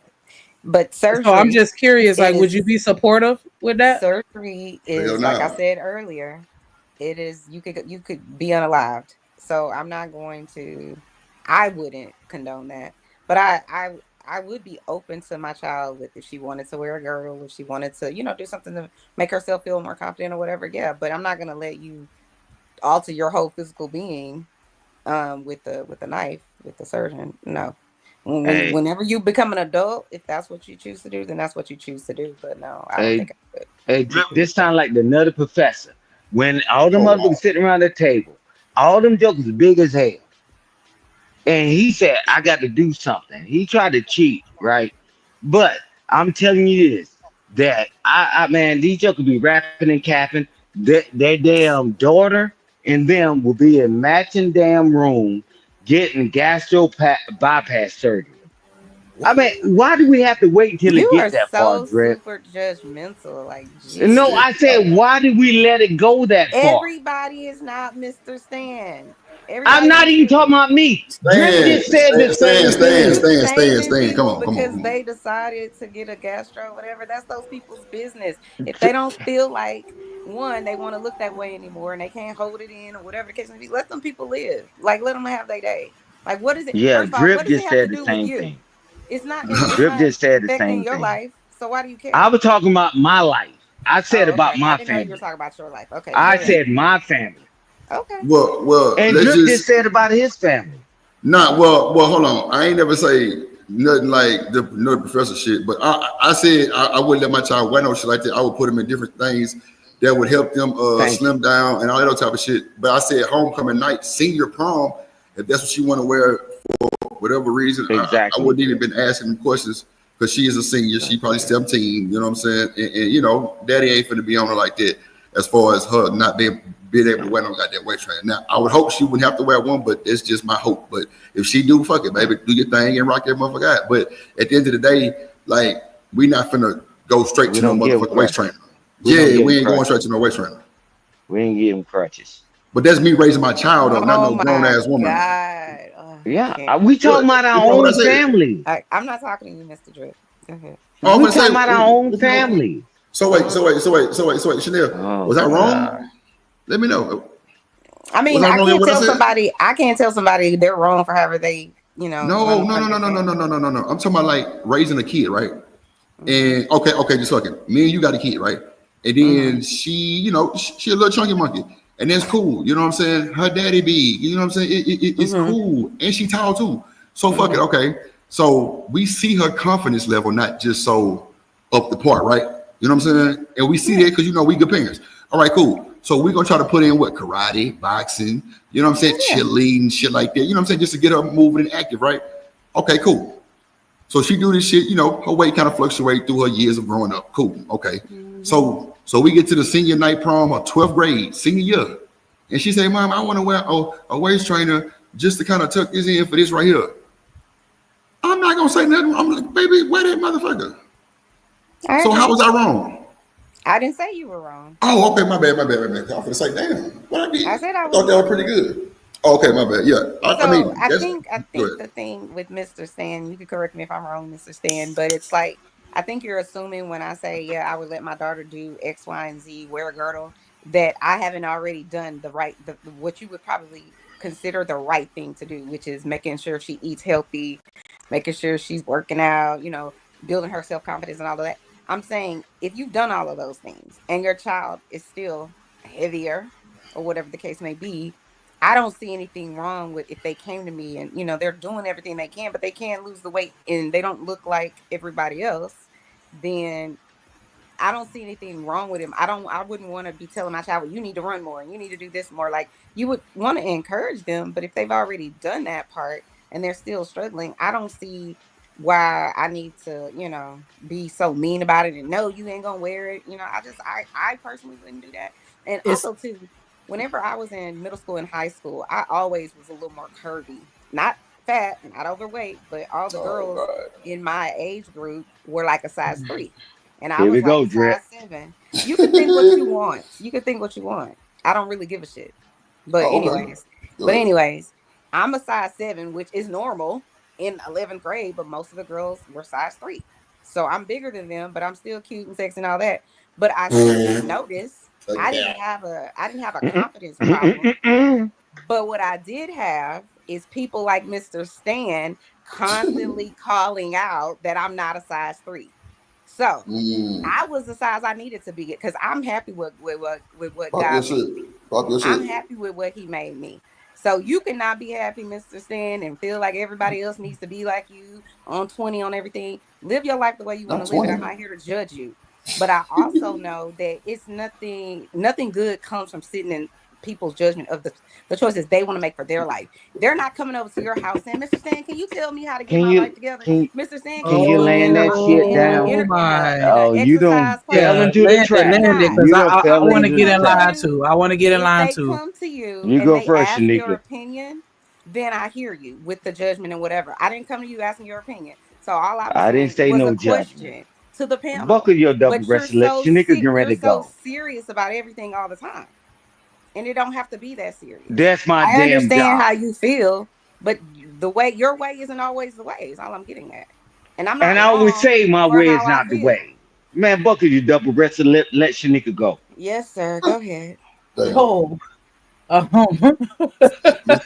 But surgery. So I'm just curious, like, would you be supportive with that? Surgery is, like I said earlier, it is you could be unalived. So I'm not going to. I wouldn't condone that, but I would be open to my child with if she wanted to wear a girdle, if she wanted to, do something to make herself feel more confident or whatever. Yeah, but I'm not gonna let you alter your whole physical being with the knife, with the surgeon. No. Whenever you become an adult, if that's what you choose to do, then that's what you choose to do. But no, I don't think I could. Hey, this sound like the Nutty Professor. When all them motherfuckers sitting around the table, all them jokers big as hell. And he said, I got to do something. He tried to cheat, right? But I'm telling you this, that man, these jokers be rapping and capping. Their damn daughter and them will be in matching damn room getting bypass surgery. I mean, why do we have to wait until it gets that far, Drip? Super judgmental, like Jesus. No, I said, why did we let it go that far? Everybody is not Mr. Stan. I'm not even talking about me. Drip just said the same thing. Stan. Come on. Because they decided to get a gastro, whatever. That's those people's business. If they don't feel like, one, they want to look that way anymore and they can't hold it in or whatever the case may be, let them people live. Like, let them have their day. Like, what is it? Yeah, Drip just said the same thing. It's not. Drip just said the same your thing. life. So why do you care? I was talking about my life. I said about my I didn't know family. you were talking about your life. Okay. I said my family. Okay. Well, and Drip just said about his family. Nah, well, hold on. I ain't never say nothing like the Nutty Professor shit, but I said I wouldn't let my child wear no shit like that. I would put them in different things that would help them slim down and all that type of shit. But I said homecoming night, senior prom, if that's what you want to wear for whatever reason, I wouldn't even been asking them questions, because she is a senior. She probably 17, you know what I'm saying? And daddy ain't finna be on her like that as far as her not being able to wear no goddamn waist trainer. Now, I would hope she wouldn't have to wear one, but it's just my hope. But if she do, fuck it, baby. Do your thing and rock that motherfucker out. But at the end of the day, like, we not finna go straight to no motherfucking waist trainer. We ain't going straight to no waist trainer. We ain't giving crutches. But that's me raising my child, though, not no grown-ass woman. Yeah, we talking about our own family. I'm not talking to you, Mr. Drip. Go ahead. We talking about our own family. So wait, Chanel, was I wrong? Let me know. I mean, I can't tell somebody they're wrong for however they, No. I'm talking about like raising a kid, right? And okay, just fucking. Me and you got a kid, right? And then she, she a little chunky monkey. And that's cool. You know what I'm saying? Her daddy big. You know what I'm saying? It's cool. And she tall too. So fuck it. Okay. So we see her confidence level not just so up the part, right? You know what I'm saying? And we see that because, you know, we good parents. All right, cool. So we're going to try to put in what? Karate, boxing, you know what I'm saying? Cheerleading, shit like that. You know what I'm saying? Just to get her moving and active, right? Okay, cool. So she do this shit, you know, her weight kind of fluctuate through her years of growing up. Cool. Okay. So we get to the senior night prom or 12th grade, senior year. And she say, Mom, I want to wear a waist trainer just to kind of tuck this in for this right here. I'm not going to say nothing. I'm like, baby, wear that motherfucker. So how was I wrong? I didn't say you were wrong. Oh, okay, my bad. I'm going to say, damn, what I did? I said I thought that was pretty good. Oh, okay, my bad. Yeah. I think the thing with Mr. Stan, you can correct me if I'm wrong, Mr. Stan, but it's like, I think you're assuming when I say, yeah, I would let my daughter do X, Y, and Z, wear a girdle, that I haven't already done what you would probably consider the right thing to do, which is making sure she eats healthy, making sure she's working out, you know, building her self-confidence and all of that. I'm saying if you've done all of those things and your child is still heavier or whatever the case may be, I don't see anything wrong with if they came to me and, you know, they're doing everything they can, but they can't lose the weight and they don't look like everybody else, then I don't see anything wrong with him. I wouldn't want to be telling my child, well, you need to run more and you need to do this more. Like, you would want to encourage them, but if they've already done that part and they're still struggling, I don't see why I need to, you know, be so mean about it and no, you ain't gonna wear it. You know, I personally wouldn't do that. And also too, whenever I was in middle school and high school, I always was a little more curvy, not fat, not overweight, but all the girls in my age group were like a size 3. And I Here was we go, like Drip. size 7. You can think what you want. You can think what you want. I don't really give a shit. But anyways, I'm a size 7, which is normal in 11th grade, but most of the girls were size 3. So I'm bigger than them, but I'm still cute and sexy and all that. But I still didn't notice. I didn't have a confidence problem. But what I did have is people like Mr. Stan constantly calling out that I'm not a size 3. So I was the size I needed to be because I'm happy with what God made me. I'm happy with what He made me. So you cannot be happy, Mr. Stan, and feel like everybody else needs to be like you on 20 on everything. Live your life the way you want to live it. I'm not here to judge you. But I also know that it's nothing good comes from sitting in people's judgment of the choices they want to make for their life. They're not coming over to your house saying, Mr. Stan, can you tell me how to get my life together? Mr. Stan, Can you land that shit down? You don't fell into the trap. Because I want to get in line too. I want to get in line too. If they come to you You and go they first, ask your Shanika. opinion, then I hear you with the judgment and whatever. I didn't come to you asking your opinion. So all I was I didn't saying say was no a question judgment. to the panel. Buckle your double But you're breasted lips. so Shanika getting ready to go. serious about everything all the time. And it don't have to be that serious. That's my I damn understand job. how you feel, but your way isn't always the way. Is all I'm getting at. And I'm not And I always say my for way how is I not the feel. way. Man, buckle your double breasted lip. Let Shanika go. Yes, sir. Go ahead. Oh. This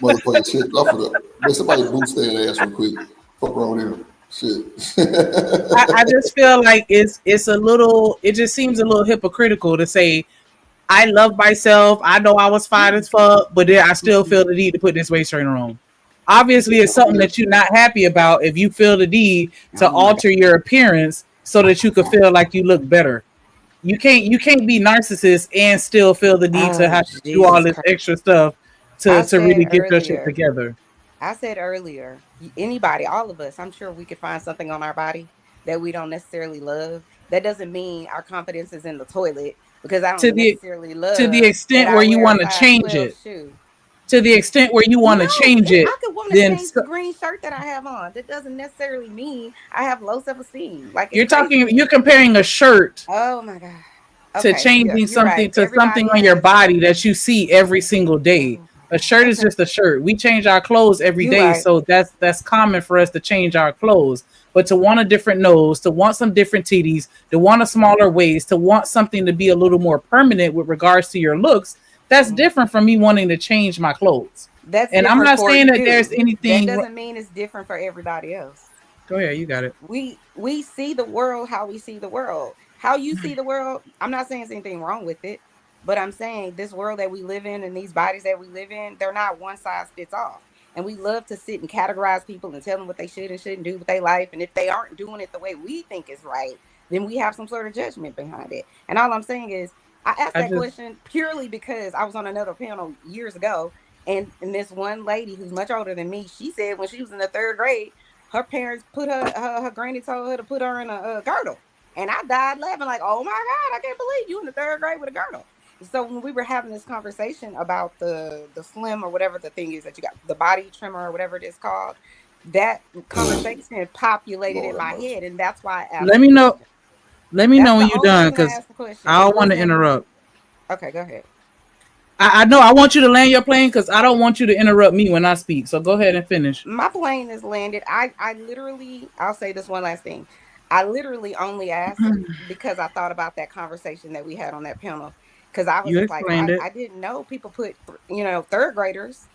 motherfucker shit off of the. Man, somebody boost that ass real quick. Fuck around with him. Shit. I just feel like it's a little. It just seems a little hypocritical to say, I love myself. I know I was fine as fuck, but then I still feel the need to put this waist trainer on. Obviously, it's something that you're not happy about if you feel the need to alter your appearance so that you can feel like you look better. You can't be narcissist and still feel the need to have to do all this extra stuff to really get your shit together. I said earlier, anybody, all of us, I'm sure we could find something on our body that we don't necessarily love. That doesn't mean our confidence is in the toilet because I don't necessarily love to the extent where you want to change it. To the extent where you want to change it, I could want to change the green shirt that I have on. That doesn't necessarily mean I have low self-esteem. Like you're comparing a shirt. Oh my God. To changing something to something on your body that you see every single day. A shirt is just a shirt. We change our clothes every day, so that's common for us to change our clothes. But to want a different nose, to want some different titties, to want a smaller waist, to want something to be a little more permanent with regards to your looks, that's different from me wanting to change my clothes. And I'm not saying that there's anything. That doesn't mean it's different for everybody else. Go ahead, you got it. We see the world how we see the world. How you see the world, I'm not saying there's anything wrong with it. But I'm saying this world that we live in and these bodies that we live in, they're not one size fits all. And we love to sit and categorize people and tell them what they should and shouldn't do with their life. And if they aren't doing it the way we think is right, then we have some sort of judgment behind it. And all I'm saying is, I asked that question purely because I was on another panel years ago. And this one lady who's much older than me, she said when she was in the 3rd grade, her parents put her granny told her to put her in a girdle. And I died laughing like, oh my God, I can't believe you in the 3rd grade with a girdle. So when we were having this conversation about the slim or whatever the thing is that you got, the body trimmer or whatever it is called, that conversation populated in my head, and that's why I asked. Let me know. Let me know when you're done, because I don't want to interrupt. Okay, go ahead. I know I want you to land your plane because I don't want you to interrupt me when I speak. So go ahead and finish. My plane is landed. I literally, I'll say this one last thing. I literally only asked because I thought about that conversation that we had on that panel. Because I was just like, I didn't know people put, 3rd graders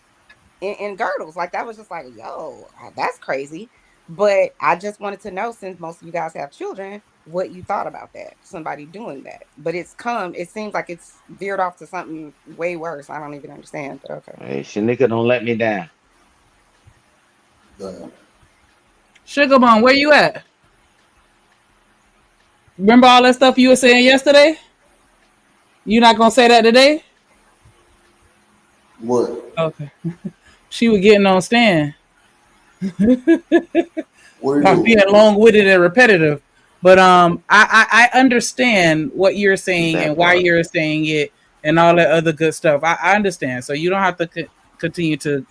in girdles. Like, that was just like, yo, that's crazy. But I just wanted to know, since most of you guys have children, what you thought about that, somebody doing that. But it seems like it's veered off to something way worse. I don't even understand, but okay. Hey, Shanika, don't let me down. Sugar Bone, where you at? Remember all that stuff you were saying yesterday? You not gonna say that today? What? Okay. She was getting on Stan. I'm being long-witted and repetitive. But I understand what you're saying and why you're saying it and all that other good stuff. I understand. So you don't have to continue to,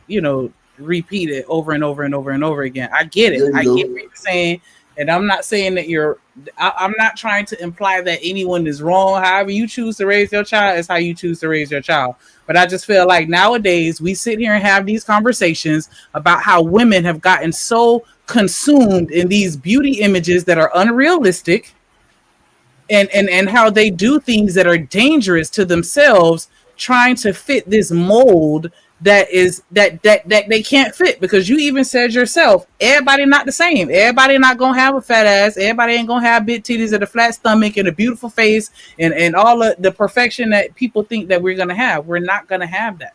repeat it over and over and over and over again. I get it. I get what you're saying. And I'm not saying that I'm not trying to imply that anyone is wrong. However you choose to raise your child is how you choose to raise your child. But I just feel like nowadays we sit here and have these conversations about how women have gotten so consumed in these beauty images that are unrealistic and how they do things that are dangerous to themselves, trying to fit this mold that they can't fit. Because you even said yourself, everybody not the same. Everybody not gonna have a fat ass. Everybody ain't gonna have big titties and a flat stomach and a beautiful face and all of the perfection that people think that we're gonna have. We're not gonna have that.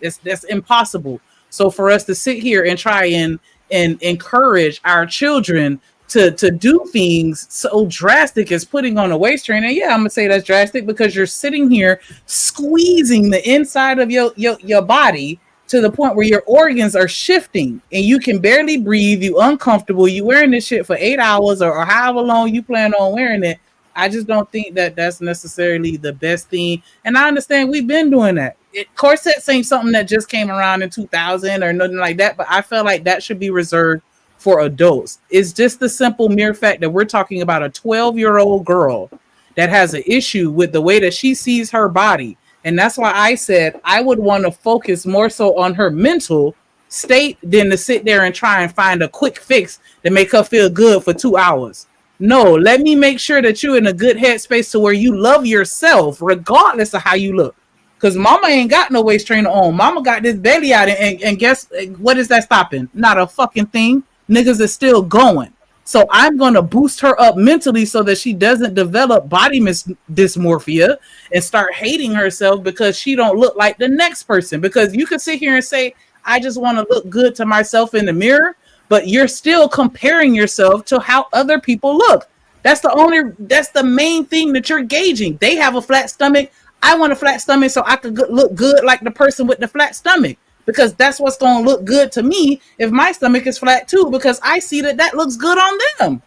That's impossible. So for us to sit here and try and encourage our children to do things so drastic as putting on a waist trainer. Yeah, I'm gonna say that's drastic because you're sitting here squeezing the inside of your body to the point where your organs are shifting and you can barely breathe. You uncomfortable. You wearing this shit for 8 hours or however long you plan on wearing it. I just don't think that that's necessarily the best thing. And I understand we've been doing that. Corsets ain't something that just came around in 2000 or nothing like that, but I feel like that should be reserved for adults. It's just the simple mere fact that we're talking about a 12-year-old girl that has an issue with the way that she sees her body. And that's why I said I would want to focus more so on her mental state than to sit there and try and find a quick fix to make her feel good for 2 hours. No, let me make sure that you're in a good headspace to where you love yourself regardless of how you look. Because mama ain't got no waist trainer on. Mama got this belly out and guess what is that stopping? Not a fucking thing. Niggas is still going. So I'm going to boost her up mentally so that she doesn't develop body dysmorphia and start hating herself because she don't look like the next person. Because you can sit here and say, I just want to look good to myself in the mirror, but you're still comparing yourself to how other people look. That's the main thing that you're gauging. They have a flat stomach. I want a flat stomach so I could look good like the person with the flat stomach. Because that's what's going to look good to me if my stomach is flat too, because I see that looks good on them.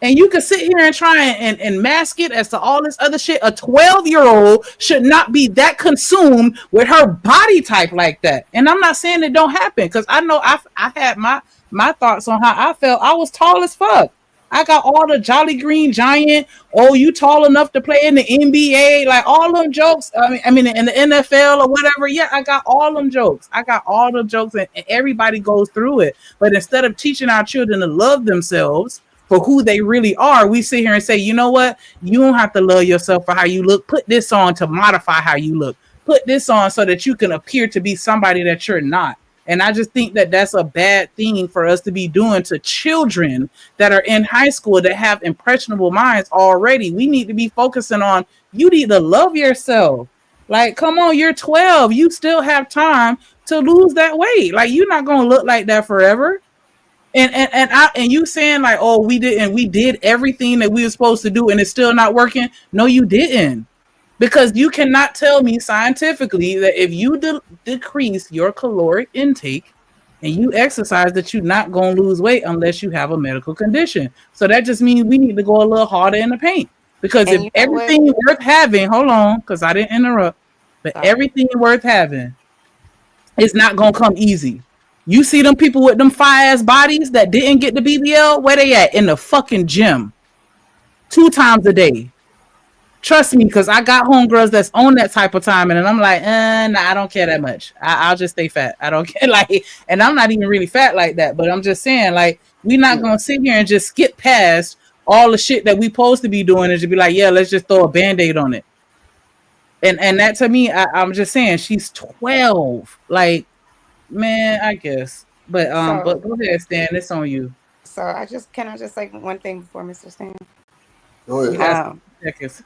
And you can sit here and try and mask it as to all this other shit. A 12-year-old should not be that consumed with her body type like that. And I'm not saying it don't happen, because I know I had my thoughts on how I felt. I was tall as fuck. I got all the Jolly Green Giant. Oh, you tall enough to play in the NBA? Like all them jokes. I mean, in the NFL or whatever. Yeah, I got all them jokes. I got all the jokes, and everybody goes through it. But instead of teaching our children to love themselves for who they really are, we sit here and say, you know what? You don't have to love yourself for how you look. Put this on to modify how you look. Put this on so that you can appear to be somebody that you're not. And I just think that that's a bad thing for us to be doing to children that are in high school that have impressionable minds already. We need to be focusing on, you need to love yourself. Like, come on, you're 12. You still have time to lose that weight. Like, you're not gonna look like that forever. And you saying like, oh, we did everything that we were supposed to do and it's still not working. No, you didn't. Because you cannot tell me scientifically that if you decrease your caloric intake and you exercise that you're not going to lose weight unless you have a medical condition. So that just means we need to go a little harder in the paint. Because And if you know what? everything worth having, hold on, because I didn't interrupt, but Sorry. everything worth having is not going to come easy. You see them people with them fire-ass bodies that didn't get the BBL, where they at? In the fucking gym. 2 times a day. Trust me, because I got homegirls that's on that type of time, and I'm like, nah, I don't care that much. I'll just stay fat. I don't care, like, and I'm not even really fat like that, but I'm just saying, like, we're not gonna sit here and just skip past all the shit that we supposed to be doing and just be like, yeah, let's just throw a band-aid on it. And that to me, I'm just saying, she's 12. Like, man, I guess. But So go ahead, Stan. It's on you. so can I just say one thing before Mr. Stan? Go You ahead. got seconds.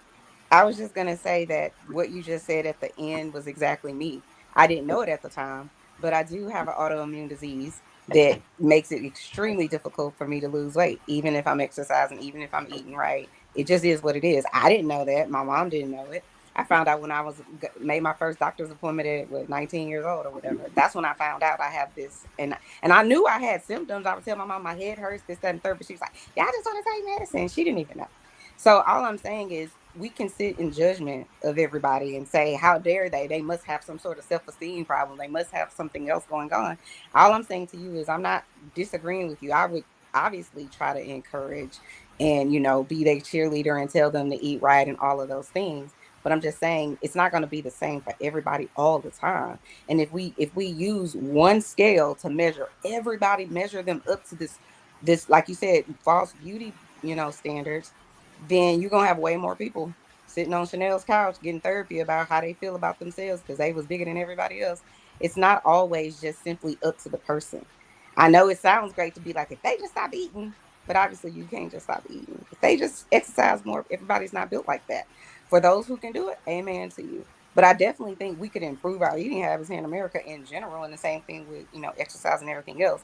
I was just gonna say that what you just said at the end was exactly me. I didn't know it at the time, but I do have an autoimmune disease that makes it extremely difficult for me to lose weight, even if I'm exercising, even if I'm eating right. It just is what it is. I didn't know that. My mom didn't know it. I found out when I made my first doctor's appointment at 19 years old or whatever. That's when I found out I have this, and I knew I had symptoms. I would tell my mom my head hurts, this, that, and third, but she was like, "Yeah, I just want to take medicine." She didn't even know. So all I'm saying is we can sit in judgment of everybody and say, how dare they? They must have some sort of self-esteem problem. They must have something else going on. All I'm saying to you is I'm not disagreeing with you. I would obviously try to encourage and, be their cheerleader and tell them to eat right and all of those things. But I'm just saying it's not going to be the same for everybody all the time. And if we use one scale to measure everybody, measure them up to this, like you said, false beauty, standards, then you're gonna have way more people sitting on Chanel's couch getting therapy about how they feel about themselves because they was bigger than everybody else. It's not always just simply up to the person. I know it sounds great to be like, if they just stop eating, but obviously you can't just stop eating. If they just exercise more, everybody's not built like that. For those who can do it, amen to you. But I definitely think we could improve our eating habits here in America in general, and the same thing with exercise and everything else.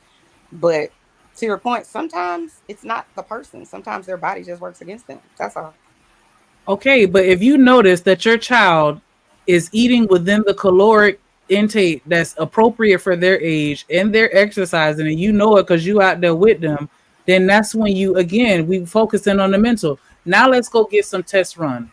But to your point, sometimes it's not the person. Sometimes their body just works against them. That's all. Okay, but if you notice that your child is eating within the caloric intake that's appropriate for their age and they're exercising and you know it because you out there with them, then that's when we focusing on the mental. Now let's go get some tests run.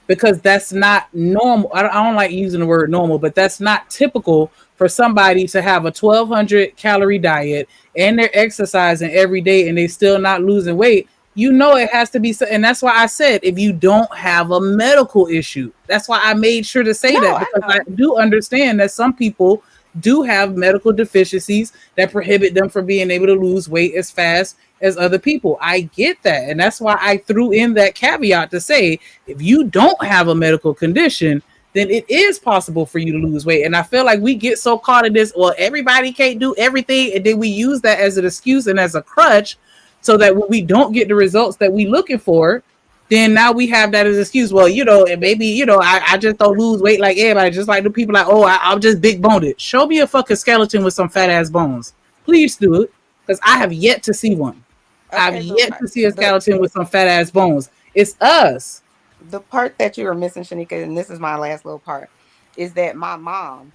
Because that's not normal. I don't like using the word normal, but that's not typical for somebody to have a 1,200 calorie diet and they're exercising every day and they still not losing weight. It has to be, and that's why I said if you don't have a medical issue, that's why I made sure to say that, because I do understand that some people do have medical deficiencies that prohibit them from being able to lose weight as fast as other people. I get that. And that's why I threw in that caveat to say, if you don't have a medical condition, then it is possible for you to lose weight. And I feel like we get so caught in this, well, everybody can't do everything. And then we use that as an excuse and as a crutch so that when we don't get the results that we're looking for, then now we have that as an excuse. Well, and maybe, I just don't lose weight like everybody, just like the people like, oh, I'm just big boned. Show me a fucking skeleton with some fat ass bones. Please do it. Because I have yet to see one. I've yet to see a skeleton with some fat ass bones. It's us. The part that you were missing, Shanika, and this is my last little part, is that my mom,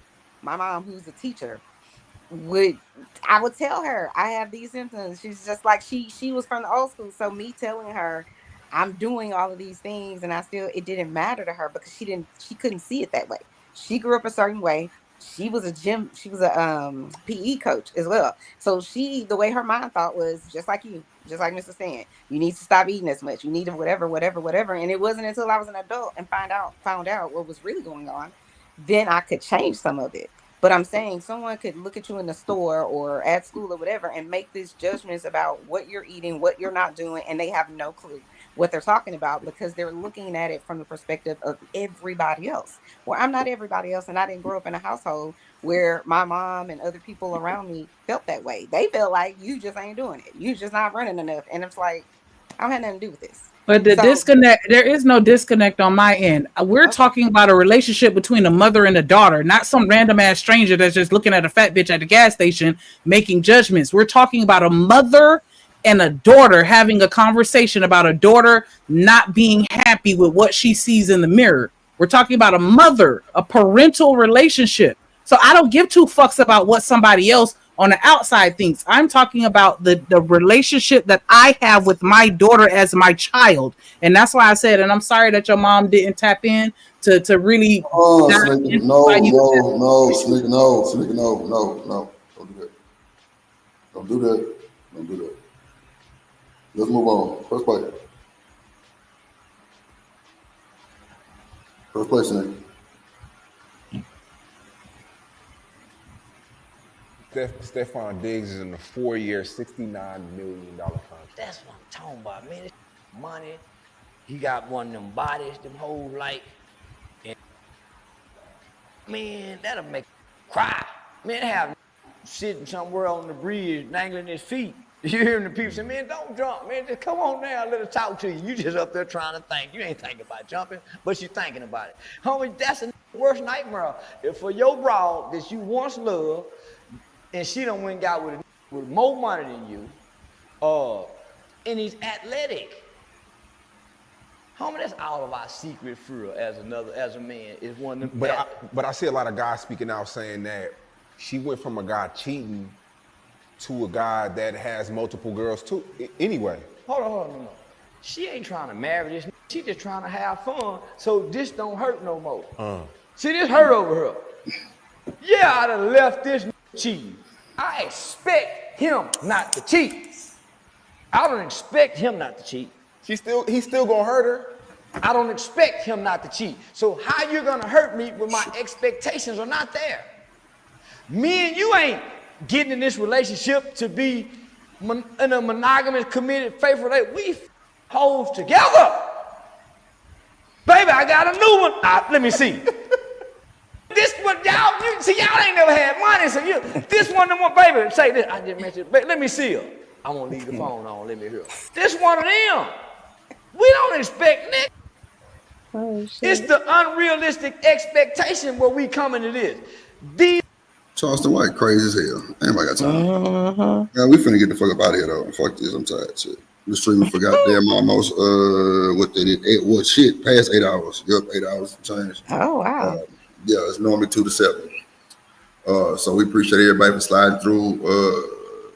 who's a teacher, I would tell her I have these symptoms. She's just like she was from the old school. So me telling her I'm doing all of these things and it didn't matter to her because she couldn't see it that way. She grew up a certain way. She was a PE coach as well. So the way her mind thought was just like you, just like Mr. Stan. You need to stop eating as much. You need to whatever. And it wasn't until I was an adult and found out what was really going on, then I could change some of it. But I'm saying someone could look at you in the store or at school or whatever and make these judgments about what you're eating, what you're not doing, and they have no clue what they're talking about because they're looking at it from the perspective of everybody else. Well, I'm not everybody else, and I didn't grow up in a household where my mom and other people around me felt that way. They felt like you just ain't doing it. You just not running enough. And it's like, I don't have nothing to do with this. But the disconnect, there is no disconnect on my end. We're talking about a relationship between a mother and a daughter, not some random ass stranger that's just looking at a fat bitch at the gas station making judgments. We're talking about a mother and a daughter having a conversation about a daughter not being happy with what she sees in the mirror. We're talking about a mother, a parental relationship. So I don't give two fucks about what somebody else on the outside thinks. I'm talking about the relationship that I have with my daughter as my child. And that's why I said, and I'm sorry that your mom didn't tap in to really. Oh, Sneaker, no. Sneaker, no. Don't do that. Don't do that. Don't do that. Let's move on. First play. First place, Sneaker. Stephon Diggs is in a 4-year, $69 million contract. That's what I'm talking about, man. It's money. He got one of them bodies, them whole like, and man, that'll make cry. Man, have sitting somewhere on the bridge, dangling his feet. You hearing the people say, man, don't jump, man. Just come on now, let us talk to you. You just up there trying to think. You ain't thinking about jumping, but you're thinking about it. Homie, that's the worst nightmare. If for your broad that you once loved, and she done went and got with more money than you, and he's athletic. Homie, that's all of our secret fear as a man is one of them. But I see a lot of guys speaking out saying that she went from a guy cheating to a guy that has multiple girls too. Anyway. Hold on, no. She ain't trying to marry this. She just trying to have fun, so this don't hurt no more. See, this hurt over her. Yeah, I'd have left this cheating. I expect him not to cheat. I don't expect him not to cheat. He's still gonna hurt her. I don't expect him not to cheat. So how you gonna hurt me when my expectations are not there? Me and you ain't getting in this relationship to be in a monogamous, committed, faithful relationship. We hoes together. Baby, I got a new one. Let me see. This one, y'all ain't never had money, so this one, baby, say this. I just mentioned, let me see her. I won't leave the phone on, let me hear her. This one of them. We don't expect that. Oh, it's the unrealistic expectation where we come into this. Charleston White, crazy as hell. Anybody got time? Man, we finna get the fuck up out of here though. Fuck this, I'm tired. Shit. The streaming for goddamn almost what they did. Shit, past 8 hours. Yep, 8 hours change. Oh wow. Yeah, it's normally 2 to 7. So we appreciate everybody for sliding through.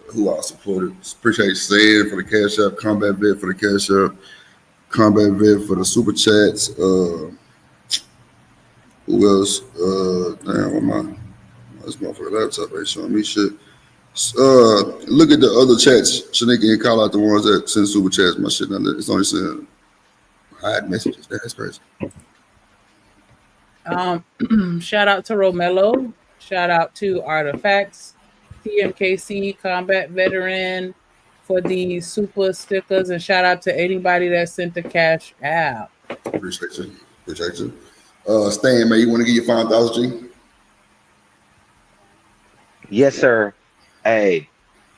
Who else supported? Appreciate Sad for the cash up, Combat Vet for the cash up, Combat Vet for the super chats. Who else? Damn, what my this motherfucker laptop ain't showing me shit. Look at the other chats, Shanika, and call out the ones that send super chats. My shit, it's only saying hide messages. That's crazy. Shout out to Romelo. Shout out to Artifacts, TMKC, Combat Veteran for the super stickers, and shout out to anybody that sent the cash out. Appreciate you. Stan, man, you want to give your final thoughts, G? Yes, sir. Hey,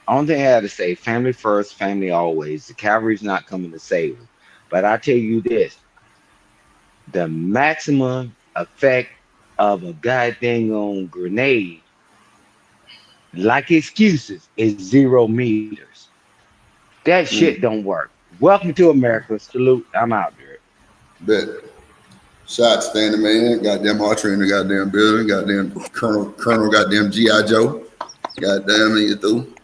only thing I had to say, family first, family always. The cavalry's not coming to save us. But I tell you this, the maximum effect of a goddamn grenade, like excuses, is 0 meters. That shit don't work. Welcome to America. Salute. I'm out there. Bet. Shots standing man, goddamn archery in the goddamn building, goddamn Colonel goddamn G.I. Joe. Goddamn you through.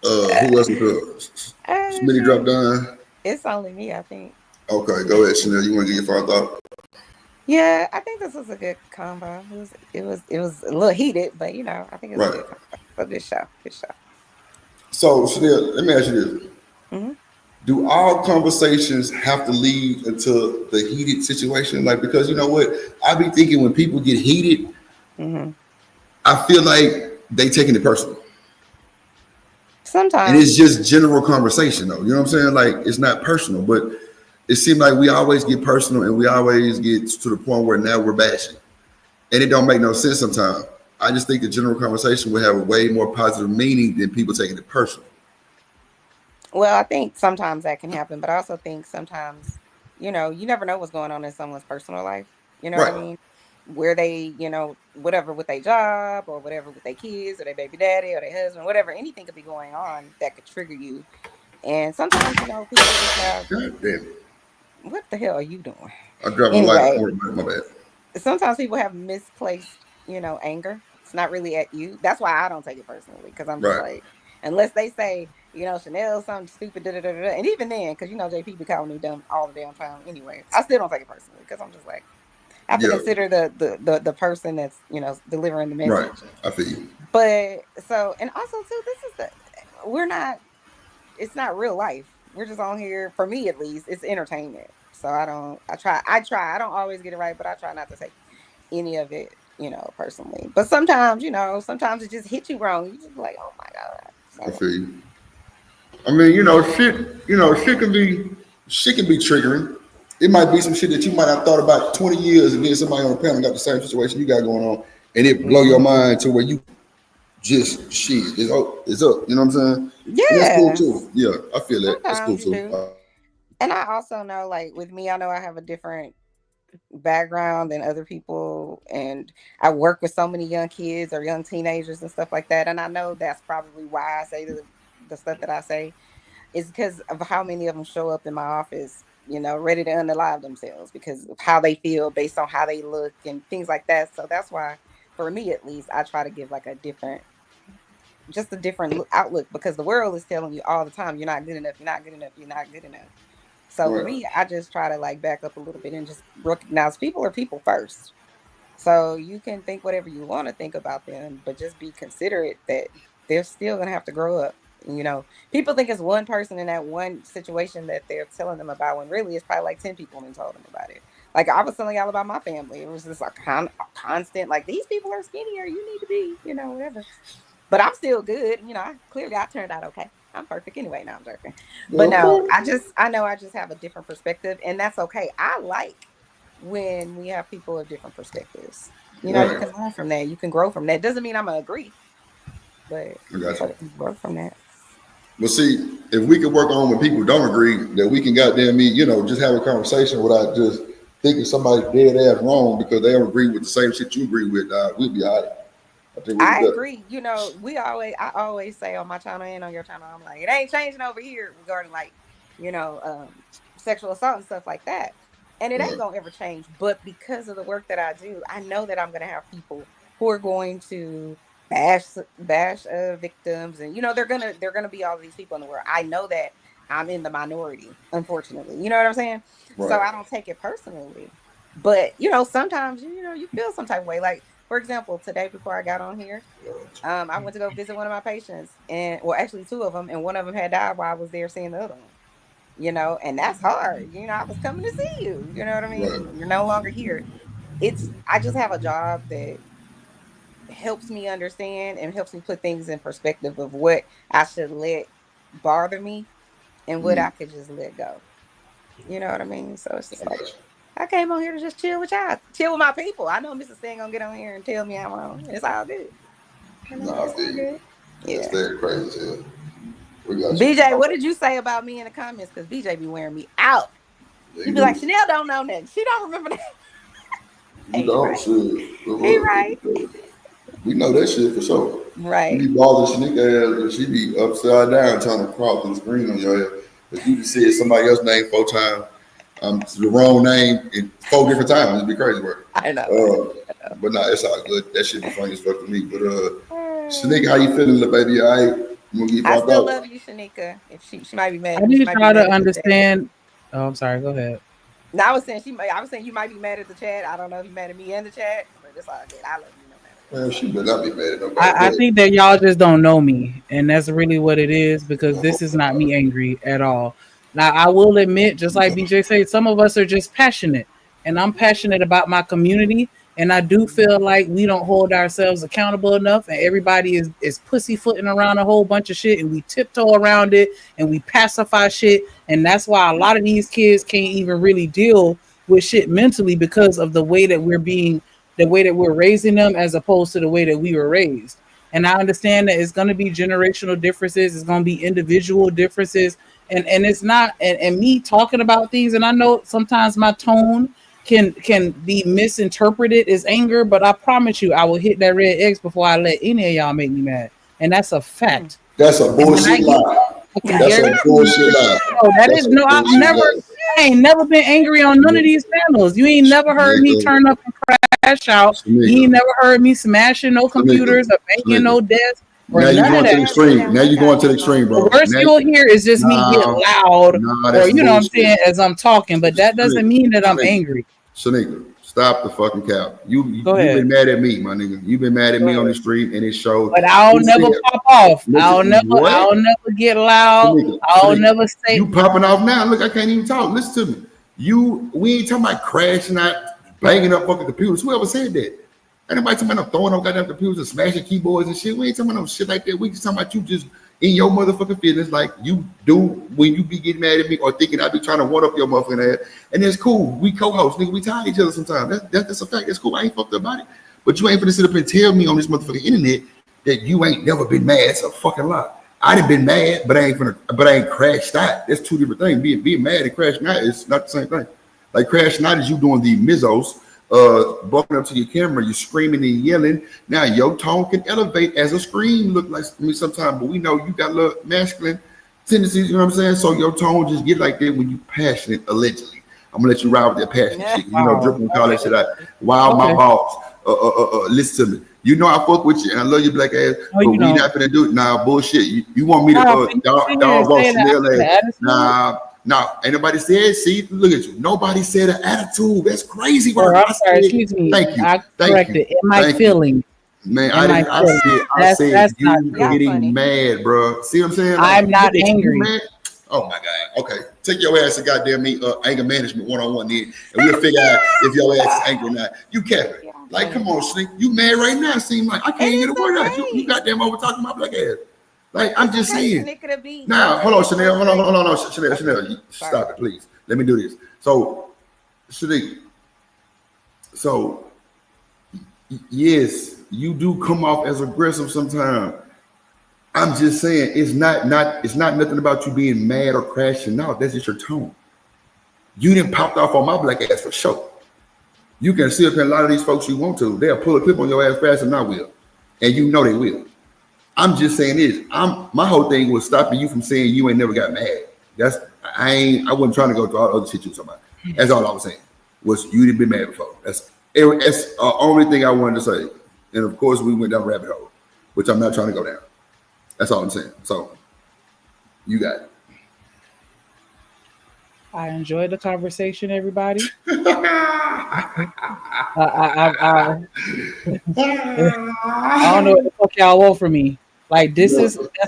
Who else is Smitty drop down? It's only me, I think. Okay, go ahead, Chanel. You want to get your final thought? Yeah, I think this was a good combo. It was a little heated, but I think it was a good combo. A good show. So Chanel, let me ask you this. Mm-hmm. Do all conversations have to lead into the heated situation? Like, because you know what? I be thinking when people get heated, I feel like they taking it personal. Sometimes. And it's just general conversation though. You know what I'm saying? Like, it's not personal, but it seems like we always get personal and we always get to the point where now we're bashing. And it don't make no sense sometimes. I just think the general conversation will have a way more positive meaning than people taking it personal. Well, I think sometimes that can happen, but I also think sometimes, you never know what's going on in someone's personal life. You know what I Right. mean? Where they, whatever with their job or whatever with their kids or their baby daddy or their husband, whatever, anything could be going on that could trigger you. And sometimes, people just have, God damn it. what the hell are you doing? I grabbed my light. Anyway, My bad. sometimes people have misplaced, anger. It's not really at you. That's why I don't take it personally, because I'm just Right. like, unless they say, Chanel something stupid, da, da, da, da. And even then, because JP be calling me dumb all the damn time. Anyway, I still don't take it personally because I'm just like, I have to Yeah. consider the person that's delivering the Right. message. I feel you. But so, and also too, it's not real life. We're just on here, for me at least, it's entertainment. So I try. I don't always get it right, but I try not to take any of it, personally. But sometimes, sometimes it just hits you wrong. You just like, oh my God. I feel you. I mean, shit can be triggering. It might be some shit that you might have thought about 20 years, and then somebody on the panel got the same situation you got going on, and it blow your mind to where you just shit. It's up. You know what I'm saying? Yeah. And that's cool too. Yeah, I feel that. That's cool Sometimes you too. do. And I also know, like with me, I know I have a different background than other people, and I work with so many young kids or young teenagers and stuff like that. And I know that's probably why I say the stuff that I say is because of how many of them show up in my office, ready to unalive themselves because of how they feel based on how they look and things like that. So that's why, for me at least, I try to give like a different outlook, because the world is telling you all the time, you're not good enough, you're not good enough, you're not good enough. So for me, I just try to like back up a little bit and just recognize people are people first. So you can think whatever you want to think about them, but just be considerate that they're still going to have to grow up. People think it's one person in that one situation that they're telling them about, when really it's probably like 10 people and told them about it. Like I was telling y'all about my family. It was just a constant, like, these people are skinnier, you need to be, whatever. But I'm still good. Clearly I turned out okay. I'm perfect anyway. Now I'm joking. But no, I know I just have a different perspective, and that's okay. I like when we have people of different perspectives. You can learn from that. You can grow from that. Doesn't mean I'm going to agree, but I got you. Grow from that. Well, see, if we could work on when people don't agree, that we can goddamn me, just have a conversation without just thinking somebody dead ass wrong because they don't agree with the same shit you agree with. We'll be all right. I agree. I always say on my channel and on your channel, I'm like, it ain't changing over here regarding like, sexual assault and stuff like that. And it ain't gonna ever change. But because of the work that I do, I know that I'm gonna have people who are going to bash victims, and they're gonna be all of these people in the world. I know that I'm in the minority, unfortunately. You know what I'm saying? Right. So I don't take it personally. But sometimes you feel some type of way. Like, for example, today before I got on here, I went to go visit one of my patients, and actually two of them, and one of them had died while I was there seeing the other one. And that's hard. I was coming to see you. You know what I mean? Right. You're no longer here. I just have a job that helps me understand and helps me put things in perspective of what I should let bother me and what I could just let go. You know what I mean? So it's just like, I came on here to just chill with y'all, chill with my people. I know Mrs. Sting gonna get on here and tell me I'm wrong. It's all good. Yeah. It's very crazy. BJ, what did you say about me in the comments? Because BJ be wearing me out. You be like, Chanel don't know nothing. She don't remember that. You don't, shit. He right. We know that shit for sure. Right. You be bothering Shanika ass, and she be upside down trying to crawl through the screen on your head. But you just said somebody else's name 4 times. The wrong name in 4 different times. It'd be crazy work. I know. But nah, it's all good. That shit be funny as fuck to me. But Shanika, how you feeling, little baby? All right. I still love you, Shanika. If she might be mad. I need y'all to understand. Oh, I'm sorry. Go ahead. No, I was saying you might be mad at the chat. I don't know if you're mad at me and the chat, but it's all good. I love you no matter. Man, she better not be mad at nobody. I think that y'all just don't know me, and that's really what it is, because this is not me angry at all. Now, I will admit, just like BJ said, some of us are just passionate, and I'm passionate about my community, and I do feel like we don't hold ourselves accountable enough, and everybody is pussyfooting around a whole bunch of shit, and we tiptoe around it, and we pacify shit, and that's why a lot of these kids can't even really deal with shit mentally, because of the way that we're raising them as opposed to the way that we were raised. And I understand that it's going to be generational differences. It's going to be individual differences. And it's not, and me talking about things, and I know sometimes my tone can be misinterpreted as anger, but I promise you, I will hit that red X before I let any of y'all make me mad. And that's a fact. That's a bullshit lie. That's a bullshit lie. No, that is no. I ain't never been angry on none of these panels. You ain't never heard me turn up and crash out. You ain't never heard me smashing no computers or banging no desks. Now you're going to the extreme. Now you're going to the extreme, bro. The worst you'll hear is just me get loud, or you know what I'm saying, as I'm talking. But that doesn't mean that I'm angry. Shanika, stop the fucking cap. You've been mad at me, my nigga. You've been mad at me on the street, and it showed. But I'll never pop off. I'll never get loud. I'll never say. You popping off now? Look, I can't even talk. Listen to me. We ain't talking about crashing out, banging up fucking computers. Whoever said that? Ain't nobody talking about throwing up goddamn computers and smashing keyboards and shit. We ain't talking about no shit like that. We just talking about you just in your motherfucking feelings like you do when you be getting mad at me or thinking I be trying to one up your motherfucking ass. And it's cool. We co-host, nigga. We tie each other sometimes. That's a fact. That's cool. I ain't fucked up about it. But you ain't finna sit up and tell me on this motherfucking internet that you ain't never been mad. It's a fucking lie. I done been mad, but I ain't crashed out. That's two different things. Being mad and crashing out is not the same thing. Like crashing out is you doing the Mizzos, bumping up to your camera, you're screaming and yelling. Now your tone can elevate as a scream look like me sometimes, but we know you got a little masculine tendencies, you know what I'm saying? So your tone just get like that when you passionate, allegedly. I'm gonna let you ride with that passion shit. You know, Drip and call that shit out. Wow, my balls. Listen to me. You know I fuck with you and I love you, black ass, but we not gonna do it. Nah, bullshit. You want me to dog roast Chanel ass? Nah, ain't nobody said. See, look at you. Nobody said an attitude. That's crazy. I'm sorry, excuse me. Thank you. I corrected. In my feelings. Man, I said you getting mad, bro. See what I'm saying? Like, I'm not angry. Oh my God. Okay. Take your ass to goddamn me anger management 1-on-1 then, and we'll figure out if your ass is angry or not. You capping. Like, come on, Sneak. You mad right now. Seem like I can't get a word out. You goddamn over talking my black ass. Like, I'm just saying. Now, hold on, Chanel. Hold on. Chanel, stop it, please. Let me do this. So, Shanique. So, yes, you do come off as aggressive sometimes. I'm just saying it's not nothing about you being mad or crashing out. That's just your tone. You didn't pop off on my black ass for sure. You can see up in a lot of these folks you want to. They'll pull a clip on your ass faster than I will, and you know they will. I'm just saying this. My whole thing was stopping you from saying you ain't never got mad. I wasn't trying to go through all the other shit you were talking about. That's all I was saying. Was you didn't been mad before. That's the only thing I wanted to say. And of course we went down a rabbit hole, which I'm not trying to go down. That's all I'm saying. So you got it. I enjoyed the conversation, everybody. I don't know what the fuck y'all want from me. Like that's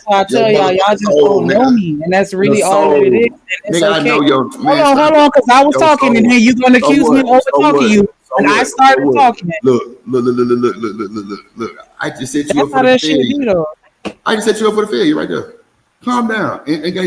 why I tell y'all just don't know me, and that's really all it is. And it's nigga, okay. I know Hold on, because I was talking, and then you're gonna accuse me of over talking you, and I started talking. Look! I just set you up for the failure. I just set you up for the failure right there. Calm down and get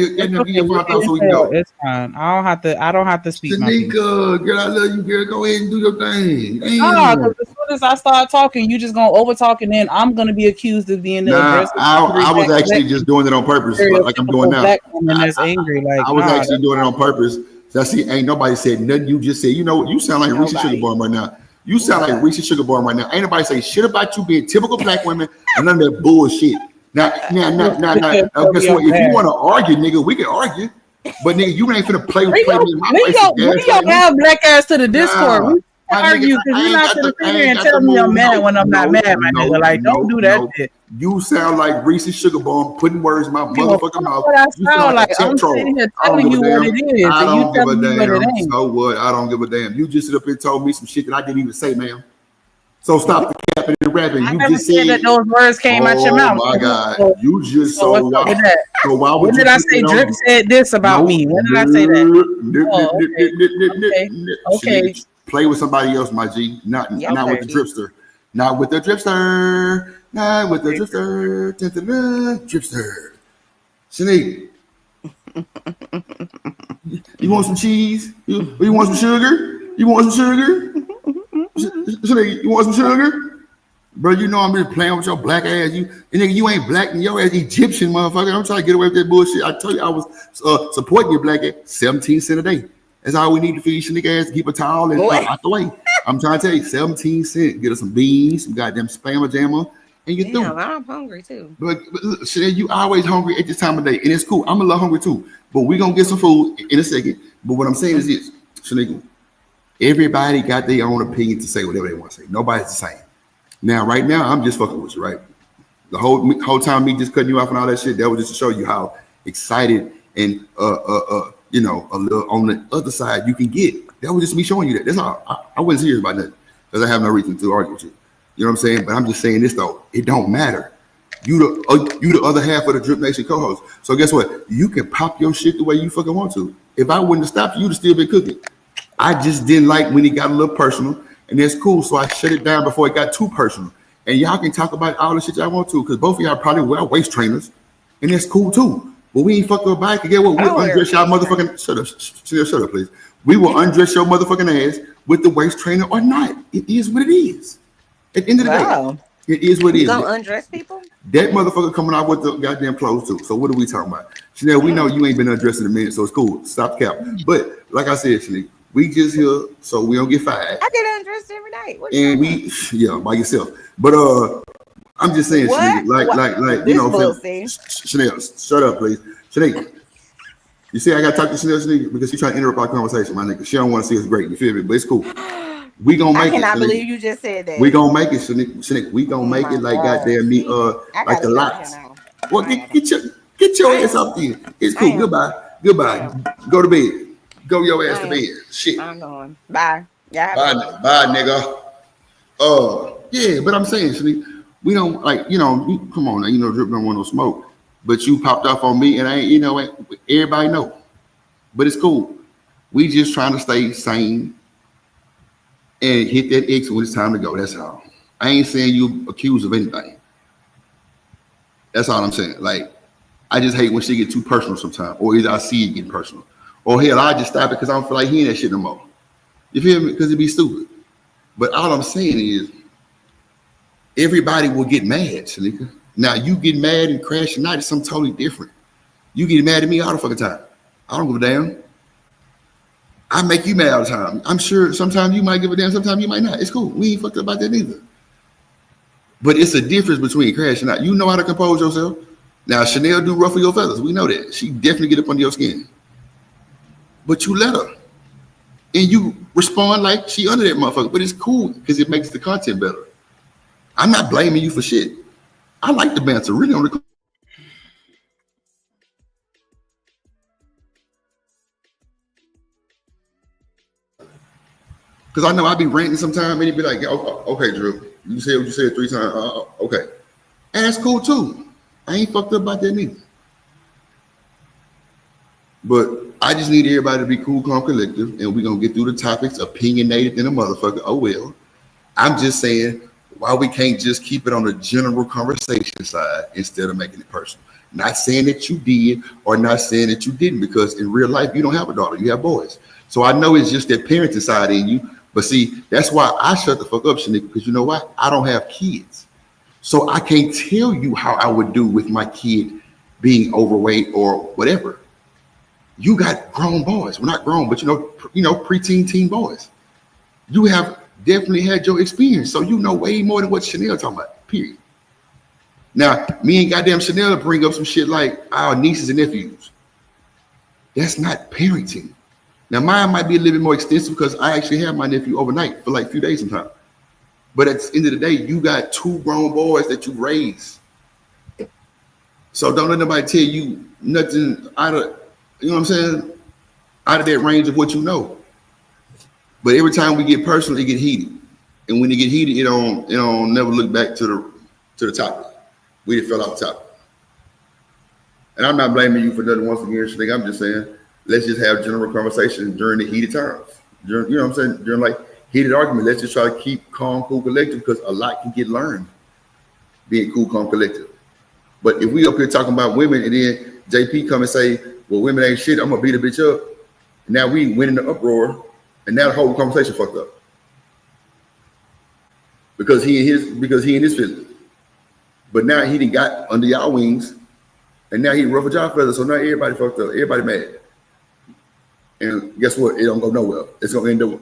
your phone out so we can go. It's fine. I don't have to speak. Shanika, girl, I love you, girl. Go ahead and do your thing. No, because as soon as I start talking, you just gonna over talk, and then I'm gonna be accused of being the aggressive. I was actually just doing it on purpose, like I'm doing now. Black woman that's angry. Like I was actually doing it on purpose. So I see, ain't nobody said nothing. You just said, you know what? You sound like Reese's Sugar Bar right now. You sound like Reese's Sugar Bar right now. Ain't nobody say shit about you being typical black women and none of that bullshit. Now, guess what? If you want to argue, nigga, we can argue. But nigga, you ain't finna play me in my face. We don't have black ass to the Discord. We can argue because you're not gonna sit here and tell me I'm mad when I'm not mad, my nigga. Like, don't do that shit. You sound like Reese's Sugar Bomb putting words in my motherfucking mouth. What I sound like I'm sitting here telling you what it is, and you telling me what it ain't. So what? I don't give a damn. You just sit up and told me some shit that I didn't even say, ma'am. So stop the capping and rapping. I never said that those words came out your mouth. Oh my God, you just so wild. So why would when did I say Drip said this about me? When did I say that? Okay. Play with somebody else, my G. Not with the dripster. Not with the dripster. Not with the dripster. Dripster. Shanique. You want some cheese? You want some sugar? You want some sugar? You want some sugar? Bro, you know I'm just playing with your black ass. You and nigga, you ain't black and your ass Egyptian, motherfucker. I'm trying to get away with that bullshit. I told you I was supporting your black ass. 17 cents a day. That's all we need to feed your nigga ass to keep a towel and out the way. I'm trying to tell you, 17 cents. Get us some beans, some goddamn spam jammer, and you through. I'm hungry too. But look, Chanel, you always hungry at this time of day, and it's cool. I'm a little hungry too. But we gonna get some food in a second. But what I'm saying is this, Chanel, everybody got their own opinion to say whatever they want to say. Nobody's the same. Now, right now, I'm just fucking with you, right? The whole time me just cutting you off and all that shit, that was just to show you how excited and you know, a little on the other side you can get. That was just me showing you that. That's all. I wasn't serious about that because I have no reason to argue with you. You know what I'm saying? But I'm just saying this though. It don't matter. You the other half of the Drip Nation co-host. So guess what? You can pop your shit the way you fucking want to. If I wouldn't have stopped you, you'd have still been cooking. I just didn't like when it got a little personal. And that's cool. So I shut it down before it got too personal. And y'all can talk about all the shit y'all want to, because both of y'all probably wear waist trainers. And that's cool too. But we ain't fucked up bike. Get what? We'll undress y'all motherfucking. Shut up, please. We will undress your motherfucking ass with the waist trainer or not. It is what it is. At the end of the day, it is what it is. You gonna undress people? That motherfucker coming out with the goddamn clothes too. So what are we talking about? Chanel, we know you ain't been undressed in a minute, so it's cool. Stop the cap. But like I said, Chanel, we just here so we don't get fired. I get undressed every night. What And we, by yourself. But I'm just saying, Chanel, like you know, Chanel, shut up, please. Chanel, you see, I got to talk to Chanel because she's trying to interrupt our conversation, my nigga. She don't want to see us great. You feel me? But it's cool. We gonna make it. I cannot believe you just said that. We gonna make it, Chanel. We gonna make it like goddamn me, like the lots. Well, get your ass up there. It's cool. Goodbye. Go to bed. Go your ass to bed. Shit. I'm going. Bye. Yeah. Bye, nigga. Yeah, but I'm saying, Chanel, we don't like, you know, come on now, you know, Drip don't want no smoke. But you popped off on me, and I ain't, you know, everybody know. But it's cool. We just trying to stay sane and hit that X when it's time to go. That's all. I ain't saying you accused of anything. That's all I'm saying. Like, I just hate when shit get too personal sometimes, or either I see it getting personal, or hell, I just stop it because I don't feel like hearing that shit no more. You feel me? Because it'd be stupid. But all I'm saying is, everybody will get mad, Shanika. Now, you get mad and crash tonight is something totally different. You get mad at me all the fucking time. I don't give a damn. I make you mad all the time. I'm sure sometimes you might give a damn, sometimes you might not. It's cool. We ain't fucked up about that neither. But it's a difference between crashing out. You know how to compose yourself. Now, Chanel do ruffle your feathers. We know that. She definitely get up under your skin. But you let her. And you respond like she under that motherfucker. But it's cool because it makes the content better. I'm not blaming you for shit. I like the banter, really on the. Because I know I be ranting sometimes and it'd be like, okay, Drew, you said what you said 3 times. Okay. And that's cool too. I ain't fucked up about that neither. But I just need everybody to be cool, calm, collective, and we're going to get through the topics opinionated than a motherfucker. Oh, well. I'm just saying, why we can't just keep it on the general conversation side instead of making it personal. Not saying that you did or not saying that you didn't, because in real life, you don't have a daughter, you have boys. So I know it's just that parenting side in you, but see, that's why I shut the fuck up, Shanika, because you know what? I don't have kids. So I can't tell you how I would do with my kid being overweight or whatever. You got grown boys. Well, not grown, but you know, preteen teen boys. You have definitely had your experience, so you know way more than what Chanel talking about, period. Now, me and goddamn Chanel bring up some shit like our nieces and nephews. That's not parenting. Now, mine might be a little bit more extensive because I actually have my nephew overnight for like a few days sometimes. But at the end of the day, you got 2 grown boys that you raise. So don't let nobody tell you nothing out of, you know what I'm saying, out of that range of what you know. But every time we get personal, it get heated. And when it get heated, it don't never look back to the topic. We just fell off the topic. And I'm not blaming you for nothing once again, Shanika. I'm just saying, let's just have general conversations during the heated times. You know what I'm saying? During like heated argument, let's just try to keep calm, cool, collective, because a lot can get learned being cool, calm, collective. But if we up here talking about women and then JP come and say, well, women ain't shit, I'm gonna beat a bitch up. And now we win in the uproar, and now the whole conversation fucked up. because he in his feelings. But now he done got under y'all wings, and now he ruffled y'all feathers. So now everybody fucked up. Everybody mad. And guess what? It don't go nowhere. It's gonna end up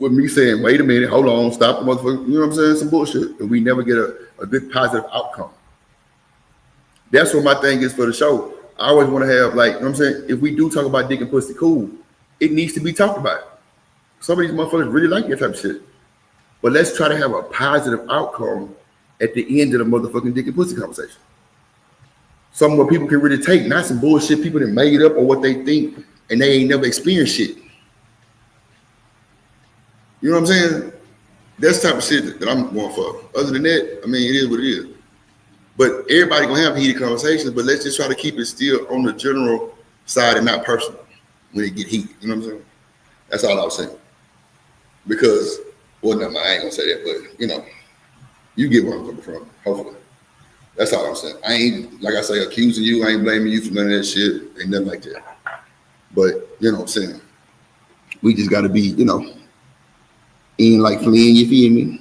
with me saying, "Wait a minute, hold on, stop the motherfucker." You know what I'm saying? Some bullshit, and we never get a good positive outcome. That's what my thing is for the show. I always want to have, like, you know what I'm saying? If we do talk about dick and pussy, cool. It needs to be talked about. Some of these motherfuckers really like that type of shit. But let's try to have a positive outcome at the end of the motherfucking dick and pussy conversation. Something where people can really take, not some bullshit people that made up or what they think and they ain't never experienced shit. You know what I'm saying? That's the type of shit that I'm going for. Other than that, I mean, it is what it is. But everybody gonna have heated conversations, but let's just try to keep it still on the general side and not personal when it get heated. You know what I'm saying? That's all I was saying. Because, well, no, I ain't gonna say that, but you know, you get where I'm coming from, hopefully. That's all I'm saying. I ain't, like I say, accusing you, I ain't blaming you for none of that shit, ain't nothing like that. But, you know what I'm saying? We just gotta be, you know, ain't like fleeing, you feel me?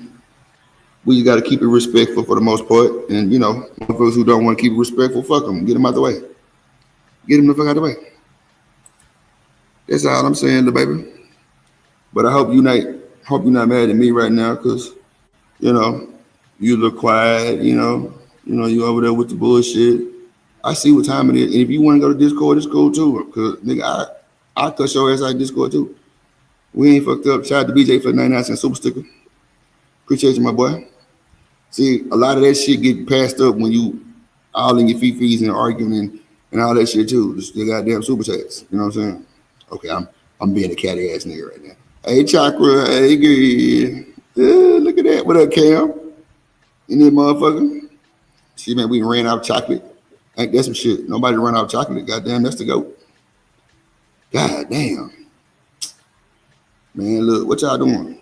We just gotta keep it respectful for the most part. And, you know, those who don't want to keep it respectful, fuck them, get them out the way. Get them the fuck out the way. That's all I'm saying, the baby. But I hope you're not mad at me right now, because, you know, you look quiet, you know, you over there with the bullshit. I see what time it is. And if you want to go to Discord, it's cool too. Because, nigga, I cut your ass out of Discord too. We ain't fucked up. Shout out to BJ for the 99-cent super sticker. Appreciate you, my boy. See, a lot of that shit get passed up when you all in your fifis and arguing and all that shit too. Just the goddamn super chats. You know what I'm saying? Okay, I'm being a catty ass nigga right now. Hey, Chakra. Hey, girl. Look at that. What up, Cam? You need motherfucker? See, man, we ran out of chocolate. Ain't that some shit? Nobody run out of chocolate. Goddamn, that's the goat. God damn. Man, look, what y'all doing?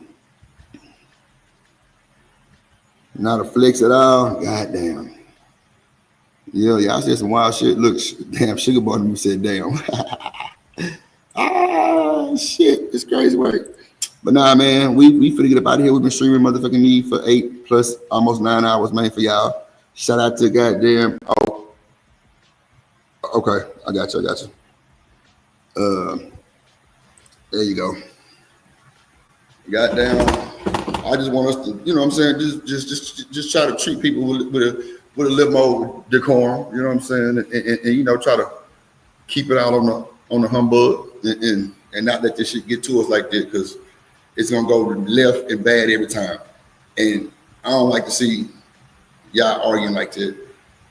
Not a flex at all. God damn. Yeah, y'all said some wild shit. Look, damn, Sugar Boy me said damn. Ah, shit. It's crazy work. But nah, man, we finna get up out of here. We've been streaming motherfucking me for 8 plus almost 9 hours, man, for y'all. Shout out to goddamn. Oh, okay. I got you. There you go. Goddamn. I just want us to, you know what I'm saying, just try to treat people with a little more decorum, you know what I'm saying, and you know, try to keep it out on the humbug and not let this shit get to us like that, because it's gonna go left and bad every time. And I don't like to see y'all arguing like that.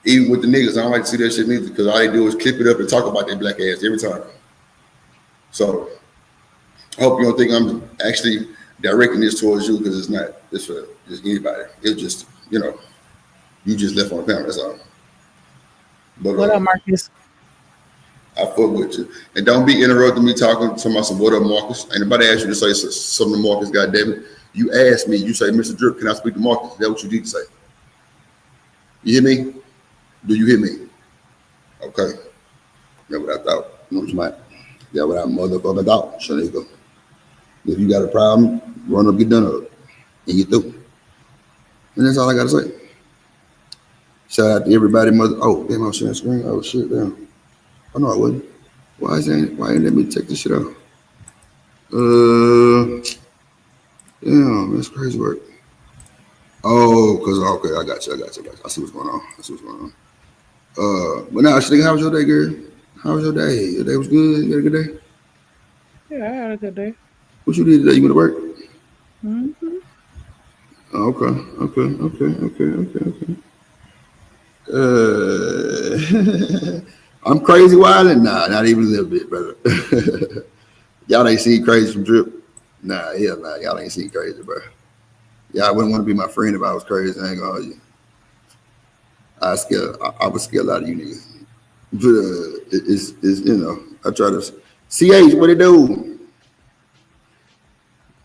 Even with the niggas, I don't like to see that shit neither, because all they do is clip it up and talk about their black ass every time. So I hope you don't think I'm actually directing this towards you, because it's not. It's for just anybody. It's just, you know, you just left on the panel. That's all. But, what up, Marcus? I fuck with you. And don't be interrupting me talking to my some what up, Marcus. Ain't nobody asked you to say something to Marcus, goddammit. You asked me, you say, Mr. Drip, can I speak to Marcus? That's what you need to say. You hear me? Do you hear me? Okay. That's what I thought. You know what you might. That's what I motherfucking thought, Shanika. If you got a problem, run up, get done up, and get through. And that's all I gotta say. Shout out to everybody, mother. Oh, damn, I was sharing screen. Oh shit, damn. Oh no, I wasn't. Why ain't let me take this shit out? Damn, that's crazy work. Oh, cause okay, I got you. I see what's going on. But now, Shanika, how was your day, girl? How was your day? Your day was good. You had a good day? Yeah, I had a good day. What you did today? You went to work? Mm-hmm. Okay. I'm crazy wildin'? Nah, not even a little bit, brother. Y'all ain't seen crazy from Drip. Nah, y'all ain't seen crazy, bro. Y'all wouldn't want to be my friend if I was crazy. I ain't gonna argue. I would scare out of you niggas. But it's you know, I try to. CH, what it do?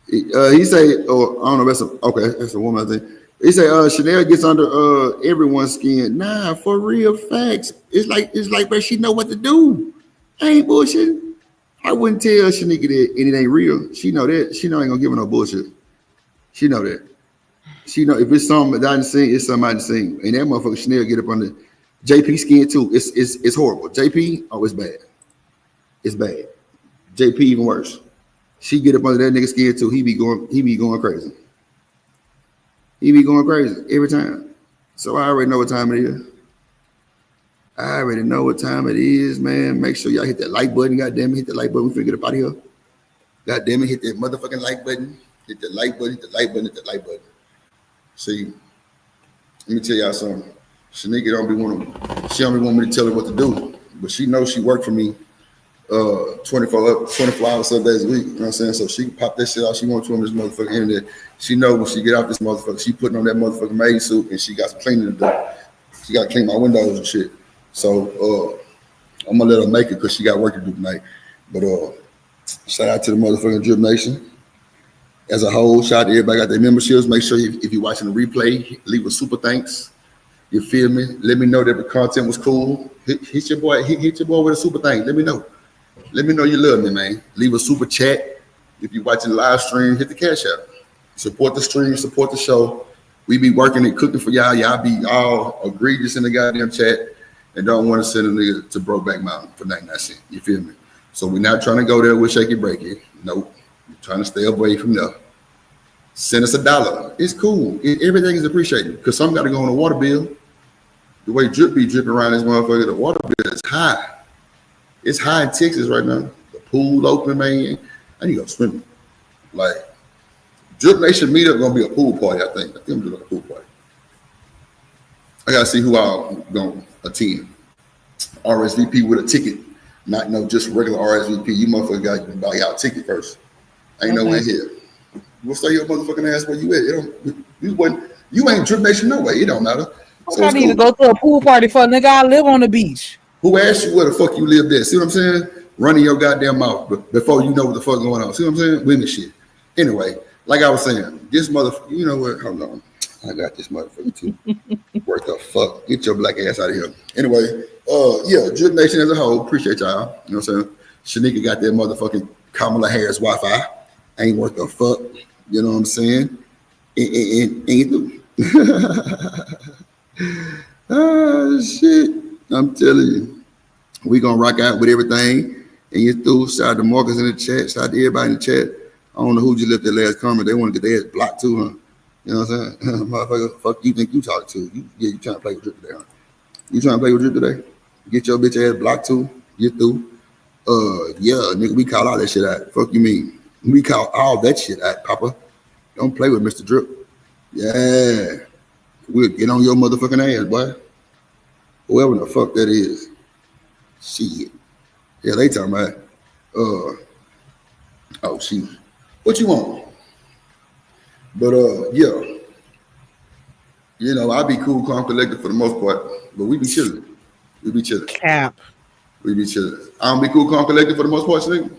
He say, oh, I don't know, that's a woman, I think. He say, Chanel gets under everyone's skin. Nah, for real facts. It's like, bro, she know what to do. I ain't bullshit. I wouldn't tell Shanika that, and it ain't real. She know that. She know I ain't gonna give her no bullshit. She know that. She know if it's something that I didn't seen, it's something I didn't seen. And that motherfucker Chanel get up on the JP skin too. It's horrible. JP, oh, it's bad. It's bad. JP even worse. She get up under that nigga skin too. He be going crazy. He be going crazy every time. So I already know what time it is. I already know what time it is, man. Make sure y'all hit that like button. Goddamn it, hit the like button. We finna get up out of here. Goddamn it, hit that motherfucking like button. Hit the like button, hit the like button, hit the like button. See, let me tell y'all something. Shanika don't be want me to tell her what to do, but she knows she worked for me 24 hours, 7 days a week. You know what I'm saying? So she can pop that shit out she wants to on this motherfucking internet. She know when she get out this motherfucker, she putting on that motherfucking maid suit and she got some cleaning to do. She got to clean my windows and shit. So I'm gonna let her make it because she got work to do tonight. But shout out to the motherfucking Drip Nation as a whole. Shout out to everybody got their memberships. Make sure if you're watching the replay, leave a super thanks. You feel me? Let me know that the content was cool. Hit your boy with a super thanks. Let me know. Let me know you love me, man. Leave a super chat. If you're watching the live stream, hit the cash app. Support the stream, support the show. We be working and cooking for y'all. Y'all be all egregious in the goddamn chat and don't want to send a nigga to Brokeback Mountain for 99 cents. You feel me? So we're not trying to go there with shaky breaky. Nope. We're trying to stay away from there. Send us $1. It's cool. Everything is appreciated because some got to go on a water bill. The way Drip be dripping around this motherfucker, the water bill is high. It's high in Texas right now. The pool open, man. I need to go swimming. Like, Drip Nation meetup gonna be a pool party, I think. I think I'm doing a pool party. I gotta see who all gonna attend. RSVP with a ticket, not no just regular RSVP. You motherfuckers gotta buy y'all a ticket first. Ain't no one here. We'll stay your motherfucking ass where you at. You ain't Drip Nation no way. It don't matter. So I need to go to a pool party for a nigga. I live on the beach. Who asked you where the fuck you lived at? See what I'm saying? Running your goddamn mouth before you know what the fuck going on. See what I'm saying? Women shit. Anyway, like I was saying, this motherfucker, you know what? Hold on. I got this motherfucker too. What the fuck? Get your black ass out of here. Anyway, yeah, Drip Nation as a whole, appreciate y'all. You know what I'm saying? Shanika got that motherfucking Kamala Harris Wi-Fi. Ain't worth a fuck. You know what I'm saying? Ain't do. Oh, shit. I'm telling you. We gonna rock out with everything. And you through. Shout out to Marcus in the chat. Shout out to everybody in the chat. I don't know who just left their last comment. They want to get their ass blocked too, huh? You know what I'm saying? Motherfucker, fuck you think you talk to? You trying to play with Drip today, huh? You trying to play with Drip today? Get your bitch ass blocked too. Get through. Yeah, nigga, we call all that shit out. Fuck you mean? We call all that shit out, Papa. Don't play with Mr. Drip. Yeah. We'll get on your motherfucking ass, boy. Whoever the fuck that is. Shit. Yeah, they talking about, oh, shit. What you want? But, yeah. You know, I be cool, calm, collected for the most part, but we be chilling. We be chilling. Cap. We be chilling. I don't be cool, calm, collected for the most part, nigga.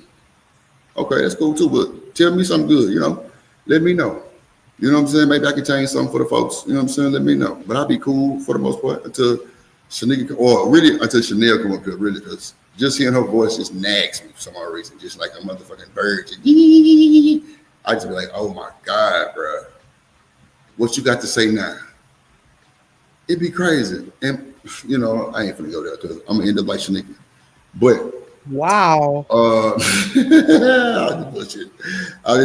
Okay, that's cool too, but tell me something good, you know? Let me know. You know what I'm saying? Maybe I can change something for the folks. You know what I'm saying? Let me know. But I'll be cool for the most part until Shanika, or really until Chanel come up here, really, because just hearing her voice just nags me for some odd reason, just like a motherfucking virgin. I just be like, oh my God, bro. What you got to say now? It'd be crazy. And, you know, I ain't finna go there because I'm gonna end up like Shanika. But wow. All this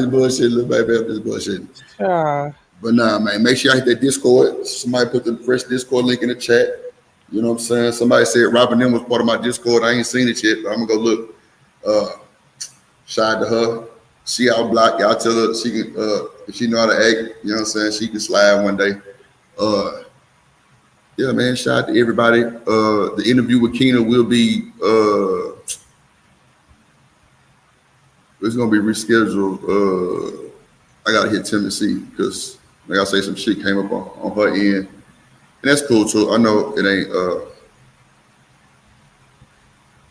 bullshit, little baby, this bullshit. But nah, man, make sure y'all hit that Discord. Somebody put the fresh Discord link in the chat. You know what I'm saying? Somebody said Robin M was part of my Discord. I ain't seen it yet, but I'm gonna go look. Shout out to her. She out block. Y'all tell her she can if she know how to act, you know what I'm saying? She can slide one day. Yeah, man, shout out to everybody. The interview with Keena will be it's gonna be rescheduled. I gotta hit Tennessee because like I say, some shit came up on her end, and that's cool too. I know it ain't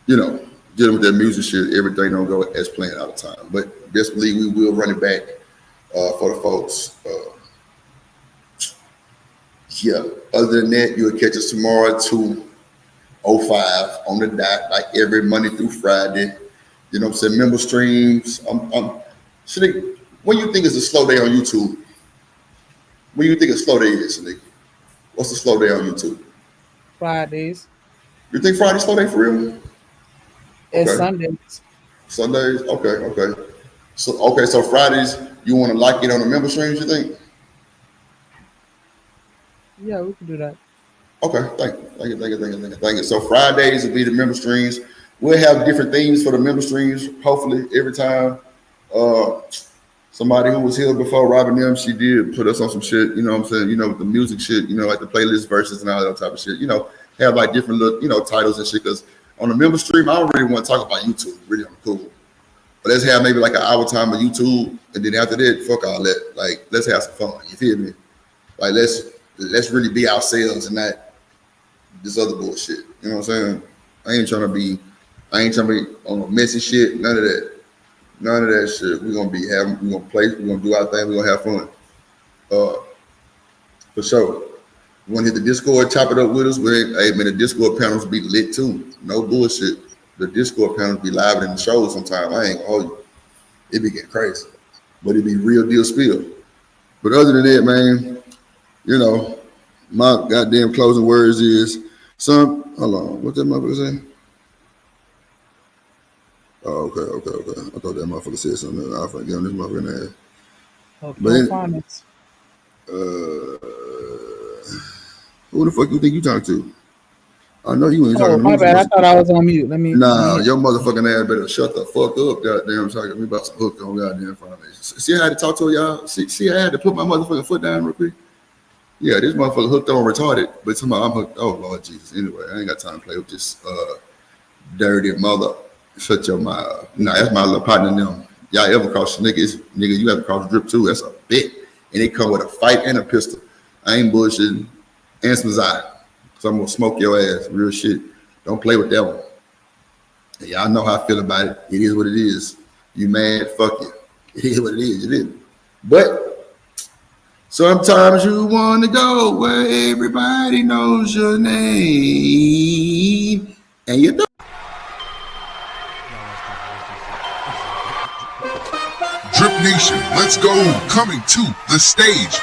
you know, dealing with that music shit, everything don't go as planned all the time. But best believe we will run it back for the folks. Yeah. Other than that, you'll catch us tomorrow at 2:05 on the dot, like every Monday through Friday. You know what I'm saying? Member streams. When you think it's a slow day on YouTube? When you think a slow day is, Shanika? What's the slow day on YouTube? Fridays. You think Friday's slow day for real? It's Sundays. Sundays? Okay. So Fridays, you want to lock it on the member streams, you think? Yeah, we can do that. Okay, thank you. So Fridays will be the member streams. We'll have different themes for the member streams. Hopefully, every time somebody who was here before, Robin them, she did put us on some shit. You know what I'm saying? You know, the music shit. You know, like the playlist verses and all that type of shit. You know, have like different little, titles and shit. Because on the member stream, I don't really want to talk about YouTube. Really, I'm cool. But let's have maybe like an hour time of YouTube, and then after that, fuck all that. Like, let's have some fun. You feel me? Like, let's really be ourselves and not this other bullshit. You know what I'm saying? I ain't trying to be on no messy shit. None of that shit. We're gonna play, we're gonna do our thing, we're gonna have fun. For sure. You wanna hit the Discord, chop it up with us. Hey man, the Discord panels be lit too. No bullshit. The Discord panels be live in the show sometimes. I ain't gonna hold you. It be getting crazy. But it be real deal spill. But other than that, man, my goddamn closing words is hold on, what that motherfucker say? Oh, okay. I thought that motherfucker said something. I forgot this motherfucker in there. Who the fuck you think you talking to? I know you ain't talking to me. My bad. I thought I was on mute. Your motherfucking ass better shut the fuck up, goddamn. Talking to me about some hook on goddamn front. See, I had to talk to y'all. See, I had to put my motherfucking foot down real quick. Yeah, this motherfucker hooked on retarded, but somehow I'm hooked. Oh Lord Jesus. Anyway, I ain't got time to play with this dirty mother. Shut your mouth. Nah, that's my little partner now. Y'all ever cross nigga, you have to cross Drip too. That's a bit. And it come with a fight and a pistol. I ain't bullshitting. And some Zion. So I'm gonna smoke your ass. Real shit. Don't play with that one. And y'all know how I feel about it. It is what it is. You mad? Fuck you. It is what it is. It is. But sometimes you want to go where everybody knows your name. And you don't. Drip Nation, let's go. Coming to the stage.